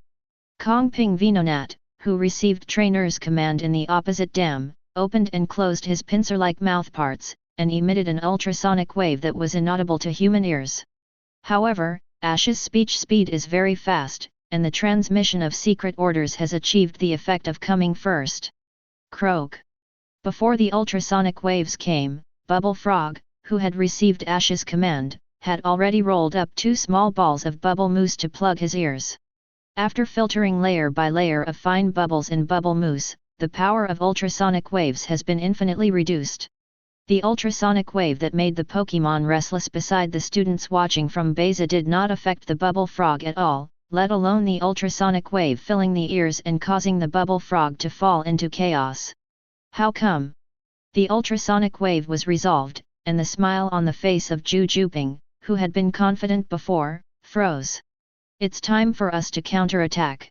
Kong Ping Venonat, who received trainer's command in the opposite dam, opened and closed his pincer-like mouthparts, and emitted an ultrasonic wave that was inaudible to human ears. However, Ash's speech speed is very fast, and the transmission of secret orders has achieved the effect of coming first. Croak. Before the ultrasonic waves came, Bubble Frog, who had received Ash's command, had already rolled up 2 small balls of bubble mousse to plug his ears. After filtering layer by layer of fine bubbles in bubble mousse, the power of ultrasonic waves has been infinitely reduced. The ultrasonic wave that made the Pokémon restless beside the students watching from Basie did not affect the Bubble Frog at all, let alone the ultrasonic wave filling the ears and causing the Bubble Frog to fall into chaos. How come? The ultrasonic wave was resolved, and the smile on the face of Jujuping, who had been confident before, froze. It's time for us to counterattack.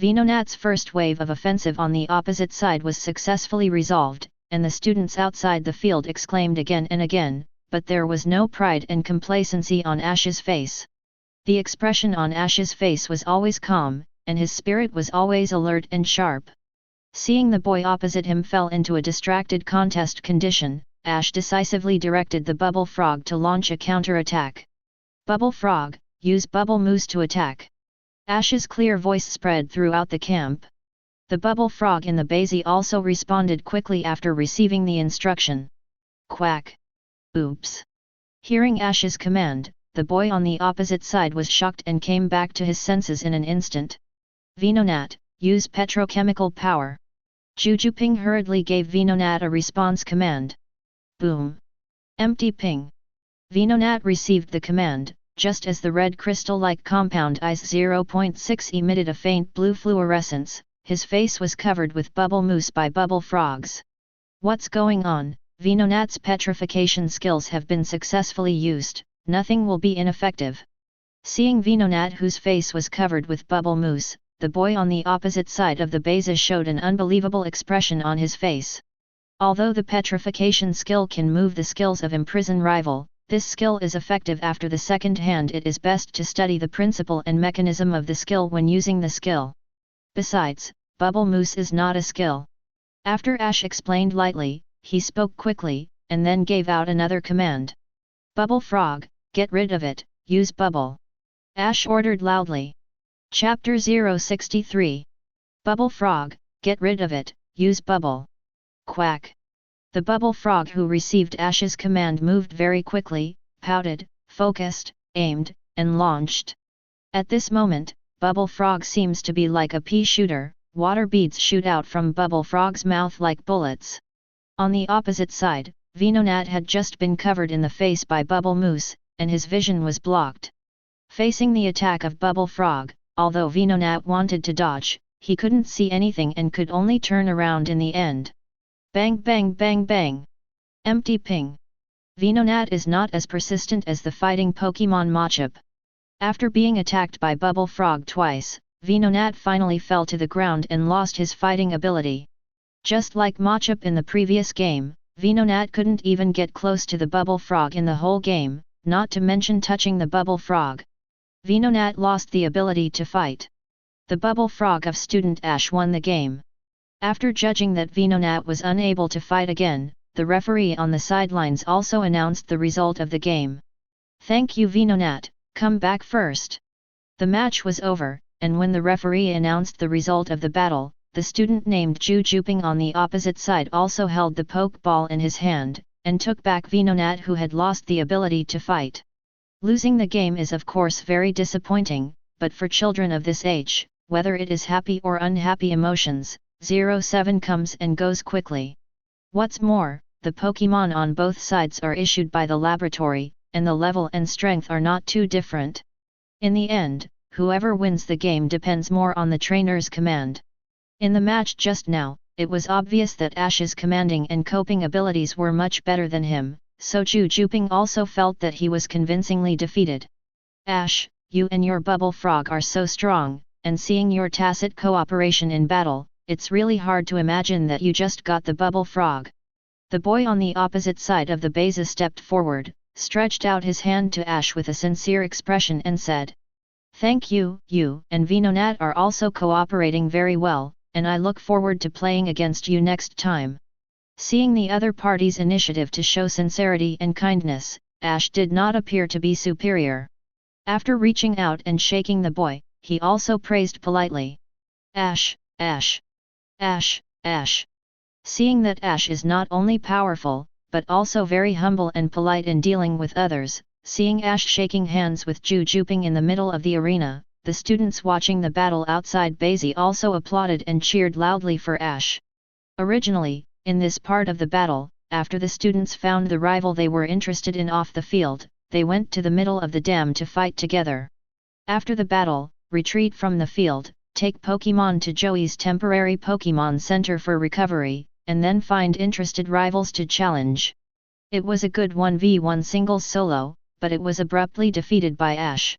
Venonat's first wave of offensive on the opposite side was successfully resolved, and the students outside the field exclaimed again and again, but there was no pride and complacency on Ash's face. The expression on Ash's face was always calm, and his spirit was always alert and sharp. Seeing the boy opposite him fell into a distracted contest condition, Ash decisively directed the Bubble Frog to launch a counterattack. Bubble Frog, use Bubble Moose to attack. Ash's clear voice spread throughout the camp. The Bubble Frog in the base also responded quickly after receiving the instruction. Quack! Oops! Hearing Ash's command, the boy on the opposite side was shocked and came back to his senses in an instant. Venonat, use petrochemical power. Jujuping hurriedly gave Venonat a response command. Boom! Empty ping! Venonat received the command, just as the red crystal-like compound IS-0.6 emitted a faint blue fluorescence. His face was covered with bubble mousse by bubble frogs. What's going on? Venonat's petrification skills have been successfully used, nothing will be ineffective. Seeing Venonat, whose face was covered with bubble mousse, the boy on the opposite side of the base showed an unbelievable expression on his face. Although the petrification skill can move the skills of imprisoned rival, this skill is effective after the second hand. It is best to study the principle and mechanism of the skill when using the skill. Besides, bubble mousse is not a skill. After Ash explained lightly, he spoke quickly, and then gave out another command. Bubble Frog, get rid of it, use Bubble. Ash ordered loudly. Chapter 063. Bubble Frog, get rid of it, use Bubble. Quack! The Bubble Frog who received Ash's command moved very quickly, pouted, focused, aimed, and launched. At this moment, Bubble Frog seems to be like a pea shooter. Water beads shoot out from Bubble Frog's mouth like bullets. On the opposite side, Venonat had just been covered in the face by Bubble Mousse, and his vision was blocked. Facing the attack of Bubble Frog, although Venonat wanted to dodge, he couldn't see anything and could only turn around in the end. Bang bang bang bang! Empty ping! Venonat is not as persistent as the fighting Pokémon Machop. After being attacked by Bubble Frog twice, Venonat finally fell to the ground and lost his fighting ability. Just like Machop in the previous game, Venonat couldn't even get close to the Bubble Frog in the whole game, not to mention touching the Bubble Frog. Venonat lost the ability to fight. The Bubble Frog of Student Ash won the game. After judging that Venonat was unable to fight again, the referee on the sidelines also announced the result of the game. Thank you Venonat, come back first. The match was over, and when the referee announced the result of the battle, the student named Jujuping on the opposite side also held the Pokeball in his hand, and took back Venonat who had lost the ability to fight. Losing the game is of course very disappointing, but for children of this age, whether it is happy or unhappy emotions, 07 comes and goes quickly. What's more, the Pokémon on both sides are issued by the laboratory, and the level and strength are not too different. In the end, whoever wins the game depends more on the trainer's command. In the match just now, it was obvious that Ash's commanding and coping abilities were much better than him, so Jujuping also felt that he was convincingly defeated. Ash, you and your Bubble Frog are so strong, and seeing your tacit cooperation in battle, it's really hard to imagine that you just got the Bubble Frog. The boy on the opposite side of the base stepped forward, stretched out his hand to Ash with a sincere expression and said, "Thank you, you and Venonat are also cooperating very well, and I look forward to playing against you next time." Seeing the other party's initiative to show sincerity and kindness, Ash did not appear to be superior. After reaching out and shaking the boy, he also praised politely. Ash, Ash, Ash, Ash. Seeing that Ash is not only powerful, but also very humble and polite in dealing with others, seeing Ash shaking hands with Jujuping in the middle of the arena, the students watching the battle outside base also applauded and cheered loudly for Ash. Originally, in this part of the battle, after the students found the rival they were interested in off the field, they went to the middle of the dam to fight together. After the battle, retreat from the field, take Pokémon to Joey's temporary Pokémon Center for recovery, and then find interested rivals to challenge. It was a good 1v1 singles solo, but it was abruptly defeated by Ash.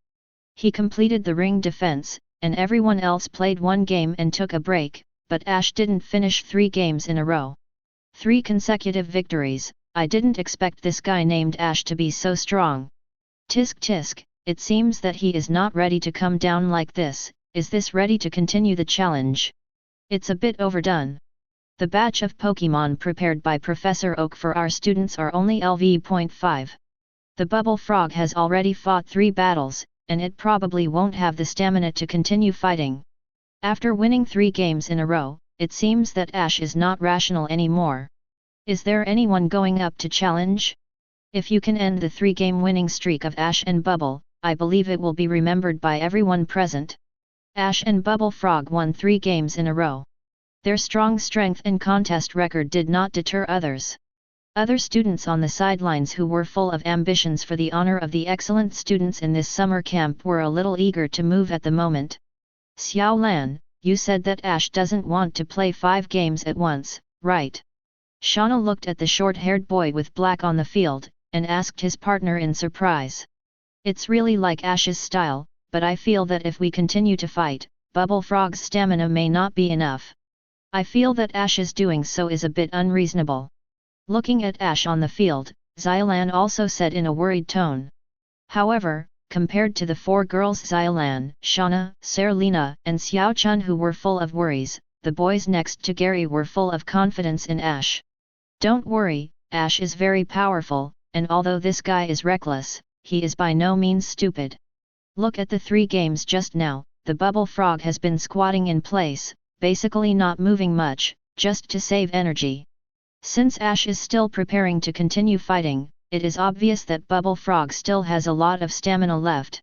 He completed the ring defense, and everyone else played one game and took a break, but Ash didn't finish 3 games in a row. 3 consecutive victories. I didn't expect this guy named Ash to be so strong. Tisk tisk, it seems that he is not ready to come down like this. Is this ready to continue the challenge? It's a bit overdone. The batch of Pokémon prepared by Professor Oak for our students are only LV.5. The bubble frog has already fought 3 battles, and it probably won't have the stamina to continue fighting. After winning 3 games in a row, it seems that Ash is not rational anymore. Is there anyone going up to challenge? If you can end the 3-game winning streak of Ash and Bubble, I believe it will be remembered by everyone present. Ash and Bubble Frog won 3 games in a row. Their strong strength and contest record did not deter others. Other students on the sidelines who were full of ambitions for the honor of the excellent students in this summer camp were a little eager to move at the moment. Xiao Lan, you said that Ash doesn't want to play 5 games at once, right? Shauna looked at the short-haired boy with black on the field, and asked his partner in surprise. It's really like Ash's style, but I feel that if we continue to fight, Bubble Frog's stamina may not be enough. I feel that Ash's doing so is a bit unreasonable. Looking at Ash on the field, Xiaolan also said in a worried tone. However, compared to the 4 girls Xiaolan, Shauna, Serena, and Xiaochun who were full of worries, the boys next to Gary were full of confidence in Ash. Don't worry, Ash is very powerful, and although this guy is reckless, he is by no means stupid. Look at the 3 games just now, the bubble frog has been squatting in place, basically not moving much, just to save energy. Since Ash is still preparing to continue fighting, it is obvious that Bubble Frog still has a lot of stamina left.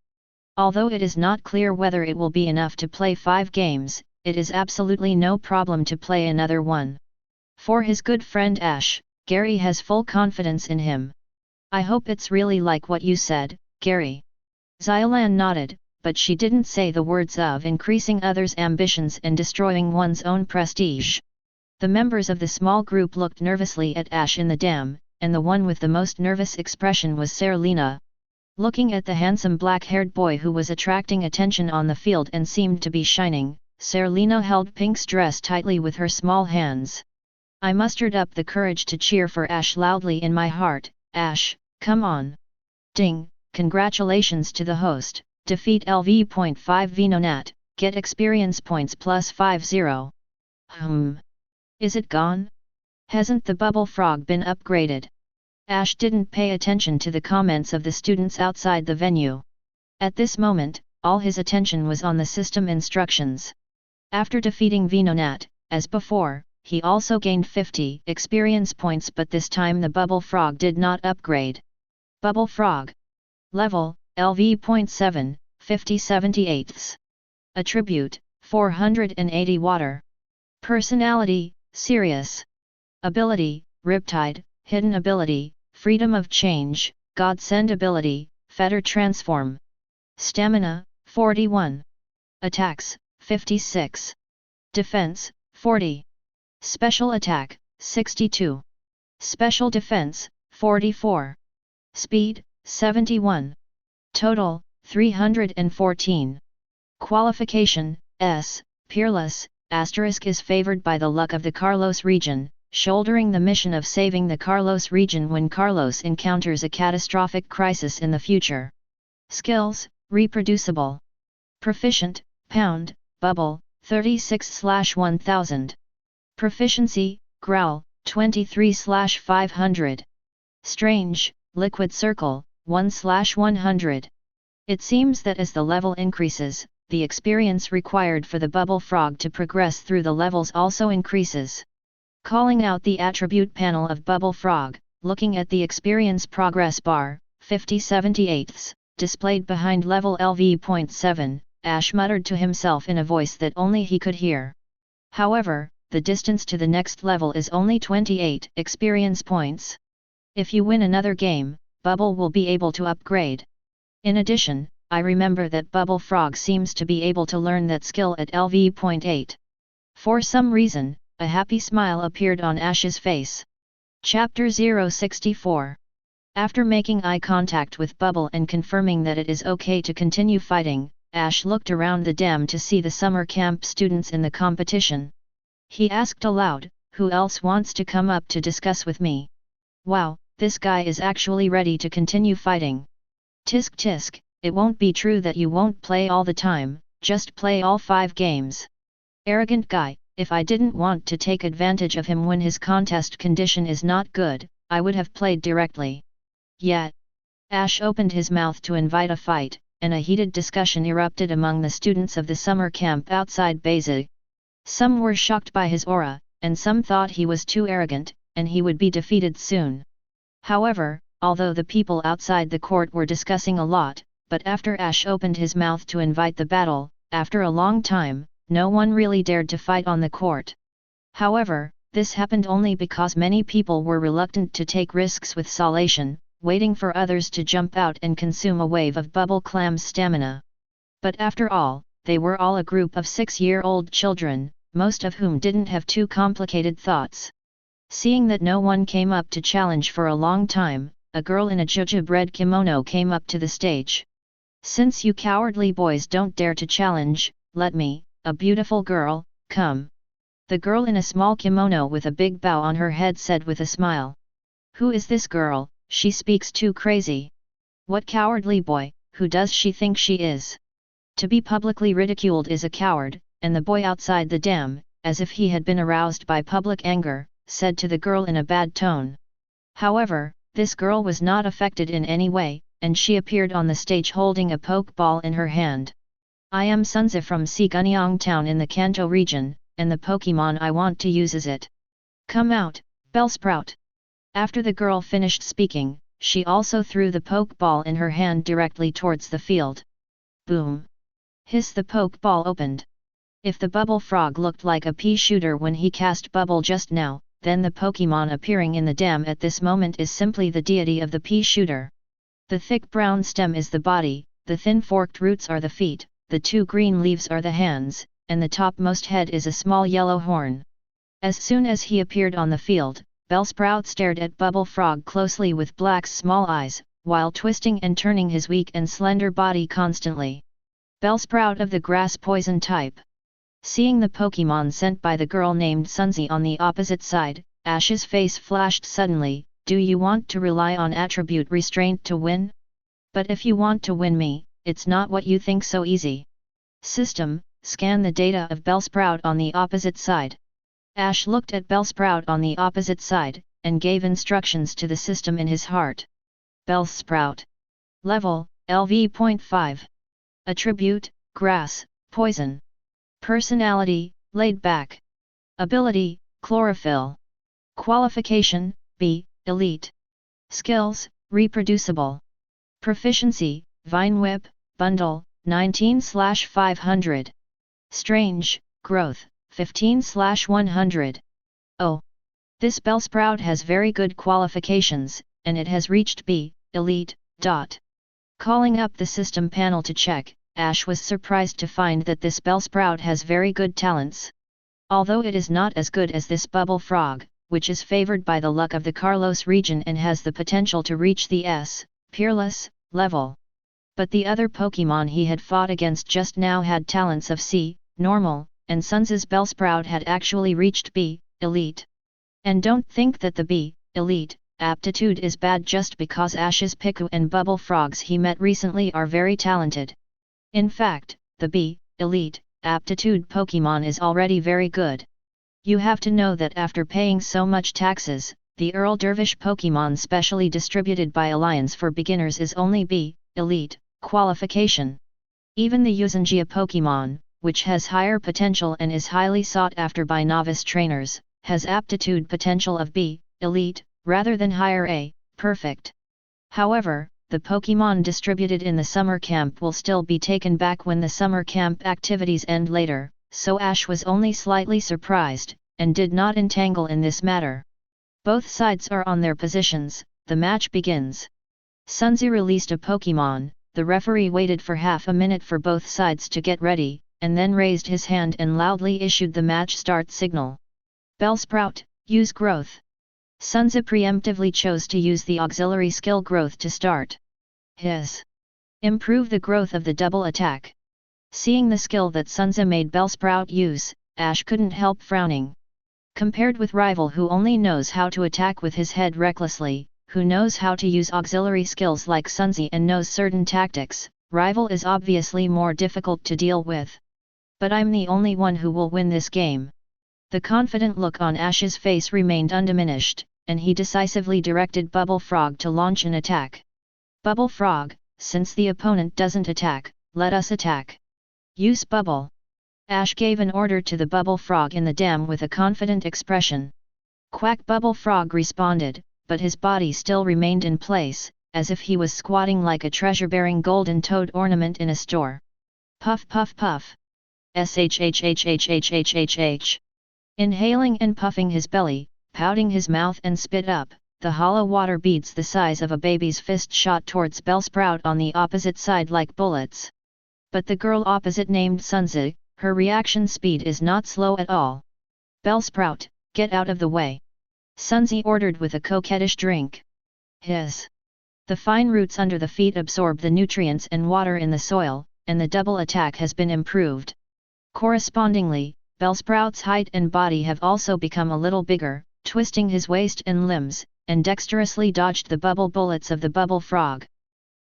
Although it is not clear whether it will be enough to play 5 games, it is absolutely no problem to play another one. For his good friend Ash, Gary has full confidence in him. I hope it's really like what you said, Gary. Xiaolan nodded, but she didn't say the words of increasing others' ambitions and destroying one's own prestige. The members of the small group looked nervously at Ash in the dam, and the one with the most nervous expression was Serena. Looking at the handsome black-haired boy who was attracting attention on the field and seemed to be shining, Serena held Pink's dress tightly with her small hands. I mustered up the courage to cheer for Ash loudly in my heart. Ash, come on. Ding, congratulations to the host, defeat LV.5 Venonat, get experience points plus 50. Is it gone? Hasn't the bubble frog been upgraded? Ash didn't pay attention to the comments of the students outside the venue. At this moment, all his attention was on the system instructions. After defeating Venonat, as before, he also gained 50 experience points, but this time the bubble frog did not upgrade. Bubble frog. Level, LV.7, 50/78. Attribute, 480 water. Personality, serious. Ability, Riptide, hidden ability, freedom of change, godsend ability, fetter transform. Stamina, 41. Attacks, 56. Defense, 40. Special attack, 62. Special defense, 44. Speed, 71. Total, 314. Qualification, S, Peerless, * is favored by the luck of the Carlos region, shouldering the mission of saving the Carlos region when Carlos encounters a catastrophic crisis in the future. Skills, reproducible. Proficient, Pound, Bubble, 36/1000. Proficiency, Growl, 23/500. Strange, Liquid Circle, 1/100. It seems that as the level increases, the experience required for the bubble frog to progress through the levels also increases. Calling out the attribute panel of Bubble Frog, looking at the experience progress bar, 50/78, displayed behind level LV.7, Ash muttered to himself in a voice that only he could hear. However, the distance to the next level is only 28 experience points. If you win another game, Bubble will be able to upgrade. In addition, I remember that Bubble Frog seems to be able to learn that skill at LV.8. For some reason, a happy smile appeared on Ash's face. Chapter 064. After making eye contact with Bubble and confirming that it is okay to continue fighting, Ash looked around the dam to see the summer camp students in the competition. He asked aloud, "Who else wants to come up to discuss with me? Wow, this guy is actually ready to continue fighting. Tisk tisk, it won't be true that you won't play all the time, just play all 5 games. Arrogant guy, if I didn't want to take advantage of him when his contest condition is not good, I would have played directly. Yet, Ash opened his mouth to invite a fight, and a heated discussion erupted among the students of the summer camp outside Beza. Some were shocked by his aura, and some thought he was too arrogant, and he would be defeated soon. However, although the people outside the court were discussing a lot, but after Ash opened his mouth to invite the battle, after a long time, no one really dared to fight on the court. However, this happened only because many people were reluctant to take risks with Solation, waiting for others to jump out and consume a wave of Bubble Clam's stamina. But after all, they were all a group of 6-year-old children, most of whom didn't have too complicated thoughts. Seeing that no one came up to challenge for a long time, a girl in a gingerbread kimono came up to the stage. "Since you cowardly boys don't dare to challenge, let me, a beautiful girl, come." The girl in a small kimono with a big bow on her head said with a smile. "Who is this girl? She speaks too crazy. What cowardly boy, who does she think she is? To be publicly ridiculed is a coward," and the boy outside the dam, as if he had been aroused by public anger, said to the girl in a bad tone. However, this girl was not affected in any way, and she appeared on the stage holding a pokeball in her hand. "I am Sunzi from Sigunyang Town in the Kanto region, and the Pokémon I want to use is it. Come out, Bellsprout." After the girl finished speaking, she also threw the pokeball in her hand directly towards the field. Boom! Hiss! The pokeball opened. If the bubble frog looked like a pea shooter when he cast bubble just now, then the Pokémon appearing in the dam at this moment is simply the deity of the pea shooter. The thick brown stem is the body, the thin forked roots are the feet, the 2 green leaves are the hands, and the topmost head is a small yellow horn. As soon as he appeared on the field, Bellsprout stared at Bubble Frog closely with Black's small eyes, while twisting and turning his weak and slender body constantly. Bellsprout of the grass poison type. Seeing the Pokémon sent by the girl named Sunzi on the opposite side, Ash's face flashed suddenly. "Do you want to rely on attribute restraint to win? But if you want to win me, it's not what you think so easy. System, scan the data of Bellsprout on the opposite side." Ash looked at Bellsprout on the opposite side, and gave instructions to the system in his heart. Bellsprout. Level, LV.5. Attribute, Grass, Poison. Personality, Laid back. Ability, Chlorophyll. Qualification, B, Elite. Skills, Reproducible. Proficiency, Vine Whip, Bundle, 19/500. Strange, Growth, 15/100. Oh! This Bellsprout has very good qualifications, and it has reached B, Elite. Calling up the system panel to check, Ash was surprised to find that this Bellsprout has very good talents. Although it is not as good as this Bubble Frog, which is favored by the luck of the Carlos region and has the potential to reach the S, Peerless, level. But the other Pokémon he had fought against just now had talents of C, Normal, and Sunzi's Bellsprout had actually reached B, Elite. And don't think that the B, Elite, aptitude is bad just because Ash's Pikachu and Bubble Frogs he met recently are very talented. In fact, the B, Elite, aptitude Pokémon is already very good. You have to know that after paying so much taxes, the Earl Dervish Pokémon specially distributed by Alliance for beginners is only B, Elite, qualification. Even the Yuuzhanjia Pokémon, which has higher potential and is highly sought after by novice trainers, has aptitude potential of B, Elite, rather than higher A, Perfect. However, the Pokémon distributed in the summer camp will still be taken back when the summer camp activities end later, so Ash was only slightly surprised, and did not entangle in this matter. Both sides are on their positions, the match begins. Sunzi released a Pokémon, the referee waited for half a minute for both sides to get ready, and then raised his hand and loudly issued the match start signal. Bellsprout, use Growth. Sunzi preemptively chose to use the auxiliary skill Growth to start. His. Improve the growth of the double attack. Seeing the skill that Sunzi made Bellsprout use, Ash couldn't help frowning. Compared with rival who only knows how to attack with his head recklessly, who knows how to use auxiliary skills like Sunzi and knows certain tactics, rival is obviously more difficult to deal with. But I'm the only one who will win this game. The confident look on Ash's face remained undiminished, and he decisively directed Bubble Frog to launch an attack. Bubble Frog, since the opponent doesn't attack, let us attack. Use Bubble. Ash gave an order to the Bubble Frog in the dam with a confident expression. Quack! Bubble Frog responded, but his body still remained in place, as if he was squatting like a treasure-bearing golden toad ornament in a store. Puff puff puff. Shhhhhhhhh. Inhaling and puffing his belly, pouting his mouth and spit up, the hollow water beads the size of a baby's fist shot towards Bellsprout on the opposite side like bullets. But the girl opposite named Sunzi, her reaction speed is not slow at all. Bellsprout, get out of the way. Sunzi ordered with a coquettish drink. Hiss. The fine roots under the feet absorb the nutrients and water in the soil, and the double attack has been improved. Correspondingly, Bellsprout's height and body have also become a little bigger, twisting his waist and limbs, and dexterously dodged the bubble bullets of the Bubble Frog.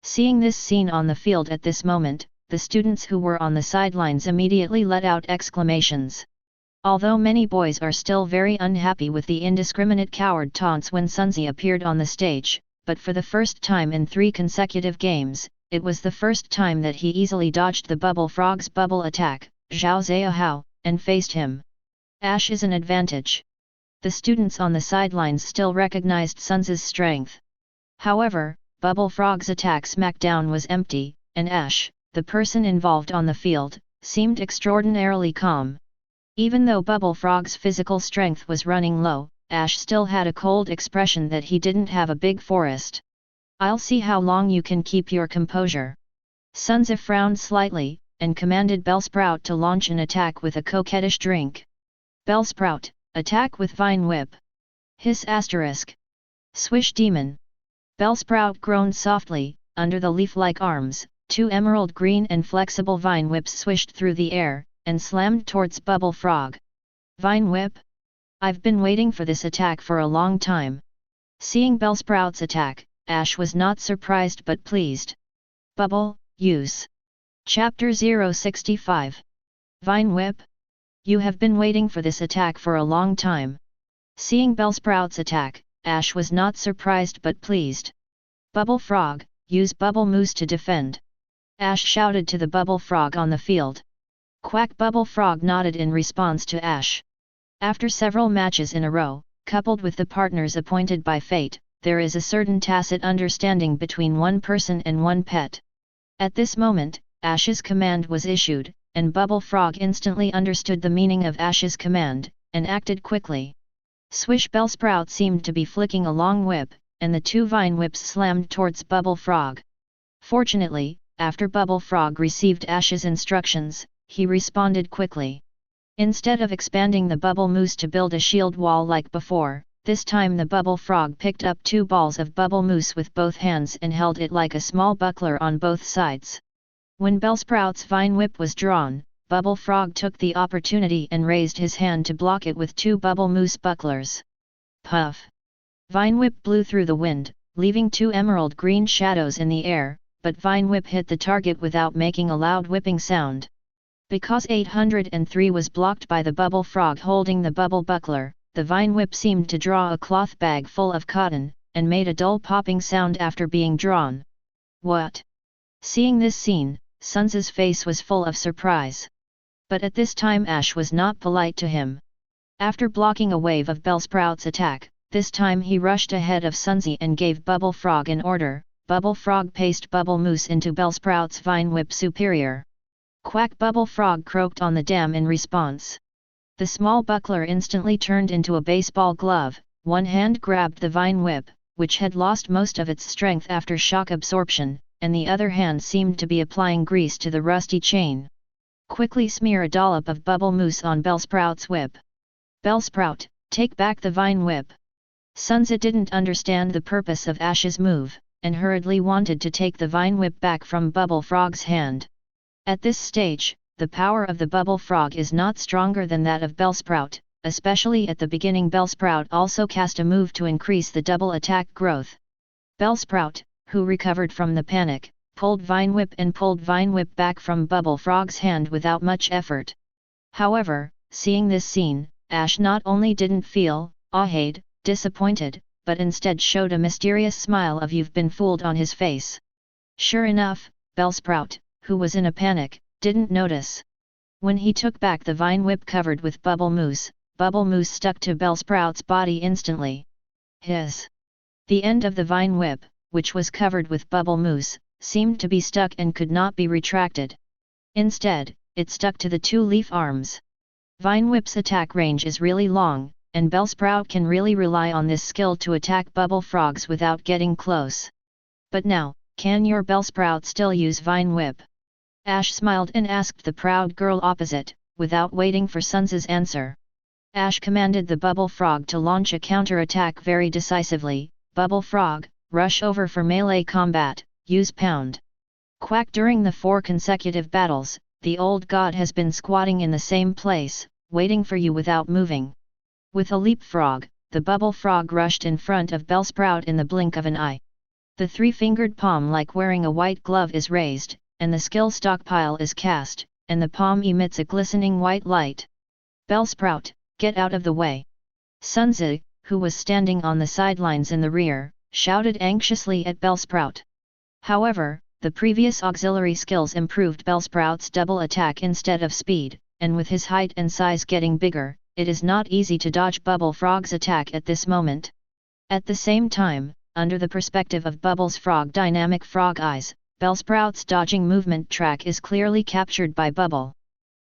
Seeing this scene on the field at this moment, the students who were on the sidelines immediately let out exclamations. Although many boys are still very unhappy with the indiscriminate coward taunts when Sunzi appeared on the stage, but for the first time in 3 consecutive games, it was the first time that he easily dodged the Bubble Frog's bubble attack, Zhao Ziyahao, and faced him. Ash is an advantage. The students on the sidelines still recognized Sunzi's strength. However, Bubble Frog's attack smackdown was empty, and Ash, the person involved on the field, seemed extraordinarily calm. Even though Bubble Frog's physical strength was running low, Ash still had a cold expression that he didn't have a big forest. I'll see how long you can keep your composure. Sunzi frowned slightly, and commanded Bellsprout to launch an attack with a coquettish drink. Bellsprout, attack with Vine Whip. Hiss asterisk. Swish Demon. Bellsprout groaned softly, under the leaf-like arms, 2 emerald green and flexible vine whips swished through the air, and slammed towards Bubble Frog. Vine Whip? I've been waiting for this attack for a long time. Seeing Bellsprout's attack, Ash was not surprised but pleased. Bubble, use. Chapter 065. Vine Whip? You have been waiting for this attack for a long time. Seeing Bellsprout's attack, Ash was not surprised but pleased. Bubble Frog, use Bubble Moose to defend. Ash shouted to the Bubble Frog on the field. Quack! Bubble Frog nodded in response to Ash. After several matches in a row, coupled with the partners appointed by fate, there is a certain tacit understanding between one person and one pet. At this moment, Ash's command was issued, and Bubble Frog instantly understood the meaning of Ash's command, and acted quickly. Swish! Bellsprout seemed to be flicking a long whip, and the 2 vine whips slammed towards Bubble Frog. Fortunately, after Bubble Frog received Ash's instructions, he responded quickly. Instead of expanding the Bubble Moose to build a shield wall like before, this time the Bubble Frog picked up 2 balls of Bubble Moose with both hands and held it like a small buckler on both sides. When Bellsprout's vine whip was drawn, Bubble Frog took the opportunity and raised his hand to block it with 2 Bubble Moose bucklers. Puff! Vine whip blew through the wind, leaving 2 emerald green shadows in the air, but vine whip hit the target without making a loud whipping sound. Because 803 was blocked by the Bubble Frog holding the bubble buckler, the vine whip seemed to draw a cloth bag full of cotton, and made a dull popping sound after being drawn. What? Seeing this scene, Sunzi's face was full of surprise. But at this time Ash was not polite to him. After blocking a wave of Bellsprout's attack, this time he rushed ahead of Sunzi and gave Bubble Frog an order. Bubble Frog paced Bubble Moose into Bellsprout's vine whip superior. Quack! Bubble Frog croaked on the dam in response. The small buckler instantly turned into a baseball glove, one hand grabbed the vine whip, which had lost most of its strength after shock absorption, and the other hand seemed to be applying grease to the rusty chain. Quickly smear a dollop of Bubble Moose on Bellsprout's whip. Bellsprout, take back the vine whip. Sunzi didn't understand the purpose of Ash's move, and hurriedly wanted to take the vine whip back from Bubble Frog's hand. At this stage, the power of the Bubble Frog is not stronger than that of Bellsprout, especially at the beginning. Bellsprout also cast a move to increase the double attack growth. Bellsprout, who recovered from the panic, pulled Vine Whip back from Bubble Frog's hand without much effort. However, seeing this scene, Ash not only didn't feel disappointed, but instead showed a mysterious smile of "you've been fooled" on his face. Sure enough, Bellsprout, who was in a panic, didn't notice. When he took back the vine whip covered with bubble mousse stuck to Bellsprout's body instantly. The end of the vine whip, which was covered with bubble mousse, seemed to be stuck and could not be retracted. Instead, it stuck to the two-leaf arms. Vine Whip's attack range is really long, and Bellsprout can really rely on this skill to attack bubble frogs without getting close. But now, can your Bellsprout still use Vine Whip? Ash smiled and asked the proud girl opposite, without waiting for Sun's answer. Ash commanded the bubble frog to launch a counter-attack very decisively. Bubble frog, rush over for melee combat, use pound. Quack. During the 4 consecutive battles, the old god has been squatting in the same place, waiting for you without moving. With a leapfrog, the bubble frog rushed in front of Bellsprout in the blink of an eye. The 3-fingered palm like wearing a white glove is raised, and the skill stockpile is cast, and the palm emits a glistening white light. Bellsprout, get out of the way. Sunzi, who was standing on the sidelines in the rear, shouted anxiously at Bellsprout. However, the previous auxiliary skills improved Bellsprout's double attack instead of speed, and with his height and size getting bigger, it is not easy to dodge Bubble Frog's attack at this moment. At the same time, under the perspective of Bubbles' dynamic frog eyes, Bellsprout's dodging movement track is clearly captured by Bubble.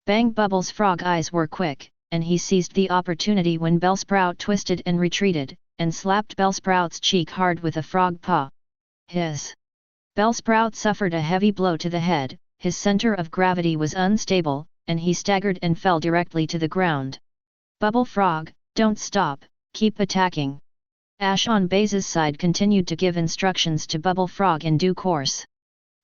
Bang! Bubbles' frog eyes were quick, and he seized the opportunity when Bellsprout twisted and retreated, and slapped Bellsprout's cheek hard with a frog paw. Bellsprout suffered a heavy blow to the head, his center of gravity was unstable, and he staggered and fell directly to the ground. Bubble Frog, don't stop, keep attacking. Ash on Base's side continued to give instructions to Bubble Frog in due course.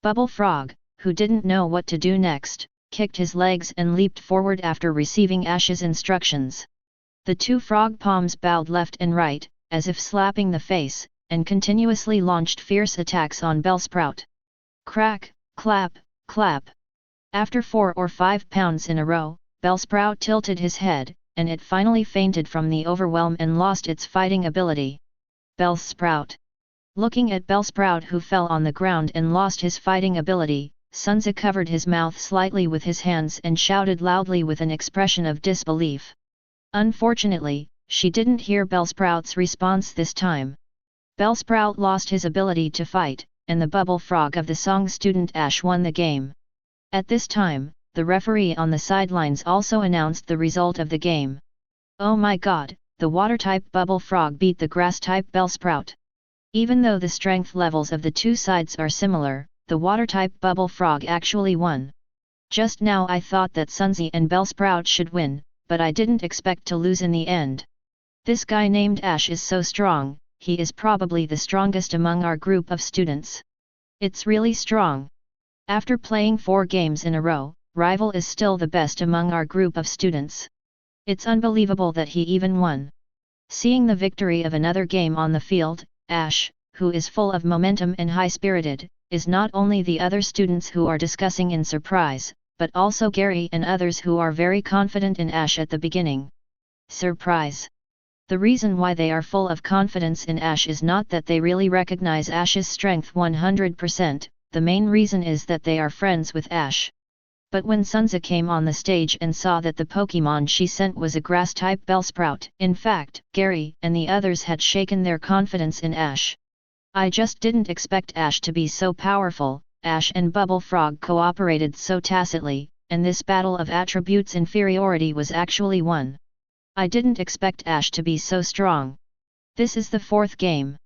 Bubble Frog, who didn't know what to do next, kicked his legs and leaped forward after receiving Ash's instructions. The 2 frog palms bowed left and right, as if slapping the face, and continuously launched fierce attacks on Bellsprout. Crack, clap, clap. After 4 or 5 pounds in a row, Bellsprout tilted his head, and it finally fainted from the overwhelm and lost its fighting ability. Bellsprout. Looking at Bellsprout, who fell on the ground and lost his fighting ability, Sunzi covered his mouth slightly with his hands and shouted loudly with an expression of disbelief. Unfortunately, she didn't hear Bellsprout's response this time. Bellsprout lost his ability to fight, and the Bubble Frog of the song student Ash won the game. At this time, the referee on the sidelines also announced the result of the game. Oh my god, the water-type Bubble Frog beat the grass-type Bellsprout. Even though the strength levels of the two sides are similar, the water-type Bubble Frog actually won. Just now I thought that Sunzi and Bellsprout should win, but I didn't expect to lose in the end. This guy named Ash is so strong, he is probably the strongest among our group of students. It's really strong. After playing 4 games in a row, Rival is still the best among our group of students. It's unbelievable that he even won. Seeing the victory of another game on the field, Ash, who is full of momentum and high-spirited, is not only the other students who are discussing in surprise, but also Gary and others who are very confident in Ash at the beginning. Surprise! The reason why they are full of confidence in Ash is not that they really recognize Ash's strength 100%, the main reason is that they are friends with Ash. But when Sunzi came on the stage and saw that the Pokémon she sent was a grass-type Bellsprout, in fact, Gary and the others had shaken their confidence in Ash. I just didn't expect Ash to be so powerful. Ash and Bubble Frog cooperated so tacitly, and this battle of attributes inferiority was actually won. I didn't expect Ash to be so strong. This is the 4th game.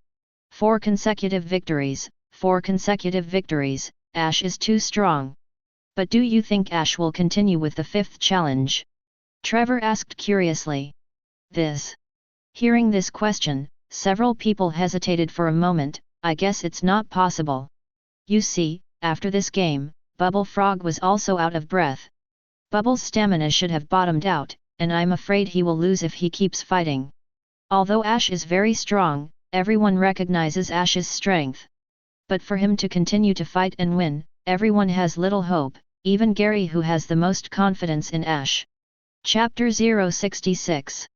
4 consecutive victories, 4 consecutive victories, Ash is too strong. But do you think Ash will continue with the 5th challenge? Trevor asked curiously. Hearing this question, several people hesitated for a moment. I guess it's not possible. You see, after this game, Bubble Frog was also out of breath. Bubble's stamina should have bottomed out, and I'm afraid he will lose if he keeps fighting. Although Ash is very strong, everyone recognizes Ash's strength. But for him to continue to fight and win, everyone has little hope, even Gary, who has the most confidence in Ash. Chapter 066.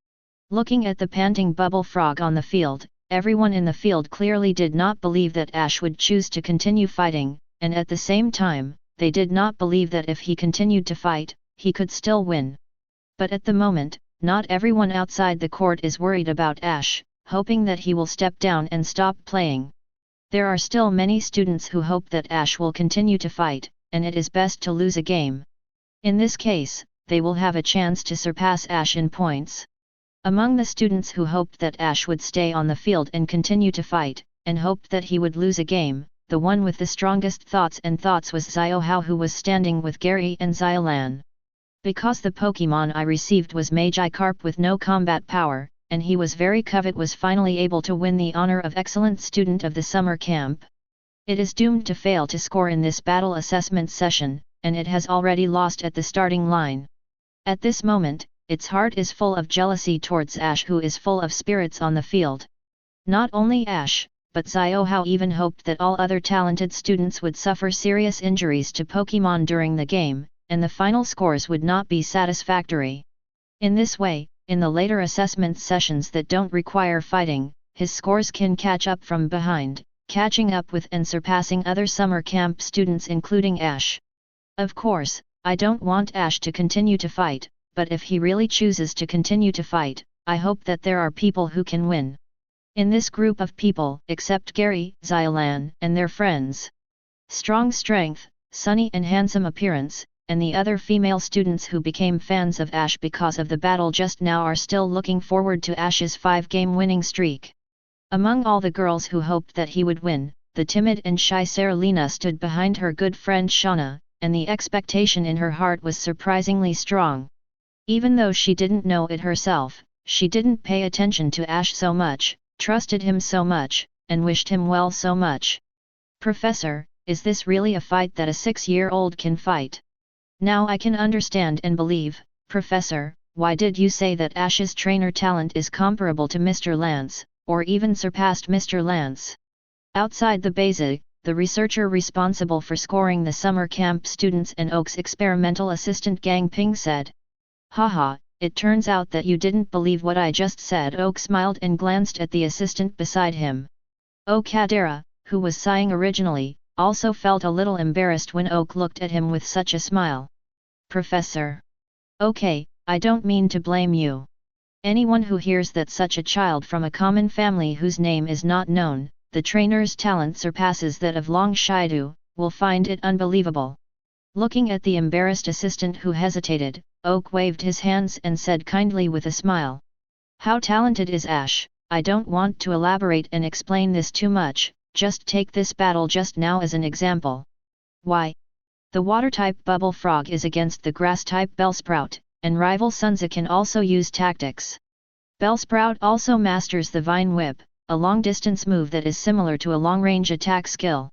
Looking at the panting Bubble Frog on the field, everyone in the field clearly did not believe that Ash would choose to continue fighting, and at the same time, they did not believe that if he continued to fight, he could still win. But at the moment, not everyone outside the court is worried about Ash, hoping that he will step down and stop playing. There are still many students who hope that Ash will continue to fight, and it is best to lose a game. In this case, they will have a chance to surpass Ash in points. Among the students who hoped that Ash would stay on the field and continue to fight, and hoped that he would lose a game, the one with the strongest thoughts was Xiaohao, who was standing with Gary and Xiaolan. Because the Pokémon I received was Magikarp with no combat power, and he was very Covet, was finally able to win the honor of Excellent Student of the Summer Camp. It is doomed to fail to score in this battle assessment session, and it has already lost at the starting line. At this moment, its heart is full of jealousy towards Ash, who is full of spirits on the field. Not only Ash, but Xiaohao even hoped that all other talented students would suffer serious injuries to Pokémon during the game, and the final scores would not be satisfactory. In this way, in the later assessment sessions that don't require fighting, his scores can catch up from behind, catching up with and surpassing other summer camp students including Ash. Of course, I don't want Ash to continue to fight, but if he really chooses to continue to fight, I hope that there are people who can win. In this group of people, except Gary, Xiaolan, and their friends. Strong strength, sunny and handsome appearance, and the other female students who became fans of Ash because of the battle just now are still looking forward to Ash's 5-game winning streak. Among all the girls who hoped that he would win, the timid and shy Serena stood behind her good friend Shauna, and the expectation in her heart was surprisingly strong. Even though she didn't know it herself, she didn't pay attention to Ash so much, trusted him so much, and wished him well so much. Professor, is this really a fight that a 6-year-old can fight? Now I can understand and believe, Professor, why did you say that Ash's trainer talent is comparable to Mr. Lance, or even surpassed Mr. Lance? Outside the base, the researcher responsible for scoring the summer camp students and Oak's experimental assistant Gang Ping said. Haha, it turns out that you didn't believe what I just said. Oak smiled and glanced at the assistant beside him. Oak Kadera, who was sighing originally, also felt a little embarrassed when Oak looked at him with such a smile. Professor. Okay, I don't mean to blame you. Anyone who hears that such a child from a common family whose name is not known, the trainer's talent surpasses that of Long Shidu, will find it unbelievable. Looking at the embarrassed assistant who hesitated, Oak waved his hands and said kindly with a smile. How talented is Ash? I don't want to elaborate and explain this too much, just take this battle just now as an example. Why? The water-type Bubble Frog is against the grass-type Bellsprout, and rival Sunza can also use tactics. Bellsprout also masters the Vine Whip, a long-distance move that is similar to a long-range attack skill.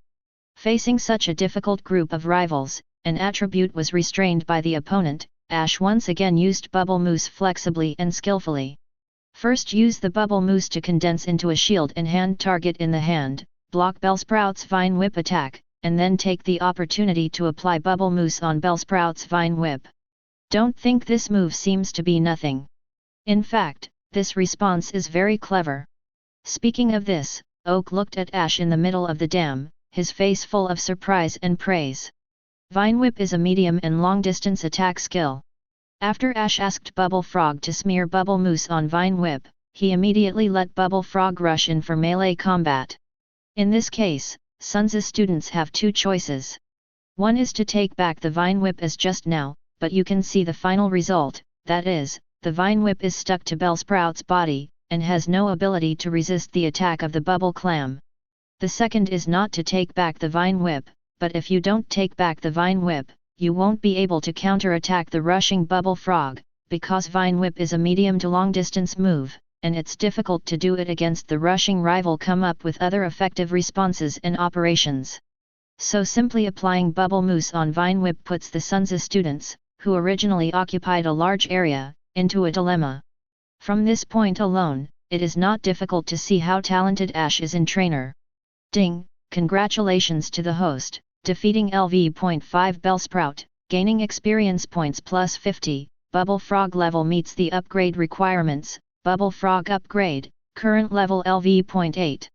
Facing such a difficult group of rivals, an attribute was restrained by the opponent. Ash once again used Bubble Mousse flexibly and skillfully. First use the Bubble Mousse to condense into a shield and hand target in the hand, block Bellsprout's Vine Whip attack, and then take the opportunity to apply Bubble Mousse on Bellsprout's Vine Whip. Don't think this move seems to be nothing. In fact, this response is very clever. Speaking of this, Oak looked at Ash in the middle of the dam, his face full of surprise and praise. Vine Whip is a medium and long-distance attack skill. After Ash asked Bubble Frog to smear Bubble Mousse on Vine Whip, he immediately let Bubble Frog rush in for melee combat. In this case, Sunza students have two choices. One is to take back the Vine Whip as just now, but you can see the final result, that is, the Vine Whip is stuck to Bellsprout's body, and has no ability to resist the attack of the Bubble Clam. The second is not to take back the Vine Whip, but if you don't take back the Vine Whip, you won't be able to counter-attack the rushing Bubble Frog, because Vine Whip is a medium to long-distance move, and it's difficult to do it against the rushing rival. Come up with other effective responses and operations. So simply applying Bubble Mousse on Vine Whip puts the Sunza students, who originally occupied a large area, into a dilemma. From this point alone, it is not difficult to see how talented Ash is in trainer. Ding, congratulations to the host. Defeating LV.5 Bellsprout, gaining experience points plus 50, Bubble Frog level meets the upgrade requirements, Bubble Frog upgrade, current level LV.8.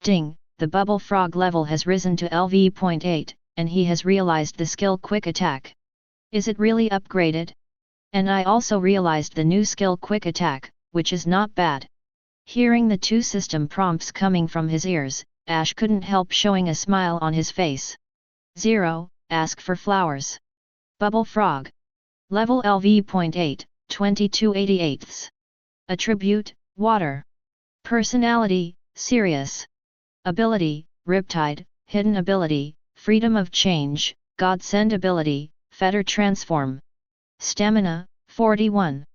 Ding, the Bubble Frog level has risen to LV.8, and he has realized the skill Quick Attack. Is it really upgraded? And I also realized the new skill Quick Attack, which is not bad. Hearing the two system prompts coming from his ears, Ash couldn't help showing a smile on his face. 0. Ask for flowers. Bubble Frog. Level LV.8, 2288ths. Attribute, Water. Personality, Serious. Ability, Riptide, Hidden Ability, Freedom of Change, Godsend Ability, Fetter Transform. Stamina, 41.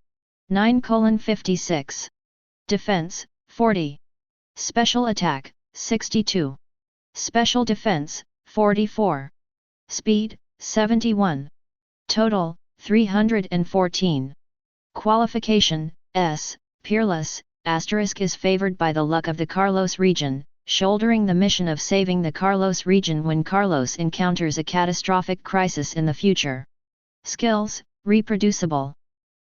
9:56. Defense, 40. Special Attack, 62. Special Defense, 44. Speed, 71. Total, 314. Qualification, S, Peerless, * is favored by the luck of the Carlos region, shouldering the mission of saving the Carlos region when Carlos encounters a catastrophic crisis in the future. Skills, Reproducible.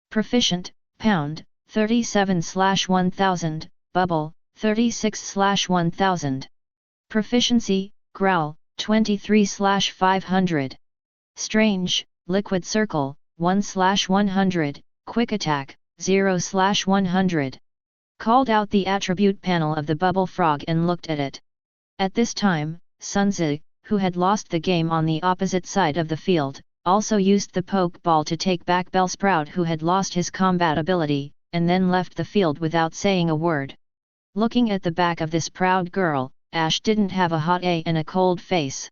Proficient, Pound, 37/1000, Bubble, 36/1000. Proficiency, Growl, 23/500. Strange, Liquid Circle, 1/100, Quick Attack, 0/100. Called out the attribute panel of the Bubble Frog and looked at it. At this time, Sunzi, who had lost the game on the opposite side of the field, also used the Pokeball to take back Bellsprout, who had lost his combat ability, and then left the field without saying a word. Looking at the back of this proud girl, Ash didn't have a hot and a cold face.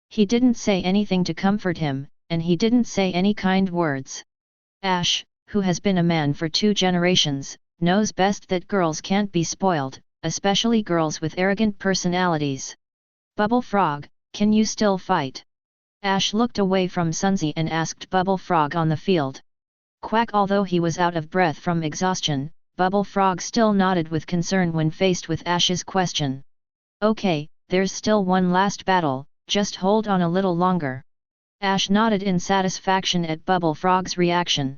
He didn't say anything to comfort him, and he didn't say any kind words. Ash, who has been a man for 2 generations, knows best that girls can't be spoiled, especially girls with arrogant personalities. Bubble Frog, can you still fight? Ash looked away from Sunzi and asked Bubble Frog on the field. Quack. Although he was out of breath from exhaustion, Bubble Frog still nodded with concern when faced with Ash's question. Okay, there's still one last battle, just hold on a little longer. Ash nodded in satisfaction at Bubble Frog's reaction.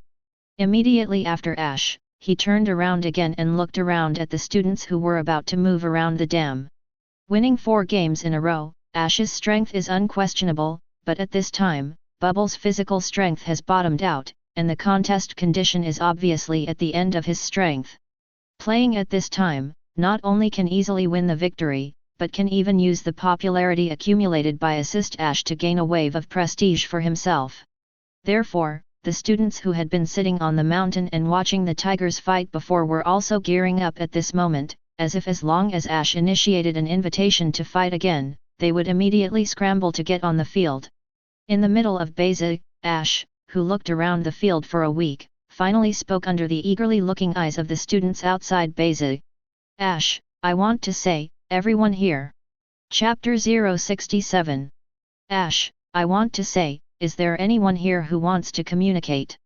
Immediately after Ash, he turned around again and looked around at the students who were about to move around the dam. Winning 4 games in a row, Ash's strength is unquestionable, but at this time, Bubble's physical strength has bottomed out, and the contest condition is obviously at the end of his strength. Playing at this time, not only can easily win the victory, but can even use the popularity accumulated by Assist Ash to gain a wave of prestige for himself. Therefore, the students who had been sitting on the mountain and watching the tigers fight before were also gearing up at this moment, as if as long as Ash initiated an invitation to fight again, they would immediately scramble to get on the field. In the middle of Beza, Ash, who looked around the field for a week, finally spoke under the eagerly looking eyes of the students outside Beza. Ash, I want to say, everyone here. Chapter 067. Ash, I want to say, is there anyone here who wants to communicate?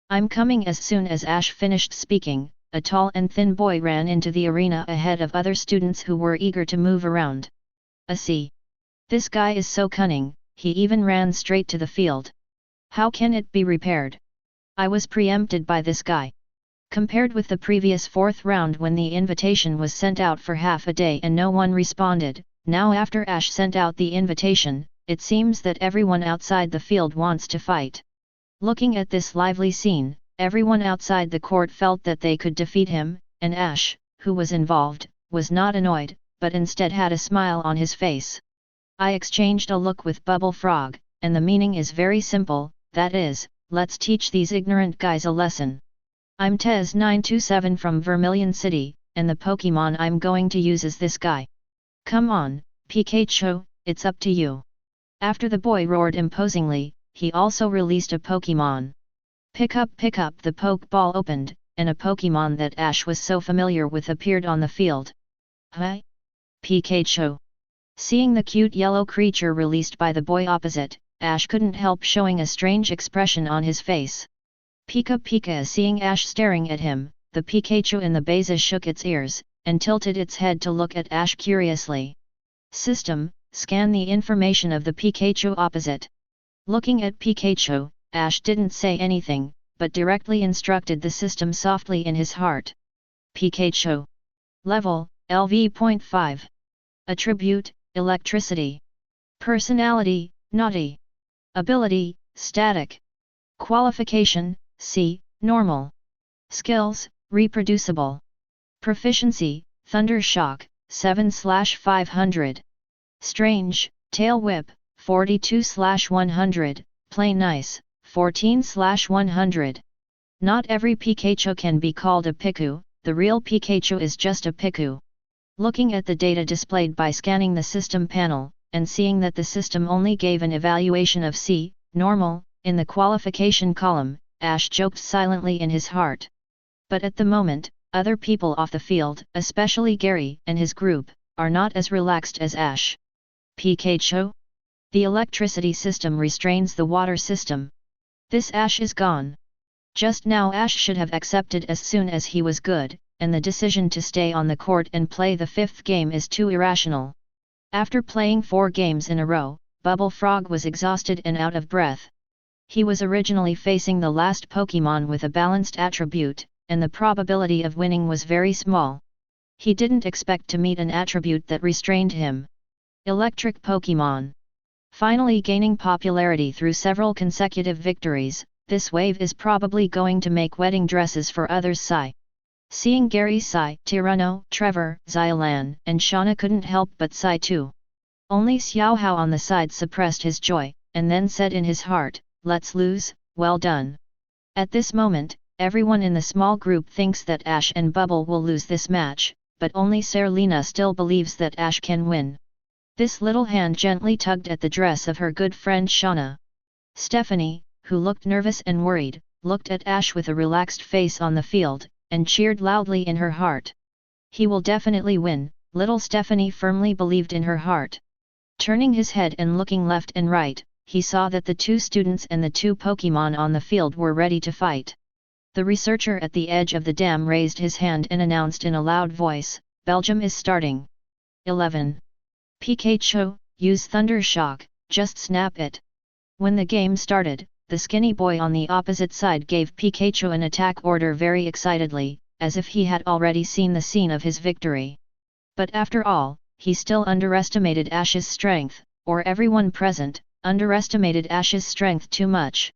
I'm coming. As soon as Ash finished speaking, a tall and thin boy ran into the arena ahead of other students who were eager to move around. See. This guy is so cunning, he even ran straight to the field. How can it be repaired? I was preempted by this guy. Compared with the previous 4th round when the invitation was sent out for half a day and no one responded, now after Ash sent out the invitation, it seems that everyone outside the field wants to fight. Looking at this lively scene, everyone outside the court felt that they could defeat him, and Ash, who was involved, was not annoyed, but instead had a smile on his face. I exchanged a look with Bubble Frog, and the meaning is very simple, that is, let's teach these ignorant guys a lesson. I'm Tez927 from Vermilion City, and the Pokémon I'm going to use is this guy. Come on, Pikachu, it's up to you. After the boy roared imposingly, he also released a Pokémon. Pick up, the Pokeball opened, and a Pokémon that Ash was so familiar with appeared on the field. Hi? Pikachu. Seeing the cute yellow creature released by the boy opposite, Ash couldn't help showing a strange expression on his face. Pika. Seeing Ash staring at him, the Pikachu in the Beza shook its ears, and tilted its head to look at Ash curiously. System, scan the information of the Pikachu opposite. Looking at Pikachu, Ash didn't say anything, but directly instructed the system softly in his heart. Pikachu. Level, LV.5. Attribute, Electricity. Personality, Naughty. Ability, static. Qualification, C, normal. Skills, reproducible. Proficiency, Thunder Shock, 7/500. Strange, Tail Whip, 42/100, Play Nice, 14/100. Not every Pikachu can be called a Piku, the real Pikachu is just a Piku. Looking at the data displayed by scanning the system panel, and seeing that the system only gave an evaluation of C, normal, in the qualification column, Ash joked silently in his heart. But at the moment, other people off the field, especially Gary and his group, are not as relaxed as Ash. Pikachu? The electricity system restrains the water system. This Ash is gone. Just now Ash should have accepted as soon as he was good, and the decision to stay on the court and play the fifth game is too irrational. After playing 4 games in a row, Bubble Frog was exhausted and out of breath. He was originally facing the last Pokémon with a balanced attribute, and the probability of winning was very small. He didn't expect to meet an attribute that restrained him. Electric Pokémon. Finally gaining popularity through several consecutive victories, this wave is probably going to make wedding dresses for others sigh. Seeing Gary sigh, Tyranno, Trevor, Xylan, and Shauna couldn't help but sigh too. Only Xiaohao on the side suppressed his joy, and then said in his heart, "Let's lose, well done." At this moment, everyone in the small group thinks that Ash and Bubble will lose this match, but only Serena still believes that Ash can win. This little hand gently tugged at the dress of her good friend Shauna. Stephanie, who looked nervous and worried, looked at Ash with a relaxed face on the field, and cheered loudly in her heart. He will definitely win, little Stephanie firmly believed in her heart. Turning his head and looking left and right, he saw that the 2 students and the 2 Pokémon on the field were ready to fight. The researcher at the edge of the dam raised his hand and announced in a loud voice, "Belgium is starting. 11. Pikachu, use Thunder Shock, just snap it." When the game started, the skinny boy on the opposite side gave Pikachu an attack order very excitedly, as if he had already seen the scene of his victory. But after all, he still underestimated Ash's strength, or everyone present, underestimated Ash's strength too much.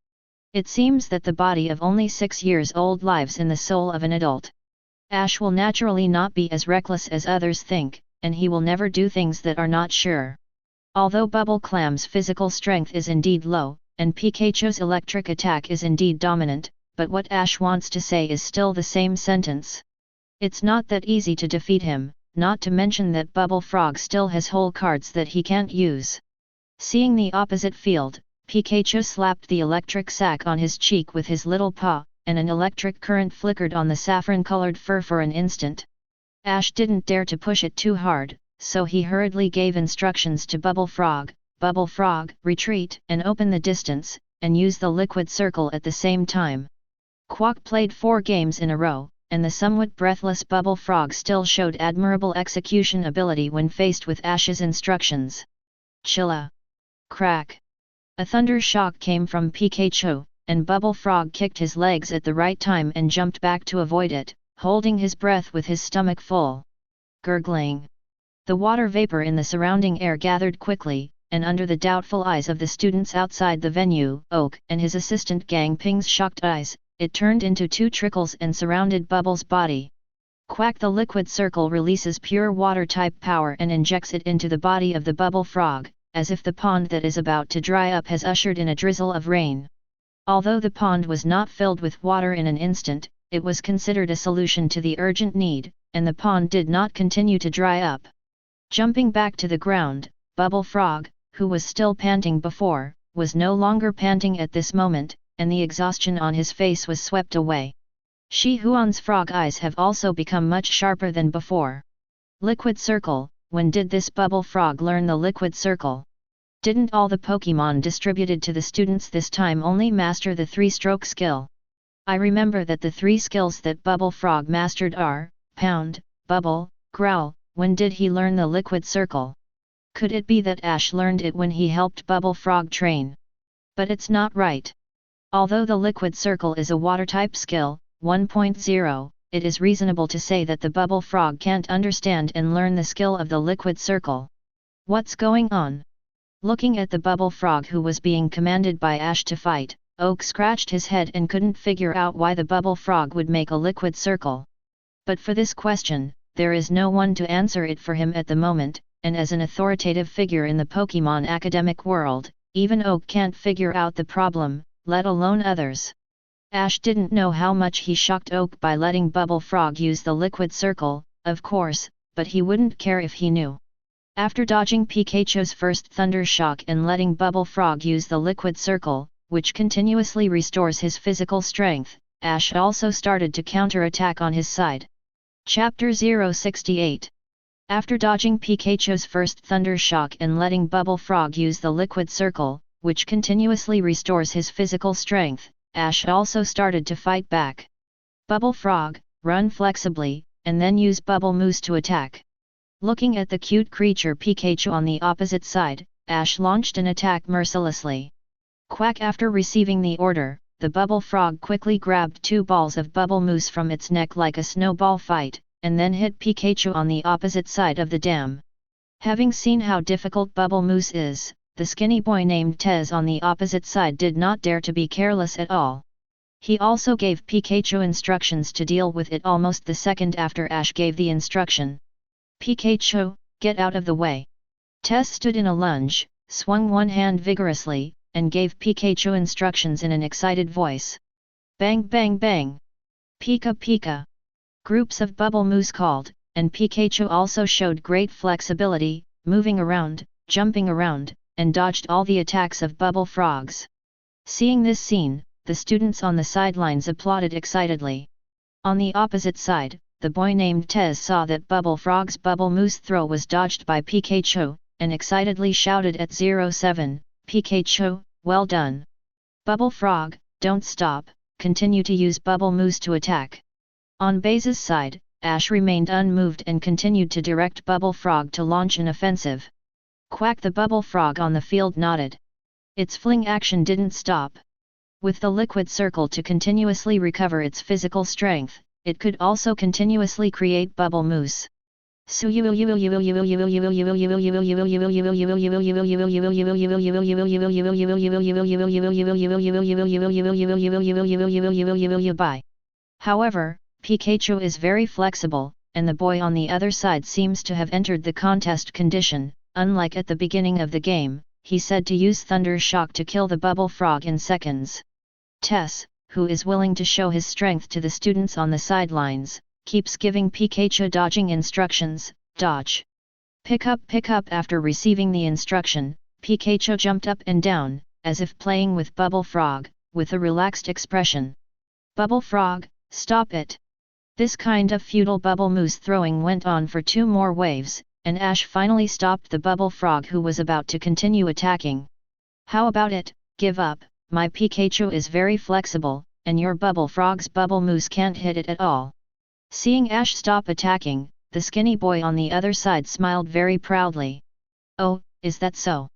It seems that the body of only 6 years old lives in the soul of an adult. Ash will naturally not be as reckless as others think, and he will never do things that are not sure. Although Bubble Clam's physical strength is indeed low, and Pikachu's electric attack is indeed dominant, but what Ash wants to say is still the same sentence. It's not that easy to defeat him, not to mention that Bubble Frog still has hole cards that he can't use. Seeing the opposite field, Pikachu slapped the electric sac on his cheek with his little paw, and an electric current flickered on the saffron-colored fur for an instant. Ash didn't dare to push it too hard, so he hurriedly gave instructions to Bubble Frog, "Bubble Frog, retreat and open the distance, and use the liquid circle at the same time." Quack played 4 games in a row, and the somewhat breathless Bubble Frog still showed admirable execution ability when faced with Ash's instructions. Chilla! Crack! A thunder shock came from Pikachu, and Bubble Frog kicked his legs at the right time and jumped back to avoid it, holding his breath with his stomach full. Gurgling. The water vapor in the surrounding air gathered quickly, and under the doubtful eyes of the students outside the venue, Oak and his assistant Gang Ping's shocked eyes, it turned into 2 trickles and surrounded Bubble's body. Quack! The liquid circle releases pure water-type power and injects it into the body of the Bubble Frog, as if the pond that is about to dry up has ushered in a drizzle of rain. Although the pond was not filled with water in an instant, it was considered a solution to the urgent need, and the pond did not continue to dry up. Jumping back to the ground, Bubble Frog, who was still panting before, was no longer panting at this moment, and the exhaustion on his face was swept away. Shi Huan's frog eyes have also become much sharper than before. Liquid Circle. When did this Bubble Frog learn the Liquid Circle? Didn't all the Pokémon distributed to the students this time only master the 3-stroke skill? I remember that the 3 skills that Bubble Frog mastered are, Pound, Bubble, Growl. When did he learn the Liquid Circle? Could it be that Ash learned it when he helped Bubble Frog train? But it's not right. Although the Liquid Circle is a water-type skill, 1.0, it is reasonable to say that the Bubble Frog can't understand and learn the skill of the Liquid Circle. What's going on? Looking at the bubble frog who was being commanded by Ash to fight, Oak scratched his head and couldn't figure out why the bubble frog would make a liquid circle. But for this question, there is no one to answer it for him at the moment, and as an authoritative figure in the Pokémon academic world, even Oak can't figure out the problem, let alone others. Ash didn't know how much he shocked Oak by letting Bubble Frog use the liquid circle, of course, but he wouldn't care if he knew. After dodging Pikachu's first Thunder Shock and letting Bubble Frog use the liquid circle, which continuously restores his physical strength, Ash also started to counter-attack on his side. Chapter 068. After dodging Pikachu's first Thunder Shock and letting Bubble Frog use the liquid circle, which continuously restores his physical strength, Ash also started to fight back. Bubble Frog, run flexibly, and then use Bubble Moose to attack. Looking at the cute creature Pikachu on the opposite side, Ash launched an attack mercilessly. Quack! After receiving the order, the Bubble Frog quickly grabbed 2 balls of Bubble Mousse from its neck like a snowball fight, and then hit Pikachu on the opposite side of the dam. Having seen how difficult Bubble Mousse is, the skinny boy named Tez on the opposite side did not dare to be careless at all. He also gave Pikachu instructions to deal with it almost the second after Ash gave the instruction. Pikachu, get out of the way. Tez stood in a lunge, swung one hand vigorously, and gave Pikachu instructions in an excited voice. Bang bang bang! Pika Pika! Groups of Bubble Mousse called, and Pikachu also showed great flexibility, moving around, jumping around, and dodged all the attacks of Bubble Frogs. Seeing this scene, the students on the sidelines applauded excitedly. On the opposite side, the boy named Tez saw that Bubble Frog's Bubble Mousse throw was dodged by Pikachu, and excitedly shouted at 07, Pikachu, well done! Bubble Frog, don't stop, continue to use Bubble Mousse to attack. On Base's side, Ash remained unmoved and continued to direct Bubble Frog to launch an offensive. Quack! The Bubble Frog on the field nodded. Its fling action didn't stop. With the liquid circle to continuously recover its physical strength, it could also continuously create Bubble Mousse. However, Pikachu is very flexible, and the boy on the other side seems to have entered the contest condition. Unlike at the beginning of the game, he said to use Thunder Shock to kill the Bubble Frog in seconds. Tess, who is willing to show his strength to the students on the sidelines, keeps giving Pikachu dodging instructions. Dodge. Pick up. After receiving the instruction, Pikachu jumped up and down, as if playing with Bubble Frog, with a relaxed expression. Bubble Frog, stop it! This kind of futile Bubble Mousse throwing went on for 2 more waves, and Ash finally stopped the Bubble Frog who was about to continue attacking. How about it, give up, my Pikachu is very flexible, and your Bubble Frog's Bubble Mousse can't hit it at all. Seeing Ash stop attacking, the skinny boy on the other side smiled very proudly. Oh, is that so?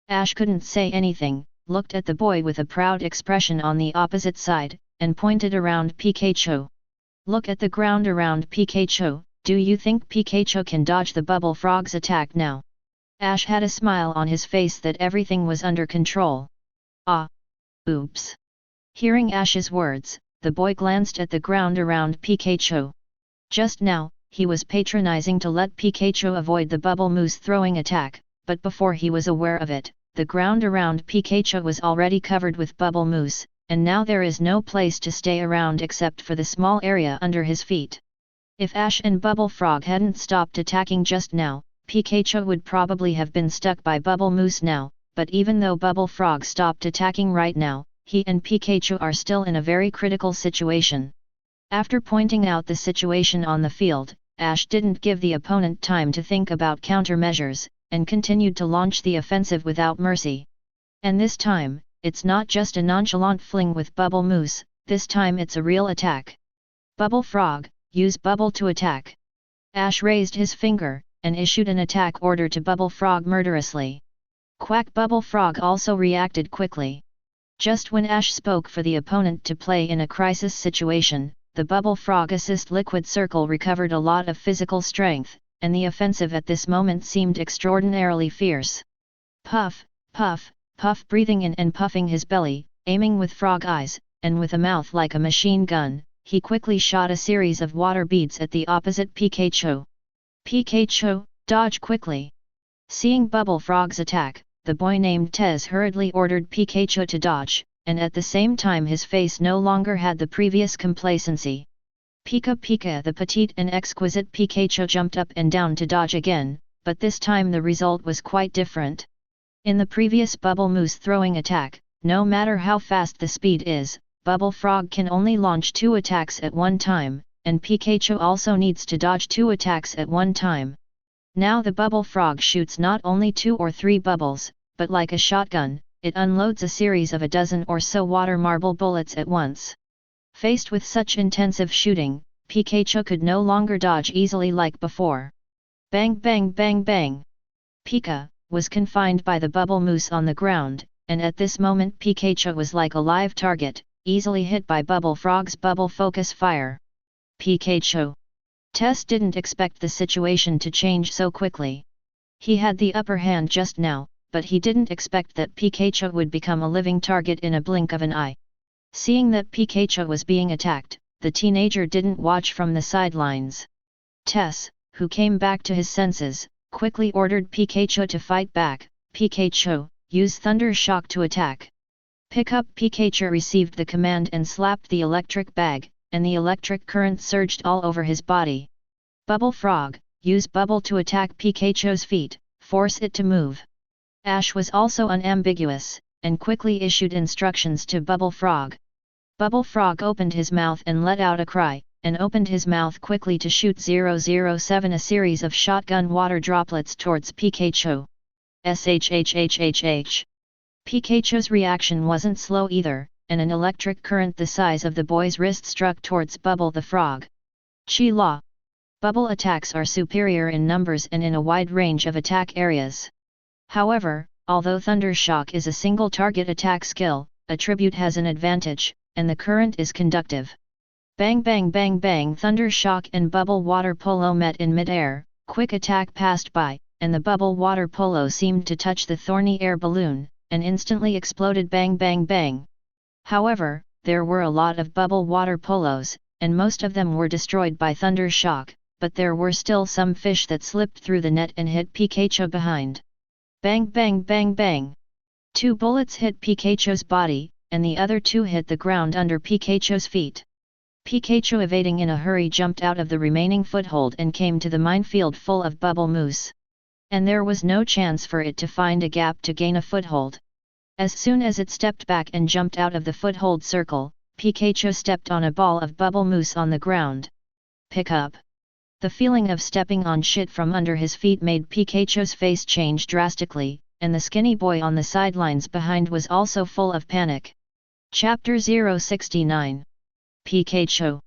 Ash couldn't say anything, looked at the boy with a proud expression on the opposite side, and pointed around Pikachu. Look at the ground around Pikachu, do you think Pikachu can dodge the Bubble Frog's attack now? Ash had a smile on his face that everything was under control. Ah! Oops! Hearing Ash's words, the boy glanced at the ground around Pikachu. Just now, he was patronizing to let Pikachu avoid the Bubble Mousse throwing attack, but before he was aware of it, the ground around Pikachu was already covered with Bubble Mousse, and now there is no place to stay around except for the small area under his feet. If Ash and Bubble Frog hadn't stopped attacking just now, Pikachu would probably have been stuck by Bubble Mousse now, but even though Bubble Frog stopped attacking right now, he and Pikachu are still in a very critical situation. After pointing out the situation on the field, Ash didn't give the opponent time to think about countermeasures, and continued to launch the offensive without mercy. And this time, it's not just a nonchalant fling with Bubble Mousse, this time it's a real attack. Bubble Frog, use Bubble to attack. Ash raised his finger, and issued an attack order to Bubble Frog murderously. Quack! Bubble Frog also reacted quickly. Just when Ash spoke for the opponent to play in a crisis situation, the Bubble Frog assist liquid circle recovered a lot of physical strength, and the offensive at this moment seemed extraordinarily fierce. Puff! Puff, puff, breathing in and puffing his belly, aiming with frog eyes, and with a mouth like a machine gun, he quickly shot a series of water beads at the opposite Pikachu. Pikachu, dodge quickly! Seeing Bubble Frog's attack, the boy named Tez hurriedly ordered Pikachu to dodge, and at the same time his face no longer had the previous complacency. Pika Pika, the petite and exquisite Pikachu jumped up and down to dodge again, but this time the result was quite different. In the previous Bubble Moose throwing attack, no matter how fast the speed is, Bubble Frog can only launch 2 attacks at one time, and Pikachu also needs to dodge 2 attacks at one time. Now the Bubble Frog shoots not only 2 or 3 bubbles, but like a shotgun, it unloads a series of a dozen or so water marble bullets at once. Faced with such intensive shooting, Pikachu could no longer dodge easily like before. Bang bang bang bang! Pika was confined by the Bubble Moose on the ground, and at this moment Pikachu was like a live target, easily hit by Bubble Frog's bubble focus fire. Pikachu. Tess didn't expect the situation to change so quickly. He had the upper hand just now, but he didn't expect that Pikachu would become a living target in a blink of an eye. Seeing that Pikachu was being attacked, the teenager didn't watch from the sidelines. Tess, who came back to his senses, quickly ordered Pikachu to fight back. Pikachu, use Thunder Shock to attack. Pick up! Pikachu received the command and slapped the electric bag, and the electric current surged all over his body. Bubble Frog, use Bubble to attack Pikachu's feet, force it to move. Ash was also unambiguous, and quickly issued instructions to Bubble Frog. Bubble Frog opened his mouth and let out a cry, and opened his mouth quickly to shoot 007 a series of shotgun water droplets towards Pikachu. SHHHHH. Pikachu's reaction wasn't slow either, and an electric current the size of the boy's wrist struck towards Bubble the Frog. Chi-la! Bubble attacks are superior in numbers and in a wide range of attack areas. However, although Thunder Shock is a single target attack skill, attribute has an advantage, and the current is conductive. Bang bang bang bang! Thunder Shock and Bubble Water Polo met in mid-air, quick attack passed by, and the Bubble Water Polo seemed to touch the thorny air balloon, and instantly exploded. Bang bang bang! However, there were a lot of Bubble Water Polos, and most of them were destroyed by Thunder Shock, but there were still some fish that slipped through the net and hit Pikachu behind. Bang bang bang bang! 2 bullets hit Pikachu's body, and the other 2 hit the ground under Pikachu's feet. Pikachu, evading in a hurry, jumped out of the remaining foothold and came to the minefield full of Bubble Moose. And there was no chance for it to find a gap to gain a foothold. As soon as it stepped back and jumped out of the foothold circle, Pikachu stepped on a ball of Bubble Moose on the ground. Pick up! The feeling of stepping on shit from under his feet made Pikachu's face change drastically, and the skinny boy on the sidelines behind was also full of panic. Chapter 069. Pikachu.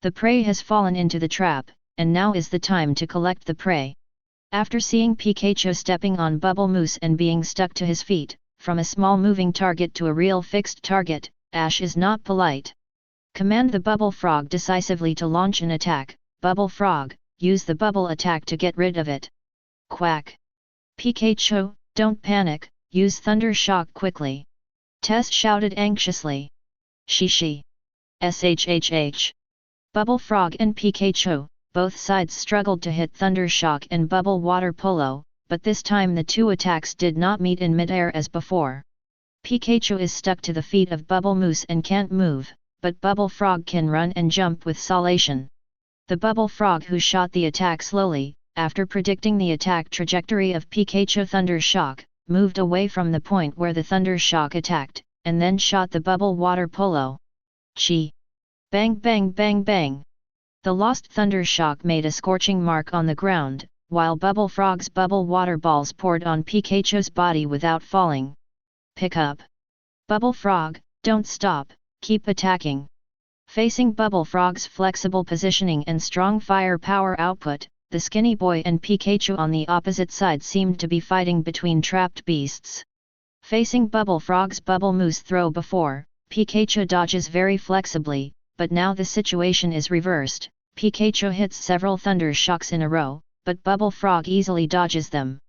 The prey has fallen into the trap, and now is the time to collect the prey. After seeing Pikachu stepping on Bubble Moose and being stuck to his feet, from a small moving target to a real fixed target, Ash is not polite. Command the Bubble Frog decisively to launch an attack. Bubble Frog, use the bubble attack to get rid of it. Quack! Pikachu, don't panic, use Thunder Shock quickly. Tess shouted anxiously. She. SHHH. Bubble Frog and Pikachu, both sides struggled to hit Thunder Shock and Bubble Water Polo, but this time the 2 attacks did not meet in midair as before. Pikachu is stuck to the feet of Bubble Moose and can't move, but Bubble Frog can run and jump with solation. The Bubble Frog, who shot the attack slowly, after predicting the attack trajectory of Pikachu Thunder Shock, moved away from the point where the Thunder Shock attacked, and then shot the Bubble Water Polo. Chi! Bang bang bang bang! The lost Thunder Shock made a scorching mark on the ground, while Bubble Frog's bubble water balls poured on Pikachu's body without falling. Pick up! Bubble Frog, don't stop, keep attacking! Facing Bubble Frog's flexible positioning and strong fire power output, the skinny boy and Pikachu on the opposite side seemed to be fighting between trapped beasts. Facing Bubble Frog's Bubble Moose throw before, Pikachu dodges very flexibly, but now the situation is reversed. Pikachu hits several Thunder Shocks in a row, but Bubble Frog easily dodges them.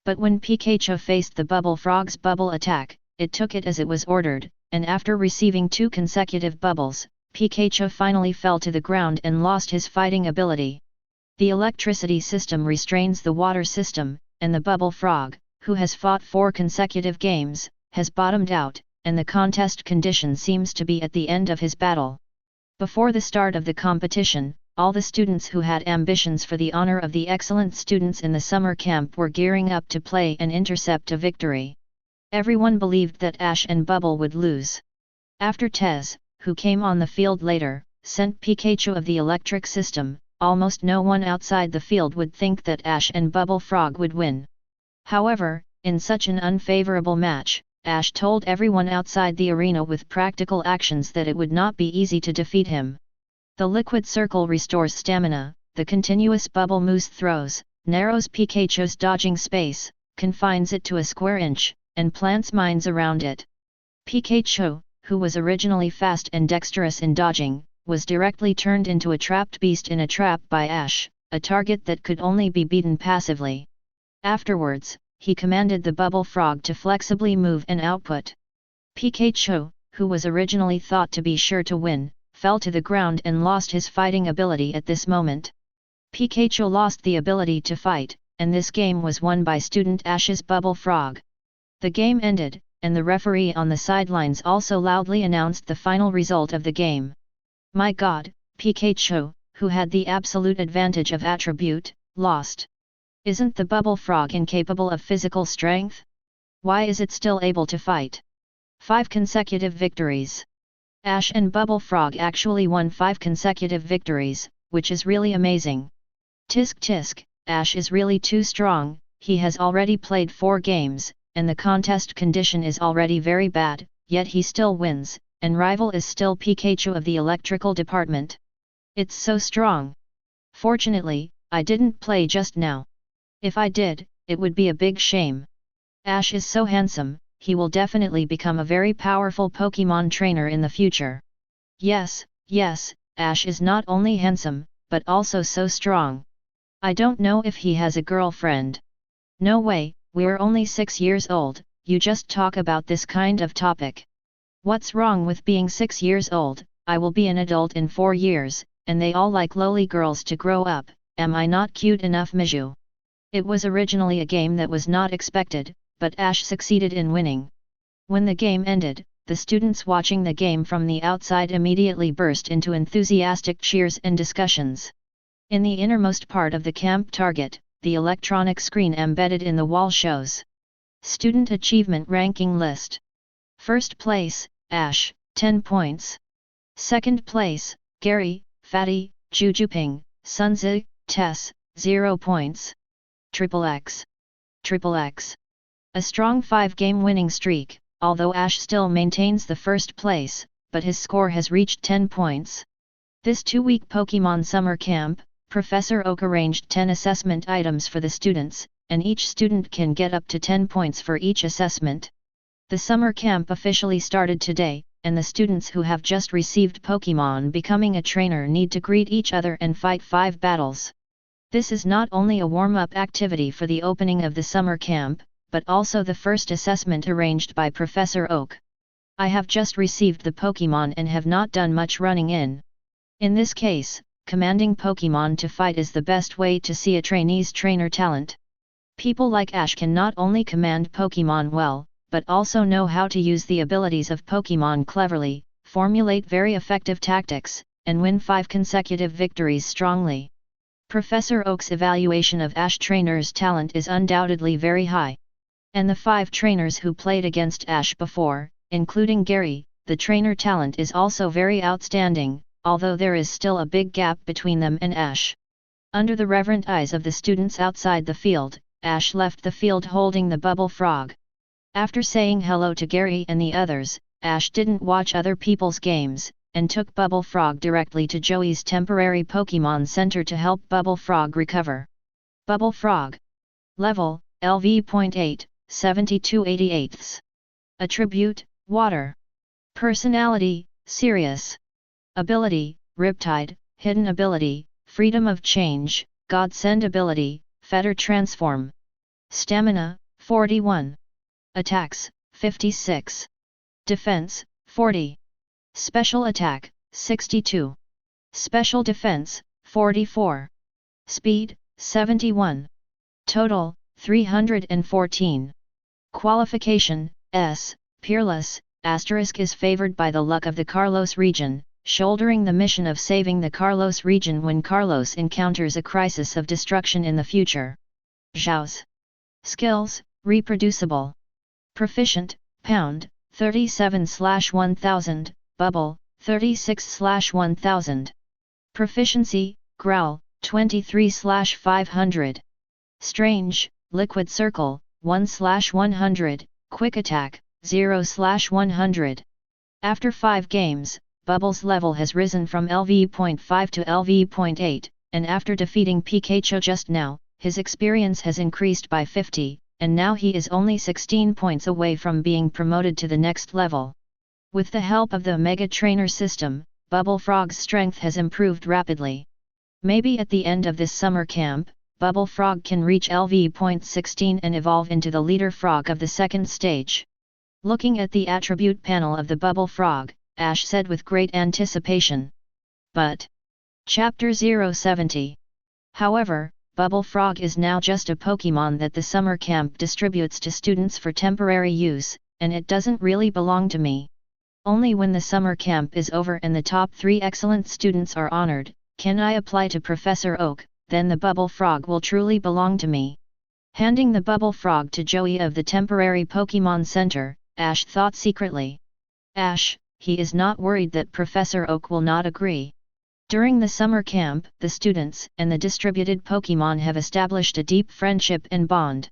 But when Pikachu faced the Bubble Frog's bubble attack, it took it as it was ordered, and after receiving 2 consecutive bubbles, Pikachu finally fell to the ground and lost his fighting ability. The electricity system restrains the water system, and the Bubble Frog, who has fought 4 consecutive games, has bottomed out, and the contest condition seems to be at the end of his battle. Before the start of the competition, all the students who had ambitions for the honor of the excellent students in the summer camp were gearing up to play and intercept a victory. Everyone believed that Ash and Bubble would lose. After Tez, who came on the field later, sent Pikachu of the electric system, almost no one outside the field would think that Ash and Bubble Frog would win. However, in such an unfavorable match, Ash told everyone outside the arena with practical actions that it would not be easy to defeat him. The liquid circle restores stamina, the continuous bubble mousse throws, narrows Pikachu's dodging space, confines it to a square inch, and plants mines around it. Pikachu, who was originally fast and dexterous in dodging, was directly turned into a trapped beast in a trap by Ash, a target that could only be beaten passively. Afterwards, he commanded the Bubble Frog to flexibly move and output. Pikachu, who was originally thought to be sure to win, fell to the ground and lost his fighting ability at this moment. Pikachu lost the ability to fight, and this game was won by student Ash's Bubble Frog. The game ended, and the referee on the sidelines also loudly announced the final result of the game. My God, Pikachu, who had the absolute advantage of attribute, lost. Isn't the Bubble Frog incapable of physical strength? Why is it still able to fight? 5 consecutive victories. Ash and Bubble Frog actually won 5 consecutive victories, which is really amazing. Tisk tisk, Ash is really too strong, he has already played 4 games, and the contest condition is already very bad, yet he still wins, and rival is still Pikachu of the electrical department. It's so strong. Fortunately, I didn't play just now. If I did, it would be a big shame. Ash is so handsome, he will definitely become a very powerful Pokémon trainer in the future. Yes, Ash is not only handsome, but also so strong. I don't know if he has a girlfriend. No way, we're only 6 years old, you just talk about this kind of topic. What's wrong with being 6 years old? I will be an adult in 4 years, and they all like lowly girls to grow up, am I not cute enough, Miju? It was originally a game that was not expected, but Ash succeeded in winning. When the game ended, the students watching the game from the outside immediately burst into enthusiastic cheers and discussions. In the innermost part of the camp target, the electronic screen embedded in the wall shows Student Achievement Ranking List. First place, Ash, 10 points. Second place, Gary, Fatty, Jujuping, Sunzi, Tess, 0 points. XXX. A strong 5-game winning streak, although Ash still maintains the first place, but his score has reached 10 points. This 2-week Pokémon summer camp, Professor Oak arranged 10 assessment items for the students, and each student can get up to 10 points for each assessment. The summer camp officially started today, and the students who have just received Pokémon becoming a trainer need to greet each other and fight 5 battles. This is not only a warm-up activity for the opening of the summer camp, but also the first assessment arranged by Professor Oak. I have just received the Pokémon and have not done much running in. In this case, commanding Pokémon to fight is the best way to see a trainee's trainer talent. People like Ash can not only command Pokémon well, but also know how to use the abilities of Pokémon cleverly, formulate very effective tactics, and win 5 consecutive victories strongly. Professor Oak's evaluation of Ash trainers' talent is undoubtedly very high. And the 5 trainers who played against Ash before, including Gary, the trainer talent is also very outstanding, although there is still a big gap between them and Ash. Under the reverent eyes of the students outside the field, Ash left the field holding the Bubble Frog. After saying hello to Gary and the others, Ash didn't watch other people's games, and took Bubble Frog directly to Joey's temporary Pokémon Center to help Bubble Frog recover. Bubble Frog. Level, LV.8, 72/88. Attribute, Water. Personality, Serious. Ability, Riptide, Hidden Ability, Freedom of Change, Godsend Ability, Fetter Transform. Stamina, 41. Attacks, 56. Defense, 40. Special attack, 62. Special defense, 44. Speed, 71. Total, 314. Qualification, S, Peerless, * is favored by the luck of the Carlos region, shouldering the mission of saving the Carlos region when Carlos encounters a crisis of destruction in the future. Zhao's skills, reproducible. Proficient, Pound, 37/1000, Bubble, 36/1000. Proficiency, Growl, 23/500. Strange, Liquid Circle, 1/100, Quick Attack, 0/100. After 5 games, Bubble's level has risen from LV.5 to LV.8, and after defeating Pikachu just now, his experience has increased by 50, and now he is only 16 points away from being promoted to the next level. With the help of the Mega Trainer system, Bubble Frog's strength has improved rapidly. Maybe at the end of this summer camp, Bubble Frog can reach LV.16 and evolve into the leader frog of the second stage. Looking at the attribute panel of the Bubble Frog, Ash said with great anticipation. But Chapter 070. However, Bubble Frog is now just a Pokémon that the summer camp distributes to students for temporary use, and it doesn't really belong to me. Only when the summer camp is over and the top 3 excellent students are honored, can I apply to Professor Oak, then the Bubble Frog will truly belong to me. Handing the Bubble Frog to Joey of the temporary Pokémon Center, Ash thought secretly. Ash, he is not worried that Professor Oak will not agree. During the summer camp, the students and the distributed Pokémon have established a deep friendship and bond.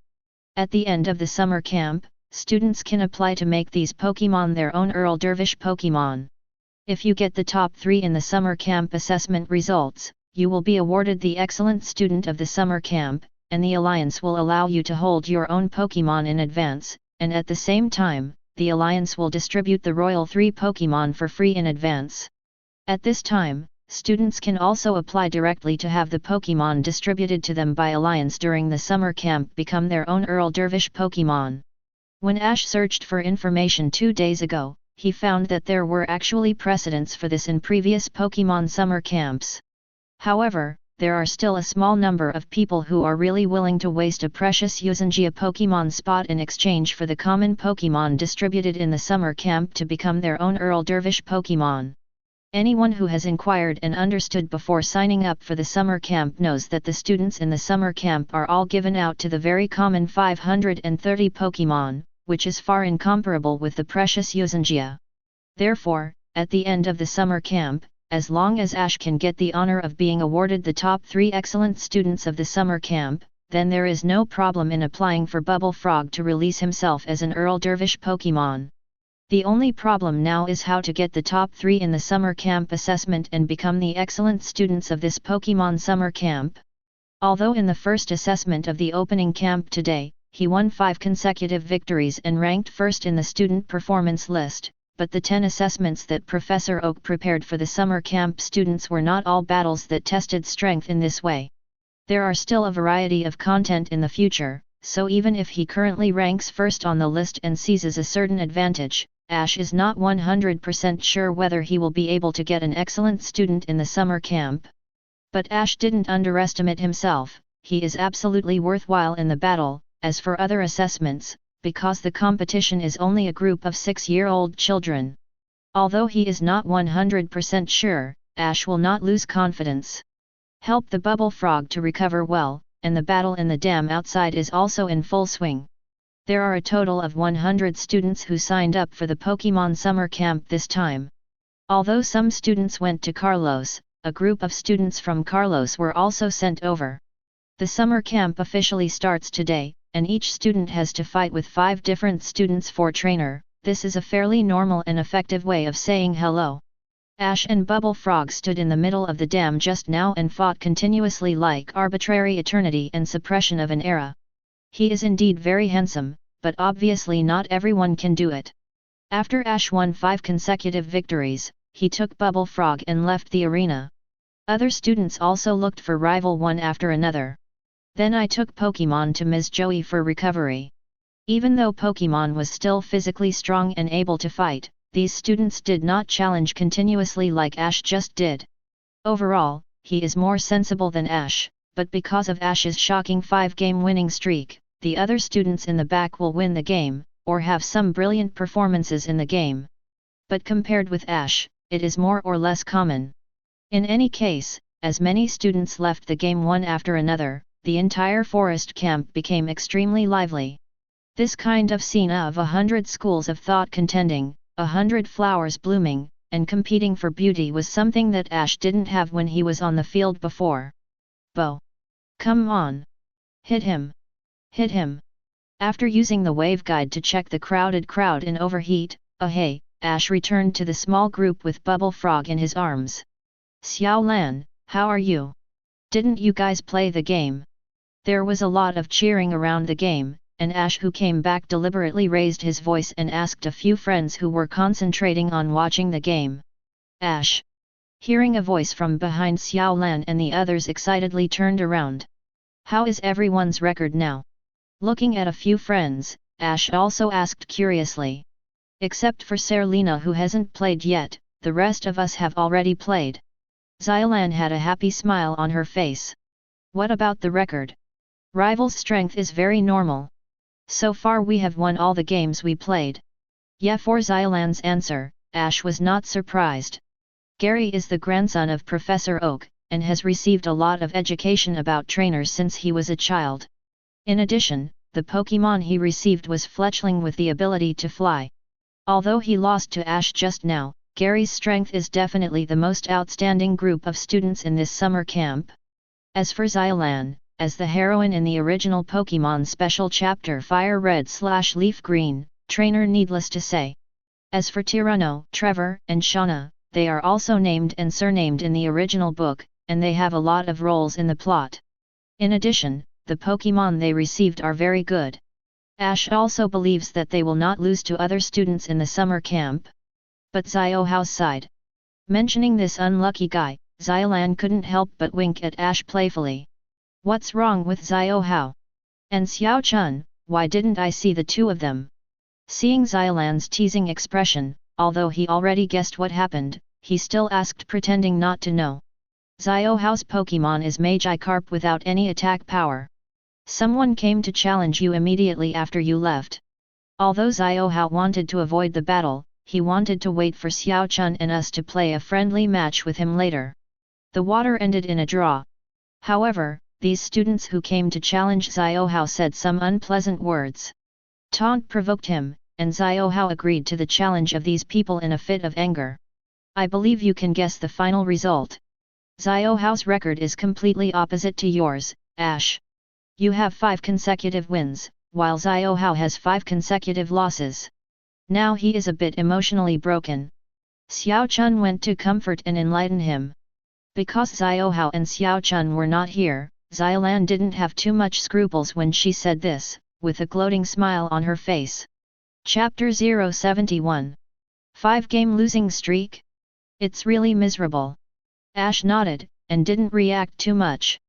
At the end of the summer camp, students can apply to make these Pokémon their own Earl Dervish Pokémon. If you get the top 3 in the summer camp assessment results, you will be awarded the Excellent Student of the Summer Camp, and the Alliance will allow you to hold your own Pokémon in advance, and at the same time, the Alliance will distribute the Royal 3 Pokémon for free in advance. At this time, students can also apply directly to have the Pokémon distributed to them by Alliance during the summer camp become their own Earl Dervish Pokémon. When Ash searched for information 2 days ago, he found that there were actually precedents for this in previous Pokémon summer camps. However, there are still a small number of people who are really willing to waste a precious Yuuzhanjia Pokémon spot in exchange for the common Pokémon distributed in the summer camp to become their own Earl Dervish Pokémon. Anyone who has inquired and understood before signing up for the summer camp knows that the students in the summer camp are all given out to the very common 530 Pokémon, which is far incomparable with the precious Yuuzhanjia. Therefore, at the end of the summer camp, as long as Ash can get the honor of being awarded the top 3 excellent students of the summer camp, then there is no problem in applying for Bubble Frog to release himself as an Earl Dervish Pokémon. The only problem now is how to get the top 3 in the summer camp assessment and become the excellent students of this Pokémon summer camp. Although in the first assessment of the opening camp today, he won 5 consecutive victories and ranked first in the student performance list, but the 10 assessments that Professor Oak prepared for the summer camp students were not all battles that tested strength in this way. There are still a variety of content in the future, so even if he currently ranks first on the list and seizes a certain advantage, Ash is not 100% sure whether he will be able to get an excellent student in the summer camp. But Ash didn't underestimate himself, he is absolutely worthwhile in the battle. As for other assessments, because the competition is only a group of 6-year-old children. Although he is not 100% sure, Ash will not lose confidence. Help the Bubble Frog to recover well, and the battle in the dam outside is also in full swing. There are a total of 100 students who signed up for the Pokémon summer camp this time. Although some students went to Carlos, a group of students from Carlos were also sent over. The summer camp officially starts today, and each student has to fight with 5 different students for trainer. This is a fairly normal and effective way of saying hello. Ash and Bubble Frog stood in the middle of the dam just now and fought continuously like arbitrary eternity and suppression of an era. He is indeed very handsome, but obviously not everyone can do it. After Ash won 5 consecutive victories, he took Bubble Frog and left the arena. Other students also looked for rival one after another. Then I took Pokémon to Ms. Joey for recovery. Even though Pokémon was still physically strong and able to fight, these students did not challenge continuously like Ash just did. Overall, he is more sensible than Ash, but because of Ash's shocking 5-game winning streak, the other students in the back will win the game, or have some brilliant performances in the game. But compared with Ash, it is more or less common. In any case, as many students left the game one after another, the entire forest camp became extremely lively. This kind of scene of 100 schools of thought contending, 100 flowers blooming, and competing for beauty was something that Ash didn't have when he was on the field before. Bo! Come on! Hit him! Hit him! After using the wave guide to check the crowded crowd in overheat, hey, Ash returned to the small group with Bubble Frog in his arms. Xiao Lan, how are you? Didn't you guys play the game? There was a lot of cheering around the game, and Ash, who came back, deliberately raised his voice and asked a few friends who were concentrating on watching the game. Ash! Hearing a voice from behind, Xiao Lan and the others excitedly turned around. How is everyone's record now? Looking at a few friends, Ash also asked curiously. Except for Serena, who hasn't played yet, the rest of us have already played. Xiaolan had a happy smile on her face. What about the record? Rival's strength is very normal. So far we have won all the games we played. Yeah, for Xiaolan's answer, Ash was not surprised. Gary is the grandson of Professor Oak, and has received a lot of education about trainers since he was a child. In addition, the Pokémon he received was Fletchling with the ability to fly. Although he lost to Ash just now, Gary's strength is definitely the most outstanding group of students in this summer camp. As for Xiaolan, as the heroine in the original Pokémon Special Chapter Fire Red/Leaf Green, trainer needless to say. As for Tyranno, Trevor, and Shauna, they are also named and surnamed in the original book, and they have a lot of roles in the plot. In addition, the Pokémon they received are very good. Ash also believes that they will not lose to other students in the summer camp. But Xiaohao's side. Mentioning this unlucky guy, Xiaolan couldn't help but wink at Ash playfully. What's wrong with Xiaohao? And Xiao Chun, why didn't I see the two of them? Seeing Xiaolan's teasing expression, although he already guessed what happened, he still asked, pretending not to know. Xiaohao's Pokémon is Magikarp without any attack power. Someone came to challenge you immediately after you left. Although Xiaohao wanted to avoid the battle, he wanted to wait for Xiao Chun and us to play a friendly match with him later. The water ended in a draw. However, these students who came to challenge Xiaohao said some unpleasant words. Taunt provoked him, and Xiaohao agreed to the challenge of these people in a fit of anger. I believe you can guess the final result. Xiaohao's record is completely opposite to yours, Ash. You have 5 consecutive wins, while Xiaohao has 5 consecutive losses. Now he is a bit emotionally broken. Xiao Chun went to comfort and enlighten him. Because Xiaohao and Xiao Chun were not here, Xiaolan didn't have too much scruples when she said this, with a gloating smile on her face. Chapter 071. 5-game losing streak? It's really miserable. Ash nodded, and didn't react too much.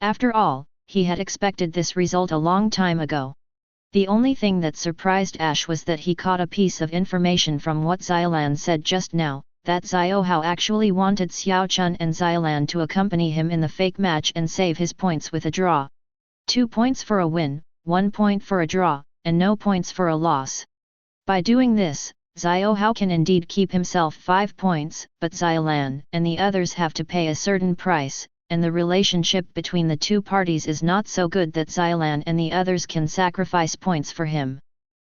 After all, he had expected this result a long time ago. The only thing that surprised Ash was that he caught a piece of information from what Xiaolan said just now, that Xiaohao actually wanted Xiao Chun and Xiaolan to accompany him in the fake match and save his points with a draw. 2 points for a win, 1 point for a draw, and no points for a loss. By doing this, Xiaohao can indeed keep himself 5 points, but Xiaolan and the others have to pay a certain price, and the relationship between the two parties is not so good that Xiaolan and the others can sacrifice points for him.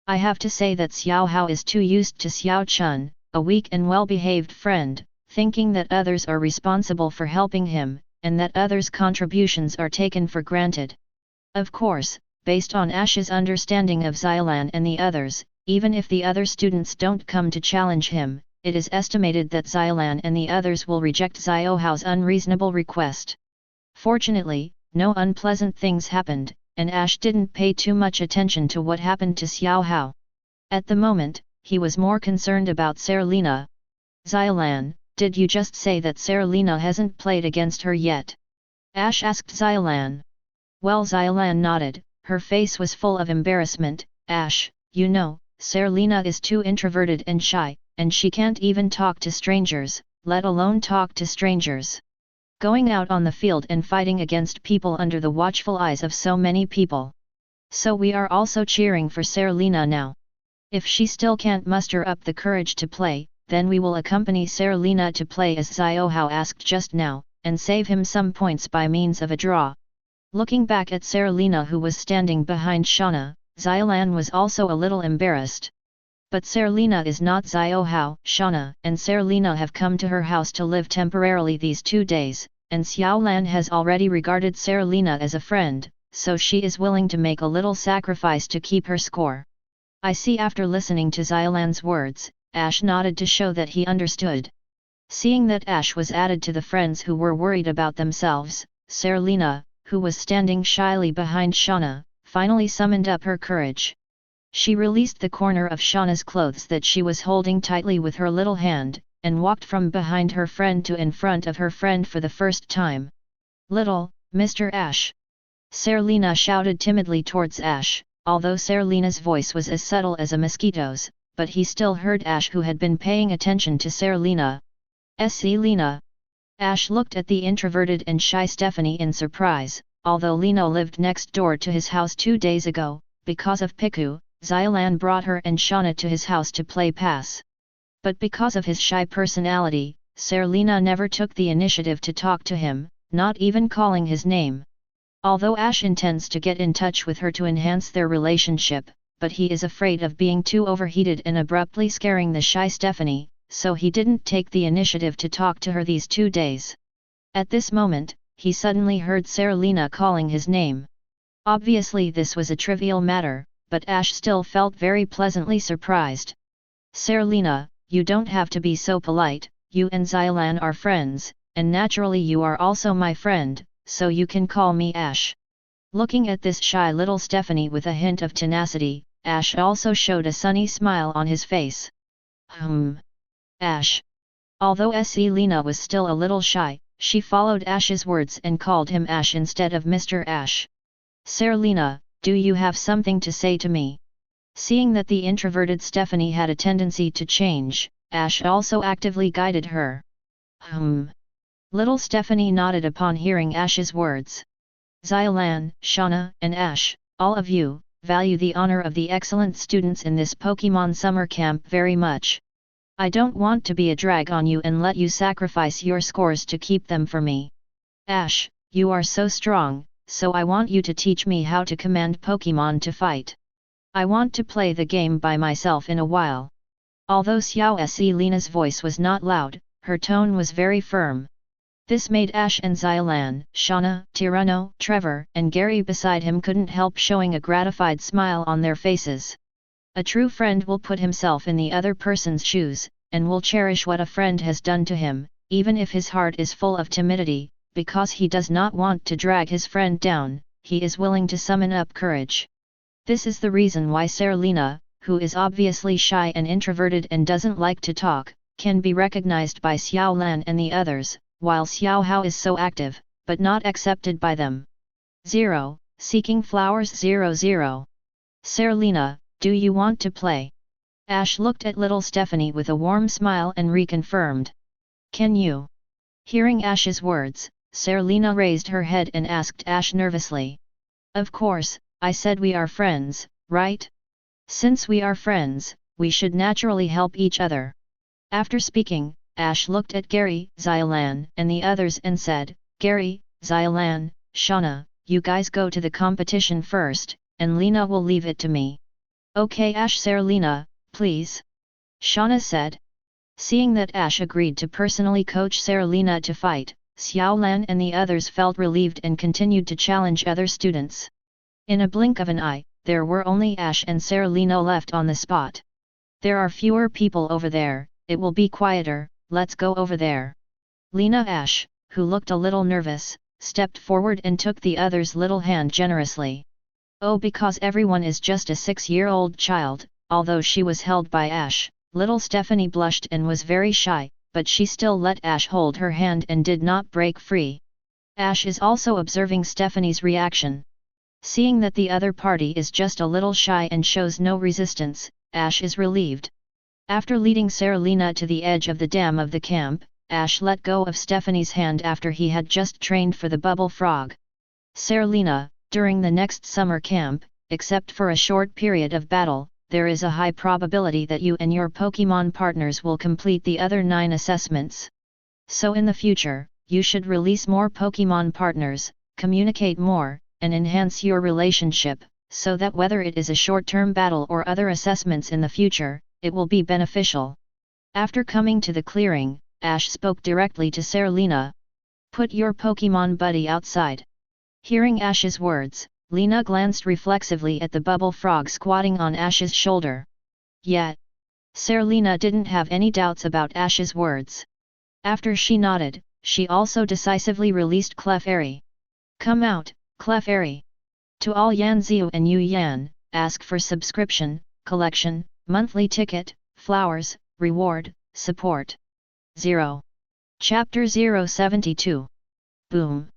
I have to say that Xiaohao is too used to Xiao Chun, a weak and well-behaved friend, thinking that others are responsible for helping him, and that others' contributions are taken for granted. Of course, based on Ash's understanding of Xiaolan and the others, even if the other students don't come to challenge him, it is estimated that Xiaolan and the others will reject Xiaohao's unreasonable request. Fortunately, no unpleasant things happened, and Ash didn't pay too much attention to what happened to Xiaohao. At the moment, he was more concerned about Serena. Xiaolan, did you just say that Serena hasn't played against her yet? Ash asked Xiaolan. Well, Xylan nodded, her face was full of embarrassment. Ash, you know, Serena is too introverted and shy, and she can't even talk to strangers, let alone talk to strangers. Going out on the field and fighting against people under the watchful eyes of so many people. So we are also cheering for Serena now. If she still can't muster up the courage to play, then we will accompany Serena to play as Xiaohao asked just now, and save him some points by means of a draw. Looking back at Serena, who was standing behind Shauna, Xylan was also a little embarrassed. But Serena is not Xiaohao. Shauna and Serena have come to her house to live temporarily these 2 days, and Xiaolan has already regarded Serena as a friend, so she is willing to make a little sacrifice to keep her score. I see. After listening to Xylan's words, Ash nodded to show that he understood. Seeing that Ash was added to the friends who were worried about themselves, Serena, who was standing shyly behind Shauna, finally summoned up her courage. She released the corner of Shauna's clothes that she was holding tightly with her little hand, and walked from behind her friend to in front of her friend for the first time. "Little, Mr. Ash!" Serena shouted timidly towards Ash, although Serena's voice was as subtle as a mosquito's, but he still heard Ash, who had been paying attention to Serena. Selena. Ash looked at the introverted and shy Stephanie in surprise. Although Lino lived next door to his house 2 days ago, because of Pikachu, Xylan brought her and Shauna to his house to play pass. But because of his shy personality, Serena never took the initiative to talk to him, not even calling his name. Although Ash intends to get in touch with her to enhance their relationship, but he is afraid of being too overheated and abruptly scaring the shy Stephanie, so he didn't take the initiative to talk to her these 2 days. At this moment, he suddenly heard Serena calling his name. Obviously this was a trivial matter, but Ash still felt very pleasantly surprised. "Serena, you don't have to be so polite, you and Xylan are friends, and naturally you are also my friend, so you can call me Ash." Looking at this shy little Stephanie with a hint of tenacity, Ash also showed a sunny smile on his face. Ash. Although Selena was still a little shy, she followed Ash's words and called him Ash instead of Mr. Ash. "Serena, do you have something to say to me?" Seeing that the introverted Stephanie had a tendency to change, Ash also actively guided her. Little Stephanie nodded upon hearing Ash's words. "Xylan, Shauna, and Ash, all of you, value the honor of the excellent students in this Pokémon summer camp very much. I don't want to be a drag on you and let you sacrifice your scores to keep them for me. Ash, you are so strong, so I want you to teach me how to command Pokémon to fight. I want to play the game by myself in a while." Although Xiao Selena's voice was not loud, her tone was very firm. This made Ash and Xylan, Shauna, Tyranno, Trevor, and Gary beside him couldn't help showing a gratified smile on their faces. A true friend will put himself in the other person's shoes, and will cherish what a friend has done to him, even if his heart is full of timidity, because he does not want to drag his friend down, he is willing to summon up courage. This is the reason why Serena, who is obviously shy and introverted and doesn't like to talk, can be recognized by Xiaolan and the others, while Xiaohao is so active, but not accepted by them. 0. Seeking Flowers 00. Serena, do you want to play? Ash looked at little Stephanie with a warm smile and reconfirmed. "Can you?" Hearing Ash's words, Serena raised her head and asked Ash nervously. "Of course, I said we are friends, right? Since we are friends, we should naturally help each other." After speaking, Ash looked at Gary, Xylan, and the others and said, "Gary, Xylan, Shauna, you guys go to the competition first, and Lena will leave it to me." "Okay Ash." "Serena, please," Shauna said. Seeing that Ash agreed to personally coach Serena to fight, Xiaolan and the others felt relieved and continued to challenge other students. In a blink of an eye, there were only Ash and Serena left on the spot. "There are fewer people over there, it will be quieter, let's go over there." Lena Ash, who looked a little nervous, stepped forward and took the other's little hand generously. Oh, because everyone is just a 6-year-old child, although she was held by Ash, little Stephanie blushed and was very shy, but she still let Ash hold her hand and did not break free. Ash is also observing Stephanie's reaction. Seeing that the other party is just a little shy and shows no resistance, Ash is relieved. After leading Serena to the edge of the dam of the camp, Ash let go of Stephanie's hand after he had just trained for the bubble frog. Serena, during the next summer camp, except for a short period of battle, there is a high probability that you and your Pokémon partners will complete the other 9 assessments. So in the future, you should release more Pokémon partners, communicate more, and enhance your relationship, so that whether it is a short-term battle or other assessments in the future, it will be beneficial. After coming to the clearing, Ash spoke directly to Serena. Put your Pokémon buddy outside. Hearing Ash's words, Lena glanced reflexively at the bubble frog squatting on Ash's shoulder. Yet, Serena didn't have any doubts about Ash's words. After she nodded, she also decisively released Clefairy. Come out, Clefairy. To all Yanziu and Yu Yan, ask for subscription, collection, monthly ticket, flowers, reward, support. 0. Chapter 072. Boom.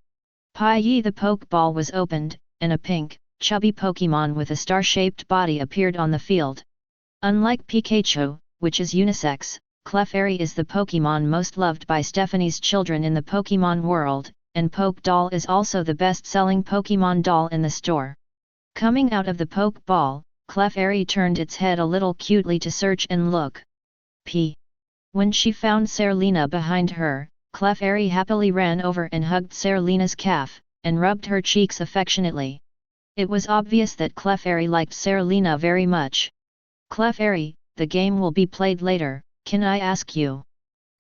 Pai Yi the Pokeball was opened, and a pink, chubby Pokémon with a star-shaped body appeared on the field. Unlike Pikachu, which is unisex, Clefairy is the Pokémon most loved by Stephanie's children in the Pokémon world, and Poke Doll is also the best-selling Pokémon doll in the store. Coming out of the Pokeball, Clefairy turned its head a little cutely to search and look. When she found Serena behind her, Clefairy happily ran over and hugged Serena's calf, and rubbed her cheeks affectionately. It was obvious that Clefairy liked Serena very much. Clefairy, the game will be played later, can I ask you?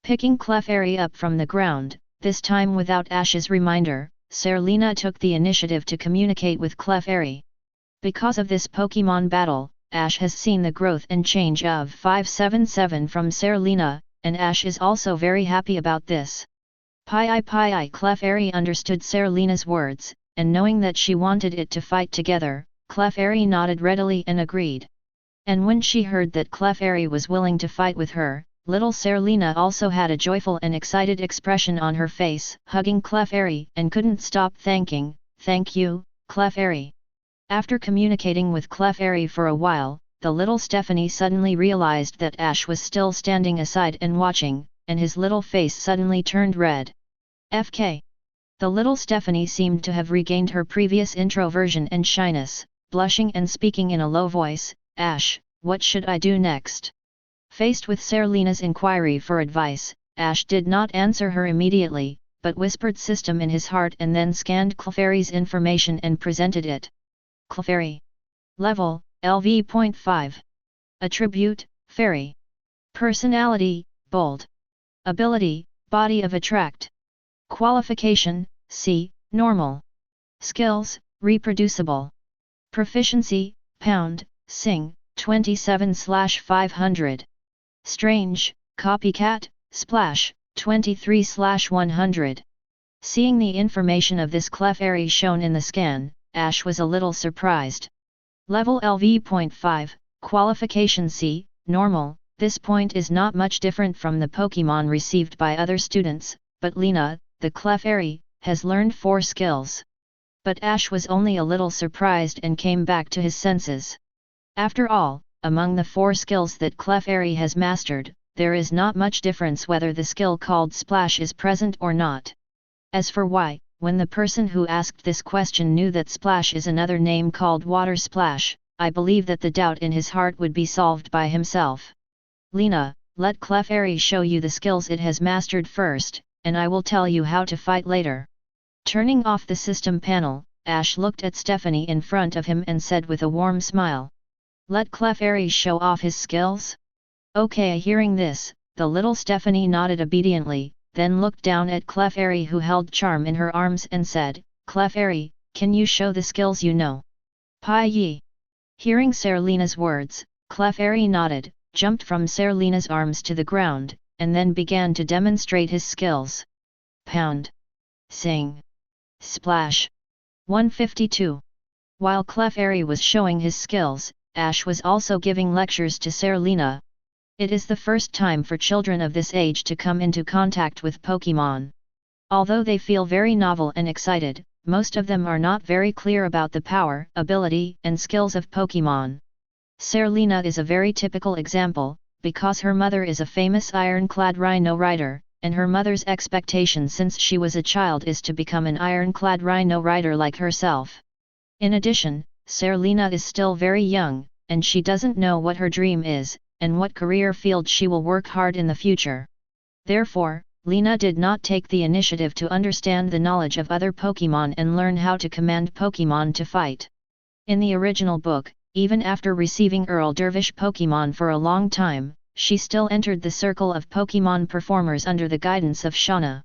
Picking Clefairy up from the ground, this time without Ash's reminder, Serena took the initiative to communicate with Clefairy. Because of this Pokémon battle, Ash has seen the growth and change of 577 from Serena, and Ash is also very happy about this. Pi Clefairy understood Serena's words, and knowing that she wanted it to fight together, Clefairy nodded readily and agreed. And when she heard that Clefairy was willing to fight with her, little Serena also had a joyful and excited expression on her face, hugging Clefairy and couldn't stop thanking, "Thank you, Clefairy." After communicating with Clefairy for a while, the little Stephanie suddenly realized that Ash was still standing aside and watching, and his little face suddenly turned red. FK. The little Stephanie seemed to have regained her previous introversion and shyness, blushing and speaking in a low voice, "Ash, what should I do next?" Faced with Serena's inquiry for advice, Ash did not answer her immediately, but whispered system in his heart and then scanned Clefairy's information and presented it. Clefairy. Level, LV.5. Attribute, Fairy. Personality, Bold. Ability, Body of Attract. Qualification, C, Normal. Skills, Reproducible. Proficiency, Pound, Sing, 27/500. Strange, Copycat, Splash, 23/100. Seeing the information of this Clefairy shown in the scan, Ash was a little surprised. Level LV.5, Qualification C, Normal. This point is not much different from the Pokémon received by other students, but Lena, the Clefairy, has learned 4 skills. But Ash was only a little surprised and came back to his senses. After all, among the 4 skills that Clefairy has mastered, there is not much difference whether the skill called Splash is present or not. As for why, when the person who asked this question knew that Splash is another name called Water Splash, I believe that the doubt in his heart would be solved by himself. Lena, let Clefairy show you the skills it has mastered first, and I will tell you how to fight later. Turning off the system panel, Ash looked at Stephanie in front of him and said with a warm smile. Let Clefairy show off his skills? Okay. Hearing this, the little Stephanie nodded obediently, then looked down at Clefairy who held Charm in her arms and said, Clefairy, can you show the skills you know? Pai Yi. Hearing Serena's words, Clefairy nodded, jumped from Serena's arms to the ground, and then began to demonstrate his skills. Pound. Sing. Splash. 152. While Clefairy was showing his skills, Ash was also giving lectures to Serena. It is the first time for children of this age to come into contact with Pokémon. Although they feel very novel and excited, most of them are not very clear about the power, ability, and skills of Pokémon. Serena is a very typical example, because her mother is a famous ironclad rhino rider, and her mother's expectation since she was a child is to become an ironclad rhino rider like herself. In addition, Serena is still very young, and she doesn't know what her dream is, and what career field she will work hard in the future. Therefore, Lena did not take the initiative to understand the knowledge of other Pokémon and learn how to command Pokémon to fight. In the original book, even after receiving Earl Dervish Pokémon for a long time, she still entered the circle of Pokémon performers under the guidance of Shauna.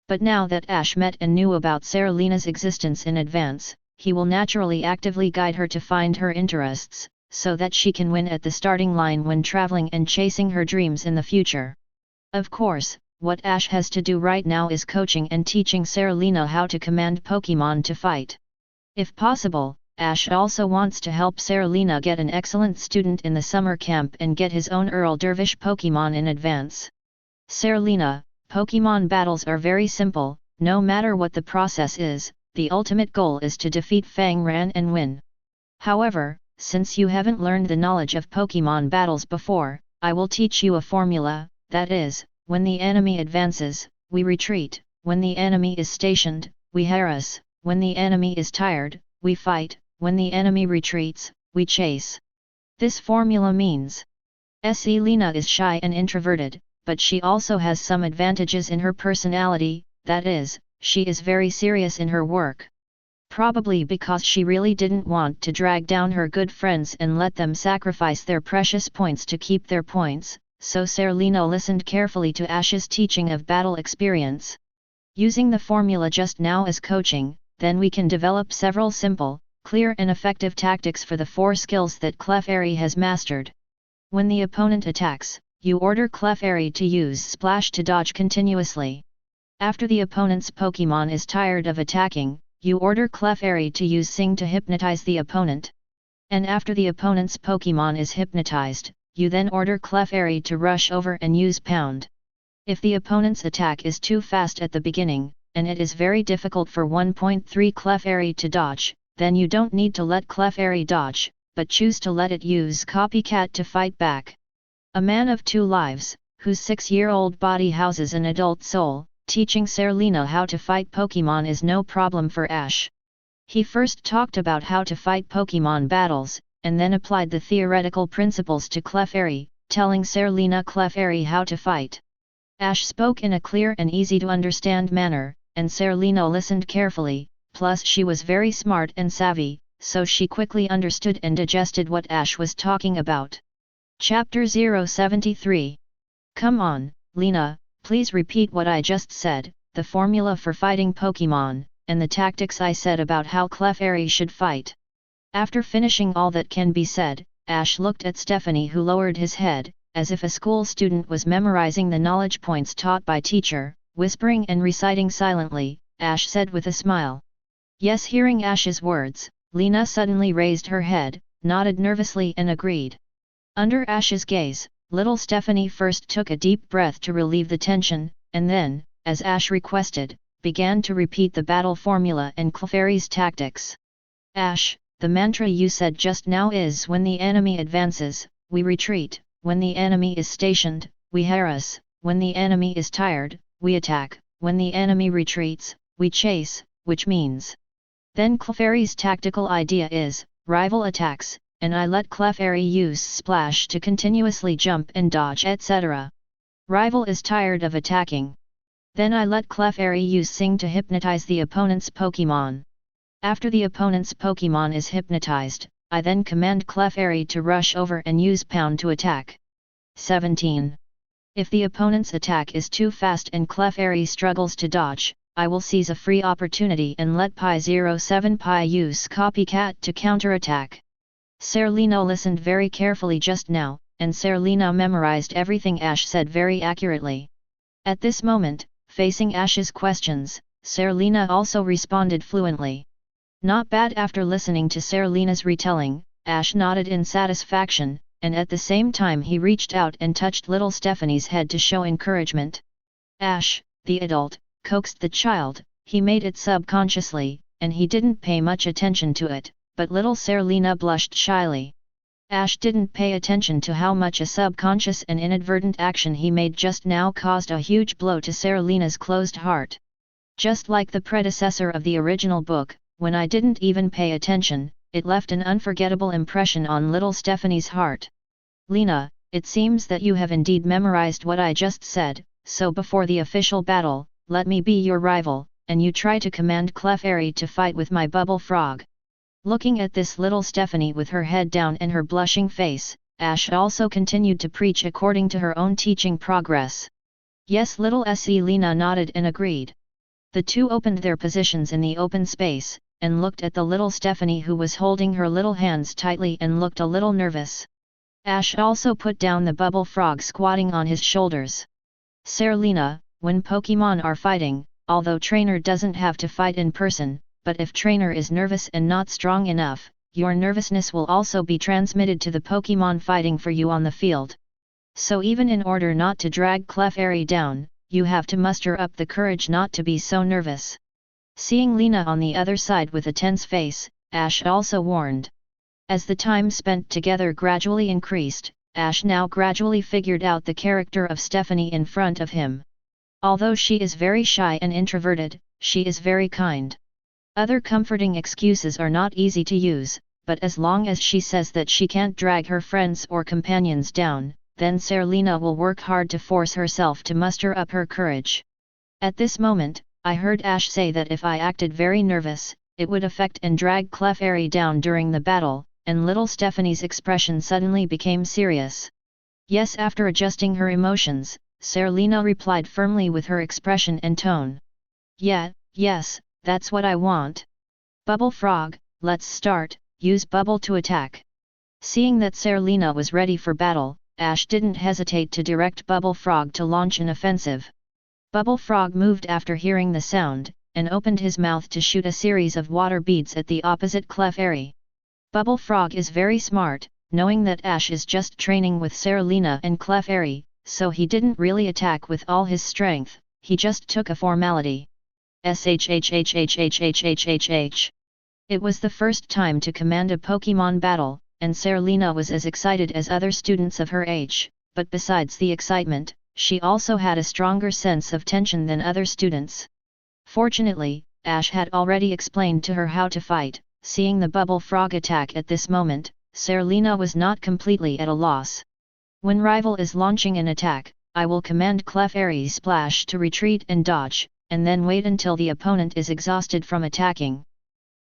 But now that Ash met and knew about Serena's existence in advance, he will naturally actively guide her to find her interests, so that she can win at the starting line when traveling and chasing her dreams in the future. Of course, what Ash has to do right now is coaching and teaching Serena how to command Pokémon to fight. If possible, Ash also wants to help Serena get an excellent student in the summer camp and get his own Earl Dervish Pokémon in advance. Serena, Pokémon battles are very simple, no matter what the process is, the ultimate goal is to defeat Fang Ran and win. However, since you haven't learned the knowledge of Pokémon battles before, I will teach you a formula, that is, when the enemy advances, we retreat, when the enemy is stationed, we harass, when the enemy is tired, we fight, when the enemy retreats, we chase. This formula means Selena is shy and introverted, but she also has some advantages in her personality, that is, she is very serious in her work. Probably because she really didn't want to drag down her good friends and let them sacrifice their precious points to keep their points, so Serena listened carefully to Ash's teaching of battle experience. Using the formula just now as coaching, then we can develop several simple, clear and effective tactics for the 4 skills that Clefairy has mastered. When the opponent attacks, you order Clefairy to use Splash to dodge continuously. After the opponent's Pokémon is tired of attacking, you order Clefairy to use Sing to hypnotize the opponent. And after the opponent's Pokémon is hypnotized, you then order Clefairy to rush over and use Pound. If the opponent's attack is too fast at the beginning, and it is very difficult for 1.3 Clefairy to dodge, then you don't need to let Clefairy dodge, but choose to let it use Copycat to fight back. A man of 2 lives, whose 6-year-old body houses an adult soul, teaching Serena how to fight Pokémon is no problem for Ash. He first talked about how to fight Pokémon battles, and then applied the theoretical principles to Clefairy, telling Serena Clefairy how to fight. Ash spoke in a clear and easy-to-understand manner, and Serena listened carefully, plus she was very smart and savvy, so she quickly understood and digested what Ash was talking about. Chapter 073. Come on, Lena, please repeat what I just said, the formula for fighting Pokémon, and the tactics I said about how Clefairy should fight. After finishing all that can be said, Ash looked at Stephanie, who lowered his head, as if a school student was memorizing the knowledge points taught by teacher. Whispering and reciting silently, Ash said with a smile. Yes. Hearing Ash's words, Lena suddenly raised her head, nodded nervously and agreed. Under Ash's gaze, little Stephanie first took a deep breath to relieve the tension, and then, as Ash requested, began to repeat the battle formula and Clefairy's tactics. Ash, the mantra you said just now is when the enemy advances, we retreat, when the enemy is stationed, we harass, when the enemy is tired, we attack, when the enemy retreats, we chase, which means. Then Clefairy's tactical idea is, rival attacks, and I let Clefairy use Splash to continuously jump and dodge etc. Rival is tired of attacking. Then I let Clefairy use Sing to hypnotize the opponent's Pokémon. After the opponent's Pokémon is hypnotized, I then command Clefairy to rush over and use Pound to attack. 17. If the opponent's attack is too fast and Clefairy struggles to dodge, I will seize a free opportunity and let Pi07 Pi use Copycat to counterattack. Serena listened very carefully just now, and Serena memorized everything Ash said very accurately. At this moment, facing Ash's questions, Serena also responded fluently. Not bad. After listening to Serena's retelling, Ash nodded in satisfaction, and at the same time he reached out and touched little Stephanie's head to show encouragement. Ash, the adult, coaxed the child. He made it subconsciously, and he didn't pay much attention to it, but little Serena blushed shyly. Ash didn't pay attention to how much a subconscious and inadvertent action he made just now caused a huge blow to Serena's closed heart. Just like the predecessor of the original book, when I didn't even pay attention, it left an unforgettable impression on little Stephanie's heart. Lena, it seems that you have indeed memorized what I just said, so before the official battle, let me be your rival, and you try to command Clefairy to fight with my bubble frog. Looking at this little Stephanie with her head down and her blushing face, Ash also continued to preach according to her own teaching progress. Yes, little S.E. Lena nodded and agreed. The two opened their positions in the open space, and looked at the little Stephanie who was holding her little hands tightly and looked a little nervous. Ash also put down the bubble frog squatting on his shoulders. Serena, when Pokémon are fighting, although trainer doesn't have to fight in person, but if trainer is nervous and not strong enough, your nervousness will also be transmitted to the Pokémon fighting for you on the field. So even in order not to drag Clefairy down, you have to muster up the courage not to be so nervous. Seeing Lena on the other side with a tense face, Ash also warned. As the time spent together gradually increased, Ash now gradually figured out the character of Stephanie in front of him. Although she is very shy and introverted, she is very kind. Other comforting excuses are not easy to use, but as long as she says that she can't drag her friends or companions down, then Serena will work hard to force herself to muster up her courage. At this moment, I heard Ash say that if I acted very nervous, it would affect and drag Clefairy down during the battle, and little Stephanie's expression suddenly became serious. Yes, after adjusting her emotions, Serena replied firmly with her expression and tone. Yeah, yes, that's what I want. Bubble Frog, let's start, use Bubble to attack. Seeing that Serena was ready for battle, Ash didn't hesitate to direct Bubble Frog to launch an offensive. Bubble Frog moved after hearing the sound, and opened his mouth to shoot a series of water beads at the opposite Clefairy. Bubble Frog is very smart, knowing that Ash is just training with Serena and Clefairy, so he didn't really attack with all his strength, he just took a formality. Shhhhhhhhhh. It was the first time to command a Pokémon battle, and Serena was as excited as other students of her age, but besides the excitement, she also had a stronger sense of tension than other students. Fortunately, Ash had already explained to her how to fight. Seeing the Bubble Frog attack at this moment, Serena was not completely at a loss. When rival is launching an attack, I will command Clefairy Splash to retreat and dodge, and then wait until the opponent is exhausted from attacking.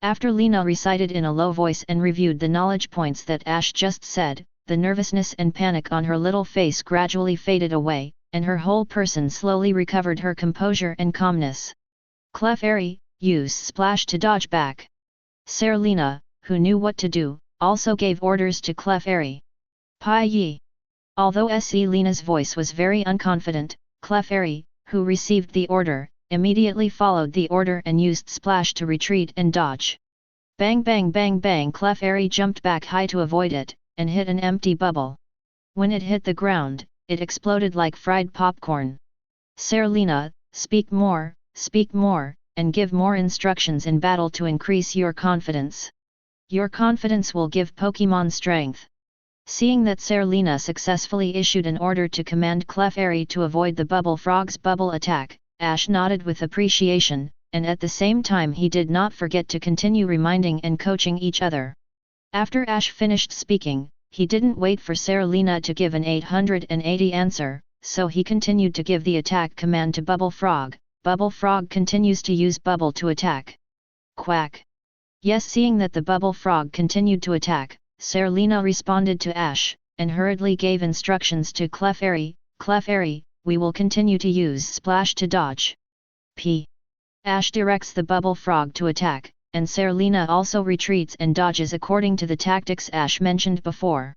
After Lena recited in a low voice and reviewed the knowledge points that Ash just said, the nervousness and panic on her little face gradually faded away, and her whole person slowly recovered her composure and calmness. Clefairy, use Splash to dodge back. Serena, who knew what to do, also gave orders to Clefairy. Pai yi. Although Lena's voice was very unconfident, Clefairy, who received the order, immediately followed the order and used Splash to retreat and dodge. Bang bang bang bang, Clefairy jumped back high to avoid it, and hit an empty bubble. When it hit the ground, it exploded like fried popcorn. Serena, speak more, and give more instructions in battle to increase your confidence. Your confidence will give Pokémon strength. Seeing that Serena successfully issued an order to command Clefairy to avoid the Bubble Frog's bubble attack, Ash nodded with appreciation, and at the same time he did not forget to continue reminding and coaching each other. After Ash finished speaking, he didn't wait for Serena to give an 880 answer, so he continued to give the attack command to Bubble Frog. Bubble Frog continues to use Bubble to attack. Quack. Yes, seeing that the Bubble Frog continued to attack, Serena responded to Ash, and hurriedly gave instructions to Clefairy. Clefairy, we will continue to use Splash to dodge. P. Ash directs the Bubble Frog to attack, and Serena also retreats and dodges according to the tactics Ash mentioned before.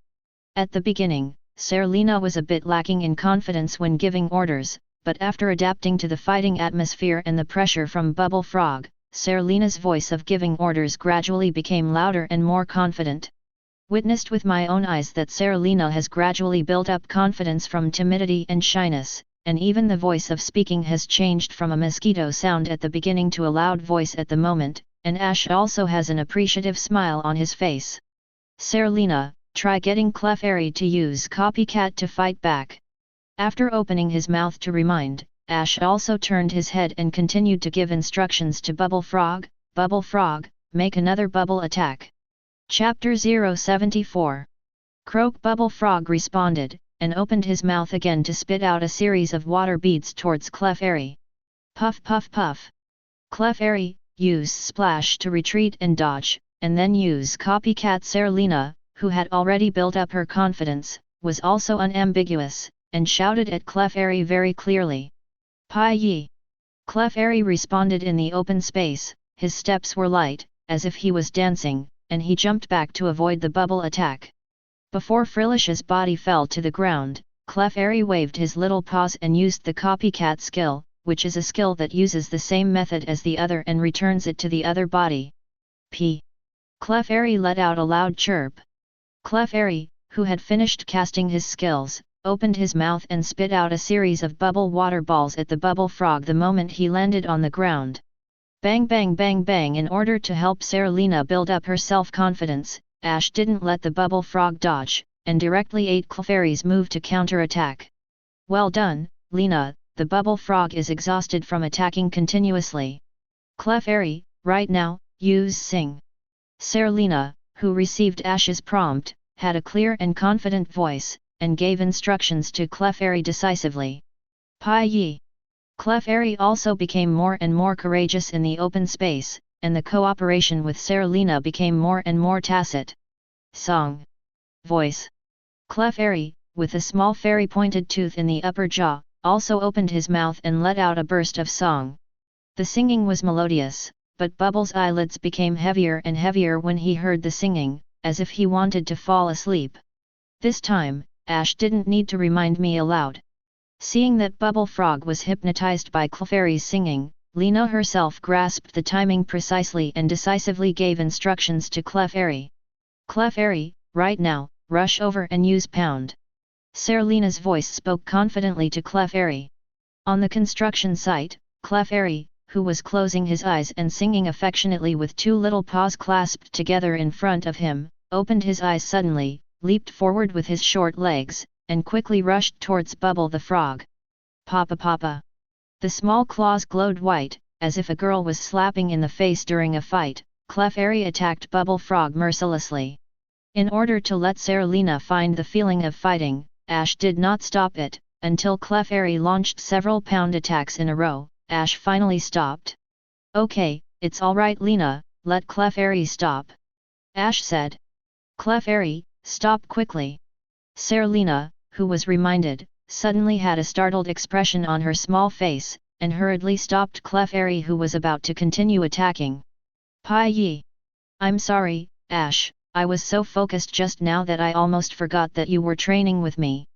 At the beginning, Serena was a bit lacking in confidence when giving orders, but after adapting to the fighting atmosphere and the pressure from Bubble Frog, Serena's voice of giving orders gradually became louder and more confident. Witnessed with my own eyes that Serena has gradually built up confidence from timidity and shyness, and even the voice of speaking has changed from a mosquito sound at the beginning to a loud voice at the moment. and Ash also has an appreciative smile on his face. Serena, try getting Clefairy to use Copycat to fight back. After opening his mouth to remind, Ash also turned his head and continued to give instructions to Bubble Frog, make another bubble attack. Chapter 074. Croak. Bubble Frog responded, and opened his mouth again to spit out a series of water beads towards Clefairy. Puff puff puff. Clefairy, use Splash to retreat and dodge, and then use Copycat. Serena, who had already built up her confidence, was also unambiguous, and shouted at Clefairy very clearly. Pai yi. Clefairy responded in the open space. His steps were light, as if he was dancing, and he jumped back to avoid the bubble attack. Before Frelish's body fell to the ground, Clefairy waved his little paws and used the Copycat skill, which is a skill that uses the same method as the other and returns it to the other body. P. Clefairy let out a loud chirp. Clefairy, who had finished casting his skills, opened his mouth and spit out a series of bubble water balls at the Bubble Frog the moment he landed on the ground. Bang bang bang bang. In order to help Serena build up her self-confidence, Ash didn't let the Bubble Frog dodge, and directly ate Clefairy's move to counter-attack. Well done, Lena, the Bubble Frog is exhausted from attacking continuously. Clefairy, right now, use Sing. Serena, who received Ash's prompt, had a clear and confident voice, and gave instructions to Clefairy decisively. Pai yi. Clefairy also became more and more courageous in the open space, and the cooperation with Serena became more and more tacit. Song. Voice. Clefairy, with a small fairy-pointed tooth in the upper jaw, also opened his mouth and let out a burst of song. The singing was melodious, but Bubbles' eyelids became heavier and heavier when he heard the singing, as if he wanted to fall asleep. This time, Ash didn't need to remind me aloud. Seeing that Bubble Frog was hypnotized by Clefairy's singing, Lena herself grasped the timing precisely and decisively gave instructions to Clefairy. Clefairy, right now, rush over and use pound. Serena's voice spoke confidently to Clefairy. On the construction site, Clefairy, who was closing his eyes and singing affectionately with two little paws clasped together in front of him, opened his eyes suddenly, leaped forward with his short legs, and quickly rushed towards Bubble the Frog. Papa papa. The small claws glowed white, as if a girl was slapping in the face during a fight. Clefairy attacked Bubble Frog mercilessly. In order to let Serena find the feeling of fighting, Ash did not stop it, until Clefairy launched several pound attacks in a row. Ash finally stopped. Okay, it's alright Lena, let Clefairy stop. Ash said. Clefairy, stop quickly. Serena, who was reminded, suddenly had a startled expression on her small face, and hurriedly stopped Clefairy who was about to continue attacking. Pai yi. I'm sorry, Ash, I was so focused just now that I almost forgot that you were training with me.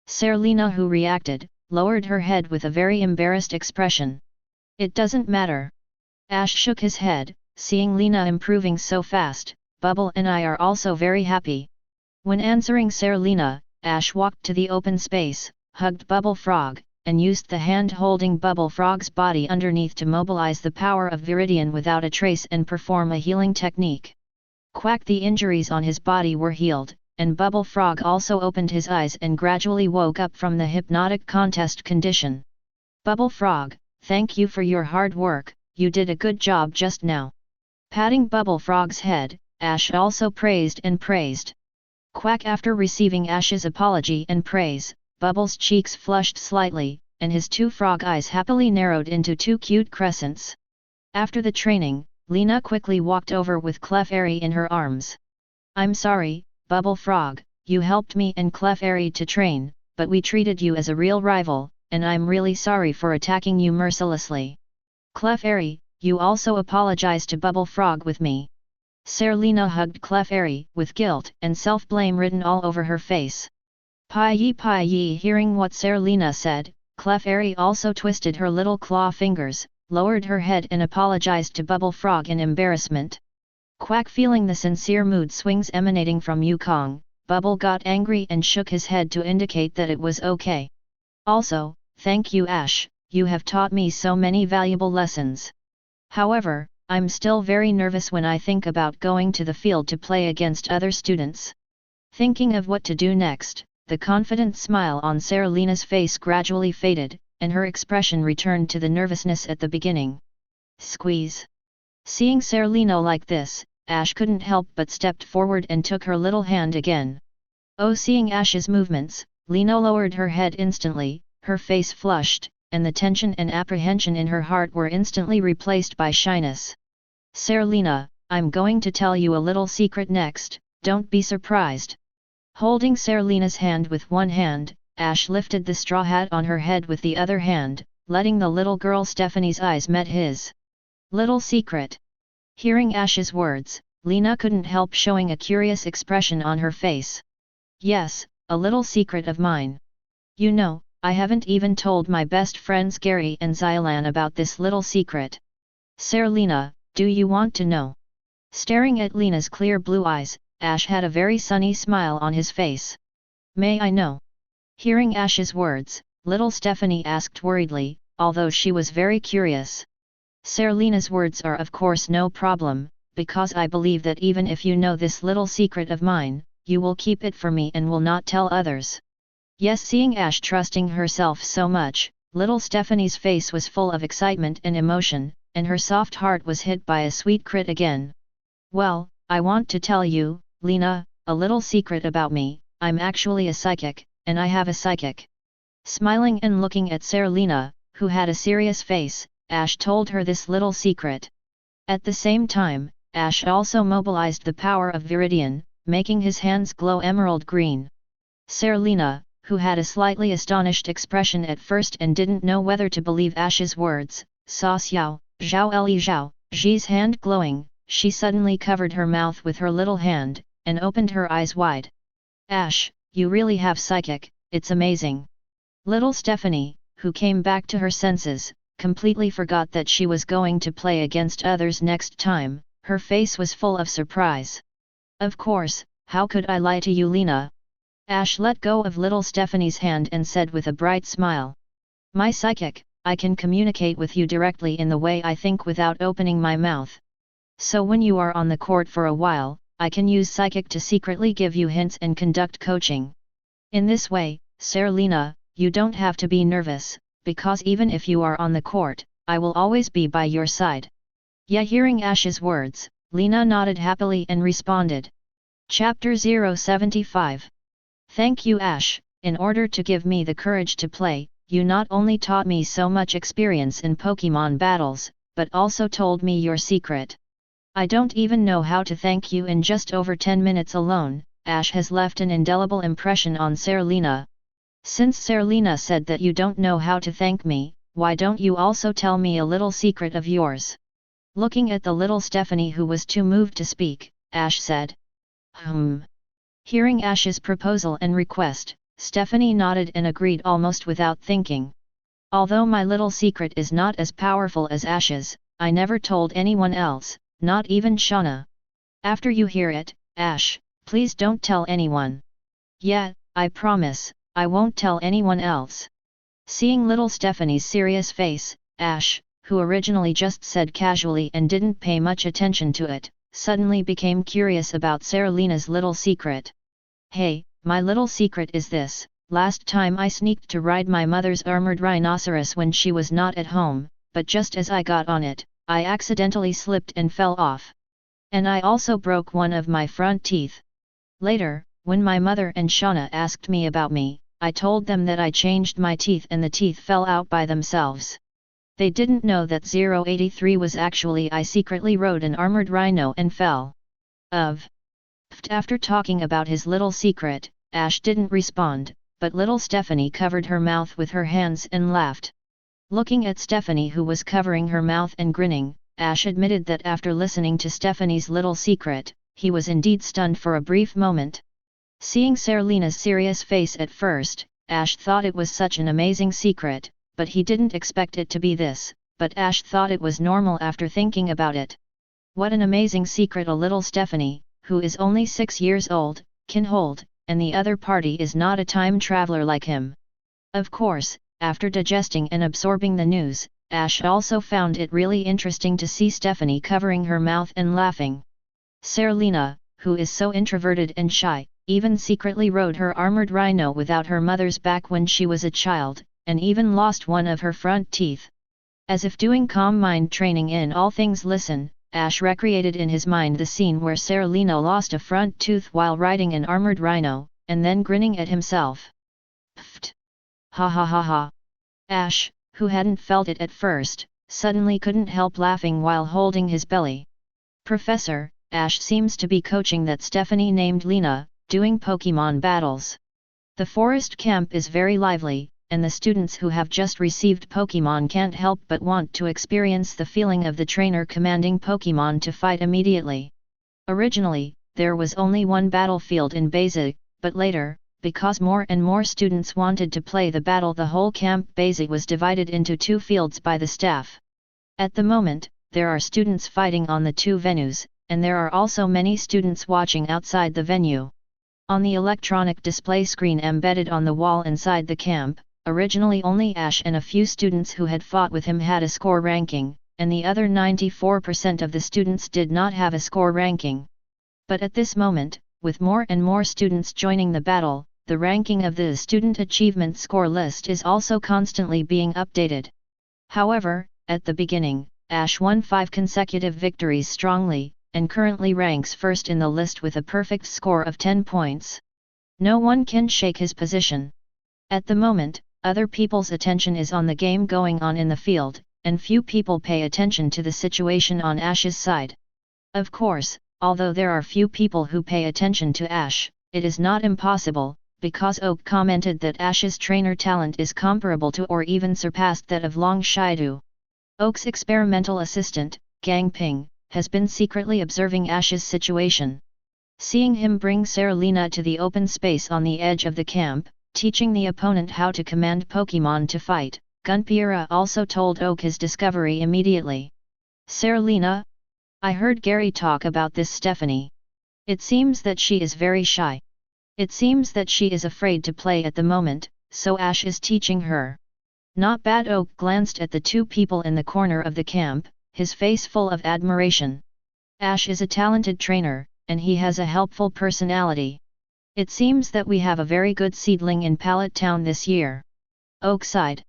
Serena, who reacted, lowered her head with a very embarrassed expression. It doesn't matter. Ash shook his head, seeing Lena improving so fast. Bubble and I are also very happy. When answering Serena, Ash walked to the open space, hugged Bubble Frog, and used the hand holding Bubble Frog's body underneath to mobilize the power of Viridian without a trace and perform a healing technique. Quack. The injuries on his body were healed, and Bubble Frog also opened his eyes and gradually woke up from the hypnotic contest condition. Bubble Frog, thank you for your hard work, you did a good job just now. Patting Bubble Frog's head, Ash also praised and praised. Quack. After receiving Ash's apology and praise, Bubbles' cheeks flushed slightly, and his two frog eyes happily narrowed into two cute crescents. After the training, Lena quickly walked over with Clefairy in her arms. I'm sorry, Bubble Frog, you helped me and Clefairy to train, but we treated you as a real rival, and I'm really sorry for attacking you mercilessly. Clefairy, you also apologize to Bubble Frog with me. Serena hugged Clefairy with guilt and self-blame written all over her face. Pai yi. Hearing what Serena said, Clefairy also twisted her little claw fingers, lowered her head and apologized to Bubble Frog in embarrassment. Quack. Feeling the sincere mood swings emanating from Yukong, Bubble got angry and shook his head to indicate that it was okay. Also, thank you Ash, you have taught me so many valuable lessons. However, I'm still very nervous when I think about going to the field to play against other students. Thinking of what to do next, the confident smile on Serena's face gradually faded, and her expression returned to the nervousness at the beginning. Squeeze. Seeing Serena like this, Ash couldn't help but stepped forward and took her little hand again. Oh, seeing Ash's movements, Lena lowered her head instantly, her face flushed, and the tension and apprehension in her heart were instantly replaced by shyness. Serena, I'm going to tell you a little secret next, don't be surprised. Holding Serena's hand with one hand, Ash lifted the straw hat on her head with the other hand, letting the little girl Stephanie's eyes met his. Little secret. Hearing Ash's words, Lena couldn't help showing a curious expression on her face. Yes, a little secret of mine. You know, I haven't even told my best friends Gary and Zylan about this little secret. Serena, do you want to know? Staring at Lena's clear blue eyes, Ash had a very sunny smile on his face. May I know? Hearing Ash's words, little Stephanie asked worriedly, although she was very curious. Serena's words are of course no problem, because I believe that even if you know this little secret of mine, you will keep it for me and will not tell others. Yes, seeing Ash trusting herself so much, little Stephanie's face was full of excitement and emotion, and her soft heart was hit by a sweet crit again. Well, I want to tell you, Lena, a little secret about me. I'm actually a psychic, and I have a psychic. Smiling and looking at Serena, who had a serious face, Ash told her this little secret. At the same time, Ash also mobilized the power of Viridian, making his hands glow emerald green. Serena, who had a slightly astonished expression at first and didn't know whether to believe Ash's words, saw Xiao Zhi's hand glowing. She suddenly covered her mouth with her little hand, and opened her eyes wide. Ash, you really have psychic, it's amazing. Little Stephanie, who came back to her senses, completely forgot that she was going to play against others next time. Her face was full of surprise. Of course, how could I lie to you, Lena? Ash let go of little Stephanie's hand and said with a bright smile. My psychic, I can communicate with you directly in the way I think without opening my mouth. So when you are on the court for a while, I can use psychic to secretly give you hints and conduct coaching. In this way, Serena, you don't have to be nervous, because even if you are on the court, I will always be by your side. Yeah, hearing Ash's words, Lena nodded happily and responded. Chapter 075. Thank you, Ash. In order to give me the courage to play, you not only taught me so much experience in Pokémon battles, but also told me your secret. I don't even know how to thank you. In just over 10 minutes alone, Ash has left an indelible impression on Serena. Since Serena said that you don't know how to thank me, why don't you also tell me a little secret of yours? Looking at the little Stephanie, who was too moved to speak, Ash said. Hearing Ash's proposal and request, Stephanie nodded and agreed almost without thinking. Although my little secret is not as powerful as Ash's, I never told anyone else, not even Shauna. After you hear it, Ash, please don't tell anyone. Yeah, I promise, I won't tell anyone else. Seeing little Stephanie's serious face, Ash, who originally just said casually and didn't pay much attention to it, suddenly became curious about Serena's little secret. Hey, my little secret is this: last time I sneaked to ride my mother's armored rhinoceros when she was not at home, but just as I got on it, I accidentally slipped and fell off. And I also broke one of my front teeth. Later, when my mother and Shauna asked me about me, I told them that I changed my teeth and the teeth fell out by themselves. They didn't know that 083 was actually I secretly rode an armored rhino and fell. After talking about his little secret, Ash didn't respond, but little Stephanie covered her mouth with her hands and laughed. Looking at Stephanie, who was covering her mouth and grinning, Ash admitted that after listening to Stephanie's little secret, he was indeed stunned for a brief moment. Seeing Serena's serious face at first, Ash thought it was such an amazing secret, but he didn't expect it to be this, but Ash thought it was normal after thinking about it. What an amazing secret a little Stephanie, who is only 6 years old, can hold, and the other party is not a time traveler like him. Of course, after digesting and absorbing the news, Ash also found it really interesting to see Stephanie covering her mouth and laughing. Serena, who is so introverted and shy, even secretly rode her armored rhino without her mother's back when she was a child, and even lost one of her front teeth. As if doing calm mind training in all things listen, Ash recreated in his mind the scene where Serena lost a front tooth while riding an armored rhino, and then grinning at himself. Pfft! Ha ha ha ha! Ash, who hadn't felt it at first, suddenly couldn't help laughing while holding his belly. Professor, Ash seems to be coaching that Stephanie named Lena, doing Pokémon battles. The forest camp is very lively, and the students who have just received Pokémon can't help but want to experience the feeling of the trainer commanding Pokémon to fight immediately. Originally, there was only one battlefield in Base, but later, because more and more students wanted to play the battle, the whole camp Base was divided into 2 fields by the staff. At the moment, there are students fighting on the 2 venues, and there are also many students watching outside the venue. On the electronic display screen embedded on the wall inside the camp, originally only Ash and a few students who had fought with him had a score ranking, and the other 94% of the students did not have a score ranking. But at this moment, with more and more students joining the battle, the ranking of the student achievement score list is also constantly being updated. However, at the beginning, Ash won 5 consecutive victories strongly, and currently ranks first in the list with a perfect score of 10 points. No one can shake his position. At the moment, other people's attention is on the game going on in the field, and few people pay attention to the situation on Ash's side. Of course, although there are few people who pay attention to Ash, it is not impossible, because Oak commented that Ash's trainer talent is comparable to or even surpassed that of Long Shidu. Oak's experimental assistant, Gang Ping, has been secretly observing Ash's situation. Seeing him bring Serena to the open space on the edge of the camp, teaching the opponent how to command Pokémon to fight, Gunpira also told Oak his discovery immediately. Serena? I heard Gary talk about this Stephanie. It seems that she is very shy. It seems that she is afraid to play at the moment, so Ash is teaching her. Not bad. Oak glanced at the 2 people in the corner of the camp, his face full of admiration. Ash is a talented trainer, and he has a helpful personality. It seems that we have a very good seedling in Pallet Town this year. Oak sighed.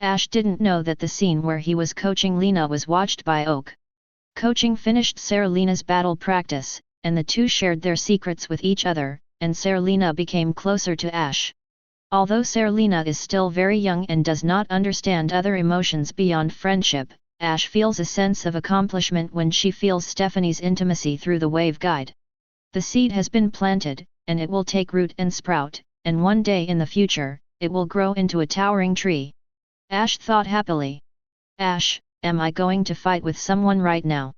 Ash didn't know that the scene where he was coaching Lena was watched by Oak. Coaching finished Serena's battle practice, and the 2 shared their secrets with each other, and Serena became closer to Ash. Although Serena is still very young and does not understand other emotions beyond friendship, Ash feels a sense of accomplishment when she feels Stephanie's intimacy through the wave guide. The seed has been planted, and it will take root and sprout, and one day in the future, it will grow into a towering tree. Ash thought happily. Ash, am I going to fight with someone right now?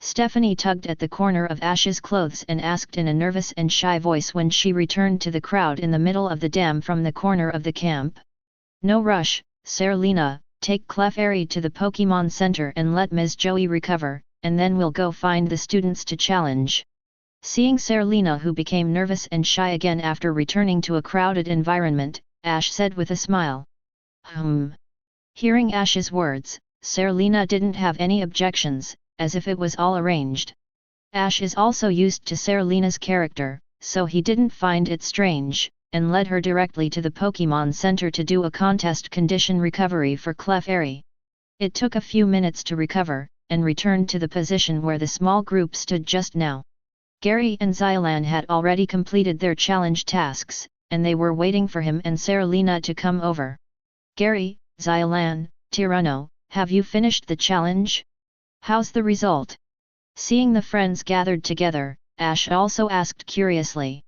Stephanie tugged at the corner of Ash's clothes and asked in a nervous and shy voice when she returned to the crowd in the middle of the dam from the corner of the camp. No rush, Serena, take Clefairy to the Pokémon Center and let Ms. Joey recover, and then we'll go find the students to challenge. Seeing Serena, who became nervous and shy again after returning to a crowded environment, Ash said with a smile. Hearing Ash's words, Serena didn't have any objections, as if it was all arranged. Ash is also used to Serena's character, so he didn't find it strange, and led her directly to the Pokémon Center to do a contest condition recovery for Clefairy. It took a few minutes to recover, and returned to the position where the small group stood just now. Gary and Xylan had already completed their challenge tasks, and they were waiting for him and Serena to come over. Gary, Xylan, Tyranno, have you finished the challenge? How's the result? Seeing the friends gathered together, Ash also asked curiously.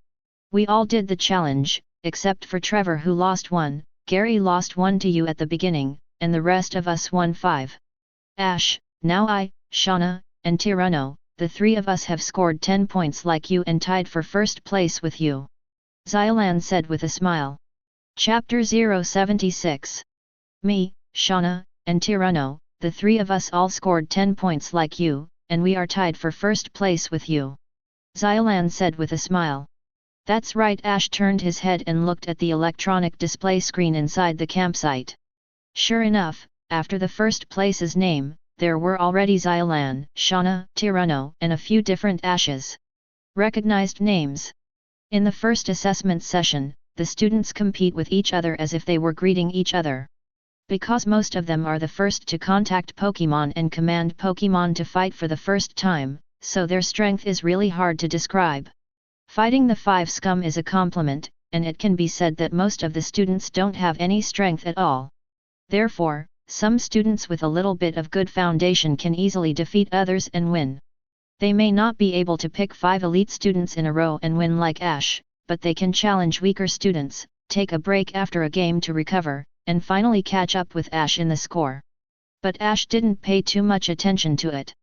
We all did the challenge, except for Trevor who lost 1, Gary lost 1 to you at the beginning, and the rest of us won 5. Ash, now I, Shauna, and Tyranno, the 3 of us have scored 10 points like you and tied for first place with you. Xylan said with a smile. Chapter 076. Me, Shauna, and Tyranno, the 3 of us all scored 10 points like you, and we are tied for first place with you. Xylan said with a smile. That's right. Ash turned his head and looked at the electronic display screen inside the campsite. Sure enough, after the first place's name, there were already Xylan, Shauna, Tyranno, and a few different Ashes. Recognized names. In the first assessment session, the students compete with each other as if they were greeting each other. Because most of them are the first to contact Pokémon and command Pokémon to fight for the first time, so their strength is really hard to describe. Fighting the 5 scum is a compliment, and it can be said that most of the students don't have any strength at all. Therefore, some students with a little bit of good foundation can easily defeat others and win. They may not be able to pick 5 elite students in a row and win like Ash, but they can challenge weaker students, take a break after a game to recover, and finally catch up with Ash in the score. But Ash didn't pay too much attention to it.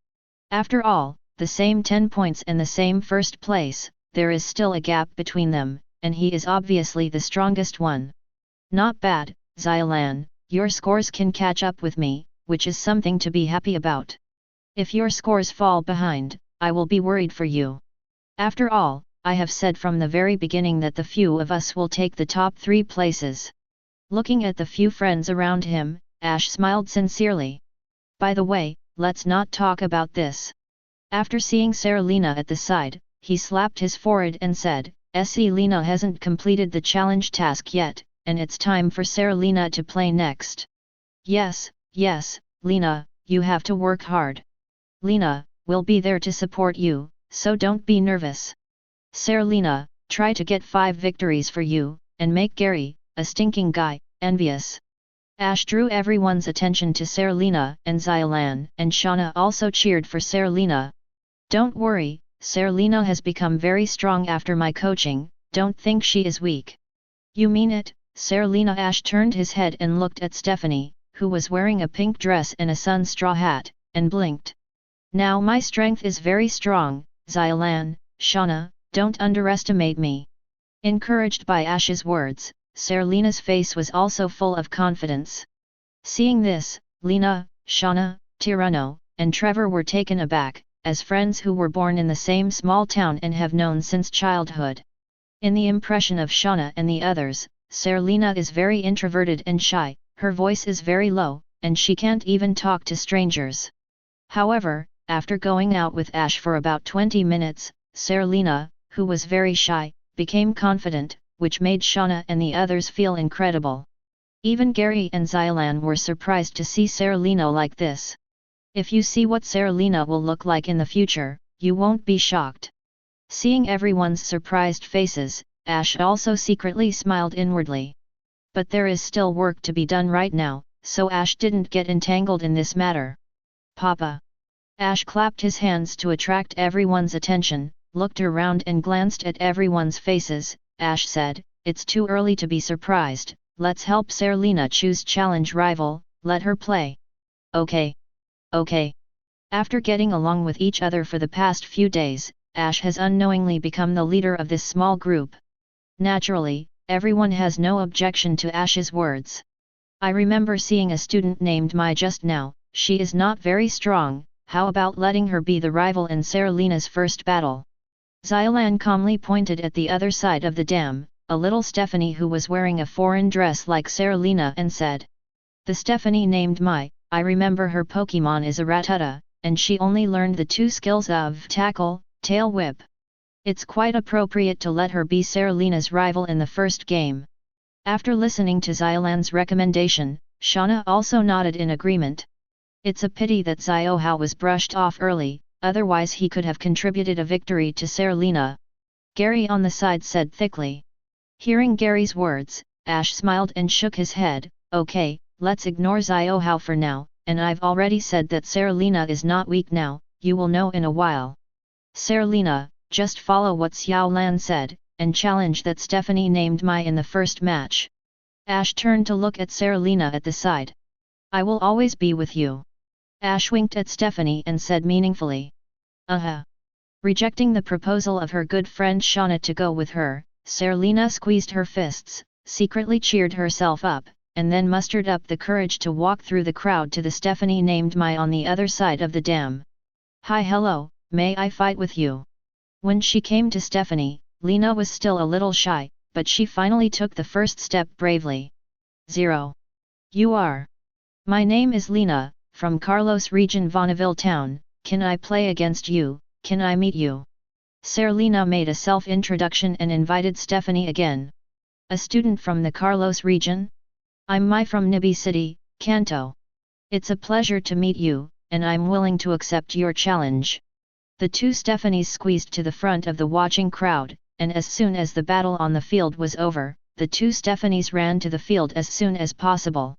After all, the same 10 points and the same first place, there is still a gap between them, and he is obviously the strongest one. Not bad, Xylan, your scores can catch up with me, which is something to be happy about. If your scores fall behind, I will be worried for you. After all, I have said from the very beginning that the few of us will take the top 3 places. Looking at the few friends around him, Ash smiled sincerely. By the way, let's not talk about this. After seeing Serena at the side, he slapped his forehead and said, Selena hasn't completed the challenge task yet, and it's time for Serena to play next. Yes, Lena, you have to work hard. Lena, we'll be there to support you, so don't be nervous. Serena, try to get 5 victories for you, and make Gary, a stinking guy, envious. Ash drew everyone's attention to Serena and Xylan, and Shauna also cheered for Serena. Don't worry, Serena has become very strong after my coaching, don't think she is weak. You mean it, Serena? Ash turned his head and looked at Stephanie, who was wearing a pink dress and a sun straw hat, and blinked. Now my strength is very strong, Xylan, Shauna, don't underestimate me. Encouraged by Ash's words, Serena's face was also full of confidence. Seeing this, Lena, Shauna, Tyranno, and Trevor were taken aback, as friends who were born in the same small town and have known since childhood. In the impression of Shauna and the others, Serena is very introverted and shy, her voice is very low, and she can't even talk to strangers. However, after going out with Ash for about 20 minutes, Serena, who was very shy, became confident, which made Shauna and the others feel incredible. Even Gary and Xylan were surprised to see Serena like this. If you see what Serena will look like in the future, you won't be shocked. Seeing everyone's surprised faces, Ash also secretly smiled inwardly. But there is still work to be done right now, so Ash didn't get entangled in this matter. Papa. Ash clapped his hands to attract everyone's attention, looked around and glanced at everyone's faces. Ash said, it's too early to be surprised, let's help Serena choose challenge rival, let her play. Okay. After getting along with each other for the past few days, Ash has unknowingly become the leader of this small group. Naturally, everyone has no objection to Ash's words. I remember seeing a student named Mai just now, she is not very strong, how about letting her be the rival in Serena's first battle? Xylan calmly pointed at the other side of the dam, a little Stephanie who was wearing a foreign dress like Serena, and said. The Stephanie named Mai, I remember her Pokémon is a Rattata, and she only learned the 2 skills of Tackle, Tail Whip. It's quite appropriate to let her be Serena's rival in the first game. After listening to Xylan's recommendation, Shauna also nodded in agreement. It's a pity that Xiaohao was brushed off early, otherwise he could have contributed a victory to Serena. Gary on the side said thickly. Hearing Gary's words, Ash smiled and shook his head. Okay, let's ignore Xiaohao for now, and I've already said that Serena is not weak now, you will know in a while. Serena, just follow what Xiaolan said, and challenge that Stephanie named Mai in the first match. Ash turned to look at Serena at the side. I will always be with you. Ash winked at Stephanie and said meaningfully. Rejecting the proposal of her good friend Shauna to go with her, Serena squeezed her fists, secretly cheered herself up, and then mustered up the courage to walk through the crowd to the Stephanie named Mai on the other side of the dam. Hi, hello, may I fight with you? When she came to Stephanie, Lena was still a little shy, but she finally took the first step bravely. 0. You are. My name is Lena, from Carlos region Bonneville town, can I play against you, can I meet you? Serena made a self-introduction and invited Stephanie again. A student from the Carlos region? I'm Mai from Nibi City, Kanto. It's a pleasure to meet you, and I'm willing to accept your challenge. The two Stephanies squeezed to the front of the watching crowd, and as soon as the battle on the field was over, the two Stephanies ran to the field as soon as possible.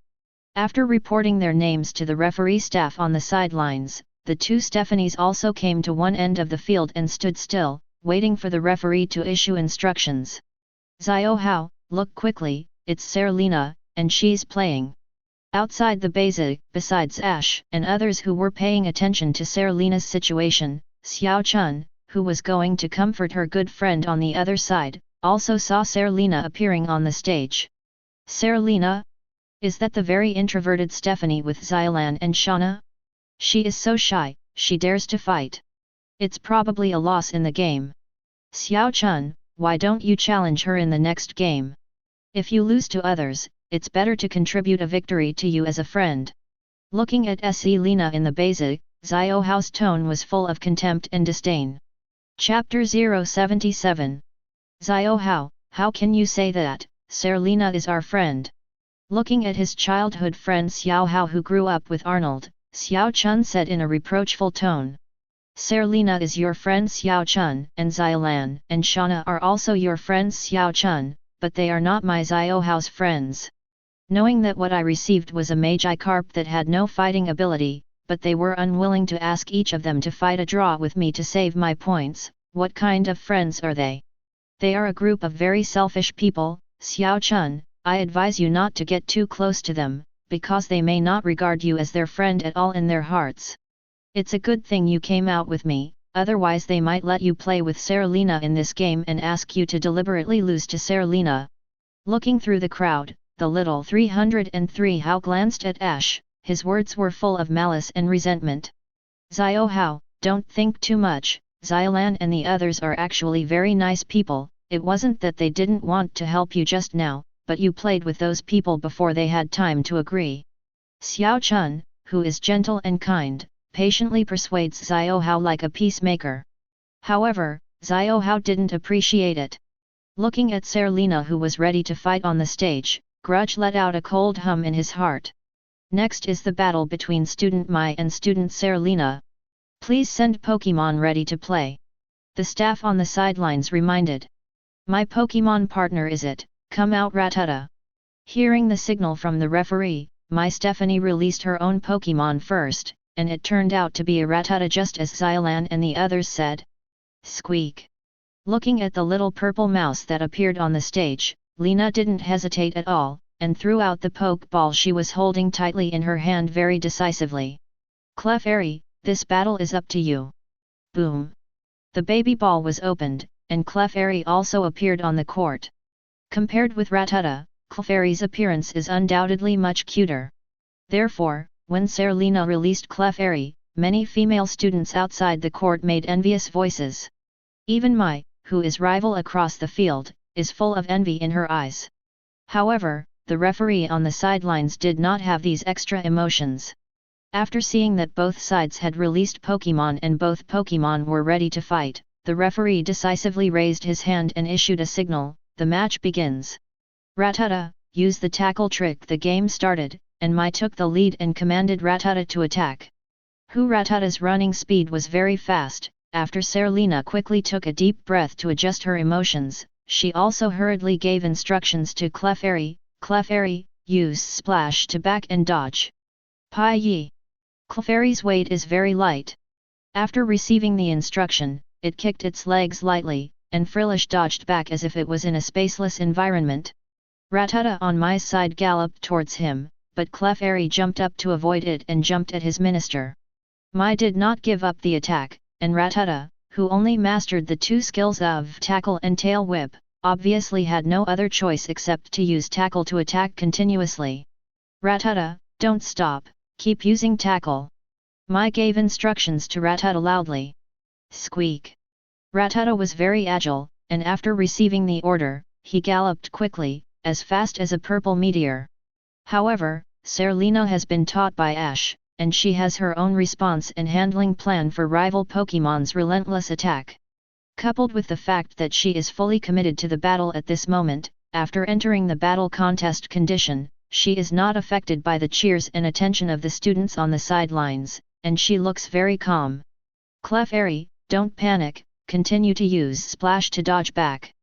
After reporting their names to the referee staff on the sidelines, the two Stephanies also came to one end of the field and stood still, waiting for the referee to issue instructions. Xiao Hao, look quickly, it's Serena, and she's playing. Outside the base, besides Ash and others who were paying attention to Serena's situation, Xiao Chun, who was going to comfort her good friend on the other side, also saw Serena appearing on the stage. Serena? Is that the very introverted Stephanie with Xiaolan and Shauna? She is so shy, she dares to fight. It's probably a loss in the game. Xiao Chun, why don't you challenge her in the next game? If you lose to others, it's better to contribute a victory to you as a friend. Looking at Selena in the base, Xiao Hao's tone was full of contempt and disdain. Chapter 077. Xiao Hao, how can you say that? Serena is our friend. Looking at his childhood friend Xiao Hao who grew up with Arnold, Xiao Chun said in a reproachful tone. Serena is your friend Xiao Chun, and Xiaolan and Shauna are also your friends Xiao Chun, but they are not my Xiao Hao's friends. Knowing that what I received was a Magikarp that had no fighting ability, but they were unwilling to ask each of them to fight a draw with me to save my points, what kind of friends are they? They are a group of very selfish people, Xiao Chun. I advise you not to get too close to them, because they may not regard you as their friend at all in their hearts. It's a good thing you came out with me, otherwise they might let you play with Serena in this game and ask you to deliberately lose to Serena. Looking through the crowd, the little 303 Hao glanced at Ash, his words were full of malice and resentment. Xiao Hao, don't think too much, Xiaolan and the others are actually very nice people, it wasn't that they didn't want to help you just now, but you played with those people before they had time to agree. Xiao Chun, who is gentle and kind, patiently persuades Xiao Hao like a peacemaker. However, Xiao Hao didn't appreciate it. Looking at Serena who was ready to fight on the stage, Grudge let out a cold hum in his heart. Next is the battle between Student Mai and Student Serena. Please send Pokémon ready to play. The staff on the sidelines reminded. My Pokémon partner is it. Come out Rattata. Hearing the signal from the referee, Mai Stephanie released her own Pokémon first, and it turned out to be a Rattata just as Xiaolan and the others said. Squeak. Looking at the little purple mouse that appeared on the stage, Lena didn't hesitate at all, and threw out the Pokeball she was holding tightly in her hand very decisively. Clefairy, this battle is up to you. Boom. The baby ball was opened, and Clefairy also appeared on the court. Compared with Rattata, Clefairy's appearance is undoubtedly much cuter. Therefore, when Serena released Clefairy, many female students outside the court made envious voices. Even Mai, who is rival across the field, is full of envy in her eyes. However, the referee on the sidelines did not have these extra emotions. After seeing that both sides had released Pokémon and both Pokémon were ready to fight, the referee decisively raised his hand and issued a signal. The match begins. Rattata, use the tackle trick. The game started, and Mai took the lead and commanded Rattata to attack. Rattata's running speed was very fast. After Serena quickly took a deep breath to adjust her emotions, she also hurriedly gave instructions to Clefairy. Clefairy, use splash to back and dodge. Pai Yi. Clefairy's weight is very light. After receiving the instruction, it kicked its legs lightly, and Frillish dodged back as if it was in a spaceless environment. Rattata on Mai's side galloped towards him, but Clefairy jumped up to avoid it and jumped at his minister. Mai did not give up the attack, and Rattata, who only mastered the two skills of tackle and tail whip, obviously had no other choice except to use tackle to attack continuously. Rattata, don't stop, keep using tackle. Mai gave instructions to Rattata loudly. Squeak. Rattata was very agile, and after receiving the order, he galloped quickly, as fast as a purple meteor. However, Serena has been taught by Ash, and she has her own response and handling plan for rival Pokémon's relentless attack. Coupled with the fact that she is fully committed to the battle at this moment, after entering the battle contest condition, she is not affected by the cheers and attention of the students on the sidelines, and she looks very calm. Clefairy, don't panic, continue to use Splash to dodge back.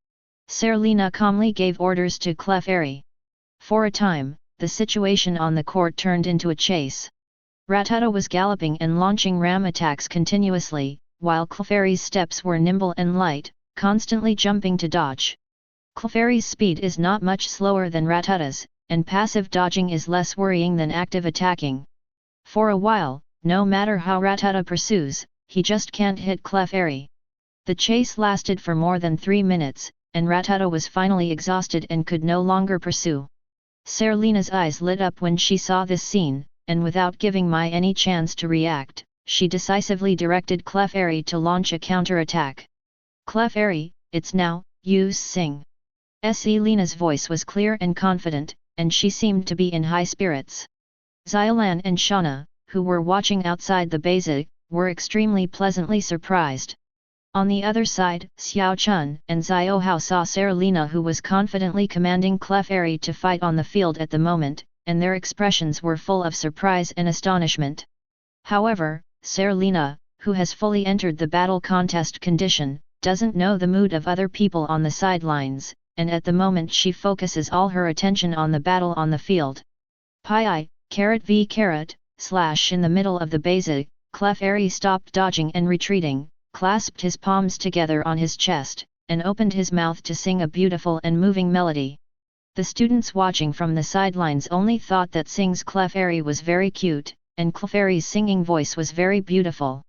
Serena calmly gave orders to Clefairy. For a time, the situation on the court turned into a chase. Rattata was galloping and launching ram attacks continuously, while Clefairy's steps were nimble and light, constantly jumping to dodge. Clefairy's speed is not much slower than Rattata's, and passive dodging is less worrying than active attacking. For a while, no matter how Rattata pursues, he just can't hit Clefairy. The chase lasted for more than 3 minutes, and Rattata was finally exhausted and could no longer pursue. Serena's eyes lit up when she saw this scene, and without giving Mai any chance to react, she decisively directed Clefairy to launch a counter-attack. Clefairy, it's now, use Sing. Selena's voice was clear and confident, and she seemed to be in high spirits. Xiaolan and Shauna, who were watching outside the base, were extremely pleasantly surprised. On the other side, Xiao Chun and Xiaohao saw Serena, who was confidently commanding Clefairy to fight on the field at the moment, and their expressions were full of surprise and astonishment. However, Serena, who has fully entered the battle contest condition, doesn't know the mood of other people on the sidelines, and at the moment she focuses all her attention on the battle on the field. Pi caret v caret, slash in the middle of the base, Clefairy stopped dodging and retreating, clasped his palms together on his chest, and opened his mouth to sing a beautiful and moving melody. The students watching from the sidelines only thought that Sing's Clefairy was very cute, and Clefairy's singing voice was very beautiful.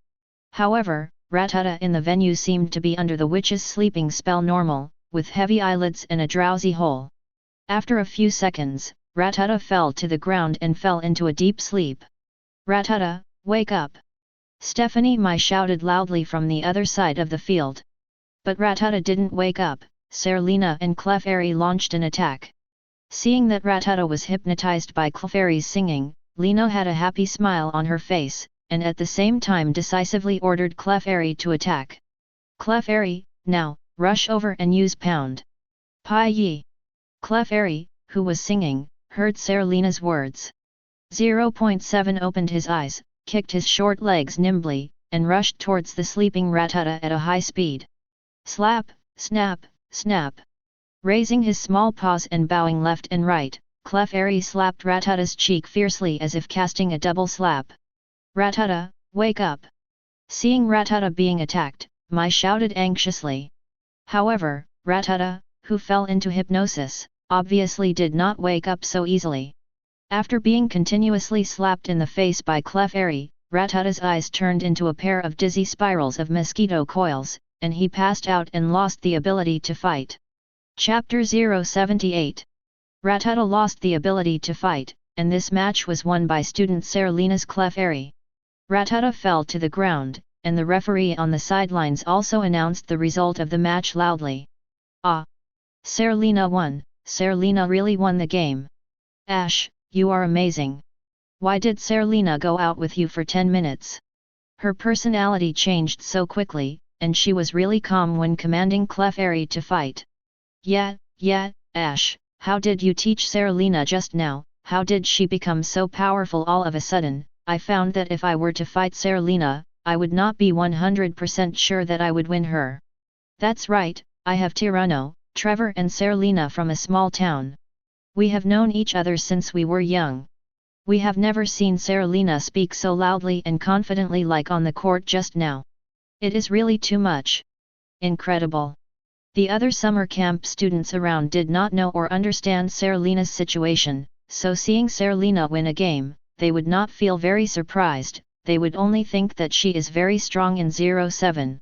However, Rattata in the venue seemed to be under the witch's sleeping spell normal, with heavy eyelids and a drowsy hole. After a few seconds, Rattata fell to the ground and fell into a deep sleep. Rattata, wake up! Stephanie Mai shouted loudly from the other side of the field. But Rattata didn't wake up. Serena and Clefairy launched an attack. Seeing that Rattata was hypnotized by Clefairy's singing, Lena had a happy smile on her face, and at the same time decisively ordered Clefairy to attack. Clefairy, now, rush over and use pound. Pi yi. Clefairy, who was singing, heard Serena's words. 0.7 opened his eyes, kicked his short legs nimbly, and rushed towards the sleeping Rattata at a high speed. Slap, snap, snap. Raising his small paws and bowing left and right, Clefairy slapped Rattata's cheek fiercely as if casting a double slap. Rattata, wake up! Seeing Rattata being attacked, Mai shouted anxiously. However, Rattata, who fell into hypnosis, obviously did not wake up so easily. After being continuously slapped in the face by Clefairy, Rattata's eyes turned into a pair of dizzy spirals of mosquito coils, and he passed out and lost the ability to fight. Chapter 078. Rattata lost the ability to fight, and this match was won by student Serena's Clefairy. Rattata fell to the ground, and the referee on the sidelines also announced the result of the match loudly. Ah! Serena won, Serena really won the game. Ash, you are amazing. Why did Serena go out with you for 10 minutes? Her personality changed so quickly, and she was really calm when commanding Clefairy to fight. Yeah, Ash, how did you teach Serena just now? How did she become so powerful all of a sudden? I found that if I were to fight Serena, I would not be 100% sure that I would win her. That's right, I have Tyranno, Trevor and Serena from a small town. We have known each other since we were young. We have never seen Serena speak so loudly and confidently like on the court just now. It is really too much. Incredible. The other summer camp students around did not know or understand Serena's situation, so seeing Serena win a game, they would not feel very surprised, they would only think that she is very strong in 07.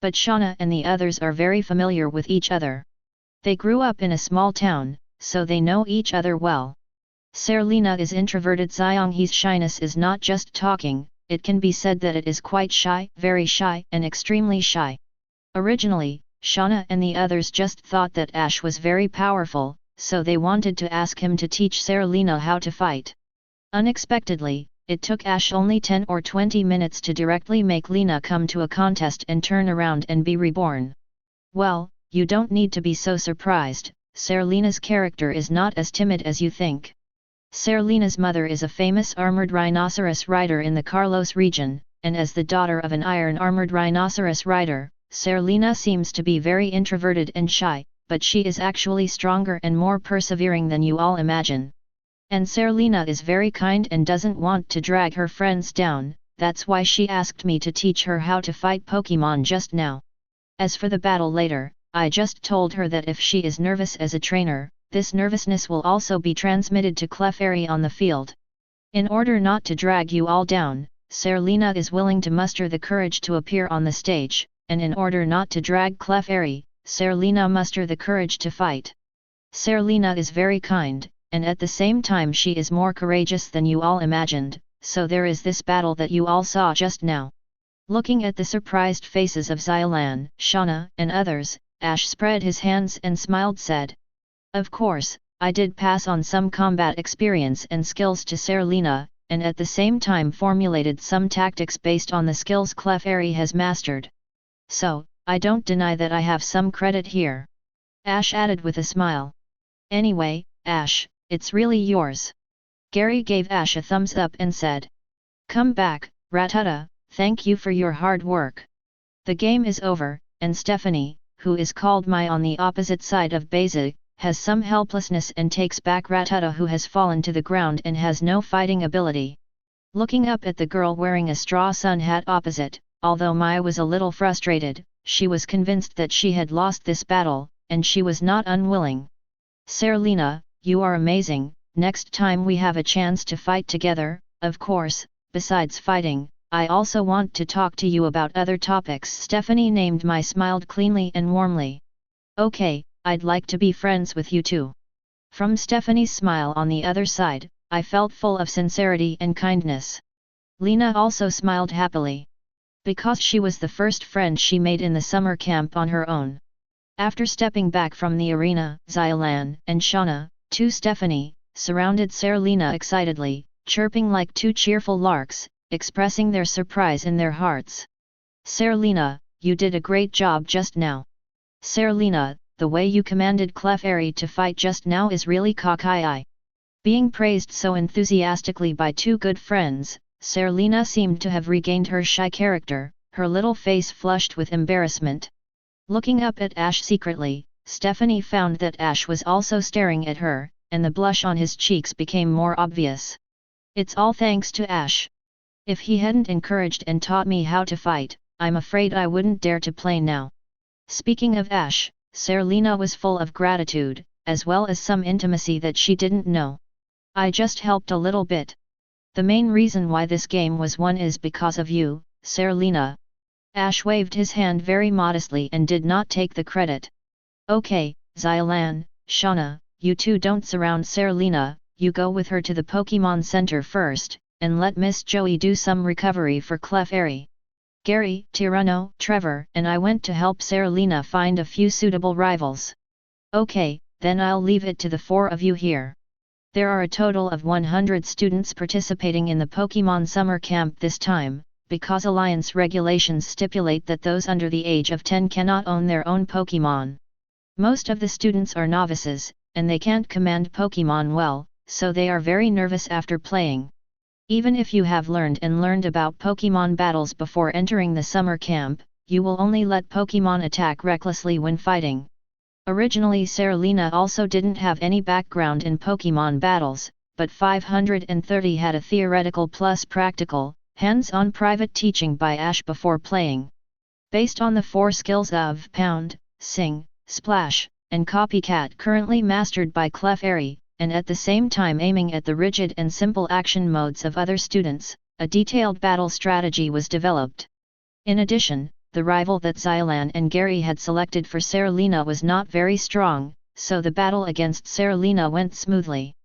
But Shauna and the others are very familiar with each other. They grew up in a small town, so they know each other well. Serena is introverted. Xianghe's shyness is not just talking, it can be said that it is quite shy, very shy and extremely shy. Originally, Shauna and the others just thought that Ash was very powerful, so they wanted to ask him to teach Serena how to fight. Unexpectedly, it took Ash only 10 or 20 minutes to directly make Lena come to a contest and turn around and be reborn. Well, you don't need to be so surprised, Serlena's character is not as timid as you think. Serlena's mother is a famous armored rhinoceros rider in the Carlos region, and as the daughter of an iron-armored rhinoceros rider, Serena seems to be very introverted and shy, but she is actually stronger and more persevering than you all imagine. And Serena is very kind and doesn't want to drag her friends down, that's why she asked me to teach her how to fight Pokémon just now. As for the battle later, I just told her that if she is nervous as a trainer, this nervousness will also be transmitted to Clefairy on the field. In order not to drag you all down, Serena is willing to muster the courage to appear on the stage, and in order not to drag Clefairy, Serena muster the courage to fight. Serena is very kind, and at the same time she is more courageous than you all imagined, so there is this battle that you all saw just now. Looking at the surprised faces of Xylan, Shauna, and others, Ash spread his hands and smiled said. Of course, I did pass on some combat experience and skills to Serena, and at the same time formulated some tactics based on the skills Clefairy has mastered. So, I don't deny that I have some credit here. Ash added with a smile. Anyway, Ash, it's really yours. Gary gave Ash a thumbs up and said. Come back, Rattata, thank you for your hard work. The game is over, and Stephanie, who is called Mai on the opposite side of Beza, has some helplessness and takes back Rattata who has fallen to the ground and has no fighting ability. Looking up at the girl wearing a straw sun hat opposite, although Mai was a little frustrated, she was convinced that she had lost this battle, and she was not unwilling. Serena, you are amazing, next time we have a chance to fight together, of course, besides fighting, I also want to talk to you about other topics. Stephanie named Mai smiled cleanly and warmly. Okay, I'd like to be friends with you too. From Stephanie's smile on the other side, I felt full of sincerity and kindness. Lena also smiled happily. Because she was the first friend she made in the summer camp on her own. After stepping back from the arena, Xylan and Shauna, to Stephanie, surrounded Serena excitedly, chirping like two cheerful larks, expressing their surprise in their hearts. Serena, you did a great job just now. Serena, the way you commanded Clefairy to fight just now is really cocky. Being praised so enthusiastically by two good friends, Serena seemed to have regained her shy character, her little face flushed with embarrassment. Looking up at Ash secretly, Stephanie found that Ash was also staring at her, and the blush on his cheeks became more obvious. It's all thanks to Ash. If he hadn't encouraged and taught me how to fight, I'm afraid I wouldn't dare to play now. Speaking of Ash, Serena was full of gratitude, as well as some intimacy that she didn't know. I just helped a little bit. The main reason why this game was won is because of you, Serena. Ash waved his hand very modestly and did not take the credit. Okay, Xylan, Shauna, you two don't surround Serena, you go with her to the Pokémon Center first, and let Miss Joey do some recovery for Clefairy. Gary, Tyranno, Trevor, and I went to help Serena find a few suitable rivals. Okay, then I'll leave it to the four of you here. There are a total of 100 students participating in the Pokémon Summer Camp this time, because Alliance regulations stipulate that those under the age of 10 cannot own their own Pokémon. Most of the students are novices, and they can't command Pokémon well, so they are very nervous after playing. Even if you have learned about Pokémon battles before entering the summer camp, you will only let Pokémon attack recklessly when fighting. Originally Serena also didn't have any background in Pokémon battles, but 530 had a theoretical plus practical, hands-on private teaching by Ash before playing. Based on the 4 skills of Pound, Sing, Splash, and Copycat currently mastered by Clefairy, and at the same time aiming at the rigid and simple action modes of other students, a detailed battle strategy was developed. In addition, the rival that Xylan and Gary had selected for Serena was not very strong, so the battle against Serena went smoothly.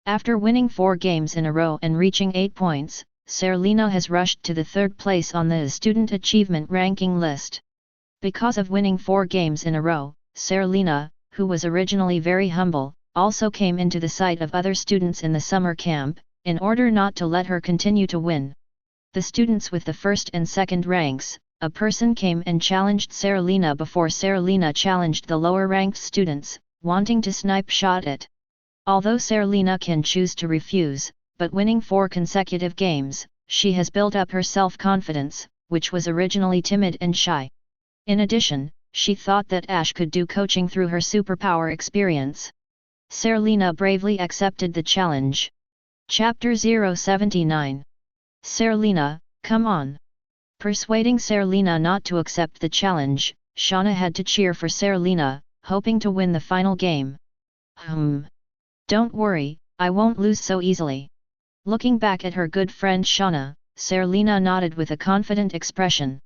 After winning 4 games in a row and reaching 8 points, Serena has rushed to the 3rd place on the student achievement ranking list. Because of winning 4 games in a row, Serena, who was originally very humble, also came into the sight of other students in the summer camp, in order not to let her continue to win. The students with the first and second ranks, a person came and challenged Serena before Serena challenged the lower-ranked students, wanting to snipe shot it. Although Serena can choose to refuse, but winning 4 consecutive games, she has built up her self-confidence, which was originally timid and shy. In addition, she thought that Ash could do coaching through her superpower experience. Serena bravely accepted the challenge. Chapter 079. Serena, come on. Persuading Serena not to accept the challenge, Shauna had to cheer for Serena, hoping to win the final game. Don't worry, I won't lose so easily. Looking back at her good friend Shauna, Serena nodded with a confident expression.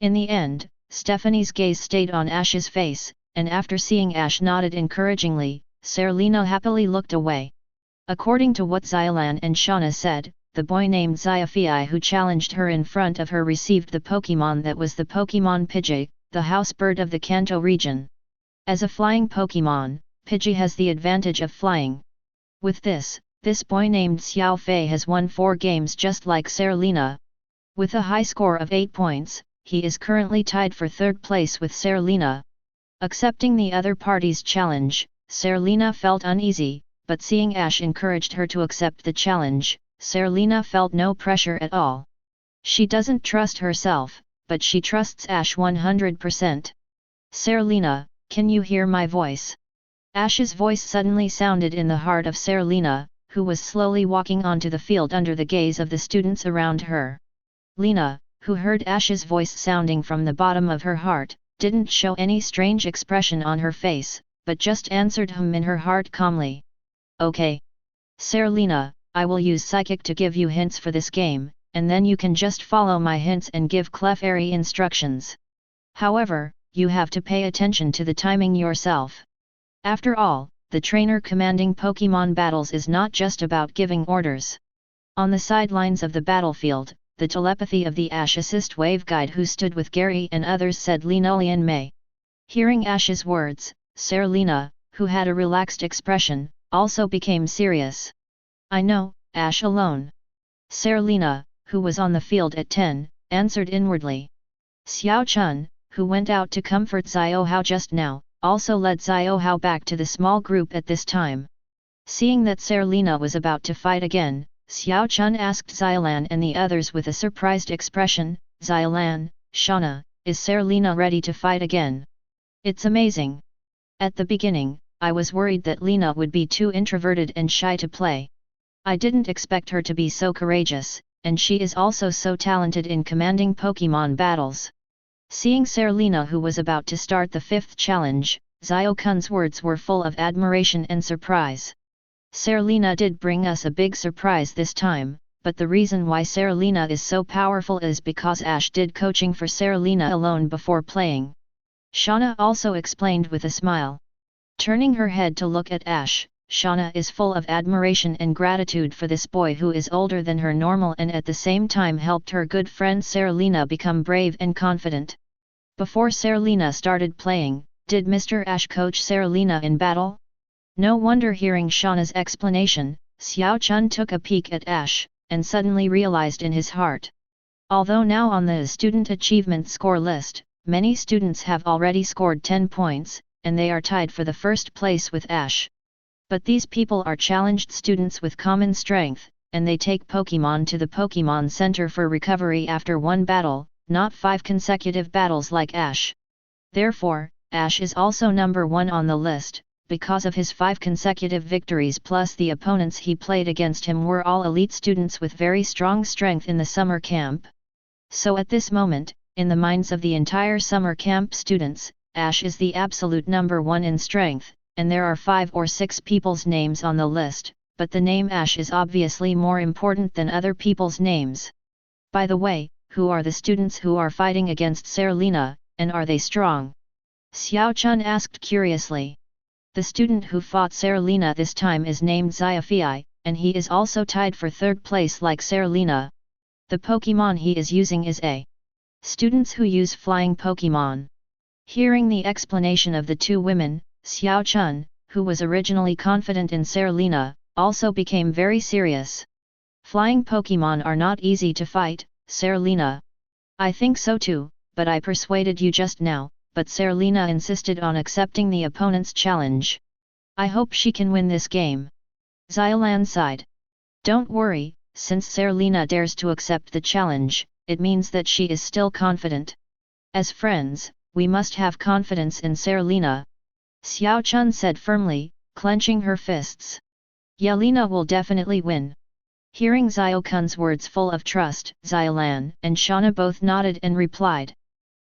In the end, Stephanie's gaze stayed on Ash's face, and after seeing Ash nodded encouragingly, Serena happily looked away. According to what Xylan and Shauna said, the boy named Xiaofei who challenged her in front of her received the Pokémon that was the Pokémon Pidgey, the house bird of the Kanto region. As a flying Pokémon, Pidgey has the advantage of flying. With this boy named Xiaofei has won 4 games just like Serena. With a high score of 8 points, he is currently tied for 3rd place with Serena. Accepting the other party's challenge, Serena felt uneasy, but seeing Ash encouraged her to accept the challenge, Serena felt no pressure at all. She doesn't trust herself, but she trusts Ash 100%. Serena, can you hear my voice? Ash's voice suddenly sounded in the heart of Serena, who was slowly walking onto the field under the gaze of the students around her. Lena, who heard Ash's voice sounding from the bottom of her heart, didn't show any strange expression on her face, but just answered in her heart calmly. Okay. Serena, I will use Psychic to give you hints for this game, and then you can just follow my hints and give Clefairy instructions. However, you have to pay attention to the timing yourself. After all, the trainer commanding Pokémon battles is not just about giving orders. On the sidelines of the battlefield, the telepathy of the Ash Assist Wave Guide who stood with Gary and others said Linolean May. Hearing Ash's words, Serena, who had a relaxed expression, also became serious. I know, Ash alone. Serena, who was on the field at 10, answered inwardly. Xiao Chun, who went out to comfort Xiao Hao just now, also led Xiao Hao back to the small group at this time. Seeing that Serena was about to fight again, Xiao Chun asked Xylan and the others with a surprised expression, Xylan, Shauna, is Serena ready to fight again? It's amazing. At the beginning, I was worried that Lena would be too introverted and shy to play. I didn't expect her to be so courageous, and she is also so talented in commanding Pokémon battles. Seeing Serena who was about to start the 5th challenge, Xiao Kun's words were full of admiration and surprise. Serena did bring us a big surprise this time, but the reason why Serena is so powerful is because Ash did coaching for Serena alone before playing. Shauna also explained with a smile. Turning her head to look at Ash, Shauna is full of admiration and gratitude for this boy who is older than her normal and at the same time helped her good friend Serena become brave and confident. Before Serena started playing, did Mr. Ash coach Serena in battle? No wonder hearing Shauna's explanation, Xiao Chun took a peek at Ash, and suddenly realized in his heart. Although now on the student achievement score list, many students have already scored 10 points, and they are tied for the first place with Ash. But these people are challenged students with common strength, and they take Pokémon to the Pokémon Center for recovery after one battle, not 5 consecutive battles like Ash. Therefore, Ash is also number 1 on the list, because of his 5 consecutive victories plus the opponents he played against him were all elite students with very strong strength in the summer camp. So at this moment, in the minds of the entire summer camp students, Ash is the absolute number 1 in strength, and there are 5 or 6 people's names on the list, but the name Ash is obviously more important than other people's names. By the way, who are the students who are fighting against Serena, and are they strong? Xiao Chun asked curiously. The student who fought Serena this time is named Xiaofei, and he is also tied for 3rd place like Serena. The Pokémon he is using is a students who use flying Pokémon. Hearing the explanation of the 2 women, Xiao Chun, who was originally confident in Serena, also became very serious. Flying Pokémon are not easy to fight, Serena. I think so too, but I persuaded you just now, but Serena insisted on accepting the opponent's challenge. I hope she can win this game. Xylan sighed. Don't worry, since Serena dares to accept the challenge, it means that she is still confident. As friends, we must have confidence in Serena. Xiao Chun said firmly, clenching her fists. Yelena will definitely win. Hearing Xiao Kun's words full of trust, Xylan and Shauna both nodded and replied.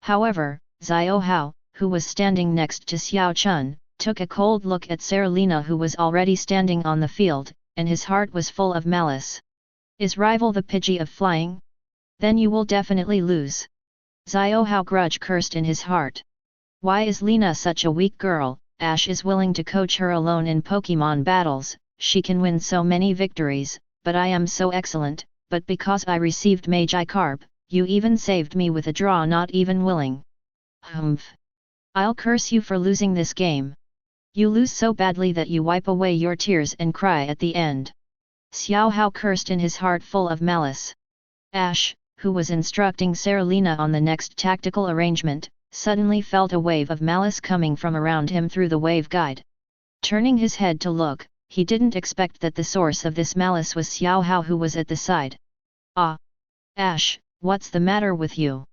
However, Xiao Hao, who was standing next to Xiao Chun, took a cold look at Serena, who was already standing on the field, and his heart was full of malice. Is rival the Pidgey of flying? Then you will definitely lose. Xiao Hao grudge cursed in his heart. Why is Lena such a weak girl? Ash is willing to coach her alone in Pokémon battles, she can win so many victories, but I am so excellent, but because I received Magikarp, you even saved me with a draw, not even willing. Humph! I'll curse you for losing this game. You lose so badly that you wipe away your tears and cry at the end. Xiao Hao cursed in his heart full of malice. Ash, who was instructing Serena on the next tactical arrangement, suddenly felt a wave of malice coming from around him through the wave guide. Turning his head to look, he didn't expect that the source of this malice was Xiao Hao, who was at the side. Ah! Ash, what's the matter with you?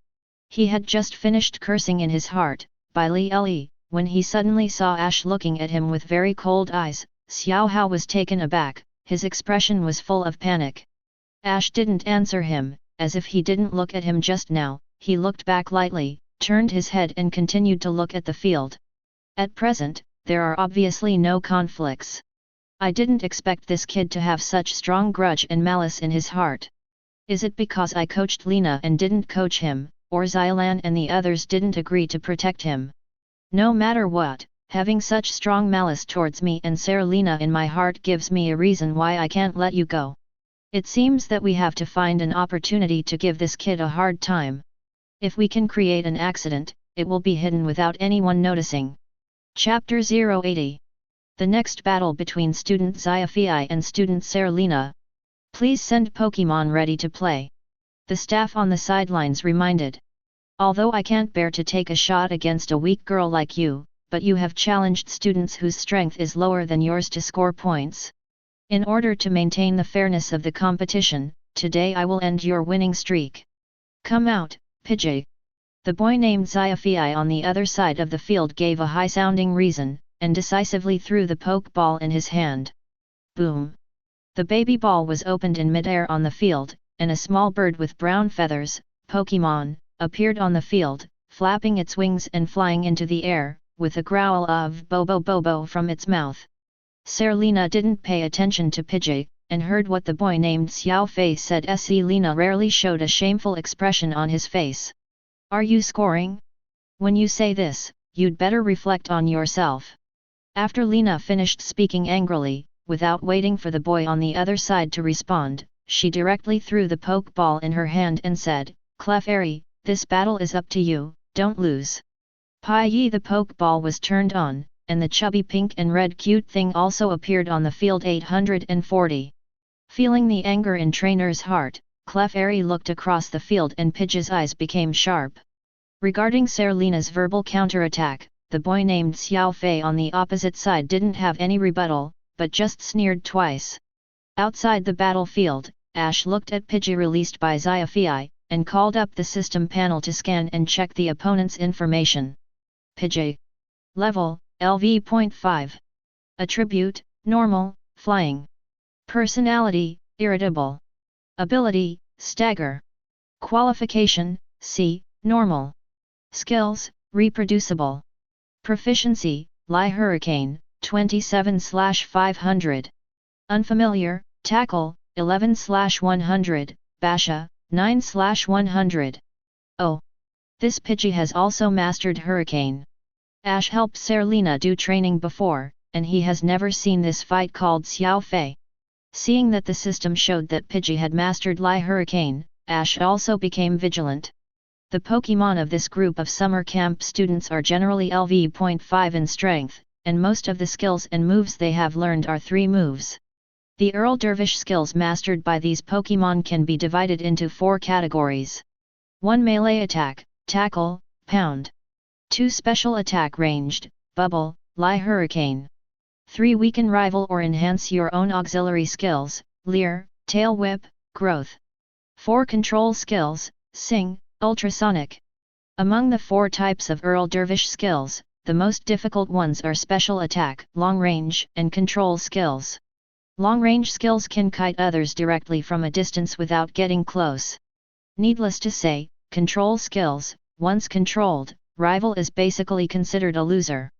He had just finished cursing in his heart, by Li, when he suddenly saw Ash looking at him with very cold eyes. Xiao Hao was taken aback, his expression was full of panic. Ash didn't answer him, as if he didn't look at him just now. He looked back lightly, turned his head and continued to look at the field. At present, there are obviously no conflicts. I didn't expect this kid to have such strong grudge and malice in his heart. Is it because I coached Lena and didn't coach him, or Xylan and the others didn't agree to protect him? No matter what, having such strong malice towards me and Serena in my heart gives me a reason why I can't let you go. It seems that we have to find an opportunity to give this kid a hard time. If we can create an accident, it will be hidden without anyone noticing. Chapter 080. The next battle between student Xiaofei and student Serena. Please send Pokémon ready to play. The staff on the sidelines reminded. Although I can't bear to take a shot against a weak girl like you, but you have challenged students whose strength is lower than yours to score points. In order to maintain the fairness of the competition, today I will end your winning streak. Come out, Pidgey. The boy named Xiaofei on the other side of the field gave a high-sounding reason, and decisively threw the Pokeball in his hand. Boom! The baby ball was opened in midair on the field, and a small bird with brown feathers, Pokémon, appeared on the field, flapping its wings and flying into the air, with a growl of "Bobo Bobo" from its mouth. Serena didn't pay attention to Pidgey, and heard what the boy named Xiaofei said. Selena rarely showed a shameful expression on his face. Are you scoring? When you say this, you'd better reflect on yourself. After Lena finished speaking angrily, without waiting for the boy on the other side to respond, she directly threw the Pokeball in her hand and said, Clefairy, this battle is up to you, don't lose. Pai the Pokeball was turned on, and the chubby pink and red cute thing also appeared on the field 840. Feeling the anger in Trainer's heart, Clefairy looked across the field and Pidgey's eyes became sharp. Regarding Serena's verbal counterattack, the boy named Xiaofei on the opposite side didn't have any rebuttal, but just sneered twice. Outside the battlefield, Ash looked at Pidgey released by Xiaofei, and called up the system panel to scan and check the opponent's information. Pidgey. Level, LV.5. Attribute, Normal, Flying. Personality, Irritable. Ability, Stagger. Qualification, C, Normal. Skills, Reproducible. Proficiency, Lie Hurricane, 27/500. Unfamiliar, Tackle, 11/100, Basha, 9/100. Oh! This Pidgey has also mastered Hurricane. Ash helped Serena do training before, and he has never seen this fight called Xiaofei. Seeing that the system showed that Pidgey had mastered Lie Hurricane, Ash also became vigilant. The Pokémon of this group of summer camp students are generally LV.5 in strength, and most of the skills and moves they have learned are 3 moves. The Earl Dervish skills mastered by these Pokémon can be divided into 4 categories. 1 melee attack, tackle, pound. 2 special attack ranged, bubble, lie hurricane. 3 weaken rival or enhance your own auxiliary skills, leer, tail whip, growth. 4 control skills, sing, ultrasonic. Among the 4 types of Earl Dervish skills, the most difficult ones are special attack, long range, and control skills. Long-range skills can kite others directly from a distance without getting close. Needless to say, control skills, once controlled, rival is basically considered a loser.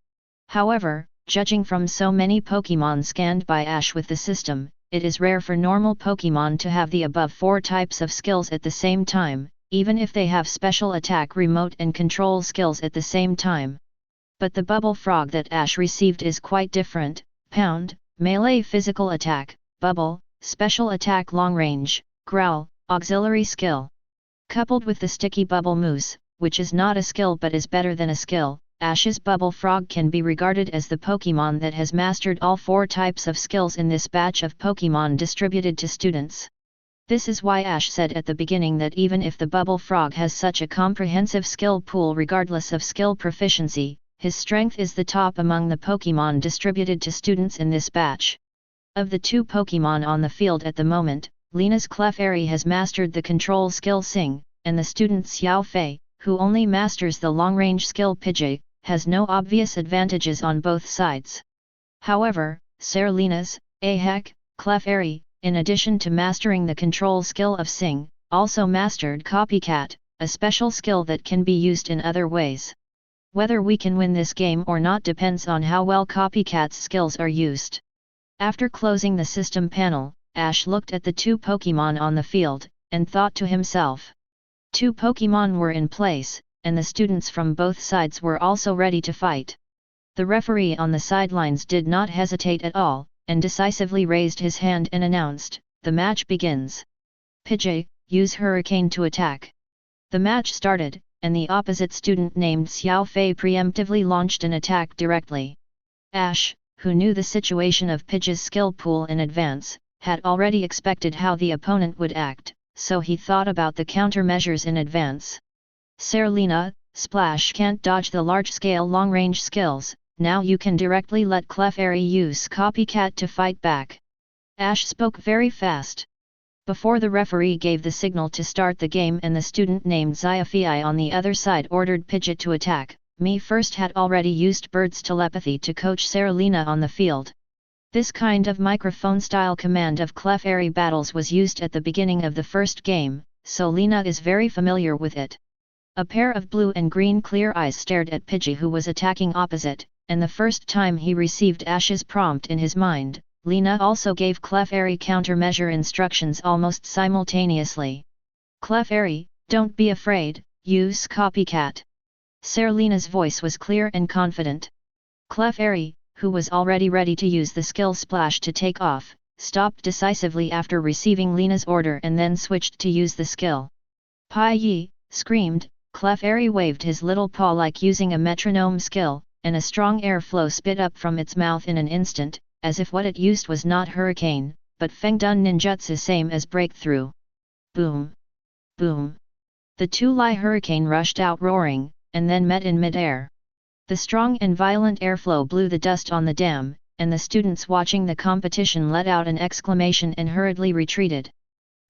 However, judging from so many Pokémon scanned by Ash with the system, it is rare for normal Pokémon to have the above 4 types of skills at the same time, even if they have special attack, remote and control skills at the same time. But the bubble frog that Ash received is quite different: pound, melee physical attack, bubble, special attack long range, growl, auxiliary skill. Coupled with the sticky bubble mousse, which is not a skill but is better than a skill, Ash's bubble frog can be regarded as the Pokémon that has mastered all 4 types of skills in this batch of Pokémon distributed to students. This is why Ash said at the beginning that even if the bubble frog has such a comprehensive skill pool regardless of skill proficiency, his strength is the top among the Pokémon distributed to students in this batch. Of the 2 Pokémon on the field at the moment, Lena's Clefairy has mastered the control skill Sing, and the student Xiao Fei, who only masters the long-range skill Pidgey, has no obvious advantages on both sides. However, Serlena's Clefairy, in addition to mastering the control skill of Sing, also mastered Copycat, a special skill that can be used in other ways. Whether we can win this game or not depends on how well Copycat's skills are used. After closing the system panel, Ash looked at the 2 Pokémon on the field, and thought to himself. 2 Pokémon were in place, and the students from both sides were also ready to fight. The referee on the sidelines did not hesitate at all, and decisively raised his hand and announced, "The match begins. Pidgey, use Hurricane to attack." The match started, and the opposite student named Xiao Fei preemptively launched an attack directly. Ash, who knew the situation of Pidgey's skill pool in advance, had already expected how the opponent would act, so he thought about the countermeasures in advance. Serena, Splash can't dodge the large-scale long-range skills, now you can directly let Clefairy use Copycat to fight back. Ash spoke very fast. Before the referee gave the signal to start the game and the student named Xiaofei on the other side ordered Pidgey to attack, Me First had already used Bird's telepathy to coach Serena on the field. This kind of microphone-style command of Clefairy battles was used at the beginning of the first game, so Lena is very familiar with it. A pair of blue and green clear eyes stared at Pidgey, who was attacking opposite, and the first time he received Ash's prompt in his mind, Lena also gave Clefairy countermeasure instructions almost simultaneously. "Clefairy, don't be afraid, use Copycat." Serlena's voice was clear and confident. Clefairy, who was already ready to use the skill Splash to take off, stopped decisively after receiving Lena's order and then switched to use the skill. "Pai Yi!" screamed. Clefairy waved his little paw like using a metronome skill, and a strong airflow spit up from its mouth in an instant, as if what it used was not Hurricane, but Fengdun ninjutsu, same as Breakthrough. Boom! Boom! The 2 Lie Hurricane rushed out roaring, and then met in mid-air. The strong and violent airflow blew the dust on the dam, and the students watching the competition let out an exclamation and hurriedly retreated.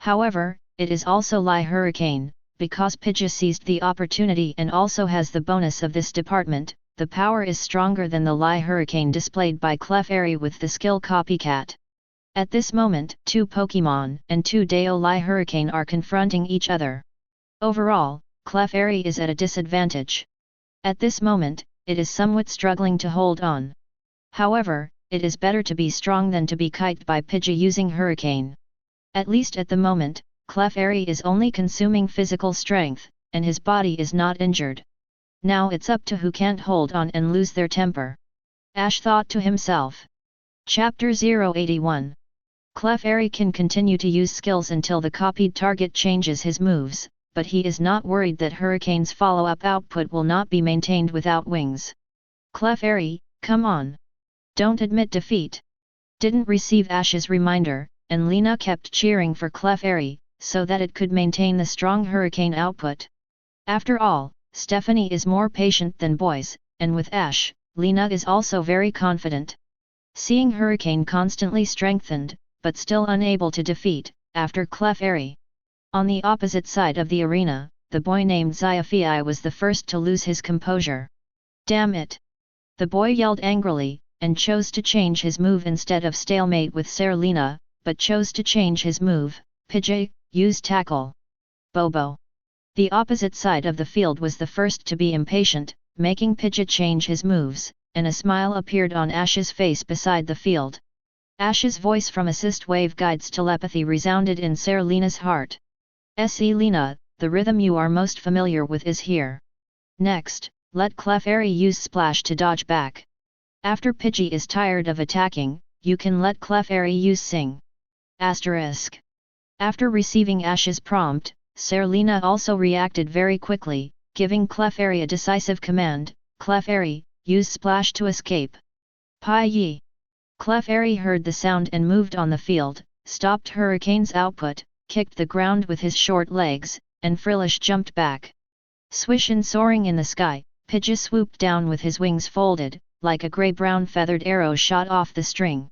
However, it is also Lie Hurricane, because Pidgey seized the opportunity and also has the bonus of this department. The power is stronger than the Lie Hurricane displayed by Clefairy with the skill Copycat. At this moment, 2 Pokémon and 2 Deo Lie Hurricane are confronting each other. Overall, Clefairy is at a disadvantage. At this moment, it is somewhat struggling to hold on. However, it is better to be strong than to be kited by Pidgey using Hurricane. At least at the moment, Clefairy is only consuming physical strength, and his body is not injured. Now it's up to who can't hold on and lose their temper. Ash thought to himself. Chapter 081. Clefairy can continue to use skills until the copied target changes his moves, but he is not worried that Hurricane's follow-up output will not be maintained without wings. "Clefairy, come on! Don't admit defeat!" didn't receive Ash's reminder, and Lena kept cheering for Clefairy, so that it could maintain the strong hurricane output. After all, Stephanie is more patient than boys, and with Ash, Lena is also very confident. Seeing Hurricane constantly strengthened, but still unable to defeat, after Clefairy. On the opposite side of the arena, the boy named Xiaofei was the first to lose his composure. Damn it! The boy yelled angrily, and chose to change his move instead of stalemate with Serena, but chose to change his move, Pidgey, use tackle. Bobo. The opposite side of the field was the first to be impatient, making Pidgey change his moves, and a smile appeared on Ash's face beside the field. Ash's voice from Assist Wave Guide's telepathy resounded in Serena's heart. Lena, the rhythm you are most familiar with is here. Next, let Clefairy use Splash to dodge back. After Pidgey is tired of attacking, you can let Clefairy use Sing. Asterisk. After receiving Ash's prompt, Serena also reacted very quickly, giving Clefairy a decisive command, Clefairy, use Splash to escape. Pai Yi. Clefairy heard the sound and moved on the field, stopped Hurricane's output, kicked the ground with his short legs, and Frillish jumped back. Swish and soaring in the sky, Pidgey swooped down with his wings folded, like a grey-brown feathered arrow shot off the string.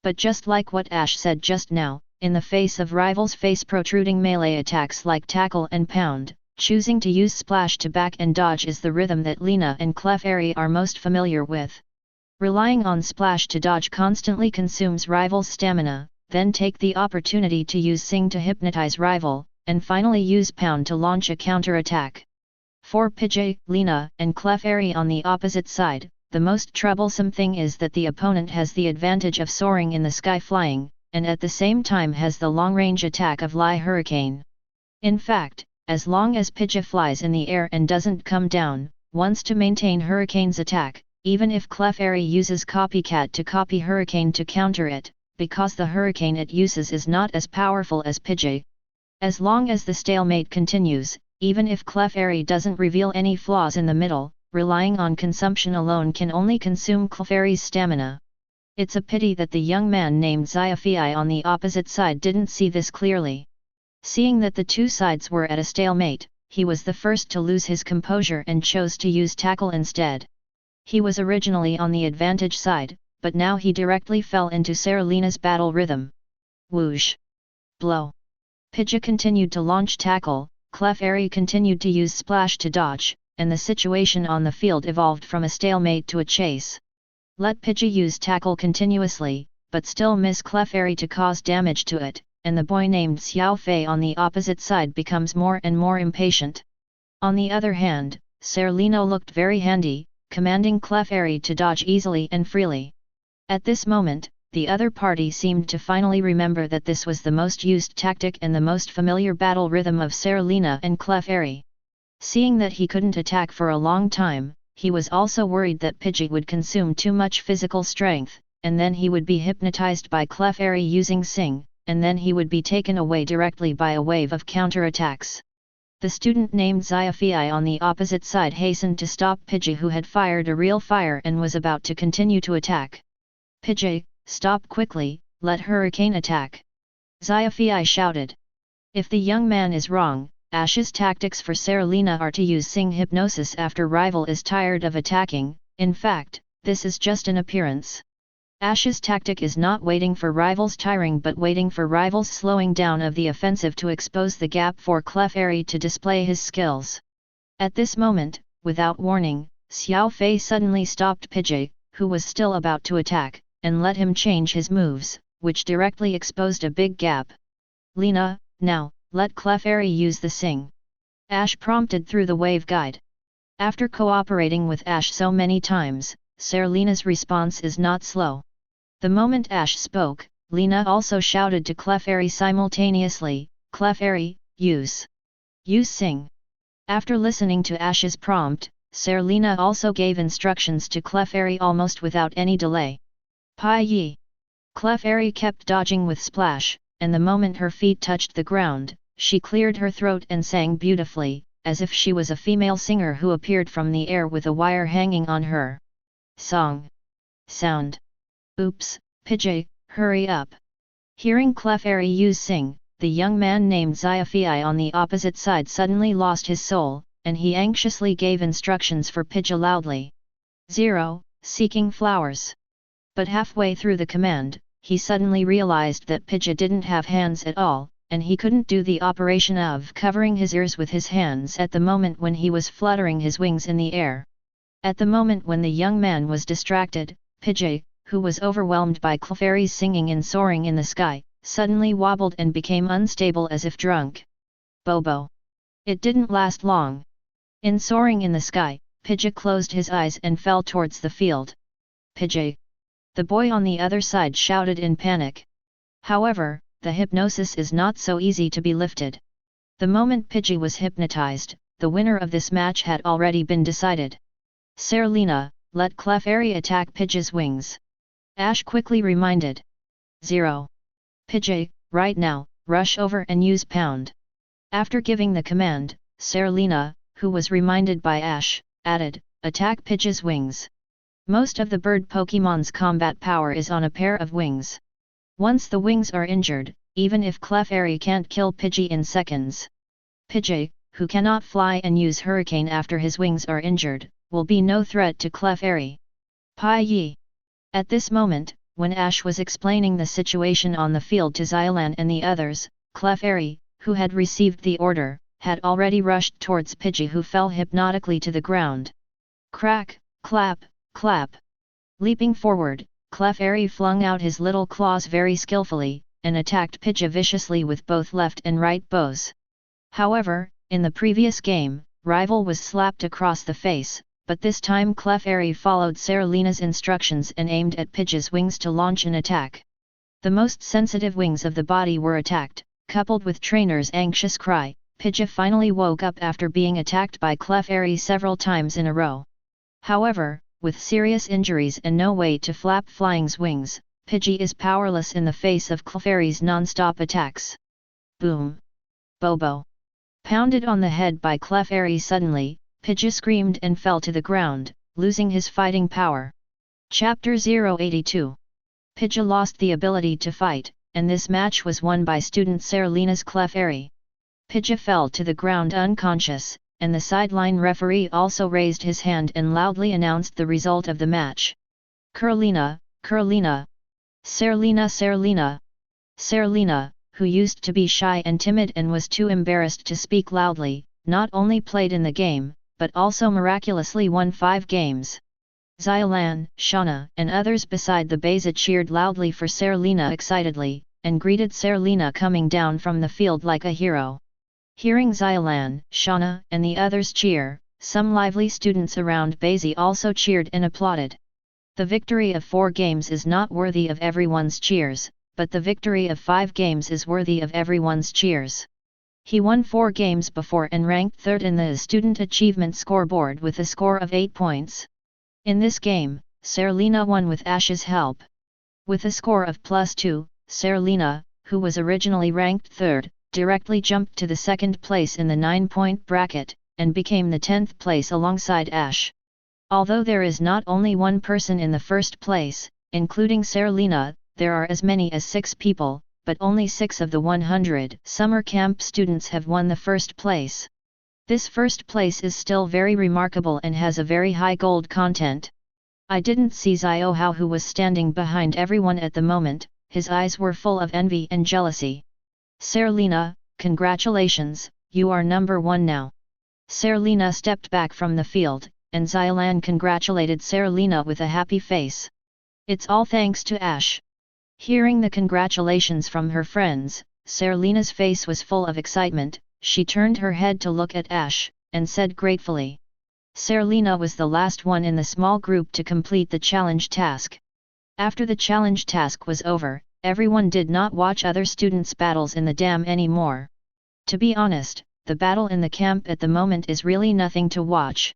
But just like what Ash said just now, in the face of rivals' face-protruding melee attacks like Tackle and Pound, choosing to use Splash to back and dodge is the rhythm that Lena and Clefairy are most familiar with. Relying on Splash to dodge constantly consumes rivals' stamina, then take the opportunity to use Sing to hypnotize rival, and finally use Pound to launch a counter-attack. For Pidgey, Lena, and Clefairy on the opposite side, the most troublesome thing is that the opponent has the advantage of soaring in the sky flying, and at the same time has the long-range attack of Lie Hurricane. In fact, as long as Pidgey flies in the air and doesn't come down, wants to maintain Hurricane's attack, even if Clefairy uses Copycat to copy Hurricane to counter it, because the Hurricane it uses is not as powerful as Pidgey. As long as the stalemate continues, even if Clefairy doesn't reveal any flaws in the middle, relying on consumption alone can only consume Clefairy's stamina. It's a pity that the young man named Xiaofei on the opposite side didn't see this clearly. Seeing that the two sides were at a stalemate, he was the first to lose his composure and chose to use Tackle instead. He was originally on the advantage side, but now he directly fell into Serena's battle rhythm. Whoosh! Blow! Pidgey continued to launch Tackle, Clefairy continued to use Splash to dodge, and the situation on the field evolved from a stalemate to a chase. Let Pidgey use Tackle continuously, but still miss Clefairy to cause damage to it, and the boy named Xiaofei on the opposite side becomes more and more impatient. On the other hand, Serena looked very handy, commanding Clefairy to dodge easily and freely. At this moment, the other party seemed to finally remember that this was the most used tactic and the most familiar battle rhythm of Serena and Clefairy. Seeing that he couldn't attack for a long time, he was also worried that Pidgey would consume too much physical strength, and then he would be hypnotized by Clefairy using Sing, and then he would be taken away directly by a wave of counter-attacks. The student named Xiaofei on the opposite side hastened to stop Pidgey, who had fired a real fire and was about to continue to attack. Pidgey, stop quickly, let Hurricane attack! Xiaofei shouted. If the young man is wrong, Ash's tactics for Serena are to use Sing hypnosis after rival is tired of attacking. In fact, this is just an appearance. Ash's tactic is not waiting for rivals tiring but waiting for rivals slowing down of the offensive to expose the gap for Clefairy to display his skills. At this moment, without warning, Xiaofei suddenly stopped Pidgey, who was still about to attack, and let him change his moves, which directly exposed a big gap. Lena, now, let Clefairy use the Sing. Ash prompted through the wave guide. After cooperating with Ash so many times, Serena's response is not slow. The moment Ash spoke, Lena also shouted to Clefairy simultaneously, Clefairy, use Sing. After listening to Ash's prompt, Serena also gave instructions to Clefairy almost without any delay. Pai Yi. Clefairy kept dodging with Splash, and the moment her feet touched the ground, she cleared her throat and sang beautifully, as if she was a female singer who appeared from the air with a wire hanging on her. Song. Sound. Oops, Pidgey, hurry up. Hearing Clefairy use sing, the young man named Xiaofei on the opposite side suddenly lost his soul, and he anxiously gave instructions for Pidgey loudly. 0, seeking flowers. But halfway through the command, he suddenly realized that Pidgey didn't have hands at all, and he couldn't do the operation of covering his ears with his hands at the moment when he was fluttering his wings in the air. At the moment when the young man was distracted, Pidgey, who was overwhelmed by Clefairy's singing and soaring in the sky, suddenly wobbled and became unstable as if drunk. Bobo. It didn't last long. In soaring in the sky, Pidgey closed his eyes and fell towards the field. Pidgey! The boy on the other side shouted in panic. However, the hypnosis is not so easy to be lifted. The moment Pidgey was hypnotized, the winner of this match had already been decided. Serena, let Clefairy attack Pidgey's wings. Ash quickly reminded. 0. Pidgey, right now, rush over and use pound. After giving the command, Serena, who was reminded by Ash, added, attack Pidgey's wings. Most of the bird Pokémon's combat power is on a pair of wings. Once the wings are injured, even if Clefairy can't kill Pidgey in seconds, Pidgey, who cannot fly and use Hurricane after his wings are injured, will be no threat to Clefairy. Pai Yi. At this moment, when Ash was explaining the situation on the field to Xiaolan and the others, Clefairy, who had received the order, had already rushed towards Pidgey, who fell hypnotically to the ground. Crack, clap, clap. Leaping forward, Clefairy flung out his little claws very skillfully, and attacked Pidgey viciously with both left and right bows. However, in the previous game, Rival was slapped across the face, but this time Clefairy followed Serena's instructions and aimed at Pidgey's wings to launch an attack. The most sensitive wings of the body were attacked, coupled with Trainer's anxious cry. Pidgey finally woke up after being attacked by Clefairy several times in a row. However, with serious injuries and no way to flap Flying's wings, Pidgey is powerless in the face of Clefairy's non-stop attacks. Boom! Bobo! Pounded on the head by Clefairy suddenly, Pidgey screamed and fell to the ground, losing his fighting power. Chapter 082. Pidgey lost the ability to fight, and this match was won by student Serena's Clefairy. Pidgey fell to the ground unconscious, and the sideline referee also raised his hand and loudly announced the result of the match. Serena, Serena, Serena. Serena, who used to be shy and timid and was too embarrassed to speak loudly, not only played in the game, but also miraculously won 5 games. Xiaolan, Shauna, and others beside the Beza cheered loudly for Serena excitedly, and greeted Serena coming down from the field like a hero. Hearing Xiaolan, Shauna, and the others cheer, some lively students around Beza also cheered and applauded. The victory of 4 games is not worthy of everyone's cheers, but the victory of 5 games is worthy of everyone's cheers. He won 4 games before and ranked 3rd in the Student Achievement Scoreboard with a score of 8 points. In this game, Serena won with Ash's help. With a score of +2, Serena, who was originally ranked 3rd, directly jumped to the 2nd place in the 9-point bracket, and became the 10th place alongside Ash. Although there is not only one person in the 1st place, including Serena, there are as many as 6 people, but only 6 of the 100 summer camp students have won the 1st place. This 1st place is still very remarkable and has a very high gold content. I didn't see Xiao Hao, who was standing behind everyone at the moment. His eyes were full of envy and jealousy. Serena, congratulations, you are number 1 now. Serena stepped back from the field, and Xiaolan congratulated Serena with a happy face. It's all thanks to Ash. Hearing the congratulations from her friends, Serena's face was full of excitement. She turned her head to look at Ash, and said gratefully. Serena was the last one in the small group to complete the challenge task. After the challenge task was over, everyone did not watch other students' battles in the dam anymore. To be honest, the battle in the camp at the moment is really nothing to watch.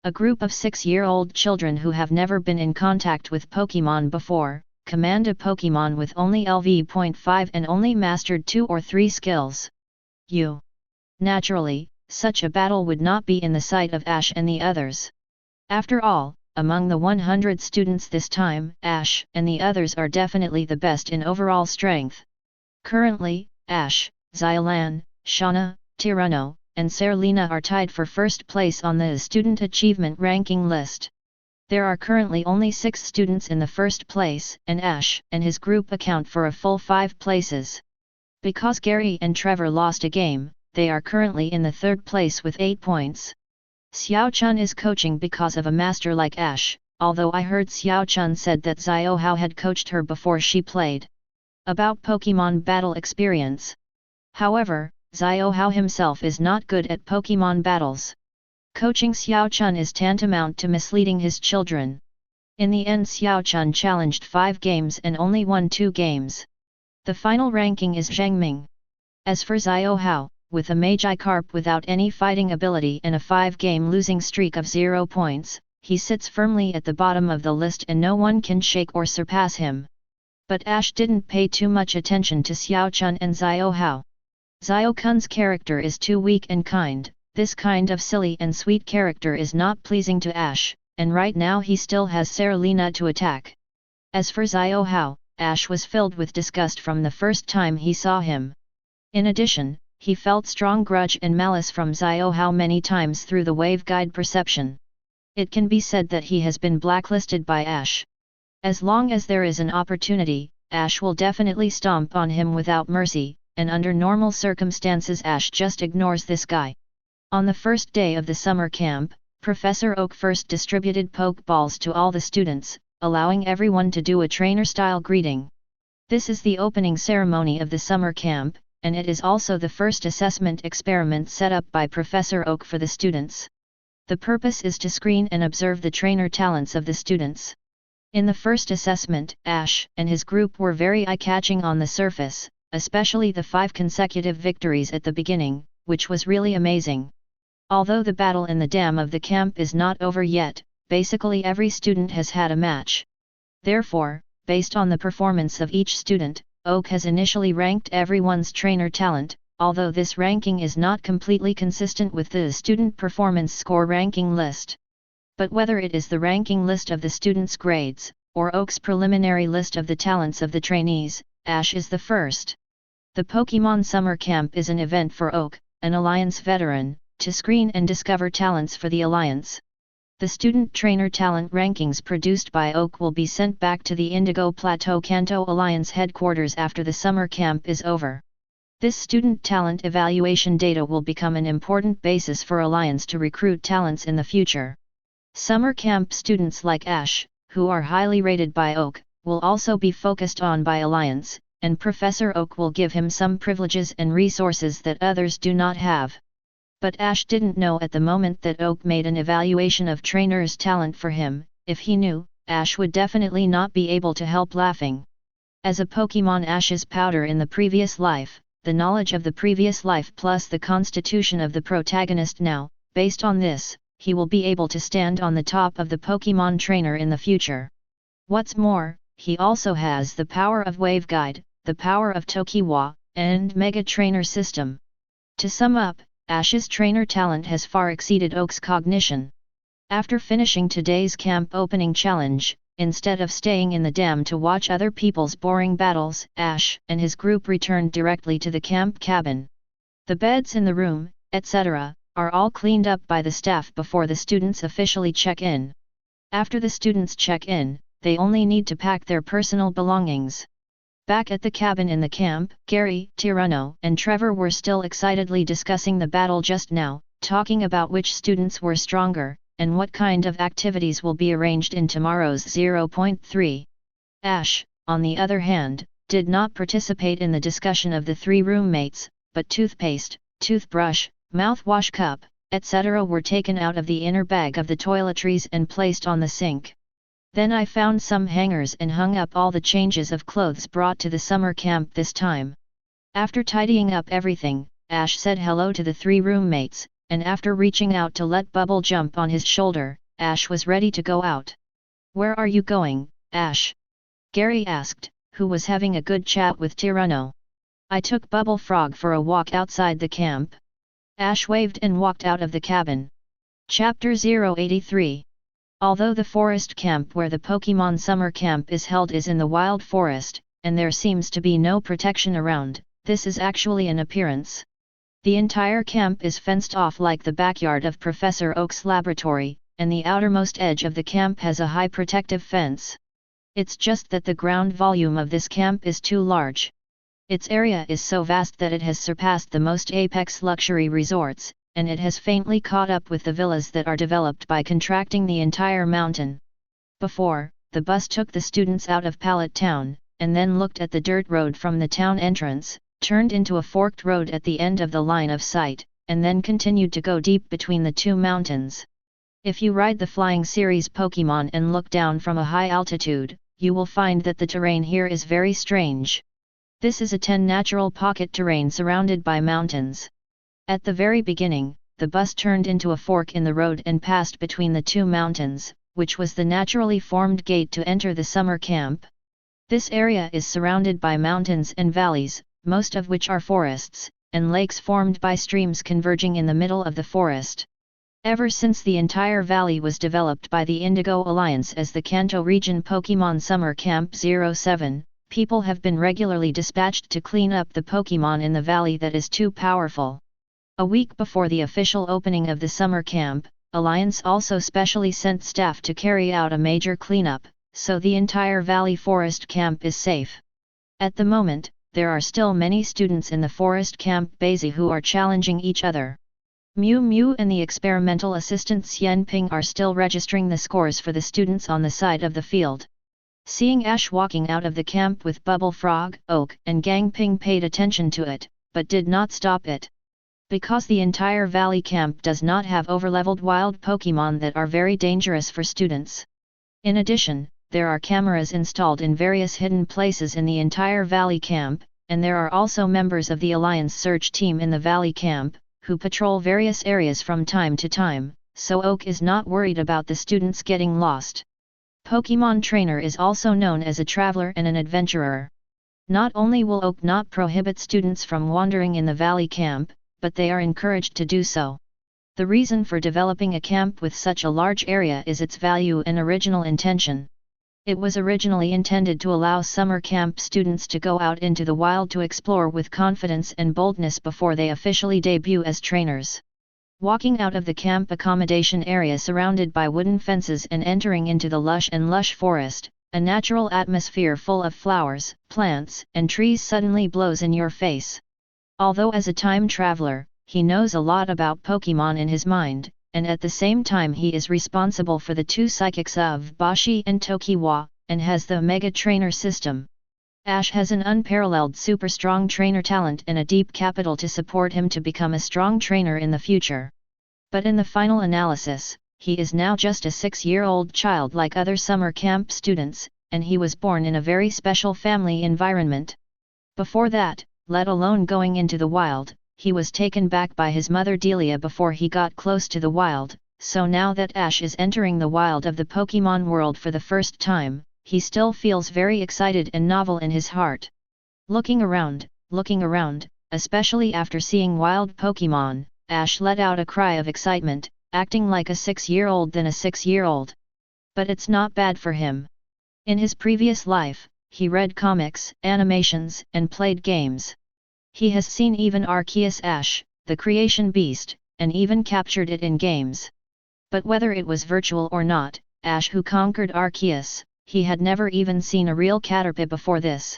A group of 6-year-old children who have never been in contact with Pokémon before, command a Pokémon with only LV.5 and only mastered 2 or 3 skills. Naturally, such a battle would not be in the sight of Ash and the others. After all, among the 100 students this time, Ash and the others are definitely the best in overall strength. Currently, Ash, Xylan, Shauna, Tyranno, and Serena are tied for first place on the student achievement ranking list. There are currently only 6 students in the first place, and Ash and his group account for a full 5 places. Because Gary and Trevor lost a game, they are currently in the 3rd place with 8 points. Xiao Chun is coaching because of a master like Ash, although I heard Xiao Chun said that Xiao Hao had coached her before she played. About Pokemon battle experience. However, Xiao Hao himself is not good at Pokemon battles. Coaching Xiao Chun is tantamount to misleading his children. In the end, Xiao Chun challenged 5 games and only won 2 games. The final ranking is Zhengming. As for Xiao Hao, with a Magikarp without any fighting ability and a 5-game losing streak of 0 points, he sits firmly at the bottom of the list and no one can shake or surpass him. But Ash didn't pay too much attention to Xiao Chun and Xiao Hao. Xiao Kun's character is too weak and kind. This kind of silly and sweet character is not pleasing to Ash, and right now he still has Serena to attack. As for Xiao Hao, Ash was filled with disgust from the first time he saw him. In addition, he felt strong grudge and malice from Xiao Hao many times through the wave guide perception. It can be said that he has been blacklisted by Ash. As long as there is an opportunity, Ash will definitely stomp on him without mercy, and under normal circumstances Ash just ignores this guy. On the first day of the summer camp, Professor Oak first distributed Pokeballs to all the students, allowing everyone to do a trainer-style greeting. This is the opening ceremony of the summer camp, and it is also the first assessment experiment set up by Professor Oak for the students. The purpose is to screen and observe the trainer talents of the students. In the first assessment, Ash and his group were very eye-catching on the surface, especially the 5 consecutive victories at the beginning, which was really amazing. Although the battle in the dam of the camp is not over yet, basically every student has had a match. Therefore, based on the performance of each student, Oak has initially ranked everyone's trainer talent, although this ranking is not completely consistent with the student performance score ranking list. But whether it is the ranking list of the students' grades, or Oak's preliminary list of the talents of the trainees, Ash is the first. The Pokemon Summer Camp is an event for Oak, an Alliance veteran, to screen and discover talents for the Alliance. The student trainer talent rankings produced by Oak will be sent back to the Indigo Plateau Kanto Alliance headquarters after the summer camp is over. This student talent evaluation data will become an important basis for Alliance to recruit talents in the future. Summer camp students like Ash, who are highly rated by Oak, will also be focused on by Alliance, and Professor Oak will give him some privileges and resources that others do not have. But Ash didn't know at the moment that Oak made an evaluation of trainers' talent for him. If he knew, Ash would definitely not be able to help laughing. As a Pokemon Ash's powder in the previous life, the knowledge of the previous life plus the constitution of the protagonist now, based on this, he will be able to stand on the top of the Pokemon trainer in the future. What's more, he also has the power of Wave Guide, the power of Tokiwa, and Mega Trainer System. To sum up, Ash's trainer talent has far exceeded Oak's cognition. After finishing today's camp opening challenge, instead of staying in the dam to watch other people's boring battles, Ash and his group returned directly to the camp cabin. The beds in the room, etc., are all cleaned up by the staff before the students officially check in. After the students check in, they only need to pack their personal belongings. Back at the cabin in the camp, Gary, Tyranno, and Trevor were still excitedly discussing the battle just now, talking about which students were stronger, and what kind of activities will be arranged in tomorrow's 0.3. Ash, on the other hand, did not participate in the discussion of the 3 roommates, but toothpaste, toothbrush, mouthwash cup, etc. were taken out of the inner bag of the toiletries and placed on the sink. Then I found some hangers and hung up all the changes of clothes brought to the summer camp this time. After tidying up everything, Ash said hello to the 3 roommates, and after reaching out to let Bubble jump on his shoulder, Ash was ready to go out. "Where are you going, Ash?" Gary asked, who was having a good chat with Tyranno. "I took Bubble Frog for a walk outside the camp." Ash waved and walked out of the cabin. Chapter 083. Although the forest camp where the Pokémon summer camp is held is in the wild forest, and there seems to be no protection around, this is actually an appearance. The entire camp is fenced off like the backyard of Professor Oak's laboratory, and the outermost edge of the camp has a high protective fence. It's just that the ground volume of this camp is too large. Its area is so vast that it has surpassed the most apex luxury resorts, and it has faintly caught up with the villas that are developed by contracting the entire mountain. Before, the bus took the students out of Pallet Town, and then looked at the dirt road from the town entrance, turned into a forked road at the end of the line of sight, and then continued to go deep between the two mountains. If you ride the Flying Series Pokémon and look down from a high altitude, you will find that the terrain here is very strange. This is a 10 natural pocket terrain surrounded by mountains. At the very beginning, the bus turned into a fork in the road and passed between the two mountains, which was the naturally formed gate to enter the summer camp. This area is surrounded by mountains and valleys, most of which are forests, and lakes formed by streams converging in the middle of the forest. Ever since the entire valley was developed by the Indigo Alliance as the Kanto Region Pokémon Summer Camp 07, people have been regularly dispatched to clean up the Pokémon in the valley that is too powerful. A week before the official opening of the summer camp, Alliance also specially sent staff to carry out a major cleanup, so the entire valley forest camp is safe. At the moment, there are still many students in the forest camp base who are challenging each other. Mew Mew and the experimental assistant Xian Ping are still registering the scores for the students on the side of the field. Seeing Ash walking out of the camp with Bubble Frog, Oak, and Gang Ping paid attention to it, but did not stop it. Because the entire valley camp does not have overleveled wild Pokémon that are very dangerous for students. In addition, there are cameras installed in various hidden places in the entire valley camp, and there are also members of the Alliance search team in the valley camp, who patrol various areas from time to time, so Oak is not worried about the students getting lost. Pokémon Trainer is also known as a traveler and an adventurer. Not only will Oak not prohibit students from wandering in the valley camp, but they are encouraged to do so. The reason for developing a camp with such a large area is its value and original intention. It was originally intended to allow summer camp students to go out into the wild to explore with confidence and boldness before they officially debut as trainers. Walking out of the camp accommodation area surrounded by wooden fences and entering into the lush forest, a natural atmosphere full of flowers, plants, and trees suddenly blows in your face. Although as a time traveler, he knows a lot about Pokémon in his mind, and at the same time he is responsible for the two psychics of Bashi and Tokiwa, and has the Mega Trainer system. Ash has an unparalleled super strong trainer talent and a deep capital to support him to become a strong trainer in the future. But in the final analysis, he is now just a 6-year-old child like other summer camp students, and he was born in a very special family environment. Before that, let alone going into the wild, he was taken back by his mother Delia before he got close to the wild, so now that Ash is entering the wild of the Pokémon world for the first time, he still feels very excited and novel in his heart. Looking around, especially after seeing wild Pokémon, Ash let out a cry of excitement, acting like a 6-year-old than a 6-year-old. But it's not bad for him. In his previous life, he read comics, animations, and played games. He has seen even Arceus Ash, the creation beast, and even captured it in games. But whether it was virtual or not, Ash who conquered Arceus, he had never even seen a real Caterpie before this.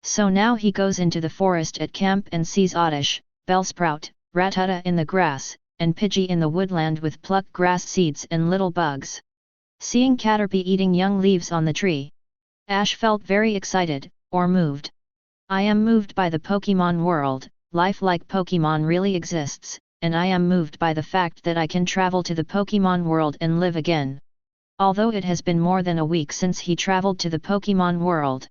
So now he goes into the forest at camp and sees Oddish, Bellsprout, Rattata in the grass, and Pidgey in the woodland with plucked grass seeds and little bugs. Seeing Caterpie eating young leaves on the tree, Ash felt very excited, or moved. I am moved by the Pokémon world, life like Pokémon really exists, and I am moved by the fact that I can travel to the Pokémon world and live again. Although it has been more than a week since he traveled to the Pokémon world.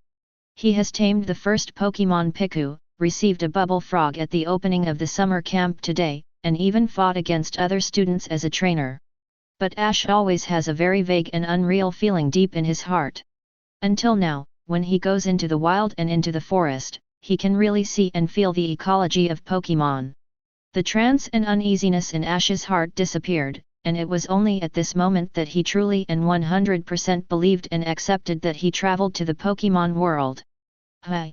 He has tamed the first Pokémon Pikachu, received a bubble frog at the opening of the summer camp today, and even fought against other students as a trainer. But Ash always has a very vague and unreal feeling deep in his heart. Until now, when he goes into the wild and into the forest, he can really see and feel the ecology of Pokémon. The trance and uneasiness in Ash's heart disappeared, and it was only at this moment that he truly and 100% believed and accepted that he traveled to the Pokémon world. Hi!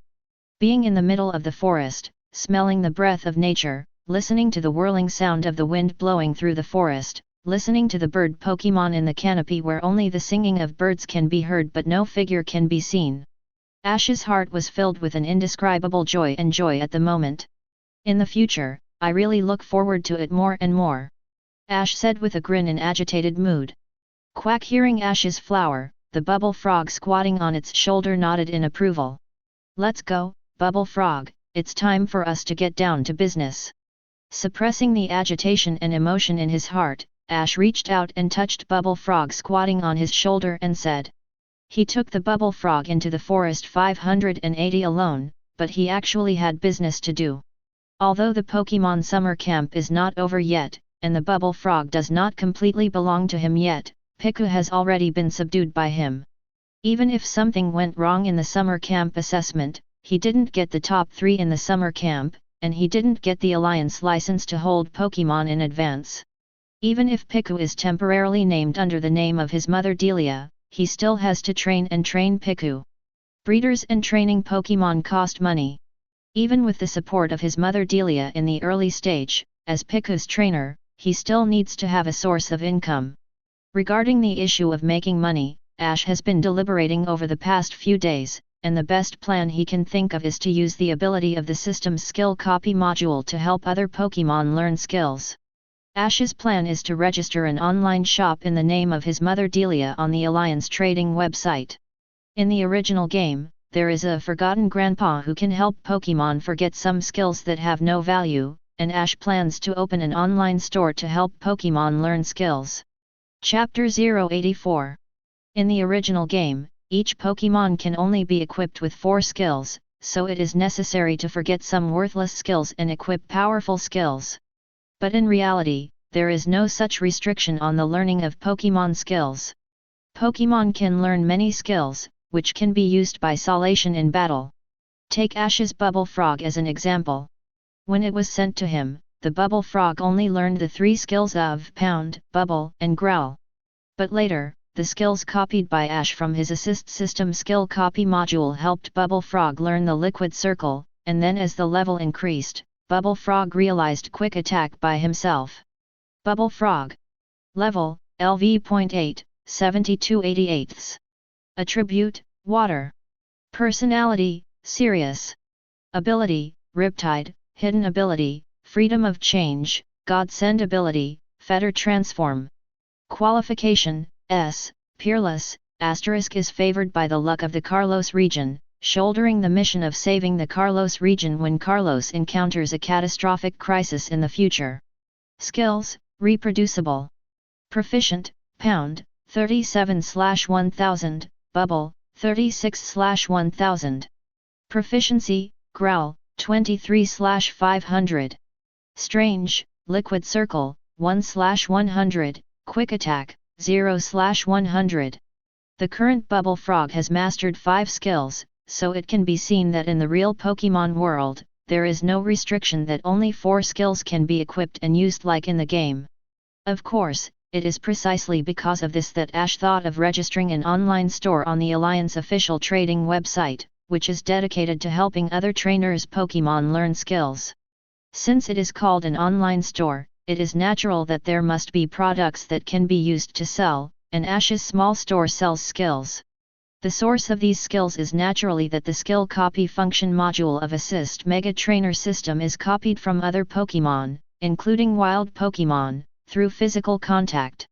Being in the middle of the forest, smelling the breath of nature, listening to the whirling sound of the wind blowing through the forest, listening to the bird Pokémon in the canopy where only the singing of birds can be heard but no figure can be seen. Ash's heart was filled with an indescribable joy at the moment. In the future, I really look forward to it more and more. Ash said with a grin in agitated mood. Quack! Hearing Ash's flower, the bubble frog squatting on its shoulder nodded in approval. Let's go, Bubble Frog, it's time for us to get down to business. Suppressing the agitation and emotion in his heart, Ash reached out and touched Bubble Frog squatting on his shoulder and said. He took the Bubble Frog into the forest 580 alone, but he actually had business to do. Although the Pokémon summer camp is not over yet, and the Bubble Frog does not completely belong to him yet, Pikachu has already been subdued by him. Even if something went wrong in the summer camp assessment, he didn't get the top 3 in the summer camp, and he didn't get the Alliance license to hold Pokémon in advance. Even if Pikachu is temporarily named under the name of his mother Delia, he still has to train Pikachu. Breeders and training Pokémon cost money. Even with the support of his mother Delia in the early stage, as Pikachu's trainer, he still needs to have a source of income. Regarding the issue of making money, Ash has been deliberating over the past few days, and the best plan he can think of is to use the ability of the system's skill copy module to help other Pokémon learn skills. Ash's plan is to register an online shop in the name of his mother Delia on the Alliance trading website. In the original game, there is a forgotten grandpa who can help Pokémon forget some skills that have no value, and Ash plans to open an online store to help Pokémon learn skills. Chapter 084. In the original game, each Pokémon can only be equipped with 4 skills, so it is necessary to forget some worthless skills and equip powerful skills. But in reality, there is no such restriction on the learning of Pokémon skills. Pokémon can learn many skills, which can be used by salvation in battle. Take Ash's Bubble Frog as an example. When it was sent to him, the Bubble Frog only learned the 3 skills of Pound, Bubble, and Growl. But later, the skills copied by Ash from his Assist System skill copy module helped Bubble Frog learn the Liquid Circle, and then as the level increased, Bubble Frog realized Quick Attack by himself. Bubble Frog. Level, LV.8, 72/88. Attribute, Water. Personality, Serious. Ability, Riptide, Hidden Ability, Freedom of Change, Godsend Ability, Fetter Transform. Qualification, S, Peerless, * is favored by the luck of the Carlos region, shouldering the mission of saving the Carlos region when Carlos encounters a catastrophic crisis in the future. Skills, Reproducible. Proficient, Pound, 37/1000, Bubble, 36/1000. Proficiency, Growl, 23/500. Strange, Liquid Circle, 1/100, Quick Attack, 0/100. The current Bubble Frog has mastered 5 skills, so it can be seen that in the real Pokémon world, there is no restriction that only 4 skills can be equipped and used like in the game. Of course, it is precisely because of this that Ash thought of registering an online store on the Alliance official trading website, which is dedicated to helping other trainers Pokémon learn skills. Since it is called an online store, it is natural that there must be products that can be used to sell, and Ash's small store sells skills. The source of these skills is naturally that the skill copy function module of Assist Mega Trainer System is copied from other Pokémon, including wild Pokémon, through physical contact.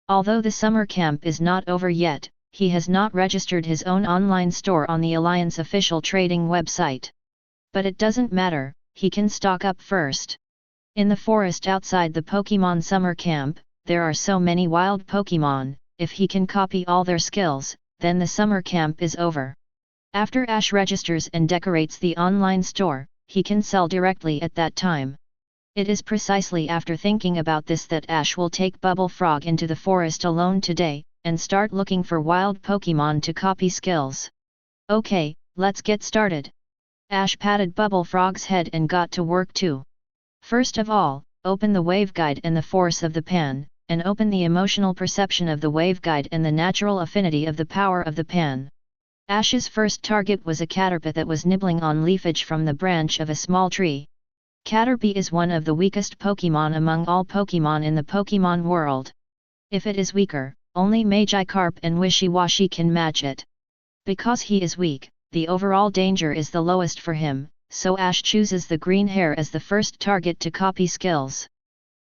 Although the summer camp is not over yet, he has not registered his own online store on the Alliance official trading website. But it doesn't matter, he can stock up first. In the forest outside the Pokémon summer camp, there are so many wild Pokémon, if he can copy all their skills, then the summer camp is over. After Ash registers and decorates the online store, he can sell directly at that time. It is precisely after thinking about this that Ash will take Bubble Frog into the forest alone today, and start looking for wild Pokémon to copy skills. Okay, let's get started. Ash patted Bubble Frog's head and got to work too. First of all, open the waveguide and the force of the pan, and open the emotional perception of the waveguide and the natural affinity of the power of the pan. Ash's first target was a Caterpie that was nibbling on leafage from the branch of a small tree. Caterpie is one of the weakest Pokémon among all Pokémon in the Pokémon world. If it is weaker, only Magikarp and Wishiwashi can match it. Because he is weak, the overall danger is the lowest for him, so Ash chooses the green hair as the first target to copy skills.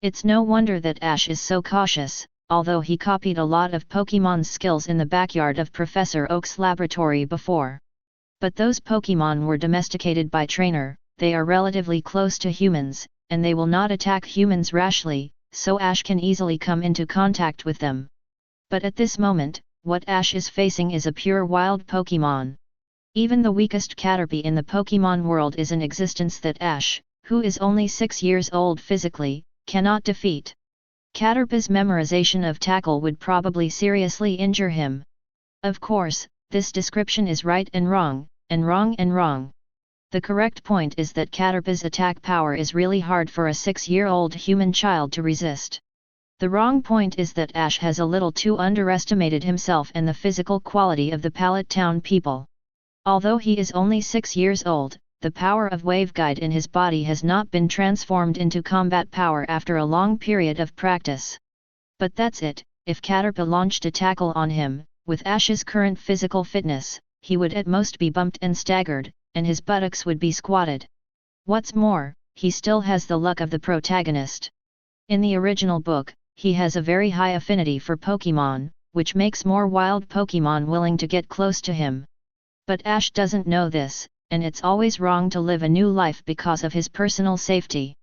It's no wonder that Ash is so cautious, although he copied a lot of Pokémon's skills in the backyard of Professor Oak's laboratory before. But those Pokémon were domesticated by trainer, they are relatively close to humans, and they will not attack humans rashly, so Ash can easily come into contact with them. But at this moment, what Ash is facing is a pure wild Pokémon. Even the weakest Caterpie in the Pokémon world is an existence that Ash, who is only 6 years old physically, cannot defeat. Caterpie's memorization of tackle would probably seriously injure him. Of course, this description is right and wrong, and wrong and wrong. The correct point is that Caterpie's attack power is really hard for a 6-year-old human child to resist. The wrong point is that Ash has a little too underestimated himself and the physical quality of the Pallet Town people. Although he is only 6 years old, the power of waveguide in his body has not been transformed into combat power after a long period of practice. But that's it, if Caterpie launched a tackle on him, with Ash's current physical fitness, he would at most be bumped and staggered, and his buttocks would be squatted. What's more, he still has the luck of the protagonist. In the original book, he has a very high affinity for Pokémon, which makes more wild Pokémon willing to get close to him. But Ash doesn't know this, and it's always wrong to live a new life because of his personal safety.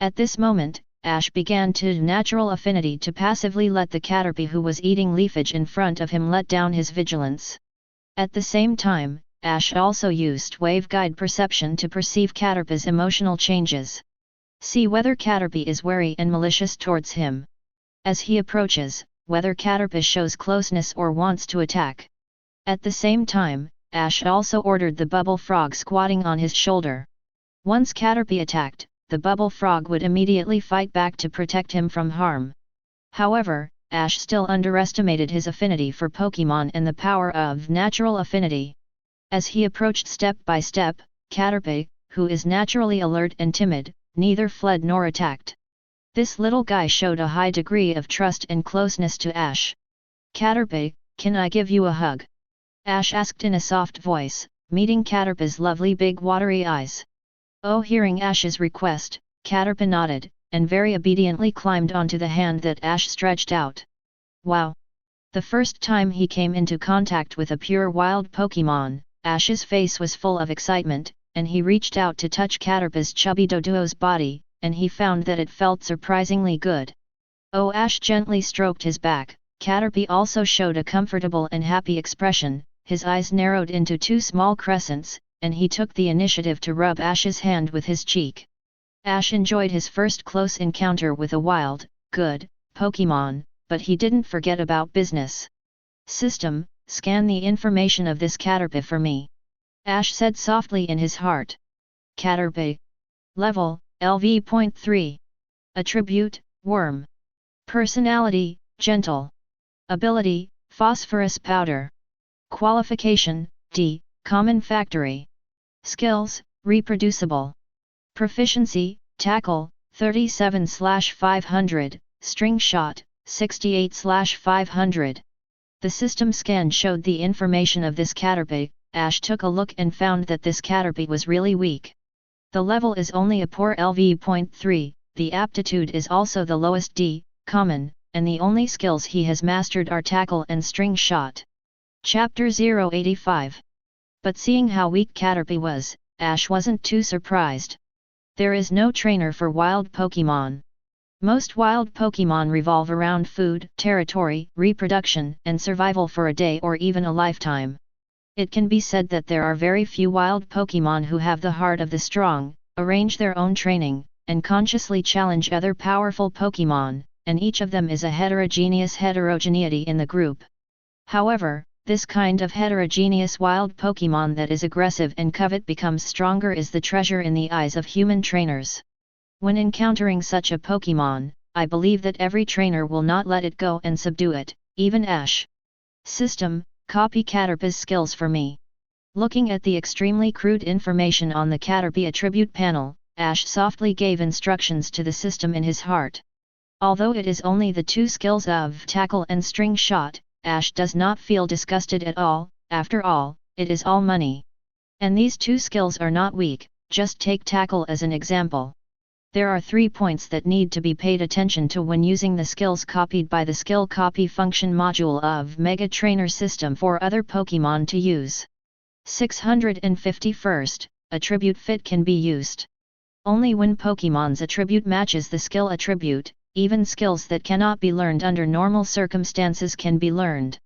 At this moment, Ash began to natural affinity to passively let the Caterpie who was eating leafage in front of him let down his vigilance. At the same time, Ash also used waveguide perception to perceive Caterpie's emotional changes. See whether Caterpie is wary and malicious towards him. As he approaches, whether Caterpie shows closeness or wants to attack. At the same time, Ash also ordered the bubble frog squatting on his shoulder. Once Caterpie attacked, the bubble frog would immediately fight back to protect him from harm. However, Ash still underestimated his affinity for Pokémon and the power of natural affinity. As he approached step by step, Caterpie, who is naturally alert and timid, neither fled nor attacked. This little guy showed a high degree of trust and closeness to Ash. "Caterpie, can I give you a hug?" Ash asked in a soft voice, meeting Caterpie's lovely big watery eyes. Oh, hearing Ash's request, Caterpie nodded, and very obediently climbed onto the hand that Ash stretched out. Wow! The first time he came into contact with a pure wild Pokémon, Ash's face was full of excitement, and he reached out to touch Caterpie's chubby Doduo's body, and he found that it felt surprisingly good. Oh, Ash gently stroked his back. Caterpie also showed a comfortable and happy expression, his eyes narrowed into 2 small crescents, and he took the initiative to rub Ash's hand with his cheek. Ash enjoyed his first close encounter with a wild, good, Pokémon, but he didn't forget about business. "System, scan the information of this Caterpie for me," Ash said softly in his heart. Caterpie. Level, LV.3. Attribute, Worm. Personality, Gentle. Ability, Phosphorus Powder. Qualification, D, Common Factory. Skills, Reproducible. Proficiency, Tackle, 37/500, String Shot, 68/500. The system scan showed the information of this Caterpie. Ash took a look and found that this Caterpie was really weak. The level is only a poor LV.3, the aptitude is also the lowest D, Common, and the only skills he has mastered are Tackle and String Shot. Chapter 085. But seeing how weak Caterpie was, Ash wasn't too surprised. There is no trainer for wild Pokémon. Most wild Pokémon revolve around food, territory, reproduction, and survival for a day or even a lifetime. It can be said that there are very few wild Pokémon who have the heart of the strong, arrange their own training, and consciously challenge other powerful Pokémon, and each of them is a heterogeneity in the group. However, this kind of heterogeneous wild Pokémon that is aggressive and Covet becomes stronger is the treasure in the eyes of human trainers. When encountering such a Pokémon, I believe that every trainer will not let it go and subdue it, even Ash. System, copy Caterpie's skills for me. Looking at the extremely crude information on the Caterpie attribute panel, Ash softly gave instructions to the system in his heart. Although it is only the two skills of tackle and string shot, Ash does not feel disgusted at all. After all, it is all money. And these two skills are not weak. Just take tackle as an example. There are 3 points that need to be paid attention to when using the skills copied by the skill copy function module of Mega Trainer system for other Pokémon to use. 651st, attribute fit can be used. Only when Pokémon's attribute matches the skill attribute, even skills that cannot be learned under normal circumstances can be learned.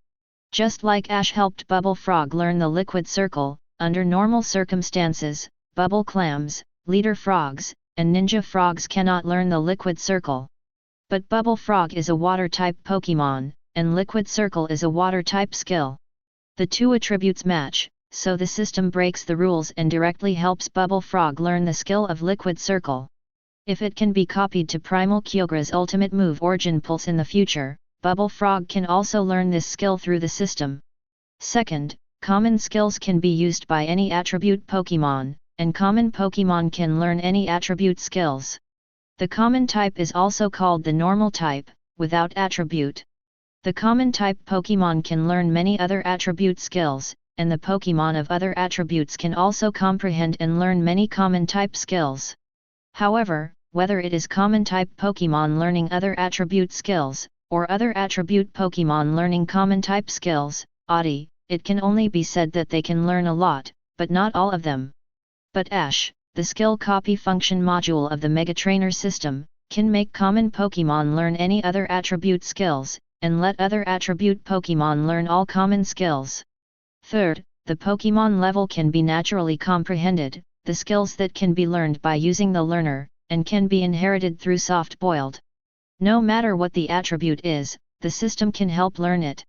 Just like Ash helped Bubble Frog learn the liquid circle, under normal circumstances, Bubble Clams, Leader Frogs, and Ninja Frogs cannot learn the liquid circle. But Bubble Frog is a water-type Pokémon, and liquid circle is a water-type skill. The two attributes match, so the system breaks the rules and directly helps Bubble Frog learn the skill of liquid circle. If it can be copied to Primal Kyogre's ultimate move Origin Pulse in the future, Bubble Frog can also learn this skill through the system. Second, common skills can be used by any attribute Pokémon, and common Pokémon can learn any attribute skills. The common type is also called the normal type, without attribute. The common type Pokémon can learn many other attribute skills, and the Pokémon of other attributes can also comprehend and learn many common type skills. However, whether it is common type Pokémon learning other attribute skills, or other attribute Pokémon learning common type skills, it can only be said that they can learn a lot, but not all of them. But Ash, the skill copy function module of the Mega Trainer system, can make common Pokémon learn any other attribute skills, and let other attribute Pokémon learn all common skills. Third, the Pokémon level can be naturally comprehended, the skills that can be learned by using the learner, and can be inherited through soft-boiled. No matter what the attribute is, the system can help learn it.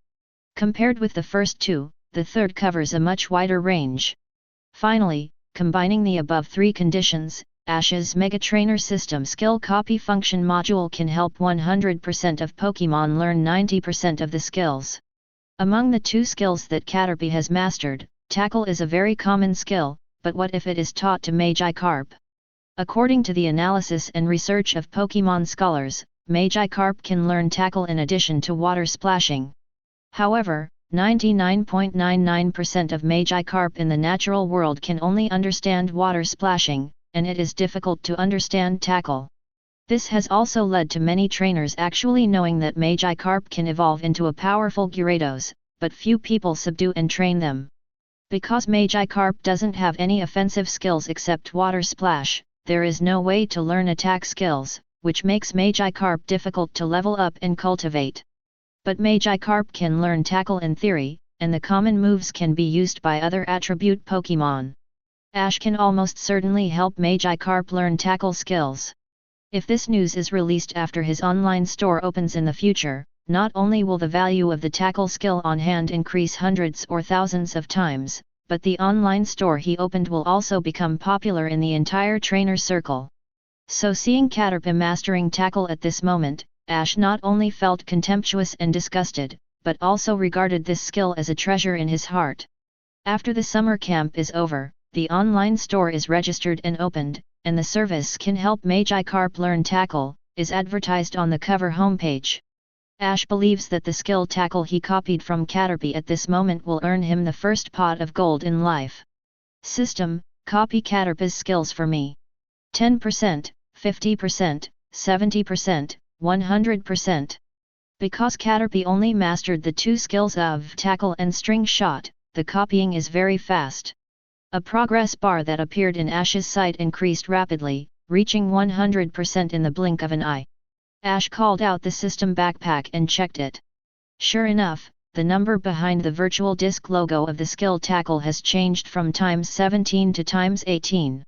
Compared with the first two, the third covers a much wider range. Finally, combining the above three conditions, Ash's Mega Trainer system skill copy function module can help 100% of Pokémon learn 90% of the skills. Among the two skills that Caterpie has mastered, tackle is a very common skill, but what if it is taught to Magikarp? According to the analysis and research of Pokémon scholars, Magikarp can learn tackle in addition to water splashing. However, 99.99% of Magikarp in the natural world can only understand water splashing, and it is difficult to understand tackle. This has also led to many trainers actually knowing that Magikarp can evolve into a powerful Gyarados, but few people subdue and train them. Because Magikarp doesn't have any offensive skills except water splash, there is no way to learn attack skills, which makes Magikarp difficult to level up and cultivate. But Magikarp can learn tackle in theory, and the common moves can be used by other attribute Pokémon. Ash can almost certainly help Magikarp learn tackle skills. If this news is released after his online store opens in the future, not only will the value of the tackle skill on hand increase hundreds or thousands of times, but the online store he opened will also become popular in the entire trainer circle. So seeing Caterpie mastering tackle at this moment, Ash not only felt contemptuous and disgusted, but also regarded this skill as a treasure in his heart. After the summer camp is over, the online store is registered and opened, and the service can help Magikarp learn tackle, is advertised on the cover homepage. Ash believes that the skill tackle he copied from Caterpie at this moment will earn him the first pot of gold in life. System, copy Caterpie's skills for me. 10%, 50%, 70%, 100%. Because Caterpie only mastered the two skills of tackle and string shot, the copying is very fast. A progress bar that appeared in Ash's sight increased rapidly, reaching 100% in the blink of an eye. Ash called out the system backpack and checked it. Sure enough, the number behind the virtual disk logo of the skill tackle has changed from ×17 to ×18.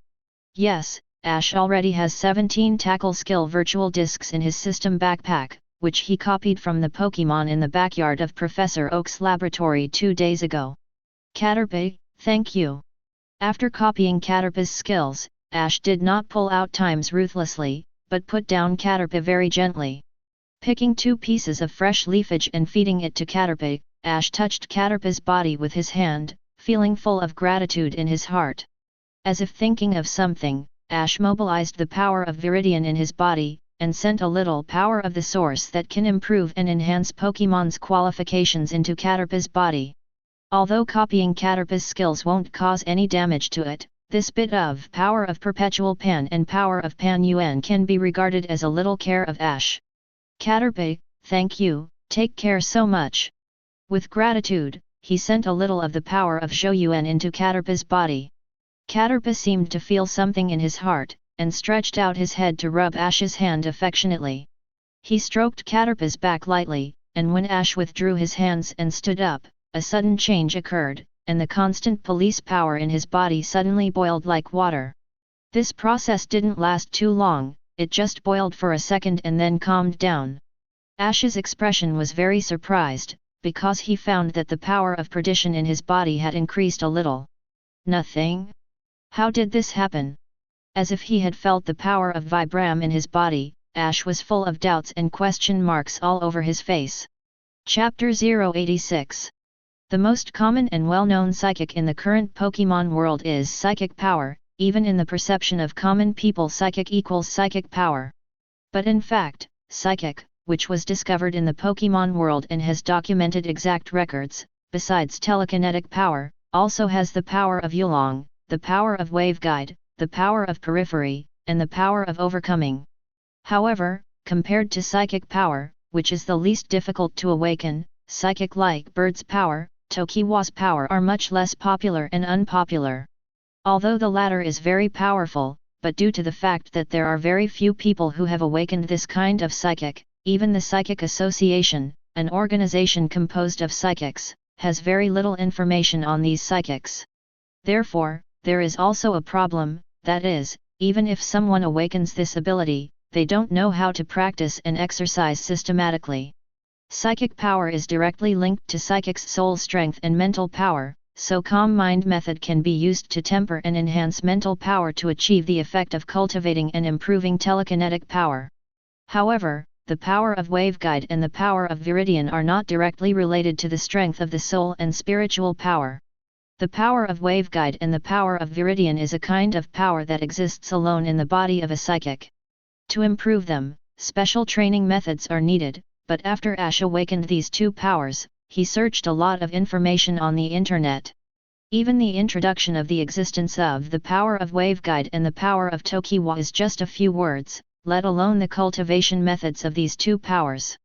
Yes, Ash already has 17 tackle skill virtual disks in his system backpack, which he copied from the Pokémon in the backyard of Professor Oak's laboratory 2 days ago. Caterpie, thank you. After copying Caterpie's skills, Ash did not pull out times ruthlessly, but put down Caterpie very gently. Picking 2 pieces of fresh leafage and feeding it to Caterpie, Ash touched Caterpie's body with his hand, feeling full of gratitude in his heart. As if thinking of something, Ash mobilized the power of Viridian in his body, and sent a little power of the source that can improve and enhance Pokémon's qualifications into Caterpie's body. Although copying Caterpie's skills won't cause any damage to it, this bit of power of Perpetual Pan and power of Pan Yuan can be regarded as a little care of Ash. Caterpie, thank you, take care so much. With gratitude, he sent a little of the power of Zhou Yuan into Caterpie's body. Caterpie seemed to feel something in his heart, and stretched out his head to rub Ash's hand affectionately. He stroked Caterpie's back lightly, and when Ash withdrew his hands and stood up, a sudden change occurred, and the constant police power in his body suddenly boiled like water. This process didn't last too long, it just boiled for a second and then calmed down. Ash's expression was very surprised, because he found that the power of perdition in his body had increased a little. Nothing? How did this happen? As if he had felt the power of Vibram in his body, Ash was full of doubts and question marks all over his face. Chapter 086. The most common and well-known psychic in the current Pokémon world is psychic power. Even in the perception of common people, psychic equals psychic power. But in fact, psychic, which was discovered in the Pokémon world and has documented exact records, besides telekinetic power, also has the power of Yulong, the power of waveguide, the power of periphery, and the power of overcoming. However, compared to psychic power, which is the least difficult to awaken, psychic-like bird's power, Tokiwa's power are much less popular and unpopular. Although the latter is very powerful, but due to the fact that there are very few people who have awakened this kind of psychic, even the Psychic Association, an organization composed of psychics, has very little information on these psychics. Therefore, there is also a problem, that is, even if someone awakens this ability, they don't know how to practice and exercise systematically. Psychic power is directly linked to psychic's soul strength and mental power, so calm mind method can be used to temper and enhance mental power to achieve the effect of cultivating and improving telekinetic power. However, the power of waveguide and the power of Viridian are not directly related to the strength of the soul and spiritual power. The power of waveguide and the power of Viridian is a kind of power that exists alone in the body of a psychic. To improve them, special training methods are needed, but after Ash awakened these 2 powers, he searched a lot of information on the internet. Even the introduction of the existence of the power of waveguide and the power of Tokiwa is just a few words, let alone the cultivation methods of these 2 powers.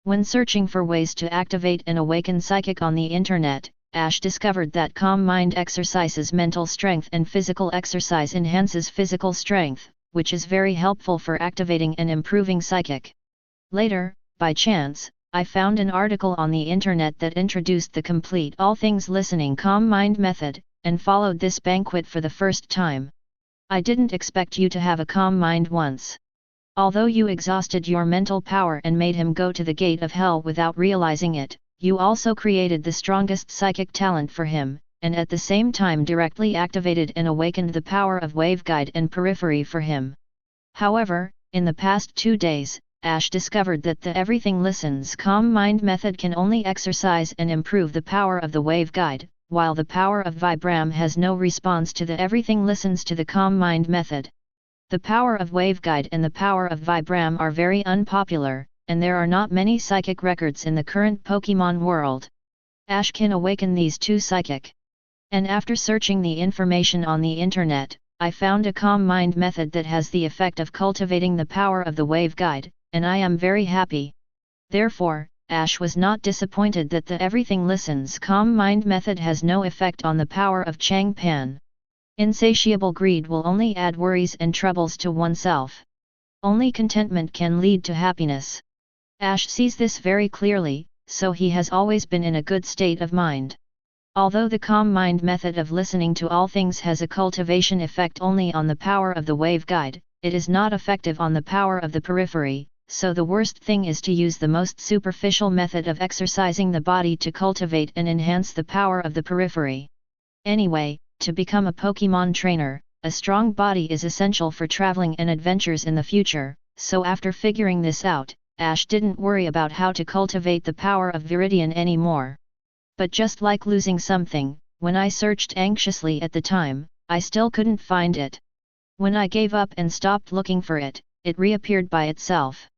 When searching for ways to activate and awaken psychic on the internet, Ash discovered that calm mind exercises mental strength and physical exercise enhances physical strength, which is very helpful for activating and improving psychic. Later, by chance, I found an article on the internet that introduced the complete all things listening calm mind method, and followed this banquet for the first time. I didn't expect you to have a calm mind once. Although you exhausted your mental power and made him go to the gate of hell without realizing it, you also created the strongest psychic talent for him, and at the same time directly activated and awakened the power of waveguide and periphery for him. However, in the past 2 days, Ash discovered that the Everything Listens calm mind method can only exercise and improve the power of the waveguide, while the power of Vibram has no response to the Everything Listens to the calm mind method. The power of waveguide and the power of Vibram are very unpopular, and there are not many psychic records in the current Pokémon world. Ash can awaken these 2 psychic. And after searching the information on the internet, I found a calm mind method that has the effect of cultivating the power of the waveguide, and I am very happy. Therefore, Ash was not disappointed that the Everything Listens calm mind method has no effect on the power of Changpan. Insatiable greed will only add worries and troubles to oneself. Only contentment can lead to happiness. Ash sees this very clearly, so he has always been in a good state of mind. Although the calm mind method of listening to all things has a cultivation effect only on the power of the waveguide, it is not effective on the power of the periphery, so the worst thing is to use the most superficial method of exercising the body to cultivate and enhance the power of the periphery. Anyway, to become a Pokémon trainer, a strong body is essential for traveling and adventures in the future, so after figuring this out, Ash didn't worry about how to cultivate the power of Viridian anymore. But just like losing something, when I searched anxiously at the time, I still couldn't find it. When I gave up and stopped looking for it, it reappeared by itself.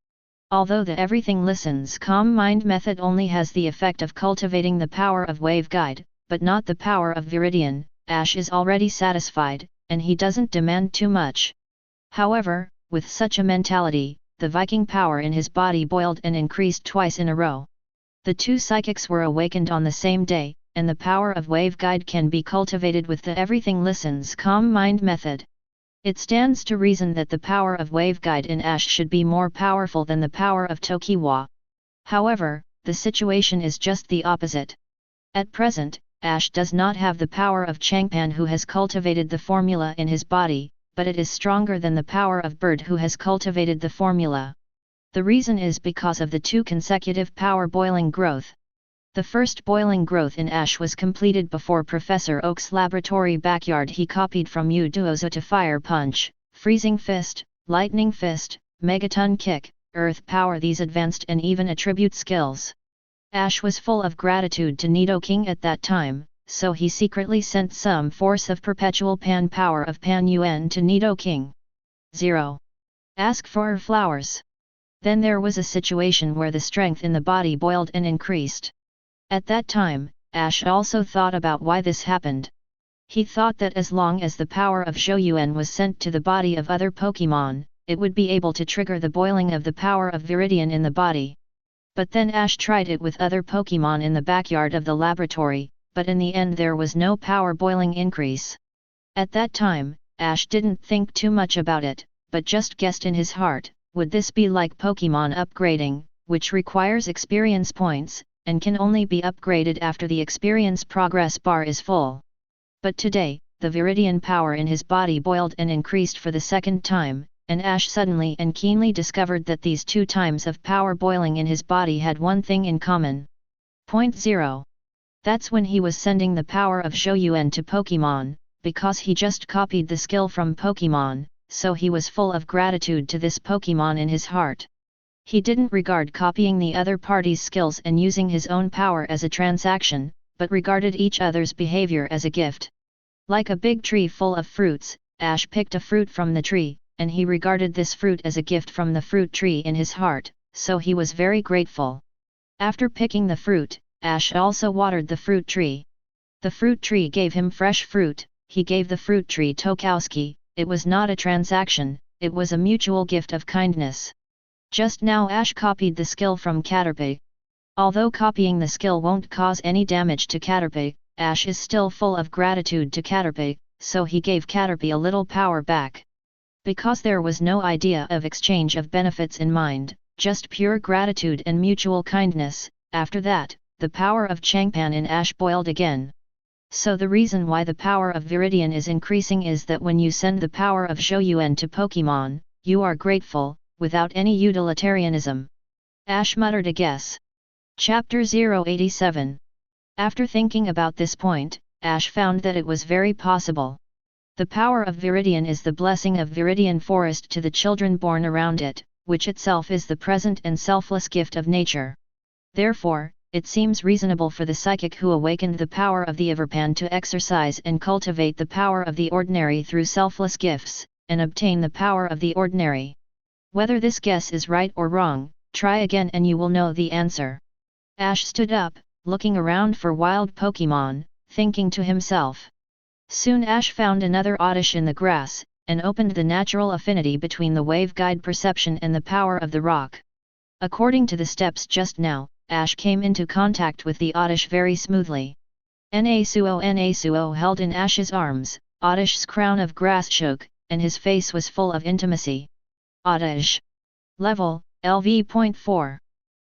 Although the Everything Listens Calm Mind method only has the effect of cultivating the power of Waveguide, but not the power of Viridian, Ash is already satisfied, and he doesn't demand too much. However, with such a mentality, the Viking power in his body boiled and increased twice in a row. The two psychics were awakened on the same day, and the power of Waveguide can be cultivated with the Everything Listens Calm Mind method. It stands to reason that the power of Waveguide in Ash should be more powerful than the power of Tokiwa. However, the situation is just the opposite. At present, Ash does not have the power of Changpan, who has cultivated the formula in his body, but it is stronger than the power of Bird, who has cultivated the formula. The reason is because of the two consecutive power boiling growth. The first boiling growth in Ash was completed before Professor Oak's laboratory backyard. He copied from Yu Duozo to Fire Punch, Freezing Fist, Lightning Fist, Megaton Kick, Earth Power, these advanced and even attribute skills. Ash was full of gratitude to Nidoking at that time, so he secretly sent some force of perpetual Pan power of Pan Yuan to Nidoking. 0. Ask for flowers. Then there was a situation where the strength in the body boiled and increased. At that time, Ash also thought about why this happened. He thought that as long as the power of Zhouyuan was sent to the body of other Pokémon, it would be able to trigger the boiling of the power of Viridian in the body. But then Ash tried it with other Pokémon in the backyard of the laboratory, but in the end there was no power boiling increase. At that time, Ash didn't think too much about it, but just guessed in his heart, would this be like Pokémon upgrading, which requires experience points, and can only be upgraded after the experience progress bar is full. But today, the Viridian power in his body boiled and increased for the second time, and Ash suddenly and keenly discovered that these 2 times of power boiling in his body had one thing in common. Point 0. That's when he was sending the power of Zhouyuan to Pokémon, because he just copied the skill from Pokémon, so he was full of gratitude to this Pokémon in his heart. He didn't regard copying the other party's skills and using his own power as a transaction, but regarded each other's behavior as a gift. Like a big tree full of fruits, Ash picked a fruit from the tree, and he regarded this fruit as a gift from the fruit tree in his heart, so he was very grateful. After picking the fruit, Ash also watered the fruit tree. The fruit tree gave him fresh fruit, he gave the fruit tree Tokowski. It was not a transaction, it was a mutual gift of kindness. Just now Ash copied the skill from Caterpie. Although copying the skill won't cause any damage to Caterpie, Ash is still full of gratitude to Caterpie, so he gave Caterpie a little power back. Because there was no idea of exchange of benefits in mind, just pure gratitude and mutual kindness, after that, the power of Changpan in Ash boiled again. So the reason why the power of Viridian is increasing is that when you send the power of Zhouyuan to Pokémon, you are grateful, without any utilitarianism. Ash muttered a guess. Chapter 087. After thinking about this point, Ash found that it was very possible. The power of Viridian is the blessing of Viridian Forest to the children born around it, which itself is the present and selfless gift of nature. Therefore, it seems reasonable for the psychic who awakened the power of the Everpan to exercise and cultivate the power of the ordinary through selfless gifts, and obtain the power of the ordinary. Whether this guess is right or wrong, try again and you will know the answer. Ash stood up, looking around for wild Pokémon, thinking to himself. Soon Ash found another Oddish in the grass, and opened the natural affinity between the waveguide perception and the power of the rock. According to the steps just now, Ash came into contact with the Oddish very smoothly. Nasuo held in Ash's arms, Oddish's crown of grass shook, and his face was full of intimacy. Oddish. Level, LV.4.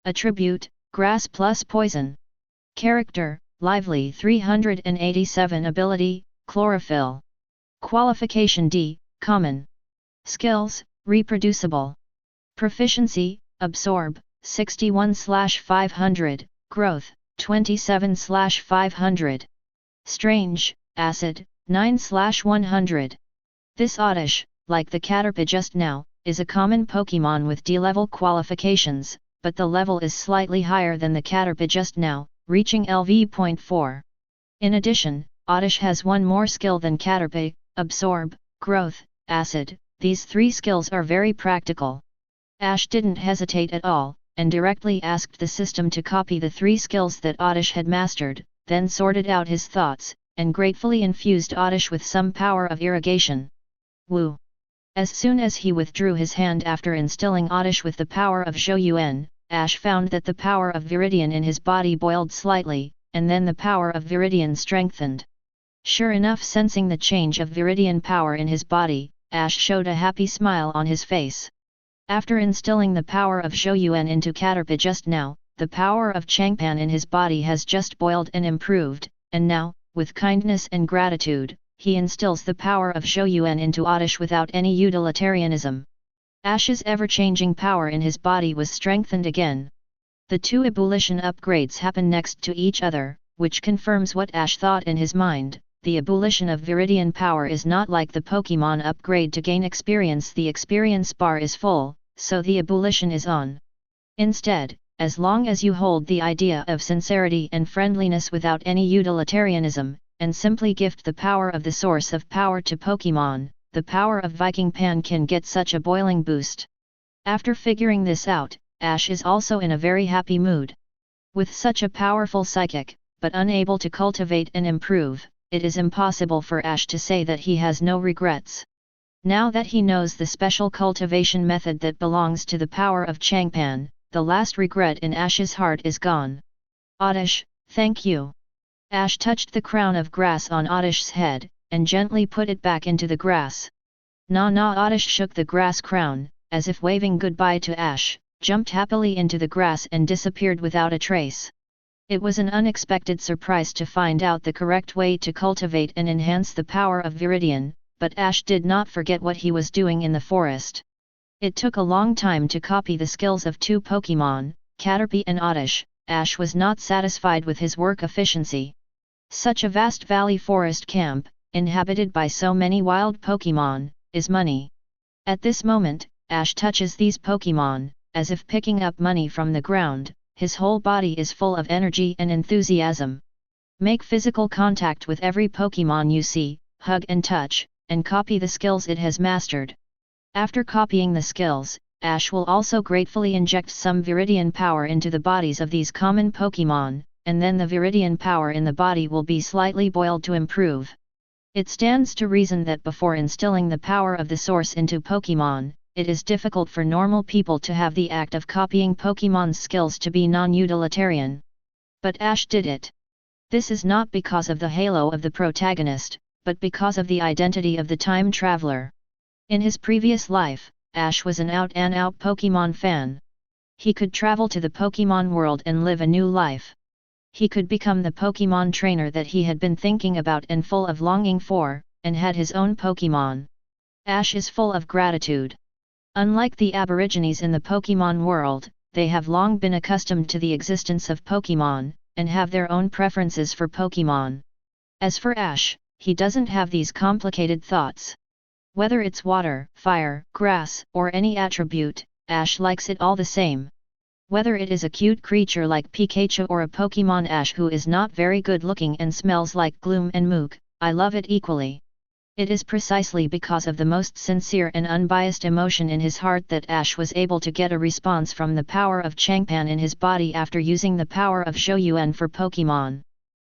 Attribute, Grass plus Poison. Character, Lively 387. Ability, Chlorophyll. Qualification D, Common. Skills, Reproducible. Proficiency, Absorb, 61/500, Growth, 27/500. Strange, Acid, 9/100. This Oddish, like the Caterpie just now, is a common Pokémon with D-level qualifications, but the level is slightly higher than the Caterpie just now, reaching LV.4. In addition, Oddish has one more skill than Caterpie: Absorb, Growth, Acid. These three skills are very practical. Ash didn't hesitate at all, and directly asked the system to copy the three skills that Oddish had mastered, then sorted out his thoughts, and gratefully infused Oddish with some power of irrigation. Woo! As soon as he withdrew his hand after instilling Oddish with the power of Zhou, Ash found that the power of Viridian in his body boiled slightly, and then the power of Viridian strengthened. Sure enough, sensing the change of Viridian power in his body, Ash showed a happy smile on his face. After instilling the power of Zhou into Caterpie just now, the power of Changpan in his body has just boiled and improved, and now, with kindness and gratitude, he instills the power of Zhou into Oddish without any utilitarianism. Ash's ever-changing power in his body was strengthened again. The two ebullition upgrades happen next to each other, which confirms what Ash thought in his mind. The ebullition of Viridian power is not like the Pokémon upgrade to gain experience. The experience bar is full, so the ebullition is on. Instead, as long as you hold the idea of sincerity and friendliness without any utilitarianism, and simply gift the power of the source of power to Pokémon, the power of Viking Pan can get such a boiling boost. After figuring this out, Ash is also in a very happy mood. With such a powerful psychic, but unable to cultivate and improve, it is impossible for Ash to say that he has no regrets. Now that he knows the special cultivation method that belongs to the power of Changpan, the last regret in Ash's heart is gone. Oddish, thank you. Ash touched the crown of grass on Oddish's head, and gently put it back into the grass. Oddish shook the grass crown, as if waving goodbye to Ash, jumped happily into the grass and disappeared without a trace. It was an unexpected surprise to find out the correct way to cultivate and enhance the power of Viridian, but Ash did not forget what he was doing in the forest. It took a long time to copy the skills of two Pokémon, Caterpie and Oddish. Ash was not satisfied with his work efficiency. Such a vast valley forest camp, inhabited by so many wild Pokémon, is money. At this moment, Ash touches these Pokémon, as if picking up money from the ground. His whole body is full of energy and enthusiasm. Make physical contact with every Pokémon you see, hug and touch, and copy the skills it has mastered. After copying the skills, Ash will also gratefully inject some Viridian power into the bodies of these common Pokémon, and then the Viridian power in the body will be slightly boiled to improve. It stands to reason that before instilling the power of the source into Pokémon, it is difficult for normal people to have the act of copying Pokémon's skills to be non-utilitarian. But Ash did it. This is not because of the halo of the protagonist, but because of the identity of the time traveler. In his previous life, Ash was an out-and-out Pokémon fan. He could travel to the Pokémon world and live a new life. He could become the Pokémon trainer that he had been thinking about and full of longing for, and had his own Pokémon. Ash is full of gratitude. Unlike the Aborigines in the Pokémon world, they have long been accustomed to the existence of Pokémon, and have their own preferences for Pokémon. As for Ash, he doesn't have these complicated thoughts. Whether it's water, fire, grass, or any attribute, Ash likes it all the same. Whether it is a cute creature like Pikachu or a Pokémon Ash who is not very good looking and smells like gloom and mook, I love it equally. It is precisely because of the most sincere and unbiased emotion in his heart that Ash was able to get a response from the power of Changpan in his body after using the power of Zhou for Pokémon.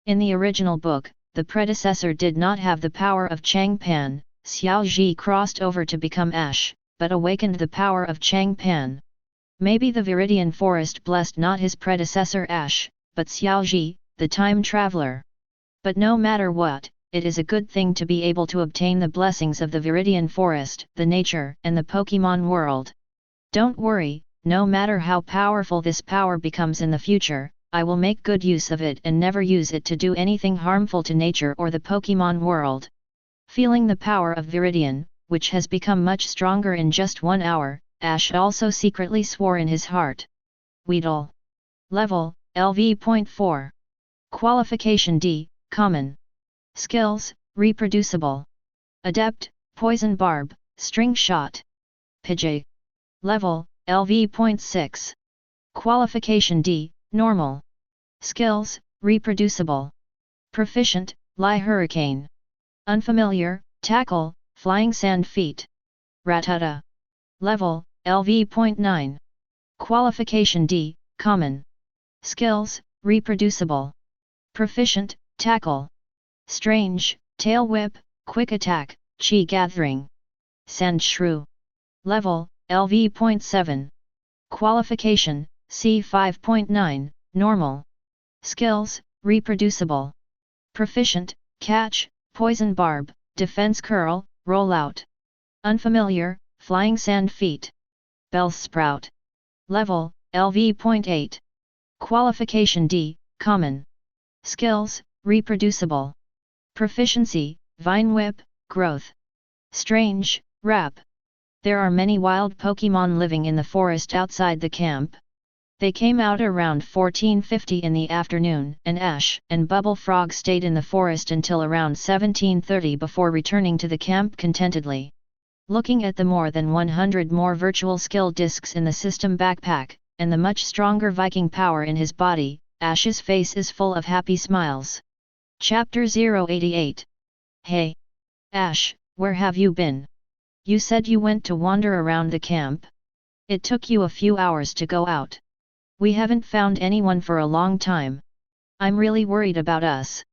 In the original book, the predecessor did not have the power of Changpan. Xiao Ji crossed over to become Ash, but awakened the power of Changpan. Maybe the Viridian forest blessed not his predecessor Ash, but Xiao Ji, the time traveler. But no matter what, it is a good thing to be able to obtain the blessings of the Viridian forest, the nature, and the Pokémon world. Don't worry, no matter how powerful this power becomes in the future, I will make good use of it and never use it to do anything harmful to nature or the Pokémon world. Feeling the power of Viridian, which has become much stronger in just 1 hour, Ash also secretly swore in his heart. Weedle. Level, LV.4. Qualification D, Common. Skills, Reproducible. Adept, Poison Barb, String Shot. Pidgey. Level, LV.6. Qualification D, Normal. Skills, Reproducible. Proficient, Lie Hurricane. Unfamiliar, Tackle, Flying Sand Feet. Rattata. Level, LV.9. Qualification D, Common. Skills, Reproducible. Proficient, Tackle. Strange, Tail Whip, Quick Attack, Chi Gathering. Sandshrew. Level, LV.7. Qualification, C5.9, Normal. Skills, Reproducible. Proficient, Catch, Poison Barb, Defense Curl, Rollout. Unfamiliar, Flying Sand Feet. Bellsprout. Level, LV.8. Qualification D, Common. Skills, Reproducible. Proficiency, Vine Whip, Growth. Strange, Rap. There are many wild Pokémon living in the forest outside the camp. They came out around 1450 in the afternoon, and Ash and Bubble Frog stayed in the forest until around 1730 before returning to the camp contentedly. Looking at the more than 100 more virtual skill discs in the system backpack, and the much stronger Viking power in his body, Ash's face is full of happy smiles. Chapter 088. Hey! Ash, where have you been? You said you went to wander around the camp. It took you a few hours to go out. We haven't found anyone for a long time. I'm really worried about us.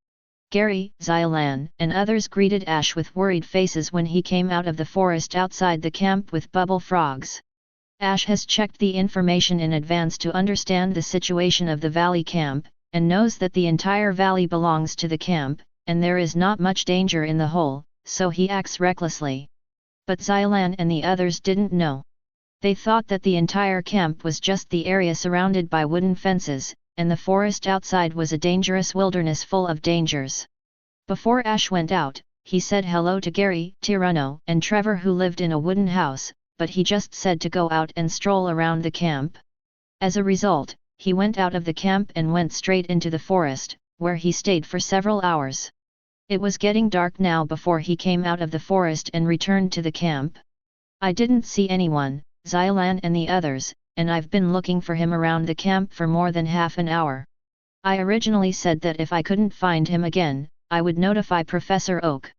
Gary, Xylan, and others greeted Ash with worried faces when he came out of the forest outside the camp with Bubble Frogs. Ash has checked the information in advance to understand the situation of the valley camp, and knows that the entire valley belongs to the camp, and there is not much danger in the whole, so he acts recklessly. But Xylan and the others didn't know. They thought that the entire camp was just the area surrounded by wooden fences, and the forest outside was a dangerous wilderness full of dangers. Before Ash went out, he said hello to Gary, Tyranno, and Trevor who lived in a wooden house, but he just said to go out and stroll around the camp. As a result, he went out of the camp and went straight into the forest, where he stayed for several hours. It was getting dark now before he came out of the forest and returned to the camp. I didn't see anyone, Xylan and the others, and I've been looking for him around the camp for more than half an hour. I originally said that if I couldn't find him again, I would notify Professor Oak.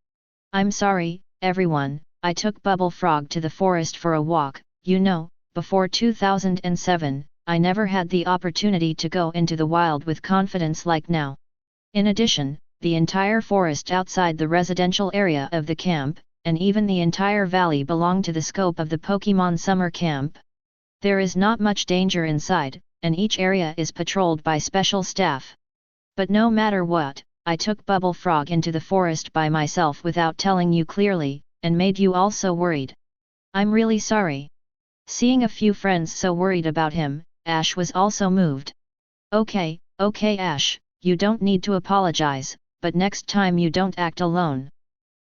I'm sorry, everyone, I took Bubble Frog to the forest for a walk. You know, before 2007, I never had the opportunity to go into the wild with confidence like now. In addition, the entire forest outside the residential area of the camp, and even the entire valley belong to the scope of the Pokémon Summer Camp. There is not much danger inside, and each area is patrolled by special staff. But no matter what, I took Bubble Frog into the forest by myself without telling you clearly, and made you all so worried. I'm really sorry. Seeing a few friends so worried about him, Ash was also moved. Okay, Ash, you don't need to apologize, but next time you don't act alone.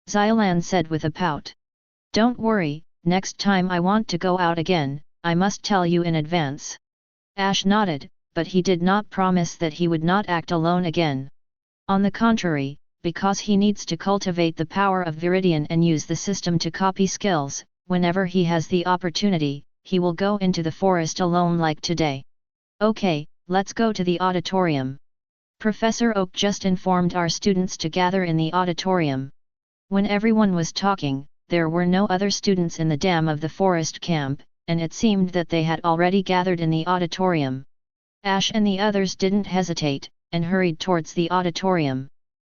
Xylan said with a pout. Don't worry, next time I want to go out again, I must tell you in advance. Ash nodded, but he did not promise that he would not act alone again. On the contrary, because he needs to cultivate the power of Viridian and use the system to copy skills, whenever he has the opportunity, he will go into the forest alone like today. Okay, let's go to the auditorium. Professor Oak just informed our students to gather in the auditorium. When everyone was talking, there were no other students in the dam of the forest camp, and it seemed that they had already gathered in the auditorium. Ash and the others didn't hesitate, and hurried towards the auditorium.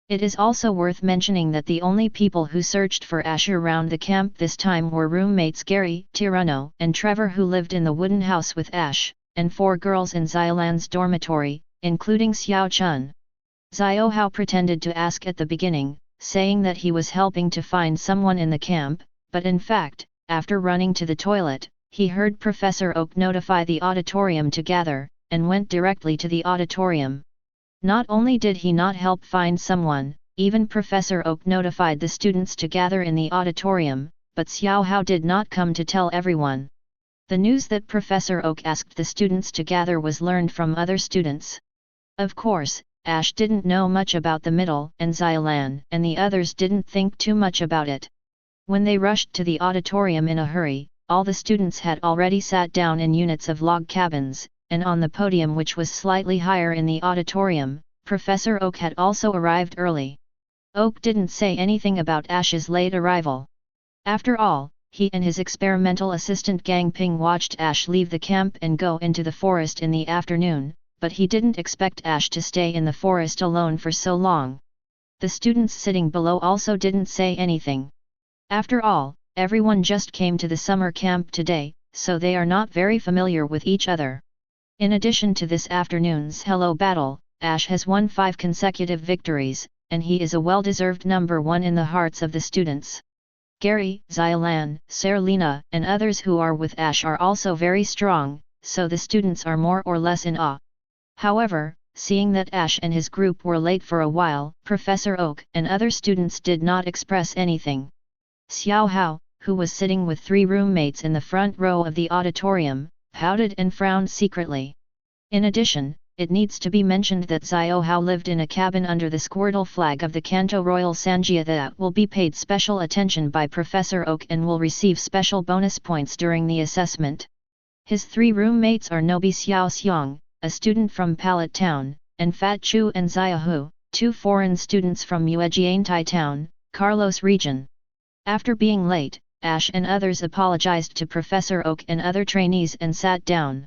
It is also worth mentioning that the only people who searched for Ash around the camp this time were roommates Gary, Tyranno, and Trevor who lived in the wooden house with Ash, and 4 girls in Xylan's dormitory, including Xiao Chun. Xiao Hao pretended to ask at the beginning, saying that he was helping to find someone in the camp, but in fact, after running to the toilet, he heard Professor Oak notify the auditorium to gather, and went directly to the auditorium. Not only did he not help find someone, even Professor Oak notified the students to gather in the auditorium, but Xiao Hao did not come to tell everyone. The news that Professor Oak asked the students to gather was learned from other students. Of course, Ash didn't know much about the middle, and Xylan and the others didn't think too much about it. When they rushed to the auditorium in a hurry, all the students had already sat down in units of log cabins, and on the podium, which was slightly higher in the auditorium, Professor Oak had also arrived early. Oak didn't say anything about Ash's late arrival. After all, he and his experimental assistant Gang Ping watched Ash leave the camp and go into the forest in the afternoon, but he didn't expect Ash to stay in the forest alone for so long. The students sitting below also didn't say anything. After all, everyone just came to the summer camp today, so they are not very familiar with each other. In addition to this afternoon's Hello Battle, Ash has won 5 consecutive victories, and he is a well-deserved number 1 in the hearts of the students. Gary, Xiaolan, Serena, and others who are with Ash are also very strong, so the students are more or less in awe. However, seeing that Ash and his group were late for a while, Professor Oak and other students did not express anything. Xiao Hao, who was sitting with 3 roommates in the front row of the auditorium, pouted and frowned secretly. In addition, it needs to be mentioned that Xiao Hao lived in a cabin under the Squirtle flag of the Kanto Royal Sanjia that will be paid special attention by Professor Oak and will receive special bonus points during the assessment. His 3 roommates are Nobi Xiao Xiang, a student from Pallet Town, and Fat Chu and Xia Hu, 2 foreign students from Yuejiantai Town, Carlos region. After being late, Ash and others apologized to Professor Oak and other trainees and sat down.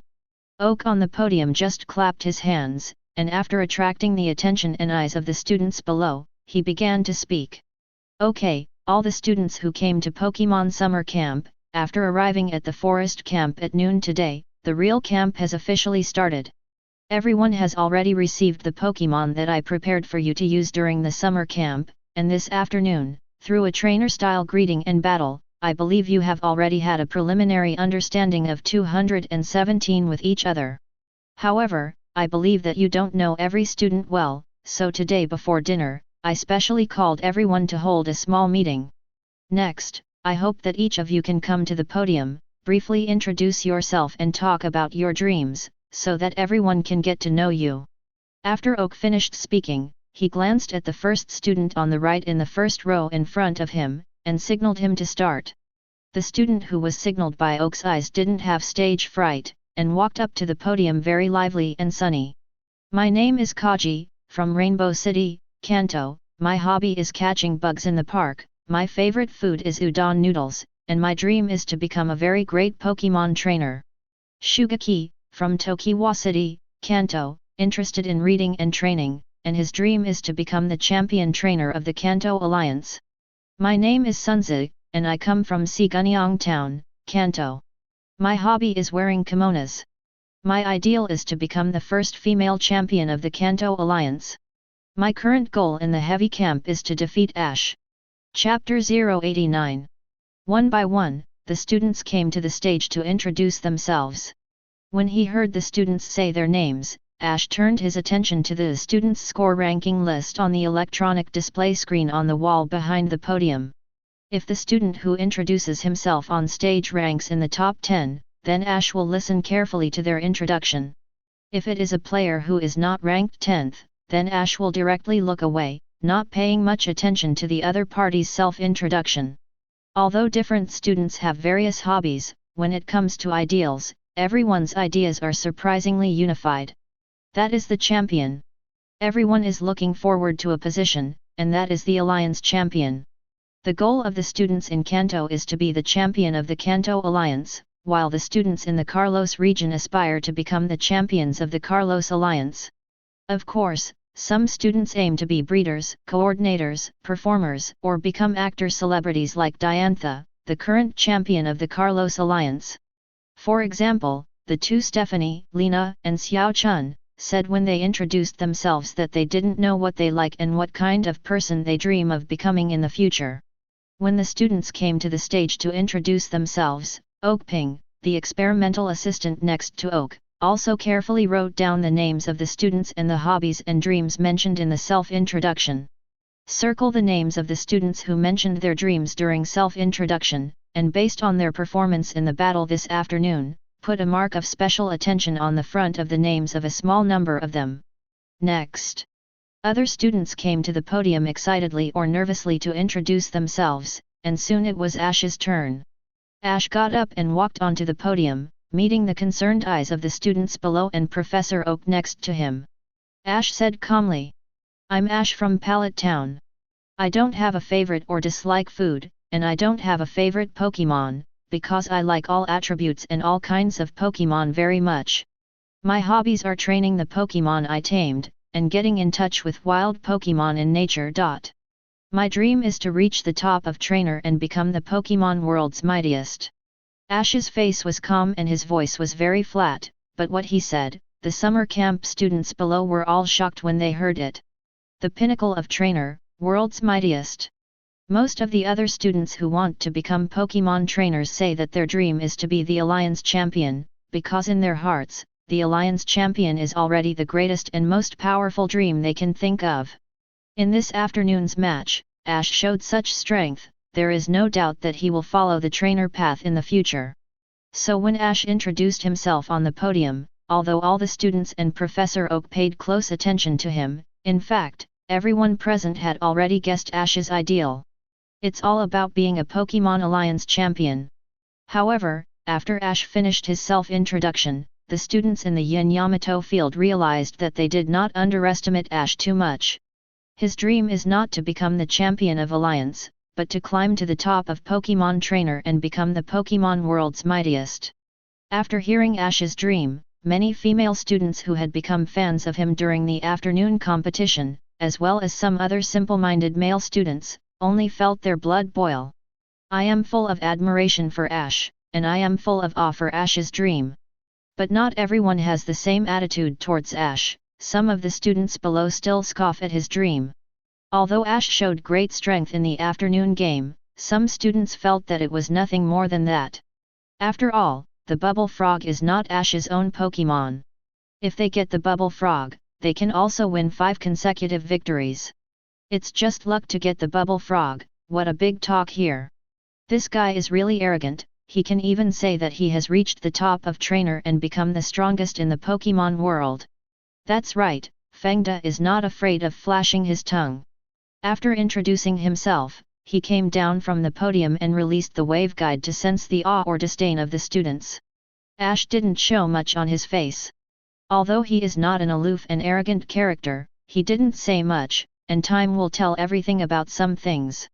Oak on the podium just clapped his hands, and after attracting the attention and eyes of the students below, he began to speak. Okay, all the students who came to Pokémon Summer Camp, after arriving at the forest camp at noon today, the real camp has officially started. Everyone has already received the Pokémon that I prepared for you to use during the summer camp, and this afternoon, through a trainer-style greeting and battle, I believe you have already had a preliminary understanding of 217 with each other. However, I believe that you don't know every student well, so today before dinner, I specially called everyone to hold a small meeting. Next, I hope that each of you can come to the podium, briefly introduce yourself and talk about your dreams, so that everyone can get to know you. After Oak finished speaking, he glanced at the first student on the right in the first row in front of him, and signaled him to start. The student who was signaled by Oak's eyes didn't have stage fright, and walked up to the podium very lively and sunny. My name is Kaji, from Rainbow City, Kanto. My hobby is catching bugs in the park, my favorite food is udon noodles, and my dream is to become a very great Pokémon trainer. Shugaki, from Tokiwa City, Kanto, interested in reading and training, and his dream is to become the champion trainer of the Kanto Alliance. My name is Sunzi, and I come from Sigunyang Town, Kanto. My hobby is wearing kimonos. My ideal is to become the first female champion of the Kanto Alliance. My current goal in the heavy camp is to defeat Ash. Chapter 089. One by one, the students came to the stage to introduce themselves. When he heard the students say their names, Ash turned his attention to the students' score ranking list on the electronic display screen on the wall behind the podium. If the student who introduces himself on stage ranks in the top 10, then Ash will listen carefully to their introduction. If it is a player who is not ranked 10th, then Ash will directly look away, not paying much attention to the other party's self-introduction. Although different students have various hobbies, when it comes to ideals, everyone's ideas are surprisingly unified. That is the champion. Everyone is looking forward to a position, and that is the Alliance champion. The goal of the students in Kanto is to be the champion of the Kanto Alliance, while the students in the Carlos region aspire to become the champions of the Carlos Alliance. Of course, some students aim to be breeders, coordinators, performers, or become actor celebrities like Diantha, the current champion of the Carlos Alliance. For example, the 2 Stephanie, Lena, and Xiao Chun said when they introduced themselves that they didn't know what they like and what kind of person they dream of becoming in the future. When the students came to the stage to introduce themselves, Oak Ping, the experimental assistant next to Oak, also carefully wrote down the names of the students and the hobbies and dreams mentioned in the self-introduction. Circle the names of the students who mentioned their dreams during self-introduction, and based on their performance in the battle this afternoon, put a mark of special attention on the front of the names of a small number of them. Next, other students came to the podium excitedly or nervously to introduce themselves, and soon it was Ash's turn. Ash got up and walked onto the podium, meeting the concerned eyes of the students below and Professor Oak next to him. Ash said calmly, "I'm Ash from Pallet Town. I don't have a favorite or dislike food, and I don't have a favorite Pokémon, because I like all attributes and all kinds of Pokémon very much. My hobbies are training the Pokémon I tamed, and getting in touch with wild Pokémon in nature. My dream is to reach the top of trainer and become the Pokémon world's mightiest." Ash's face was calm and his voice was very flat, but what he said, the summer camp students below were all shocked when they heard it. The pinnacle of trainer, world's mightiest. Most of the other students who want to become Pokémon trainers say that their dream is to be the Alliance champion, because in their hearts, the Alliance champion is already the greatest and most powerful dream they can think of. In this afternoon's match, Ash showed such strength, there is no doubt that he will follow the trainer path in the future. So when Ash introduced himself on the podium, although all the students and Professor Oak paid close attention to him, in fact, everyone present had already guessed Ash's ideal. It's all about being a Pokémon Alliance champion. However, after Ash finished his self-introduction, the students in the Yin Yamato field realized that they did not underestimate Ash too much. His dream is not to become the champion of Alliance, but to climb to the top of Pokémon trainer and become the Pokémon world's mightiest. After hearing Ash's dream, many female students who had become fans of him during the afternoon competition, as well as some other simple-minded male students, only felt their blood boil. I am full of admiration for Ash, and I am full of awe for Ash's dream. But not everyone has the same attitude towards Ash. Some of the students below still scoff at his dream. Although Ash showed great strength in the afternoon game, some students felt that it was nothing more than that. After all, the Bubble Frog is not Ash's own Pokémon. If they get the Bubble Frog, they can also win 5 consecutive victories. It's just luck to get the Bubble Frog. What a big talk here. This guy is really arrogant. He can even say that he has reached the top of trainer and become the strongest in the Pokémon world. That's right, Fengda is not afraid of flashing his tongue. After introducing himself, he came down from the podium and released the wave guide to sense the awe or disdain of the students. Ash didn't show much on his face. Although he is not an aloof and arrogant character, he didn't say much, and time will tell everything about some things.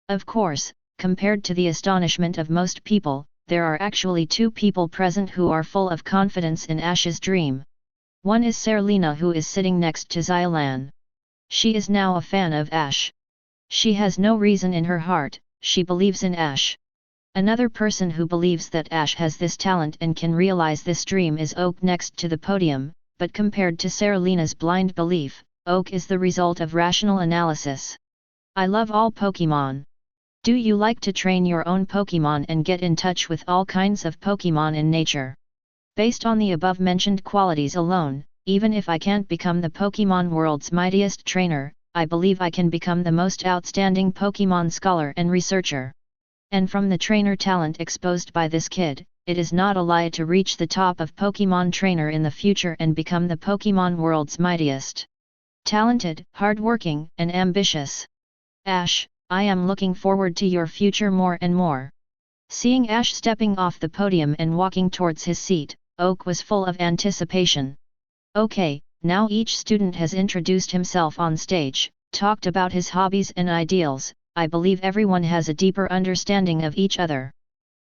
Of course, compared to the astonishment of most people, there are actually 2 people present who are full of confidence in Ash's dream. One is Serena, who is sitting next to Xylan. She is now a fan of Ash. She has no reason in her heart, she believes in Ash. Another person who believes that Ash has this talent and can realize this dream is Oak next to the podium, but compared to Serena's blind belief, Oak is the result of rational analysis. I love all Pokémon. Do you like to train your own Pokémon and get in touch with all kinds of Pokémon in nature? Based on the above-mentioned qualities alone, even if I can't become the Pokémon world's mightiest trainer, I believe I can become the most outstanding Pokémon scholar and researcher. And from the trainer talent exposed by this kid, it is not a lie to reach the top of Pokémon trainer in the future and become the Pokémon world's mightiest. Talented, hardworking, and ambitious. Ash, I am looking forward to your future more and more. Seeing Ash stepping off the podium and walking towards his seat, Oak was full of anticipation. Okay, now each student has introduced himself on stage, talked about his hobbies and ideals. I believe everyone has a deeper understanding of each other.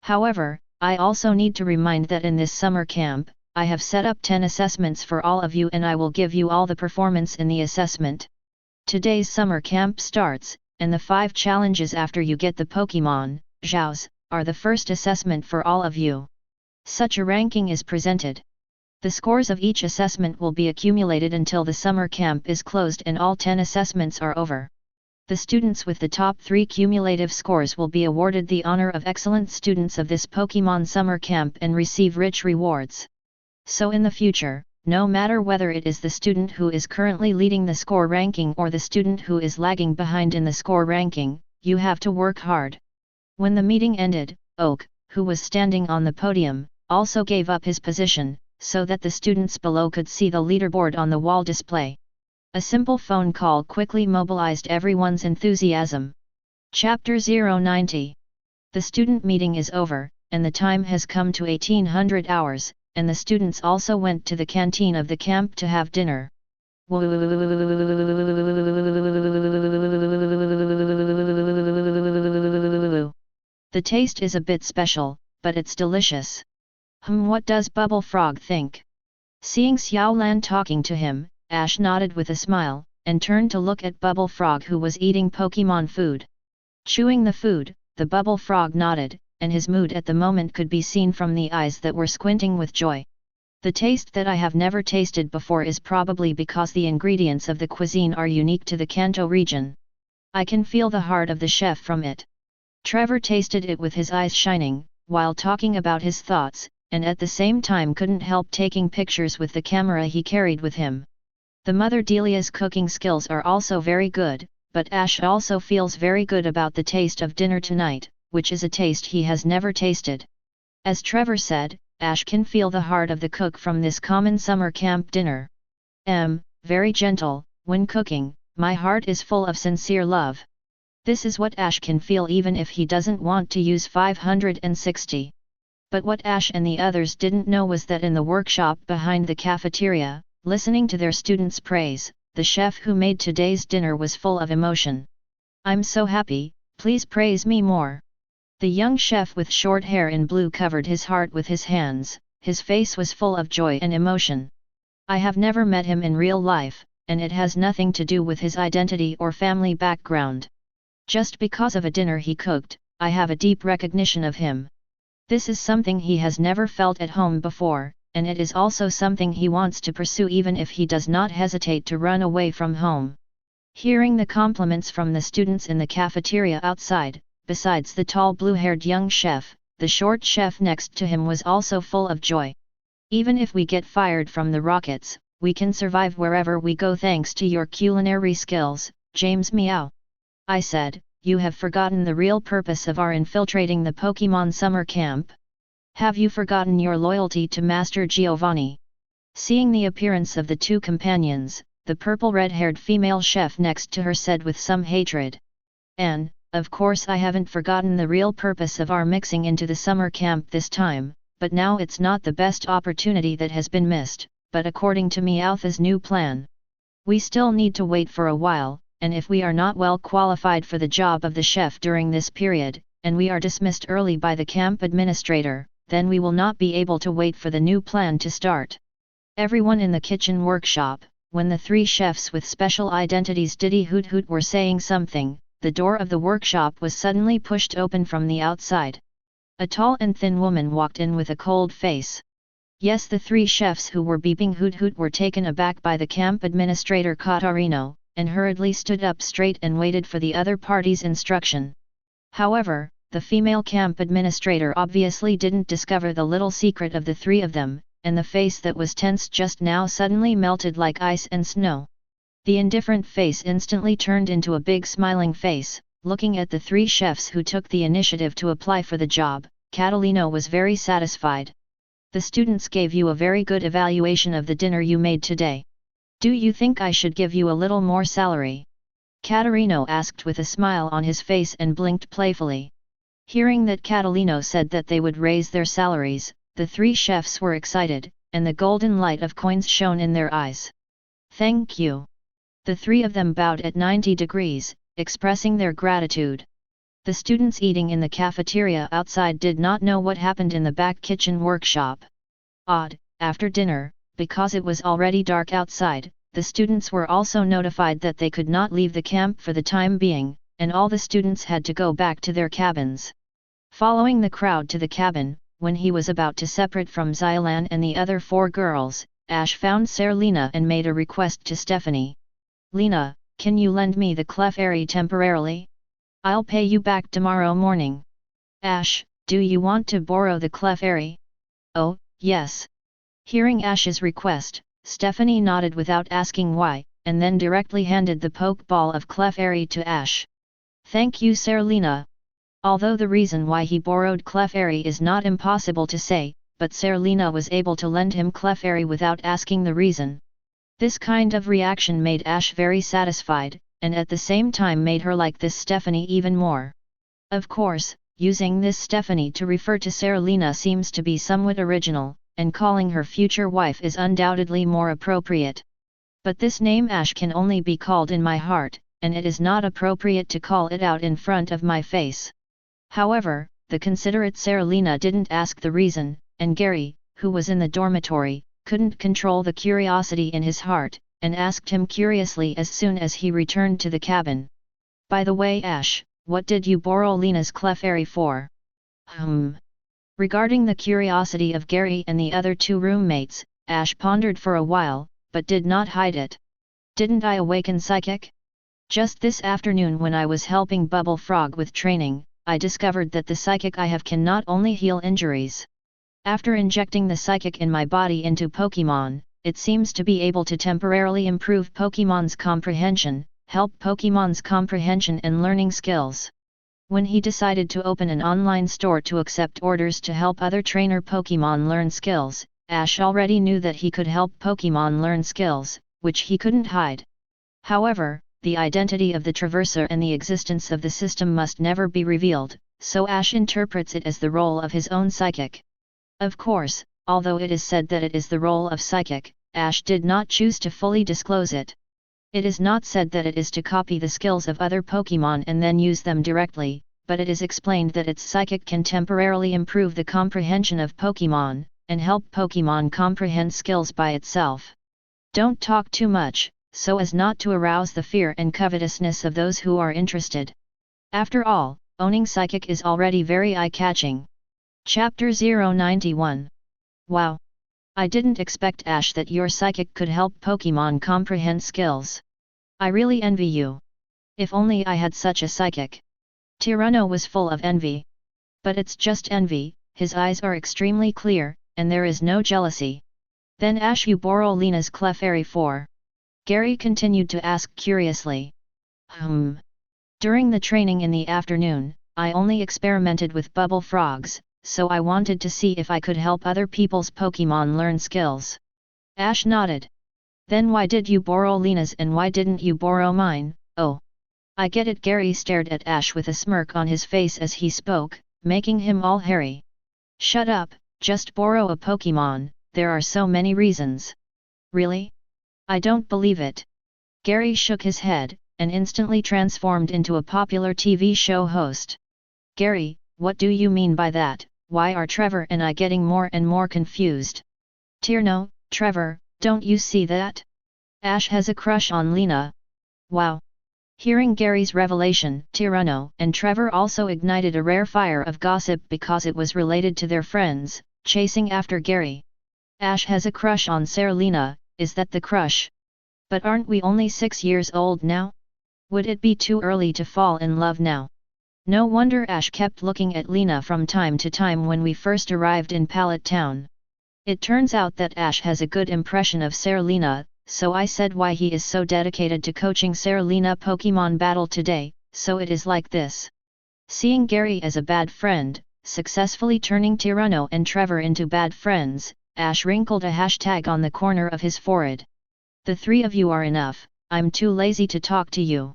However, I also need to remind that in this summer camp, I have set up 10 assessments for all of you and I will give you all the performance in the assessment. Today's summer camp starts, and the 5 challenges after you get the Pokémon, Zhaos, are the first assessment for all of you. Such a ranking is presented. The scores of each assessment will be accumulated until the summer camp is closed and all 10 assessments are over. The students with the top 3 cumulative scores will be awarded the honor of excellent students of this Pokémon summer camp and receive rich rewards. So in the future, no matter whether it is the student who is currently leading the score ranking or the student who is lagging behind in the score ranking, you have to work hard. When the meeting ended, Oak, who was standing on the podium, also gave up his position, so that the students below could see the leaderboard on the wall display. A simple phone call quickly mobilized everyone's enthusiasm. Chapter 090. The student meeting is over, and the time has come to 1800 hours, and the students also went to the canteen of the camp to have dinner. The taste is a bit special, but it's delicious. What does Bubble Frog think? Seeing Xiaolan talking to him, Ash nodded with a smile, and turned to look at Bubble Frog, who was eating Pokémon food. Chewing the food, the Bubble Frog nodded, and his mood at the moment could be seen from the eyes that were squinting with joy. The taste that I have never tasted before is probably because the ingredients of the cuisine are unique to the Kanto region. I can feel the heart of the chef from it. Trevor tasted it with his eyes shining, while talking about his thoughts, and at the same time couldn't help taking pictures with the camera he carried with him. The mother Delia's cooking skills are also very good, but Ash also feels very good about the taste of dinner tonight, which is a taste he has never tasted. As Trevor said, Ash can feel the heart of the cook from this common summer camp dinner. Very gentle, when cooking, my heart is full of sincere love. This is what Ash can feel even if he doesn't want to use 560. But what Ash and the others didn't know was that in the workshop behind the cafeteria, listening to their students' praise, the chef who made today's dinner was full of emotion. "I'm so happy, please praise me more." The young chef with short hair in blue covered his heart with his hands, his face was full of joy and emotion. I have never met him in real life, and it has nothing to do with his identity or family background. Just because of a dinner he cooked, I have a deep recognition of him. This is something he has never felt at home before, and it is also something he wants to pursue even if he does not hesitate to run away from home. Hearing the compliments from the students in the cafeteria outside, besides the tall blue-haired young chef, the short chef next to him was also full of joy. "Even if we get fired from the rockets, we can survive wherever we go thanks to your culinary skills, James Meow." I said, "You have forgotten the real purpose of our infiltrating the Pokémon summer camp? Have you forgotten your loyalty to Master Giovanni?" Seeing the appearance of the two companions, the purple-red-haired female chef next to her said with some hatred. "And, of course I haven't forgotten the real purpose of our mixing into the summer camp this time, but now it's not the best opportunity that has been missed, but according to Meowth's new plan. We still need to wait for a while, and if we are not well qualified for the job of the chef during this period, and we are dismissed early by the camp administrator, then we will not be able to wait for the new plan to start." Everyone in the kitchen workshop, when the three chefs with special identities Diddy Hoot Hoot were saying something, the door of the workshop was suddenly pushed open from the outside. A tall and thin woman walked in with a cold face. Yes, the three chefs who were beeping Hoot Hoot were taken aback by the camp administrator Katarino, and hurriedly stood up straight and waited for the other party's instruction. However, the female camp administrator obviously didn't discover the little secret of the three of them, and the face that was tense just now suddenly melted like ice and snow. The indifferent face instantly turned into a big smiling face. Looking at the three chefs who took the initiative to apply for the job, Catalino was very satisfied. "The students gave you a very good evaluation of the dinner you made today. Do you think I should give you a little more salary?" Caterino asked with a smile on his face and blinked playfully. Hearing that Catalino said that they would raise their salaries, the three chefs were excited, and the golden light of coins shone in their eyes. "Thank you." The three of them bowed at 90 degrees, expressing their gratitude. The students eating in the cafeteria outside did not know what happened in the back kitchen workshop. After dinner, because it was already dark outside, the students were also notified that they could not leave the camp for the time being, and all the students had to go back to their cabins. Following the crowd to the cabin, when he was about to separate from Xiaolan and the other four girls, Ash found Serena and made a request to Stephanie. "Lena, can you lend me the Clefairy temporarily? I'll pay you back tomorrow morning." "Ash, do you want to borrow the Clefairy?" "Oh, yes." Hearing Ash's request, Stephanie nodded without asking why, and then directly handed the Pokeball of Clefairy to Ash. "Thank you, Serena." Although the reason why he borrowed Clefairy is not impossible to say, but Serena was able to lend him Clefairy without asking the reason. This kind of reaction made Ash very satisfied, and at the same time made her like this Stephanie even more. Of course, using this Stephanie to refer to Serena seems to be somewhat original, and calling her future wife is undoubtedly more appropriate. But this name Ash can only be called in my heart, and it is not appropriate to call it out in front of my face. However, the considerate Serena didn't ask the reason, and Gary, who was in the dormitory, couldn't control the curiosity in his heart, and asked him curiously as soon as he returned to the cabin. "By the way, Ash, what did you borrow Lena's Clefairy for?" Regarding the curiosity of Gary and the other two roommates, Ash pondered for a while, but did not hide it. "Didn't I awaken psychic? Just this afternoon when I was helping Bubble Frog with training, I discovered that the psychic I have can not only heal injuries. After injecting the psychic in my body into Pokémon, it seems to be able to temporarily improve Pokémon's comprehension, help Pokémon's comprehension and learning skills." When he decided to open an online store to accept orders to help other trainer Pokémon learn skills, Ash already knew that he could help Pokémon learn skills, which he couldn't hide. However, the identity of the Traverser and the existence of the system must never be revealed, so Ash interprets it as the role of his own psychic. Of course, although it is said that it is the role of psychic, Ash did not choose to fully disclose it. It is not said that it is to copy the skills of other Pokémon and then use them directly, but it is explained that its psychic can temporarily improve the comprehension of Pokémon, and help Pokémon comprehend skills by itself. Don't talk too much, so as not to arouse the fear and covetousness of those who are interested. After all, owning psychic is already very eye-catching. Chapter 091. Wow! I didn't expect, Ash, that your psychic could help Pokémon comprehend skills. I really envy you. If only I had such a psychic. Tyranno was full of envy. But it's just envy, his eyes are extremely clear, and there is no jealousy. Then Ash, you borrow Lena's Clefairy for? Gary continued to ask curiously. During the training in the afternoon, I only experimented with bubble frogs, so I wanted to see if I could help other people's Pokémon learn skills. Ash nodded. Then why did you borrow Lena's and why didn't you borrow mine? Oh, I get it. Gary stared at Ash with a smirk on his face as he spoke, making him all hairy. Shut up, just borrow a Pokémon, there are so many reasons. Really? I don't believe it. Gary shook his head, and instantly transformed into a popular TV show host. Gary, what do you mean by that? Why are Trevor and I getting more and more confused? Tierno, Trevor, don't you see that? Ash has a crush on Lena. Wow! Hearing Gary's revelation, Tyranno and Trevor also ignited a rare fire of gossip because it was related to their friends, chasing after Gary. Ash has a crush on Serena, is that the crush? But aren't we only 6 years old now? Would it be too early to fall in love now? No wonder Ash kept looking at Lena from time to time when we first arrived in Pallet Town. It turns out that Ash has a good impression of Serena, so I said why he is so dedicated to coaching Serena Pokémon battle today, so it is like this. Seeing Gary as a bad friend, successfully turning Tyranno and Trevor into bad friends, Ash wrinkled a hashtag on the corner of his forehead. The three of you are enough, I'm too lazy to talk to you.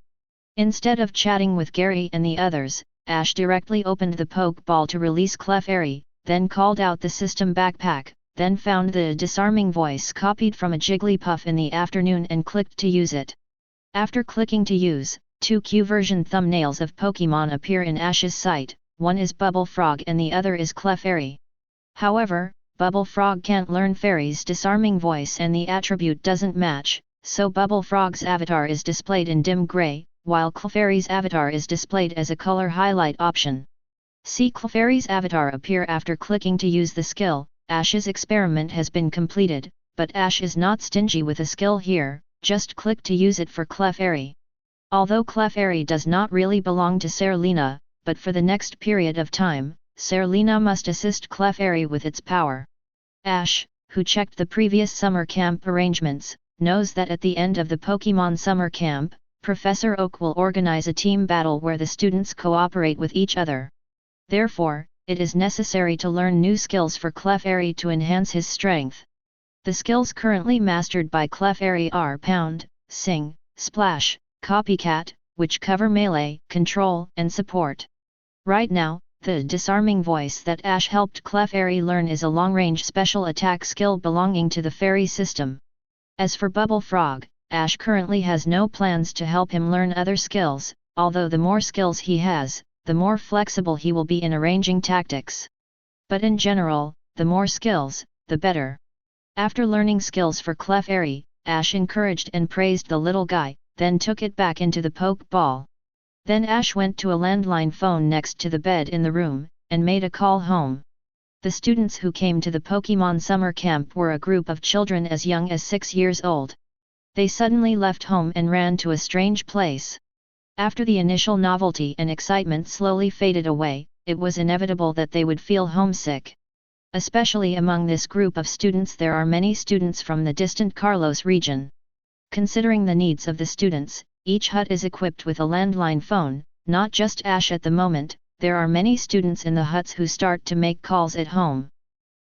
Instead of chatting with Gary and the others, Ash directly opened the Pokeball to release Clefairy, then called out the system backpack, then found the disarming voice copied from a Jigglypuff in the afternoon and clicked to use it. After clicking to use, 2 Q version thumbnails of Pokémon appear in Ash's sight, one is Bubble Frog and the other is Clefairy. However, Bubble Frog can't learn Fairy's disarming voice and the attribute doesn't match, so Bubble Frog's avatar is displayed in dim gray, while Clefairy's avatar is displayed as a color highlight option. See Clefairy's avatar appear after clicking to use the skill. Ash's experiment has been completed, but Ash is not stingy with a skill here, just click to use it for Clefairy. Although Clefairy does not really belong to Serena, but for the next period of time, Serena must assist Clefairy with its power. Ash, who checked the previous summer camp arrangements, knows that at the end of the Pokémon summer camp, Professor Oak will organize a team battle where the students cooperate with each other. Therefore, it is necessary to learn new skills for Clefairy to enhance his strength. The skills currently mastered by Clefairy are Pound, Sing, Splash, Copycat, which cover melee, control, and support. Right now, The disarming voice that Ash helped Clefairy learn is a long-range special attack skill belonging to the fairy system. As for Bubble Frog, Ash currently has no plans to help him learn other skills, although the more skills he has, the more flexible he will be in arranging tactics. But in general, the more skills, the better. After learning skills for Clefairy, Ash encouraged and praised the little guy, then took it back into the Pokeball. Then Ash went to a landline phone next to the bed in the room, and made a call home. The students who came to the Pokémon summer camp were a group of children as young as 6 years old. They suddenly left home and ran to a strange place. After the initial novelty and excitement slowly faded away, it was inevitable that they would feel homesick. Especially among this group of students there are many students from the distant Carlos region. Considering the needs of the students, each hut is equipped with a landline phone, not just Ash at the moment. There are many students in the huts who start to make calls at home.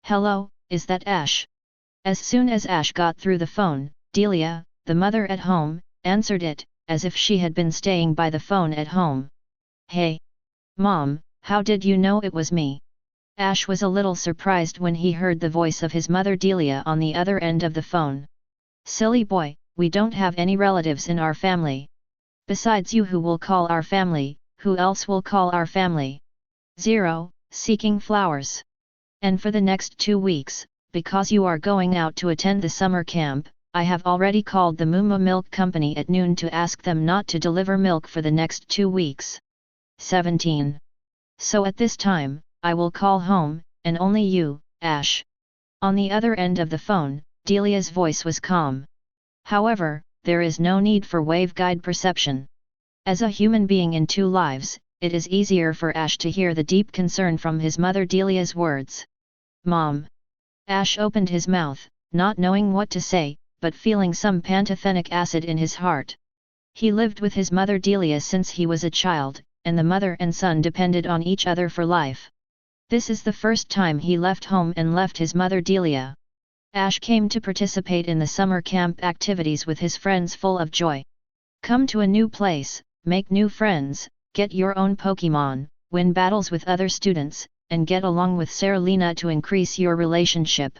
"Hello, is that Ash?" As soon as Ash got through the phone, Delia, the mother at home, answered it, as if she had been staying by the phone at home. "Hey! Mom, how did you know it was me?" Ash was a little surprised when he heard the voice of his mother Delia on the other end of the phone. "Silly boy, we don't have any relatives in our family. Besides you, who will call our family? Who else will call our family?" 0. Seeking flowers. "And for the next 2 weeks, because you are going out to attend the summer camp, I have already called the Muma Milk Company at noon to ask them not to deliver milk for the next 2 weeks. 17. So at this time, I will call home, and only you, Ash." On the other end of the phone, Delia's voice was calm. However, there is no need for waveguide perception. As a human being in 2 lives, it is easier for Ash to hear the deep concern from his mother Delia's words. "Mom." Ash opened his mouth, not knowing what to say, but feeling some pantothenic acid in his heart. He lived with his mother Delia since he was a child, and the mother and son depended on each other for life. This is the first time he left home and left his mother Delia. Ash came to participate in the summer camp activities with his friends full of joy. Come to a new place, make new friends, get your own Pokémon, win battles with other students, and get along with Serena to increase your relationship.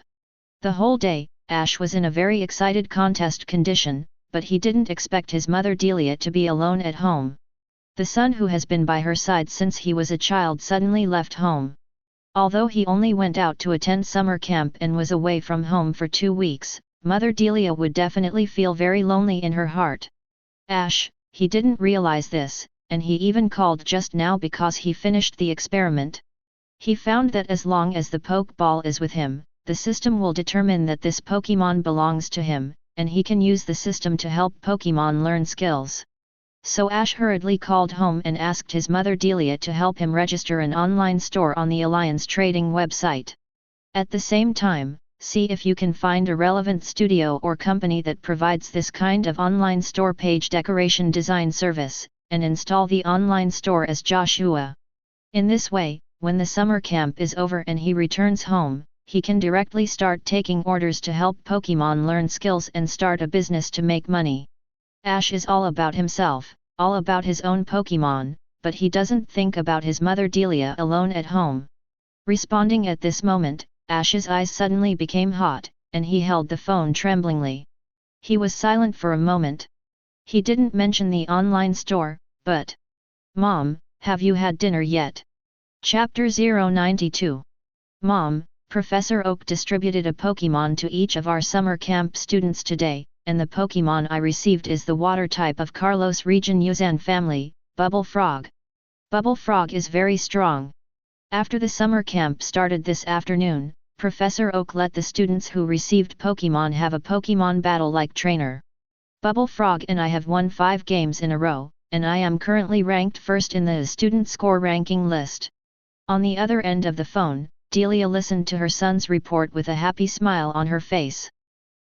The whole day, Ash was in a very excited contest condition, but he didn't expect his mother Delia to be alone at home. The son who has been by her side since he was a child suddenly left home. Although he only went out to attend summer camp and was away from home for 2 weeks, Mother Delia would definitely feel very lonely in her heart. Ash, he didn't realize this, and he even called just now because he finished the experiment. He found that as long as the Pokeball is with him, the system will determine that this Pokémon belongs to him, and he can use the system to help Pokémon learn skills. So Ash hurriedly called home and asked his mother Delia to help him register an online store on the Alliance trading website. At the same time, see if you can find a relevant studio or company that provides this kind of online store page decoration design service, and install the online store as Joshua. In this way, when the summer camp is over and he returns home, he can directly start taking orders to help Pokémon learn skills and start a business to make money. Ash is all about himself, all about his own Pokémon, but he doesn't think about his mother Delia alone at home. Responding at this moment, Ash's eyes suddenly became hot, and he held the phone tremblingly. He was silent for a moment. He didn't mention the online store, but... "Mom, have you had dinner yet?" Chapter 092. "Mom, Professor Oak distributed a Pokémon to each of our summer camp students today, and the Pokémon I received is the water type of Carlos region Yuzan family, Bubble Frog. Bubble Frog is very strong." After the summer camp started this afternoon, Professor Oak let the students who received Pokémon have a Pokémon battle-like trainer. Bubble Frog and I have won 5 games in a row, and I am currently ranked first in the student score ranking list. On the other end of the phone, Delia listened to her son's report with a happy smile on her face.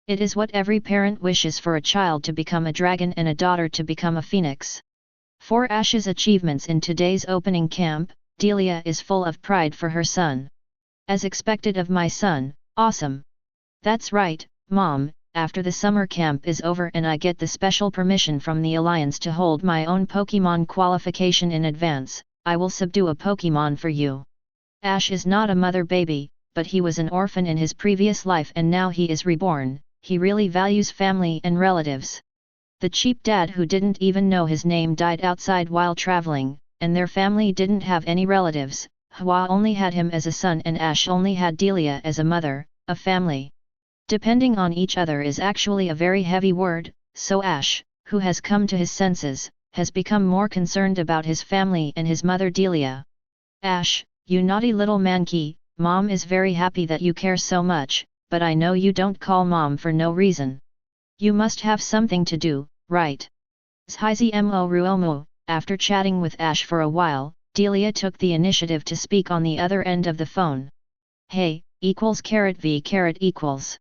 It is what every parent wishes for a child to become a dragon and a daughter to become a phoenix. For Ash's achievements in today's opening camp, Delia is full of pride for her son. "As expected of my son, awesome." "That's right, Mom, after the summer camp is over and I get the special permission from the Alliance to hold my own Pokémon qualification in advance, I will subdue a Pokémon for you. Ash is not a mother baby, but he was an orphan in his previous life and now he is reborn. He really values family and relatives. The cheap dad who didn't even know his name died outside while traveling, and their family didn't have any relatives. Hua only had him as a son and Ash only had Delia as a mother. A family depending on each other is actually a very heavy word, so Ash, who has come to his senses, has become more concerned about his family and his mother Delia. Ash, you naughty little monkey, Mom is very happy that you care so much, but I know you don't call Mom for no reason. You must have something to do, right? Zhizmo Ruomu. After chatting with Ash for a while, Delia took the initiative to speak on the other end of the phone. Hey, =v =.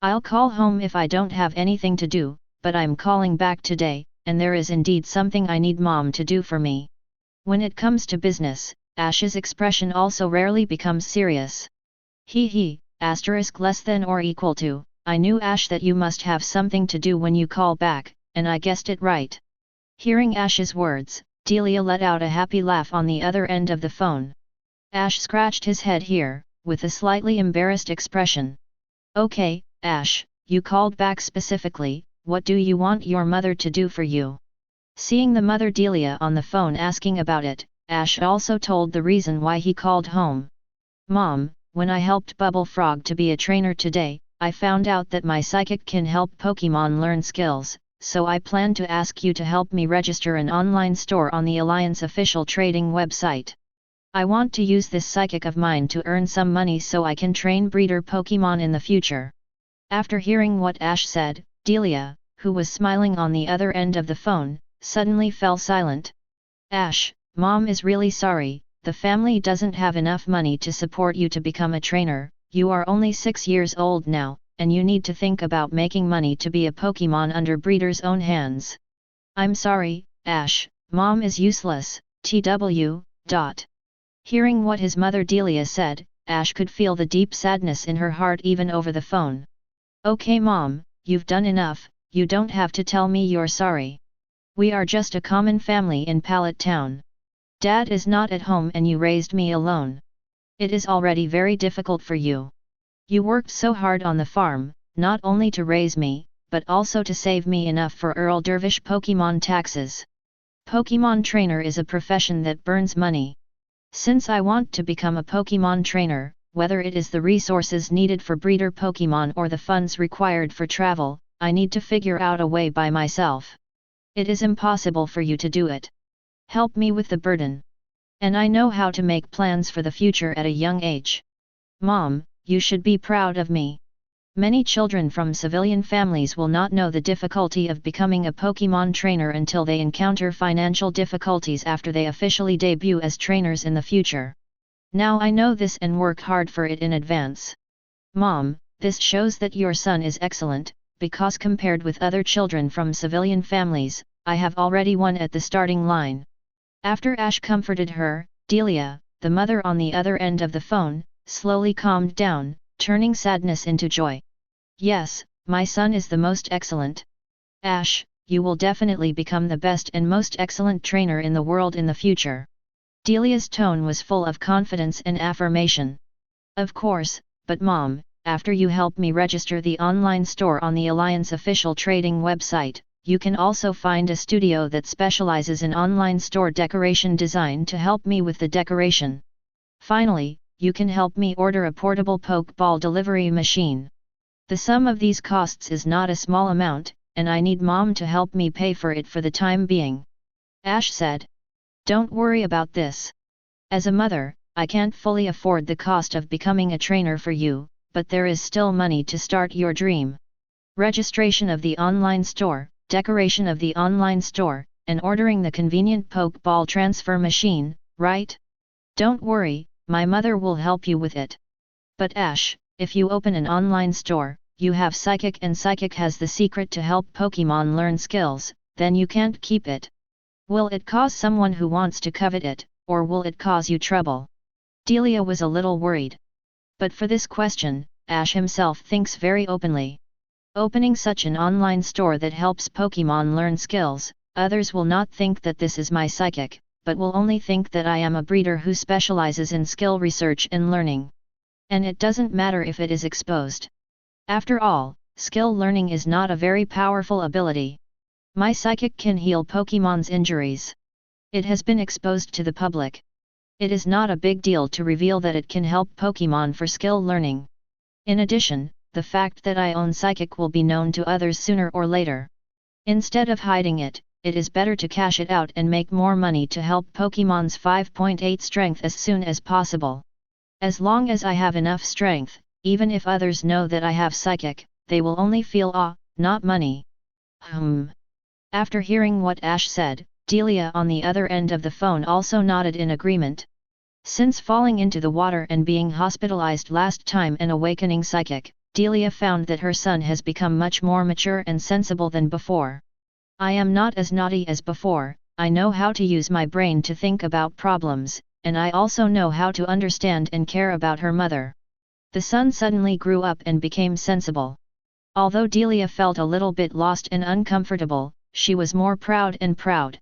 I'll call home if I don't have anything to do, but I'm calling back today, and there is indeed something I need Mom to do for me. When it comes to business, Ash's expression also rarely becomes serious. Less than or equal to, I knew Ash that you must have something to do when you call back, and I guessed it right. Hearing Ash's words, Delia let out a happy laugh on the other end of the phone. Ash scratched his head here, with a slightly embarrassed expression. Okay, Ash, you called back specifically, what do you want your mother to do for you? Seeing the mother Delia on the phone asking about it, Ash also told the reason why he called home. Mom, when I helped Bubble Frog to be a trainer today, I found out that my psychic can help Pokémon learn skills, so I plan to ask you to help me register an online store on the Alliance official trading website. I want to use this psychic of mine to earn some money so I can train breeder Pokémon in the future. After hearing what Ash said, Delia, who was smiling on the other end of the phone, suddenly fell silent. Ash, Mom is really sorry, the family doesn't have enough money to support you to become a trainer, you are only 6 years old now, and you need to think about making money to be a Pokémon under breeder's own hands. I'm sorry, Ash, Mom is useless, TW. Hearing what his mother Delia said, Ash could feel the deep sadness in her heart even over the phone. Okay Mom, you've done enough, you don't have to tell me you're sorry. We are just a common family in Pallet Town. Dad is not at home and you raised me alone. It is already very difficult for you. You worked so hard on the farm, not only to raise me, but also to save me enough for Earl Dervish Pokémon taxes. Pokémon trainer is a profession that burns money. Since I want to become a Pokémon trainer, whether it is the resources needed for breeder Pokémon or the funds required for travel, I need to figure out a way by myself. It is impossible for you to do it. Help me with the burden. And I know how to make plans for the future at a young age. Mom, you should be proud of me. Many children from civilian families will not know the difficulty of becoming a Pokémon trainer until they encounter financial difficulties after they officially debut as trainers in the future. Now I know this and work hard for it in advance. Mom, this shows that your son is excellent, because compared with other children from civilian families, I have already won at the starting line. After Ash comforted her, Delia, the mother on the other end of the phone, slowly calmed down, turning sadness into joy. Yes, my son is the most excellent. Ash, you will definitely become the best and most excellent trainer in the world in the future. Delia's tone was full of confidence and affirmation. Of course, but Mom, after you help me register the online store on the Alliance official trading website, you can also find a studio that specializes in online store decoration design to help me with the decoration. Finally, you can help me order a portable Pokeball delivery machine. The sum of these costs is not a small amount, and I need Mom to help me pay for it for the time being. Ash said. Don't worry about this. As a mother, I can't fully afford the cost of becoming a trainer for you, but there is still money to start your dream. Registration of the online store, decoration of the online store, and ordering the convenient Pokeball transfer machine, right? Don't worry, my mother will help you with it. But Ash, if you open an online store, you have Psychic and Psychic has the secret to help Pokémon learn skills, then you can't keep it. Will it cause someone who wants to covet it, or will it cause you trouble? Delia was a little worried. But for this question, Ash himself thinks very openly. Opening such an online store that helps Pokémon learn skills, others will not think that this is my psychic, but will only think that I am a breeder who specializes in skill research and learning. And it doesn't matter if it is exposed. After all, skill learning is not a very powerful ability. My psychic can heal Pokémon's injuries. It has been exposed to the public. It is not a big deal to reveal that it can help Pokémon for skill learning. In addition, the fact that I own psychic will be known to others sooner or later. Instead of hiding it, it is better to cash it out and make more money to help Pokémon's 5.8 strength as soon as possible. As long as I have enough strength, even if others know that I have psychic, they will only feel awe, not money. After hearing what Ash said, Delia on the other end of the phone also nodded in agreement. Since falling into the water and being hospitalized last time and awakening psychic, Delia found that her son has become much more mature and sensible than before. I am not as naughty as before, I know how to use my brain to think about problems, and I also know how to understand and care about her mother. The son suddenly grew up and became sensible. Although Delia felt a little bit lost and uncomfortable, she was more proud and proud.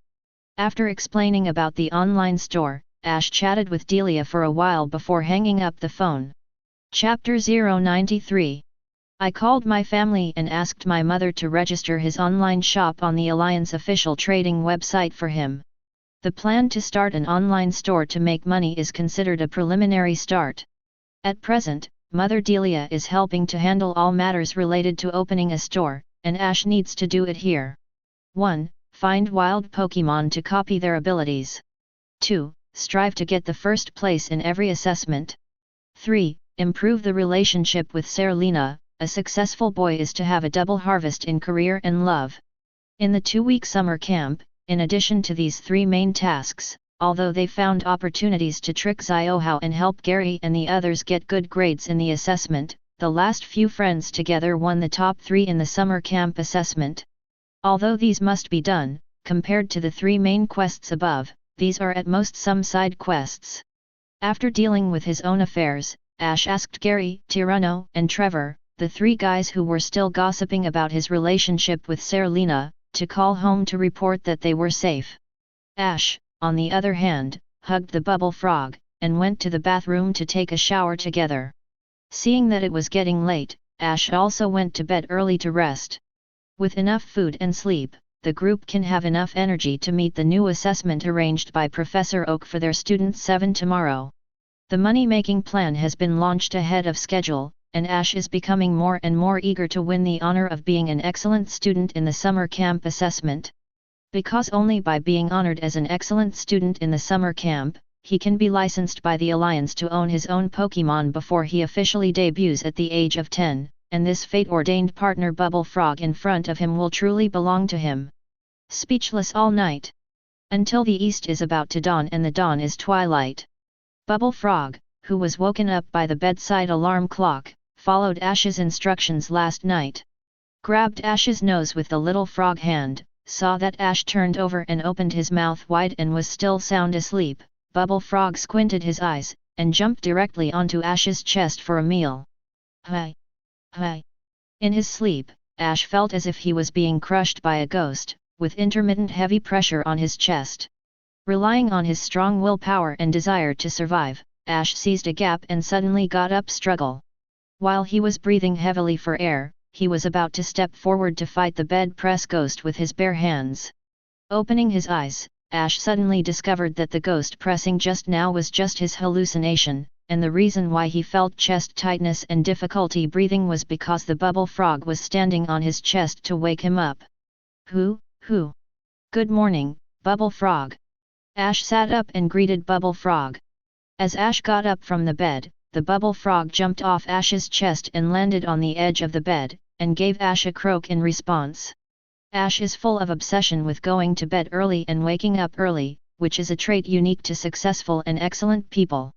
After explaining about the online store, Ash chatted with Delia for a while before hanging up the phone. Chapter 093. I called my family and asked my mother to register his online shop on the Alliance official trading website for him. The plan to start an online store to make money is considered a preliminary start. At present, Mother Delia is helping to handle all matters related to opening a store, and Ash needs to do it here. 1. Find wild Pokémon to copy their abilities. 2. Strive to get the first place in every assessment. 3. Improve the relationship with Serena. A successful boy is to have a double harvest in career and love. In the 2-week summer camp, in addition to these 3 main tasks, although they found opportunities to trick Xiaohao and help Gary and the others get good grades in the assessment, the last few friends together won the top 3 in the summer camp assessment. Although these must be done, compared to the 3 main quests above, these are at most some side quests. After dealing with his own affairs, Ash asked Gary, Tyranno, and Trevor, the 3 guys who were still gossiping about his relationship with Serena, to call home to report that they were safe. Ash, on the other hand, hugged the bubble frog, and went to the bathroom to take a shower together. Seeing that it was getting late, Ash also went to bed early to rest. With enough food and sleep, the group can have enough energy to meet the new assessment arranged by Professor Oak for their student 7 tomorrow. The money-making plan has been launched ahead of schedule, and Ash is becoming more and more eager to win the honor of being an excellent student in the summer camp assessment. Because only by being honored as an excellent student in the summer camp, he can be licensed by the Alliance to own his own Pokémon before he officially debuts at the age of 10. And this fate-ordained partner Bubble Frog in front of him will truly belong to him. Speechless all night. Until the east is about to dawn and the dawn is twilight. Bubble Frog, who was woken up by the bedside alarm clock, followed Ash's instructions last night. Grabbed Ash's nose with the little frog hand, saw that Ash turned over and opened his mouth wide and was still sound asleep. Bubble Frog squinted his eyes, and jumped directly onto Ash's chest for a meal. Hi! Hi! In his sleep, Ash felt as if he was being crushed by a ghost, with intermittent heavy pressure on his chest. Relying on his strong willpower and desire to survive, Ash seized a gap and suddenly got up struggle. While he was breathing heavily for air, he was about to step forward to fight the bed press ghost with his bare hands. Opening his eyes, Ash suddenly discovered that the ghost pressing just now was just his hallucination, and the reason why he felt chest tightness and difficulty breathing was because the bubble frog was standing on his chest to wake him up. Who? Good morning, Bubble Frog. Ash sat up and greeted Bubble Frog. As Ash got up from the bed, the Bubble Frog jumped off Ash's chest and landed on the edge of the bed, and gave Ash a croak in response. Ash is full of obsession with going to bed early and waking up early, which is a trait unique to successful and excellent people.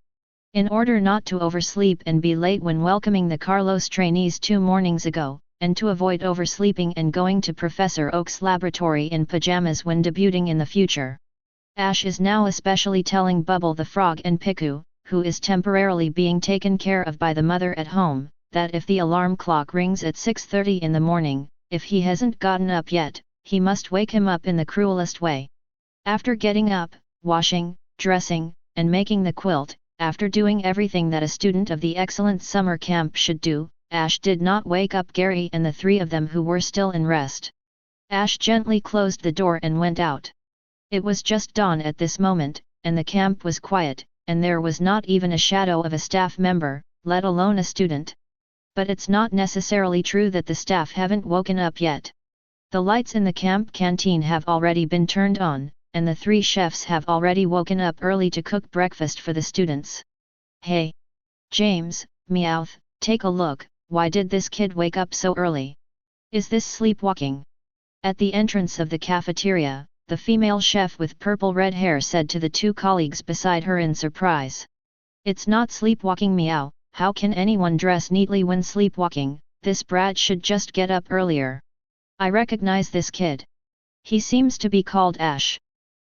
In order not to oversleep and be late when welcoming the Carlos trainees 2 mornings ago, and to avoid oversleeping and going to Professor Oak's laboratory in pajamas when debuting in the future. Ash is now especially telling Bubble the Frog and Pikachu, who is temporarily being taken care of by the mother at home, that if the alarm clock rings at 6:30 in the morning, if he hasn't gotten up yet, he must wake him up in the cruelest way. After getting up, washing, dressing, and making the quilt. After doing everything that a student of the excellent summer camp should do, Ash did not wake up Gary and the three of them who were still in rest. Ash gently closed the door and went out. It was just dawn at this moment, and the camp was quiet, and there was not even a shadow of a staff member, let alone a student. But it's not necessarily true that the staff haven't woken up yet. The lights in the camp canteen have already been turned on, and the three chefs have already woken up early to cook breakfast for the students. Hey! James, Meowth, take a look, why did this kid wake up so early? Is this sleepwalking? At the entrance of the cafeteria, the female chef with purple-red hair said to the two colleagues beside her in surprise. It's not sleepwalking, Meow, how can anyone dress neatly when sleepwalking? This brat should just get up earlier. I recognize this kid. He seems to be called Ash.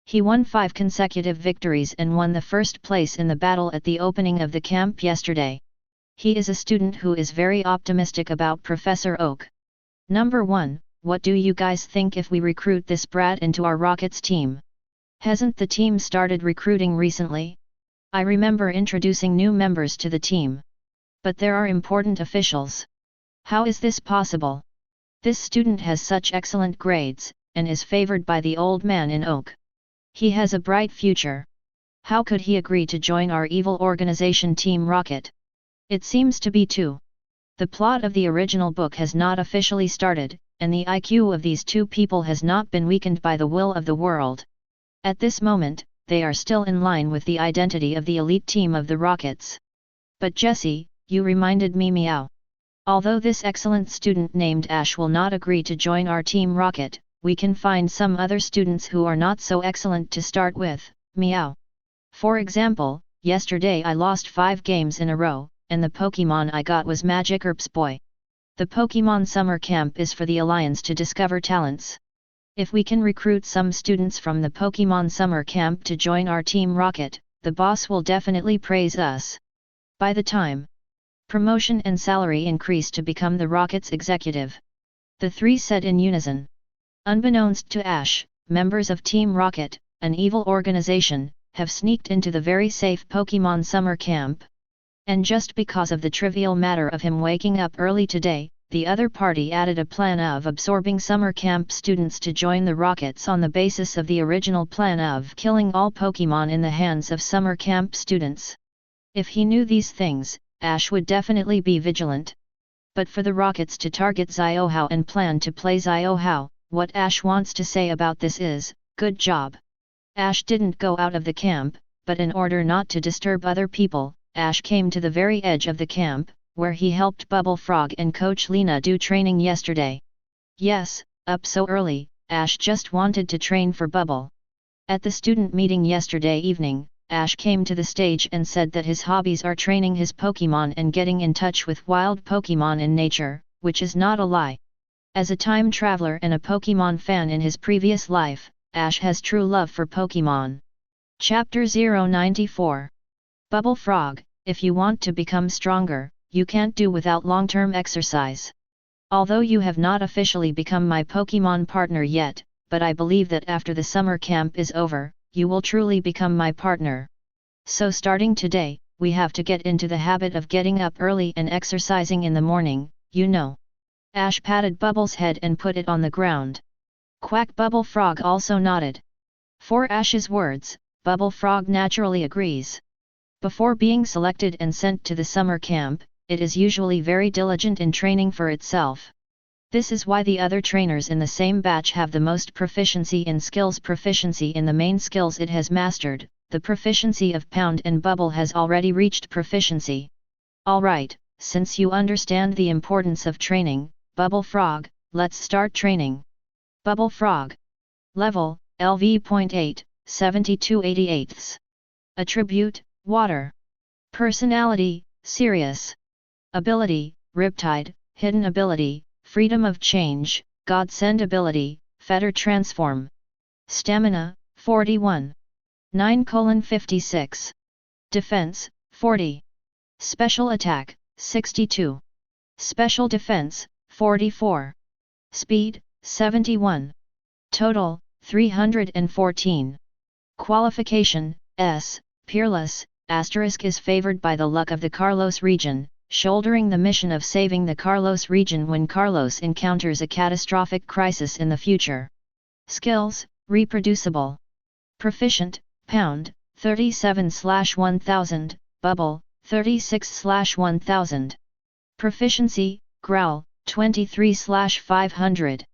He won 5 consecutive victories and won the first place in the battle at the opening of the camp yesterday. He is a student who is very optimistic about Professor Oak. Number 1, what do you guys think if we recruit this brat into our Rockets team? Hasn't the team started recruiting recently? I remember introducing new members to the team. But there are important officials. How is this possible? This student has such excellent grades, and is favored by the old man in Oak. He has a bright future. How could he agree to join our evil organization Team Rocket? It seems to be too. The plot of the original book has not officially started, and the IQ of these two people has not been weakened by the will of the world. At this moment, they are still in line with the identity of the elite team of the Rockets. But Jessie, you reminded me, Meow. Although this excellent student named Ash will not agree to join our Team Rocket, we can find some other students who are not so excellent to start with, Meow. For example, yesterday I lost 5 games in a row, and the Pokémon I got was Magikarp's boy. The Pokémon Summer Camp is for the Alliance to discover talents. If we can recruit some students from the Pokémon Summer Camp to join our Team Rocket, the boss will definitely praise us. By the time promotion and salary increase to become the Rocket's executive. The three said in unison. Unbeknownst to Ash, members of Team Rocket, an evil organization, have sneaked into the very safe Pokémon Summer Camp. And just because of the trivial matter of him waking up early today, the other party added a plan of absorbing summer camp students to join the Rockets on the basis of the original plan of killing all Pokémon in the hands of summer camp students. If he knew these things, Ash would definitely be vigilant. But for the Rockets to target Ziohao and plan to play Ziohao, what Ash wants to say about this is, good job. Ash didn't go out of the camp, but in order not to disturb other people, Ash came to the very edge of the camp, where he helped Bubble Frog and Coach Lena do training yesterday. Yes, up so early, Ash just wanted to train for Bubble. At the student meeting yesterday evening, Ash came to the stage and said that his hobbies are training his Pokémon and getting in touch with wild Pokémon in nature, which is not a lie. As a time traveler and a Pokémon fan in his previous life, Ash has true love for Pokémon. Chapter 094. Bubble Frog, if you want to become stronger, you can't do without long-term exercise. Although you have not officially become my Pokémon partner yet, but I believe that after the summer camp is over, you will truly become my partner. So starting today, we have to get into the habit of getting up early and exercising in the morning, you know. Ash patted Bubble's head and put it on the ground. Quack! Bubble Frog also nodded. For Ash's words, Bubble Frog naturally agrees. Before being selected and sent to the summer camp, it is usually very diligent in training for itself. This is why the other trainers in the same batch have the most proficiency in skills. Proficiency in the main skills it has mastered, the proficiency of Pound and Bubble has already reached proficiency. Alright, since you understand the importance of training, Bubble Frog, let's start training. Bubble Frog. Level, LV.8, 72/88. Attribute, Water. Personality, Serious. Ability, Riptide, Hidden Ability, Freedom of Change, Godsend Ability, Fetter Transform. Stamina, 41. 9:56. Defense, 40. Special Attack, 62. Special Defense, 44. Speed, 71. Total, 314. Qualification, S, peerless, asterisk is favored by the luck of the Carlos region, shouldering the mission of saving the Carlos region when Carlos encounters a catastrophic crisis in the future. Skills, reproducible. Proficient, pound, 37/1000, bubble, 36/1000. Proficiency, growl, 23/500.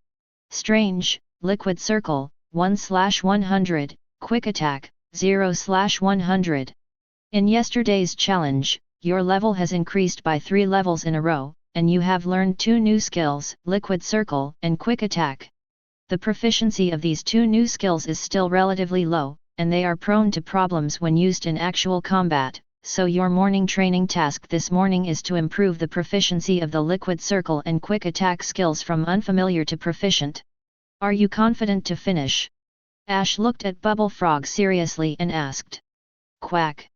Strange, liquid circle, 1/100, quick attack, 0/100. In yesterday's challenge, your level has increased by 3 levels in a row, and you have learned 2 new skills, liquid circle and quick attack. The proficiency of these 2 new skills is still relatively low, and they are prone to problems when used in actual combat, so your morning training task this morning is to improve the proficiency of the liquid circle and quick attack skills from unfamiliar to proficient. Are you confident to finish? Ash looked at Bubble Frog seriously and asked. Quack.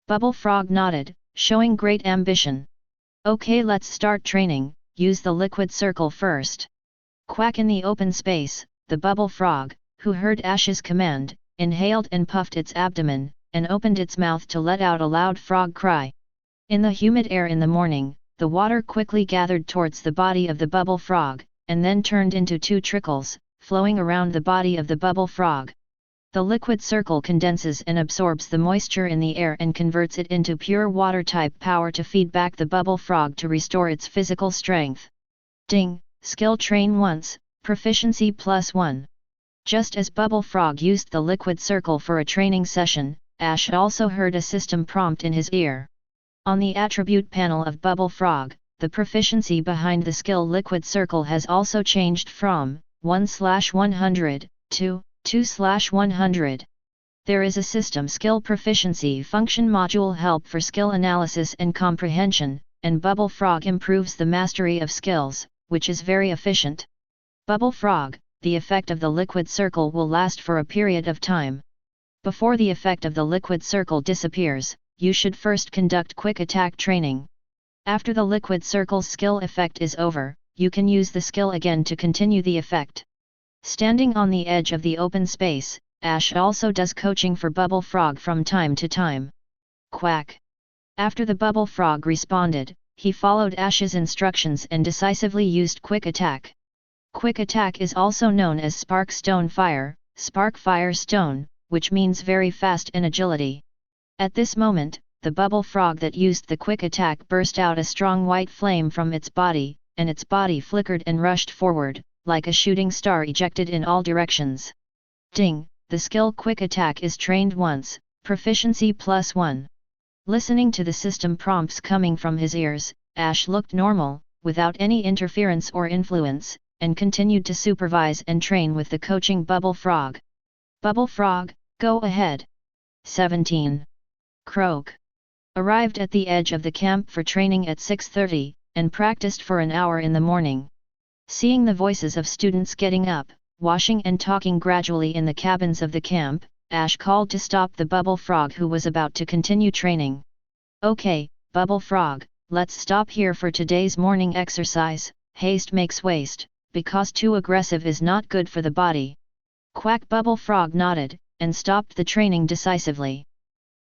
Bubble Frog nodded, showing great ambition. Okay, let's start training. Use the liquid circle first. Quack. In the open space, the Bubble Frog, who heard Ash's command, inhaled and puffed its abdomen, and opened its mouth to let out a loud frog cry. In the humid air in the morning, the water quickly gathered towards the body of the Bubble Frog, and then turned into 2 trickles, flowing around the body of the Bubble Frog. The liquid circle condenses and absorbs the moisture in the air and converts it into pure water-type power to feed back the Bubble Frog to restore its physical strength. Ding! Skill train once, proficiency +1. Just as Bubble Frog used the liquid circle for a training session, Ash also heard a system prompt in his ear. On the attribute panel of Bubble Frog, the proficiency behind the skill liquid circle has also changed from 1/100 to 2/100. There is a system skill proficiency function module help for skill analysis and comprehension, and Bubble Frog improves the mastery of skills, which is very efficient. Bubble Frog, the effect of the liquid circle will last for a period of time. Before the effect of the liquid circle disappears, you should first conduct quick attack training. After the liquid circle's skill effect is over, you can use the skill again to continue the effect. Standing on the edge of the open space, Ash also does coaching for Bubble Frog from time to time. Quack! After the Bubble Frog responded, he followed Ash's instructions and decisively used quick attack. Quick attack is also known as Spark Stone Fire, Spark Fire Stone, which means very fast and agility. At this moment, the Bubble Frog that used the quick attack burst out a strong white flame from its body, and its body flickered and rushed forward, like a shooting star ejected in all directions. Ding! The skill quick attack is trained once, proficiency +1. Listening to the system prompts coming from his ears, Ash looked normal, without any interference or influence, and continued to supervise and train with the coaching Bubble Frog. Bubble Frog, go ahead. 17. Croak. Arrived at the edge of the camp for training at 6:30, and practiced for an hour in the morning. Seeing the voices of students getting up, washing and talking gradually in the cabins of the camp, Ash called to stop the Bubble Frog who was about to continue training. Okay, Bubble Frog, let's stop here for today's morning exercise. Haste makes waste, because too aggressive is not good for the body. Quack! Bubble Frog nodded, and stopped the training decisively.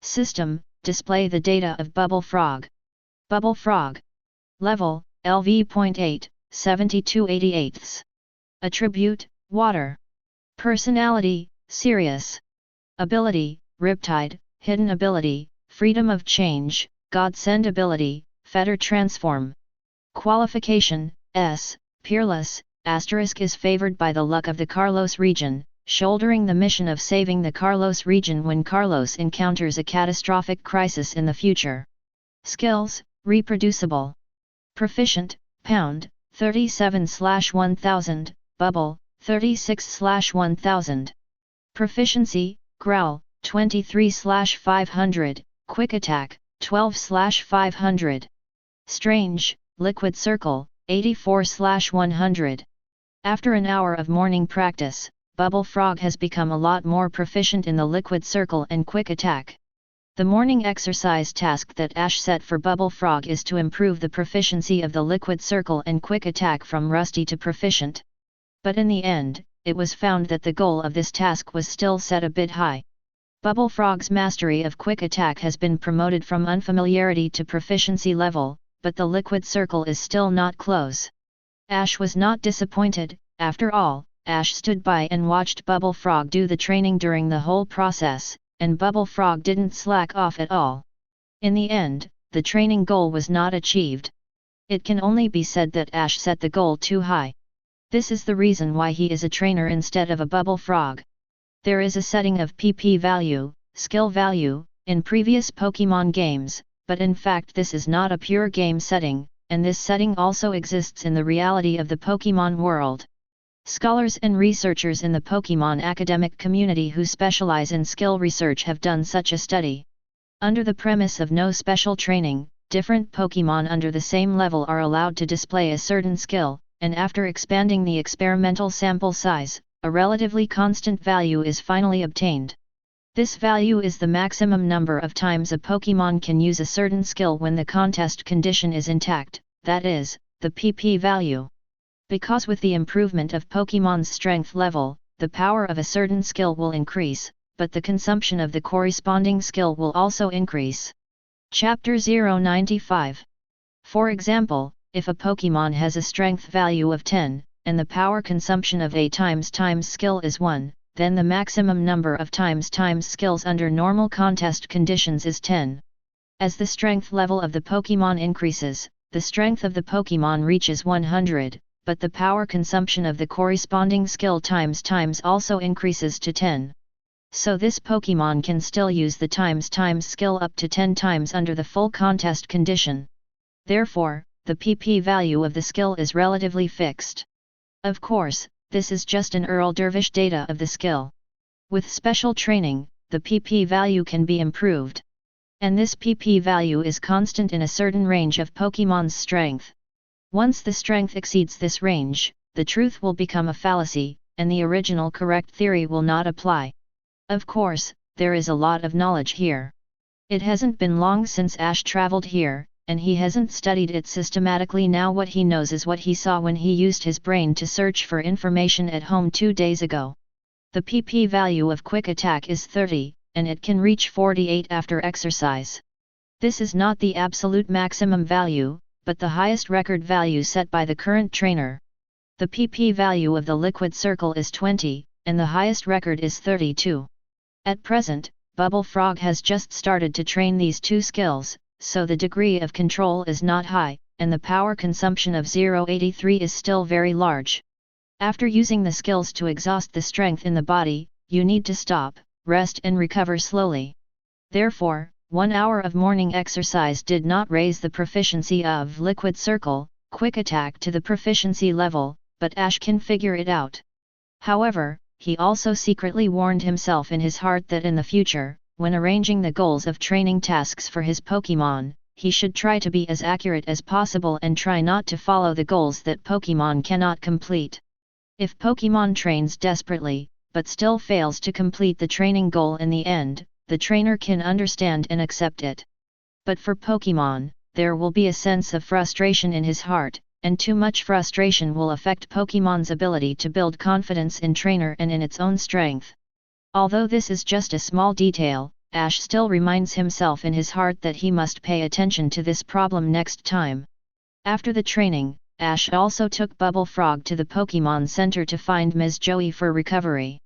System, display the data of Bubble Frog. Bubble Frog. Level, LV.8, 72/88. Attribute, water. Personality, serious. Ability, Riptide, hidden ability, freedom of change, godsend ability, fetter transform. Qualification, S, peerless, asterisk is favored by the luck of the Carlos region, shouldering the mission of saving the Carlos region when Carlos encounters a catastrophic crisis in the future. Skills, reproducible. Proficient, pound, 37/1000, bubble, 36/1000. Proficiency, growl, 23/500, quick attack, 12/500. Strange, liquid circle, 84/100. After an hour of morning practice, Bubble Frog has become a lot more proficient in the liquid circle and quick attack. The morning exercise task that Ash set for Bubble Frog is to improve the proficiency of the liquid circle and quick attack from rusty to proficient. But in the end, it was found that the goal of this task was still set a bit high. Bubble Frog's mastery of quick attack has been promoted from unfamiliarity to proficiency level, but the liquid circle is still not close. Ash was not disappointed. After all, Ash stood by and watched Bubble Frog do the training during the whole process, and Bubble Frog didn't slack off at all. In the end, the training goal was not achieved. It can only be said that Ash set the goal too high. This is the reason why he is a trainer instead of a Bubble Frog. There is a setting of PP value, skill value, in previous Pokémon games, but in fact this is not a pure game setting, and this setting also exists in the reality of the Pokémon world. Scholars and researchers in the Pokémon academic community who specialize in skill research have done such a study. Under the premise of no special training, different Pokémon under the same level are allowed to display a certain skill, and after expanding the experimental sample size, a relatively constant value is finally obtained. This value is the maximum number of times a Pokémon can use a certain skill when the contest condition is intact, that is, the PP value. Because with the improvement of Pokémon's strength level, the power of a certain skill will increase, but the consumption of the corresponding skill will also increase. Chapter 095. For example, if a Pokémon has a strength value of 10, and the power consumption of a times skill is 1, then the maximum number of times skills under normal contest conditions is 10. As the strength level of the Pokémon increases, the strength of the Pokémon reaches 100, but the power consumption of the corresponding skill times also increases to 10. So this Pokémon can still use the times skill up to 10 times under the full contest condition. Therefore, the PP value of the skill is relatively fixed. Of course, this is just an Earl Dervish data of the skill. With special training, the PP value can be improved. And this PP value is constant in a certain range of Pokémon's strength. Once the strength exceeds this range, the truth will become a fallacy, and the original correct theory will not apply. Of course, there is a lot of knowledge here. It hasn't been long since Ash traveled here, and he hasn't studied it systematically. Now what he knows is what he saw when he used his brain to search for information at home 2 days ago. The PP value of quick attack is 30, and it can reach 48 after exercise. This is not the absolute maximum value, but the highest record value set by the current trainer. The PP value of the liquid circle is 20, and the highest record is 32. At present, Bubble Frog has just started to train these two skills, so the degree of control is not high, and the power consumption of 0.83 is still very large. After using the skills to exhaust the strength in the body, you need to stop, rest and recover slowly. Therefore, 1 hour of morning exercise did not raise the proficiency of liquid circle, quick attack to the proficiency level, but Ash can figure it out. However, he also secretly warned himself in his heart that in the future, when arranging the goals of training tasks for his Pokémon, he should try to be as accurate as possible and try not to follow the goals that Pokémon cannot complete. If Pokémon trains desperately, but still fails to complete the training goal in the end, the trainer can understand and accept it. But for Pokémon, there will be a sense of frustration in his heart, and too much frustration will affect Pokémon's ability to build confidence in trainer and in its own strength. Although this is just a small detail, Ash still reminds himself in his heart that he must pay attention to this problem next time. After the training, Ash also took Bubble Frog to the Pokémon Center to find Ms. Joey for recovery.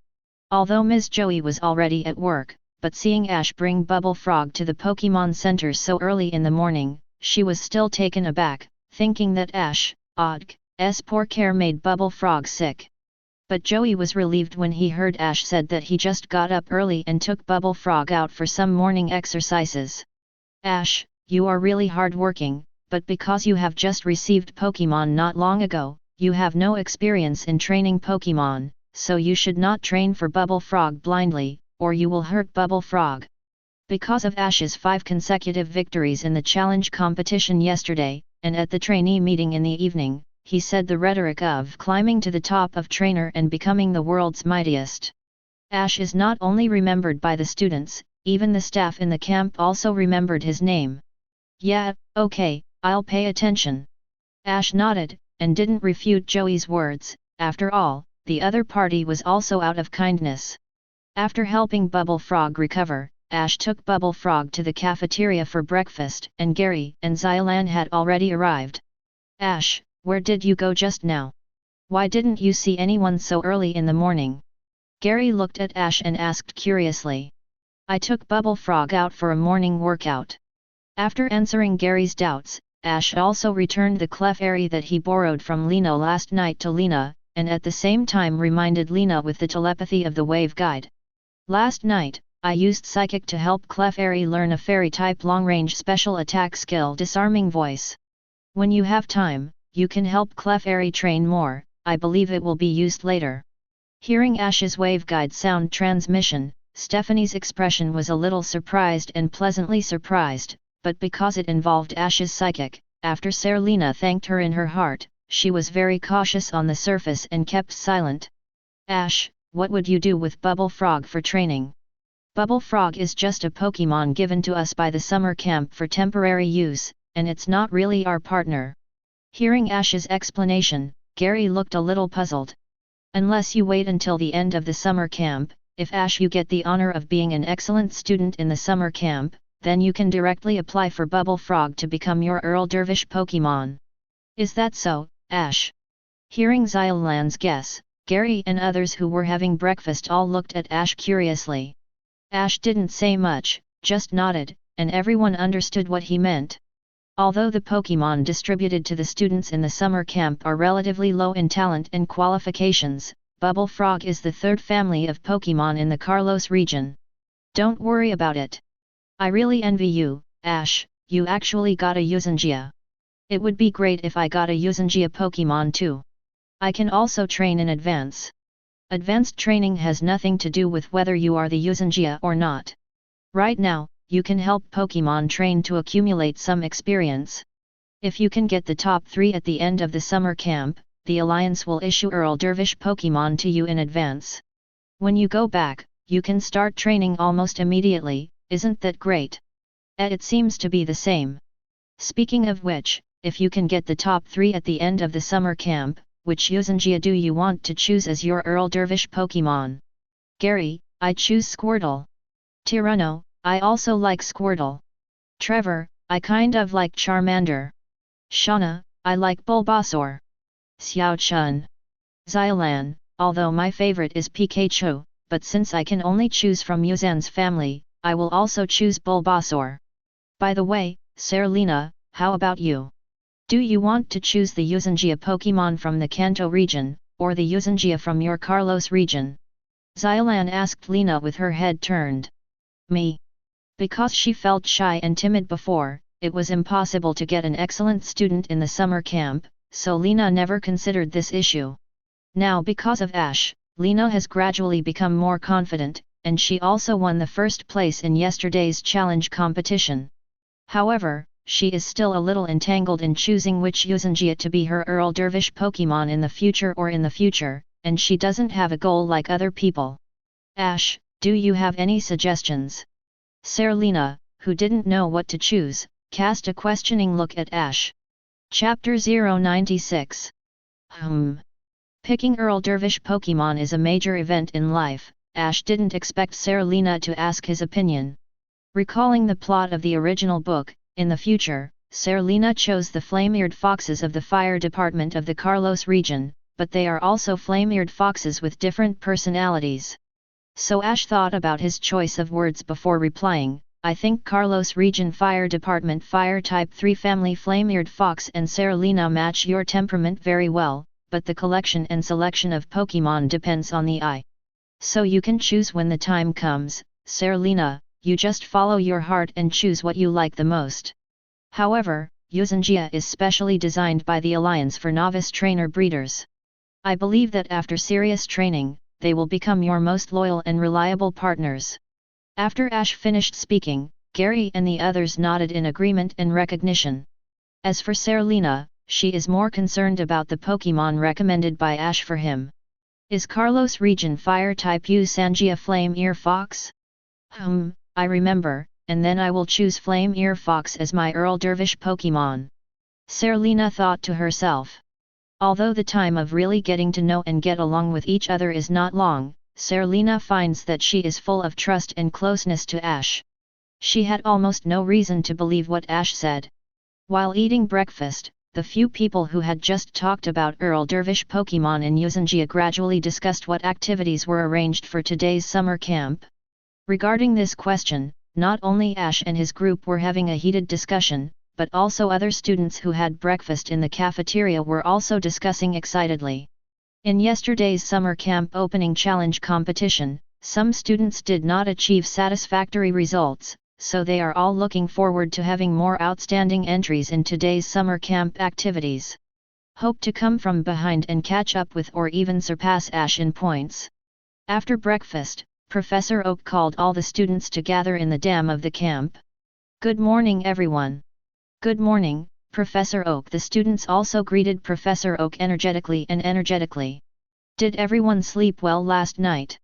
Although Ms. Joey was already at work, but seeing Ash bring Bubble Frog to the Pokémon Center so early in the morning, she was still taken aback, thinking that Ash's poor care made Bubble Frog sick. But Joey was relieved when he heard Ash said that he just got up early and took Bubble Frog out for some morning exercises. Ash, you are really hard-working, but because you have just received Pokémon not long ago, you have no experience in training Pokémon, so you should not train for Bubble Frog blindly, or you will hurt Bubble Frog. Because of Ash's 5 consecutive victories in the challenge competition yesterday, and at the trainee meeting in the evening, he said the rhetoric of climbing to the top of trainer and becoming the world's mightiest. Ash is not only remembered by the students, even the staff in the camp also remembered his name. Yeah, okay, I'll pay attention. Ash nodded, and didn't refute Joey's words. After all, the other party was also out of kindness. After helping Bubble Frog recover, Ash took Bubble Frog to the cafeteria for breakfast and Gary and Xylan had already arrived. Ash, where did you go just now? Why didn't you see anyone so early in the morning? Gary looked at Ash and asked curiously. I took Bubble Frog out for a morning workout. After answering Gary's doubts, Ash also returned the Clefairy that he borrowed from Lena last night to Lena, and at the same time reminded Lena with the telepathy of the Wave Guide. Last night, I used Psychic to help Clefairy learn a Fairy-type long-range special attack skill Disarming Voice. When you have time, you can help Clefairy train more, I believe it will be used later. Hearing Ash's Wave Guide sound transmission, Stephanie's expression was a little surprised and pleasantly surprised, but because it involved Ash's Psychic, after Serena thanked her in her heart, she was very cautious on the surface and kept silent. Ash, what would you do with Bubble Frog for training? Bubble Frog is just a Pokémon given to us by the summer camp for temporary use, and it's not really our partner. Hearing Ash's explanation, Gary looked a little puzzled. Unless you wait until the end of the summer camp, if Ash you get the honor of being an excellent student in the summer camp, then you can directly apply for Bubble Frog to become your Earl Dervish Pokémon. Is that so, Ash? Hearing Xylan's guess, Gary and others who were having breakfast all looked at Ash curiously. Ash didn't say much, just nodded, and everyone understood what he meant. Although the Pokémon distributed to the students in the summer camp are relatively low in talent and qualifications, Bubble Frog is the third family of Pokémon in the Carlos region. Don't worry about it. I really envy you, Ash, you actually got a Yuuzhangia. It would be great if I got a Yuuzhangia Pokémon too. I can also train in advance. Advanced training has nothing to do with whether you are the Yuuzhangia or not. Right now, you can help Pokémon train to accumulate some experience. If you can get the top 3 at the end of the summer camp, the Alliance will issue Earl Dervish Pokémon to you in advance. When you go back, you can start training almost immediately, isn't that great? It seems to be the same. Speaking of which, if you can get the top 3 at the end of the summer camp, which Yuuzhangia do you want to choose as your Earl Dervish Pokémon? Gary, I choose Squirtle. Tyranno, I also like Squirtle. Trevor, I kind of like Charmander. Shauna, I like Bulbasaur. Xiao Chun. Xylan, although my favorite is Pikachu, but since I can only choose from Yuuzhan's family, I will also choose Bulbasaur. By the way, Serena, how about you? Do you want to choose the Yuuzhangia Pokémon from the Kanto region, or the Yuuzhangia from your Carlos region? Xylan asked Lena with her head turned. Me. Because she felt shy and timid before, it was impossible to get an excellent student in the summer camp, so Lena never considered this issue. Now because of Ash, Lena has gradually become more confident, and she also won the first place in yesterday's challenge competition. However, she is still a little entangled in choosing which Yuuzhangia to be her Earl Dervish Pokémon in the future, and she doesn't have a goal like other people. Ash, do you have any suggestions? Serena, who didn't know what to choose, cast a questioning look at Ash. Chapter 096. Picking Earl Dervish Pokémon is a major event in life. Ash didn't expect Serena to ask his opinion. Recalling the plot of the original book, in the future, Serena chose the flame-eared foxes of the fire department of the Carlos region, but they are also flame-eared foxes with different personalities. So Ash thought about his choice of words before replying, I think Carlos region fire department fire type 3 family flame-eared fox and Serena match your temperament very well, but the collection and selection of Pokémon depends on the eye. So you can choose when the time comes, Serena. You just follow your heart and choose what you like the most. However, Yuuzhangia is specially designed by the Alliance for novice trainer breeders. I believe that after serious training, they will become your most loyal and reliable partners. After Ash finished speaking, Gary and the others nodded in agreement and recognition. As for Serena, she is more concerned about the Pokémon recommended by Ash for him. Is Carlos region fire type Yuuzhangia flame ear fox? I remember, and then I will choose Flame Ear Fox as my Earl Dervish Pokémon. Serena thought to herself. Although the time of really getting to know and get along with each other is not long, Serena finds that she is full of trust and closeness to Ash. She had almost no reason to believe what Ash said. While eating breakfast, the few people who had just talked about Earl Dervish Pokémon in Yuuzhanjia gradually discussed what activities were arranged for today's summer camp. Regarding this question, not only Ash and his group were having a heated discussion, but also other students who had breakfast in the cafeteria were also discussing excitedly. In yesterday's summer camp opening challenge competition, some students did not achieve satisfactory results, so they are all looking forward to having more outstanding entries in today's summer camp activities. Hope to come from behind and catch up with or even surpass Ash in points. After breakfast, Professor Oak called all the students to gather in the dam of the camp. Good morning everyone. Good morning, Professor Oak. The students also greeted Professor Oak energetically. Did everyone sleep well last night?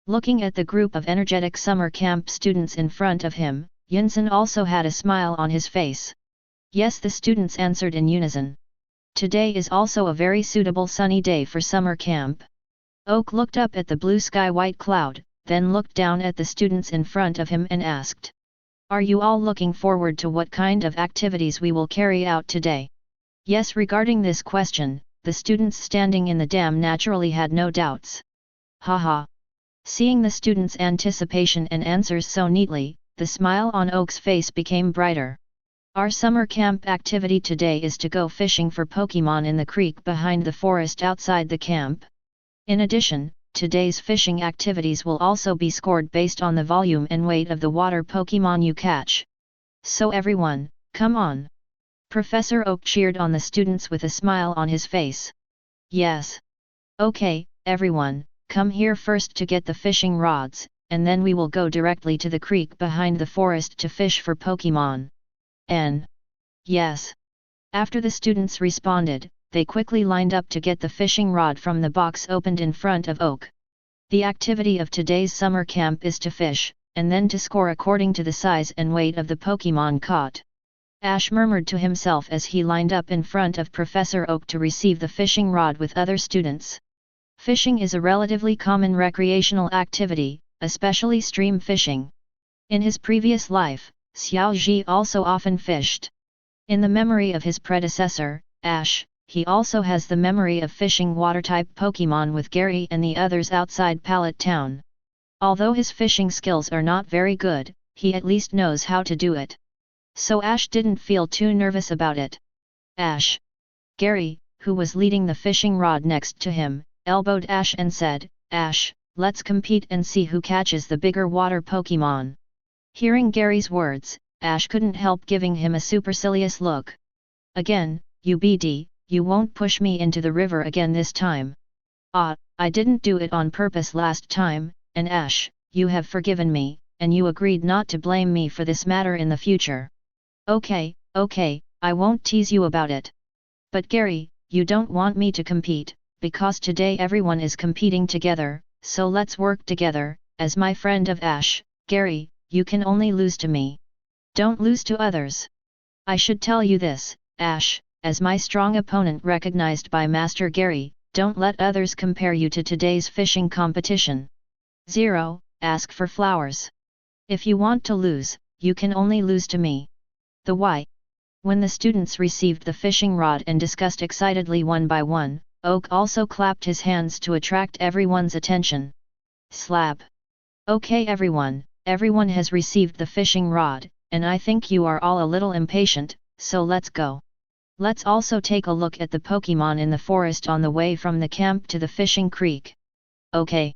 Looking at the group of energetic summer camp students in front of him, Yunsan also had a smile on his face. Yes, the students answered in unison. Today is also a very suitable sunny day for summer camp. Oak looked up at the blue sky white cloud, then looked down at the students in front of him and asked, "Are you all looking forward to what kind of activities we will carry out today?" Yes, regarding this question, the students standing in the dam naturally had no doubts. Haha. Seeing the students' anticipation and answers so neatly, the smile on Oak's face became brighter. Our summer camp activity today is to go fishing for Pokémon in the creek behind the forest outside the camp. In addition, today's fishing activities will also be scored based on the volume and weight of the water Pokémon you catch. So everyone, come on! Professor Oak cheered on the students with a smile on his face. Yes. Okay, everyone, come here first to get the fishing rods, and then we will go directly to the creek behind the forest to fish for Pokémon. Yes. After the students responded, they quickly lined up to get the fishing rod from the box opened in front of Oak. The activity of today's summer camp is to fish, and then to score according to the size and weight of the Pokémon caught. Ash murmured to himself as he lined up in front of Professor Oak to receive the fishing rod with other students. Fishing is a relatively common recreational activity, especially stream fishing. In his previous life, Xiao Ji also often fished. In the memory of his predecessor, Ash, he also has the memory of fishing water-type Pokémon with Gary and the others outside Pallet Town. Although his fishing skills are not very good, he at least knows how to do it. So Ash didn't feel too nervous about it. Ash. Gary, who was leading the fishing rod next to him, elbowed Ash and said, "Ash, let's compete and see who catches the bigger water Pokémon." Hearing Gary's words, Ash couldn't help giving him a supercilious look. "Again, you BD, you won't push me into the river again this time." "Ah, I didn't do it on purpose last time, and Ash, you have forgiven me, and you agreed not to blame me for this matter in the future." Okay, I won't tease you about it. But Gary, you don't want me to compete, because today everyone is competing together, so let's work together. As my friend of Ash, Gary, you can only lose to me. Don't lose to others. I should tell you this, Ash, as my strong opponent recognized by Master Gary, don't let others compare you to today's fishing competition. 0. Ask for flowers. If you want to lose, you can only lose to me. The why. When the students received the fishing rod and discussed excitedly one by one, Oak also clapped his hands to attract everyone's attention. Slap. Okay everyone has received the fishing rod, and I think you are all a little impatient, so let's go. Let's also take a look at the Pokémon in the forest on the way from the camp to the fishing creek. Okay.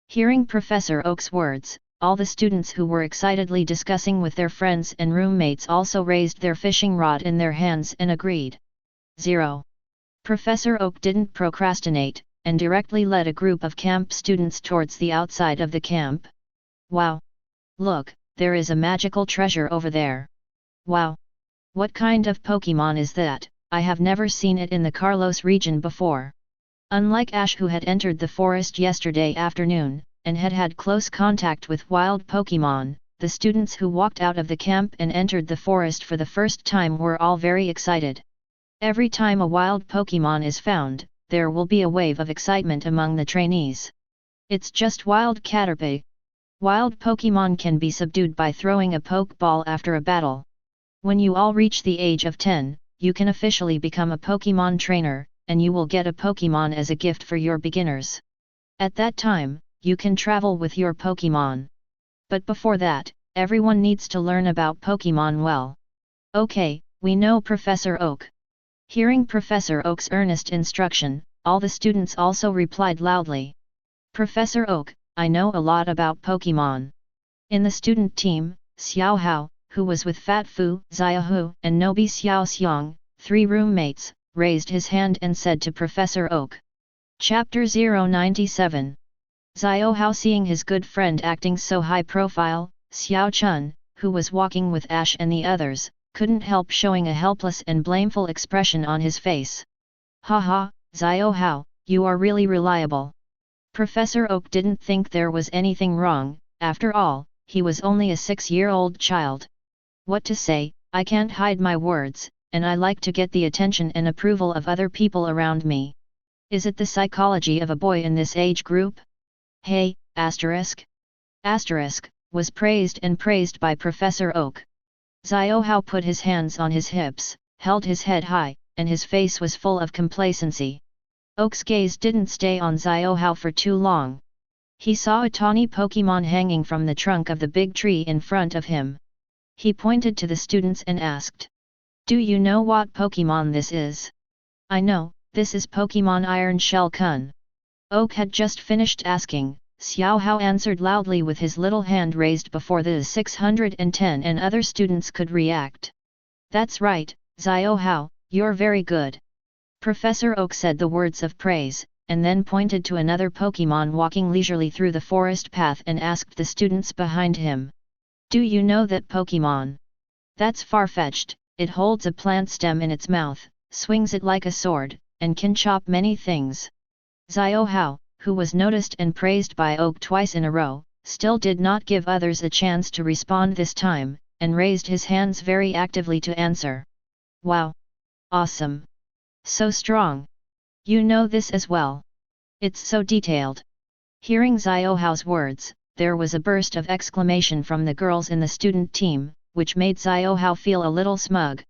Hearing Professor Oak's words, all the students who were excitedly discussing with their friends and roommates also raised their fishing rod in their hands and agreed. 0. Professor Oak didn't procrastinate, and directly led a group of camp students towards the outside of the camp. Wow! Look, there is a magical treasure over there. Wow! What kind of Pokémon is that? I have never seen it in the Carlos region before. Unlike Ash, who had entered the forest yesterday afternoon, and had had close contact with wild Pokémon, the students who walked out of the camp and entered the forest for the first time were all very excited. Every time a wild Pokémon is found, there will be a wave of excitement among the trainees. It's just wild Caterpie. Wild Pokémon can be subdued by throwing a Pokeball after a battle. When you all reach the age of 10, you can officially become a Pokémon trainer, and you will get a Pokémon as a gift for your beginners. At that time, you can travel with your Pokémon. But before that, everyone needs to learn about Pokémon well. Okay, we know Professor Oak. Hearing Professor Oak's earnest instruction, all the students also replied loudly. Professor Oak, I know a lot about Pokémon. In the student team, Xiao Hao, who was with Fat Fu, Xiaohu, and Nobi Xiao Xiang, 3 roommates, raised his hand and said to Professor Oak. Chapter 097. Xiao Hao, seeing his good friend acting so high profile, Xiao Chun, who was walking with Ash and the others, couldn't help showing a helpless and blameful expression on his face. Haha, Xiao Hao, you are really reliable. Professor Oak didn't think there was anything wrong, after all, he was only a 6-year-old child. What to say, I can't hide my words, and I like to get the attention and approval of other people around me. Is it the psychology of a boy in this age group? Hey, asterisk. Asterisk, was praised and praised by Professor Oak. Xiao Hao put his hands on his hips, held his head high, and his face was full of complacency. Oak's gaze didn't stay on Xiao Hao for too long. He saw a tawny Pokémon hanging from the trunk of the big tree in front of him. He pointed to the students and asked. Do you know what Pokémon this is? I know, this is Pokémon Iron Shell Kun. Oak had just finished asking. Xiao Hao answered loudly with his little hand raised before the 610 and other students could react. That's right, Xiao Hao, you're very good. Professor Oak said the words of praise, and then pointed to another Pokémon walking leisurely through the forest path and asked the students behind him. Do you know that Pokémon? That's far-fetched, it holds a plant stem in its mouth, swings it like a sword, and can chop many things. Xiao Hao, who was noticed and praised by Oak twice in a row, still did not give others a chance to respond this time, and raised his hands very actively to answer. Wow! Awesome! So strong! You know this as well. It's so detailed. Hearing Xiao Hao's words, there was a burst of exclamation from the girls in the student team, which made Xiao Hao feel a little smug.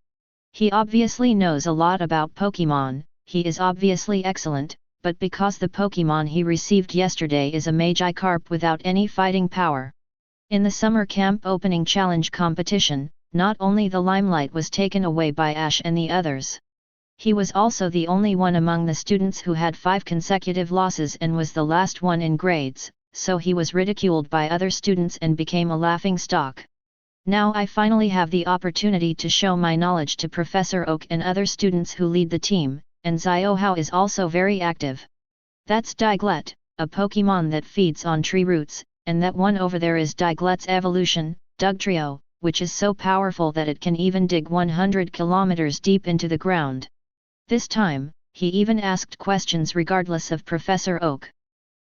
He obviously knows a lot about Pokémon, he is obviously excellent, but because the Pokémon he received yesterday is a Magikarp without any fighting power. In the summer camp opening challenge competition, not only the limelight was taken away by Ash and the others. He was also the only one among the students who had 5 consecutive losses and was the last one in grades, so he was ridiculed by other students and became a laughing stock. Now I finally have the opportunity to show my knowledge to Professor Oak and other students who lead the team, and Xiao Hao is also very active. That's Diglett, a Pokémon that feeds on tree roots, and that one over there is Diglett's evolution, Dugtrio, which is so powerful that it can even dig 100 kilometers deep into the ground. This time, he even asked questions regardless of Professor Oak.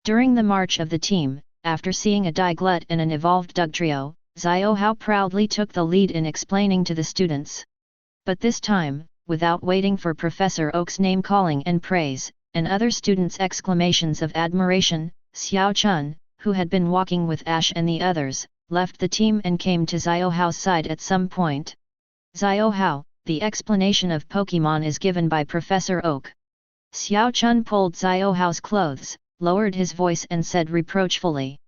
During the march of the team, after seeing a Diglett and an evolved Dugtrio, Xiao Hao proudly took the lead in explaining to the students. But this time, without waiting for Professor Oak's name-calling and praise, and other students' exclamations of admiration, Xiao Chun, who had been walking with Ash and the others, left the team and came to Xiao Hao's side at some point. Xiao Hao, the explanation of Pokémon is given by Professor Oak. Xiao Chun pulled Xiao Hao's clothes, lowered his voice and said reproachfully.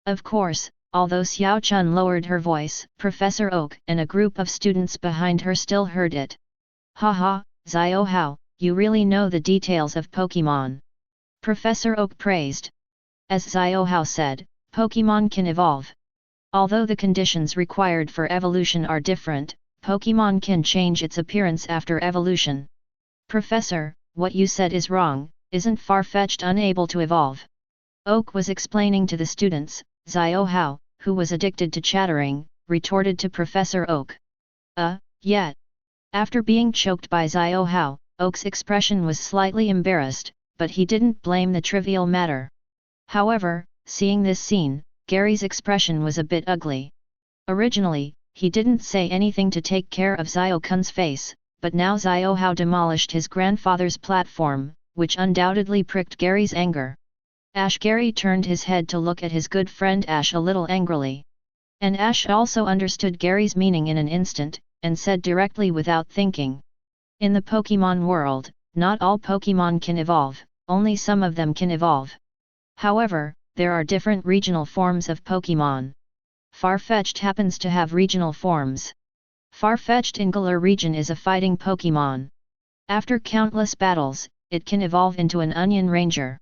Of course, although Xiao Chun lowered her voice, Professor Oak and a group of students behind her still heard it. Haha, Xiao Hao, you really know the details of Pokémon. Professor Oak praised. As Xiao Hao said, Pokémon can evolve. Although the conditions required for evolution are different, Pokémon can change its appearance after evolution. Professor, what you said is wrong, isn't Farfetch'd unable to evolve? Oak was explaining to the students. Xiao Hao, who was addicted to chattering, retorted to Professor Oak. Yet. After being choked by Xiao Hao, Oak's expression was slightly embarrassed, but he didn't blame the trivial matter. However, seeing this scene, Gary's expression was a bit ugly. Originally, he didn't say anything to take care of Xiao Kun's face, but now Xiao Hao demolished his grandfather's platform, which undoubtedly pricked Gary's anger. Gary turned his head to look at his good friend Ash a little angrily. And Ash also understood Gary's meaning in an instant, and said directly without thinking. In the Pokémon world, not all Pokémon can evolve, only some of them can evolve. However, there are different regional forms of Pokémon. Farfetch'd happens to have regional forms. Farfetch'd in Galar region is a fighting Pokémon. After countless battles, it can evolve into an Onion Ranger.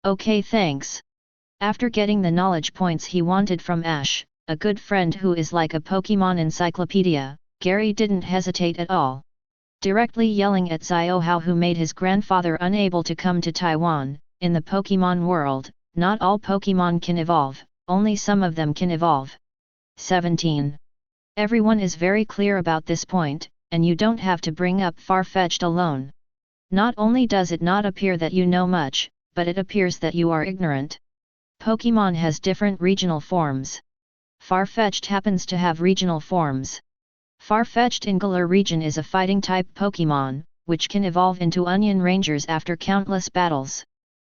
Okay, thanks. After getting the knowledge points he wanted from Ash, a good friend who is like a Pokémon encyclopedia, Gary didn't hesitate at all. Directly yelling at Xiaohao, who made his grandfather unable to come to Taiwan. In the Pokémon world, not all Pokémon can evolve, only some of them can evolve. 17. Everyone is very clear about this point, and you don't have to bring up Farfetch'd alone. Not only does it not appear that you know much, but it appears that you are ignorant. Pokémon has different regional forms. Farfetch'd happens to have regional forms. Farfetch'd in Galar region is a fighting type Pokémon, which can evolve into Onion Rangers after countless battles.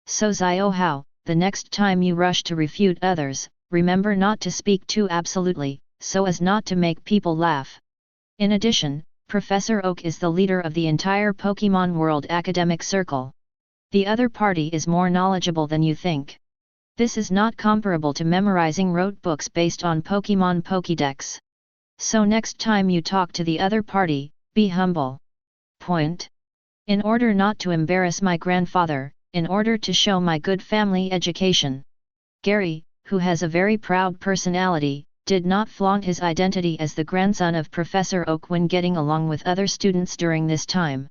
So Xiaohao, the next time you rush to refute others, remember not to speak too absolutely, so as not to make people laugh. In addition, Professor Oak is the leader of the entire Pokémon World academic circle. The other party is more knowledgeable than you think. This is not comparable to memorizing rote books based on Pokémon Pokédex. So next time you talk to the other party, be humble. Point. In order not to embarrass my grandfather, in order to show my good family education. Gary, who has a very proud personality, did not flaunt his identity as the grandson of Professor Oak when getting along with other students during this time.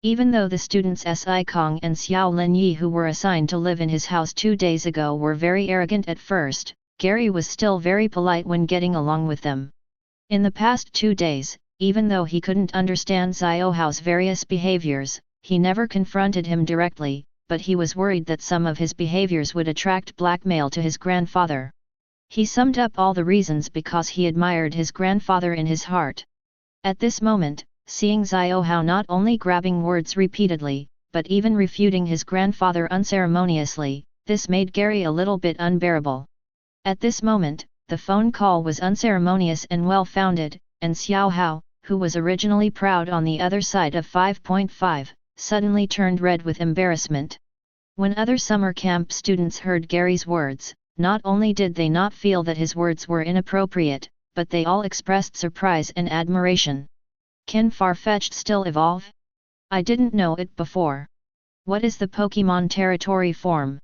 Even though the students Si Kong and Xiao Linyi who were assigned to live in his house 2 days ago were very arrogant at first, Gary was still very polite when getting along with them. In the past 2 days, even though he couldn't understand Xiaohao's various behaviors, he never confronted him directly, but he was worried that some of his behaviors would attract blackmail to his grandfather. He summed up all the reasons because he admired his grandfather in his heart. At this moment, seeing Xiaohao not only grabbing words repeatedly, but even refuting his grandfather unceremoniously, this made Gary a little bit unbearable. At this moment, the phone call was unceremonious and well-founded, and Xiaohao, who was originally proud on the other side of 5.5, suddenly turned red with embarrassment. When other summer camp students heard Gary's words, not only did they not feel that his words were inappropriate, but they all expressed surprise and admiration. Can Farfetch'd still evolve? I didn't know it before. What is the Pokémon territory form?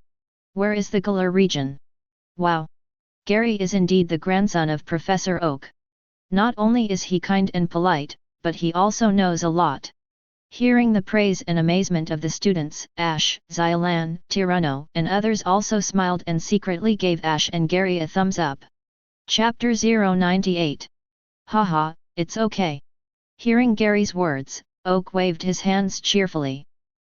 Where is the Galar region? Wow! Gary is indeed the grandson of Professor Oak. Not only is he kind and polite, but he also knows a lot. Hearing the praise and amazement of the students, Ash, Xiaolan, Tyranno, and others also smiled and secretly gave Ash and Gary a thumbs up. Chapter 098. Haha, it's okay. Hearing Gary's words, Oak waved his hands cheerfully.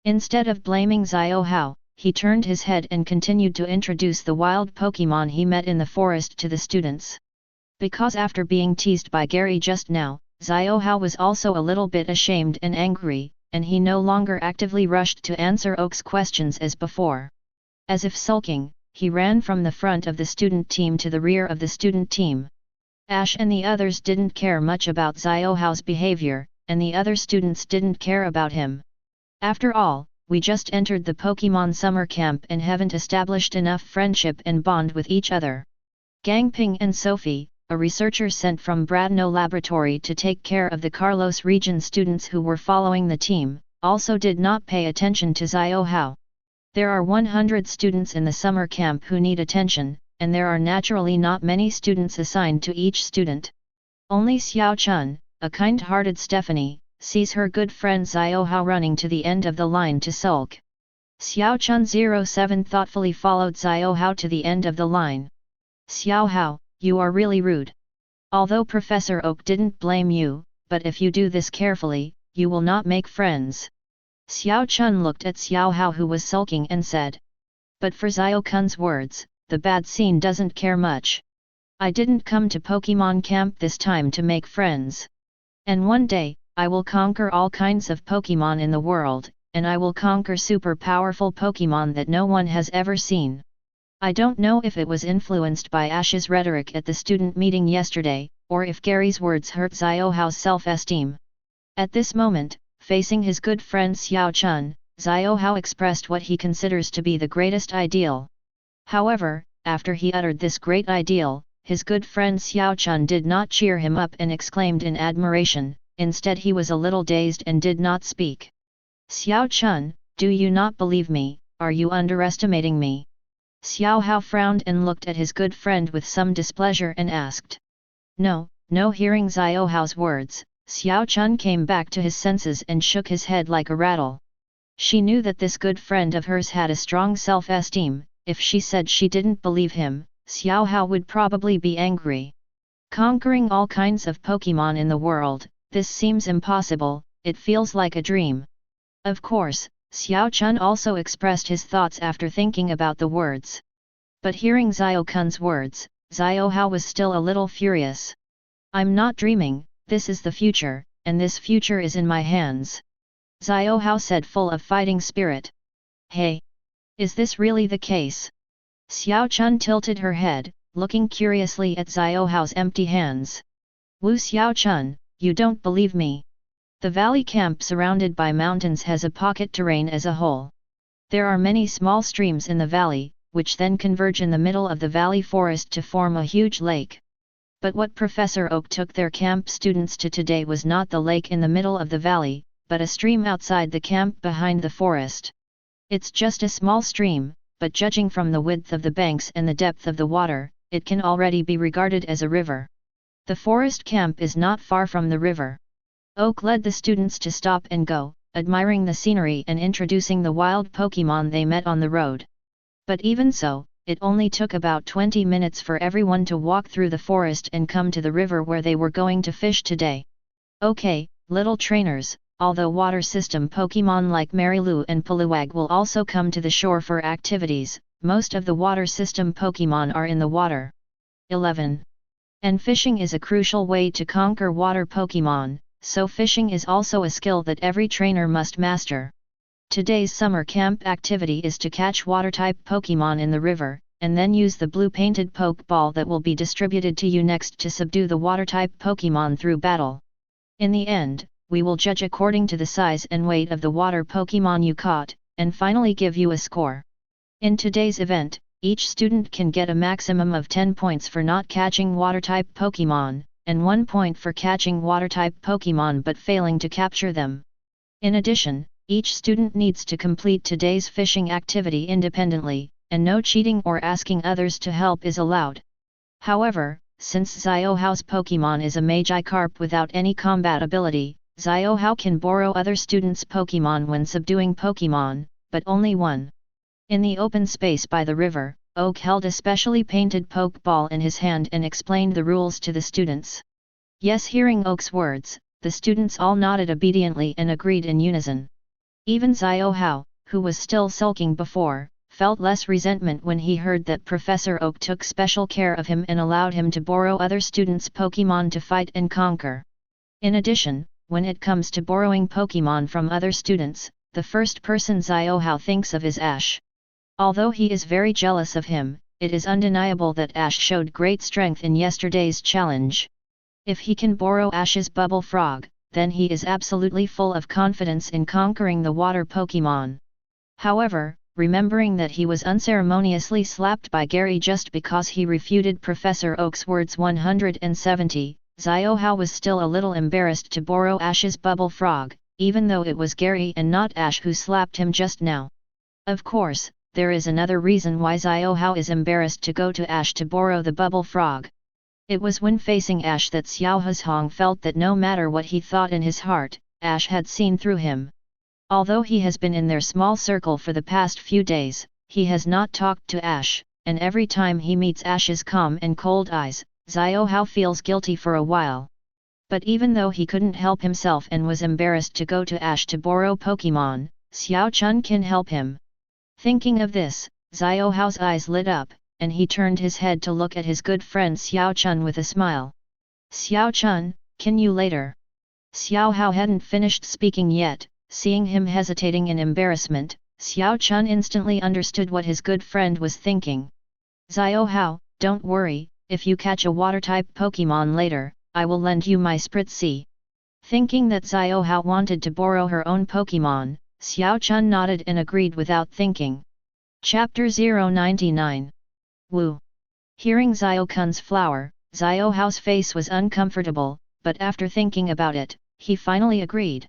Instead of blaming Xiaohao, he turned his head and continued to introduce the wild Pokémon he met in the forest to the students. Because after being teased by Gary just now, Xiaohao was also a little bit ashamed and angry, and he no longer actively rushed to answer Oak's questions as before. As if sulking, he ran from the front of the student team to the rear of the student team. Ash and the others didn't care much about Xiaohao's behavior, and the other students didn't care about him. After all, we just entered the Pokémon summer camp and haven't established enough friendship and bond with each other. Gangping and Sophie, a researcher sent from Bradno Laboratory to take care of the Carlos region students who were following the team, also did not pay attention to Xiaohao. There are 100 students in the summer camp who need attention, and there are naturally not many students assigned to each student. Only Xiao Chun, a kind-hearted Stephanie, sees her good friend Xiaohao running to the end of the line to sulk. Xiao Chun 07 thoughtfully followed Xiaohao to the end of the line. Xiaohao, you are really rude. Although Professor Oak didn't blame you, but if you do this carefully, you will not make friends. Xiao Chun looked at Xiaohao who was sulking and said. But for Xiao Kun's words, the bad scene doesn't care much. I didn't come to Pokémon camp this time to make friends. And one day, I will conquer all kinds of Pokémon in the world, and I will conquer super powerful Pokémon that no one has ever seen. I don't know if it was influenced by Ash's rhetoric at the student meeting yesterday, or if Gary's words hurt Xiao Hao's self-esteem. At this moment, facing his good friend Xiao Chun, Xiao Hao expressed what he considers to be the greatest ideal. However, after he uttered this great ideal, his good friend Xiao Chun did not cheer him up and exclaimed in admiration, instead he was a little dazed and did not speak. Xiao Chun, do you not believe me, are you underestimating me? Xiao Hao frowned and looked at his good friend with some displeasure and asked. No. Hearing Xiao Hao's words, Xiao Chun came back to his senses and shook his head like a rattle. She knew that this good friend of hers had a strong self-esteem. If she said she didn't believe him, Xiao Hao would probably be angry. Conquering all kinds of Pokémon in the world, this seems impossible, it feels like a dream. Of course, Xiao Chun also expressed his thoughts after thinking about the words. But hearing Xiao Kun's words, Xiao Hao was still a little furious. I'm not dreaming, this is the future, and this future is in my hands. Xiao Hao said full of fighting spirit. Hey! Is this really the case? Xiao Chun tilted her head, looking curiously at Xiao Hao's empty hands. Wu Xiao Chun, you don't believe me. The valley camp surrounded by mountains has a pocket terrain as a whole. There are many small streams in the valley, which then converge in the middle of the valley forest to form a huge lake. But what Professor Oak took their camp students to today was not the lake in the middle of the valley, but a stream outside the camp behind the forest. It's just a small stream, but judging from the width of the banks and the depth of the water, it can already be regarded as a river. The forest camp is not far from the river. Oak led the students to stop and go, admiring the scenery and introducing the wild Pokémon they met on the road. But even so, it only took about 20 minutes for everyone to walk through the forest and come to the river where they were going to fish today. Okay, little trainers. Although water system Pokémon like Marilu and Poliwag will also come to the shore for activities, most of the water system Pokémon are in the water. 11. And fishing is a crucial way to conquer water Pokémon, so fishing is also a skill that every trainer must master. Today's summer camp activity is to catch water-type Pokémon in the river, and then use the blue painted Pokeball that will be distributed to you next to subdue the water-type Pokémon through battle. In the end, we will judge according to the size and weight of the water Pokémon you caught, and finally give you a score. In today's event, each student can get a maximum of 10 points for not catching water-type Pokémon, and 1 point for catching water-type Pokémon but failing to capture them. In addition, each student needs to complete today's fishing activity independently, and no cheating or asking others to help is allowed. However, since Xiao Hao's Pokémon is a Magikarp without any combat ability, Xiao Hao can borrow other students' Pokémon when subduing Pokémon, but only one. In the open space by the river, Oak held a specially painted Pokeball in his hand and explained the rules to the students. Yes, hearing Oak's words, the students all nodded obediently and agreed in unison. Even Xiao Hao, who was still sulking before, felt less resentment when he heard that Professor Oak took special care of him and allowed him to borrow other students' Pokémon to fight and conquer. In addition, when it comes to borrowing Pokémon from other students, the first person Xiao Hao thinks of is Ash. Although he is very jealous of him, it is undeniable that Ash showed great strength in yesterday's challenge. If he can borrow Ash's Bubble Frog, then he is absolutely full of confidence in conquering the water Pokémon. However, remembering that he was unceremoniously slapped by Gary just because he refuted Professor Oak's words 170, Xiao Hao was still a little embarrassed to borrow Ash's Bubble Frog, even though it was Gary and not Ash who slapped him just now. Of course, there is another reason why Xiao Hao is embarrassed to go to Ash to borrow the Bubble Frog. It was when facing Ash that Xiao Huzhong felt that no matter what he thought in his heart, Ash had seen through him. Although he has been in their small circle for the past few days, he has not talked to Ash, and every time he meets Ash's calm and cold eyes, Xiao Hao feels guilty for a while. But even though he couldn't help himself and was embarrassed to go to Ash to borrow Pokémon, Xiao Chun can help him. Thinking of this, Xiao Hao's eyes lit up, and he turned his head to look at his good friend Xiao Chun with a smile. Xiao Chun, can you later? Xiao Hao hadn't finished speaking yet. Seeing him hesitating in embarrassment, Xiao Chun instantly understood what his good friend was thinking. Xiaohao, don't worry, if you catch a water-type Pokémon later, I will lend you my Spritzy. Thinking that Xiaohao wanted to borrow her own Pokémon, Xiao Chun nodded and agreed without thinking. Chapter 099. Wu. Hearing Xiao Kun's flower, Xiaohao's face was uncomfortable, but after thinking about it, he finally agreed.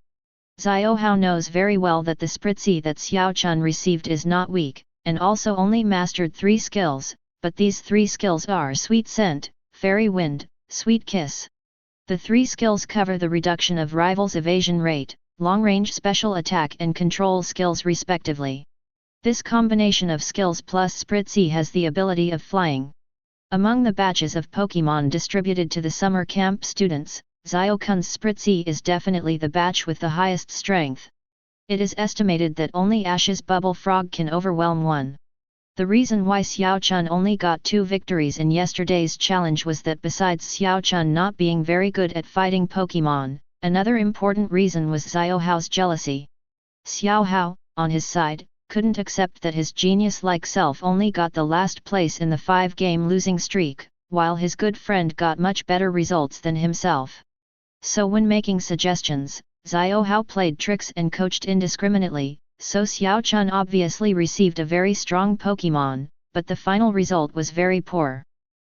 Xiaohao knows very well that the Spritzy that Xiao Chun received is not weak, and also only mastered 3 skills, but these 3 skills are Sweet Scent, Fairy Wind, Sweet Kiss. The 3 skills cover the reduction of rivals' evasion rate, long-range special attack and control skills respectively. This combination of skills plus Spritzy has the ability of flying. Among the batches of Pokémon distributed to the summer camp students, Xiao Kun's Spritzy is definitely the batch with the highest strength. It is estimated that only Ash's Bubble Frog can overwhelm one. The reason why Xiao Chun only got 2 victories in yesterday's challenge was that besides Xiao Chun not being very good at fighting Pokémon, another important reason was Xiaohao's jealousy. Xiaohao, on his side, couldn't accept that his genius-like self only got the last place in the 5-game losing streak, while his good friend got much better results than himself. So when making suggestions, Xiaohao played tricks and coached indiscriminately, so Xiao Chun obviously received a very strong Pokémon, but the final result was very poor.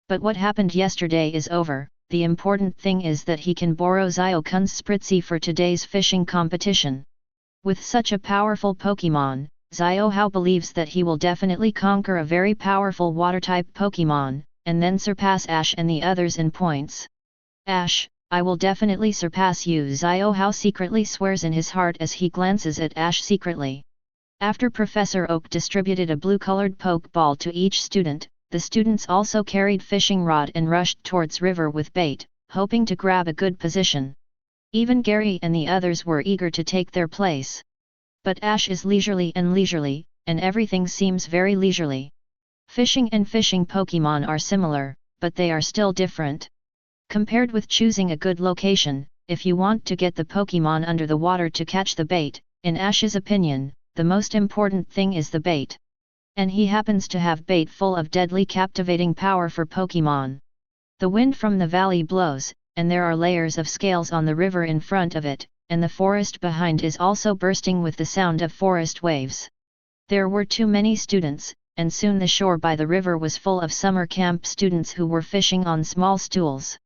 But what happened yesterday is over. The important thing is that he can borrow Xiao Kun's Spritzy for today's fishing competition. With such a powerful Pokémon, Xiaohao believes that he will definitely conquer a very powerful water-type Pokémon, and then surpass Ash and the others in points. Ash, I will definitely surpass you, Xiaohao secretly swears in his heart as he glances at Ash secretly. After Professor Oak distributed a blue-colored Pokeball to each student, the students also carried fishing rod and rushed towards river with bait, hoping to grab a good position. Even Gary and the others were eager to take their place. But Ash is leisurely, and everything seems very leisurely. Fishing and fishing Pokémon are similar, but they are still different. Compared with choosing a good location, if you want to get the Pokémon under the water to catch the bait, in Ash's opinion, the most important thing is the bait. And he happens to have bait full of deadly captivating power for Pokémon. The wind from the valley blows, and there are layers of scales on the river in front of it, and the forest behind is also bursting with the sound of forest waves. There were too many students, and soon the shore by the river was full of summer camp students who were fishing on small stools.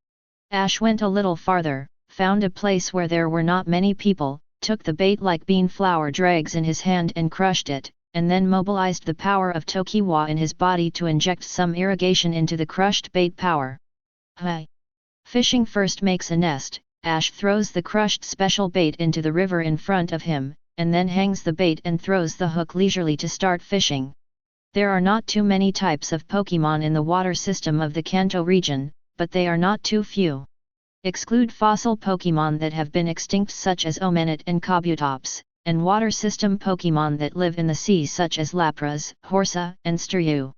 Ash went a little farther, found a place where there were not many people, took the bait like bean flour dregs in his hand and crushed it, and then mobilized the power of Tokiwa in his body to inject some irrigation into the crushed bait power. Hi! Fishing first makes a nest. Ash throws the crushed special bait into the river in front of him, and then hangs the bait and throws the hook leisurely to start fishing. There are not too many types of Pokémon in the water system of the Kanto region, but they are not too few. Exclude fossil Pokémon that have been extinct such as Omenet and Kabutops, and water system Pokémon that live in the sea such as Lapras, Horsa, and Staryu.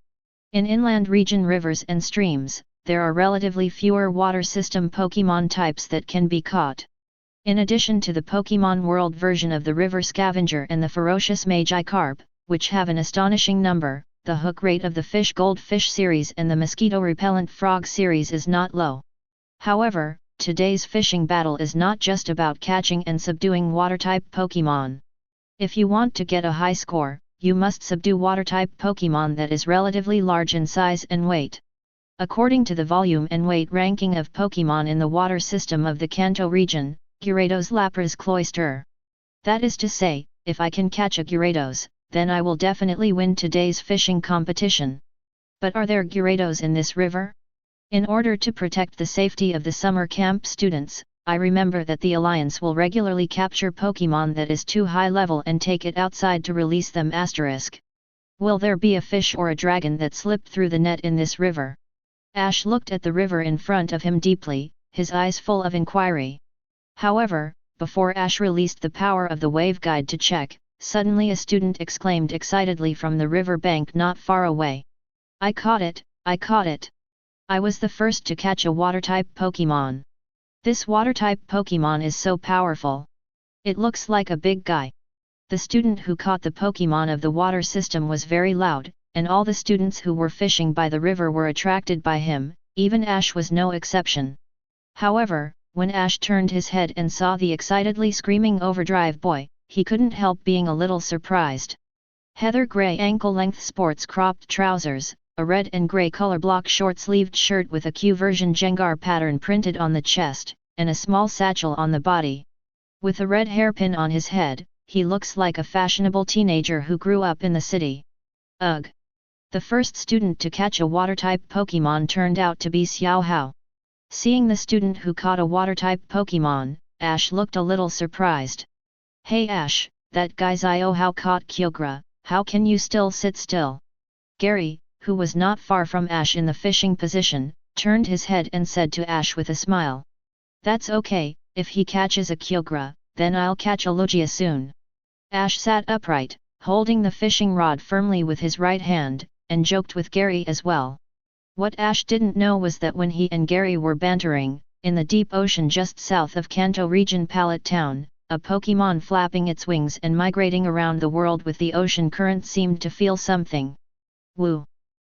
In inland region rivers and streams, there are relatively fewer water system Pokémon types that can be caught. In addition to the Pokémon World version of the River Scavenger and the ferocious Magikarp, which have an astonishing number, the hook rate of the Fish Goldfish series and the Mosquito Repellent Frog series is not low. However, today's fishing battle is not just about catching and subduing water-type Pokémon. If you want to get a high score, you must subdue water-type Pokémon that is relatively large in size and weight. According to the volume and weight ranking of Pokémon in the water system of the Kanto region, Gyarados Lapras Cloyster. That is to say, if I can catch a Gyarados, then I will definitely win today's fishing competition. But are there Gyarados in this river? In order to protect the safety of the summer camp students, I remember that the Alliance will regularly capture Pokémon that is too high level and take it outside to release them **. Will there be a fish or a dragon that slipped through the net in this river? Ash looked at the river in front of him deeply, his eyes full of inquiry. However, before Ash released the power of the wave guide to check, suddenly a student exclaimed excitedly from the river bank not far away. I caught it, I caught it! I was the first to catch a water-type Pokémon. This water-type Pokémon is so powerful. It looks like a big guy. The student who caught the Pokémon of the water system was very loud, and all the students who were fishing by the river were attracted by him, even Ash was no exception. However, when Ash turned his head and saw the excitedly screaming Overdrive boy, he couldn't help being a little surprised. Heather gray ankle-length sports cropped trousers, a red and grey color block short-sleeved shirt with a Q-version Jengar pattern printed on the chest, and a small satchel on the body. With a red hairpin on his head, he looks like a fashionable teenager who grew up in the city. Ugh! The first student to catch a water-type Pokémon turned out to be Xiao Hao. Seeing the student who caught a water-type Pokémon, Ash looked a little surprised. Hey Ash, that guy Xiao Hao caught Kyogre, how can you still sit still? Gary, who was not far from Ash in the fishing position, turned his head and said to Ash with a smile. That's okay, if he catches a Kyogre, then I'll catch a Lugia soon. Ash sat upright, holding the fishing rod firmly with his right hand, and joked with Gary as well. What Ash didn't know was that when he and Gary were bantering, in the deep ocean just south of Kanto region Pallet Town, a Pokémon flapping its wings and migrating around the world with the ocean current seemed to feel something. Woo!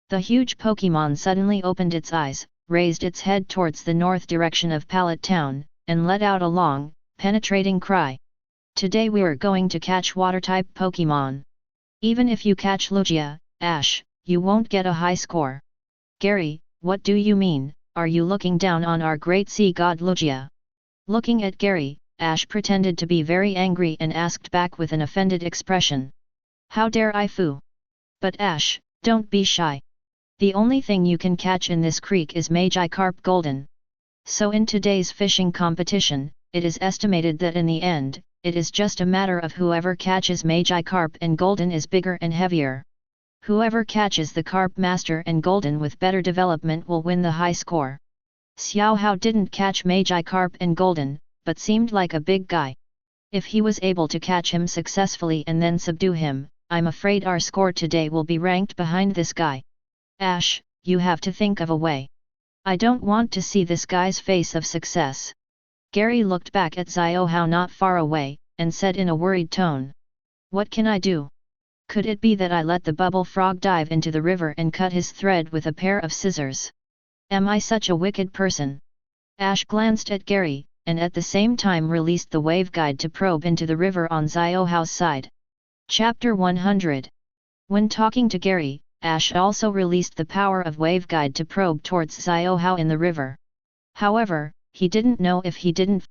The huge Pokémon suddenly opened its eyes, raised its head towards the north direction of Pallet Town, and let out a long, penetrating cry. Today we're going to catch water-type Pokémon. Even if you catch Lugia, Ash, you won't get a high score. Gary, what do you mean, are you looking down on our great sea god Lugia? Looking at Gary, Ash pretended to be very angry and asked back with an offended expression. How dare I foo? But Ash, don't be shy. The only thing you can catch in this creek is Magikarp Golden. So in today's fishing competition, it is estimated that in the end, it is just a matter of whoever catches Magikarp and Golden is bigger and heavier. Whoever catches the Carp Master and Golden with better development will win the high score. Xiao Hao didn't catch Magikarp and Golden, but seemed like a big guy. If he was able to catch him successfully and then subdue him, I'm afraid our score today will be ranked behind this guy. Ash, you have to think of a way. I don't want to see this guy's face of success. Gary looked back at Xiao Hao not far away, and said in a worried tone. What can I do? Could it be that I let the bubble frog dive into the river and cut his thread with a pair of scissors? Am I such a wicked person? Ash glanced at Gary, and at the same time released the wave guide to probe into the river on Xiao Hao's side. Chapter 100. When talking to Gary, Ash also released the power of wave guide to probe towards Xiao Hao in the river. However, he didn't know if he didn't